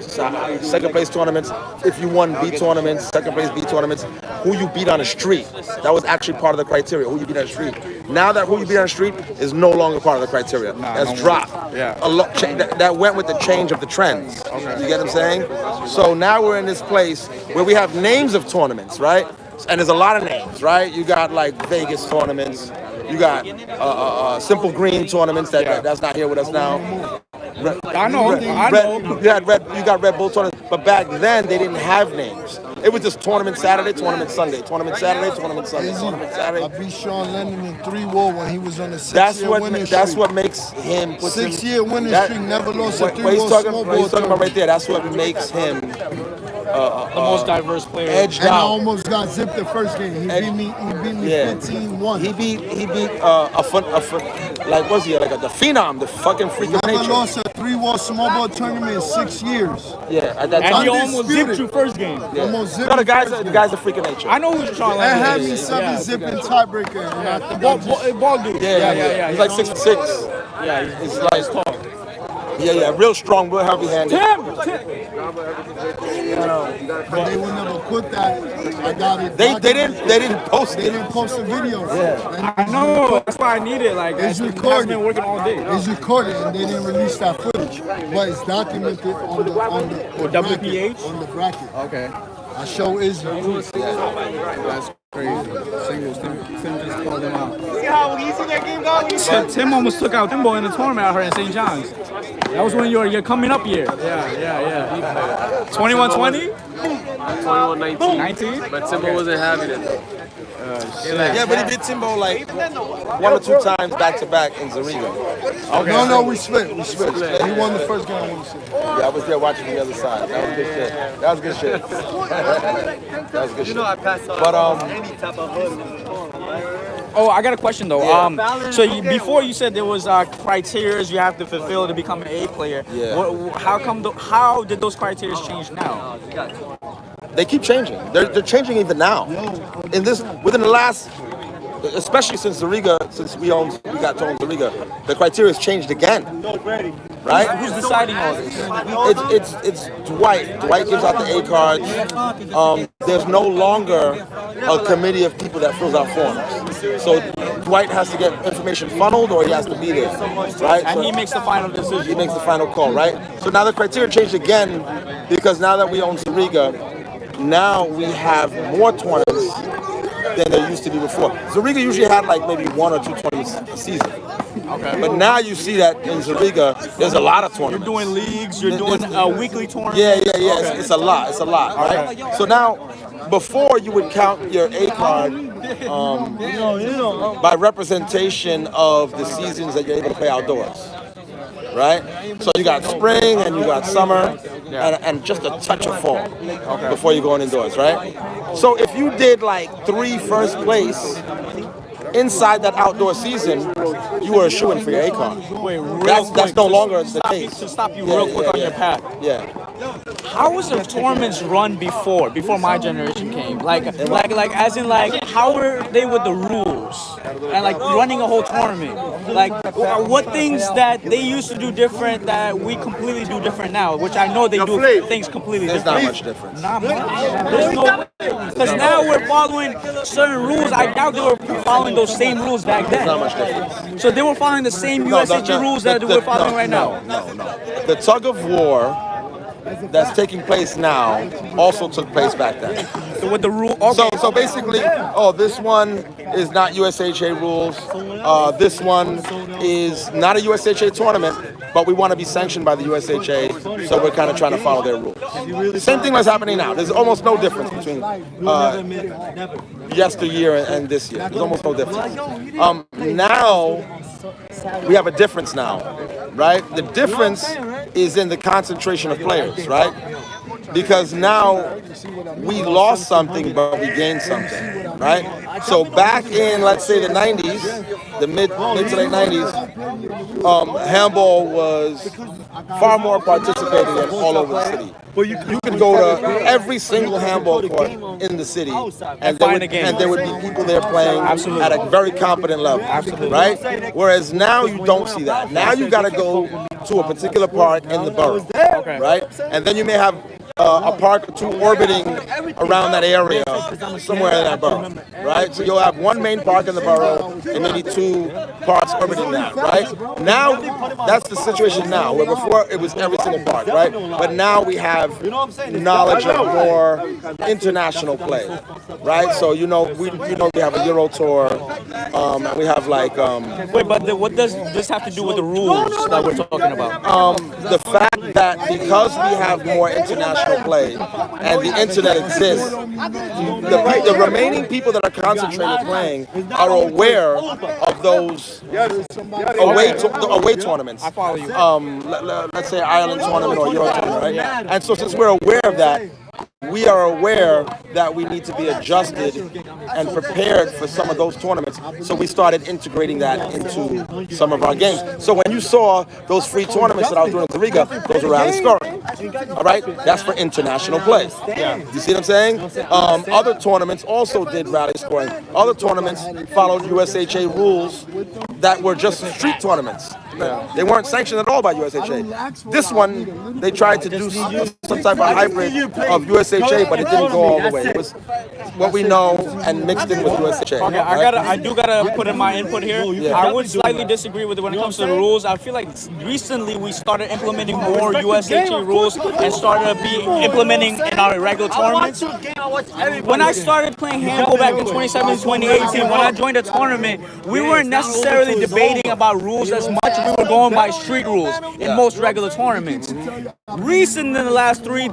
S9: second place tournaments. If you won B tournaments, second place B tournaments. Who you beat on the street. That was actually part of the criteria. Who you beat on the street. Now that who you beat on the street is no longer part of the criteria. That's dropped.
S2: Yeah.
S9: That went with the change of the trends. You get what I'm saying? So now we're in this place where we have names of tournaments, right? And there's a lot of names, right? You got like Vegas tournaments. You got Simple Green tournaments that's not here with us now.
S2: I know.
S9: You got Red Bull tournaments, but back then they didn't have names. It was just tournament Saturday, tournament Sunday, tournament Saturday, tournament Sunday, tournament Saturday.
S13: I beat Sean Lennon in 3-war when he was on a 6-year winning streak.
S9: That's what makes him.
S13: 6-year winning streak, never lost a 3-war small ball.
S9: He's talking about right there. That's what makes him
S2: the most diverse player.
S9: Edged
S13: and
S9: out.
S13: I almost got zipped the first game. He beat me 15-1.
S9: He beat like was he like the phenom, the fucking freak of nature.
S13: Never lost a 3-war small ball tournament in 6 years.
S9: Yeah, at that
S2: and
S9: time.
S2: he almost zipped you first game.
S9: Yeah.
S13: Almost zipped
S9: No, the guy's a freak of nature.
S2: I know who Sean
S13: That
S2: Lennon
S13: had
S2: is.
S13: me 7-zipping tiebreaker.
S2: Ball dude.
S9: Yeah. He's like 6'6".
S2: Yeah,
S9: he's like
S2: tall.
S9: Yeah, real strong, real heavy-handed.
S13: But they would never put that. I got it.
S9: They didn't post it.
S13: They didn't post the videos.
S9: Yeah.
S2: I know. That's why I need it. Like
S13: it's
S2: recorded. Been working all day.
S13: It's recorded, and they didn't release that footage, but it's documented on the
S2: WPH
S13: on the bracket.
S2: Okay.
S13: I show Israel.
S8: That's crazy. Singles. Tim just called him out.
S20: See how easy that game got?
S2: Tim almost took out Timbo in the tournament out here in St. John's. That was when your coming up year. Yeah. 21-20?
S15: 21-19.
S2: 19?
S15: But Timbo wasn't having it though.
S9: Yeah, but he beat Timbo like 1 or 2 times back to back in Zariga.
S13: Okay. No, we split. He won the first game. I won the second.
S9: Yeah, I was there watching the other side. That was good shit. That was good shit.
S15: You know I passed on
S9: But
S15: any type of hood.
S2: Oh, I got a question though. Before you said there was criteria you have to fulfill to become an A player.
S9: Yeah.
S2: How did those criteria change now?
S9: They keep changing. They're changing even now. Within the last, especially since Zariga, since we got to own Zariga, the criteria has changed again. Right?
S2: Who's deciding all this?
S9: It's Dwight. Dwight gives out the A cards. There's no longer a committee of people that fills out forms. So Dwight has to get information funneled, or he has to be there, right?
S2: And
S9: so
S2: he makes the final decision.
S9: He makes the final call, right? So now the criteria changed again because now that we own Zariga, now we have more tournaments than there used to be before. Zariga usually had like maybe 1 or 2 tournaments a season.
S2: Okay.
S9: But now you see that in Zariga, there's a lot of tournaments.
S2: You're doing leagues, you're doing weekly tournaments.
S9: Yeah.
S2: Okay.
S9: It's a lot, right? So now, before you would count your A card by representation of the seasons that you're able to play outdoors, right? So you got spring and you got summer and just a touch of fall before you go in indoors, right? So if you did like 3 first place inside that outdoor season, you were a shoo-in for your A card.
S2: Wait,
S9: that's no longer the case.
S2: To stop you real quick on your path.
S9: Yeah.
S2: How was the tournaments run before my generation came? Like as in like how were they with the rules and like running a whole tournament? Like what things that they used to do different that we completely do different now? Which I know they do things completely
S9: There's
S2: different.
S9: not much difference.
S2: Not much. There's no, because now we're following certain rules. I doubt they were following those same rules back then.
S9: There's not much difference.
S2: So they were following the same USH rules that we're following right now.
S9: No. The tug of war that's taking place now also took place back then.
S2: So with the rule, okay.
S9: So basically, this one is not USHA rules. This one is not a USHA tournament, but we want to be sanctioned by the USHA, so we're kind of trying to follow their rules. Same thing that's happening now. There's almost no difference between yesteryear and this year. There's almost no difference. Now we have a difference now, right? The difference is in the concentration of players, right? Because now we lost something, but we gained something, right? So back in, let's say, the 90s, the mid to late 90s, handball was far more participated in all over the city. You could go to every single handball court in the city, and there would be people there playing at a very competent level, right? Whereas now you don't see that. Now you got to go to a particular park in the borough, right? And then you may have a park or 2 orbiting around that area, somewhere in that borough, right? So you'll have 1 main park in the borough and maybe 2 parks orbiting that, right? Now, that's the situation now, where before it was every single park, right? But now we have knowledge of more international play, right? So we have a Euro tour, and we have like
S2: Wait, but what does this have to do with the rules that we're talking about?
S9: The fact that because we have more international play and the internet exists, the remaining people that are concentrated playing are aware of those away tournaments.
S2: I follow you.
S9: Let's say Ireland tournament or Euro tournament, right? And so since we're aware of that, we are aware that we need to be adjusted and prepared for some of those tournaments. So we started integrating that into some of our games. So when you saw those free tournaments that I was doing in Zariga, those were rally scoring. All right? That's for international play. You see what I'm saying? Other tournaments also did rally scoring. Other tournaments followed USHA rules that were just street tournaments. They weren't sanctioned at all by USHA. This one, they tried to do some type of hybrid of USHA, but it didn't go all the way. It was what we know and mixed in with USHA.
S2: Okay, I do gotta put in my input here. I would slightly disagree with it when it comes to the rules. I feel like recently we started implementing more USHA rules and started implementing in our regular tournaments. When I started playing handball back in 2017, 2018, when I joined a tournament, we weren't necessarily debating about rules as much. We were going by street rules in most regular tournaments. Recent in the last 3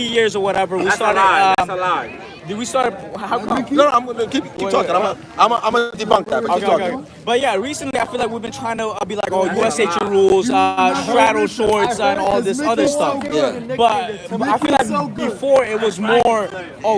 S2: years or whatever, we started.
S1: That's a lie.
S2: We started.
S9: No, I'm gonna keep talking. I'm gonna debunk that. But keep talking.
S2: But yeah, recently I feel like we've been trying to be like, USHA rules, straddle shorts, and all this other stuff.
S9: Yeah.
S2: But I feel like before it was more,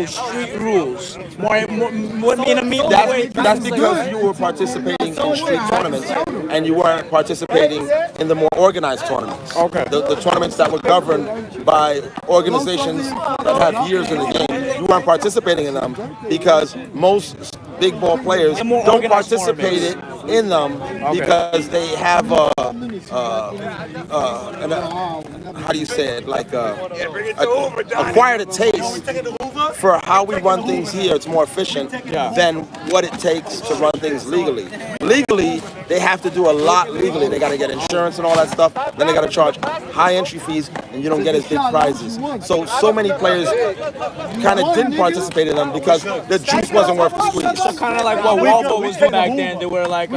S2: street rules. More in a mean way.
S9: That's because you were participating in street tournaments and you weren't participating in the more organized tournaments.
S2: Okay.
S9: The tournaments that were governed by organizations that have years in the game. You weren't participating in them because most big ball players don't participate in them because they have how do you say it, like acquired a taste
S3: for how we run things here, it's more efficient than what it takes to run things legally. Legally, they have to do a lot legally. They got to get insurance and all that stuff. Then they got to charge high entry fees, and you don't get as big prizes. So many players kind of didn't participate in them because the juice wasn't worth the squeeze.
S2: So kind of like what Wallball was doing back then. They were like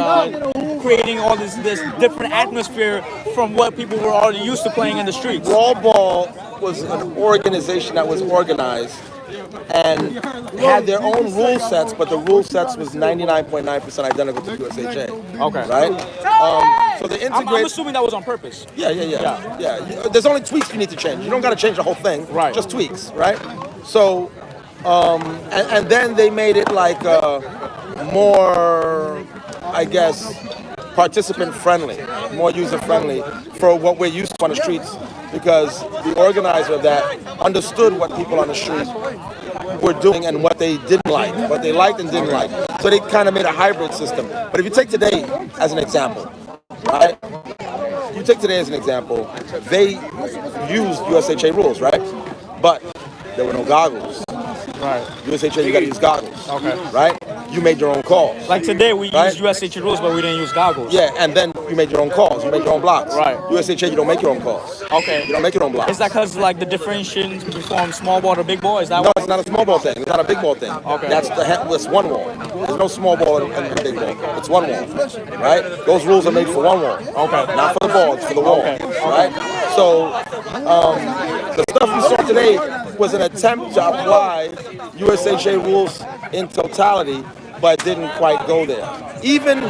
S2: creating all this different atmosphere from what people were already used to playing in the streets.
S3: Wallball was an organization that was organized and had their own rule sets, but the rule sets was 99.9% identical to USHA.
S2: Okay.
S3: Right? So they integrate.
S2: I'm assuming that was on purpose.
S3: Yeah. There's only tweaks you need to change. You don't got to change the whole thing.
S2: Right.
S3: Just tweaks, right? So, and then they made it like more, I guess, participant friendly, more user friendly for what we're used to on the streets, because the organizer of that understood what people on the street were doing and what they didn't like, what they liked and didn't like. So they kind of made a hybrid system. But if you take today as an example, right? You take today as an example, they used USHA rules, right? But there were no goggles.
S2: Right.
S3: USHA, you got to use goggles.
S2: Okay.
S3: Right? You made your own calls.
S2: Like today, we used USHA rules, but we didn't use goggles.
S3: Yeah, and then you made your own calls. You made your own blocks.
S2: Right.
S3: USHA, you don't make your own calls.
S2: Okay.
S3: You don't make your own blocks.
S2: Is that because like the differentiation from small ball to big ball? Is that
S3: No, it's not a small ball thing. It's not a big ball thing.
S2: Okay.
S3: That's one wall. There's no small ball and big ball. It's one wall. Right? Those rules are made for one wall.
S2: Okay.
S3: Not for the ball, it's for the wall.
S2: Okay.
S3: Right? So the stuff you saw today was an attempt to apply USHA rules in totality, but didn't quite go there. Even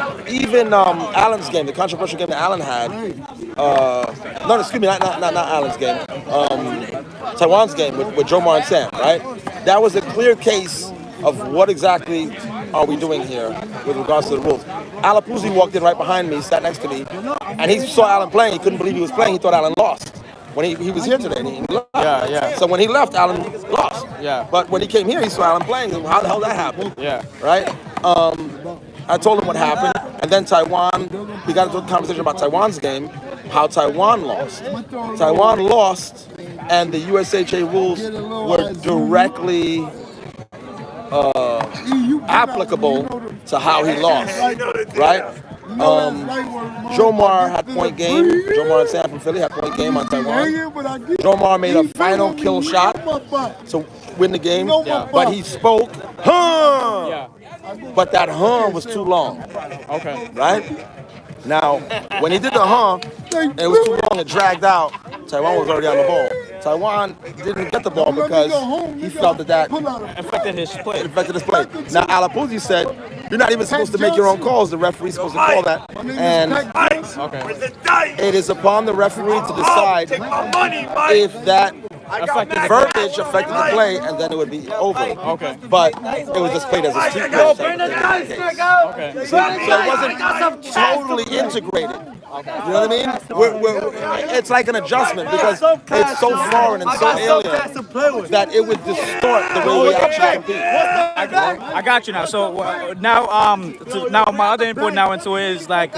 S3: Allen's game, the controversial game that Allen had, not Allen's game, Taiwan's game with Jomar and Sam, right? That was a clear case of what exactly are we doing here with regards to the rules. Alapuzzi walked in right behind me, sat next to me, and he saw Allen playing. He couldn't believe he was playing. He thought Allen lost. When he was here today, and he left.
S2: Yeah.
S3: So when he left, Allen lost.
S2: Yeah.
S3: But when he came here, he saw Allen playing. How the hell that happened?
S2: Yeah.
S3: Right? I told him what happened, and then Taiwan, we got into a conversation about Taiwan's game, how Taiwan lost. Taiwan lost, and the USHA rules were directly applicable to how he lost, right? Jomar had point game. Jomar and Sam from Philly had point game on Taiwan. Jomar made a final kill shot to win the game, but he spoke, huh? But that huh was too long.
S2: Okay.
S3: Right? Now, when he did the huh, and it was too long, it dragged out. Taiwan was already on the ball. Taiwan didn't get the ball because he felt that
S2: affected his play.
S3: Now, Alapuzzi said, you're not even supposed to make your own calls. The referee's supposed to call that. And it is upon the referee to decide if that verbiage affected the play, and then it would be over.
S2: Okay.
S3: But it was just played as a street play.
S2: Okay.
S3: So it wasn't totally integrated. You know what I mean? It's like an adjustment because it's so foreign and so alien that it would distort the way we actually compete.
S2: I got you now. So now my other input now into it is like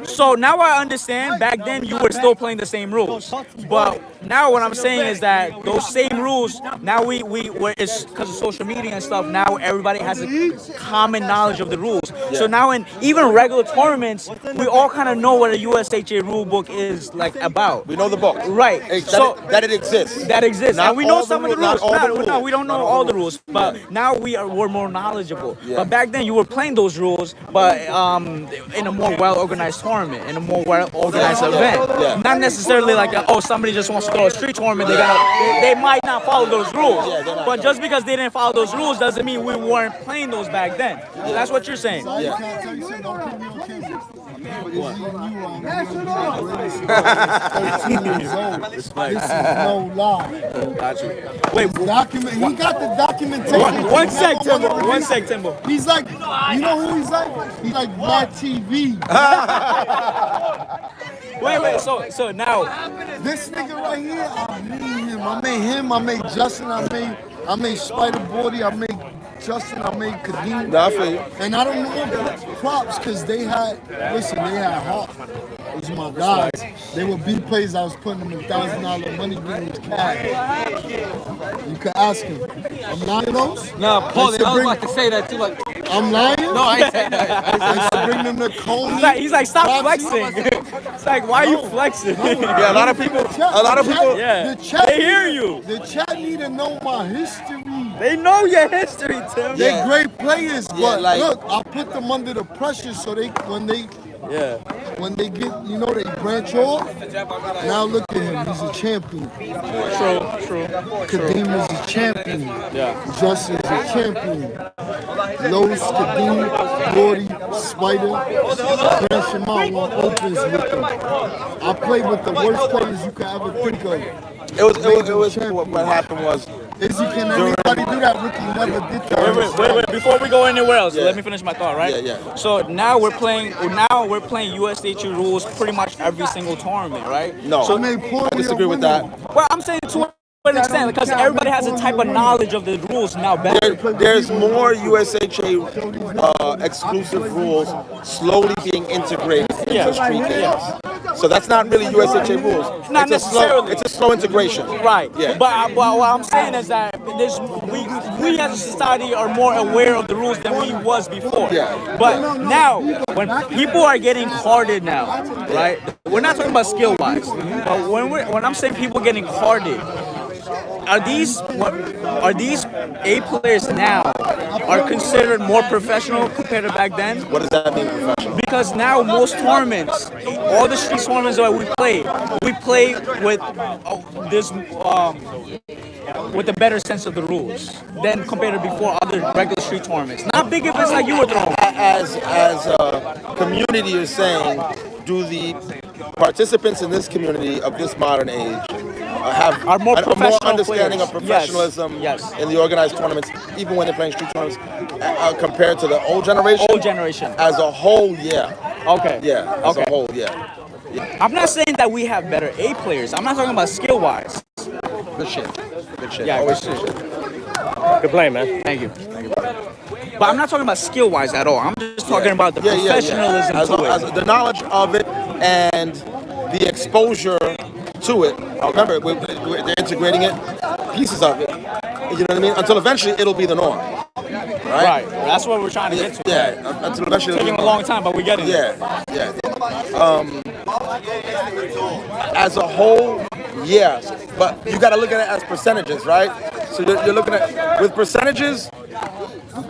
S2: so now I understand. Back then you were still playing the same rules, but now what I'm saying is that those same rules now it's because of social media and stuff. Now everybody has a common knowledge of the rules.
S3: Yeah.
S2: So now in even regular tournaments, we all kind of know what a USHA rule book is like about.
S3: We know the book,
S2: right?
S3: That it exists.
S2: That exists,
S3: Not
S2: and we know
S3: all
S2: some
S3: the
S2: of the
S3: rules,
S2: rules.
S3: not all the rules.
S2: No, we don't know all the rules, but now we're more knowledgeable.
S3: Yeah.
S2: But back then you were playing those rules, but in a more well-organized tournament, in a more well-organized event.
S3: Yeah.
S2: Not necessarily like somebody just wants to go to a street tournament. They might not follow those rules, but just because they didn't follow those rules doesn't mean we weren't playing those back then. That's what you're saying.
S3: Yeah.
S13: This is no lie.
S2: Wait,
S13: he got the documentation.
S2: One sec, Timbo.
S13: He's like, you know who he's like? He's like my TV.
S2: Wait, so now
S13: this nigga right here, I made him, I made Justin, I made Spider Boardy, I made Justin, I made Kadeem.
S3: Nah, I feel you.
S13: And I don't know props because they had heart.
S3: Those are my guys. They were B plays. I was putting them in $1,000 money games cash. You can ask him. I'm lying those?
S2: No, Paul, I was about to say that too. Like,
S3: I'm lying?
S2: No, I ain't saying that.
S3: I used to bring them to Coney.
S2: He's like, stop flexing. It's like, why are you flexing?
S3: Yeah, a lot of people.
S2: Yeah,
S3: The chat,
S2: they hear you.
S3: The chat need to know my history.
S2: They know your history, Tim.
S3: They're great players, but
S2: like-
S3: look, I put them under the pressure so when they get, they branch off. Now look at him, he's a champion.
S2: True.
S3: Kadeem is a champion.
S2: Yeah.
S3: Justin is a champion. Lowe's, Kadeem, Gordy, Spider, branch him out on opens with them. I played with the worst players you could ever think of.
S9: It was what happened was.
S3: Can anybody do that? Ricky never did that.
S2: Wait. Before we go anywhere else, let me finish my thought, right?
S9: Yeah.
S2: So now we're playing USDHU rules pretty much every single tournament, right?
S9: No.
S2: So
S9: I disagree with that.
S2: Well, I'm saying to an extent because everybody has a type of knowledge of the rules now better.
S9: There's more USHA exclusive rules slowly being integrated into street games. So that's not really USHA rules.
S2: Not necessarily.
S9: It's a slow integration.
S2: Right.
S9: Yeah.
S2: But what I'm saying is that we as a society are more aware of the rules than we was before.
S9: Yeah.
S2: But now, when people are getting carded now, right? We're not talking about skill wise, but when I'm saying people getting carded, are these A players now are considered more professional compared to back then?
S9: What does that mean, professional?
S2: Because now most tournaments, all the street tournaments that we play with with a better sense of the rules than compared to before other regular street tournaments. Not big events like you were throwing.
S9: As a community, you're saying, do the participants in this community of this modern age
S2: are more
S9: a more understanding
S2: players.
S9: of professionalism
S2: Yes.
S9: in the organized tournaments, even when they're playing street tournaments, compared to the old generation?
S2: Old generation.
S9: As a whole, yeah.
S2: Okay.
S9: Yeah, as a whole, yeah.
S2: I'm not saying that we have better A players. I'm not talking about skill-wise.
S9: Good shit.
S2: Yeah,
S9: Always
S2: good
S9: shit.
S14: Good play, man.
S2: Thank you. But I'm not talking about skill-wise at all. I'm just talking about the professionalism to it.
S9: The knowledge of it and the exposure to it. Remember, they're integrating it, pieces of it. You know what I mean? Until eventually it'll be the norm. Right?
S2: That's what we're trying to get to.
S9: Yeah. Until eventually
S2: It's taking a long time, but we're getting there.
S9: Yeah. As a whole, yes. But you got to look at it as percentages, right? So you're looking at, with percentages,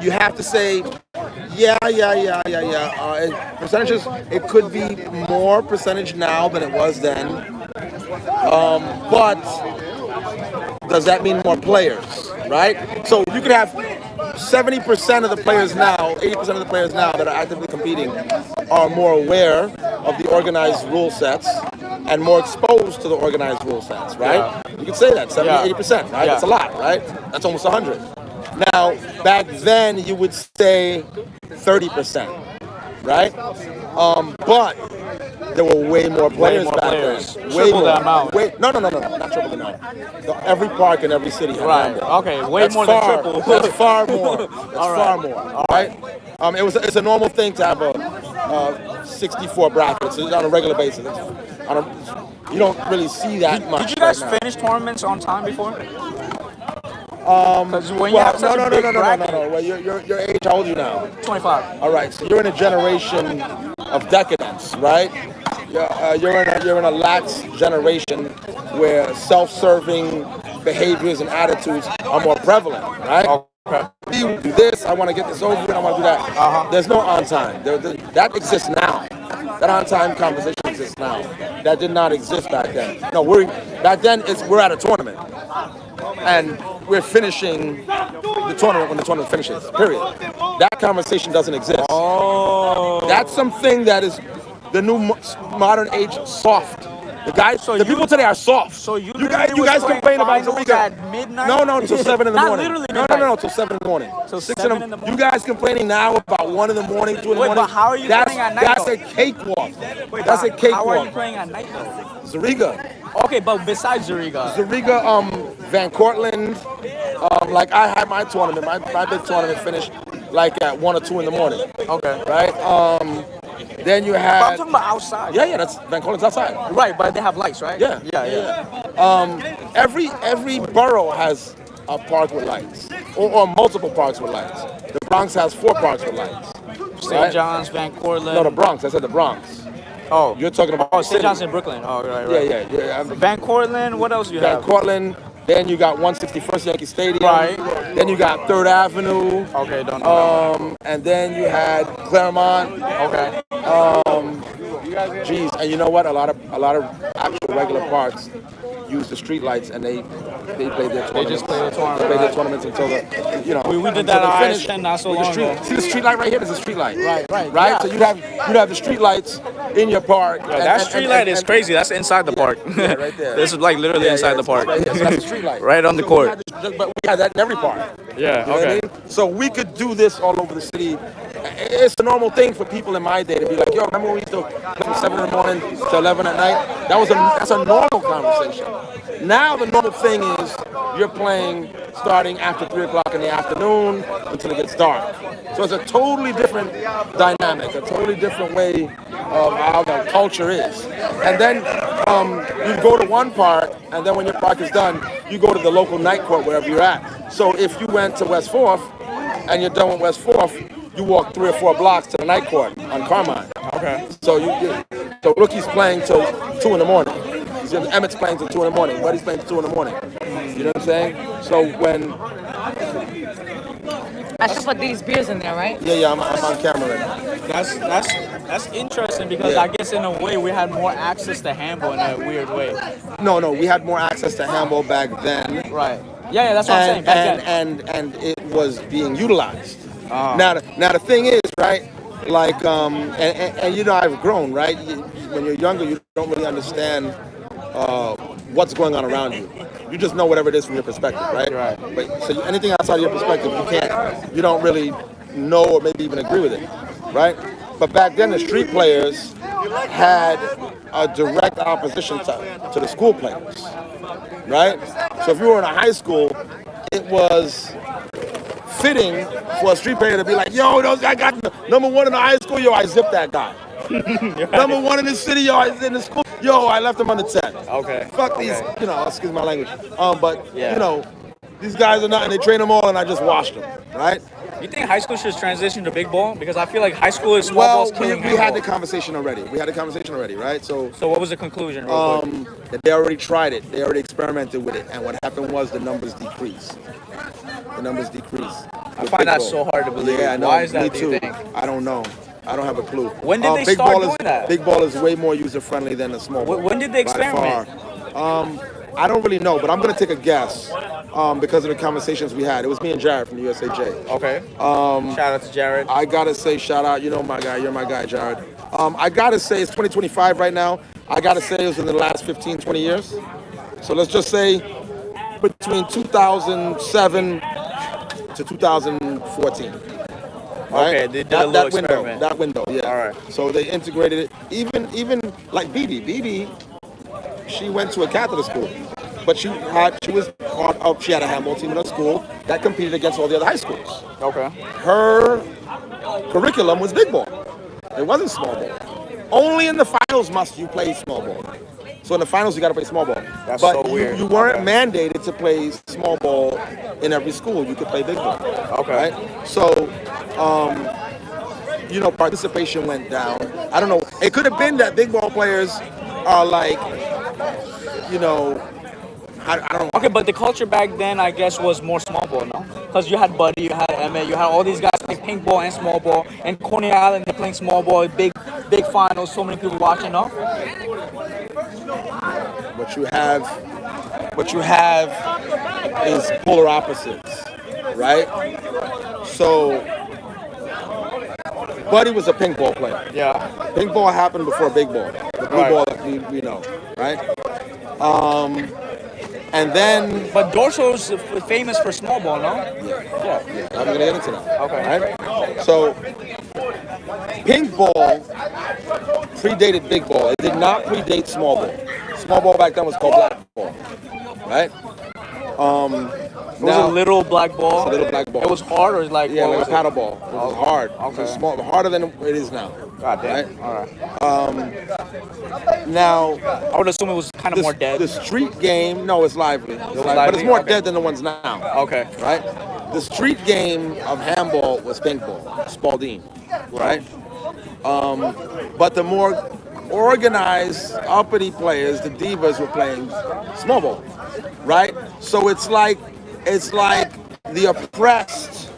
S9: you have to say, yeah. Percentages, it could be more percentage now than it was then. But does that mean more players, right? So you could have 70% of the players now, 80% of the players now that are actively competing are more aware of the organized rule sets and more exposed to the organized rule sets, right?
S2: Yeah.
S9: You could say that, 70, 80%, right?
S2: Yeah.
S9: That's a lot, right? That's almost 100. Now, back then, you would say 30%, right? But there were way more players back then.
S2: Triple the amount.
S9: No, not triple the amount. Every park in every city had handball.
S2: Okay, way
S9: That's
S2: more
S9: far,
S2: than triple.
S9: That's far more. That's far more. All right. It's a normal thing to have a 64 brackets on a regular basis. You don't really see that much.
S2: Did you guys
S9: right now.
S2: finish tournaments on time before?
S9: When
S2: you have such a big
S9: no.
S2: bracket-
S9: Well, your age, how old are you now?
S2: 25.
S9: All right, so you're in a generation of decadence, right? You're in a lax generation where self-serving behaviors and attitudes are more prevalent, right?
S2: Okay.
S9: You do this, I want to get this over with, I want to do that. There's no on time. That exists now. That on time conversation exists now. That did not exist back then. No, back then we're at a tournament. And we're finishing the tournament when the tournament finishes, period. That conversation doesn't exist.
S2: Oh.
S9: That's something that is the new modern age soft. The people today are soft.
S2: So you
S9: guys complain about Zuriga at midnight? No, till 7 in the morning.
S2: Not literally
S9: No, till 7 in the morning.
S2: Till
S9: 6
S2: 7 in the morning.
S9: You guys complaining now about 1 in the morning, 2 in the morning.
S2: Wait, but how are you playing at night?
S9: That's
S2: though?
S9: a cakewalk.
S2: Wait,
S9: That's a cakewalk.
S2: How are you playing at night though?
S9: Zuriga.
S2: Okay, but besides Zuriga.
S9: Van Cortlandt, like I had my tournament, my big tournament finished like at 1 or 2 in the morning.
S2: Okay.
S9: Right? Then you
S2: But I'm
S9: had.
S2: talking about outside.
S9: Yeah, that's Van Cortland's outside.
S2: Right, but they have lights, right?
S9: Yeah,
S2: Yeah.
S9: Every borough has a park with lights, or multiple parks with lights. The Bronx has 4 parks with lights.
S2: St. John's, Van Cortland.
S9: No, the Bronx. I said the Bronx.
S2: Oh,
S9: you're talking about.
S2: Oh, St. John's in Brooklyn. Oh, right.
S9: Yeah.
S2: Van Cortland. What else do you have?
S9: Van Cortland. Then you got 161st Yankee Stadium.
S2: Right.
S9: Then you got 3rd Avenue.
S2: Okay, don't know.
S9: And then you had Claremont.
S2: Okay.
S9: Geez, and you know what? A lot of actual regular parks use the street lights, and they play their tournaments.
S2: They just play the tournament.
S9: They play their tournaments until
S2: we did that at ISN not so long ago.
S9: See the street light right here? There's a street light.
S2: Right.
S9: Yeah. So you'd have the street lights in your park.
S2: Yeah, that street light is crazy. That's inside the park.
S9: Yeah, right there.
S2: This is like literally inside the park.
S9: Right here. So that's a street light.
S2: Right on the court.
S9: But we had that in every park.
S2: Yeah.
S9: You know what I mean? So we could do this all over the city. It's a normal thing for people in my day to be like, yo, remember when we used to play from 7 in the morning to 11 at night? That's a normal conversation. Now the normal thing is you're playing starting after 3 o'clock in the afternoon until it gets dark. So it's a totally different dynamic, a totally different way of how the culture is. And then you go to one park, and then when your park is done, you go to the local night court wherever you're at. So if you went to West 4th and you're done with West 4th, you walk 3 or 4 blocks to the night court on Carmine.
S2: Okay.
S9: So so Rookie's playing till 2 in the morning. Emmett's playing till 2 in the morning. Buddy's playing till 2 in the morning. You know what I'm saying? So when
S5: I should put these beers in there, right?
S9: I'm on camera right now.
S2: That's interesting because I guess in a way we had more access to handball in a weird way.
S9: No, we had more access to handball back then.
S2: Right. Yeah, that's what I'm saying. Back then.
S9: And it was being utilized. Now the thing is, right? Like and you know, I've grown, right? When you're younger, you don't really understand what's going on around you. You just know whatever it is from your perspective, right?
S2: Right.
S9: But so anything outside of your perspective, you don't really know or maybe even agree with it, right? But back then, the street players had a direct opposition to the school players, right? So if you were in a high school, it was fitting for a street player to be like, yo, I got number 1 in the high school, yo, I zipped that guy. Number 1 in the city, yo, I in the school, yo, I left him under 10.
S2: Okay.
S9: Fuck these, excuse my language. These guys are not, and they train them all, and I just washed them, right?
S2: You think high school should transition to big ball? Because I feel like high school is small ball's killing
S9: we had the conversation already. Right? So
S2: what was the conclusion?
S9: That they already tried it. They already experimented with it, and what happened was the numbers decreased.
S2: I find that so hard to believe.
S9: Yeah, I know.
S2: Why is that?
S9: Me
S2: Do
S9: too.
S2: you think?
S9: I don't know. I don't have a clue.
S2: When did they start doing that?
S9: Big ball is way more user friendly than the small ball.
S2: When did they experiment?
S9: I don't really know, but I'm gonna take a guess because of the conversations we had. It was me and Jared from the USAJ.
S2: Okay. Shout out to Jared.
S9: I gotta say shout out. You know my guy. You're my guy, Jared. I gotta say it's 2025 right now. I gotta say it was in the last 15, 20 years. So let's just say between 2007 to 2014. Right?
S2: Okay, they did a little experiment.
S9: That window, yeah.
S2: All right.
S9: So they integrated it. Even like BB, she went to a Catholic school, but she had a handball team in her school that competed against all the other high schools.
S2: Okay.
S9: Her curriculum was big ball. It wasn't small ball. Only in the finals must you play small ball. So in the finals you got to play small ball.
S2: That's
S9: but
S2: so weird.
S9: You weren't mandated to play small ball in every school. You could play big ball.
S2: Okay.
S9: Right? So, participation went down. I don't know. It could have been that big ball players are like, I don't know.
S2: Okay, but the culture back then, I guess, was more small ball, no? Because you had Buddy, you had Emmett, you had all these guys playing pink ball and small ball, and Coney Island, they're playing small ball, big finals, so many people watching, no?
S9: What you have is polar opposites, right? So, Buddy was a pink ball player.
S2: Yeah.
S9: Pink ball happened before big ball. The blue ball that we know, right? And then...
S2: But Dorso's famous for small ball, no?
S9: Yeah. I'm going to get into that.
S2: Okay.
S9: Right? So, pink ball predated big ball. It did not predate small ball. Small ball back then was called black ball, right?
S2: It was a little black ball.
S9: It's a little black ball.
S2: It was hard or like
S9: like a paddle ball. It was hard.
S2: Okay.
S9: It was small, harder than it is now.
S2: God damn.
S3: Right?
S2: All right.
S3: Now,
S2: I would assume it was kind of more dead.
S3: The street game, no, it's lively.
S2: was
S3: But
S2: lively?
S3: it's more
S2: Okay.
S3: dead than the ones now.
S2: Okay.
S3: Right? The street game of handball was paintball, Spalding. Right? But the more organized, uppity players, the divas, were playing small ball. Right? So it's like the oppressed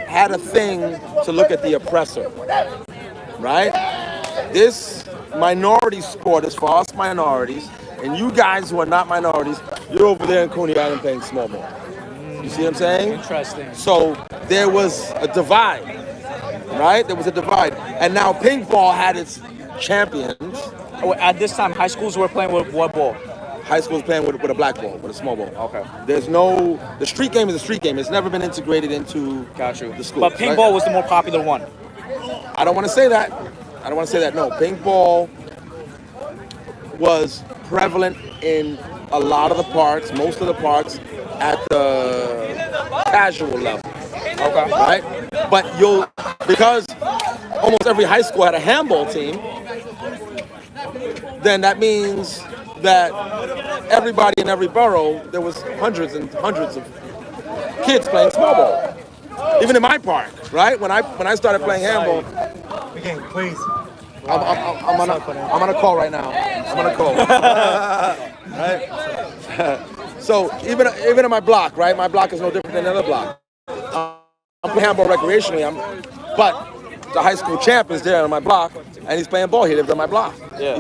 S3: had a thing to look at the oppressor. Right? This minority sport is for us minorities, and you guys who are not minorities, you're over there in Coney Island playing small ball. You see what I'm saying?
S2: Interesting.
S3: So there was a divide, right? There was a divide. And now paintball had its champions.
S2: At this time, high schools were playing with what ball?
S3: High school's playing with a black ball, with a small ball.
S2: Okay.
S3: The street game is a street game. It's never been integrated into the school.
S2: But paintball was the more popular one.
S3: I don't want to say that. No, paintball was prevalent in a lot of the parks, most of the parks, at the casual level. Okay. Right? But because almost every high school had a handball team, then that means that everybody in every borough, there was hundreds and hundreds of kids playing small ball. Even in my park, right? When I started playing handball,
S13: We're getting crazy.
S3: I'm on a call right now. I'm on a call. Right? So even in my block, right? My block is no different than another block. I'm playing handball recreationally. But the high school champ is there on my block, and he's playing ball. He lives on my block.
S2: Yeah.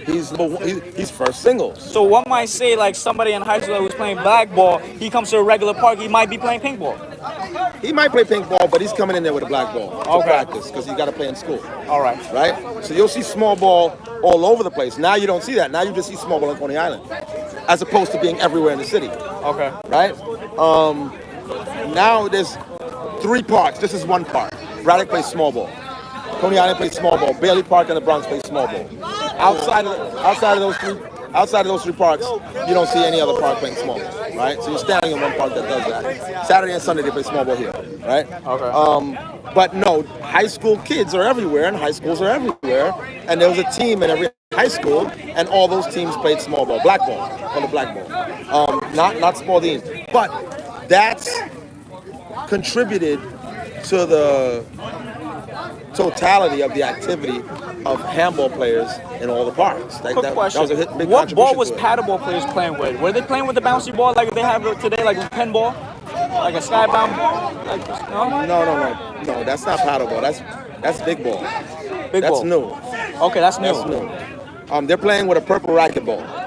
S3: He's first singles.
S2: So one might say, like, somebody in high school who's playing black ball, he comes to a regular park, he might be playing pink ball.
S3: He might play pink ball, but he's coming in there with a black ball to practice because he's got to play in school.
S2: All right.
S3: Right? So you'll see small ball all over the place. Now you don't see that. Now you just see small ball in Coney Island, as opposed to being everywhere in the city.
S2: Okay.
S3: Right? Now there's 3 parks. This is one park. Braddock plays small ball. Coney Island plays small ball. Bailey Park and the Bronx plays small ball. Outside of those three parks, you don't see any other park playing small ball, right? So you're standing in one park that does that. Saturday and Sunday they play small ball here, right?
S2: Okay.
S3: But no, high school kids are everywhere, and high schools are everywhere, and there was a team in every high school, and all those teams played small ball, black ball, called the black ball, not Spalding. But that's contributed to the totality of the activity of handball players in all the parks. That
S2: question.
S3: was a big
S2: what ball
S3: contribution
S2: was
S3: to it.
S2: paddleball players playing with? Were they playing with the bouncy ball like they have today, like with pen ball? Like a skybound ball? Like,
S3: No, that's not paddleball. That's big ball. That's new.
S2: Okay, that's new.
S3: That's new. They're playing with a purple racquetball.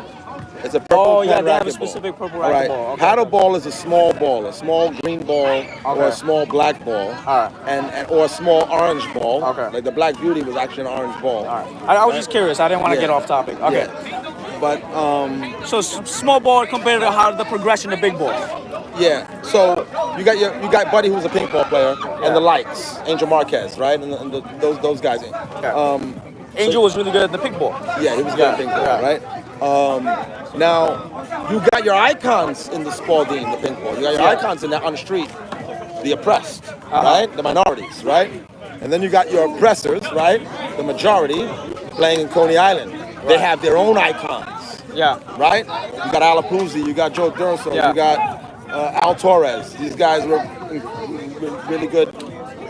S3: It's a purple
S2: Oh, yeah,
S3: pen
S2: they have a
S3: racquetball.
S2: specific purple
S3: All right.
S2: racquetball. Okay.
S3: Paddleball is a small ball, a small green ball, or a small black ball, or a small orange ball. Okay. Like the Black Beauty was actually an orange ball. All right.
S2: I was just curious. I didn't want to get off topic. Okay.
S3: Yeah. But
S2: so small ball compared to how the progression of big ball.
S3: Yeah. So you got Buddy, who's a ping pong player, and the likes, Angel Marquez, right, and those guys.
S2: Angel was really good at the ping ball.
S3: Yeah, he was good at ping pong, right? Now you got your icons in the Spalding, the ping pong. You got your icons on the street, the oppressed, right, the minorities, right, and then you got your oppressors, right, the majority, playing in Coney Island. They have their own icons.
S2: Yeah.
S3: Right? You got Alapuzzi, you got Joe Durso, you got Al Torres. These guys were really good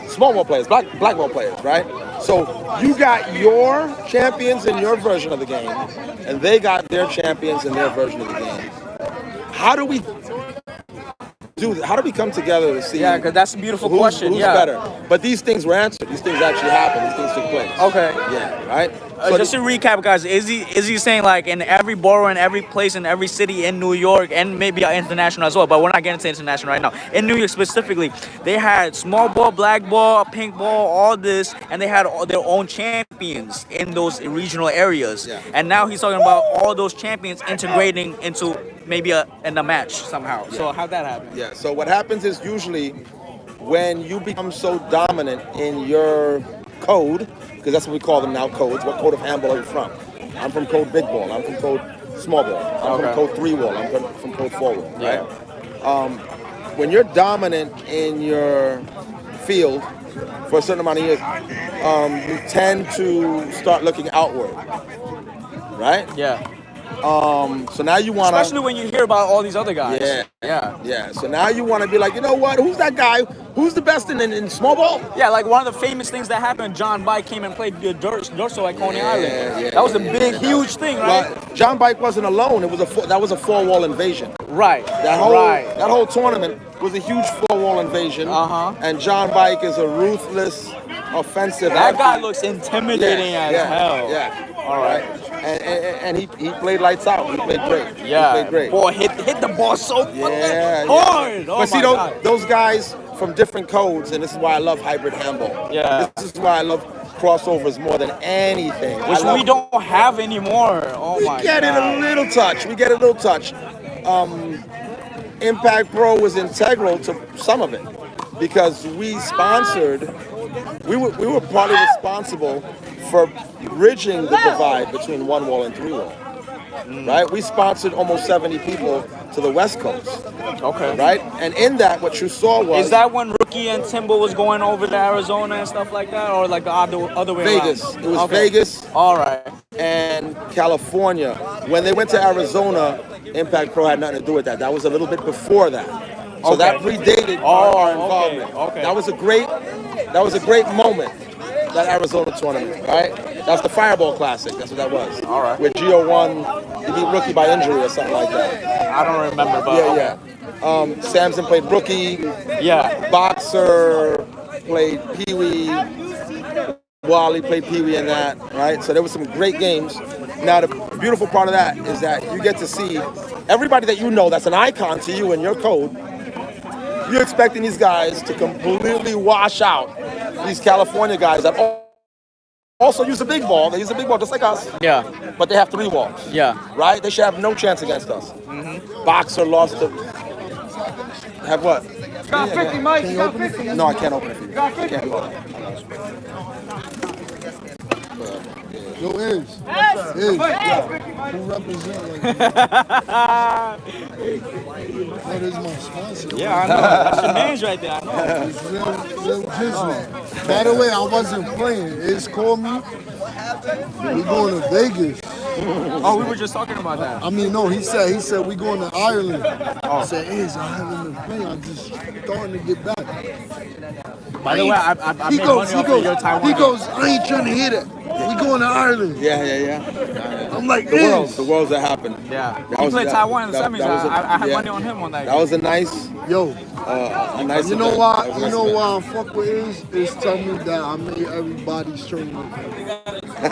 S3: small ball players, black ball players, right? So you got your champions in your version of the game, and they got their champions in their version of the game. How do we do that? How do we come together to see?
S2: Yeah, because that's a beautiful question.
S3: Who's better? But these things were answered. These things actually happened. These things took place.
S2: Okay.
S3: Yeah. Right.
S2: Just to recap, guys, is he saying like in every borough, in every place, in every city in New York, and maybe international as well, but we're not getting to international right now. In New York specifically, they had small ball, black ball, pink ball, all this, and they had their own champions in those regional areas.
S3: Yeah.
S2: And now he's talking about all those champions integrating into maybe in a match somehow.
S3: Yeah.
S2: So how'd that happen?
S3: Yeah. So what happens is usually when you become so dominant in your code, because that's what we call them now, codes. What code of handball are you from? I'm from code big ball. I'm from code small ball. I'm from code 3-wall. I'm from code 4-wall, right? When you're dominant in your field, for a certain amount of years, you tend to start looking outward, right?
S2: Yeah.
S3: So now you want to,
S2: Especially when you hear about all these other guys.
S3: yeah. So now you want to be like, you know what? Who's that guy? Who's the best in small ball?
S2: Yeah, like one of the famous things that happened, John Bike came and played the Dorso at Coney Island. That was a big, huge thing, right?
S3: Well, John Bike wasn't alone. It was that was a four-wall invasion.
S2: Right.
S3: That whole tournament was a huge four-wall invasion. And John Bike is a ruthless, offensive.
S2: That guy looks intimidating as hell.
S3: Yeah. All right. And he played lights out. He played great.
S2: Yeah.
S3: He played great.
S2: Boy, hit the ball so fucking hard. Oh
S3: But see,
S2: my God.
S3: those guys from different codes, and this is why I love hybrid handball.
S2: Yeah.
S3: This is why I love crossovers more than anything.
S2: Which we don't have anymore. Oh my God.
S3: We get it a little touch. Impact Pro was integral to some of it because we were partly responsible for bridging the divide between one wall and three wall. Right? We sponsored almost 70 people to the West Coast.
S2: Okay.
S3: Right? And in that, what you saw was...
S2: Is that when Rookie and Timbo was going over to Arizona and stuff like that? Or like the other way
S3: Vegas.
S2: around?
S3: It was Vegas.
S2: All right.
S3: And California. When they went to Arizona, Impact Pro had nothing to do with that. That was a little bit before that. So that predated our involvement.
S2: Okay.
S3: That was a great moment, that Arizona tournament, right? That's the Fireball Classic. That's what that was.
S2: All right.
S3: Where Gio won, he beat Rookie by injury or something like that.
S2: I don't remember, but
S3: yeah. Samson played Rookie.
S2: Yeah.
S3: Boxer played Pee Wee. Wally played Pee Wee in that, right? So there were some great games. Now the beautiful part of that is that you get to see everybody that you know that's an icon to you in your code. You're expecting these guys to completely wash out these California guys that also use a big ball. They use a big ball just like us.
S2: Yeah.
S3: But they have three walls.
S2: Yeah.
S3: Right? They should have no chance against us. Boxer lost to... Have what?
S13: Got 50, Mike. You got 50.
S3: No, I can't open it for you.
S13: Got 50.
S3: I can't do it.
S9: Yo, Iz. Who represent like that is my sponsor.
S2: Yeah, I know. That's your names right there. I know.
S9: It's real jizzle. By the way, I wasn't playing. Iz called me. We going to Vegas.
S2: Oh, we were just talking about that.
S9: I mean, no, he said we going to Ireland. I said, Iz, I haven't been playing. I'm just starting to get back.
S2: By the way, I made money off of your Taiwan.
S9: He goes, I ain't trying to hear that. We going to Ireland.
S3: Yeah.
S9: I'm like,
S3: the worlds that happened.
S2: Yeah. He played Taiwan in the semis. I had money on him on that.
S3: That was a nice.
S9: A nice. You know
S3: event.
S9: why?
S3: That was a
S9: You
S3: nice
S9: know
S3: event.
S9: why I fuck with Iz tell me that I made everybody's trainer. And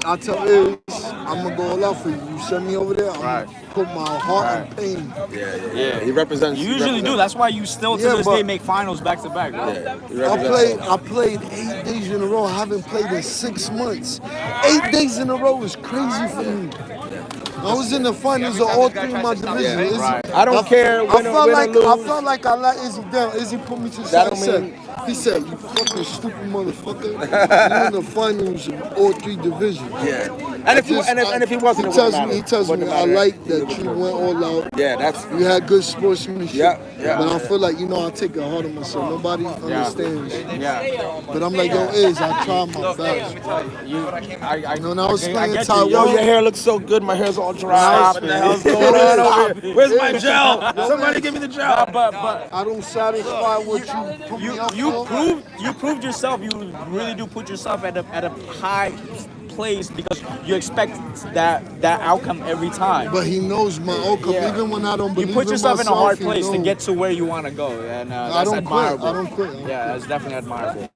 S9: I tell Iz, I'm gonna go all out for you. You send me over there, I'm gonna put my heart and pain.
S2: Yeah.
S3: He represents.
S2: You usually do. That's why you still to this day make finals back to back.
S9: I played 8 days in a row. I haven't played in 6 months. 8 days in a row is crazy for me. I was in the finals of all three of my divisions.
S3: I don't care.
S9: I felt like I let Izzy down. Izzy put me to the side. He said, "You fucking stupid motherfucker. You're in the finals of all three divisions."
S3: Yeah. And if he wasn't, it wouldn't matter.
S9: He tells me, I like that you went all out.
S3: Yeah,
S9: you had good sportsmanship.
S3: Yeah.
S9: But I feel like, I take it hard on myself. Nobody understands.
S2: Yeah.
S9: But I'm like, yo, I try my best. When I was playing Taiwan.
S3: Yo, your hair looks so good. My hair's all dry. What the hell's going on over here? Where's my gel? Somebody give me the gel.
S2: But
S9: I don't satisfy what you put me up for.
S2: You proved yourself. You really do put yourself at a high place because you expect that outcome every time.
S9: But he knows my outcome, even when I don't believe in myself.
S2: You put yourself in a hard place to
S9: knows.
S2: get to where you want to go, and that's admirable.
S9: I don't quit.
S2: Yeah, that's definitely admirable.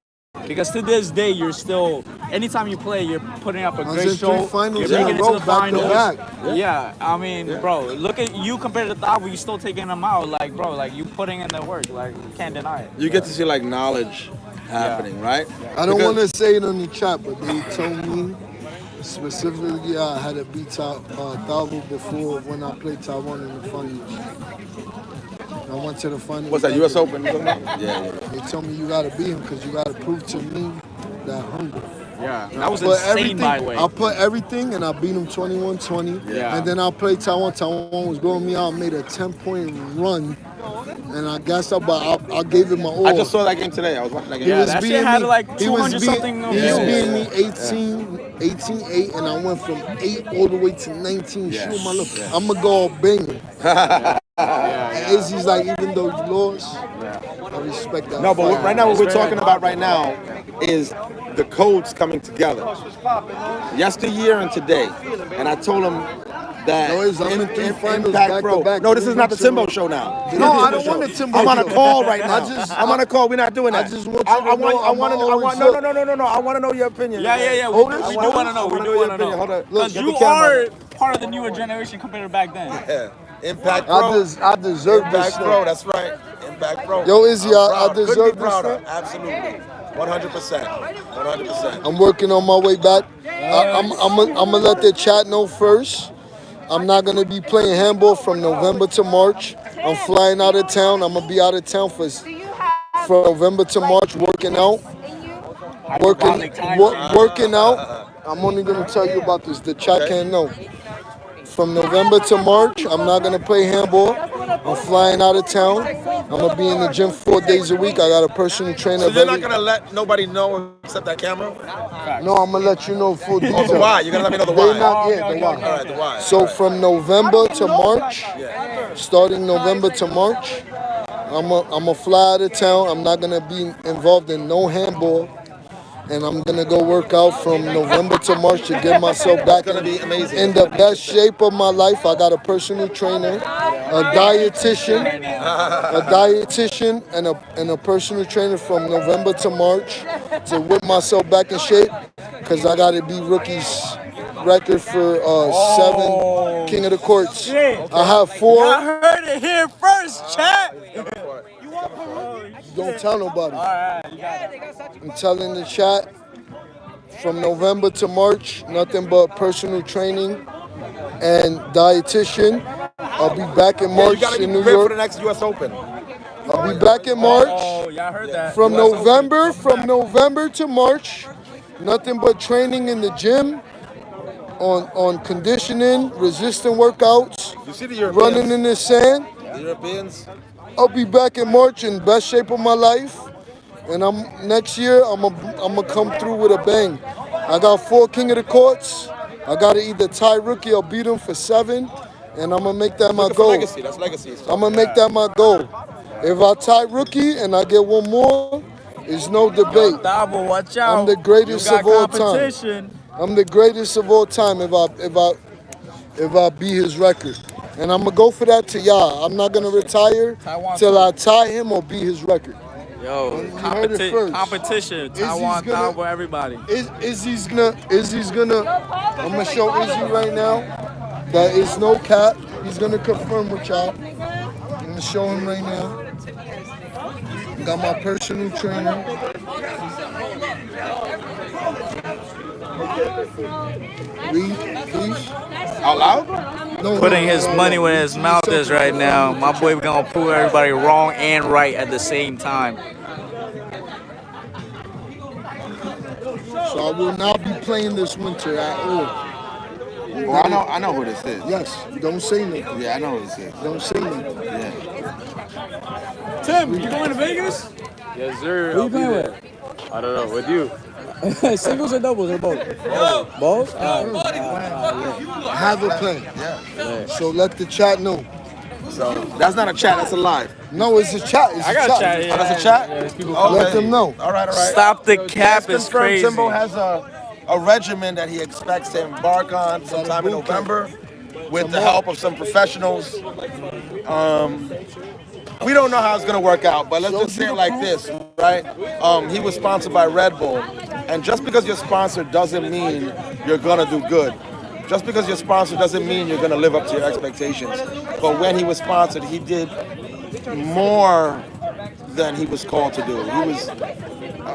S2: Because to this day, you're still, anytime you play, you're putting up a great show. You're making it to the finals. Yeah, I mean, bro, look at you compared to Thabo, you still taking them out. Like, bro, like you putting in the work. Like, you can't deny it.
S3: You get to see like knowledge happening, right?
S9: I don't want to say it on the chat, but they told me specifically I had to beat Thabo before when I played Taiwan in the finals. I went to the finals.
S3: What's that, U.S. Open? Yeah.
S9: They told me you got to beat him because you got to prove to me that hunger.
S2: Yeah, that was insane, by the way.
S9: I put everything and I beat him 21-20.
S2: Yeah.
S9: And then I played Taiwan. Taiwan was blowing me out. I made a 10-point run
S3: and I gassed out, but I gave it my all.
S7: I just saw that game today. I was watching that game.
S3: He was
S2: that
S3: beating
S2: shit had
S3: me.
S2: like 200 something
S3: He was beating me
S2: views.
S3: 18-8, and I went from 8 all the way to 19.
S7: Yeah.
S3: Shoot my look.
S7: Yeah.
S3: I'm gonna go all banging. And Izzy's like, even though you lost, I respect that.
S7: No, but
S3: fight.
S7: right now, what we're talking about right now is the codes coming together. Yesteryear and today. And I told him that
S3: I'm in 3 finals
S7: Impact
S3: back
S7: Pro.
S3: to back.
S7: No, this is not the Timbo show now.
S3: No, I don't want the Timbo
S7: I'm on a
S3: show.
S7: call right now.
S3: I just-
S7: I'm on a call. We're not doing that.
S3: I just want you to know
S7: No. I want to know your opinion.
S2: Yeah. We do want to know. We do want to know.
S7: Hold on.
S2: Because
S7: Get
S2: you
S7: the camera.
S2: are part of the newer generation compared to back then.
S7: Yeah. Impact Pro.
S3: I deserve this
S7: Impact
S3: stuff.
S7: Pro. That's right. Impact Pro.
S3: Yo, Izzy,
S7: I'm
S3: I
S7: proud.
S3: deserve
S7: Couldn't be
S3: this
S7: prouder.
S3: stuff.
S7: Absolutely. 100%. 100%.
S3: I'm working on my way back. I'm gonna let the chat know first. I'm not gonna be playing handball from November to March. I'm flying out of town. I'm gonna be out of town from November to March, working out. Working out. I'm only gonna tell you about this. The chat can't know. From November to March, I'm not gonna play handball. I'm flying out of town. I'm gonna be in the gym 4 days a week. I got a personal trainer.
S7: So you're not gonna let nobody know except that camera?
S3: No, I'm gonna let you know full details.
S7: The why? You're gonna let me know the
S3: They
S7: why?
S3: not yet, the why.
S7: All right, the why.
S3: So from November to March, starting November to March, I'm a fly out of town. I'm not gonna be involved in no handball, and I'm gonna go work out from November to March to get myself back in the best shape of my life. I got a personal trainer, a dietitian, and a personal trainer from November to March to whip myself back in shape, because I gotta be rookie's record for 7 King of the Courts. I have 4.
S2: I heard it here first, chat.
S3: Don't tell nobody.
S2: You got it.
S3: I'm telling the chat, from November to March, nothing but personal training and dietitian. I'll be back in March in New
S7: for
S3: York.
S7: the next U.S. Open.
S3: I'll be back in March.
S2: Oh, y'all heard that.
S3: From November to March, nothing but training in the gym, on conditioning, resistant workouts,
S7: You see the Europeans?
S3: running in the sand.
S7: The Europeans?
S3: I'll be back in March in best shape of my life, and next year I'm gonna come through with a bang. I got 4 King of the Courts. I gotta either tie rookie or beat him for 7, and I'm gonna make that my goal.
S7: Legacy. That's legacy.
S3: I'm gonna make that my goal. If I tie rookie and I get 1 more, there's no debate.
S2: Dabo, watch out.
S3: I'm the greatest
S2: You
S3: of
S2: got
S3: all time.
S2: competition.
S3: I'm the greatest of all time if I beat his record. And I'm gonna go for that to y'all. I'm not gonna retire till I tie him or beat his record.
S2: Yo,
S3: You heard it first.
S2: competition. Taiwan, Dabo, everybody.
S3: Izzy's gonna, I'm gonna show Izzy right now that it's no cap. He's gonna confirm with y'all. I'm gonna show him right now. Got my personal trainer. Read, please.
S7: Out loud?
S3: No,
S2: Putting his money where his mouth is right now. My boy gonna prove everybody wrong and right at the same time.
S3: So I will not be playing this winter at all.
S7: Well, I know who this is.
S3: Yes, don't say nothing.
S7: Yeah, I know who this is.
S3: Don't say nothing.
S7: Yeah.
S19: Tim, you going to Vegas?
S15: Yes, sir.
S19: Who you playing with?
S15: I don't know. With you.
S19: Singles or doubles or both? Both?
S3: Have a plan.
S7: Yeah.
S3: So let the chat know.
S7: So that's not a chat. That's a live.
S3: No, it's a chat. It's
S7: I got
S3: a
S7: a chat. Oh, that's a chat.
S3: Let them know.
S7: All right.
S2: Stop the cap.
S7: It's
S2: It's crazy.
S7: Timbo has a regimen that he expects to embark on sometime in November with the help of some professionals. We don't know how it's going to work out, but let's just say it like this, right? He was sponsored by Red Bull, and just because you're sponsored doesn't mean you're going to do good. Just because you're sponsored doesn't mean you're going to live up to your expectations. But when he was sponsored, he did more than he was called to do. He was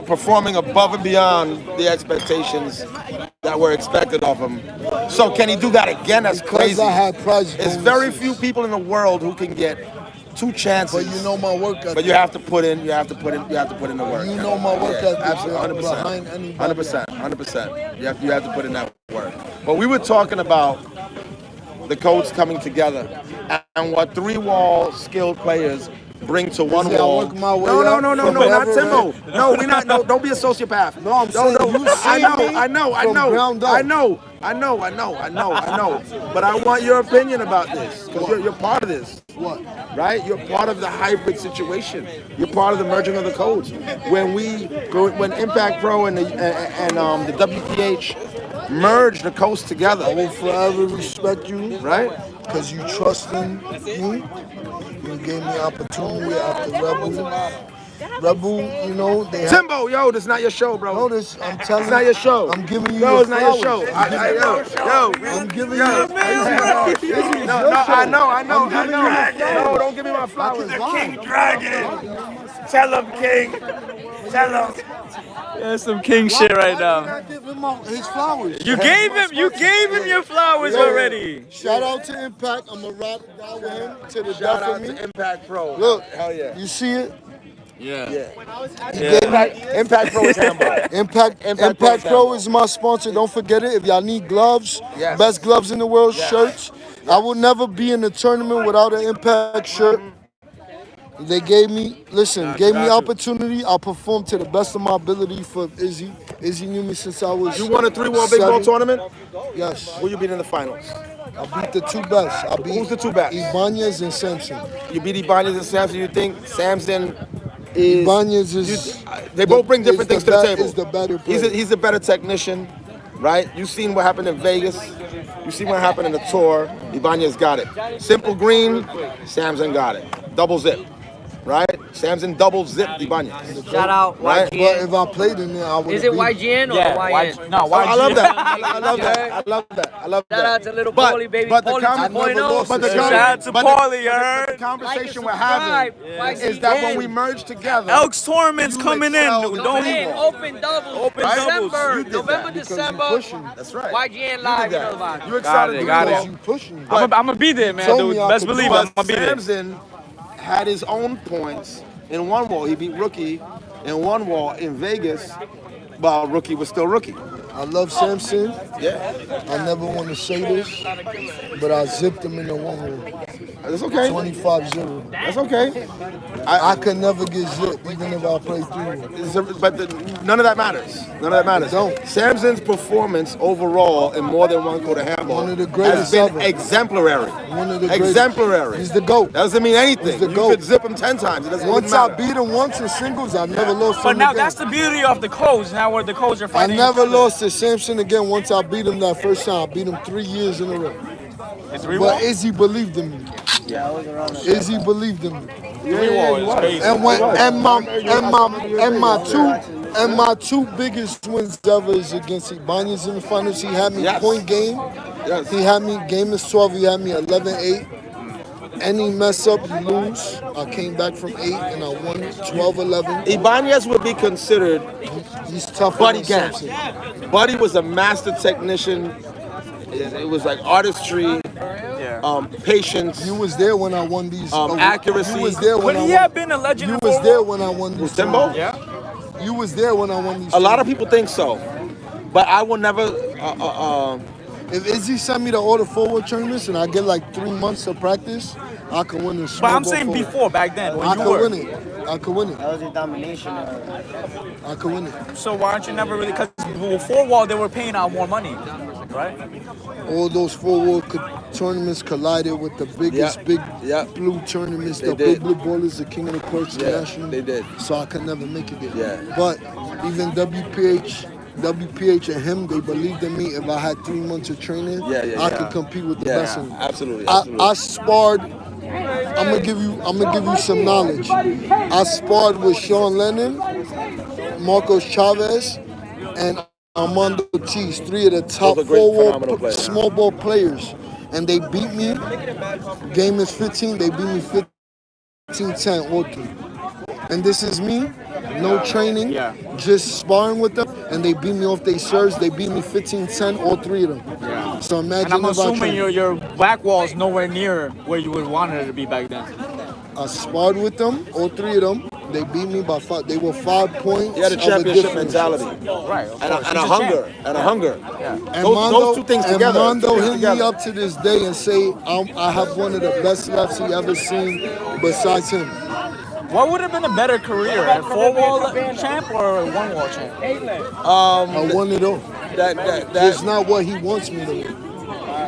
S7: performing above and beyond the expectations that were expected of him. So can he do that again? That's crazy.
S3: I had prize
S7: There's very few people in the world who can get 2 chances.
S3: But you know my work ethic.
S7: But you have to put in the work.
S3: You know my work ethic.
S7: Absolutely,
S3: Behind
S7: 100%.
S3: anybody.
S7: 100%. You have to put in that work. But we were talking about
S9: the codes coming together, and what 3-wall skilled players bring to 1 wall. No, not Timbo.
S13: Right?
S9: No, we not. No, don't be a sociopath.
S13: No, I'm saying you see
S9: I know. But I want your opinion about this because you're part of this.
S13: What?
S9: Right? You're part of the hybrid situation. You're part of the merging of the codes. When Impact Pro and the WPH merged the codes together.
S13: I will forever respect you,
S9: right?
S13: Because you trust in me. You gave me opportunity after Rebel, you know, they have...
S9: Timbo, yo, this is not your show, bro.
S13: No, I'm telling
S9: it's not your show.
S13: I'm giving you
S9: No, it's not your
S13: flowers.
S9: show.
S13: I'm giving
S9: you.
S13: I know.
S9: No, don't give me my flowers.
S20: The King Dragon. Tell him, King. Tell him.
S2: That's some king shit right now.
S13: Not give him his flowers.
S2: You gave him your flowers already.
S13: Shout out to Impact. I'm gonna ride it down with him to the
S9: Shout
S13: death
S9: out
S13: of me.
S9: to Impact Pro.
S13: Look,
S9: hell yeah.
S13: You see it?
S2: Yeah.
S9: Impact Pro is handball.
S13: Impact Pro is my sponsor. Don't forget it. If y'all need gloves, best gloves in the world, shirts. I will never be in the tournament without an Impact shirt. They gave me opportunity. I performed to the best of my ability for Izzy. Izzy knew me since I was.
S9: You won a 3-wall big ball tournament?
S13: Yes.
S9: Who you beat in the finals?
S13: I beat the 2 best.
S9: Who's the 2 best?
S13: Ibanez and Samson.
S9: You beat Ibanez and Samson. You think Samson is?
S13: Ibanez is.
S9: They both bring different things to the table.
S13: Is the better player.
S9: He's a better technician, right? You've seen what happened in Vegas. You've seen what happened in the tour. Ibanez got it. Simple green, Samson got it. Double zip. Right? Samson double zipped Ibanez.
S22: Shout out YGN.
S13: Right? But if I played in there, I would.
S22: Is it YGN or YN?
S2: No, YGN.
S9: I love that.
S22: Shout out to little Paulie, baby. Paulie 2.0.
S2: Shout out to Paulie, you heard?
S9: The conversation we're having is that when we merge together,
S2: Elks tournaments coming in.
S22: Open doubles. December, November, December.
S9: That's right.
S22: YGN live. You know about it.
S9: You excited?
S2: Got it.
S13: You pushing.
S2: I'm gonna be there, man. Dude. Best believe it. I'm gonna be there.
S9: Samson had his own points in 1 wall. He beat Rookie in 1 wall in Vegas, but Rookie was still Rookie.
S13: I love Samson.
S9: Yeah.
S13: I never want to say this, but I zipped him in the 1 wall.
S9: That's okay.
S13: 25-0.
S9: That's okay.
S13: I could never get zipped, even if I play 3.
S9: But none of that matters. None of that matters.
S13: Don't.
S9: Samson's performance overall in more than 1 quarter handball
S13: One of the greatest
S9: has been
S13: ever.
S9: exemplary.
S13: One of the greatest.
S9: Exemplary.
S13: He's the GOAT.
S9: That doesn't mean anything.
S13: He's the
S9: You
S13: GOAT.
S9: could zip him 10 times. It doesn't
S13: Once
S9: matter.
S13: I beat him once in singles, I never lost
S2: But
S13: him
S2: now
S13: again.
S2: that's the beauty of the codes. Now where the codes are
S13: I
S2: fighting.
S13: never lost to Samson again once I beat him that first time. I beat him 3 years in a row.
S2: It's
S13: But Izzy believed in me.
S22: Yeah, I was around.
S13: Izzy believed in me.
S2: Crazy.
S13: And my two biggest wins ever is against Ibanez in the finals. He had me point game.
S9: Yes.
S13: He had me game is 12. He had me 11-8. Any mess up, you lose. I came back from 8 and I won 12-11.
S9: Ibanez would be considered
S13: He's tough.
S9: Buddy Gang. Buddy was a master technician. It was like artistry, patience.
S13: You was there when I won these.
S9: Accuracy.
S13: You was there when
S2: Would he have been a legend?
S13: You was there when I won these.
S9: Timbo?
S2: Yeah.
S13: You was there when I won these.
S9: A lot of people think so, but I will never.
S13: If Izzy sent me to all the forward tournaments and I get like 3 months of practice, I can win this.
S2: But I'm saying before, back then, when
S13: I
S2: you
S13: could
S2: were.
S13: win it. I could win it.
S22: That was your domination.
S13: I could win it.
S2: So why aren't you never really? Because before wall they were paying out more money, right?
S13: All those forward tournaments collided with the biggest big blue tournaments. The big blue ballers, the king of the courts, the national.
S9: They did.
S13: So I could never make it there.
S9: Yeah.
S13: But even WPH and him, they believed in me. If I had 3 months of training, I could compete with the best of them.
S9: Absolutely.
S13: I sparred. I'm gonna give you some knowledge. I sparred with Sean Lennon, Marcos Chavez, and Armando Ortiz, 3 of the top forward small ball players, and they beat me. Game is 15. They beat me 15-10 all 3. And this is me, no training, just sparring with them, and they beat me off their serves. They beat me 15-10, all 3 of them.
S2: Yeah.
S13: So imagine
S2: And I'm
S13: if I
S2: assuming
S13: trained.
S2: your back wall is nowhere near where you would want it to be back then.
S13: I sparred with them, all 3 of them.
S9: They beat me by 5. They were 5 points.
S20: He had a
S9: of
S20: championship
S9: difference.
S20: mentality.
S2: Right.
S20: And a hunger. And a hunger.
S9: And
S20: Those two things together.
S9: Mondo hit me up to this day and say I have one of the best lefts he ever seen besides him.
S2: What would have been a better career, a 4-wall champ or a 1-wall champ?
S9: I won it all. That's not what he wants me to win.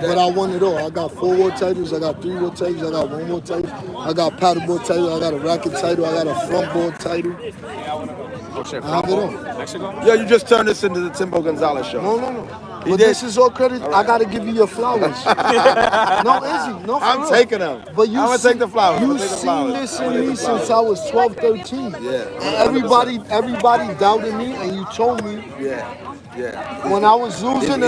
S9: But I won it all. I got 4-wall titles, I got 3-wall titles, I got 1-wall title, I got paddleboard title, I got a racket title, I got a front board title. I have it all.
S2: Mexico?
S20: Yo, you just turned this into the Timbo Gonzalez show.
S9: No. But this is all credit. I gotta give you your flowers. No, Izzy, no.
S20: I'm taking them.
S9: But you
S20: I'm gonna take the flowers.
S9: You've seen this in me since I was 12, 13.
S20: Yeah.
S9: And everybody doubted me, and you told me.
S20: Yeah.
S9: When I was losing,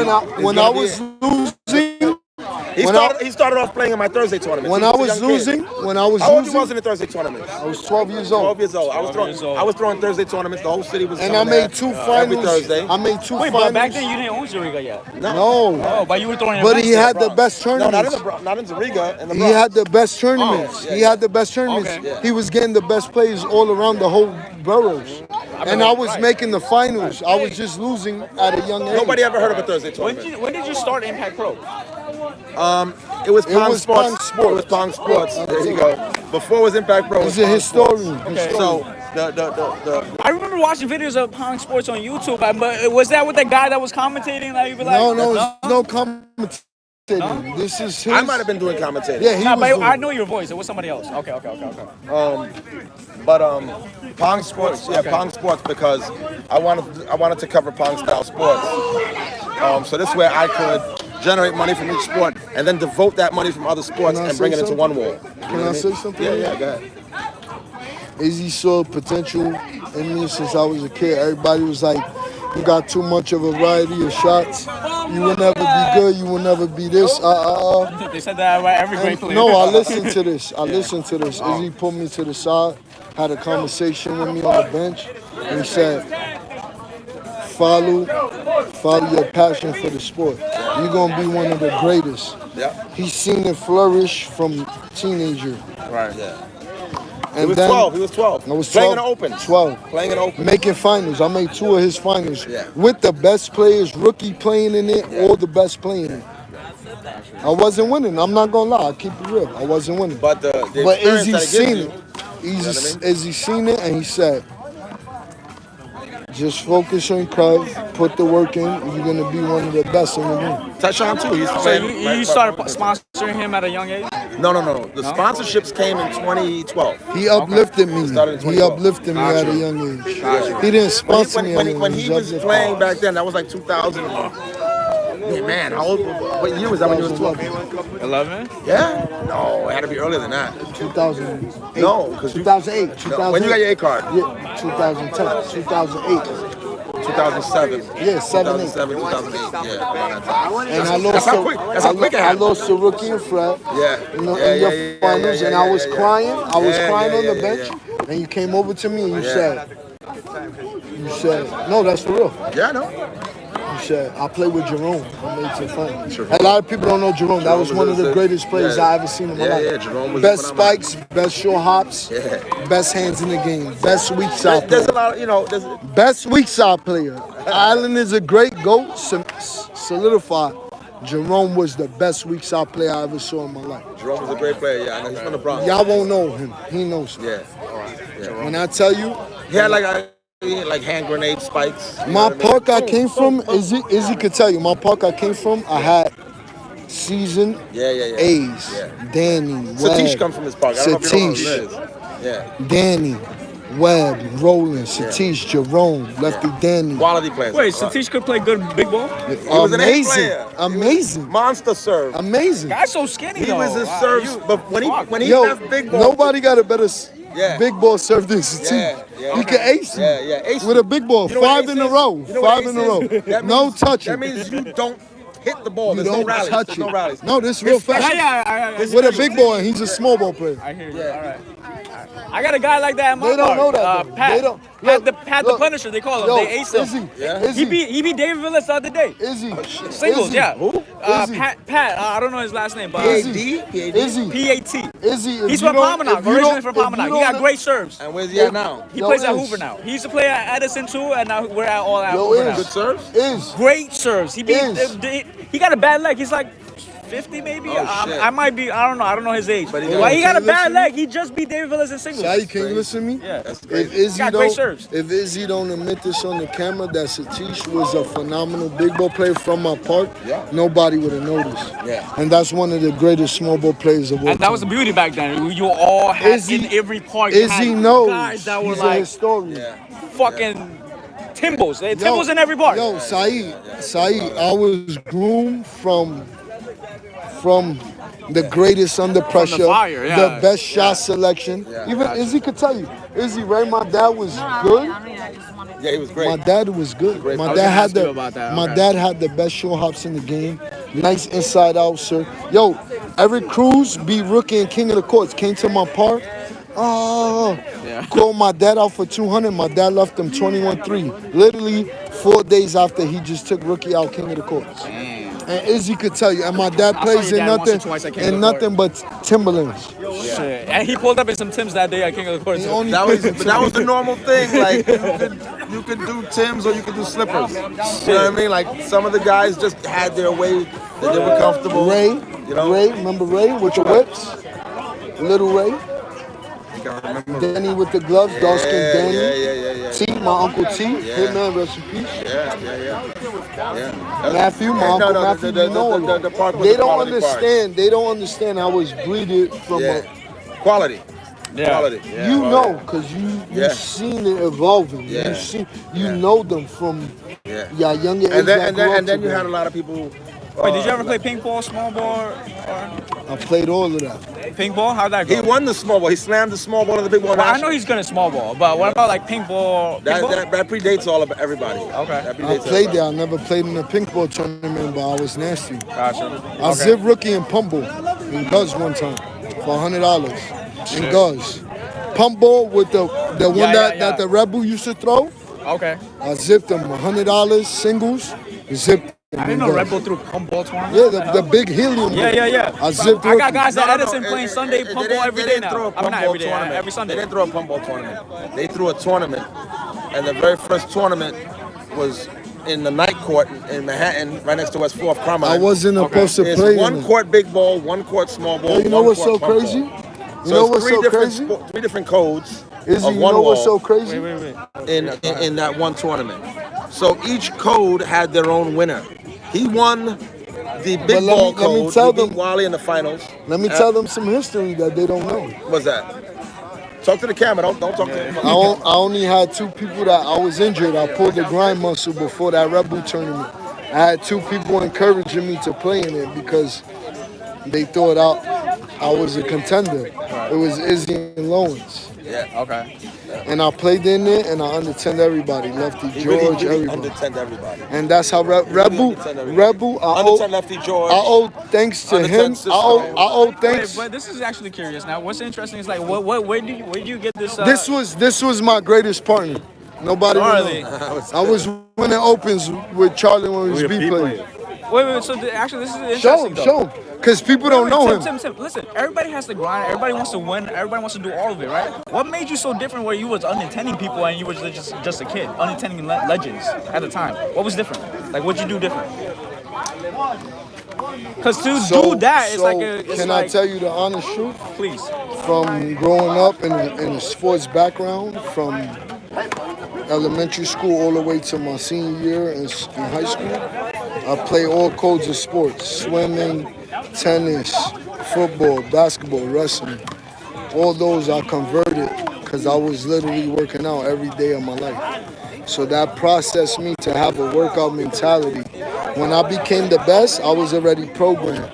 S20: He started off playing in my Thursday tournament.
S9: When I was losing,
S20: How old you was in the Thursday tournament?
S9: I was 12 years old.
S20: 12 years old. I was throwing Thursday tournaments. The whole city was.
S9: And I made 2 finals.
S20: Every Thursday.
S9: I made 2
S2: Wait,
S9: finals.
S2: but back then you didn't own Zuriga yet.
S9: No.
S2: Oh, but you were throwing.
S9: But he had the best
S20: No,
S9: tournaments.
S20: not in Zuriga. In the
S9: He
S20: Bronx.
S9: had the best tournaments. He had the best tournaments.
S20: Okay.
S9: He was getting the best players all around the whole boroughs. And I was making the finals. I was just losing at a young age.
S20: Nobody ever heard of a Thursday tournament.
S2: When did you start Impact Pro?
S20: It was Pong Sports.
S9: Pong Sports.
S20: It was Pong Sports. There you go. Before it was Impact Pro.
S9: He's a historian.
S20: Okay. So the
S2: I remember watching videos of Pong Sports on YouTube, but was that with the guy that was commentating? Like,
S9: No, it's no commentating. This is his.
S20: I might have been doing commentating.
S9: Yeah, he was
S2: but
S9: doing
S2: I know your voice. It was somebody else. Okay.
S20: But Pong Sports, Pong Sports, because I wanted to cover Pong style sports. So this way I could generate money from each sport and then devote that money from other sports and bring it into one wall.
S9: Can I say something?
S20: Yeah, go ahead.
S9: Izzy saw potential in me since I was a kid. Everybody was like, you got too much of a variety of shots. You will never be good. You will never be this.
S2: They said that about every great player.
S9: No, I listened to this. Izzy pulled me to the side, had a conversation with me on the bench, and he said, follow your passion for the sport. You're going to be one of the greatest.
S20: Yeah.
S9: He's seen it flourish from teenager.
S20: Right, yeah.
S9: And
S20: He was
S9: then
S20: 12. He was 12.
S9: I was 12.
S20: Playing in the Open.
S9: 12.
S20: Playing in the Open.
S9: Making finals. I made 2 of his finals.
S20: Yeah.
S9: With the best players, rookie playing in it, all the best playing in it. I wasn't winning. I'm not going to lie. I'll keep it real. I wasn't winning.
S20: But the
S9: But
S20: experience
S9: Izzy
S20: that it
S9: seen
S20: gives
S9: it.
S20: you,
S9: Izzy seen it, and he said, just focus on Craig, put the work in, and you're going to be one of the best in the room.
S20: Touchdown too. He's
S2: So you started sponsoring him at a young age?
S20: No. The sponsorships came in 2012.
S9: He uplifted me.
S20: Started in
S9: He
S20: 2012.
S9: uplifted me at a young age.
S20: Gotcha.
S9: He didn't sponsor me.
S20: When he was playing back then, that was like 2000. Man, how old? What year was that when you was 12?
S2: 11?
S20: Yeah? No, it had to be earlier than that.
S9: 2008.
S20: No, because
S9: 2008. 2008.
S20: When you got your A card?
S9: Yeah, 2010. 2008.
S20: 2007.
S9: Yeah,
S20: 2007, 2008. Yeah, around that time.
S9: And I lost.
S20: That's how quick. That's how quick it
S9: I
S20: happened.
S9: lost to Rookie and Fred.
S20: Yeah.
S9: In your finals, and I was crying. I was crying on the bench, and you came over to me and you said, no, that's for real.
S20: Yeah, I know.
S9: You said, I played with Jerome. I made some fun. A lot of people don't know Jerome. That was one of the greatest players I ever seen in my life.
S20: Yeah, Jerome was
S9: best spikes, best short hops, best hands in the game, best weak side player.
S20: There's a lot, of,
S9: Best weak side player. Allen is a great GOAT, solidified. Jerome was the best weak side player I ever saw in my life.
S20: Jerome was a great player, yeah. I know. He's from the Bronx.
S9: Y'all won't know him. He knows me.
S20: Yeah. All right. Yeah.
S9: When I tell you,
S20: he had like hand grenade spikes.
S9: My park I came from, Izzy could tell you, my park I came from, I had seasoned A's. Danny,
S20: Satish
S9: Webb,
S20: comes from his park. I don't know if you know who he is. Yeah.
S9: Danny, Webb, Roland, Satish, Jerome, Lefty Danny.
S20: Quality players.
S2: Wait, Satish could play good big ball?
S20: He was an A player.
S9: Amazing.
S20: Monster serve.
S9: Amazing.
S2: Guy's so skinny,
S20: He was a serve, but when he
S9: Yo,
S20: left big ball.
S9: nobody got a better big ball serve than Satish. He can ace you.
S20: Ace
S9: with a big ball.
S20: You know what
S9: 5 in
S20: ace
S9: a
S20: is?
S9: row.
S20: You know what
S9: 5 in a row.
S20: ace is? That
S9: No
S20: means-
S9: touching.
S20: That means you don't hit the ball.
S9: You
S20: There's no
S9: don't
S20: rallies.
S9: touch
S20: There's
S9: it.
S20: no rallies.
S9: No, this is real fashion. With a big ball, and he's a small ball player.
S2: I hear you. All right. I got a guy like that in my
S9: They don't
S2: park.
S9: know that. though.
S2: Pat. had the Punisher. They call him.
S3: Yo,
S2: They ace him. He beat David Willis the other day.
S3: Izzy.
S2: Singles,
S3: Izzy.
S2: yeah.
S3: Who?
S2: Pat. I don't know his last name, but
S3: Izzy.
S2: P-A-T.
S3: Izzy.
S2: He's from Palmanock, originally from Palmanock. He got great serves.
S20: And where's he at now?
S2: He plays at Hoover now. He used to play at Edison too, and now we're at all at
S3: Yo,
S2: Hoover now.
S20: Good serves?
S2: Great serves. He got a bad leg. He's like 50 maybe. I might be. I don't know. I don't know his age. But he got a bad leg. He just beat David Willis in singles.
S3: Shai, can you listen to me?
S2: Yeah.
S3: If Izzy don't admit this on the camera that Satish was a phenomenal big ball player from my park, nobody would have noticed.
S20: Yeah.
S3: And that's one of the greatest small ball players of all time.
S2: And that was the beauty back then. You all had in every park.
S3: Izzy knows.
S2: Guys that were
S3: He's
S2: like
S3: a historian.
S2: fucking Timbos. Timbos in every park.
S3: Yo, Saeed, I was groomed from the greatest under pressure, the best shot selection. Even Izzy could tell you. Izzy, right? My dad was good.
S20: Yeah, he was great.
S3: My dad was good. My dad had dad had the best short hops in the game. Nice inside out, sir. Yo, Eric Cruz beat rookie and king of the courts. Came to my park. Called my dad out for 200. My dad left him 21-3. Literally 4 days after he just took rookie out king of the courts. And Izzy could tell you. And my dad plays in nothing but Timberlands.
S2: Shit. And he pulled up in some Timbs that day at King of the Courts.
S20: That was the normal thing. Like you could do Timbs or you could do slippers. You know what I mean? Like some of the guys just had their way that they were comfortable.
S3: Ray,
S20: you know?
S3: Ray, remember Ray with the whips? Little Ray. Danny with the gloves, dark skin Danny. T, my uncle T, Hitman, rest in peace. Matthew, my uncle Matthew, you know they don't understand. They don't understand I was breeded from a
S20: quality.
S3: Quality. You know, because you've seen it evolving. You know them from younger age.
S20: And then you had a lot of people.
S2: Wait, did you ever play pink ball, small ball?
S3: I played all of that.
S2: Pink ball? How'd that go?
S20: He won the small ball. He slammed the small ball in the big ball.
S2: Well, I know he's good at small ball, but what about like pink ball?
S20: That predates all of everybody.
S2: Okay.
S3: I played there. I never played in a pink ball tournament, but I was nasty.
S2: Gotcha.
S3: I zipped rookie in pump ball in Guz one time for $100 in Guz. Pump ball with the one that the Rebel used to throw.
S2: Okay.
S3: I zipped them $100 singles. Zipped.
S2: I didn't know Rebel threw pump ball tournament.
S3: Yeah, the big helium.
S2: Yeah.
S3: I zipped.
S2: I got guys at Edison playing Sunday pump ball every day now. I mean, not every day, every Sunday.
S20: They didn't throw a pump ball tournament. They threw a tournament, and the very first tournament was in the night court in Manhattan, right next to West 4th Carmine.
S3: I wasn't supposed to play.
S20: It's one court big ball, one court small ball.
S3: You know what's so crazy? You know what's so crazy?
S20: 3 different codes.
S3: Izzy,
S20: of
S3: you
S20: one
S3: know what's
S20: wall
S3: so crazy?
S20: in that one tournament. So each code had their own winner. He won the big ball code. He beat Wally in the finals.
S3: Let me tell them some history that they don't know.
S20: What's that? Talk to the camera. Don't talk to the
S3: I only had 2 people that I was injured. I pulled the grind muscle before that Rebel tournament. I had 2 people encouraging me to play in it because they thought I was a contender. It was Izzy and Lawrence.
S20: Yeah. Okay.
S3: And I played in it, and I undertend everybody. Lefty George, everybody.
S20: Undertend everybody.
S3: And that's how Rebel.
S20: Lefty George.
S3: I owe thanks to him. I owe thanks.
S2: But this is actually curious. Now, what's interesting is like, where do you get this?
S3: This was my greatest partner. Nobody
S2: really?
S3: I was winning opens with Charlie when we was B playing.
S2: Wait. So actually, this is interesting.
S3: Show him. Because people don't know him.
S2: Tim, listen, everybody has to grind. Everybody wants to win. Everybody wants to do all of it, right? What made you so different where you was unintending people and you was just a kid, unintending legends at the time? What was different? Like, what'd you do different? Because to do that, it's like a...
S3: Can I tell you the honest truth?
S2: Please.
S3: From growing up in a sports background, from elementary school all the way to my senior year in high school, I play all codes of sports, swimming, tennis, football, basketball, wrestling. All those I converted because I was literally working out every day of my life. So that processed me to have a workout mentality. When I became the best, I was already programmed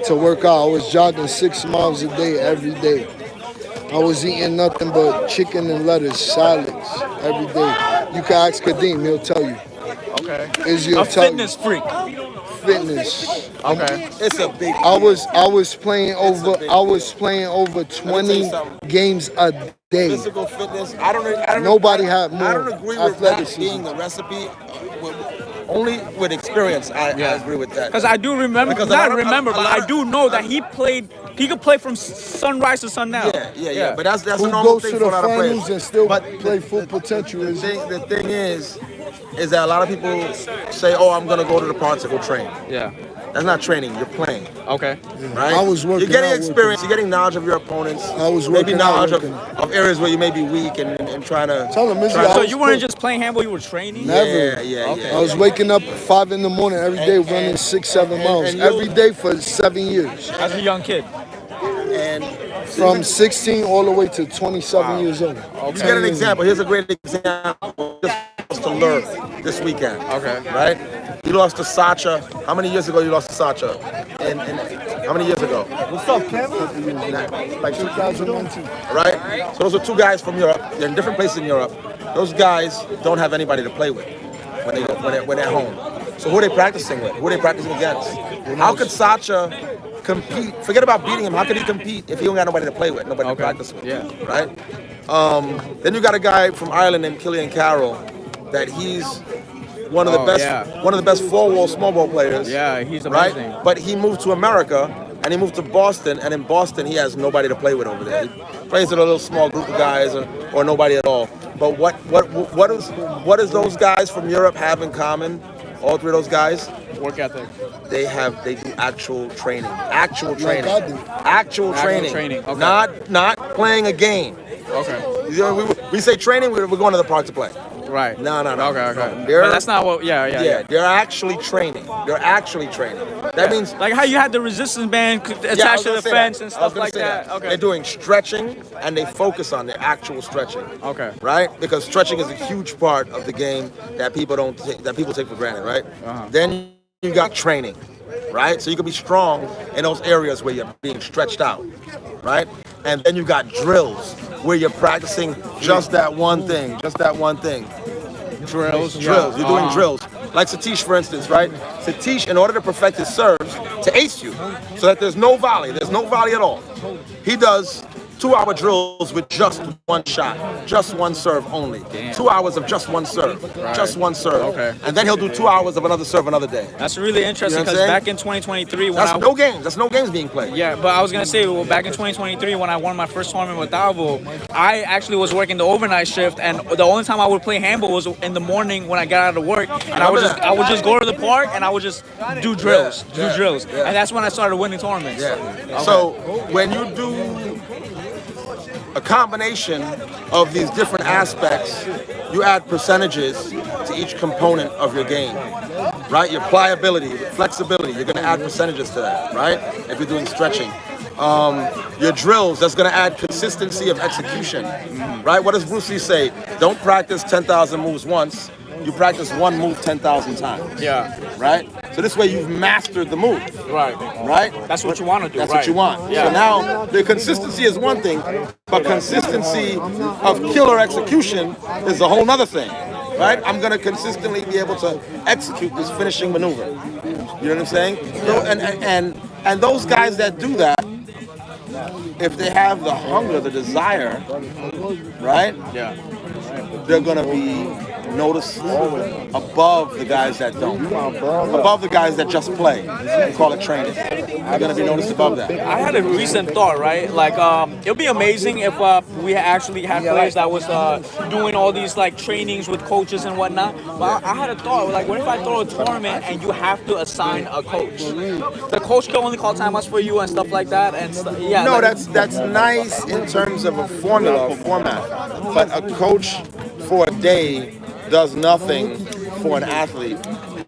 S3: to work out. I was jogging 6 miles a day every day. I was eating nothing but chicken and lettuce, salads every day. You can ask Kadeem, he'll tell you.
S2: Okay.
S3: Izzy will
S2: a
S3: tell
S2: fitness
S3: you.
S2: freak.
S13: fitness.
S2: Okay.
S20: It's a big.
S13: I was playing over 20 games a day.
S20: Physical fitness. I don't.
S13: Nobody had more
S20: I don't agree with that
S13: athleticism.
S20: being the recipe. Only with experience, I agree with that.
S2: Because I do remember,
S20: Because
S2: not remember, but I do know that he could play from sunrise to sundown.
S20: Yeah. But that's a
S13: Who
S20: normal
S13: goes
S20: thing
S13: to
S20: for
S13: the
S20: a lot of players.
S13: finals and still play full potential?
S20: The thing is that a lot of people say, "Oh, I'm gonna go to the park to go train."
S2: Yeah.
S20: That's not training. You're playing.
S2: Okay.
S20: Right.
S13: I was working.
S20: You're getting experience. You're getting knowledge of your opponents.
S13: I was
S20: maybe
S13: working
S20: knowledge
S13: out,
S20: of areas where you may be weak and trying to.
S13: Tell him,
S2: So you weren't just playing handball; you were training.
S13: Never.
S20: Yeah.
S13: I was waking up at 5 in the morning every day, running 6-7 miles every day for 7 years.
S2: As a young kid.
S20: And
S13: from 16 all the way to 27 years old.
S20: You get an example. Here's a great example. Just to learn this weekend.
S2: Okay.
S20: Right? You lost to Sacha. How many years ago you lost to Sacha? And how many years ago?
S13: What's up, Kevin? Like 2019.
S20: Right? So those are two guys from Europe. They're in different places in Europe. Those guys don't have anybody to play with when they're home. So who are they practicing with? Who are they practicing against? How could Sacha compete? Forget about beating him. How could he compete if he don't got nobody to play with, nobody to practice with?
S2: Yeah.
S20: Right? Then you got a guy from Ireland named Killian Carroll that he's one of the best four-wall small ball players.
S2: Yeah, he's amazing.
S20: Right? But he moved to America and he moved to Boston, and in Boston he has nobody to play with over there. He plays with a little small group of guys or nobody at all. But what does those guys from Europe have in common? All three of those guys?
S2: Work ethic.
S20: They do actual training. Actual
S13: Like
S20: training.
S13: I do.
S20: Actual training.
S2: Okay.
S20: Not playing a game.
S2: Okay.
S20: You know, we say training, we're going to the park to play.
S2: Right.
S20: No.
S2: Okay.
S20: They're,
S2: But that's not what. Yeah.
S20: They're actually training. That means
S2: like how you had the resistance band attached to the fence and stuff like that. Okay.
S20: They're doing stretching and they focus on the actual stretching.
S2: Okay.
S20: Right? Because stretching is a huge part of the game that people take for granted. Right? Then you got training. Right? So you can be strong in those areas where you're being stretched out. Right? And then you got drills where you're practicing just that one thing. Drills. You're doing drills. Like Satish, for instance, right? Satish, in order to perfect his serves, to ace you, so that there's no volley at all, he does 2-hour drills with just one shot, just one serve only. 2 hours of just one serve, just one serve.
S2: Okay.
S20: And then he'll do 2 hours of another serve another day.
S2: That's really interesting because back in 2023,
S20: that's no games being played.
S2: Yeah, but I was gonna say, back in 2023 when I won my first tournament with Dalvo, I actually was working the overnight shift, and the only time I would play handball was in the morning when I got out of work, and I would just go to the park and I would just do drills, and that's when I started winning tournaments.
S20: Yeah.
S2: Okay.
S20: So when you do a combination of these different aspects, you add percentages to each component of your game, right? Your pliability, your flexibility, you're gonna add percentages to that, right? If you're doing stretching. Your drills, that's gonna add consistency of execution, right? What does Bruce Lee say? Don't practice 10,000 moves once, you practice one move 10,000 times.
S2: Yeah.
S20: Right? So this way you've mastered the move.
S2: Right.
S20: That's
S2: what you want to do.
S20: That's what you want.
S2: Yeah.
S20: So now the consistency is one thing, but consistency of killer execution is a whole nother thing. Right? I'm gonna consistently be able to execute this finishing maneuver. You know what I'm saying? And those guys that do that, if they have the hunger, the desire, right?
S2: Yeah.
S20: They're gonna be noticed above the guys that don't. Above the guys that just play. We call it training. They're gonna be noticed above that.
S2: I had a recent thought, right? Like, it would be amazing if we actually had players that was doing all these like trainings with coaches and whatnot. But I had a thought, like, what if I throw a tournament and you have to assign a coach? The coach can only call timeouts for you and stuff like that. And yeah.
S20: No,
S2: like,
S20: that's nice in terms of a formula, a format. But a coach for a day does nothing for an athlete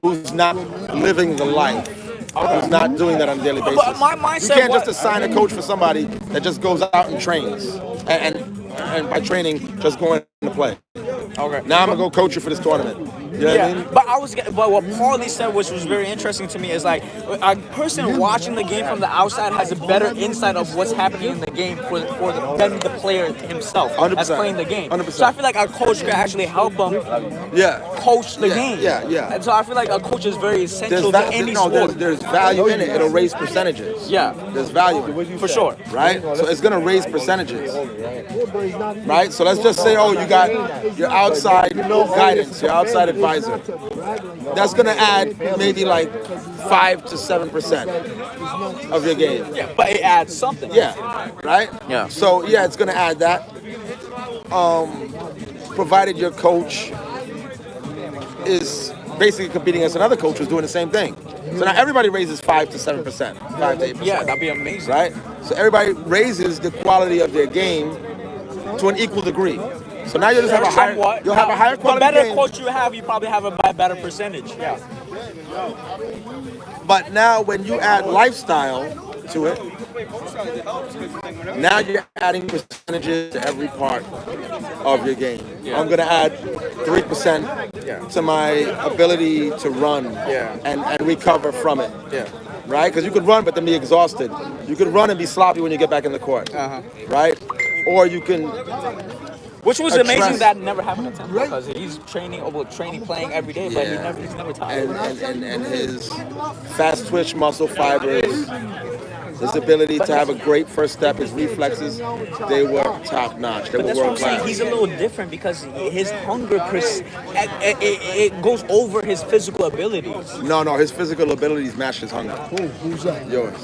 S20: who's not living the life, who's not doing that on a daily basis.
S2: But my mindset,
S20: you can't just assign a coach for somebody that just goes out and trains, and by training, just going to play.
S2: Okay.
S20: Now I'm gonna go coach you for this tournament. You know what I mean?
S2: But what Paulie said, which was very interesting to me, is like a person watching the game from the outside has a better insight of what's happening in the game than the player himself
S20: 100%.
S2: that's playing the game.
S20: 100%.
S2: So I feel like a coach can actually help him coach the game.
S20: Yeah.
S2: And so I feel like a coach is very essential to any sport.
S20: There's value in it. It'll raise percentages.
S2: Yeah.
S20: There's value in it.
S2: For sure.
S20: Right? So it's gonna raise percentages. Right? So let's just say, you got your outside guidance, your outside advisor. That's gonna add maybe like 5 to 7% of your game.
S2: Yeah, but it adds something.
S20: Yeah. Right?
S2: Yeah.
S20: So it's gonna add that. Provided your coach is basically competing against another coach who's doing the same thing. So now everybody raises 5 to 7%, 5 to 8%.
S2: Yeah, that'd be amazing.
S20: Right? So everybody raises the quality of their game to an equal degree. So now you'll just have a higher, you'll have a higher quality
S2: The better
S20: game.
S2: coach you have, you probably have a better percentage. Yeah.
S20: But now when you add lifestyle to it, now you're adding percentages to every part of your game. I'm going to add 3% to my ability to run and recover from it. Right? Because you could run but then be exhausted. You could run and be sloppy when you get back in the court. Right? Or you can...
S2: Which was amazing that never happened to him because he's training, playing every day, but he's never tired.
S20: And his fast twitch muscle fibers, his ability to have a great first step, his reflexes, they were top notch. They were
S2: That's what I'm
S20: world
S2: saying.
S20: class.
S2: He's a little different because his hunger, it goes over his physical abilities.
S20: No, his physical abilities match his hunger.
S9: Who's that?
S20: Yours.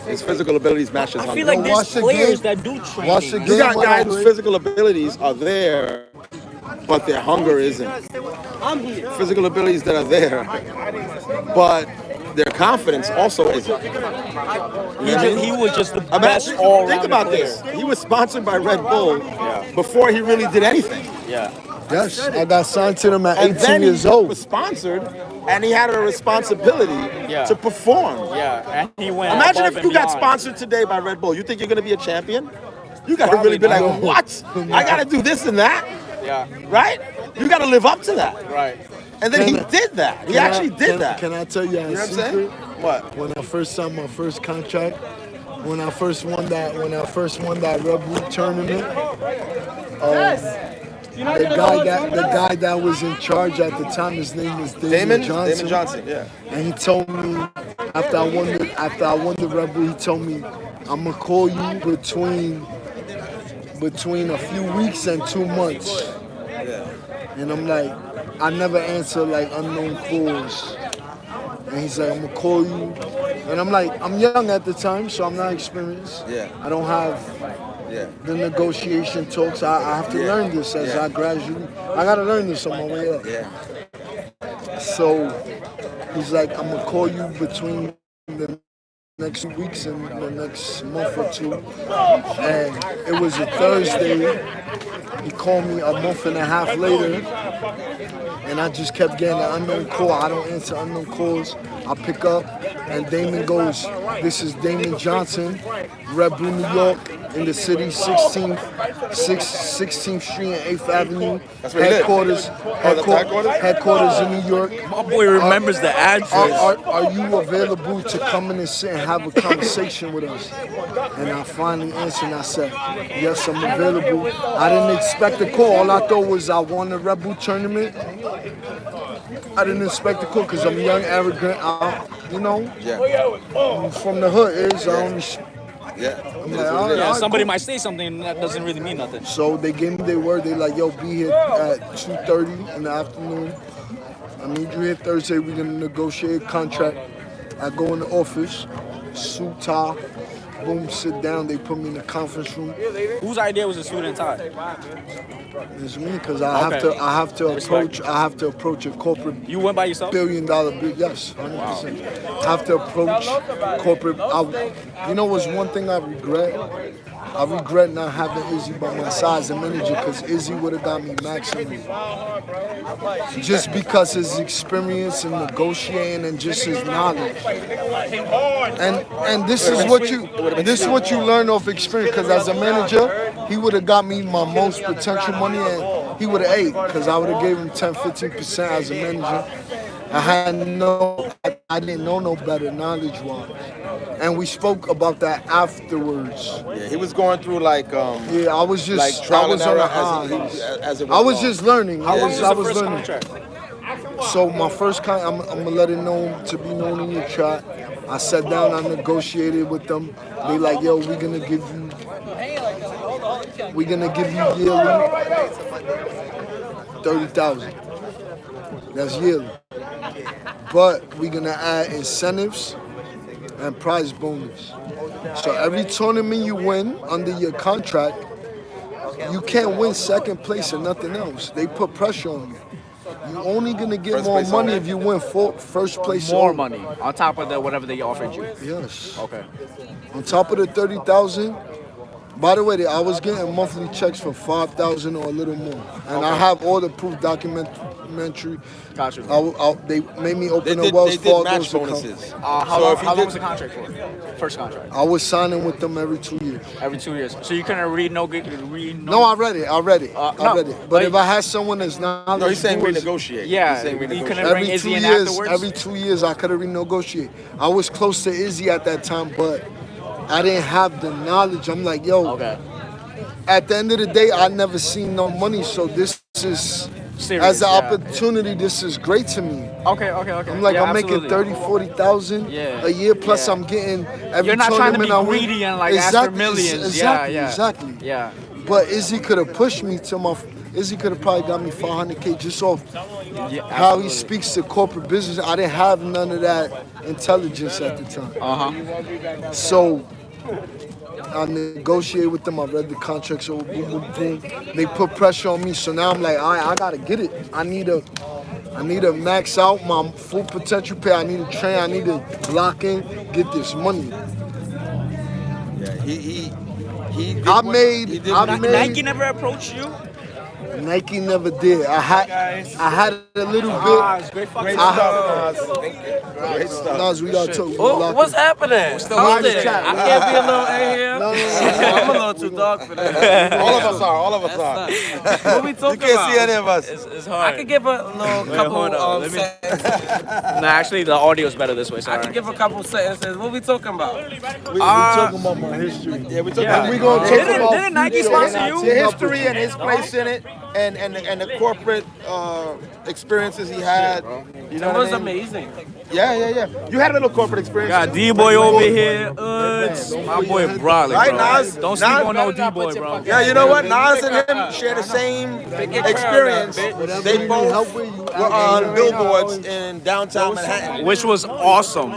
S20: His physical abilities match his hunger.
S2: I feel like there's players that do training.
S20: You got guys whose physical abilities are there, but their hunger isn't. Physical abilities that are there, but their confidence also isn't.
S2: He was just the best all-round
S20: Think about
S2: player.
S20: this. He was sponsored by Red Bull before he really did anything.
S2: Yeah.
S9: Yes, I got signed to them at
S20: And
S9: 18
S20: then
S9: years
S20: he
S9: old.
S20: was sponsored, and he had a responsibility to perform.
S2: Yeah, and he went.
S20: Imagine
S2: above
S20: if you
S2: and
S20: got
S2: beyond.
S20: sponsored today by Red Bull. You think you're going to be a champion? You got to really be like, what? I got to do this and that?
S2: Yeah.
S20: Right? You got to live up to that.
S2: Right.
S20: And then he did that. He actually did that.
S9: Can I tell you a
S20: You know what I'm
S9: secret?
S20: saying? What?
S9: When I first signed my first contract, when I first won that Red Bull tournament, the guy that was in charge at the time, his name was Damon Johnson.
S20: Damon Johnson, yeah.
S9: And he told me after I won the Red Bull, he told me, I'm gonna call you between a few weeks and 2 months. And I'm like, I never answer like unknown calls. And he's like, I'm gonna call you. And I'm like, I'm young at the time, so I'm not experienced.
S20: Yeah.
S9: I don't have the negotiation talks. I have to learn this as I gradually. I gotta learn this on my way up.
S20: Yeah.
S9: So he's like, I'm gonna call you between the next 2 weeks and the next month or two. And it was a Thursday. He called me a month and a half later. And I just kept getting an unknown call. I don't answer unknown calls. I pick up, and Damon goes, this is Damon Johnson, Red Bull, New York, in the city, 16th Street and 8th Avenue.
S20: That's where he lives.
S9: Headquarters in New York.
S2: My boy remembers the address.
S9: Are you available to come in and sit and have a conversation with us? And I finally answered and I said, yes, I'm available. I didn't expect a call. All I thought was I won the Red Bull tournament. I didn't expect a call because I'm young, arrogant. I'm from the hood. I'm like, all right,
S2: somebody might say something that doesn't really mean nothing.
S9: So they gave me their word. They like, yo, be here at 2:30 in the afternoon. I need you here Thursday. We're gonna negotiate a contract. I go in the office, suit, tie, boom, sit down. They put me in the conference room.
S2: Whose idea was the suit and tie?
S9: It's me because I have to approach a corporate.
S2: You went by yourself?
S9: $1 billion bid. Yes, 100%. I have to approach corporate. You know, what's one thing I regret
S3: I regret not having Izzy by my side as a manager because Izzy would have got me maximum. Just because his experience in negotiating and just his knowledge. And this is what you learn off experience. Because as a manager, he would have got me my most potential money, and he would have ate because I would have gave him 10-15% as a manager. I didn't know no better knowledge-wise. And we spoke about that afterwards.
S20: Yeah, he was going through like
S3: I was just
S20: like trial
S3: I was
S20: and
S3: on
S20: error
S3: a high.
S20: as it
S3: I
S20: went
S3: was
S20: along.
S3: just learning.
S20: How long was
S3: I
S20: the
S3: was
S20: first
S3: learning.
S20: contract?
S3: So my first contract, I'm gonna let it know to be known in your chat. I sat down, I negotiated with them. They like, yo, we're gonna give you yearly 30,000. That's yearly. But we're gonna add incentives and prize bonus. So every tournament you win under your contract, you can't win second place or nothing else. They put pressure on you. You're only gonna get
S2: First
S3: more
S2: place
S3: money
S2: only?
S3: if you win first place.
S2: More
S3: only.
S2: money on top of the whatever they offered you.
S3: Yes.
S2: Okay.
S3: On top of the 30,000. By the way, I was getting monthly checks for 5,000 or a little more, and I have all the proof documentary.
S2: Gotcha.
S3: They made me open
S20: They
S3: a Wells
S20: did
S3: Fargo
S20: match
S3: account.
S20: bonuses.
S2: How long was the contract for? First contract.
S3: I was signing with them every 2 years.
S2: Every 2 years. So you couldn't read no.
S3: No, I read it. I read it. But
S2: like-
S3: if I had someone that's not,
S20: No, he's saying renegotiate.
S2: Yeah,
S20: He's saying
S2: you
S20: renegotiate.
S2: couldn't bring Izzy in afterwards.
S3: Every 2 years, I could have renegotiated. I was close to Izzy at that time, but I didn't have the knowledge. I'm like, yo.
S2: Okay.
S3: At the end of the day, I never seen no money, so this is
S2: Serious,
S3: as an
S2: yeah.
S3: opportunity. This is great to me.
S2: Okay.
S3: I'm like,
S2: Yeah,
S3: I'm
S2: absolutely.
S3: making 30,000-40,000 a year. Plus, I'm getting every
S2: You're not trying to be
S3: tournament I win.
S2: greedy and like ask for millions.
S3: Exactly.
S2: Yeah.
S3: But Izzy could have pushed me to my. Izzy could have probably got me 500K just off how he
S2: absolutely.
S3: speaks to corporate business. I didn't have none of that intelligence at the time. So I negotiated with them. I read the contract. So boom, boom, boom. They put pressure on me. So now I'm like, I gotta get it. I need to max out my full potential pay. I need to train. I need to block in, get this money.
S20: Yeah, he
S3: I made.
S2: Nike never approached you.
S3: Nike never did. I had a little bit.
S20: Great
S3: I
S20: stuff. Great stuff.
S3: Nas, we gotta talk.
S19: What's happening?
S3: What's
S19: Hold it.
S3: chat?
S19: I can't be a little A here.
S3: No.
S19: I'm a little too dark for that.
S20: All of us are.
S19: What we talking
S20: You can't
S19: about?
S20: see any of us.
S19: It's hard. I could give a little couple sentences.
S2: No, actually, the audio is better this way.
S19: I
S2: Sorry.
S19: could give a couple sentences. What we talking about?
S3: We talking about my history.
S20: Yeah, we talking
S2: Yeah.
S20: about
S3: We gonna talk about
S2: Didn't Nike
S3: future.
S2: sponsor you?
S20: the history and his place in it, and the corporate experiences he had. You know
S19: That
S20: what
S19: was
S20: I mean?
S19: amazing.
S20: Yeah. You had a little corporate experience.
S2: Got D-boy over here. My boy Brawley,
S20: Right,
S2: bro.
S20: Nas?
S2: Don't sleep
S20: Nas-
S2: on no D-boy, bro.
S20: Yeah, you know what? Nas and him share the same experience. They both were on billboards in downtown Manhattan.
S2: Which was awesome.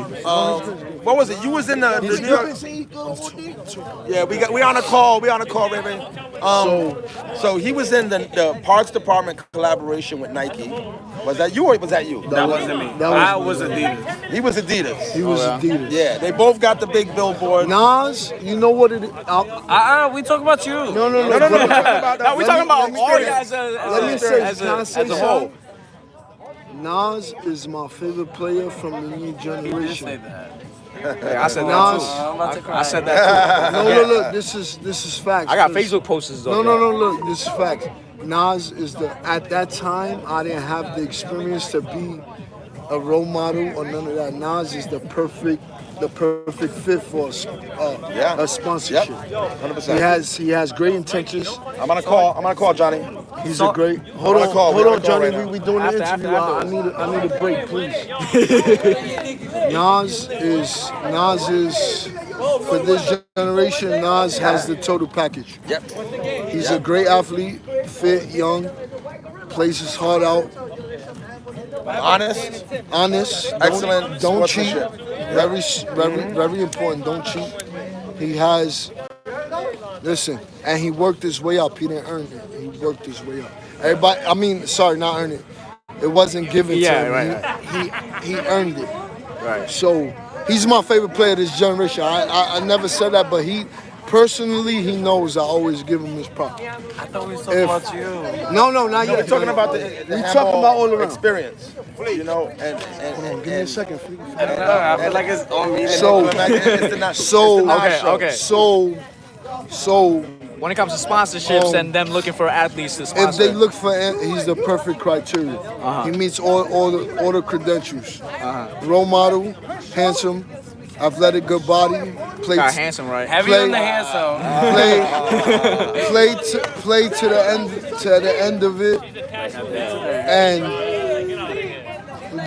S20: What was it? You was in the New York. Yeah, we on a call. We on a call, Raven. So he was in the parts department collaboration with Nike. Was that you or was that you?
S19: That wasn't me. I was Adidas.
S20: He was Adidas.
S3: He was Adidas.
S20: Yeah, they both got the big billboard.
S3: Nas, you know what it is?
S19: We talking about you.
S3: No.
S20: No, we talking about
S2: No, we talking about all
S20: experience.
S3: Let me say,
S2: as
S3: can I say
S2: a whole.
S3: something? Nas is my favorite player from the new generation.
S2: Yeah, I said
S3: Nas.
S2: that too. I said that too.
S3: No, look, this is facts.
S2: I got Facebook posters though.
S3: No, look, this is facts. Nas is at that time, I didn't have the experience to be a role model or none of that. Nas is the perfect fit for a sponsorship.
S20: Yep, 100%.
S3: He has great intentions.
S20: I'm gonna call Johnny.
S3: He's a great. Hold on, Johnny. We doing the interview. I need a break, please. Nas is for this generation. Nas has the total package.
S20: Yep.
S3: He's a great athlete, fit, young, plays his heart out.
S20: Honest,
S3: excellent. Don't cheat.
S20: Yep.
S3: Very important. Don't cheat. He has. Listen, and he worked his way up. He didn't earn it. He worked his way up. Everybody, not earn it. It wasn't given to him.
S2: Right.
S3: He earned it.
S2: Right.
S3: So he's my favorite player of this generation. I never said that, but Personally, he knows I always give him his props.
S22: I thought we were talking about you.
S3: No, not
S20: We're
S3: yet.
S20: talking about the
S3: We
S20: handball
S3: talking about all around.
S20: experience. You know, and
S3: Hold on, give me a second.
S22: I don't know. I feel like it's on me.
S3: So,
S2: when it comes to sponsorships and them looking for athletes to sponsor,
S3: if they look for, he's the perfect criteria. He meets all the credentials. Role model, handsome, athletic, good body.
S2: Got handsome, right?
S22: Heavy on the handsome.
S3: Play to the end of it, and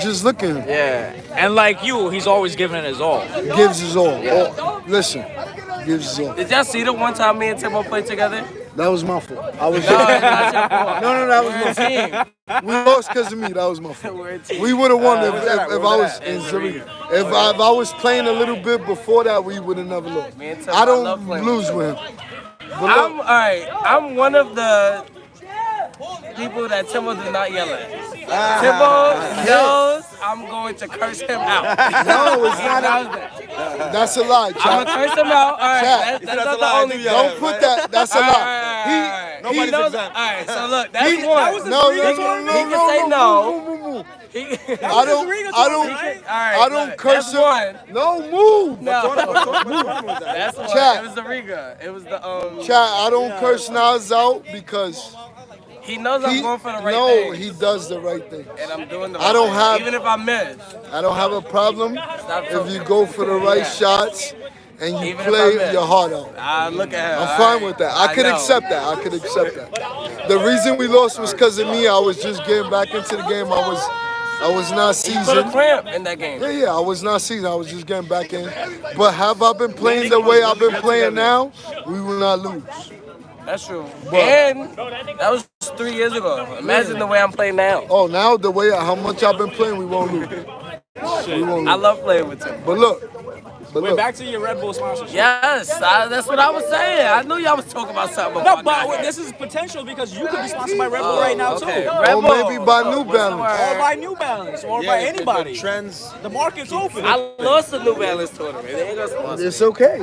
S3: just look at him.
S2: Yeah, and like you, he's always giving it his all.
S3: Gives his all. Listen, gives his all.
S22: Did y'all see the one time me and Timo played together?
S3: That was my fault. I was
S22: No, that's your fault.
S3: No, that was my fault. We lost because of me. That was my fault. We would have won if I was in Zurich. If I was playing a little bit before that, we would have never lost. I don't lose with him.
S22: I'm all right. I'm one of the people that Timo does not yell at. Timo knows I'm going to curse him out.
S3: No, it's not. That's a lie, Chad.
S22: I'm gonna curse him out. All right,
S3: Chad,
S22: that's not the only.
S3: Don't put that. That's a lie.
S22: He knows. All right, so look, that's one.
S3: No.
S22: He can say no.
S3: I don't curse him. No, move.
S22: No, that's one.
S3: Chad.
S22: It was the Riga. It was the
S3: Chad, I don't curse Nas out because
S22: he knows I'm going for the right thing.
S3: No, he does the right thing.
S22: And I'm doing the right
S3: I don't
S22: thing,
S3: have,
S22: even if I miss.
S3: I don't have a problem if you go for the right shots and you
S22: Even
S3: play
S22: if I miss.
S3: your heart out.
S22: Look at him.
S3: I'm fine with that. I could accept that. The reason we lost was because of me. I was just getting back into the game. I was not
S22: He put a
S3: seasoned.
S22: cramp in that game.
S3: Yeah, I was not seasoned. I was just getting back in. But have I been playing the way I've been playing now? We will not lose.
S22: That's true. And that was 3 years ago. Imagine the way I'm playing now.
S3: Oh, now the way how much I've been playing, we won't lose.
S22: I love playing with him.
S3: But look.
S2: Wait, back to your Red Bull sponsorship.
S22: Yes, that's what I was saying. I knew y'all was talking about something.
S2: No, but this is potential because you could be sponsored by Red Bull right now too.
S3: Or maybe by New Balance.
S2: Or by New Balance, or by anybody.
S20: Trends.
S2: The market's open.
S22: I lost the New Balance tournament. They ain't gonna sponsor.
S3: It's okay.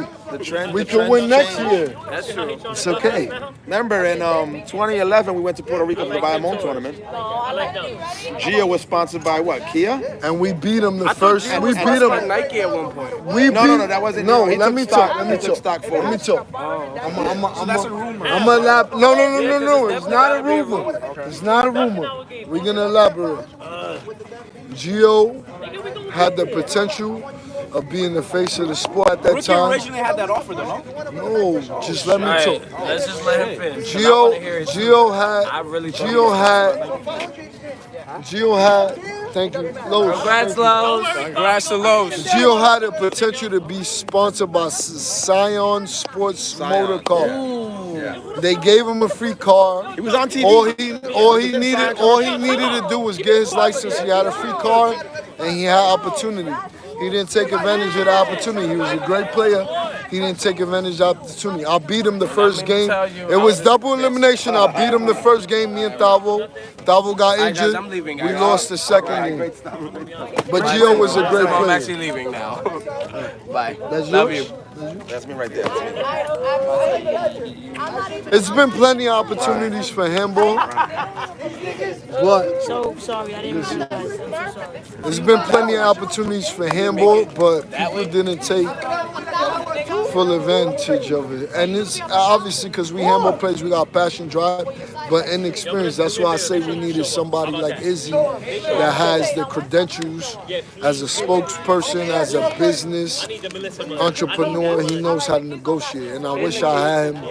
S20: We
S3: can win next year.
S22: That's true.
S3: It's okay.
S20: Remember in 2011 we went to Puerto Rico for the Bayamon tournament. Gio was sponsored by what? Kia?
S3: And we beat them the first. We beat them.
S22: Nike at one point.
S20: No, that wasn't.
S3: No,
S20: He
S3: let
S20: took
S3: me
S20: stock.
S3: talk.
S20: He took stock for
S3: Let me
S20: us.
S3: talk. I'm a lab. No. It's not a rumor. It's not a rumor. We're gonna elaborate. Gio had the potential of being the face of the sport at that
S2: Ricky
S3: time.
S2: originally had that offer, though, no?
S3: No, just let me talk.
S22: Let's just let him finish.
S3: Gio had. Thank you, Lowe's.
S22: Congrats, Lowe's.
S2: Congrats to Lowe's.
S3: Gio had the potential to be sponsored by Scion Sports Motor Car. They gave him a free car.
S20: He was on TV.
S3: All he needed to do was get his license. He had a free car, and he had opportunity. He didn't take advantage of the opportunity. He was a great player. He didn't take advantage of the opportunity. I beat him the first game. It was double elimination. I beat him the first game, me and Thavo. Thavo got injured.
S22: I'm leaving,
S3: We
S22: guys.
S3: lost the second game. But Gio was a great
S22: I'm
S3: player.
S22: actually leaving now. Bye.
S3: That's
S22: Love
S3: yours?
S22: you.
S20: That's me right there.
S3: It's been plenty of opportunities for handball. But
S6: So sorry, I didn't realize. I'm so sorry.
S3: there's been plenty of opportunities for handball, but people didn't take full advantage of it. And it's obviously because we handball players, we got passion, drive, but inexperience. That's why I say we needed somebody like Izzy that has the credentials as a spokesperson, as a business entrepreneur. He knows how to negotiate, and I wish I had him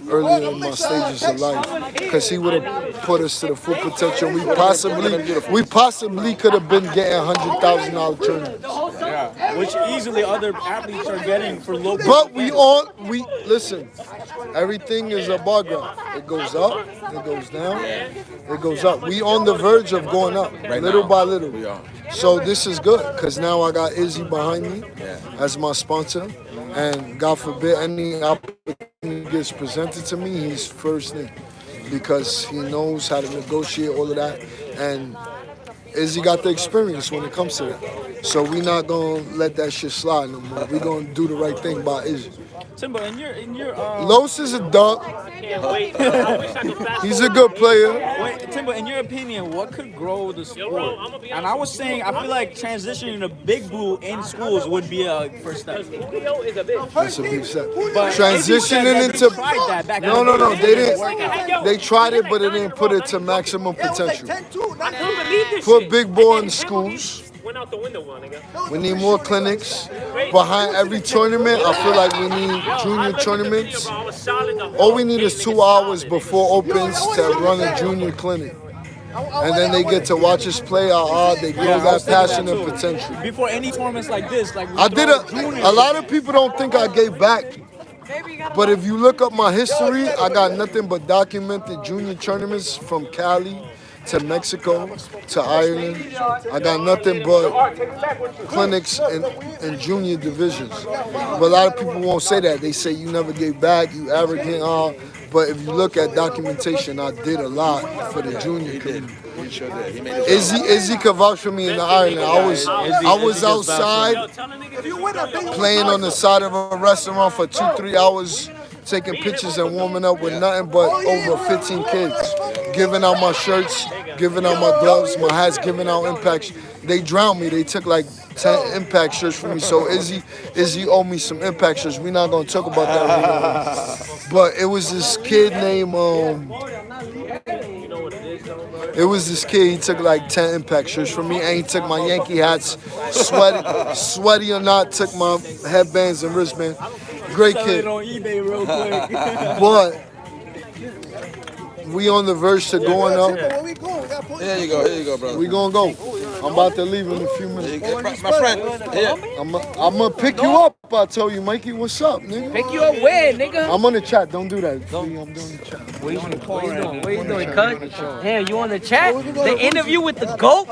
S3: earlier in my stages of life because he would have put us to the full potential. We possibly could have been getting $100,000 tournaments.
S2: Yeah, which easily other athletes are getting for low.
S3: But we listen. Everything is a bar graph. It goes up, it goes down, it goes up. We on the verge of going up, little by little.
S20: We are.
S3: So this is good because now I got Izzy behind me as my sponsor, and God forbid any opportunity gets presented to me, he's first in because he knows how to negotiate all of that, and Izzy got the experience when it comes to that. So we not gonna let that shit slide no more. We gonna do the right thing by Izzy.
S2: Timbo, in your
S3: Los is a dog. He's a good player.
S2: Wait, Timbo, in your opinion, what could grow the sport? And I was saying, I feel like transitioning to Big Blue in schools would be a first step.
S3: That's a big step.
S2: But
S3: Transitioning into
S2: tried that back
S3: no,
S2: in the
S3: no, no.
S2: day.
S3: They didn't. They tried it, but it didn't put it to maximum potential. Put big boy in schools. We need more clinics. Behind every tournament, I feel like we need junior tournaments. All we need is 2 hours before opens to run a junior clinic. And then they get to watch us play they grow that passion and potential.
S2: Before any tournaments like this, like
S3: I did a lot of people don't think I gave back. But if you look up my history, I got nothing but documented junior tournaments from Cali to Mexico to Ireland. I got nothing but clinics in junior divisions. But a lot of people won't say that. They say you never gave back, you arrogant. But if you look at documentation, I did a lot for the junior community. Izzy could vouch for me in the Ireland. I was outside playing on the side of a restaurant for 2-3 hours, taking pictures and warming up with nothing but over 15 kids, giving out my shirts, giving out my gloves, my hats, giving out impacts. They drowned me. They took like 10 impact shirts from me. So Izzy owed me some impact shirts. We're not gonna talk about that right now. But it was this kid named he took like 10 impact shirts from me, and he took my Yankee hats, sweaty or not, took my headbands and wristbands. Great kid.
S2: Sell it on eBay real quick.
S3: But we on the verge to going up.
S20: Here you go, brother.
S3: We gonna go. I'm about to leave in a few minutes.
S20: My friend, here.
S3: I'm gonna pick you up. I tell you, Mikey, what's up, nigga?
S5: Pick you up where, nigga?
S3: I'm on the chat. Don't do that. I'm doing the chat.
S5: What you doing, cuz? Hey, you on the chat? The interview with the GOAT?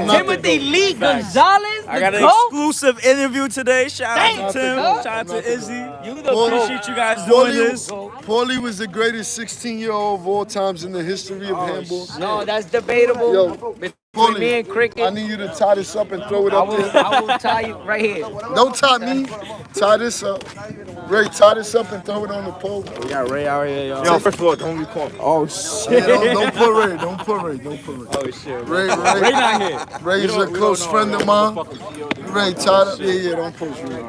S5: Timothy Lee Gonzalez,
S2: I got an exclusive interview today. Shout out to Tim. Shout out to Izzy. You appreciate you guys doing this.
S3: Paulie was the greatest 16-year-old of all times in the history of handball.
S5: No, that's debatable.
S3: Yo,
S5: Between me and Cricket.
S3: I need you to tie this up and throw it up there.
S5: I will tie you right here.
S3: Don't tie me. Tie this up. Ray, tie this up and throw it on the pole.
S2: We got Ray out here, y'all.
S20: Yo, first of all, don't record.
S2: Oh, shit.
S3: Yeah, don't put Ray. Don't put Ray.
S2: Oh, shit.
S3: Ray
S2: not here.
S3: Ray's a close friend of mine. Ray, tie it up. Yeah, don't post Ray.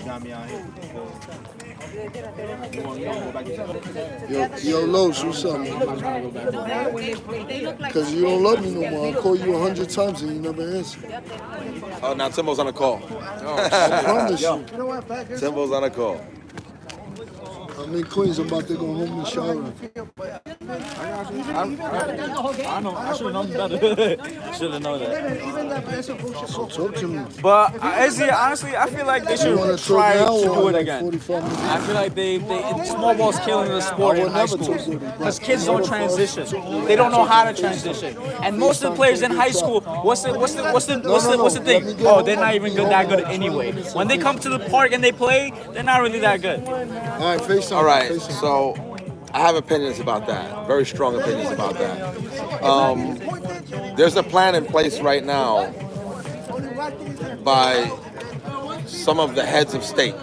S20: Got me out here.
S3: Yo, Los, what's up, man? Because you don't love me no more. I'll call you 100 times and you never answer.
S20: Oh, now Timbo's on a call.
S3: I promise you.
S20: Timbo's on a call.
S3: I'm in Queens. I'm about to go home and shower.
S2: I know. I should have known better. Should have known that.
S3: So talk to me.
S2: But Izzy, honestly, I feel like they should try to do it again. I feel like they small ball's killing the sport in high school because kids don't transition. They don't know how to transition. And most of the players in high school, what's the thing? Oh, they're not even that good anyway. When they come to the park and they play, they're not really that good.
S20: All right, so I have opinions about that, very strong opinions about that. There's a plan in place right now by some of the heads of state,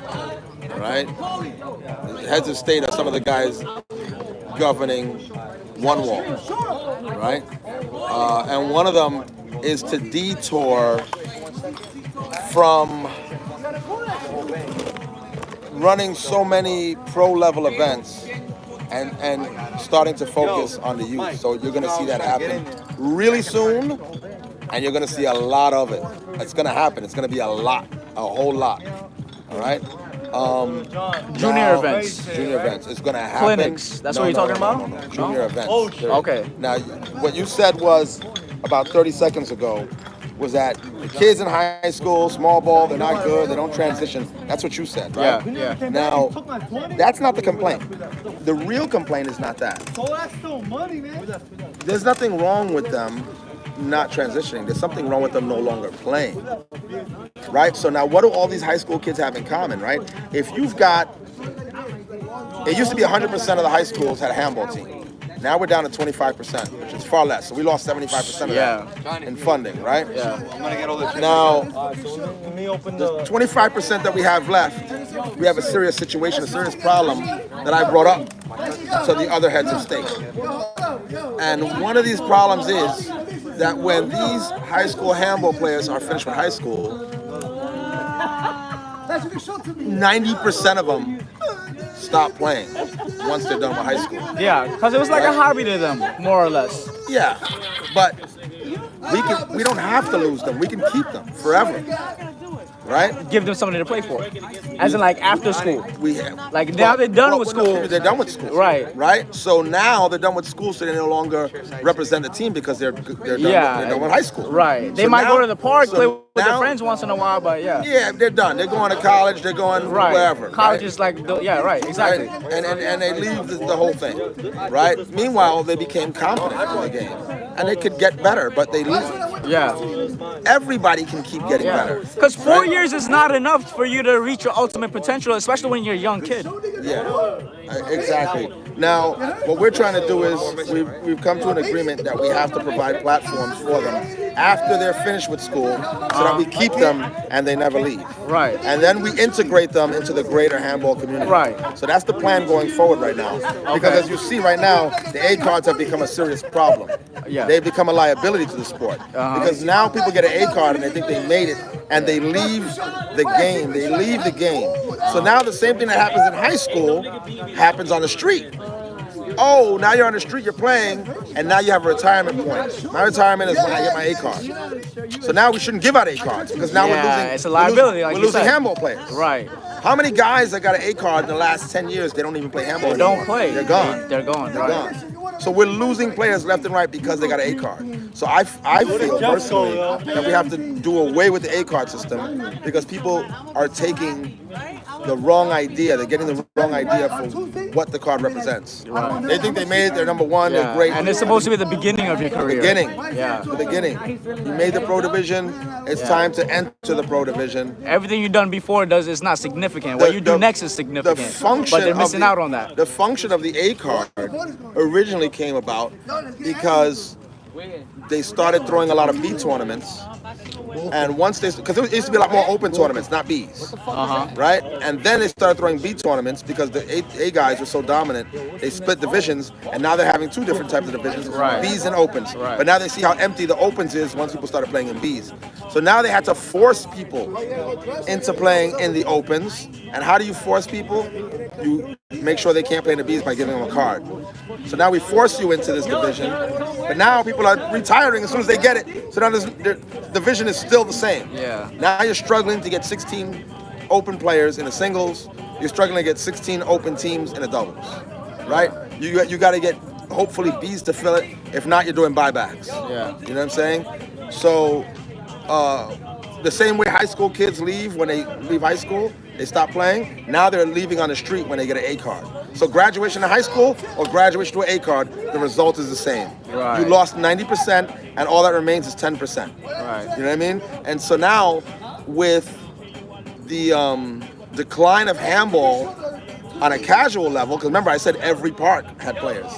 S20: right? The heads of state are some of the guys governing one wall, right? And one of them is to detour from running so many pro-level events and starting to focus on the youth. So you're going to see that happen really soon, and you're going to see a lot of it. It's going to happen. It's going to be a whole lot. All right?
S2: Junior events.
S20: Junior events. It's going to happen.
S2: Clinics. That's what you're talking about?
S20: No. Junior events.
S2: Oh, okay.
S20: Now, what you said was about 30 seconds ago was that the kids in high school, small ball, they're not good, they don't transition. That's what you said, right?
S2: Yeah.
S20: Now, that's not the complaint. The real complaint is not that.
S13: So that's still money, man.
S20: There's nothing wrong with them not transitioning. There's something wrong with them no longer playing, right? So now what do all these high school kids have in common, right? If you've got, it used to be 100% of the high schools had a handball team. Now we're down to 25%, which is far less. So we lost 75% of that in funding, right?
S2: Yeah. I'm gonna get all the
S20: Now, the 25% that we have left, we have a serious situation, a serious problem that I brought up to the other heads of state. And one of these problems is that when these high school handball players are finished with high school, 90% of them stop playing once they're done with high school.
S2: Yeah, because it was like a hobby to them, more or less.
S20: Yeah, but we don't have to lose them. We can keep them forever, right?
S2: Give them something to play for, as in like after school.
S20: We have,
S2: like now they're done with school.
S20: They're done with school, right? So now they're done with school, so they no longer represent the team because they're done, they're done with high school.
S2: Right. They might go to the park, play with their friends once in a while, but yeah.
S20: Yeah, they're done. They're going to college. They're going wherever.
S2: College is like, exactly.
S20: Right? And they leave the whole thing, right? Meanwhile, they became competent in the game, and they could get better, but they leave.
S2: Yeah.
S20: Everybody can keep getting better.
S2: Because 4 years is not enough for you to reach your ultimate potential, especially when you're a young kid.
S20: Yeah, exactly. Now, what we're trying to do is we've come to an agreement that we have to provide platforms for them after they're finished with school so that we keep them and they never leave.
S2: Right.
S20: And then we integrate them into the greater handball community.
S2: Right.
S20: So that's the plan going forward right now. Because as you see right now, the A cards have become a serious problem.
S2: Yeah.
S20: They've become a liability to the sport. Because now people get an A card and they think they made it and they leave the game. They leave the game. So now the same thing that happens in high school happens on the street. Oh, now you're on the street, you're playing, and now you have a retirement point. My retirement is when I get my A card. So now we shouldn't give out A cards because now we're losing.
S2: It's a liability.
S20: We're losing handball players.
S2: Right.
S20: How many guys that got an A card in the last 10 years, they don't even play handball anymore?
S2: Don't play.
S20: They're gone.
S2: They're gone.
S20: They're gone. So we're losing players left and right because they got an A card. So I feel personally that we have to do away with the A card system because people are taking the wrong idea. They're getting the wrong idea for what the card represents. Right. They think they made it, they're number one, they're great.
S2: And it's supposed to be the beginning of your career.
S20: The beginning. You made the pro division, it's time to enter the pro division.
S2: Everything you've done before is not significant. What you do next is significant.
S20: The function
S2: but they're missing out on that.
S20: The function of the A card originally came about because they started throwing a lot of B tournaments. And once because it used to be a lot more open tournaments, not Bs, right? And then they started throwing B tournaments because the A guys were so dominant. They split divisions, and now they're having two different types of divisions, Bs and opens. But now they see how empty the opens is once people started playing in Bs. So now they had to force people into playing in the opens. And how do you force people? You make sure they can't play in the Bs by giving them a card. So now we force you into this division, but now people are retiring as soon as they get it. So now the division is still the same.
S2: Yeah.
S20: Now you're struggling to get 16 open players in the singles. You're struggling to get 16 open teams in the doubles, right? You got to get hopefully Bs to fill it. If not, you're doing buybacks.
S2: Yeah.
S20: You know what I'm saying? So the same way high school kids leave when they leave high school, they stop playing. Now they're leaving on the street when they get an A card. So graduation to high school or graduation to an A card, the result is the same.
S2: Right.
S20: You lost 90% and all that remains is 10%.
S2: Right.
S20: You know what I mean? And so now with the decline of handball on a casual level, because remember I said every park had players.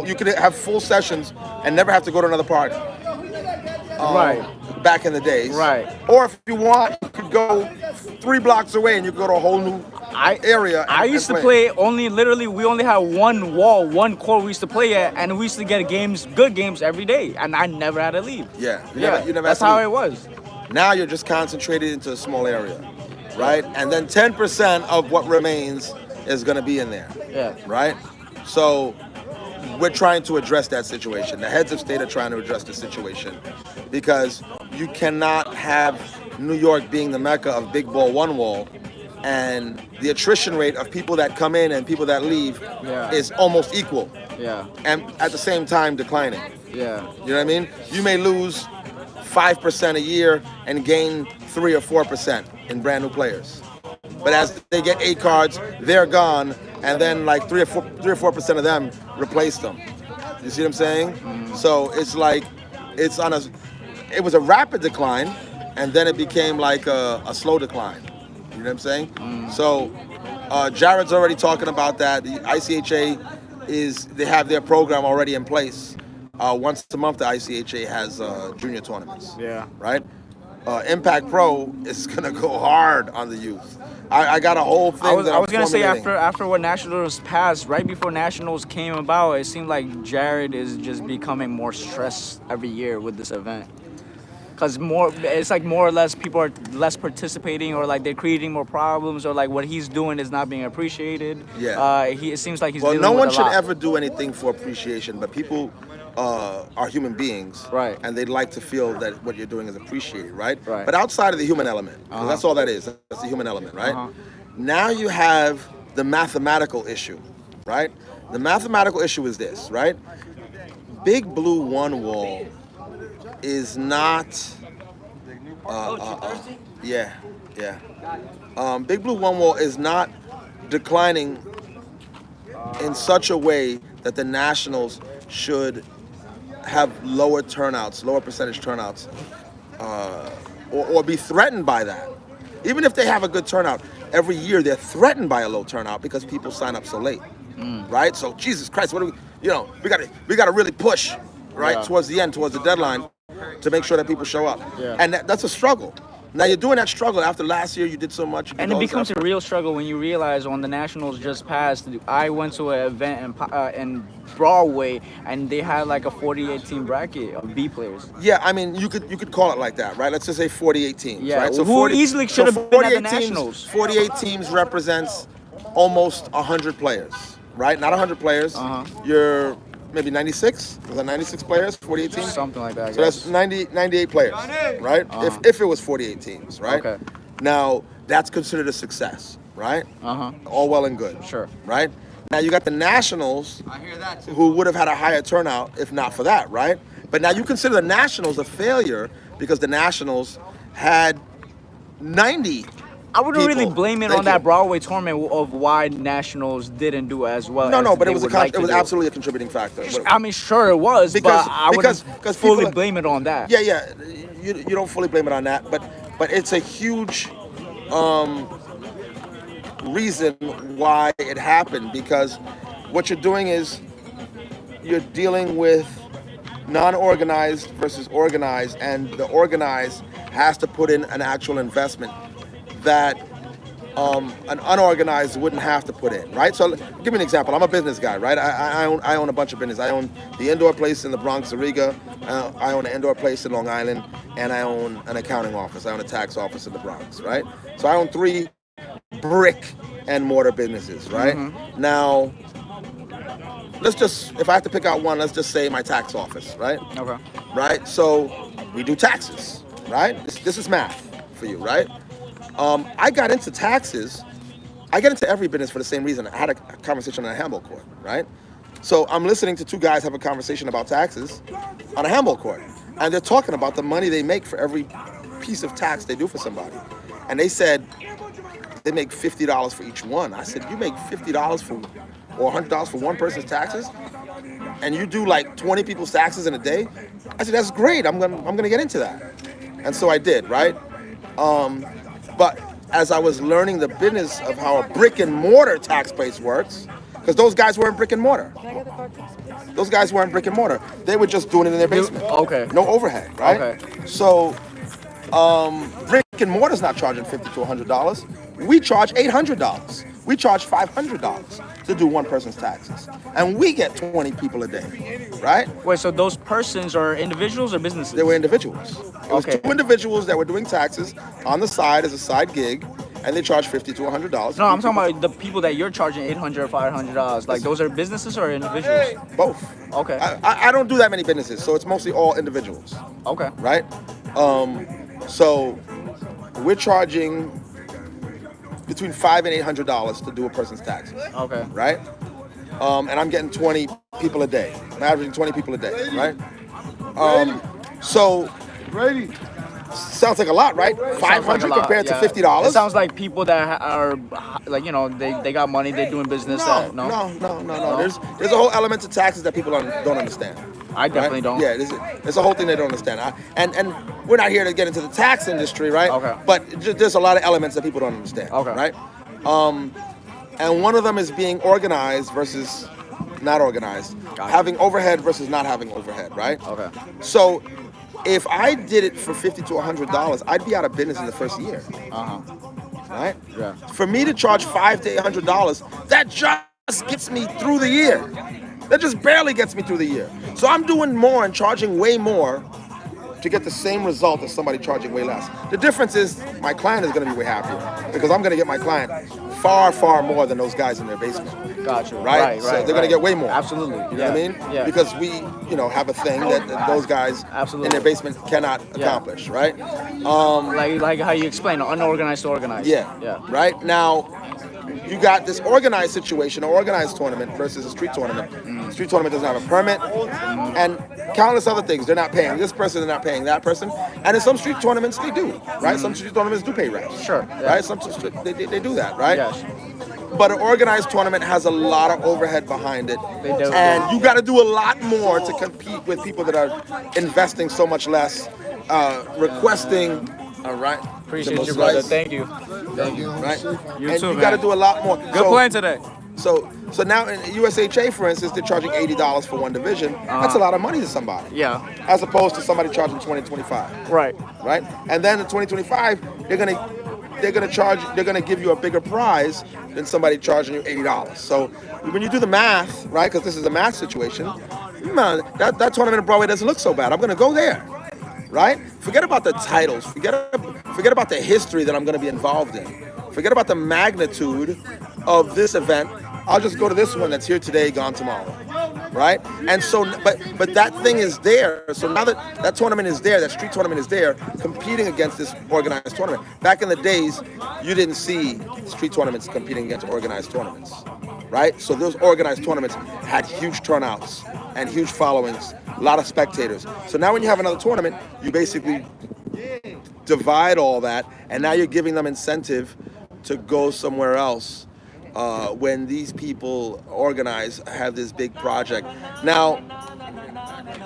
S20: You could have full sessions and never have to go to another park.
S2: Right.
S20: Back in the days.
S2: Right.
S20: Or if you want, you could go 3 blocks away and you could go to a whole new area.
S2: I used to play we only had one wall, one court we used to play at, and we used to get good games every day, and I never had to leave.
S20: Yeah. You never
S2: that's
S20: had to
S2: how
S20: leave.
S2: it was.
S20: Now you're just concentrated into a small area, right? And then 10% of what remains is going to be in there.
S2: Yeah.
S20: Right? So we're trying to address that situation. The heads of state are trying to address the situation because you cannot have New York being the mecca of big ball, one wall, and the attrition rate of people that come in and people that leave is almost equal.
S2: Yeah.
S20: And at the same time declining.
S2: Yeah.
S20: You know what I mean? You may lose 5% a year and gain 3 or 4% in brand new players. But as they get A cards, they're gone, and then like 3 or 4% of them replace them. You see what I'm saying? So it's like it was a rapid decline, and then it became like a slow decline. You know what I'm saying? So Jared's already talking about that. The ICHA is they have their program already in place. Once a month, the ICHA has junior tournaments.
S2: Yeah.
S20: Right? Impact Pro is going to go hard on the youth. I got a whole thing
S2: I was
S20: I'm
S2: gonna say
S20: formulating.
S2: after what Nationals passed, right before Nationals came about, it seemed like Jared is just becoming more stressed every year with this event. Cause it's like more or less people are less participating, or like they're creating more problems, or like what he's doing is not being appreciated.
S20: Yeah.
S2: It seems like he's
S20: Well,
S2: dealing
S20: no
S2: with
S20: one
S2: a
S20: should
S2: lot.
S20: ever do anything for appreciation, but people are human beings,
S2: right?
S20: And they'd like to feel that what you're doing is appreciated, right?
S2: Right.
S20: But outside of the human element, 'cause that's all that is. That's the human element, right? Now you have the mathematical issue, right? The mathematical issue is this, right? Big Blue One Wall is not. Yeah. Big Blue One Wall is not declining in such a way that the Nationals should have lower turnouts, lower percentage turnouts, or be threatened by that. Even if they have a good turnout, every year they're threatened by a low turnout because people sign up so late, right? So Jesus Christ, what do we gotta really push, right, towards the end, towards the deadline, to make sure that people show up. And that's a struggle. Now you're doing that struggle after last year. You did so much.
S2: And it becomes a real struggle when you realize when the Nationals just passed, I went to an event in Broadway, and they had like a 48-team bracket of B players.
S20: Yeah, I mean, you could call it like that, right? Let's just say 48 teams,
S2: Yeah,
S20: right? So
S2: who easily should have been at the
S20: 48 teams,
S2: Nationals.
S20: 48 teams represents almost 100 players, right? Not 100 players. You're maybe 96? Was that 96 players, 48 teams?
S2: Something like that, I
S20: So that's 98 players, right? If it was 48 teams, right?
S2: Okay.
S20: Now, that's considered a success, right? All well and good.
S2: Sure.
S20: Right? Now, you got the Nationals, who would have had a higher turnout if not for that, right? But now you consider the Nationals a failure because the Nationals had 90
S2: I wouldn't really
S20: people.
S2: blame it
S20: Thank
S2: on that
S20: you.
S2: Broadway tournament of why Nationals didn't do as well.
S20: No,
S2: as
S20: but
S2: they
S20: it was
S2: would like
S20: it was
S2: to do.
S20: absolutely a contributing factor.
S2: I mean, sure it was, but I wouldn't fully
S20: people are-
S2: blame it on that.
S20: Yeah, you don't fully blame it on that, but it's a huge reason why it happened, because what you're doing is you're dealing with non-organized versus organized, and the organized has to put in an actual investment that an unorganized wouldn't have to put in, right? So give me an example. I'm a business guy, right? I own a bunch of business. I own the indoor place in the Bronx, Riga. I own an indoor place in Long Island, and I own an accounting office. I own a tax office in the Bronx, right? So I own 3 brick and mortar businesses, right? Now, if I have to pick out one, let's just say my tax office, right?
S2: Okay.
S20: Right? So we do taxes, right? This is math for you, right? I got into taxes. I get into every business for the same reason. I had a conversation on a handball court, right? So I'm listening to 2 guys have a conversation about taxes on a handball court. And they're talking about the money they make for every piece of tax they do for somebody. And they said they make $50 for each one. I said, you make $50 or $100 for one person's taxes? And you do like 20 people's taxes in a day? I said, that's great. I'm gonna get into that. And so I did, right? But as I was learning the business of how a brick and mortar tax place works, because those guys weren't brick and mortar. Those guys weren't brick and mortar. They were just doing it in their basement.
S2: Okay.
S20: No overhead, right?
S2: Okay.
S20: So brick and mortar's not charging $50 to $100. We charge $800. We charge $500 to do one person's taxes. And we get 20 people a day, right?
S2: Wait, so those persons are individuals or businesses?
S20: They were individuals. It was 2 individuals that were doing taxes on the side as a side gig, and they charge $50 to $100.
S2: No, I'm talking about the people that you're charging $800 or $500. Like, those are businesses or individuals?
S20: Both.
S2: Okay.
S20: I don't do that many businesses, so it's mostly all individuals.
S2: Okay.
S20: Right? So we're charging between $500 and $800 to do a person's taxes.
S2: Okay.
S20: Right? And I'm getting 20 people a day. I'm averaging 20 people a day, right? So sounds like a lot, right? $500 compared to $50.
S2: It sounds like people that are, like, you know, they got money, they're doing business.
S20: No. There's a whole element to taxes that people don't understand.
S2: I definitely don't.
S20: Yeah, there's a whole thing they don't understand. And we're not here to get into the tax industry, right?
S2: Okay.
S20: But there's a lot of elements that people don't understand.
S2: Okay.
S20: Right? And one of them is being organized versus not organized.
S2: Gotcha.
S20: Having overhead versus not having overhead, right?
S2: Okay.
S20: So if I did it for $50 to $100, I'd be out of business in the first year. Right?
S2: Yeah.
S20: For me to charge $500 to $800, that just gets me through the year. That just barely gets me through the year. So I'm doing more and charging way more to get the same result as somebody charging way less. The difference is my client is going to be way happier because I'm going to get my client far, far more than those guys in their basement.
S2: Gotcha.
S20: Right? So they're going to get way more.
S2: Absolutely.
S20: You know what I mean?
S2: Yeah.
S20: Because we, have a thing that those guys in their basement cannot accomplish, right?
S2: Like how you explain, unorganized to organized.
S20: Yeah. Right? Now, you got this organized situation, an organized tournament versus a street tournament. Street tournament doesn't have a permit, and countless other things. They're not paying this person, they're not paying that person. And in some street tournaments, they do, right? Some street tournaments do pay refs.
S2: Sure.
S20: Right? Some they do that, right?
S2: Yes.
S20: But an organized tournament has a lot of overhead behind it.
S2: They do.
S20: And you got to do a lot more to compete with people that are investing so much less, requesting, all right?
S2: Appreciate you, brother. Thank you.
S20: Thank you. Right?
S2: You
S20: and
S2: too,
S20: you
S2: man.
S20: got to do a lot more.
S2: Good playing today.
S20: So now in USHA, for instance, they're charging $80 for one division. That's a lot of money to somebody.
S2: Yeah.
S20: As opposed to somebody charging $20, $25.
S2: Right.
S20: Right? And then the $20, $25, they're gonna give you a bigger prize than somebody charging you $80. So when you do the math, right? Because this is a math situation, man, that tournament in Broadway doesn't look so bad. I'm gonna go there. Right? Forget about the titles. Forget about the history that I'm going to be involved in. Forget about the magnitude of this event. I'll just go to this one that's here today, gone tomorrow. Right? And so, but that thing is there. So now that tournament is there, that street tournament is there, competing against this organized tournament. Back in the days, you didn't see street tournaments competing against organized tournaments. Right? So those organized tournaments had huge turnouts and huge followings, a lot of spectators. So now when you have another tournament, you basically divide all that, and now you're giving them incentive to go somewhere else when these people have this big project. Now,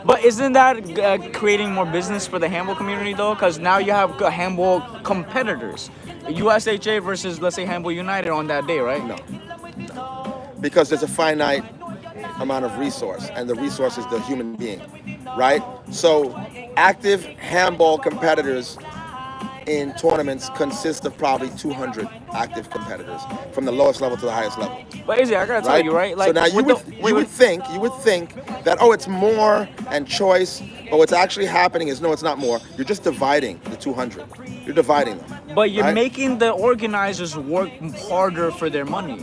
S2: but isn't that creating more business for the handball community though? Because now you have handball competitors, USHA versus, let's say, Handball United on that day, right?
S20: No. Because there's a finite amount of resource, and the resource is the human being, right? So active handball competitors in tournaments consist of probably 200 active competitors from the lowest level to the highest level.
S2: But Izzy, I gotta tell you, right?
S20: So now you would think that, oh, it's more and choice, but what's actually happening is, no, it's not more. You're just dividing the 200. You're dividing them.
S2: But you're making the organizers work harder for their money.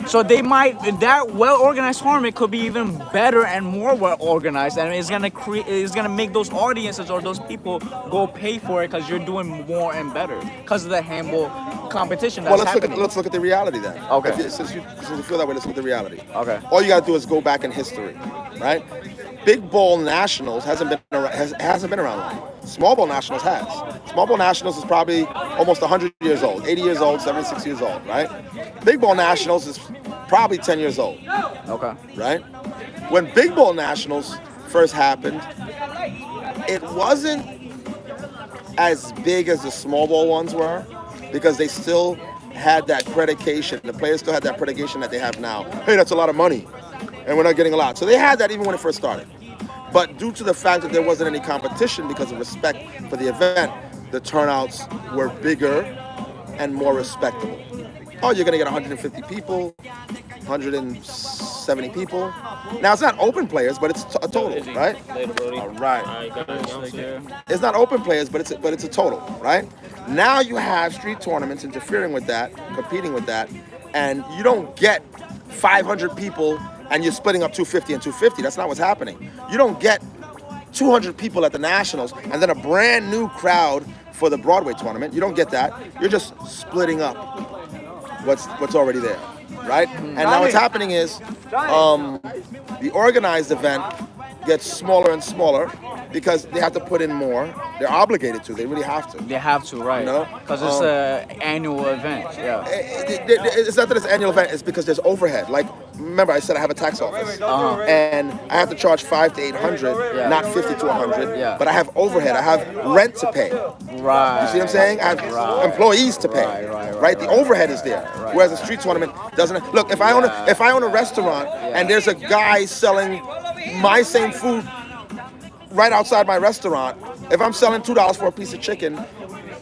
S2: So that well-organized tournament could be even better and more well-organized, and it's gonna make those audiences or those people go pay for it because you're doing more and better because of the handball competition that's happening.
S20: Let's look at the reality then.
S2: Okay.
S20: Since you feel that way, let's look at the reality.
S2: Okay.
S20: All you gotta do is go back in history, right? Big Ball Nationals hasn't been around long. Small Ball Nationals has. Small Ball Nationals is probably almost 100 years old, 80 years old, 76 years old, right? Big Ball Nationals is probably 10 years old.
S2: Okay.
S20: Right? When Big Ball Nationals first happened, it wasn't as big as the small ball ones were because they still had that predication. The players still had that predication that they have now. Hey, that's a lot of money, and we're not getting a lot. So they had that even when it first started. But due to the fact that there wasn't any competition because of respect for the event, the turnouts were bigger and more respectable. Oh, you're gonna get 150 people, 170 people. Now it's not open players, but it's a total, right? All right. It's not open players, but it's a total, right? Now you have street tournaments interfering with that, competing with that, and you don't get 500 people and you're splitting up 250 and 250. That's not what's happening. You don't get 200 people at the Nationals and then a brand new crowd for the Broadway tournament. You don't get that. You're just splitting up what's already there, right? And now what's happening is the organized event gets smaller and smaller because they have to put in more. They're obligated to. They really have to.
S2: They have to, right? Because it's an annual event. Yeah.
S20: It's not that it's an annual event. It's because there's overhead. Like, remember, I said I have a tax office, and I have to charge $500 to $800, not $50 to $100. But I have overhead. I have rent to pay.
S2: Right.
S20: You see what I'm saying? I have employees to pay.
S2: Right.
S20: right? The overhead is there. Whereas a street tournament doesn't. Look, if I own a restaurant and there's a guy selling my same food right outside my restaurant, if I'm selling $2 for a piece of chicken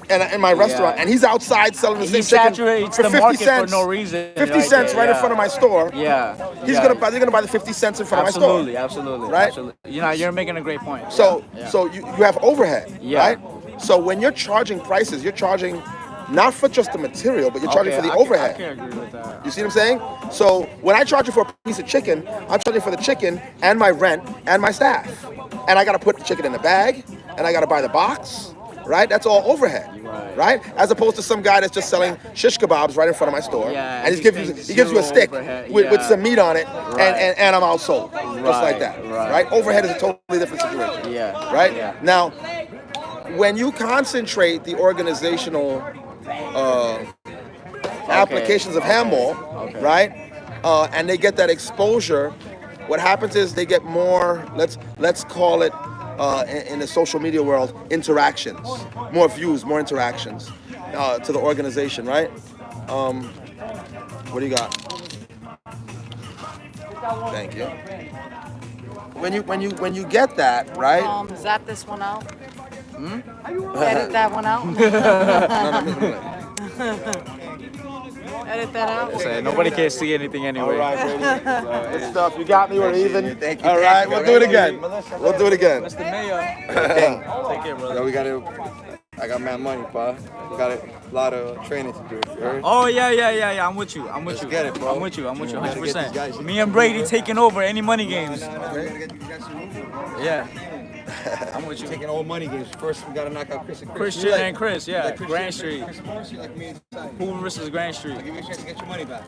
S20: in my restaurant, and he's outside selling the same chicken for 50 cents
S2: for no reason.
S20: 50 cents right in front of my store.
S2: Yeah.
S20: They're gonna buy the 50 cents in front of my store.
S2: Absolutely.
S20: Right?
S2: Absolutely. You know, you're making a great point.
S20: So you have overhead,
S2: Yeah.
S20: right? So when you're charging prices, you're charging not for just the material, but you're charging for the overhead.
S2: I can agree with that.
S20: You see what I'm saying? So when I charge you for a piece of chicken, I'm charging for the chicken and my rent and my staff. And I gotta put the chicken in the bag, and I gotta buy the box, right? That's all overhead, right? As opposed to some guy that's just selling shish kebabs right in front of my store, and he gives you a stick with some meat on it, and I'm out sold, just like that, right? Overhead is a totally different situation, right? Now, when you concentrate the organizational applications of handball, right, and they get that exposure, what happens is they get more, let's call it, in the social media world, interactions, more views, more interactions to the organization, right? What do you got? Thank you. When you get that, right?
S6: Zap this one out.
S20: Hmm?
S6: Edit that one out. Edit that out.
S2: So nobody can see anything anyway.
S20: All right, baby. Good stuff. You got me. We're even.
S2: Thank you.
S20: All right, we'll do it again. We'll do it again.
S2: Mr. Mayor.
S12: Take care, brother. I got mad money, pa. Got a lot of training to do. You heard?
S2: Oh yeah. I'm with you.
S12: Let's get it, bro.
S2: I'm with you.
S12: Gotta get these
S2: 100%.
S12: guys.
S2: Me and Brady taking over any money games. Yeah. I'm with you.
S12: Taking all money games. First, we gotta knock out Chris and Chris.
S2: Christian and Chris, yeah.
S12: Like
S2: Grand Street.
S12: Chris Morris, you like me inside.
S2: Who versus Grand Street?
S12: I'll give you a chance to get your money back.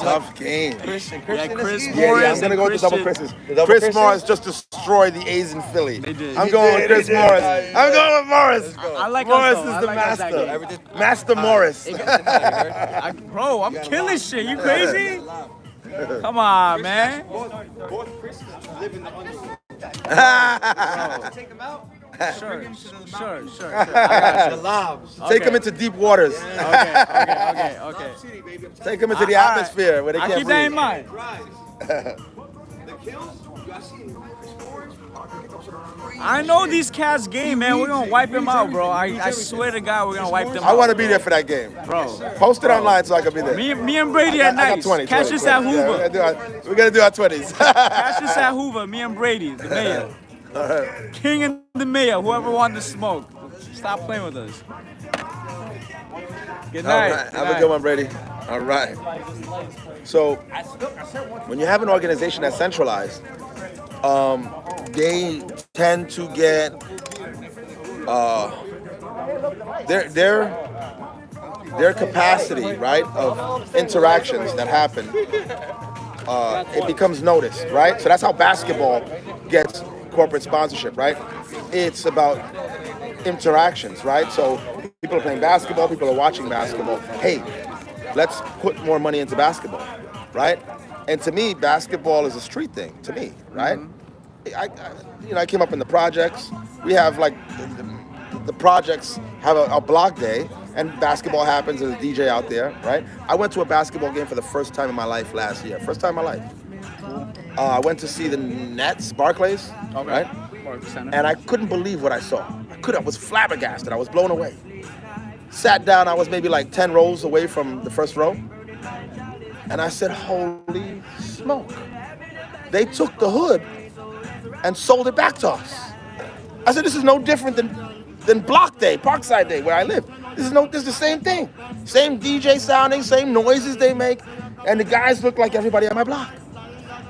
S20: Tough game.
S12: Chris and
S2: Yeah,
S12: Christian
S2: Chris
S12: is
S2: Morris.
S20: I'm gonna go with the double Chris's. Chris Morris just destroyed the A's in Philly. I'm going with Chris Morris. I'm going with Morris.
S2: I like
S20: Morris
S2: us, though.
S20: is
S2: I
S20: the
S2: like us that
S20: master.
S2: game.
S20: Master Morris.
S2: Bro, I'm killing shit. You crazy? Come on, man.
S7: Both Chris's live in the underworld.
S2: Take him out. Sure.
S20: I got you. Take him into deep waters.
S2: Okay.
S20: Take him into the atmosphere where they can't
S2: keep that in
S20: breathe.
S2: mind.
S7: The kills, you see
S2: I know these cats game, man. We're gonna wipe them out, bro. I swear to God, we're gonna wipe them out.
S20: I want to be there for that game.
S2: Bro.
S20: Post it online so I can be there.
S2: Me and Brady at
S20: I got
S2: night.
S20: 20,
S2: Catch
S20: 20,
S2: us at
S20: 20.
S2: Hoover.
S20: Yeah, we're gonna do our 20s.
S2: Catch us at Hoover. Me and Brady, the mayor.
S20: All right.
S2: King and the mayor. Whoever wanted to smoke. Stop playing with us. Good night.
S20: All right. Have a good one, Brady. All right. So, when you have an organization that's centralized, they tend to get their capacity, right, of interactions that happen. It becomes noticed, right? So that's how basketball gets corporate sponsorship, right? It's about interactions, right? So people are playing basketball, people are watching basketball. Hey, let's put more money into basketball, right? And to me, basketball is a street thing, to me, right? I came up in the projects. We have like, the projects have a block day, and basketball happens, there's a DJ out there, right? I went to a basketball game for the first time in my life last year. First time in my life. I went to see the Nets, Barclays, right? And I couldn't believe what I saw. I was flabbergasted. I was blown away. Sat down, I was maybe like 10 rows away from the first row. And I said, holy smoke. They took the hood and sold it back to us. I said, this is no different than Block Day, Parkside Day, where I live. This is the same thing. Same DJ sounding, same noises they make, and the guys look like everybody on my block.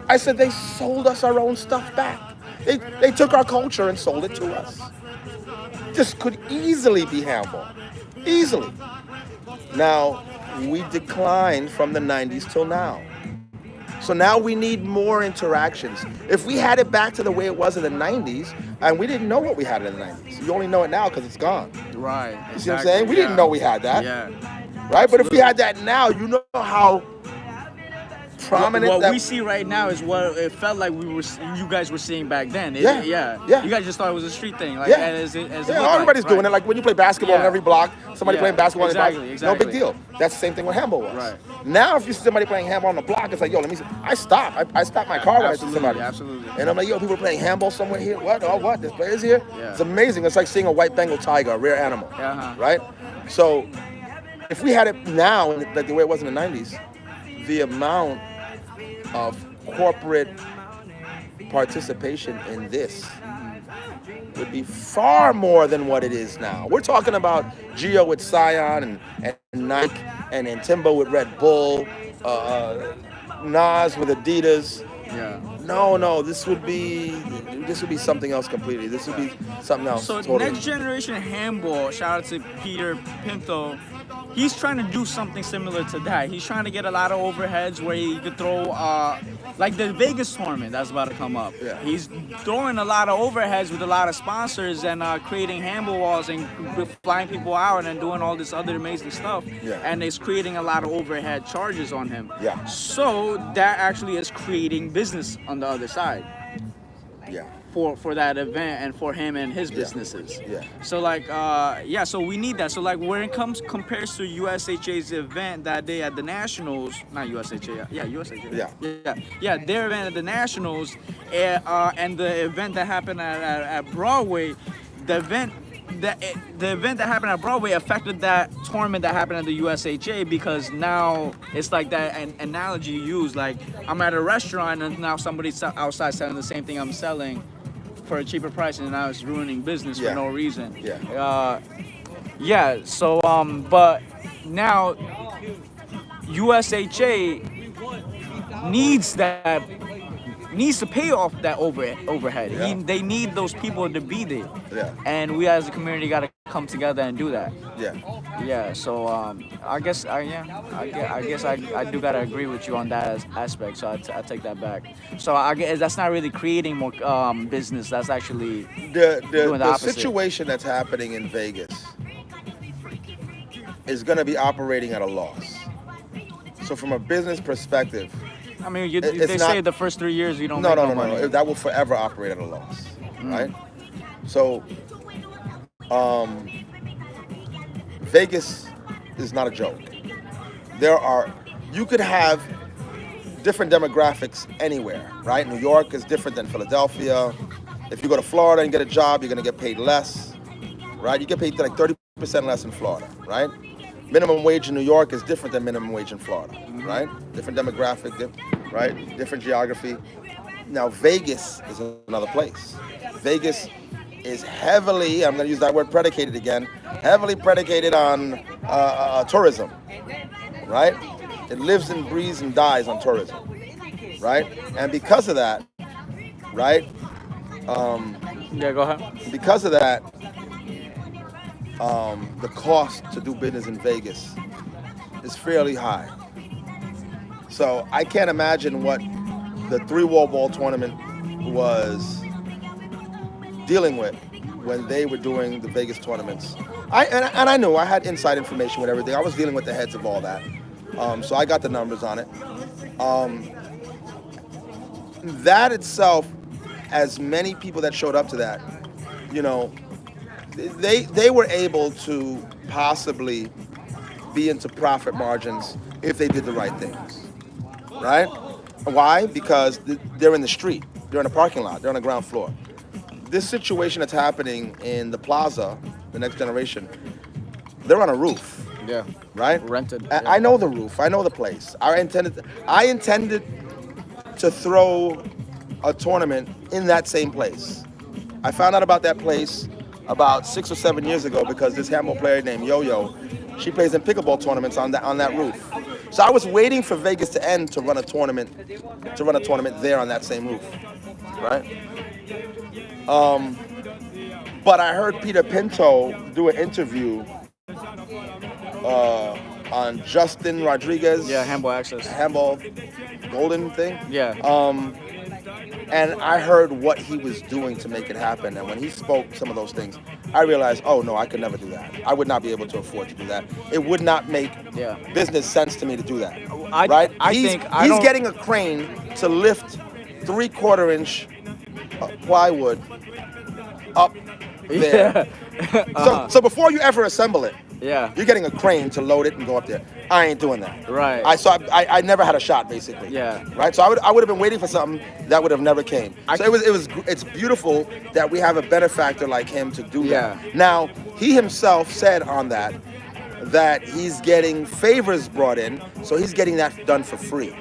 S20: I said, they sold us our own stuff back. They took our culture and sold it to us. This could easily be handball. Easily. Now, we declined from the 90s till now. So now we need more interactions. If we had it back to the way it was in the 90s, and we didn't know what we had in the 90s. You only know it now because it's gone.
S2: Right.
S20: You see what I'm saying? We didn't know we had that.
S2: Yeah.
S20: Right? But if we had that now, you know how prominent.
S2: What
S20: that,
S2: we see right now is what it felt like you guys were seeing back then.
S20: Yeah.
S2: Yeah. You guys just thought it was a street thing. Like,
S20: Yeah.
S2: as it looked
S20: Everybody's
S2: like,
S20: doing it. Like when you play basketball in every block, somebody playing basketball in every block.
S2: Exactly.
S20: No big deal. That's the same thing with handball was.
S2: Right.
S20: Now, if you see somebody playing handball on the block, it's like, yo, let me see. I stop. I stop my car when I see somebody.
S2: Absolutely.
S20: And I'm like, yo, people are playing handball somewhere here. What? Oh, what? This player's here?
S2: Yeah.
S20: It's amazing. It's like seeing a white Bengal tiger, a rare animal. Right? So, if we had it now, like the way it was in the 90s, the amount of corporate participation in this would be far more than what it is now. We're talking about Gio with Scion and Nike and Timbo with Red Bull, Nas with Adidas.
S2: Yeah.
S20: No, this would be something else completely. This would be something else.
S2: So
S20: totally.
S2: next generation handball, shout out to Peter Pinto. He's trying to do something similar to that. He's trying to get a lot of overheads where he could throw, like the Vegas tournament that's about to come up.
S20: Yeah.
S2: He's throwing a lot of overheads with a lot of sponsors and creating handball walls and flying people out and doing all this other amazing stuff.
S20: Yeah.
S2: And it's creating a lot of overhead charges on him.
S20: Yeah.
S2: So that actually is creating business on the other side.
S20: Yeah.
S2: For that event and for him and his businesses.
S20: Yeah.
S2: So like so we need that. So like when it compares to USHA's event that day at the Nationals, not USHA, USHA. Yeah, their event at the Nationals and the event that happened at Broadway, the event that happened at Broadway affected that tournament that happened at the USHA because now it's like that an analogy you use, like I'm at a restaurant and now somebody's outside selling the same thing I'm selling for a cheaper price and now it's ruining business for no reason. So but now USHA needs to pay off that overhead. They need those people to be there.
S20: Yeah.
S2: And we as a community got to come together and do that.
S20: Yeah.
S2: So I guess I do gotta agree with you on that aspect. So I take that back. So I guess that's not really creating more business. That's actually doing the opposite.
S20: Situation that's happening in Vegas is going to be operating at a loss. So from a business perspective,
S2: I mean, they say the first 3 years you don't make no money.
S20: No. That will forever operate at a loss, right? So, Vegas is not a joke. You could have different demographics anywhere, right? New York is different than Philadelphia. If you go to Florida and get a job, you're gonna get paid less, right? You get paid like 30% less in Florida, right? Minimum wage in New York is different than minimum wage in Florida, right? Different demographic, right? Different geography. Now, Vegas is another place. Vegas is heavily, I'm going to use that word predicated again, heavily predicated on tourism, right? It lives and breathes and dies on tourism, right? And because of that, right?
S2: Go ahead.
S20: Because of that, the cost to do business in Vegas is fairly high. So I can't imagine what the 3-wall ball tournament was dealing with when they were doing the Vegas tournaments. I knew, I had inside information with everything. I was dealing with the heads of all that. So I got the numbers on it. That itself, as many people that showed up to that, they were able to possibly be into profit margins if they did the right things, right? Why? Because they're in the street, they're in a parking lot, they're on the ground floor. This situation that's happening in the plaza, the next generation, they're on a roof.
S2: Yeah.
S20: Right?
S2: Rented.
S20: I know the roof, I know the place. I intended to throw a tournament in that same place. I found out about that place about 6 or 7 years ago because this handball player named Yo-Yo, she plays in pickleball tournaments on that roof. So I was waiting for Vegas to end to run a tournament there on that same roof, right? But I heard Peter Pinto do an interview on Justin Rodriguez.
S2: Yeah, Handball Access.
S20: Handball Golden thing.
S2: Yeah.
S20: And I heard what he was doing to make it happen. And when he spoke some of those things, I realized, oh no, I could never do that. I would not be able to afford to do that. It would not make business sense to me to do that. right?
S2: I
S20: he's
S2: think I
S20: he's
S2: don't-
S20: getting a crane to lift 3/4 inch plywood up there. So before you ever assemble it,
S2: Yeah.
S20: you're getting a crane to load it and go up there. I ain't doing that.
S2: Right.
S20: I never had a shot basically.
S2: Yeah.
S20: Right. So I would have been waiting for something that would have never came. So it's beautiful that we have a benefactor like him to do that. Now he himself said on that he's getting favors brought in, so he's getting that done for free.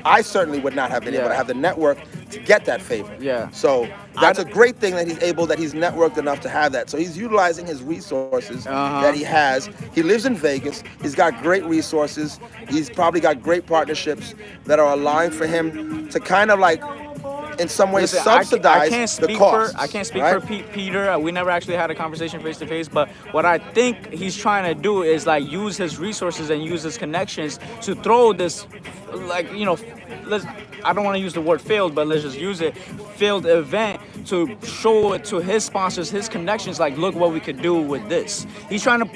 S20: I certainly would not have been able to have the network to get that favor.
S2: Yeah.
S20: So that's a great thing that he's networked enough to have that. So he's utilizing his resources that he has. He lives in Vegas. He's got great resources. He's probably got great partnerships that are allowing for him to kind of like, in some ways, subsidize the cost.
S2: I can't speak for Peter. We never actually had a conversation face to face. But what I think he's trying to do is like use his resources and use his connections to throw this, like, you know, I don't want to use the word failed, but let's just use it, failed event to show it to his sponsors, his connections, like, look what we could do with this. He's trying to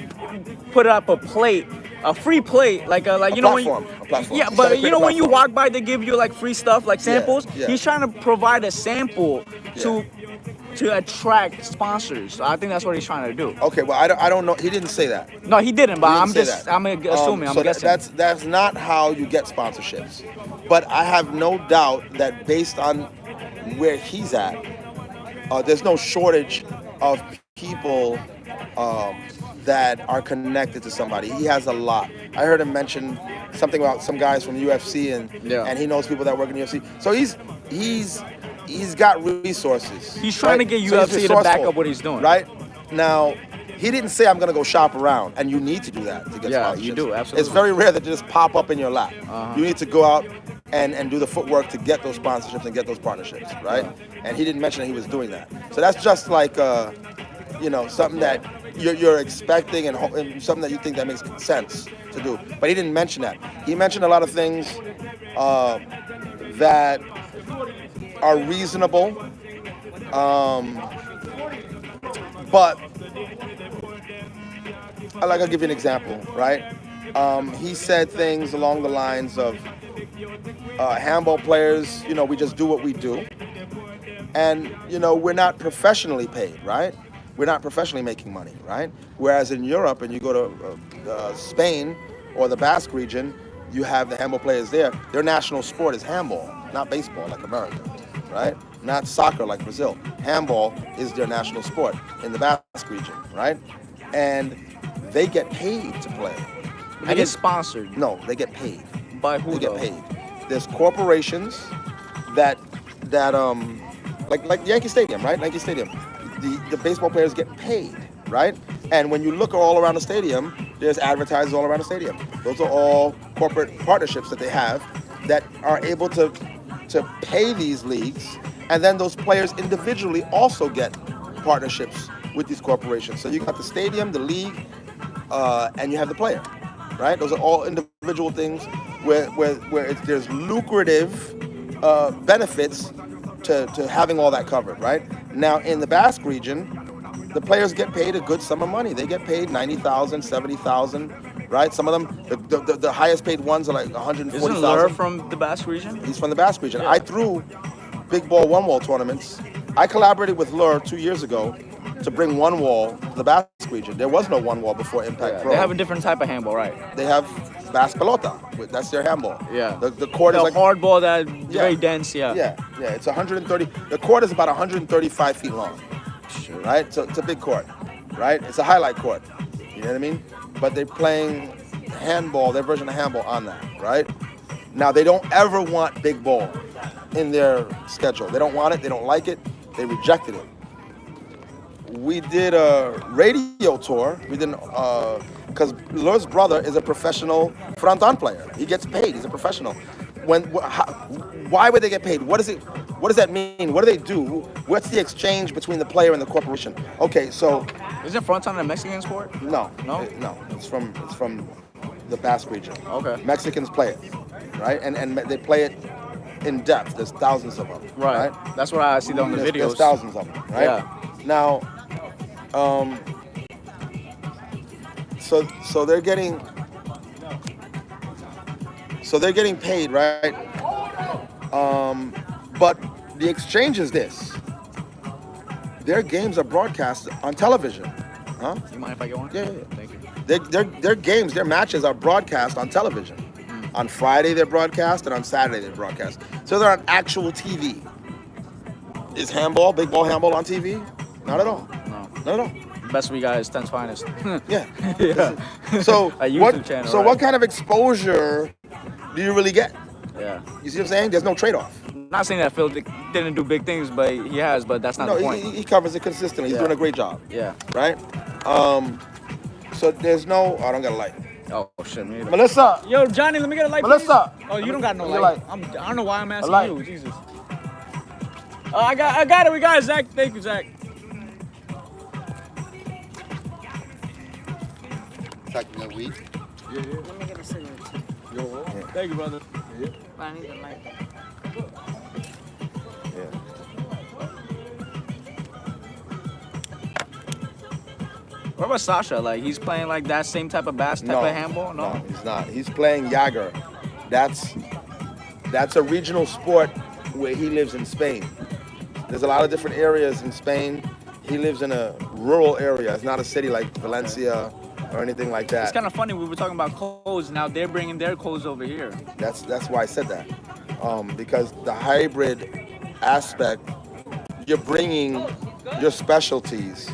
S2: put up a plate, a free plate, like you know,
S20: platform.
S2: Yeah, but you know when you walk by, they give you like free stuff, like samples.
S20: Yeah.
S2: He's trying to provide a sample to attract sponsors. So I think that's what he's trying to do.
S20: Okay, well I don't know. He didn't say that.
S2: No, he didn't. But
S20: He didn't say that.
S2: I'm assuming.
S20: So
S2: I'm guessing.
S20: that's not how you get sponsorships. But I have no doubt that based on where he's at, there's no shortage of people that are connected to somebody. He has a lot. I heard him mention something about some guys from UFC and he knows people that work in UFC. So he's got resources.
S2: He's trying to get UFC to back up what he's doing.
S20: Right? Now, he didn't say I'm gonna go shop around, and you need to do that to get sponsorships.
S2: You do, absolutely.
S20: It's very rare that they just pop up in your lap. You need to go out and do the footwork to get those sponsorships and get those partnerships, right? And he didn't mention that he was doing that. So that's just like you know, something that you're expecting and something that you think that makes sense to do. But he didn't mention that. He mentioned a lot of things that are reasonable, but I'll give you an example, right? He said things along the lines of handball players, you know, we just do what we do. And, you know, we're not professionally paid, right? We're not professionally making money, right? Whereas in Europe, and you go to Spain or the Basque region, you have the handball players there. Their national sport is handball, not baseball like America, right? Not soccer like Brazil. Handball is their national sport in the Basque region, right? And they get paid to play.
S2: They get sponsored.
S20: No, they get paid.
S2: By who?
S20: They get paid. There's corporations that like Yankee Stadium, right? Yankee Stadium. The baseball players get paid, right? And when you look all around the stadium, there's advertisers all around the stadium. Those are all corporate partnerships that they have that are able to pay these leagues, and then those players individually also get partnerships with these corporations. So you got the stadium, the league, and you have the player, right? Those are all individual things where there's lucrative benefits to having all that covered, right? Now in the Basque region, the players get paid a good sum of money. They get paid $90,000, $70,000, right? Some of them, the highest paid ones are like $140,000.
S2: Isn't Lur from the Basque region?
S20: He's from the Basque region. I threw big ball one wall tournaments. I collaborated with Lur 2 years ago to bring one wall to the Basque region. There was no one wall before Impact Pro.
S2: They have a different type of handball, right?
S20: They have Basque pelota. That's their handball.
S2: Yeah.
S20: The court is like
S2: hard ball that very dense.
S20: Yeah. It's 130. The court is about 135 feet long. Right? So it's a big court. Right? It's a highlight court. You know what I mean? But they're playing handball, their version of handball on that. Right? Now they don't ever want big ball in their schedule. They don't want it. They don't like it. They rejected it. We did a radio tour. We didn't, because Lur's brother is a professional fronton player. He gets paid. He's a professional. Why would they get paid? What does that mean? What do they do? What's the exchange between the player and the corporation? Okay, so
S2: isn't fronton a Mexican sport?
S20: No. It's from the Basque region. Okay. Mexicans play it, right? And they play it in depth. There's thousands of them.
S2: Right. That's what I see on the videos.
S20: There's thousands of them, right?
S2: Yeah.
S20: Now, so they're getting. So they're getting paid, right? But the exchange is this. Their games are broadcast on television. Huh?
S2: You mind if I go on?
S20: Yeah.
S2: Thank you.
S20: Their games, their matches are broadcast on television. On Friday they're broadcast, and on Saturday they're broadcast. So they're on actual TV. Is handball, big ball handball on TV? Not at all.
S2: No.
S20: Not at all.
S2: Best we got is 10's finest.
S20: Yeah.
S2: Yeah.
S20: So
S2: A YouTube
S20: what?
S2: channel,
S20: So
S2: right?
S20: what kind of exposure do you really get?
S2: Yeah.
S20: You see what I'm saying? There's no trade-off.
S2: Not saying that Phil didn't do big things, but he has. But that's not
S20: No,
S2: the point.
S20: he covers it consistently. He's
S2: Yeah.
S20: doing a great job.
S2: Yeah.
S20: Right? So there's no. I don't got a light.
S2: Oh shit, me either.
S20: Melissa.
S5: Yo, Johnny, let me get a light.
S20: Melissa.
S5: Please. Oh, you don't got no
S20: Let me
S5: light.
S20: get
S5: I don't know why I'm asking
S20: light.
S5: you. Jesus. I got it. We got it, Zach. Thank you, Zach.
S9: Taking that weed.
S5: Yeah.
S6: Let me get a cigarette.
S5: Yo, thank you, brother. Yeah.
S6: I need a light.
S2: What about Sasha? Like he's playing like that same type of type of handball? No,
S20: he's not. He's playing Jager. That's a regional sport where he lives in Spain. There's a lot of different areas in Spain. He lives in a rural area. It's not a city like Valencia or anything like that.
S2: It's kind of funny. We were talking about clothes. Now they're bringing their clothes over here.
S20: That's why I said that. Because the hybrid aspect, you're bringing your specialties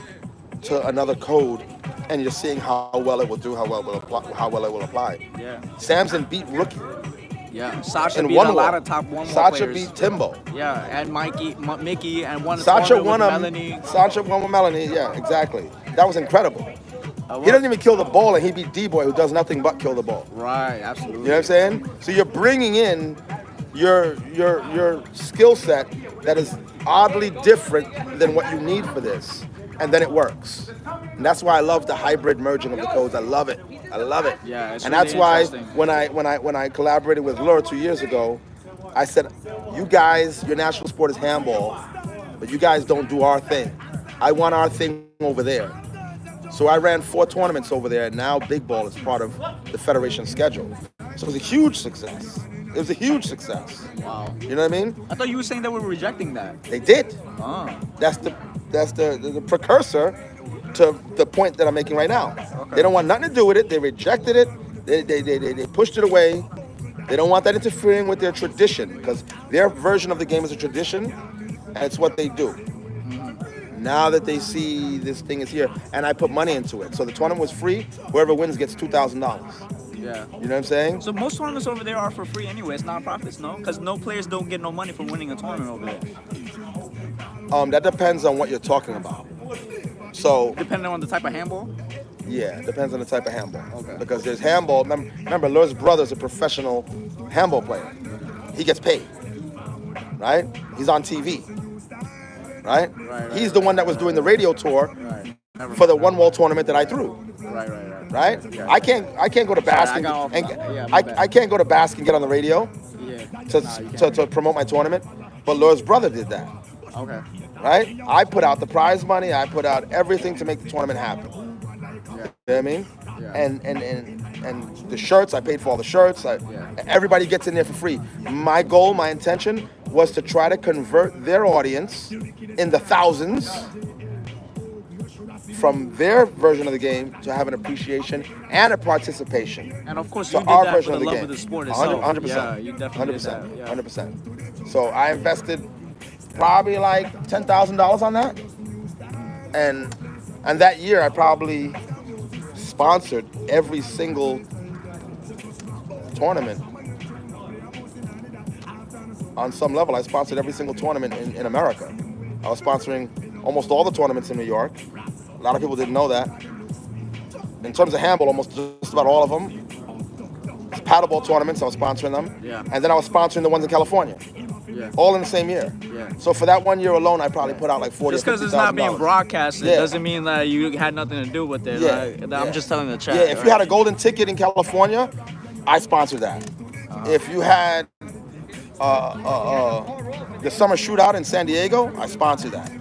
S20: to another code, and you're seeing how well it will do, how well it will apply.
S2: Yeah.
S20: Samson beat Rookie.
S2: Yeah. Sasha
S20: in
S2: beat
S20: one
S2: a lot
S20: wall.
S2: of top one
S20: Sasha
S2: players.
S20: beat Timbo.
S2: Yeah, and Mickey, and one
S20: Sasha
S2: with
S20: won
S2: Melanie.
S20: Sasha won with Melanie. Yeah, exactly. That was incredible. He doesn't even kill the ball, and he beat D-Boy, who does nothing but kill the ball.
S2: Right, absolutely.
S20: You know what I'm saying? So you're bringing in your skill set that is oddly different than what you need for this, and then it works. And that's why I love the hybrid merging of the codes. I love it. I love it.
S2: Yeah, it's
S20: and
S2: really
S20: that's why
S2: interesting.
S20: when I collaborated with Laura 2 years ago, I said, you guys, your national sport is handball, but you guys don't do our thing. I want our thing over there. So I ran 4 tournaments over there, and now big ball is part of the federation schedule. So it was a huge success. It was a huge success.
S2: Wow.
S20: You know what I mean?
S2: I thought you were saying that we were rejecting that.
S20: They did.
S2: Oh.
S20: That's the precursor to the point that I'm making right now.
S2: Okay.
S20: They don't want nothing to do with it. They rejected it. They pushed it away. They don't want that interfering with their tradition, because their version of the game is a tradition, and it's what they do. Now that they see this thing is here, and I put money into it. So the tournament was free. Whoever wins gets $2,000.
S2: Yeah.
S20: You know what I'm saying?
S2: So most tournaments over there are for free anyway. It's non-profits, no? Because no players don't get no money from winning a tournament over there.
S20: That depends on what you're talking about. So
S2: depending on the type of handball?
S20: Yeah, it depends on the type of handball. Okay. Because there's handball. Remember, Lur's brother's a professional handball player. He gets paid, right? He's on TV, right? He's the one that was doing the radio tour for the one wall tournament that I threw. Right? I can't go to Basque I can't go to Basque and get on the radio to promote my tournament, but Lur's brother did that.
S2: Okay.
S20: Right? I put out the prize money. I put out everything to make the tournament happen. You know what I mean? And the shirts, I paid for all the shirts. Everybody gets in there for free. My goal, my intention was to try to convert their audience in the thousands from their version of the game to have an appreciation and a participation.
S2: And of course,
S20: to
S2: you did
S20: our
S2: that
S20: version
S2: for
S20: of
S2: the
S20: the
S2: love
S20: game.
S2: of the sport itself.
S20: 100%.
S2: Yeah, you definitely
S20: 100%.
S2: did that.
S20: 100%. So I invested probably like $10,000 on that, and that year I probably sponsored every single tournament. On some level, I sponsored every single tournament in America. I was sponsoring almost all the tournaments in New York. A lot of people didn't know that. In terms of handball, almost just about all of them. Paddleball tournaments, I was sponsoring them.
S2: Yeah.
S20: And then I was sponsoring the ones in California.
S2: Yeah.
S20: All in the same year.
S2: Yeah.
S20: So for that 1 year alone, I probably put out like $40,000
S2: Just because it's not being broadcasted
S20: Yeah.
S2: doesn't mean that you had nothing to do with it.
S20: Yeah.
S2: I'm just telling the chat.
S20: Yeah, if you had a golden ticket in California, I sponsored that. If you had the summer shootout in San Diego, I sponsored that.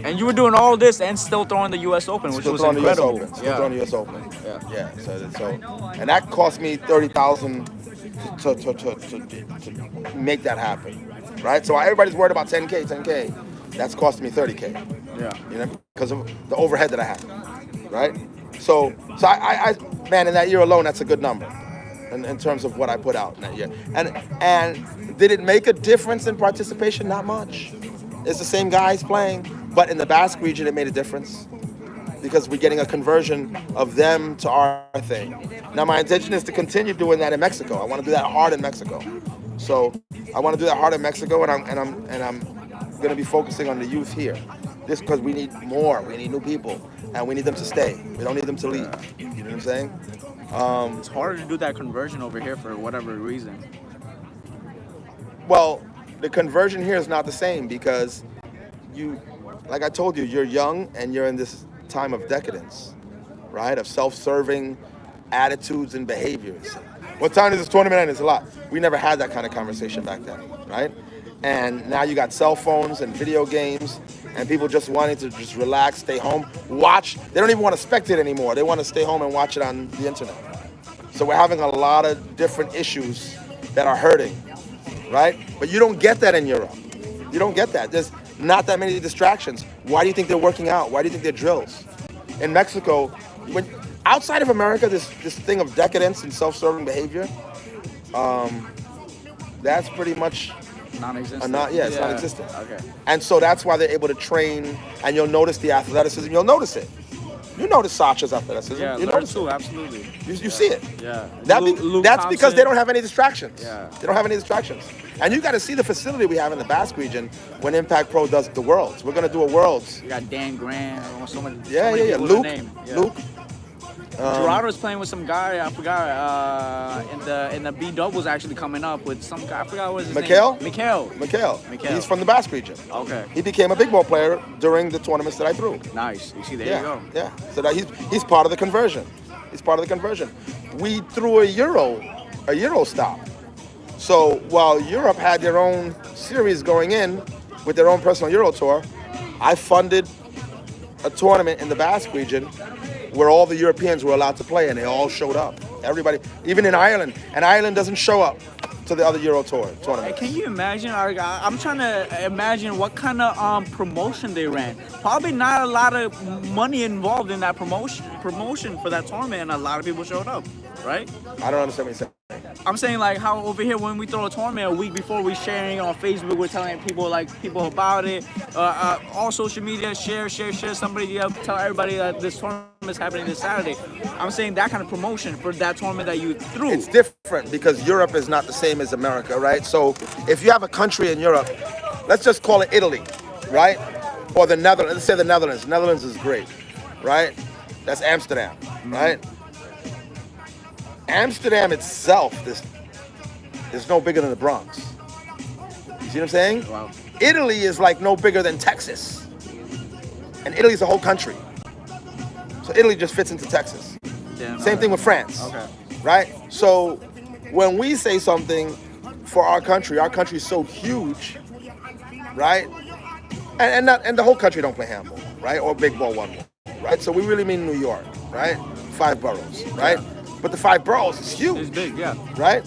S2: And you were doing all this and still throwing the U.S. Open, which
S20: Still
S2: was
S20: throwing
S2: incredible.
S20: The US Open. Still throwing the U.S. Open. Yeah. So and that cost me $30,000 to make that happen, right? So everybody's worried about 10K, 10K. That's costing me 30K.
S2: Yeah.
S20: You know, because of the overhead that I have, right? So I man, in that year alone, that's a good number, in terms of what I put out in that year. And did it make a difference in participation? Not much. It's the same guys playing, but in the Basque region, it made a difference because we're getting a conversion of them to our thing. Now, my intention is to continue doing that in Mexico. I want to do that hard in Mexico. So I want to do that hard in Mexico, and I'm going to be focusing on the youth here. This because we need more. We need new people, and we need them to stay. We don't need them to leave. You know what I'm saying?
S2: It's harder to do that conversion over here for whatever reason.
S20: Well, the conversion here is not the same because like I told you, you're young and you're in this time of decadence, right? Of self-serving attitudes and behaviors. What time is this tournament end? It's a lot. We never had that kind of conversation back then, right? And now you got cell phones and video games and people just wanting to just relax, stay home, watch. They don't even want to spectate anymore. They want to stay home and watch it on the internet. So we're having a lot of different issues that are hurting, right? But you don't get that in Europe. You don't get that. There's not that many distractions. Why do you think they're working out? Why do you think they're drills? In Mexico, when outside of America, this thing of decadence and self-serving behavior, that's pretty much
S2: non-existent.
S20: It's non-existent.
S2: Okay.
S20: And so that's why they're able to train, and you'll notice the athleticism. You'll notice it. You notice Sacha's athleticism.
S2: Yeah,
S20: you notice
S2: too,
S20: it.
S2: Absolutely.
S20: You see it.
S2: Yeah.
S20: That's because they don't have any distractions.
S2: Yeah.
S20: They don't have any distractions. And you got to see the facility we have in the Basque region when Impact Pro does the Worlds. We're going to do a Worlds.
S2: You got Dan Grant, so many
S20: Luke.
S2: people to name. Yeah.
S20: Luke.
S2: Gerardo's playing with some guy, I forgot, in the B doubles actually coming up with some guy, I forgot what his
S20: Mikhail?
S2: name. Mikhail.
S20: He's from the Basque region.
S2: Okay.
S20: He became a big ball player during the tournaments that I threw.
S2: Nice. You see, there you go.
S20: Yeah. So that he's part of the conversion. He's part of the conversion. We threw a Euro stop. So while Europe had their own series going in with their own personal Euro tour, I funded a tournament in the Basque region where all the Europeans were allowed to play, and they all showed up. Everybody, even in Ireland, and Ireland doesn't show up to the other Euro tour tournaments.
S2: Can you imagine? I'm trying to imagine what kind of promotion they ran. Probably not a lot of money involved in that promotion for that tournament, and a lot of people showed up, right?
S20: I don't understand what you're saying.
S2: I'm saying like how over here when we throw a tournament a week before, we sharing on Facebook, we're telling people about it. All social media, share. Somebody tell everybody that this tournament is happening this Saturday. I'm saying that kind of promotion for that tournament that you threw.
S20: It's different because Europe is not the same as America, right? So if you have a country in Europe, let's just call it Italy, right? Or the Netherlands. Let's say the Netherlands. Netherlands is great, right? That's Amsterdam, right? Amsterdam itself is no bigger than the Bronx. You see what I'm saying?
S2: Wow.
S20: Italy is like no bigger than Texas. And Italy's a whole country. So Italy just fits into Texas.
S2: Yeah,
S20: Same thing with France.
S2: Okay.
S20: Right? So when we say something for our country is so huge, right? And the whole country don't play handball, right? Or big ball one, right? So we really mean New York, right? 5 boroughs, right? Yeah. But the 5 boroughs is huge.
S2: It's big, yeah.
S20: Right?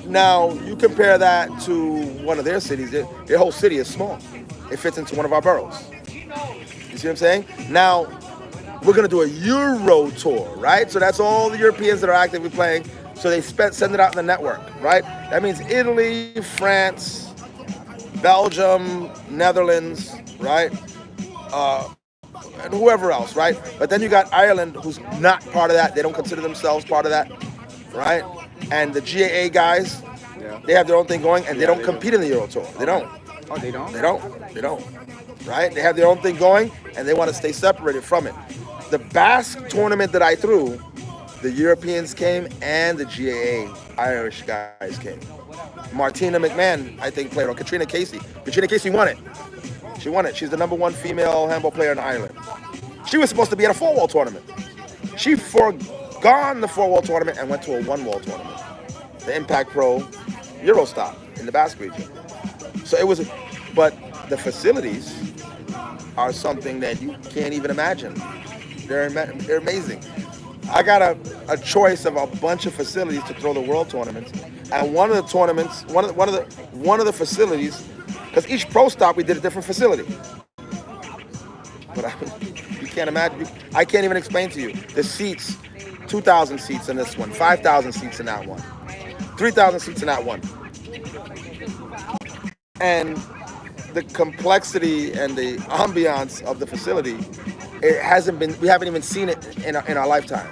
S20: Now, you compare that to one of their cities, their whole city is small. It fits into one of our boroughs. You see what I'm saying? Now, we're going to do a Euro tour, right? So that's all the Europeans that are actively playing. So they send it out in the network, right? That means Italy, France, Belgium, Netherlands, right? And whoever else, right? But then you got Ireland, who's not part of that. They don't consider themselves part of that, right? And the GAA guys, they have their own thing going, and they don't compete in the Euro Tour. They don't.
S2: Oh, they don't?
S20: They don't. Right? They have their own thing going, and they want to stay separated from it. The Basque tournament that I threw, the Europeans came and the GAA Irish guys came. Martina McMahon, I think, played, or Katrina Casey. Katrina Casey won it. She won it. She's the #1 female handball player in Ireland. She was supposed to be at a 4-wall tournament. She forgone the 4-wall tournament and went to a 1-wall tournament. The Impact Pro Eurostop in the Basque region. So it was, but the facilities are something that you can't even imagine. They're amazing. I got a choice of a bunch of facilities to throw the world tournaments, and one of the tournaments, one of the facilities, because each pro stop we did a different facility. But you can't imagine. I can't even explain to you the seats. 2,000 seats in this one, 5,000 seats in that one, 3,000 seats in that one, and the complexity and the ambiance of the facility. It hasn't been. We haven't even seen it in our lifetime,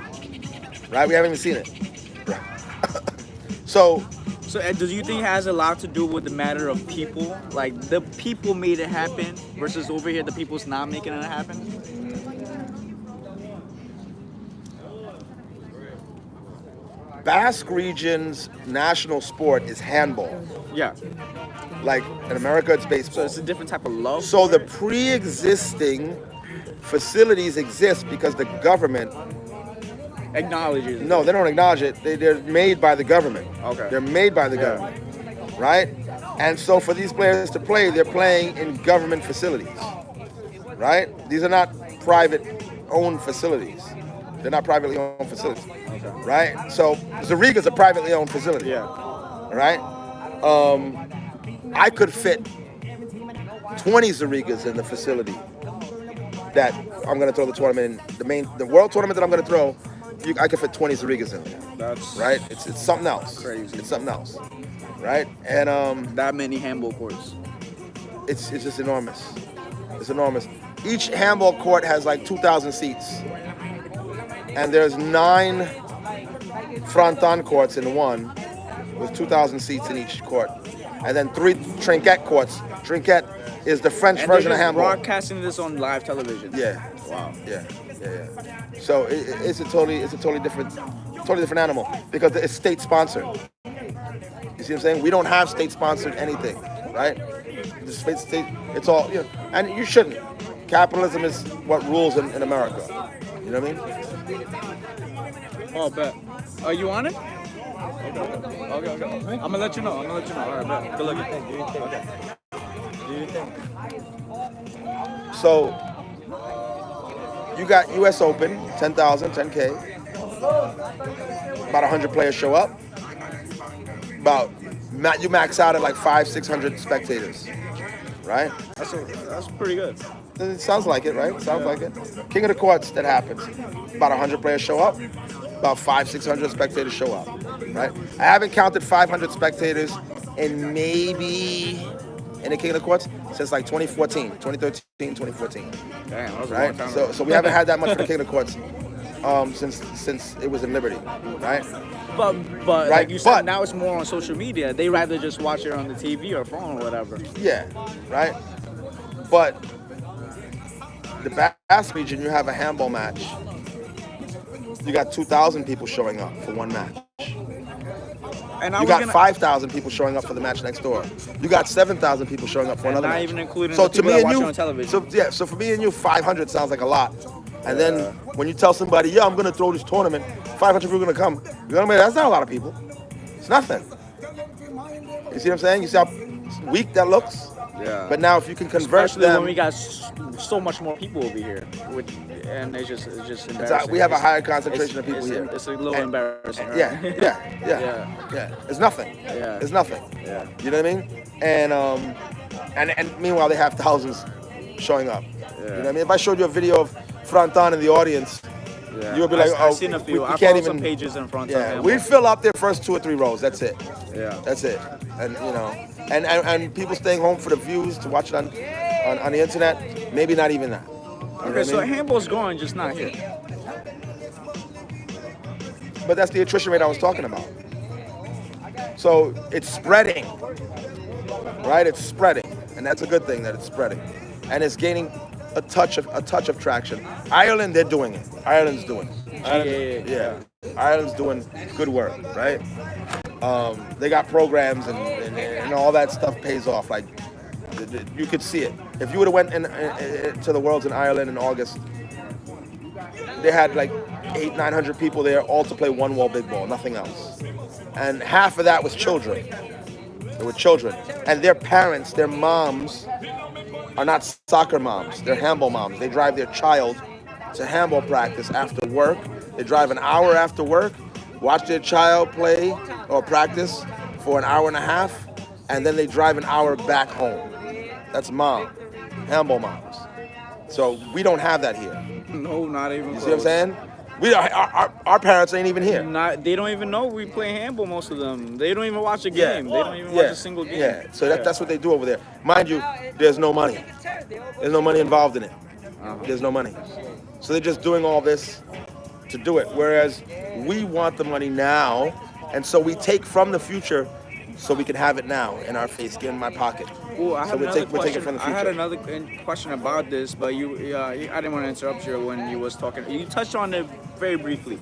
S20: right? We haven't even seen it. So
S2: Ed, do you think it has a lot to do with the matter of people? Like the people made it happen versus over here the people's not making it happen?
S20: Basque region's national sport is handball.
S2: Yeah.
S20: Like in America, it's baseball.
S2: So it's a different type of love.
S20: So the pre-existing facilities exist because the government
S2: acknowledges.
S20: No, they don't acknowledge it. They're made by the government.
S2: Okay.
S20: They're made by the government, right? And so for these players to play, they're playing in government facilities, right? These are not private-owned facilities. They're not privately owned facilities, right? So Zariga's a privately owned facility, right? I could fit 20 Zarigas in the facility that I'm going to throw the tournament in. The world tournament that I'm going to throw, I could fit 20 Zarigas in there.
S2: That's
S20: right. It's something else.
S2: Crazy.
S20: It's something else, right? And
S2: that many handball courts.
S20: It's just enormous. It's enormous. Each handball court has like 2,000 seats, and there's 9 fronton courts in one with 2,000 seats in each court, and then 3 trinquet courts. Trinquet is the French version of handball.
S2: Broadcasting this on live television.
S20: Yeah.
S2: Wow.
S20: Yeah. So it's a totally different animal because it's state sponsored. You see what I'm saying? We don't have state sponsored anything, right? The state, it's all, and you shouldn't. Capitalism is what rules in America. You know what I mean?
S2: Oh, bet. Are you on it? Okay. I'm gonna let you know. All right, bet. Good luck. Okay. Do you think?
S20: So you got U.S. Open, 10,000, 10K. About 100 players show up. You max out at like 500-600 spectators, right?
S2: That's pretty good.
S20: It sounds like it, right? Sounds like it. King of the Courts, that happens. About 100 players show up. About 500-600 spectators show up, right? I haven't counted 500 spectators in the King of the Courts since like 2013, 2014.
S2: Damn, that was a
S20: right?
S2: long time ago.
S20: So we haven't had that much for the King of the Courts since it was in Liberty, right?
S2: But
S20: right?
S2: like you said, now it's more on social media. They rather just watch it on the TV or phone or whatever.
S20: Yeah, right? But the Basque region, you have a handball match. You got 2,000 people showing up for one match.
S2: And
S20: you got 5,000 people showing up for the match next door. You got 7,000 people showing up for another match.
S2: Not even including
S20: so
S2: the people that watch
S20: you,
S2: on television.
S20: So for me and you, 500 sounds like a lot. And then when you tell somebody, I'm going to throw this tournament, 500 people are going to come. You know what I mean? That's not a lot of people. It's nothing. You see what I'm saying? You see how weak that looks?
S2: Yeah.
S20: But now if you can convert
S2: Especially
S20: them,
S2: when we got so much more people over here, and it's just embarrassing.
S20: we have a higher concentration of people here.
S2: It's a little embarrassing. Right?
S20: Yeah. It's nothing.
S2: Yeah.
S20: It's nothing.
S2: Yeah.
S20: You know what I mean? And meanwhile they have thousands showing up.
S2: Yeah.
S20: You know what I mean? If I showed you a video of Fronton in the audience, you would be like,
S2: I've seen a few.
S20: we can't even.
S2: Some pages in front.
S20: Yeah, we fill up their first 2 or 3 rows. That's it.
S2: Yeah.
S20: That's it. And and people staying home for the views to watch it on the internet. Maybe not even that.
S2: Okay, so handball's going, just not here.
S20: But that's the attrition rate I was talking about. So it's spreading, right? It's spreading, and that's a good thing that it's spreading, and it's gaining a touch of traction. Ireland, they're doing it. Ireland's doing it. Yeah. Ireland's doing good work, right? They got programs and all that stuff pays off. Like you could see it. If you would have went to the Worlds in Ireland in August, they had like 800-900 people there, all to play one wall big ball, nothing else. And half of that was children. They were children, and their parents, their moms, are not soccer moms. They're handball moms. They drive their child to handball practice after work They drive an hour after work, watch their child play or practice for an hour and a half, and then they drive an hour back home. That's mom, handball moms. So we don't have that here.
S2: No, not even.
S20: You see what I'm saying? Our parents ain't even here.
S2: They don't even know we play handball. Most of them. They don't even watch a game. They don't even watch a single game.
S20: Yeah. So that's what they do over there. Mind you, there's no money. There's no money involved in it. There's no money. So they're just doing all this to do it. Whereas we want the money now, and so we take from the future so we can have it now in our face, get in my pocket.
S2: Well, I
S20: so
S2: had
S20: we're taking from the future.
S2: I had another question about this, but I didn't want to interrupt you when you was talking. You touched on it very briefly.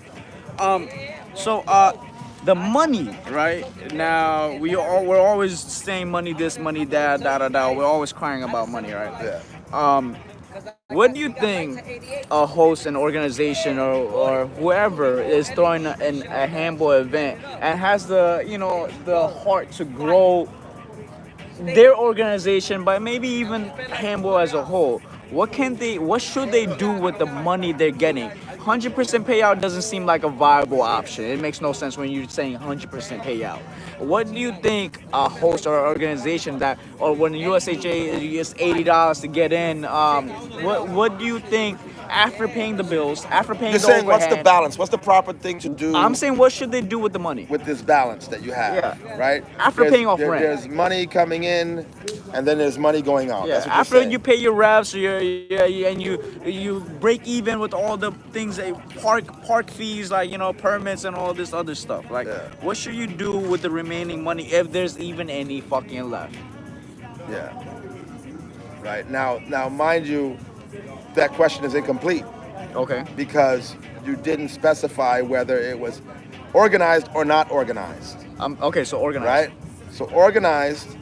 S2: The money, right? Now we're always saying money this, money that, da da da. We're always crying about money, right?
S20: Yeah.
S2: What do you think a host, an organization, or whoever is throwing a handball event and has the heart to grow their organization, but maybe even handball as a whole? What should they do with the money they're getting? 100% payout doesn't seem like a viable option. It makes no sense when you're saying 100% payout. What do you think a host or organization or when the USHA is $80 to get in, what do you think after paying the bills, after paying
S20: You're
S2: the
S20: saying
S2: overhead?
S20: what's the balance? What's the proper thing to do?
S2: I'm saying what should they do with the money?
S20: With this balance that you have, right?
S2: After paying off rent.
S20: There's money coming in, and then there's money going out.
S2: Yeah.
S20: That's what
S2: After
S20: you're saying.
S2: you pay your refs, and you break even with all the things, park fees, permits and all this other stuff. What should you do with the remaining money if there's even any fucking left?
S20: Yeah. Right. Now, mind you, that question is incomplete.
S2: Okay.
S20: Because you didn't specify whether it was organized or not organized.
S2: Okay, so organized.
S20: Right? So organized.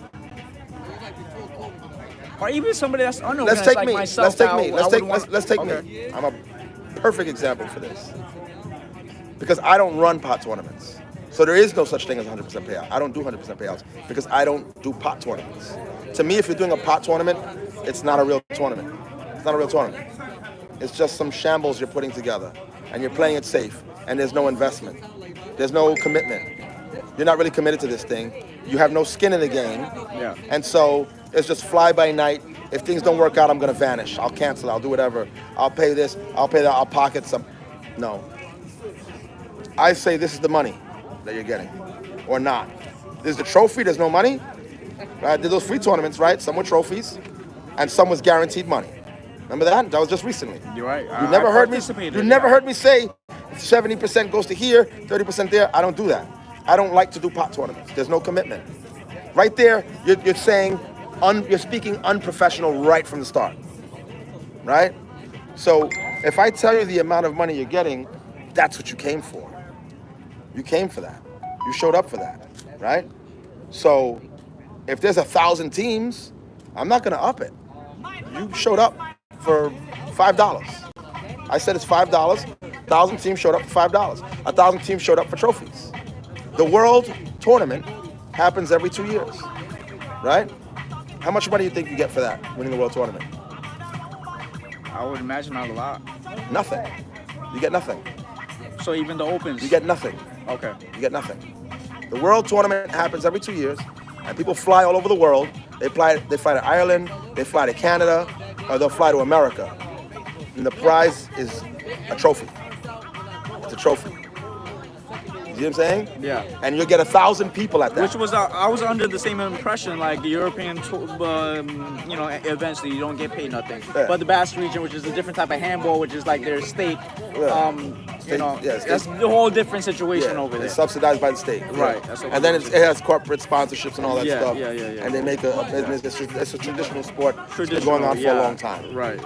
S2: Or even somebody that's unorganized like myself.
S20: Let's take me. I'm a perfect example for this. Because I don't run pot tournaments. So there is no such thing as 100% payout. I don't do 100% payouts because I don't do pot tournaments. To me, if you're doing a pot tournament, it's not a real tournament. It's not a real tournament. It's just some shambles you're putting together, and you're playing it safe, and there's no investment. There's no commitment. You're not really committed to this thing. You have no skin in the game.
S2: Yeah.
S20: And so it's just fly by night. If things don't work out, I'm gonna vanish. I'll cancel, I'll do whatever. I'll pay this, I'll pay that, I'll pocket some. No. I say this is the money that you're getting, or not. There's the trophy, there's no money. I did those free tournaments, right? Some were trophies, and some was guaranteed money. Remember that? That was just recently.
S2: You're right.
S20: You never heard me say 70% goes to here, 30% there. I don't do that. I don't like to do pot tournaments. There's no commitment. Right there, you're saying, you're speaking unprofessional right from the start. Right? So if I tell you the amount of money you're getting, that's what you came for. You came for that. You showed up for that. Right? So if there's 1,000 teams, I'm not gonna up it. You showed up for $5. I said it's $5. 1,000 teams showed up for $5. 1,000 teams showed up for trophies. The world tournament happens every 2 years, right? How much money do you think you get for that, winning the world tournament?
S2: I would imagine not a lot.
S20: Nothing. You get nothing.
S2: So even the Opens?
S20: You get nothing.
S2: Okay.
S20: You get nothing. The world tournament happens every 2 years, and people fly all over the world. They fly to Ireland, they fly to Canada, or they'll fly to America. And the prize is a trophy. It's a trophy. You know what I'm saying?
S2: Yeah.
S20: And you'll get 1,000 people at that.
S2: Which was, I was under the same impression, like the European, events that you don't get paid nothing.
S20: Yeah.
S2: But the Basque region, which is a different type of handball, which is like their state, that's a whole different situation over there.
S20: It's subsidized by the state.
S2: Right.
S20: Yeah. And then it has corporate sponsorships and all that stuff.
S2: Yeah.
S20: And they make a business. It's a traditional sport. It's been going on for a long time.
S2: Right.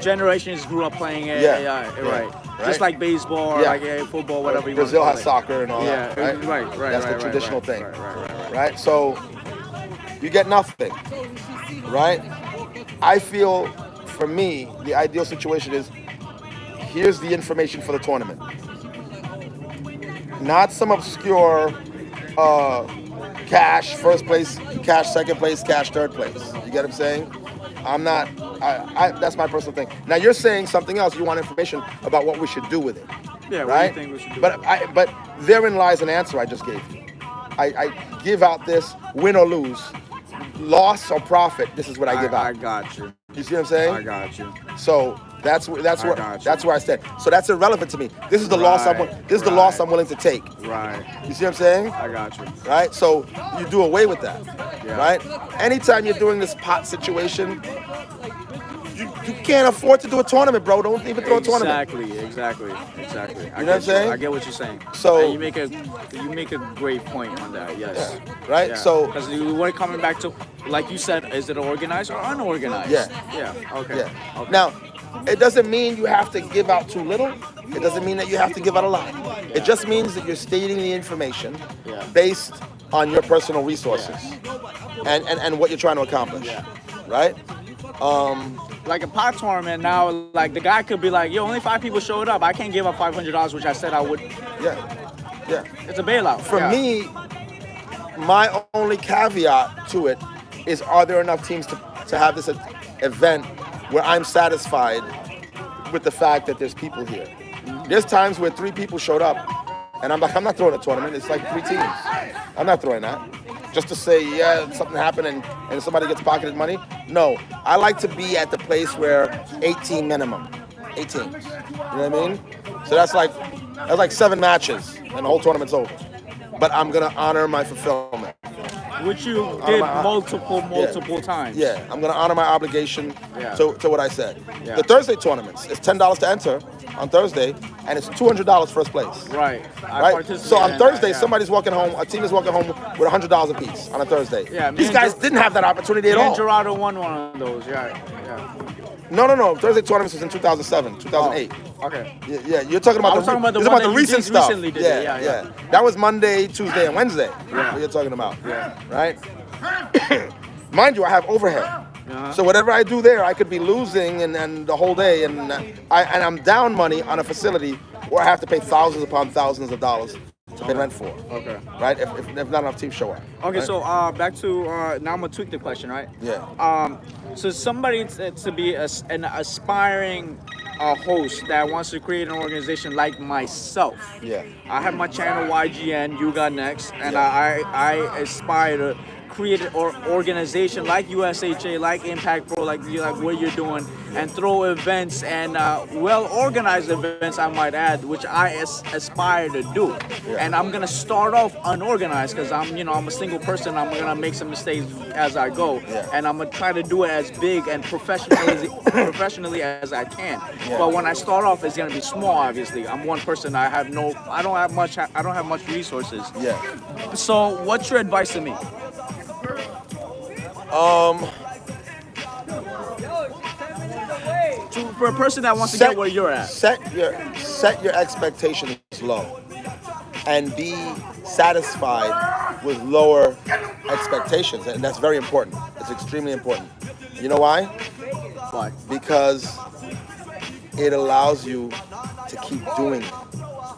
S2: Generations grew up playing it. Right. Just like baseball or like football, whatever you want to
S20: Brazil
S2: call
S20: has
S2: it.
S20: soccer and all that.
S2: Right.
S20: That's the traditional thing. Right. So you get nothing. Right. I feel, for me, the ideal situation is, here's the information for the tournament. Not some obscure cash first place, cash second place, cash third place. You get what I'm saying? I That's my personal thing. Now you're saying something else. You want information about what we should do with it.
S2: Yeah,
S20: right?
S2: What do you think we should do?
S20: But therein lies an answer I just gave you. I give out this, win or lose, loss or profit. This is what I give out.
S2: I got you.
S20: You see what I'm saying?
S2: I got you.
S20: So that's where I stand. So that's irrelevant to me. This is the loss the loss I'm willing to take.
S2: Right.
S20: You see what I'm saying?
S2: I got you.
S20: Right. So you do away with that.
S2: Yeah.
S20: Right. Anytime you're doing this pot situation, you can't afford to do a tournament, bro. Don't even throw a tournament.
S2: Exactly.
S20: You know what I'm saying?
S2: I get what you're saying.
S20: So
S2: and you make a great point on that. Yes.
S20: Yeah, right.
S2: Yeah.
S20: So
S2: because we're coming back to, like you said, is it organized or unorganized?
S20: Yeah.
S2: Okay.
S20: Yeah. Okay. Now, it doesn't mean you have to give out too little. It doesn't mean that you have to give out a lot. Yeah. It just means that you're stating the information based on your personal resources and what you're trying to accomplish. Yeah. Right.
S2: Like a pot tournament now, like the guy could be like, yo, only 5 people showed up. I can't give up $500, which I said I would.
S20: Yeah.
S2: It's a bailout.
S20: For me, my only caveat to it is, are there enough teams to have this event where I'm satisfied with the fact that there's people here? There's times where 3 people showed up, and I'm like, I'm not throwing a tournament. It's like 3 teams. I'm not throwing that. Just to say, yeah, something happened and somebody gets pocketed money. No, I like to be at the place where 18 minimum. 8 teams. You know what I mean? So that's like 7 matches and the whole tournament's over. But I'm gonna honor my fulfillment.
S2: Which you did multiple times.
S20: Yeah, I'm gonna honor my obligation to what I said.
S2: Yeah.
S20: The Thursday tournaments, it's $10 to enter on Thursday, and it's $200 first place.
S2: Right.
S20: So on Thursday, somebody's walking home, a team is walking home with $100 apiece on a Thursday.
S2: Yeah.
S20: These guys didn't have that opportunity at all.
S2: And Gerardo won one of those. Yeah.
S20: No. Thursday tournaments was in 2007, 2008.
S2: Oh, okay.
S20: Yeah, you're talking about the recent stuff.
S2: Recently did
S20: yeah. That was Monday, Tuesday, and Wednesday. Yeah. What you're talking about.
S2: Yeah.
S20: Right? Mind you, I have overhead. So whatever I do there, I could be losing and the whole day, and I'm down money on a facility where I have to pay thousands upon thousands of dollars to pay rent for.
S2: Okay.
S20: Right? If not enough teams show up.
S2: Okay,
S20: right?
S2: so back to now I'm gonna tweak the question, right?
S20: Yeah.
S2: So somebody to be an aspiring host that wants to create an organization like myself.
S20: Yeah.
S2: I have my channel YGN. You got next, and I aspire to create an organization like USHA, like Impact Pro, like what you're doing, and throw events and well-organized events, I might add, which I aspire to do. Yeah. And I'm gonna start off unorganized because I'm a single person. I'm gonna make some mistakes as I go, and I'm gonna try to do it as big and professionally as I can. Yeah. But when I start off, it's gonna be small. Obviously, I'm one person. I don't have much resources.
S20: Yeah.
S2: So, what's your advice to me? For a person that wants to get where you're at,
S20: set your expectations low, and be satisfied with lower expectations, and that's very important. It's extremely important. You know why?
S2: Why?
S20: Because it allows you to keep doing it.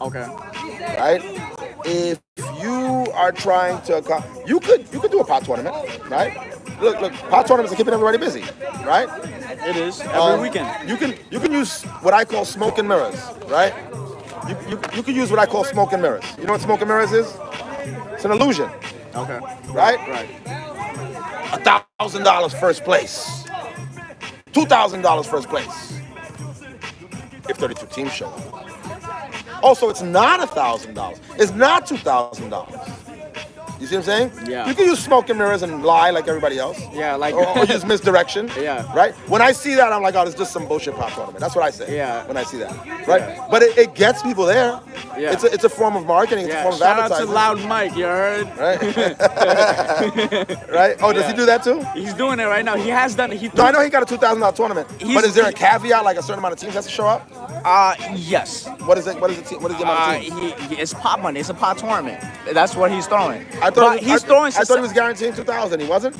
S2: Okay.
S20: Right? If you are trying to, you could do a pot tournament, right? Look, pot tournaments are keeping everybody busy, right?
S2: It is every weekend.
S20: You can use what I call smoke and mirrors, right? You can use what I call smoke and mirrors. You know what smoke and mirrors is? It's an illusion.
S2: Okay.
S20: Right?
S2: Right.
S20: $1,000 first place. $2,000 first place. If 32 teams show up. Also, it's not $1,000. It's not $2,000. You see what I'm saying?
S2: Yeah.
S20: You can use smoke and mirrors and lie like everybody else.
S2: Yeah, like
S20: or use misdirection.
S2: Yeah.
S20: Right? When I see that, I'm like, oh, it's just some bullshit pop tournament. That's what I say.
S2: Yeah.
S20: When I see that. Right? Yeah. But it gets people there.
S2: Yeah.
S20: It's a form of marketing. It's a form of advertising.
S2: Shout out to Loud Mike, you heard?
S20: Right? Right? Oh, does he do that too?
S2: He's doing it right now. He has done it.
S20: No, I know he got a $2,000 tournament. But is there a caveat, like a certain amount of teams has to show up?
S2: Yes.
S20: What is it? What is the amount of teams?
S2: It's pot money. It's a pot tournament. That's what he's throwing.
S20: I thought he was guaranteeing 2,000. He wasn't.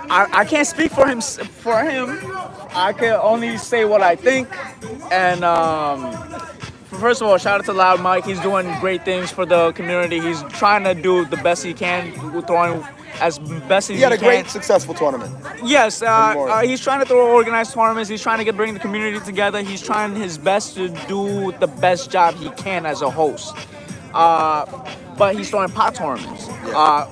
S2: I can't speak for him. I can only say what I think. And first of all, shout out to Loud Mike. He's doing great things for the community. He's trying to do the best he can with throwing as best as
S20: He had a
S2: can.
S20: great, successful tournament.
S2: Yes, he's trying to throw organized tournaments. He's trying to bring the community together. He's trying his best to do the best job he can as a host. But he's throwing pot tournaments,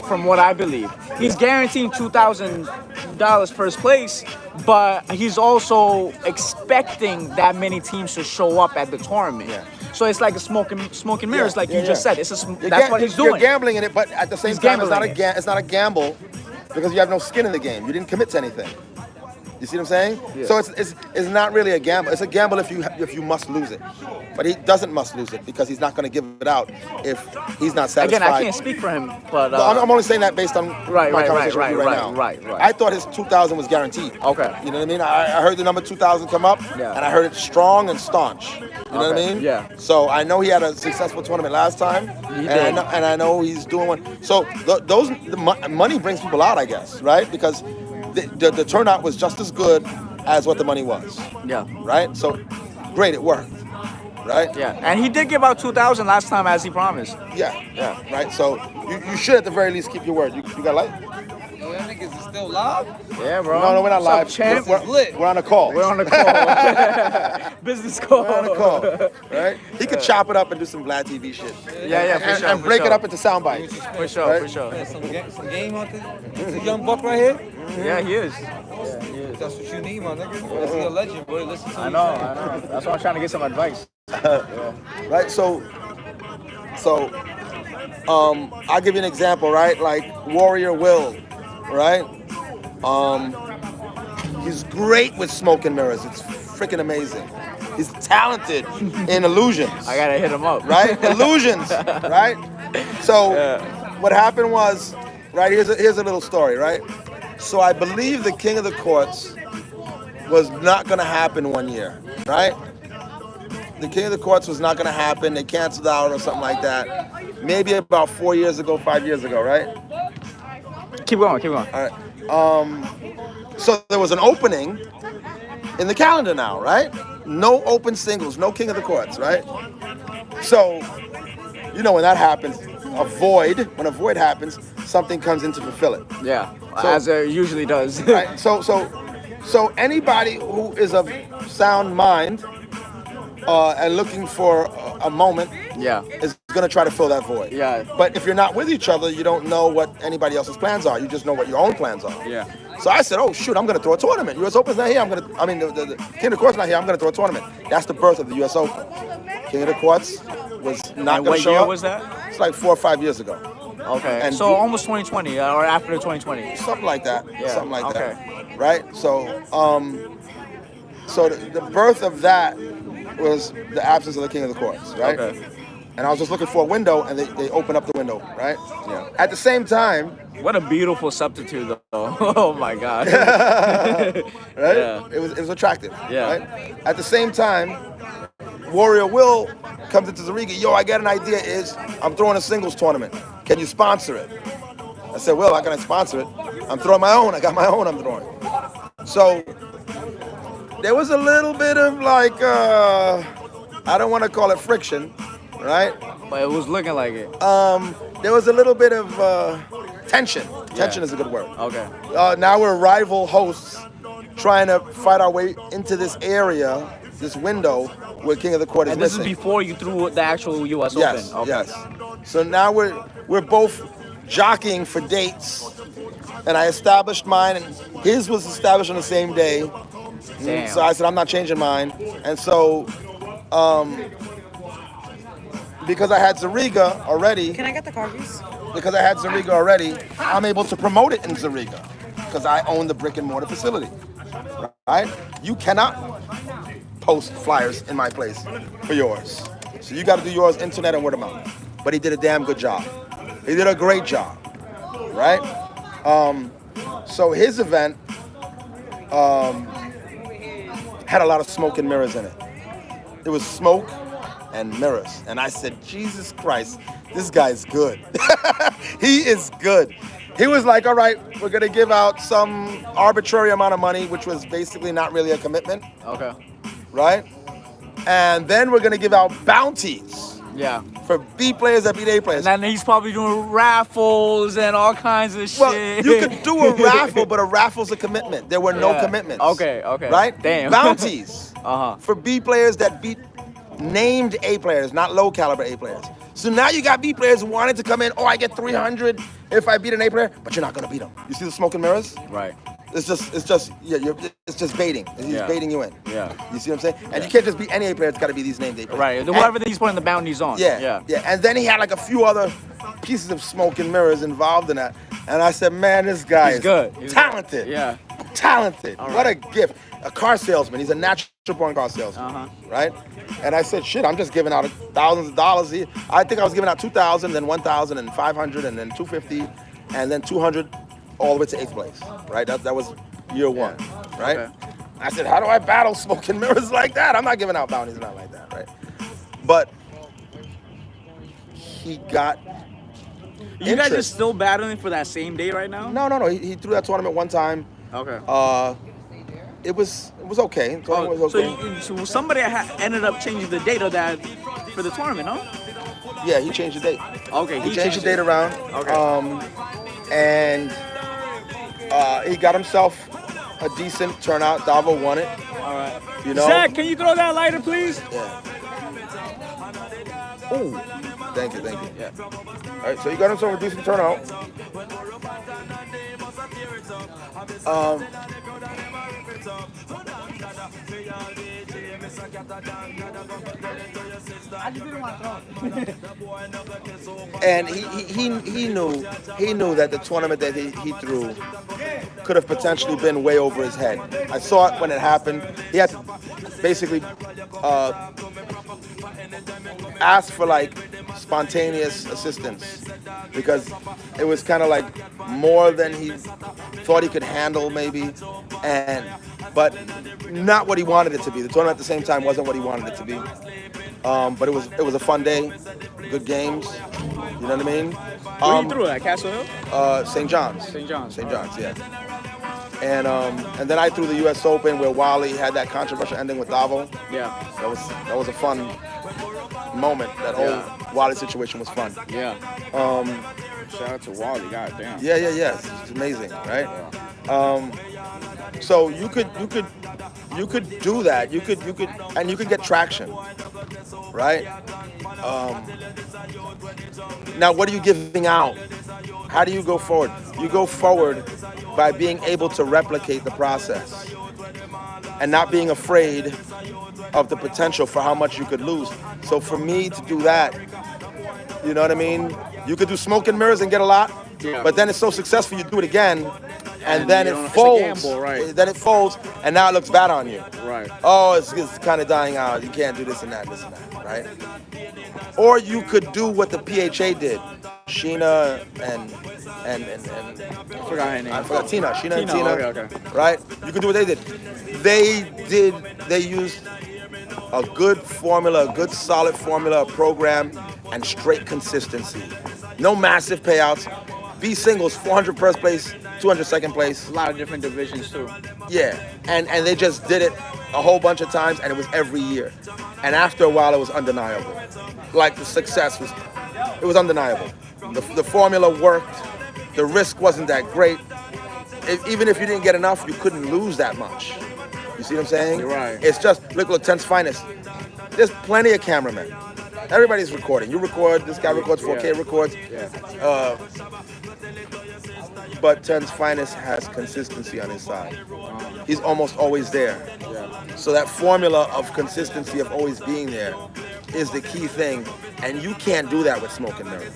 S2: from what I believe. He's guaranteeing $2,000 first place, but he's also expecting that many teams to show up at the tournament. So it's like a smoke and mirrors, like you just said. That's what he's doing.
S20: You're gambling in it, but at the same time, it's not a gamble because you have no skin in the game. You didn't commit to anything. You see what I'm saying?
S2: Yeah.
S20: So it's not really a gamble. It's a gamble if you must lose it. But he doesn't must lose it because he's not going to give it out if he's not satisfied.
S2: Again, I can't speak for him, but
S20: No, I'm only saying that based on my conversation with you right now.
S2: Right.
S20: I thought his 2,000 was guaranteed.
S2: Okay.
S20: You know what I mean? I heard the number 2,000 come up, and I heard it strong and staunch. You know what I mean?
S2: Yeah.
S20: So I know he had a successful tournament last time, and I know he's doing one. So the money brings people out, I guess, right? Because the turnout was just as good as what the money was.
S2: Yeah.
S20: Right? So great, it worked. Right?
S2: Yeah. And he did give out 2,000 last time as he promised.
S20: Yeah. Right? So you should at the very least keep your word. You got light?
S8: Yo, that niggas is still live?
S2: Yeah, bro.
S20: No, we're not live.
S2: Champ?
S20: We're on a call.
S2: We're on a call. Business call.
S20: We're on a call. Right? He could chop it up and do some Vlad TV shit.
S2: Yeah, for sure.
S20: And break it up into sound bites.
S2: For sure.
S8: Some game out there. This a young buck right here?
S2: Yeah, he is.
S8: That's what you need, my nigga. This is a legend, boy. Listen to
S2: I know. That's why I'm trying to get some advice.
S20: Right? So I'll give you an example, right? Like Warrior Will, right? He's great with smoke and mirrors. It's freaking amazing. He's talented in illusions.
S2: I gotta hit him up.
S20: Right? Illusions, right? So what happened was, right, here's a little story, right? So I believe the King of the Courts was not gonna happen one year, right? The King of the Courts was not gonna happen. They canceled out or something like that. Maybe about 5 years ago, right?
S2: Keep going.
S20: All right. So there was an opening in the calendar now, right? No open singles, no King of the Courts, right? So, you know when that happens, when a void happens, something comes in to fulfill it.
S2: Yeah,
S20: So-
S2: as it usually does.
S20: Right. So anybody who is of sound mind and looking for a moment is gonna try to fill that void.
S2: Yeah.
S20: But if you're not with each other, you don't know what anybody else's plans are. You just know what your own plans are.
S2: Yeah.
S20: So I said, oh shoot, I'm gonna throw a tournament. US Open's not here. The King of the Court's not here. I'm gonna throw a tournament. That's the birth of the US Open. King of the Courts was not
S2: And
S20: gonna
S2: what
S20: show
S2: year
S20: up.
S2: was that?
S20: It's like 4 or 5 years ago.
S2: Okay.
S20: And
S2: So almost 2020 or after the 2020.
S20: Something like that.
S2: Yeah.
S20: Something like
S2: Okay.
S20: that. Right? So the birth of that was the absence of the King of the Courts, right?
S2: Okay.
S20: And I was just looking for a window, and they opened up the window, right? Yeah. At the same time,
S2: What a beautiful substitute, though. Oh my God.
S20: right?
S2: Yeah.
S20: It was attractive.
S2: Yeah.
S20: Right? At the same time, Warrior Will comes into Zariga. Yo, I got an idea. I'm throwing a singles tournament. Can you sponsor it? I said, Will, how can I sponsor it? I'm throwing my own. I got my own I'm throwing. So there was a little bit of like, I don't want to call it friction, right?
S2: But it was looking like it.
S20: There was a little bit of tension. Tension is a good word.
S2: Okay.
S20: Now we're rival hosts trying to fight our way into this area, this window where King of the Court is
S2: And this
S20: missing.
S2: is before you threw the actual U.S.
S20: Yes,
S2: Open. Okay.
S20: yes. So now we're both jockeying for dates, and I established mine, and his was established on the same day.
S2: Damn.
S20: So I said I'm not changing mine, and so because I had Zariga already.
S6: Can I get the coffees?
S20: Because I had Zariga already, I'm able to promote it in Zariga because I own the brick and mortar facility, right? You cannot post flyers in my place for yours. So you got to do yours internet and word of mouth. But he did a damn good job. He did a great job, right? So his event had a lot of smoke and mirrors in it. It was smoke and mirrors. And I said, Jesus Christ, this guy's good. He is good. He was like, all right, we're going to give out some arbitrary amount of money, which was basically not really a commitment.
S2: Okay.
S20: Right? And then we're going to give out bounties.
S2: Yeah.
S20: for B players that beat A players.
S2: And then he's probably doing raffles and all kinds of
S20: Well,
S2: shit.
S20: you could do a raffle, but a raffle's a commitment. There were no commitments.
S2: Okay.
S20: Right?
S2: Damn.
S20: Bounties for B players that beat named A players, not low caliber A players. So now you got B players who wanted to come in, I get 300 if I beat an A player, but you're not gonna beat them. You see the smoke and mirrors?
S2: Right.
S20: It's just baiting. He's baiting you in.
S2: Yeah.
S20: You see what I'm saying? And you can't just beat any A player, it's gotta be these named A players.
S2: Right. Whatever he's putting the bounties on.
S20: Yeah. And then he had like a few other pieces of smoke and mirrors involved in that. And I said, man, this guy is
S2: good. He's
S20: talented.
S2: Good. Yeah.
S20: Talented.
S2: All
S20: What a gift. A car salesman. He's a natural born car salesman. Right? And I said, shit, I'm just giving out thousands of dollars. I think I was giving out 2,000, then 1,000, and 500, and then 250, and then 200, all the way to 8th place. Right? That was year one. Right?
S2: Okay.
S20: I said, how do I battle smoke and mirrors like that? I'm not giving out bounties, not like that. Right? But he got
S2: You guys are still battling for that same day right now?
S20: No. He threw that tournament one time.
S2: Okay.
S20: It was okay. The tournament was okay.
S2: So somebody ended up changing the date of that for the tournament, no?
S20: Yeah, he changed the date.
S2: Okay,
S20: he changed the date around.
S2: Okay.
S20: And he got himself a decent turnout. Davo won it.
S2: All right.
S20: You know.
S14: Zach, can you throw that lighter, please?
S20: Yeah. Oh. Thank you. Yeah. All right, so he got himself a decent turnout. And he knew that the tournament that he threw could have potentially been way over his head. I saw it when it happened. He had to basically ask for like spontaneous assistance because it was kind of like more than he thought he could handle maybe, but not what he wanted it to be. The tournament at the same time wasn't what he wanted it to be. But it was a fun day, good games. You know what I mean?
S2: Where you threw at Castle Hill?
S20: St. John's.
S2: St. John's.
S20: St. John's, yeah. And then I threw the U.S. Open where Wally had that controversial ending with Davo.
S2: Yeah.
S20: That was a fun moment. That whole Wally situation was fun.
S2: Yeah. Shout out to Wally, goddamn.
S20: Yeah. It's amazing, right? Yeah. So you could do that. You could get traction, right? Now, what are you giving out? How do you go forward? You go forward by being able to replicate the process and not being afraid of the potential for how much you could lose. So for me to do that, you know what I mean? You could do smoke and mirrors and get a lot, but then it's so successful you do it again, and then it folds.
S2: Gamble, right.
S20: Then it folds, and now it looks bad on you.
S2: Right.
S20: Oh, it's kind of dying out. You can't do this and that, right? Or you could do what the PHA did. Sheena and
S2: I forgot her name.
S20: I forgot Tina. Sheena and Tina.
S2: Okay.
S20: Right? You could do what they did. They used a good formula, a good solid formula, a program, and straight consistency. No massive payouts. B singles, 400 first place, 200 second place.
S2: A lot of different divisions too.
S20: Yeah, and they just did it a whole bunch of times, and it was every year. And after a while, it was undeniable. Like the success it was undeniable. The formula worked. The risk wasn't that great. Even if you didn't get enough, you couldn't lose that much. You see what I'm saying?
S2: You're right.
S20: It's just, look, Ten's Finest. There's plenty of cameramen. Everybody's recording. You record, this guy records, 4K records.
S2: Yeah.
S20: But Ten's Finest has consistency on his side. He's almost always there.
S2: Yeah.
S20: So that formula of consistency, of always being there, is the key thing. And you can't do that with smoke and mirrors.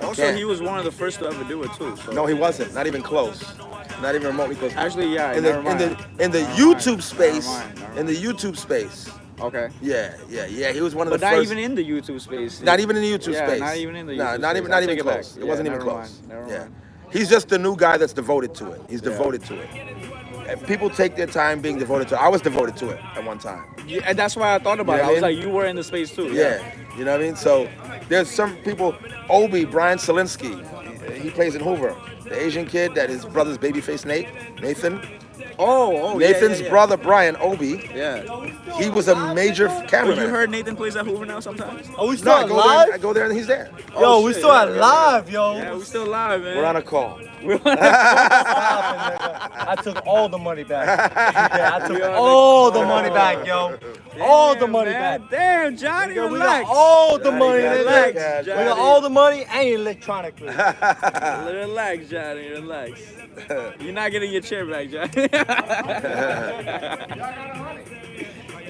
S2: Also, he was one of the first to ever do it too. So.
S20: No, he wasn't. Not even close. Not even remotely close.
S2: Actually, yeah.
S20: In the YouTube space. In the YouTube space.
S2: Okay.
S20: Yeah. He was one of the
S2: But
S20: first.
S2: not even in the YouTube space.
S20: Not even in the YouTube space.
S2: Not even in the YouTube
S20: space. Not even close. It wasn't even close. Never mind. He's just the new guy that's devoted to it. He's devoted to it. And people take their time being devoted to it. I was devoted to it at one time.
S2: Yeah, and that's why I thought about it. I was like, you were in the space too.
S20: Yeah. You know what I mean? So there's some people, Brian Solinsky, he plays in Hoover. The Asian kid that his brother's babyface Nathan.
S2: Oh,
S20: Nathan's
S2: yeah.
S20: brother Brian Obi.
S2: Yeah.
S20: He was a major cameraman.
S2: But you heard Nathan plays at Hoover now sometimes?
S13: Are we
S20: No,
S13: still alive?
S20: I go there and he's there.
S13: Yo, we still alive, yo.
S2: Yeah, we still alive, man.
S20: We're on a call.
S13: I took all the money back. Yeah, I took all the money back, yo. All the money back.
S2: Damn, Johnny,
S13: Nigga, we
S2: relax.
S13: got all the money.
S2: Relax,
S13: Nigga.
S2: Johnny.
S13: We got all the money and electronically.
S2: Relax, Johnny, relax. You're not getting your chair back, Johnny.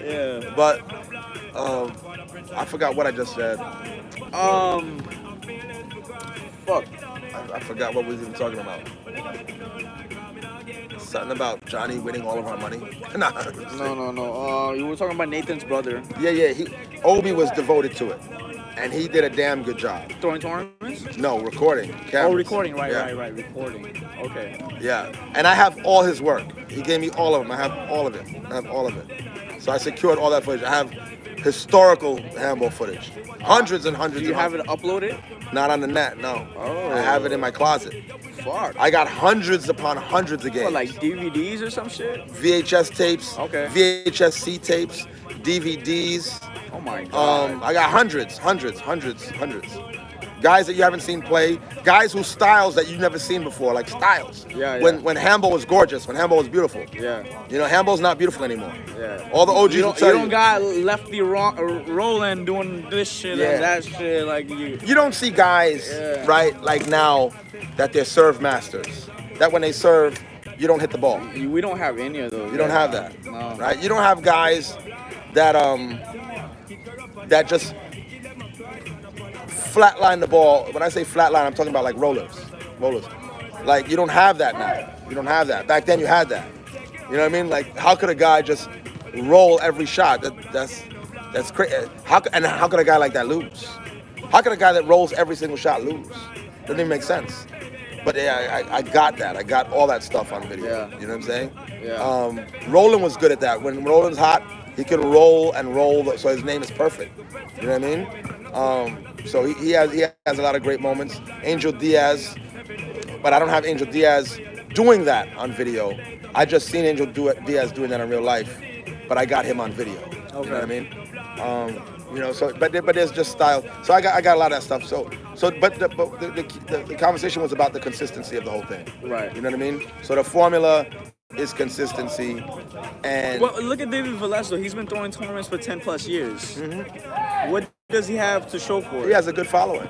S2: Yeah.
S20: But I forgot what I just said.
S2: Fuck.
S20: I forgot what we was even talking about. Something about Johnny winning all of our money. Nah.
S2: No. You were talking about Nathan's brother.
S20: Yeah. Obi was devoted to it, and he did a damn good job.
S2: Throwing tournaments?
S20: No, recording.
S2: Oh,
S20: Cameras.
S2: recording. Right. Recording. Okay.
S20: Yeah, and I have all his work. He gave me all of them. I have all of it. So I secured all that footage. I have historical handball footage. Hundreds and hundreds.
S2: Do you have it uploaded?
S20: Not on the net, no.
S2: Oh.
S20: I have it in my closet.
S2: Fuck.
S20: I got hundreds upon hundreds of games.
S2: What, like DVDs or some shit?
S20: VHS tapes.
S2: Okay.
S20: VHS-C tapes. DVDs.
S2: Oh my god.
S20: I got hundreds. Guys that you haven't seen play. Guys whose styles that you've never seen before, like styles.
S2: Yeah.
S20: When handball was gorgeous, when handball was beautiful.
S2: Yeah.
S20: You know, handball's not beautiful anymore.
S2: Yeah.
S20: All the OGs will tell
S2: you. You don't got lefty rolling doing this shit and that shit like you.
S20: You don't see guys, right, like now, that they're serve masters. That when they serve, you don't hit the ball.
S2: We don't have any of those.
S20: You don't have that.
S2: No.
S20: Right? You don't have guys that that just flatline the ball. When I say flatline, I'm talking about like rollers. Like you don't have that now. You don't have that. Back then you had that. You know what I mean? Like how could a guy just roll every shot? That's crazy. How could a guy like that lose? How could a guy that rolls every single shot lose? Doesn't even make sense. But yeah, I got that. I got all that stuff on video.
S2: Yeah.
S20: You know what I'm saying?
S2: Yeah.
S20: Roland was good at that. When Roland's hot, he can roll and roll, so his name is perfect. You know what I mean? So he has a lot of great moments. Angel Diaz, but I don't have Angel Diaz doing that on video. I just seen Angel Diaz doing that in real life, but I got him on video. Okay. You know what I mean? You know, so but there's just style. So I got a lot of that stuff. But the conversation was about the consistency of the whole thing.
S2: Right.
S20: You know what I mean? So the formula is consistency, and
S2: well, look at David Velasco. He's been throwing tournaments for 10 plus years. Mm-hmm. What does he have to show for it?
S20: He has a good following.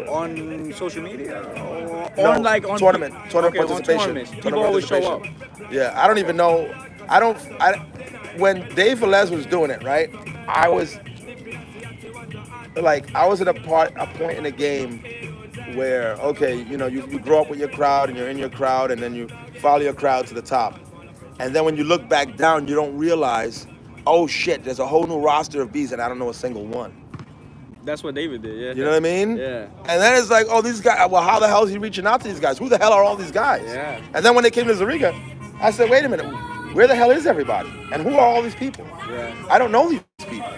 S2: On social media, or
S20: no,
S2: on like on
S20: tournament participation.
S2: People always show up.
S20: Yeah, I don't even know. When Dave Velez was doing it, right? I was at a point in the game where, okay, you know, you grow up with your crowd and you're in your crowd and then you follow your crowd to the top. And then when you look back down, you don't realize, oh shit, there's a whole new roster of bees and I don't know a single one.
S2: That's what David did, yeah.
S20: You know what I mean?
S2: Yeah.
S20: And then it's like, oh, these guys, well, how the hell is he reaching out to these guys? Who the hell are all these guys?
S2: Yeah.
S20: And then when they came to Zariga, I said, wait a minute, where the hell is everybody? And who are all these people?
S2: Yeah.
S20: I don't know these people.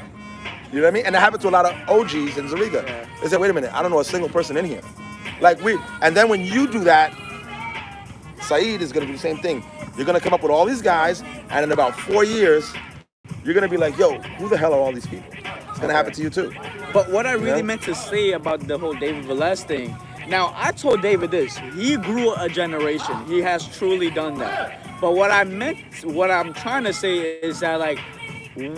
S20: You know what I mean? And it happened to a lot of OGs in Zariga. Yeah. They said, wait a minute, I don't know a single person in here. And then when you do that, Saeed is gonna do the same thing. You're gonna come up with all these guys, and in about 4 years, you're gonna be like, yo, who the hell are all these people? It's gonna happen to you too.
S2: But what I really meant to say about the whole David Velez thing, now I told David this, he grew a generation. He has truly done that. But what I'm trying to say is that, like,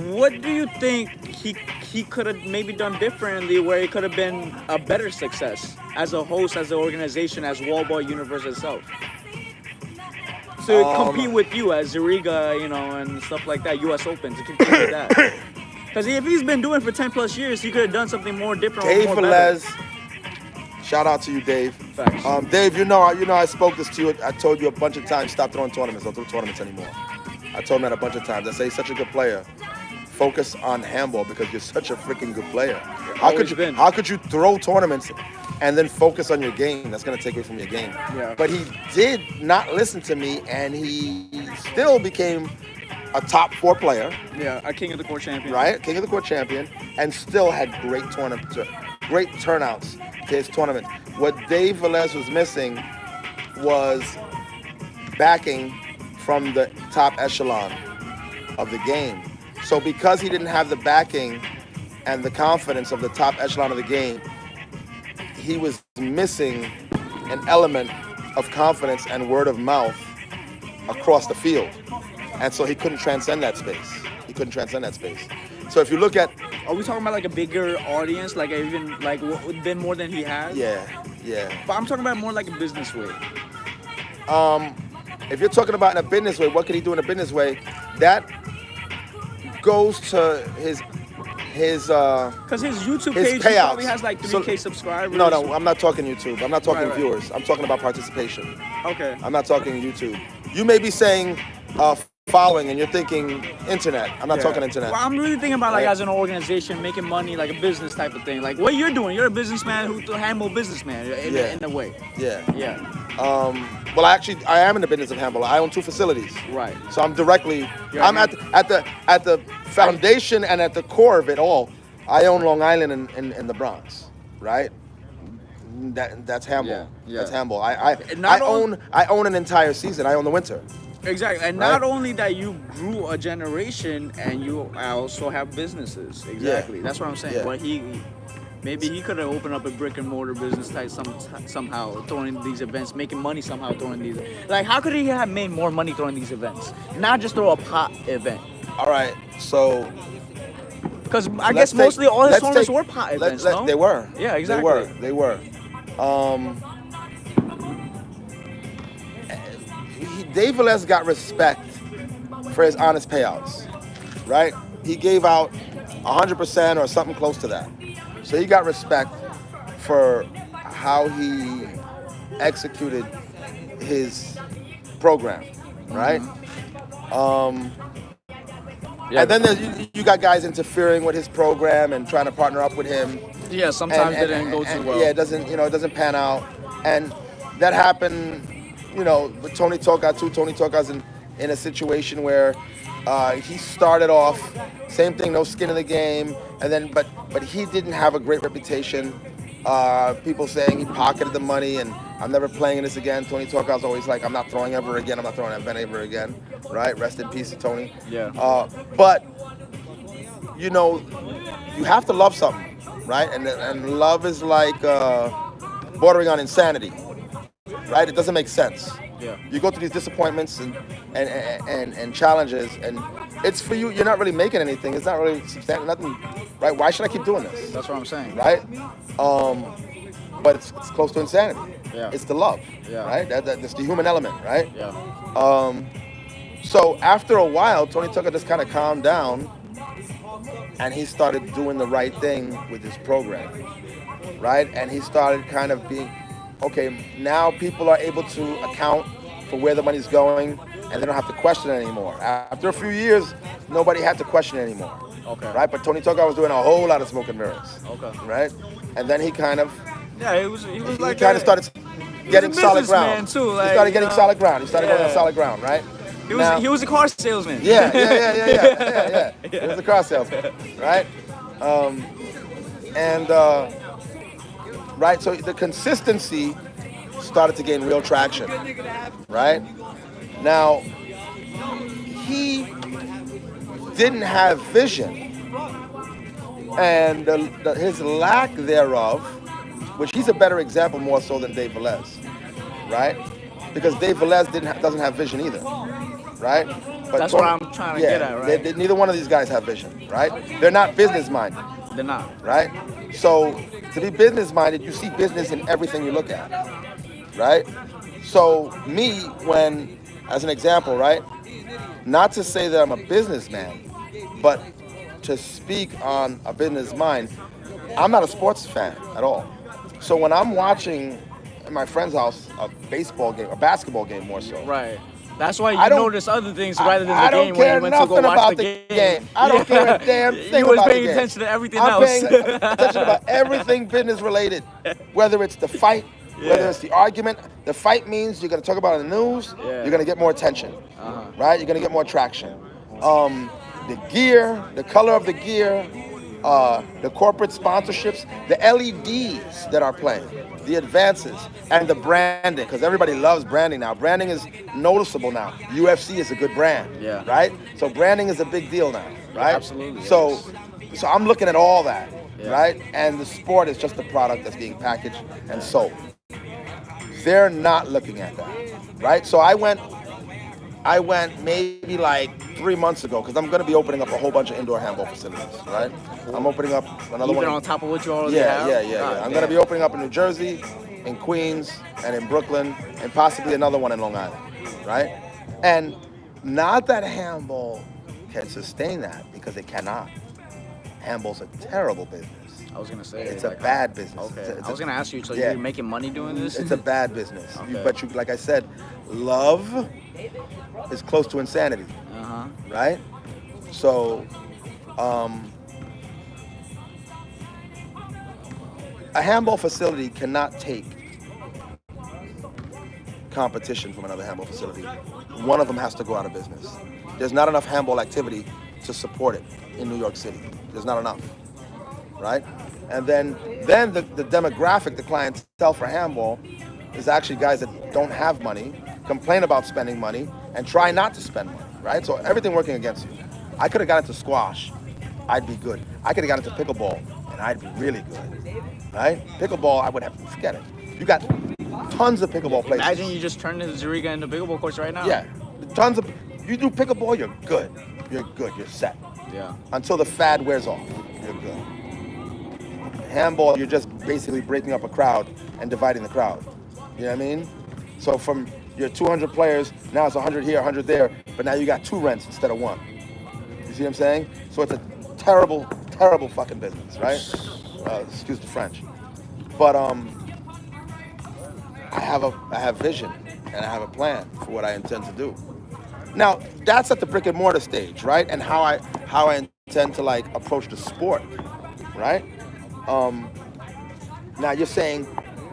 S2: what do you think he could have maybe done differently where it could have been a better success as a host, as an organization, as Wall Ball Universe itself? To compete with you as Zariga, you know, and stuff like that, U.S. Open, to compete with that. Because if he's been doing it for 10 plus years, he could have done something more different.
S20: Dave
S2: or more better.
S20: Velez, shout out to you, Dave.
S2: Thanks.
S20: Dave, you know I spoke this to you. I told you a bunch of times, stop throwing tournaments. Don't throw tournaments anymore. I told him that a bunch of times. I say he's such a good player. Focus on handball because you're such a freaking good player. How could you throw tournaments and then focus on your game? That's gonna take away from your game.
S2: Yeah.
S20: But he did not listen to me, and he still became a top 4 player.
S2: Yeah, a King of the Court champion.
S20: Right, King of the Court champion, and still had great turnouts to his tournament. what Dave Velez was missing was backing from the top echelon of the game. So because he didn't have the backing and the confidence of the top echelon of the game, he was missing an element of confidence and word of mouth across the field. And so he couldn't transcend that space. He couldn't transcend that space. So if you look at...
S2: Are we talking about like a bigger audience, like even like been more than he has?
S20: Yeah, yeah.
S2: But I'm talking about more like a business way.
S20: If you're talking about in a business way, what can he do in a business way? That goes to his
S2: because his YouTube page
S20: payouts.
S2: probably has like 3K subscribers.
S20: No, I'm not talking YouTube. I'm not talking
S2: Right.
S20: viewers. I'm talking about participation.
S2: Okay.
S20: I'm not talking YouTube. You may be saying following and you're thinking internet. I'm not
S2: Yeah.
S20: talking internet.
S2: Well, I'm really thinking about like
S20: Right.
S2: as an organization, making money, like a business type of thing. Like what you're doing. You're a businessman who's a handball businessman in a way.
S20: Yeah.
S2: Yeah.
S20: Well, I am in the business of handball. I own 2 facilities.
S2: Right.
S20: So I'm directly.
S2: You're
S20: I'm at the foundation and at the core of it all. I own Long Island in the Bronx, right? That's handball.
S2: Yeah.
S20: That's handball. I
S2: not
S20: own an entire season. I own the winter.
S2: Exactly, and
S20: Right.
S2: not only that you grew a generation, and you also have businesses. Exactly,
S20: Yeah.
S2: that's what I'm saying.
S20: Yeah.
S2: But maybe he could have opened up a brick and mortar business type somehow, throwing these events, making money somehow throwing these. Like, how could he have made more money throwing these events? Not just throw a pot event.
S20: All right, so.
S2: Because I guess mostly all his tournaments were pot events, no?
S20: They were.
S2: Yeah, exactly.
S20: They were. Dave Velez got respect for his honest payouts, right? He gave out 100% or something close to that. So he got respect for how he executed his program, right?
S2: Yeah.
S20: And then you got guys interfering with his program and trying to partner up with him.
S2: Yeah, sometimes it didn't go too well.
S20: Yeah, it doesn't pan out, and that happened, with Tony Toka too. Tony Toka's in a situation where he started off same thing, no skin in the game, and then but he didn't have a great reputation. People saying he pocketed the money and I'm never playing in this again. Tony Toka's always like, I'm not throwing ever again. I'm not throwing that event ever again. Right? Rest in peace to Tony.
S2: Yeah.
S20: But you have to love something, right? And love is like bordering on insanity, right? It doesn't make sense.
S2: Yeah.
S20: You go through these disappointments and challenges, and it's for you. You're not really making anything. It's not really substantial. Nothing, right? Why should I keep doing this?
S2: That's what I'm saying.
S20: Right? But it's close to insanity.
S2: Yeah.
S20: It's the love.
S2: Yeah.
S20: Right? That's the human element. Right?
S2: Yeah.
S20: So after a while, Tony Tucker just kind of calmed down, and he started doing the right thing with his program. Right? And he started kind of being, okay, now people are able to account for where the money's going, and they don't have to question it anymore. After a few years, nobody had to question it anymore.
S2: Okay.
S20: Right? But Tony Tucker was doing a whole lot of smoke and mirrors.
S2: Okay.
S20: Right? And then he kind of...
S2: Yeah, he was like...
S20: He kind of started getting solid ground.
S2: Too,
S20: he started getting solid ground. He started going on solid ground, right?
S2: He was a car salesman.
S20: Yeah. He was a car salesman, right? Right, so the consistency started to gain real traction, right? Now, he didn't have vision, and his lack thereof, which he's a better example more so than Dave Velez, right? Because Dave Velez doesn't have vision either, right? But
S2: that's what I'm trying to get at, right?
S20: Neither one of these guys have vision, right? They're not business-minded.
S2: They're not.
S20: Right? So to be business-minded, you see business in everything you look at, right? So me, as an example, right? Not to say that I'm a businessman, but to speak on a business mind, I'm not a sports fan at all. So when I'm watching in my friend's house a baseball game, a basketball game more so.
S2: Right. That's why you notice other things rather than the game when you went to go
S20: about
S2: watch
S20: the
S2: the
S20: game. I don't care a damn thing about the game.
S2: You was paying attention to everything else.
S20: I'm paying attention about everything business related, whether it's the fight, whether it's the argument. The fight means you're going to talk about it in the news. You're going to get more attention, right? You're going to get more traction. The gear, the color of the gear, the corporate sponsorships, the LEDs that are playing, the advances, and the branding, because everybody loves branding now. Branding is noticeable now. UFC is a good brand,
S2: Yeah.
S20: right? So branding is a big deal now, right?
S2: Absolutely,
S20: So, so I'm looking at all that,
S2: Yeah.
S20: right? And the sport is just a product that's being packaged and sold. They're not looking at that, right? So I went maybe like 3 months ago because I'm going to be opening up a whole bunch of indoor handball facilities, right? I'm opening up another
S2: Even
S20: one.
S2: on top of what you already
S20: Yeah,
S2: have?
S20: yeah.
S2: God
S20: I'm going to
S2: damn.
S20: be opening up in New Jersey, in Queens, and in Brooklyn, and possibly another one in Long Island, right? And not that handball can sustain that, because it cannot. Handball's a terrible business.
S2: I was gonna say
S20: It's
S2: like,
S20: a bad business.
S2: Okay,
S20: It's
S2: I was gonna ask you. So
S20: yeah.
S2: you're making money doing this?
S20: It's a bad business.
S2: Okay.
S20: But you, like I said, love is close to insanity, right? So, a handball facility cannot take competition from another handball facility. One of them has to go out of business. There's not enough handball activity to support it in New York City. There's not enough, right? And then the demographic, the clientele for handball is actually guys that don't have money, complain about spending money, and try not to spend money, right? So everything working against you. I could have got into squash, I'd be good. I could have got into pickleball, and I'd be really good, right? Pickleball, I would have, forget it. You got tons of pickleball places.
S2: Imagine you just turned this Zuriga into pickleball courts right now.
S20: Yeah, tons of, you do pickleball, you're good. You're good, you're set.
S2: Yeah.
S20: Until the fad wears off, you're good. Handball, you're just basically breaking up a crowd and dividing the crowd. You know what I mean? So from your 200 players, now it's 100 here, 100 there, but now you got 2 rents instead of 1. You see what I'm saying? So it's a terrible, terrible fucking business, right? Excuse the French. But I have vision and I have a plan for what I intend to do. Now, that's at the brick and mortar stage, right? And how I intend to like approach the sport, right? Now you're saying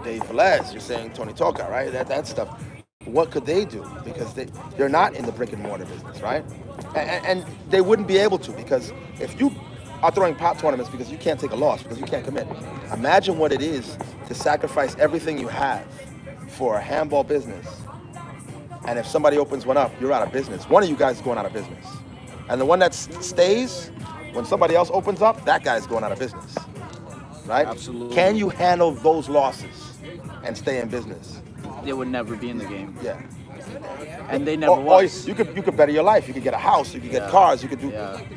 S20: Dave Velez, you're saying Tony Toka, right? That stuff. What could they do? Because they're not in the brick and mortar business, right? And they wouldn't be able to, because if you are throwing pot tournaments because you can't take a loss, because you can't commit. Imagine what it is to sacrifice everything you have for a handball business. And if somebody opens one up, you're out of business. One of you guys is going out of business. And the one that stays, when somebody else opens up, that guy's going out of business, right?
S2: Absolutely.
S20: Can you handle those losses and stay in business?
S2: They would never be in the game.
S20: Yeah.
S2: And they never
S20: or
S2: was.
S20: you could better your life. You could get a house. You could get cars. You could do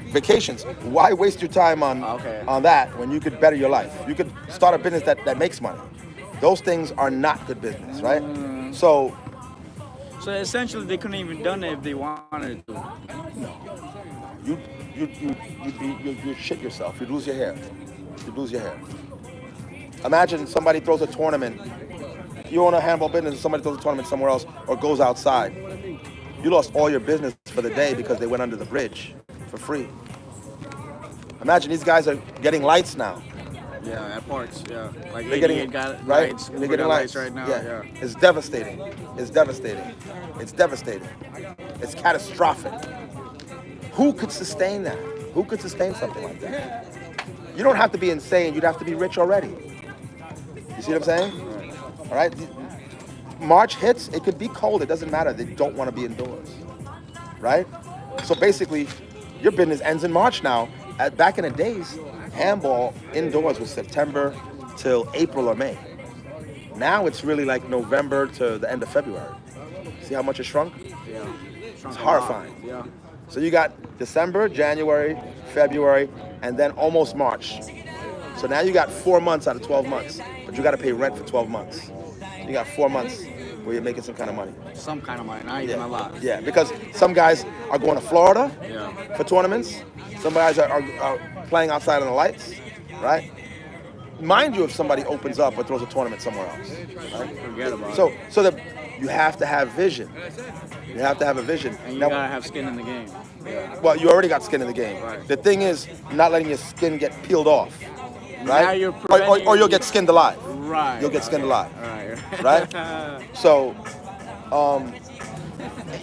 S20: vacations. Why waste your time on that when you could better your life? You could start a business that makes money. Those things are not good business, right? So
S2: essentially, they couldn't even done it if they wanted to.
S20: You shit yourself. You lose your hair. You lose your hair. Imagine somebody throws a tournament. You own a handball business, and somebody throws a tournament somewhere else or goes outside. You lost all your business for the day because they went under the bridge for free. Imagine these guys are getting lights now.
S2: Yeah, at parts. Yeah, like
S20: They're getting
S2: 88 got
S20: right.
S2: lights.
S20: They're getting lights
S2: right now.
S20: Yeah. It's devastating. It's devastating. It's devastating. It's catastrophic. Who could sustain that? Who could sustain something like that? You don't have to be insane. You'd have to be rich already. You see what I'm saying? All right. March hits. It could be cold. It doesn't matter. They don't want to be indoors, right? So basically, your business ends in March now. Back in the days, handball indoors was September till April or May. Now it's really like November to the end of February. See how much it shrunk?
S2: Yeah.
S20: It's horrifying.
S2: Yeah.
S20: So you got December, January, February, and then almost March. So now you got 4 months out of 12 months, but you got to pay rent for 12 months. You got 4 months where you're making some kind of money.
S2: Some kind of money, not even a lot.
S20: Yeah, because some guys are going to Florida
S2: Yeah.
S20: for tournaments. Some guys are playing outside on the lights, right? Mind you, if somebody opens up or throws a tournament somewhere else, right?
S2: Forget about
S20: So
S2: it.
S20: that you have to have vision. You have to have a vision.
S2: And you
S20: Now,
S2: gotta have skin in the game. Yeah.
S20: well, you already got skin in the game.
S2: Right.
S20: The thing is not letting your skin get peeled off, right?
S2: Now you're
S20: or you'll get skinned alive.
S2: Right.
S20: You'll get skinned alive.
S2: Right.
S20: Right? So,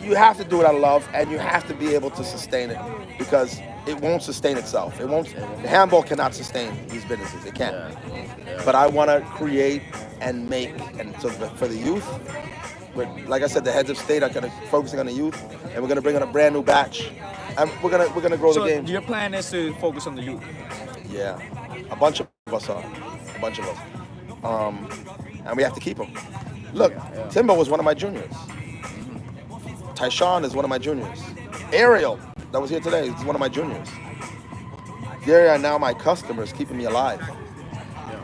S20: you have to do it out of love, and you have to be able to sustain it, because it won't sustain itself. It won't. The handball cannot sustain these businesses. It can't. But I want to create and make, and so for the youth, but like I said, the heads of state are kind of focusing on the youth, and we're gonna bring in a brand new batch, and we're gonna grow the game.
S2: Your plan is to focus on the youth.
S20: Yeah, a bunch of us are, a bunch of us, and we have to keep them. Look, Timbo was one of my juniors. Tyshawn is one of my juniors. Ariel, that was here today, is one of my juniors. They are now my customers, keeping me alive.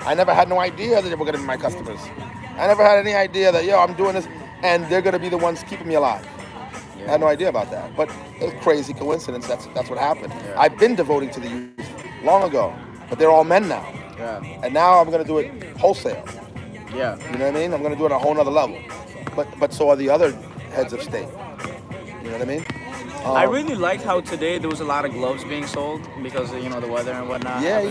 S20: I never had no idea that they were gonna be my customers. I never had any idea that, yo, I'm doing this, and they're gonna be the ones keeping me alive. I had no idea about that, but it's a crazy coincidence. That's what happened. I've been devoting to the youth long ago, but they're all men now. And now I'm gonna do it wholesale. You know what I mean? I'm gonna do it on a whole nother level. But so are the other heads of state. You know what I mean?
S2: I really liked how today there was a lot of gloves being sold because of, the weather and whatnot.
S20: Yeah.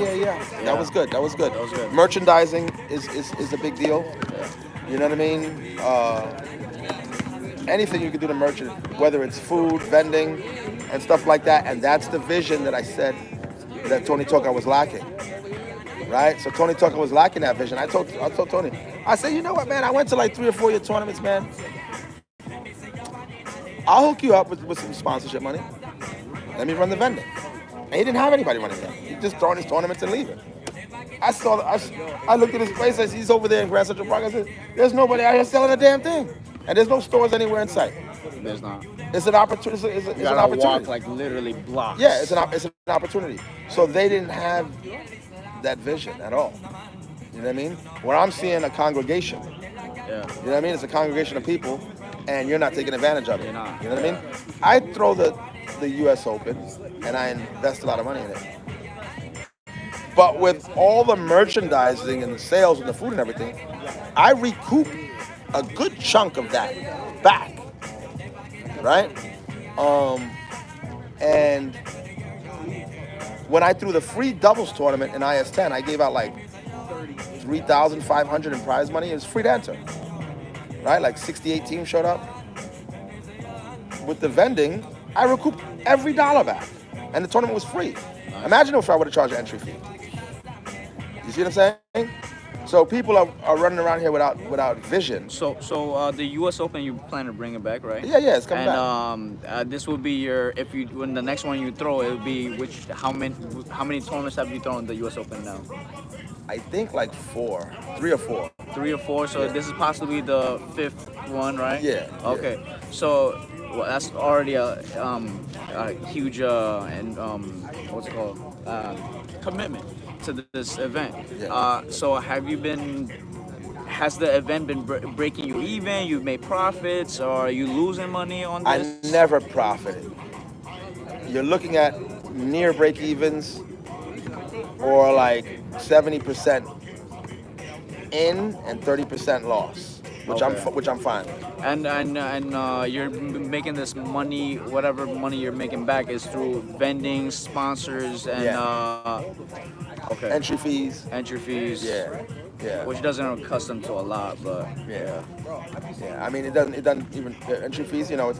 S20: That was good. That was good. Merchandising is a big deal. You know what I mean? Anything you can do to merchant, whether it's food, vending, and stuff like that. And that's the vision that I said that Tony Tucker was lacking. Right? So Tony Tucker was lacking that vision. I told Tony, I said, you know what, man? I went to like 3 or 4 year tournaments, man. I'll hook you up with some sponsorship money. Let me run the vending. And he didn't have anybody running that. He just throwing his tournaments and leaving. I looked at his place. I said, he's over there in Grand Central Park. I said, there's nobody out here selling a damn thing. And there's no stores anywhere in sight.
S2: There's not.
S20: It's an opportunity. It's
S2: You
S20: an
S2: gotta
S20: opportunity.
S2: walk like literally blocks.
S20: Yeah, it's an opportunity. So they didn't have that vision at all. You know what I mean? Where I'm seeing a congregation. You know what I mean? It's a congregation of people, and you're not taking advantage of it. You know what I mean? I throw the U.S. Open, and I invest a lot of money in it. But with all the merchandising and the sales and the food and everything, I recoup a good chunk of that back, right? And when I threw the free doubles tournament in IS-10, I gave out like $3,500 in prize money. It was free to enter, right? Like 68 teams showed up. With the vending, I recouped every dollar back, and the tournament was free. Imagine if I would have charged an entry fee. You see what I'm saying? So people are running around here without vision.
S2: So the U.S. Open, you plan to bring it back, right?
S20: Yeah, it's coming back.
S2: This will be when the next one you throw, it will be how many tournaments have you thrown in the U.S. Open now?
S20: I think like 3 or 4.
S2: 3 or 4. So this is possibly the 5th one, right?
S20: Yeah.
S2: Okay. So that's already a huge what's it called? Commitment to this event. So has the event been breaking you even? You've made profits, or are you losing money on this?
S20: I never profited. You're looking at near break evens or like 70% in and 30% loss, which I'm fine with.
S2: And you're making this money, whatever money you're making back is through vending, sponsors, and
S20: entry fees. Yeah.
S2: Which doesn't custom to a lot, but
S20: yeah. I mean, it doesn't even entry fees. You know,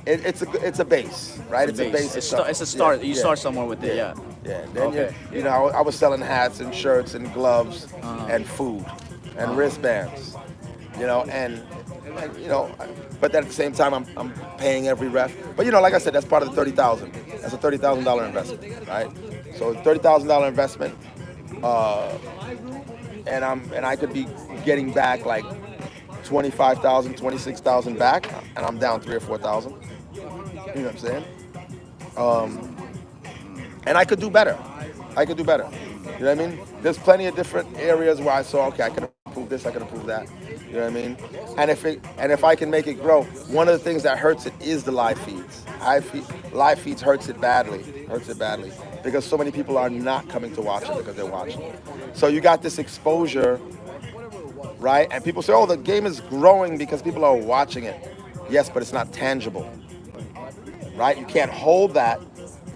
S20: it's a base, right? It's a base.
S2: It's a start. You start somewhere with it. Yeah.
S20: Then you know, I was selling hats and shirts and gloves and food and wristbands. You know, and you know, but at the same time, I'm paying every ref. But you know, like I said, that's part of the $30,000. That's a $30,000 investment, right? So $30,000 investment, and I could be getting back like 25,000, 26,000 back, and I'm down 3,000 or 4,000. You know what I'm saying? And I could do better. You know what I mean? There's plenty of different areas where I saw, okay, I could improve this, I could improve that. You know what I mean? And if I can make it grow, one of the things that hurts it is the live feeds. Live feeds hurts it badly, because so many people are not coming to watch it because they're watching it. So you got this exposure, right? And people say, oh, the game is growing because people are watching it. Yes, but it's not tangible, right? You can't hold that,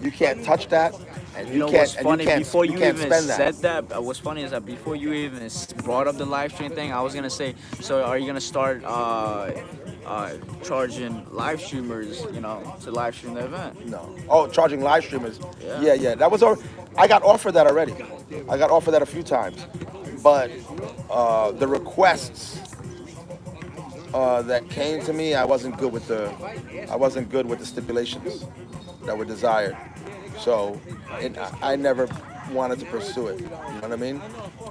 S20: you can't touch that, and you can't spend that.
S2: What's funny is that before you even brought up the live stream thing, I was gonna say, so are you gonna start charging live streamers, to live stream the event.
S20: No. Oh, charging live streamers.
S2: Yeah.
S20: Yeah. That was. I got offered that already. I got offered that a few times, but the requests that came to me, I wasn't good with the stipulations that were desired. So I never wanted to pursue it. You know what I mean?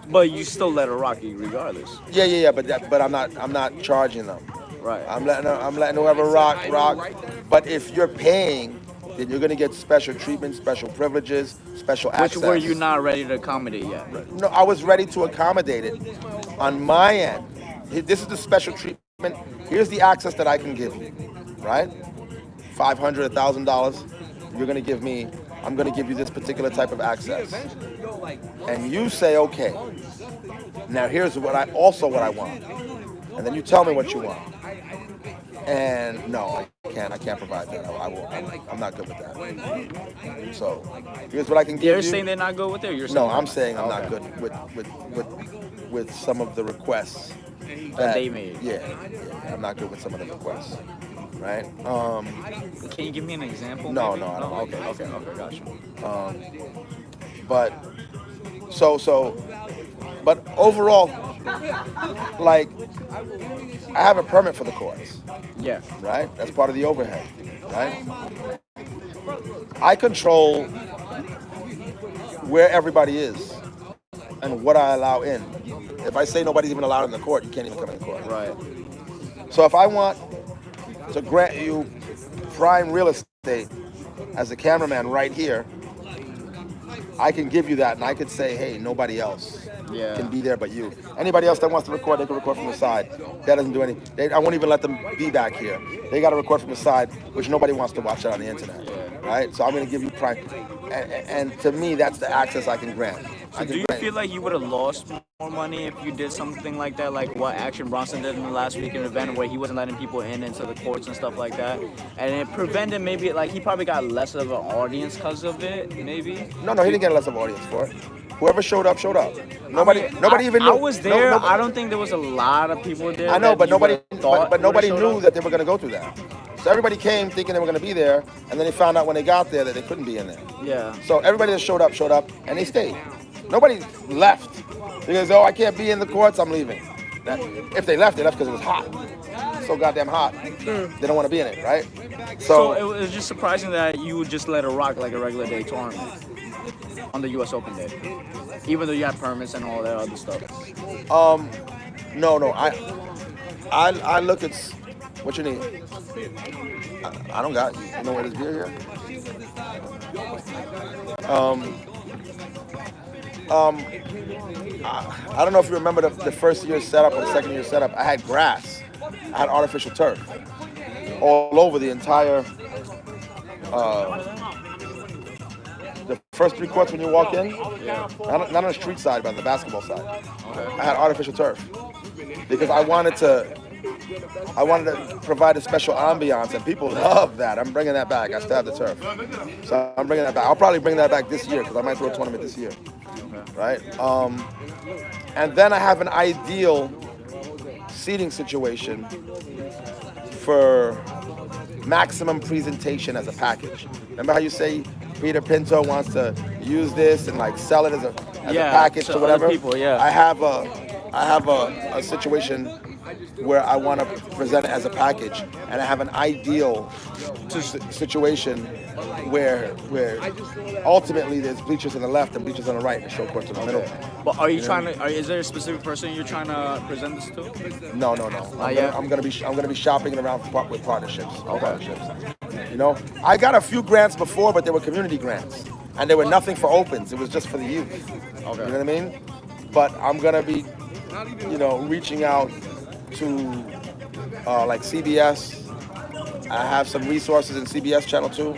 S2: But you still let it rock you regardless.
S20: Yeah. But I'm not charging them.
S2: Right.
S20: I'm letting whoever rock. But if you're paying, then you're gonna get special treatment, special privileges, special access.
S2: Which were you not ready to accommodate yet?
S20: No, I was ready to accommodate it on my end. This is the special treatment. Here's the access that I can give you, right? $500, $1,000. You're gonna give me. I'm gonna give you this particular type of access. And you say, okay. Now here's what I want. And then you tell me what you want. And no, I can't provide that. I'm not good with that. So here's what I can give you.
S2: You're saying they're not good with it? Or you're saying
S20: no, I'm saying I'm not good with some of the requests
S2: that they made.
S20: Yeah, I'm not good with some of the requests. Right?
S2: Can you give me an example?
S20: No,
S2: maybe?
S20: I don't.
S2: Okay, gotcha.
S20: But but overall, like, I have a permit for the courts.
S2: Yeah.
S20: Right? That's part of the overhead. Right? I control where everybody is and what I allow in. If I say nobody's even allowed in the court, you can't even come in the court.
S2: Right.
S20: So if I want to grant you prime real estate as a cameraman right here, I can give you that, and I could say, hey, nobody else can be there but you. Anybody else that wants to record, they can record from the side. That doesn't do anything. I won't even let them be back here. They got to record from the side, which nobody wants to watch that on the internet, right? So I'm going to give you prime, and to me, that's the access I can grant.
S2: So do you feel like you would have lost more money if you did something like that, like what Action Bronson did in the last weekend event where he wasn't letting people into the courts and stuff like that, and it prevented maybe, like, he probably got less of an audience because of it, maybe?
S20: No, he didn't get less of an audience for it. Whoever showed up, showed up. Nobody even knew.
S2: I was there. I don't think there was a lot of people there.
S20: I know, but nobody
S2: knew
S20: that they were going to go through that. So everybody came thinking they were going to be there, and then they found out when they got there that they couldn't be in there.
S2: Yeah.
S20: So everybody that showed up, and they stayed. Nobody left because, I can't be in the courts, I'm leaving. If they left because it was hot. So goddamn hot. They don't want to be in it, right?
S2: So it was just surprising that you would just let it rock like a regular day tournament on the U.S. Open day, even though you had permits and all that other stuff.
S20: No. I look at what you need. I don't got. You know what is beer here? I don't know if you remember the first year setup or the second year setup. I had grass. I had artificial turf all over the entire. The first three courts when you walk in, not on the street side, but on the basketball side. I had artificial turf because I wanted to provide a special ambiance, and people love that. I'm bringing that back. I still have the turf, so I'm bringing that back. I'll probably bring that back this year because I might throw a tournament this year, right? And then I have an ideal seating situation for maximum presentation as a package. Remember how you say Peter Pinto wants to use this and like sell it as a package or whatever?
S2: People,
S20: I have a situation where I want to present it as a package, and I have an ideal situation where ultimately there's bleachers on the left and bleachers on the right and show courts in the middle.
S2: But are you trying to? Is there a specific person you're trying to present this to?
S20: No. I'm gonna be shopping around with partnerships. Partnerships. You know, I got a few grants before, but they were community grants, and they were nothing for opens. It was just for the youth. Okay. You know what I mean? But I'm gonna be, reaching out to like CBS. I have some resources in CBS Channel 2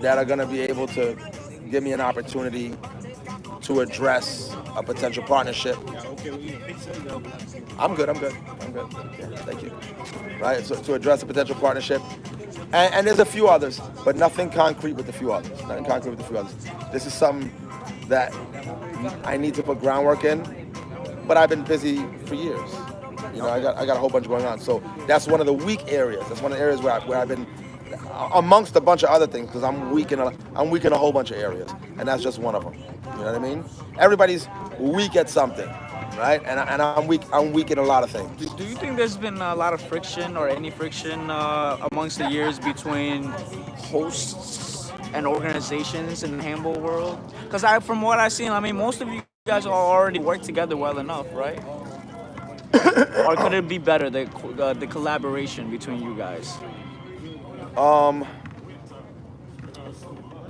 S20: that are going to be able to give me an opportunity to address a potential partnership. I'm good. Yeah, thank you. Right, so to address a potential partnership. And there's a few others, but nothing concrete with a few others. This is something that I need to put groundwork in, but I've been busy for years. You know, I got a whole bunch going on. So that's one of the weak areas. That's one of the areas where I've been, amongst a bunch of other things, because I'm weak in a whole bunch of areas, and that's just one of them. You know what I mean? Everybody's weak at something, right? And I'm weak. I'm weak in a lot of things.
S2: Do you think there's been a lot of friction or any friction amongst the years between hosts and organizations in the handball world? Because from what I've seen, I mean, most of you guys all already work together well enough, right? Or could it be better, the collaboration between you guys?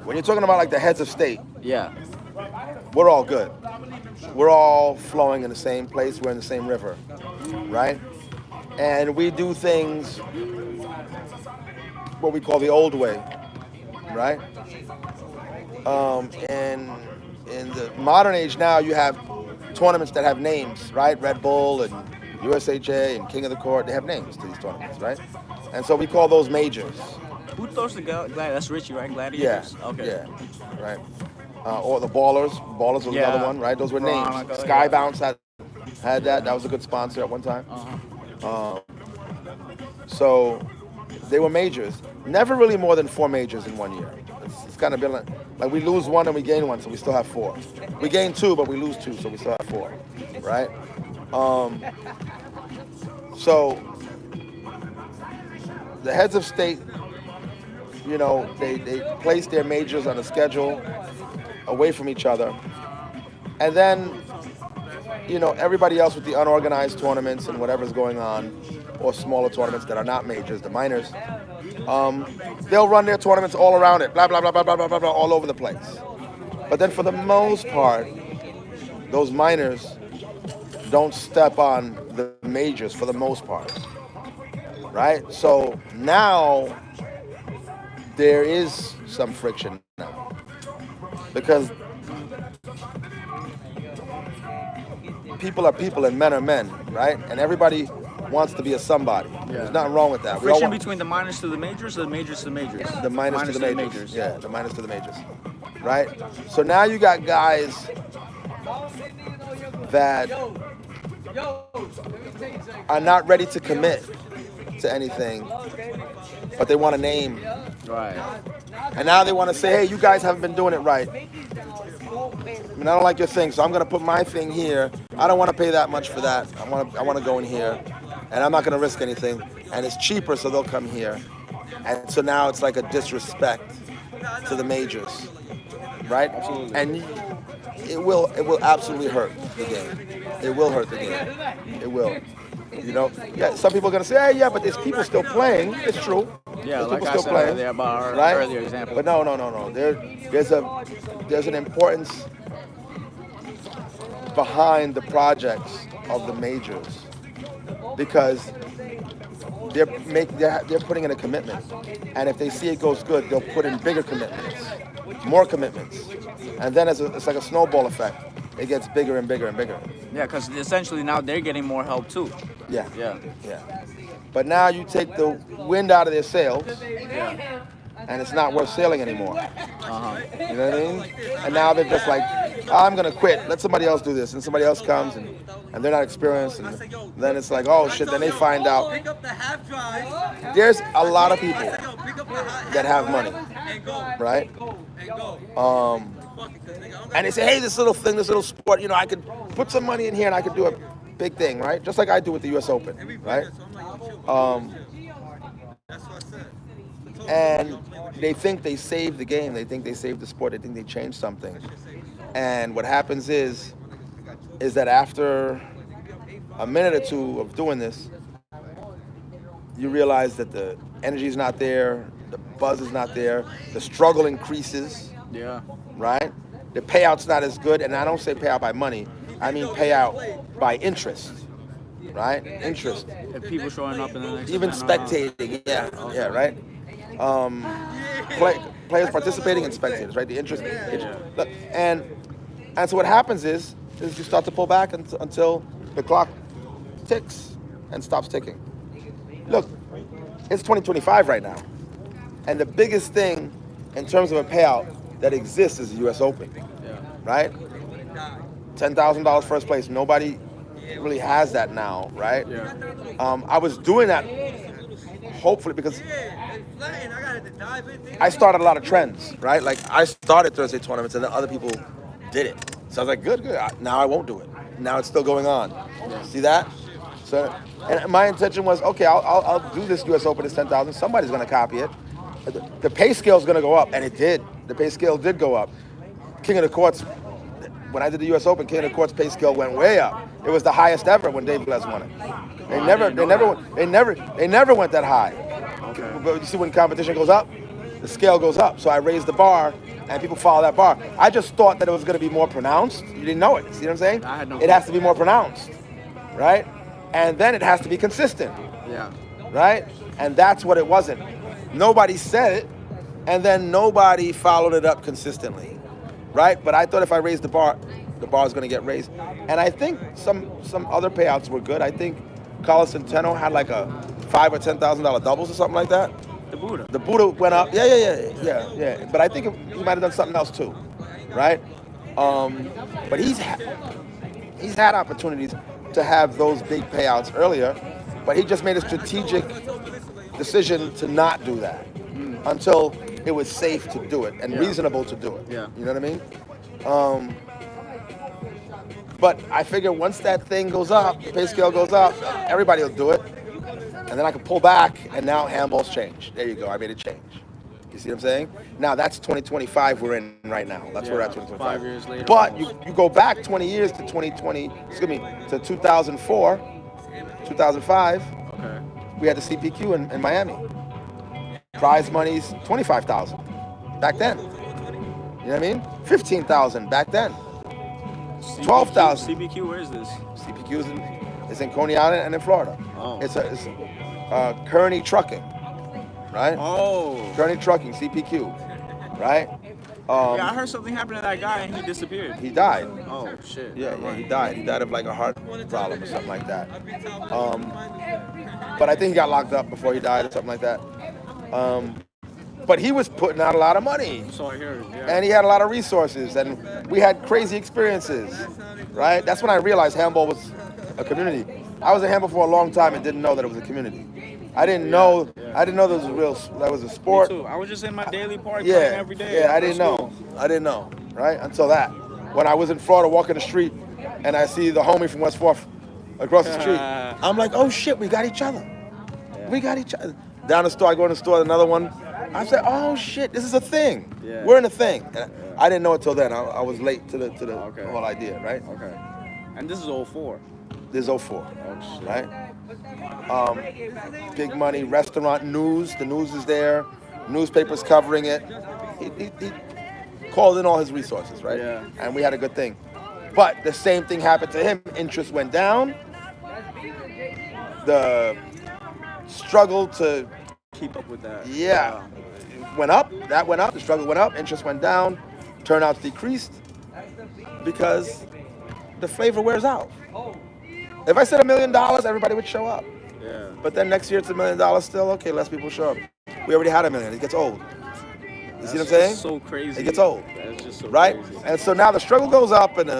S20: When you're talking about like the heads of state,
S2: yeah,
S20: we're all good. We're all flowing in the same place. We're in the same river, right? And we do things what we call the old way, right? And in the modern age now, you have tournaments that have names, right? Red Bull and USHA and King of the Court, they have names to these tournaments, right? And so we call those majors.
S2: Who throws the That's Richie, right? Gladiators?
S20: Yeah.
S2: Okay.
S20: Yeah. Right. Or the Ballers. Ballers was another one, right? Those were names.
S2: Veronica,
S20: Sky Bounce had that. That was a good sponsor at one time. So they were majors. Never really more than 4 majors in 1 year. It's kind of been like we lose 1 and we gain 1, so we still have 4. We gain 2, but we lose 2, so we still have 4, right? So the heads of state, you know, they place their majors on a schedule away from each other. And then, you know, everybody else with the unorganized tournaments and whatever's going on, or smaller tournaments that are not majors, the minors, they'll run their tournaments all around it, blah, blah, blah, blah, blah, blah, blah, blah, all over the place. But then for the most part, those minors don't step on the majors for the most part, right? So now there is some friction now, because people are people and men are men, right? And everybody wants to be a somebody. Yeah. There's nothing wrong with that.
S2: Friction between the minors to the majors or the majors to the majors?
S20: The minors to the majors. Yeah, the minors to the majors, right? So now you got guys that are not ready to commit to anything, but they want a name.
S2: Right.
S20: And now they want to say, hey, you guys haven't been doing it right. I mean, I don't like your thing, so I'm going to put my thing here. I don't want to pay that much for that. I want to go in here, and I'm not going to risk anything. And it's cheaper, so they'll come here. And so now it's like a disrespect to the majors, right?
S2: Absolutely.
S20: And it will absolutely hurt the game. It will hurt the game. It will. You know, yeah. Some people are gonna say, "Hey, yeah, but there's people still playing." It's true.
S2: Yeah,
S20: there's
S2: like
S20: people
S2: I
S20: still
S2: said
S20: playing,
S2: earlier about our
S20: right?
S2: earlier example.
S20: But no. There's an importance behind the projects of the majors, because they're putting in a commitment, and if they see it goes good, they'll put in bigger commitments, more commitments, and then it's like a snowball effect. It gets bigger and bigger and bigger.
S2: Yeah, because essentially now they're getting more help too.
S20: Yeah.
S2: Yeah.
S20: Yeah. But now you take the wind out of their sails,
S2: Yeah.
S20: and it's not worth sailing anymore.
S2: Uh-huh.
S20: You know what I mean? And now they're just like, I'm gonna quit. Let somebody else do this, and somebody else comes, and they're not experienced, and then it's like, oh shit. Then they find out. There's a lot of people that have money, right? And they say, hey, this little thing, this little sport, you know, I could put some money in here and I could do a big thing, right? Just like I do with the US Open, right? And they think they saved the game. They think they saved the sport. They think they changed something. And what happens is that after a minute or two of doing this, you realize that the energy is not there, the buzz is not there, the struggle increases.
S2: Yeah.
S20: Right? The payout's not as good, and I don't say payout by money, I mean payout by interest, right? Interest.
S2: If people showing up in the next
S20: Even spectating, yeah, right? Players participating and spectators, right? The interest. And so what happens is you start to pull back until the clock ticks and stops ticking. Look, it's 2025 right now, and the biggest thing in terms of a payout that exists is the U.S. Open, right? $10,000 first place. Nobody really has that now, right? I was doing that hopefully because I started a lot of trends, right? Like I started Thursday tournaments and then other people did it. So I was like, good. Now I won't do it. Now it's still going on. See that? So, and my intention was, okay, I'll do this U.S. Open, it's 10,000. Somebody's going to copy it. The pay scale is going to go up, and it did. The pay scale did go up. King of the Courts, when I did the U.S. Open, King of the Courts pay scale went way up. It was the highest ever when Dave Les won it. They never went that high. But you see, when competition goes up, the scale goes up. So I raised the bar, and people follow that bar. I just thought that it was going to be more pronounced. You didn't know it. See what I'm saying?
S2: I had no
S20: It has to be more pronounced, right? And then it has to be consistent.
S2: Yeah.
S20: Right? And that's what it wasn't. Nobody said it, and then nobody followed it up consistently, right? But I thought if I raised the bar is going to get raised. And I think some other payouts were good. I think Carlos Centeno had like a $5,000 or $10,000 doubles or something like that. The Buddha went up. Yeah. But I think he might have done something else too, right? But he's had opportunities to have those big payouts earlier, but he just made a strategic decision to not do that until it was safe to do it and reasonable to do it.
S2: Yeah.
S20: You know what I mean? But I figure once that thing goes up, the pay scale goes up, everybody will do it. And then I can pull back, and now handball's changed. There you go, I made a change. You see what I'm saying? Now that's 2025 we're in right now. That's where we're at 2025.
S2: 5 years later.
S20: But you go back 20 years to to 2004, 2005.
S2: Okay.
S20: We had the CPQ in Miami. Prize money's $25,000 back then. You know what I mean? $15,000 back then. $12,000.
S2: CPQ, where is this?
S20: CPQ is in Coney Island and in Florida.
S2: Oh.
S20: It's Kearney Trucking, right?
S2: Oh.
S20: Kearney Trucking, CPQ, right?
S2: Yeah, I heard something happened to that guy and he disappeared.
S20: He died.
S2: Oh, shit.
S20: Yeah, he died. He died of like a heart problem or something like that. But I think he got locked up before he died or something like that. But he was putting out a lot of money.
S2: So I heard, yeah.
S20: And he had a lot of resources, and we had crazy experiences, right? That's when I realized handball was a community. I was in handball for a long time and didn't know that it was a community. I didn't know that was a sport.
S2: Me too. I was just in my daily park playing every day.
S20: Yeah, I didn't know, right? Until that. When I was in Florida walking the street and I see the homie from West 4th across the street, I'm like, oh shit, we got each other. We got each other. Down the store, I go in the store, another one. I said, oh shit, this is a thing.
S2: Yeah.
S20: We're in a thing. And I didn't know it till then. I was late to the whole idea, right?
S2: Okay. And this is 04.
S20: This is 04, right? Big money, restaurant news. The news is there. Newspapers covering it. He called in all his resources, right?
S2: Yeah.
S20: And we had a good thing. But the same thing happened to him. Interest went down. The struggle to
S2: keep up with that.
S20: Yeah. Went up. That went up. The struggle went up. Interest went down. Turnouts decreased because the flavor wears out. If I said $1 million, everybody would show up.
S2: Yeah.
S20: But then next year it's $1 million still. Okay, less people show up. We already had $1 million. It gets old. You see what I'm saying?
S2: So crazy.
S20: It gets old.
S2: That's just so
S20: right?
S2: crazy.
S20: And so now the struggle goes up, and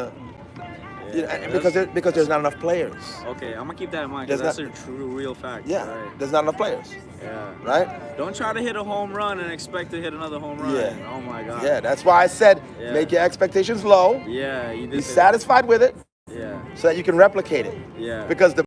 S20: because there's not enough players.
S2: Okay, I'm gonna keep that in mind because that's a true, real fact.
S20: Yeah,
S2: right?
S20: There's not enough players.
S2: Yeah.
S20: Right?
S2: Don't try to hit a home run and expect to hit another home run.
S20: Yeah.
S2: Oh my God.
S20: Yeah, that's why I said make your expectations low.
S2: Yeah, you did.
S20: Be satisfied with it.
S2: Yeah.
S20: So that you can replicate it.
S2: Yeah.
S20: Because the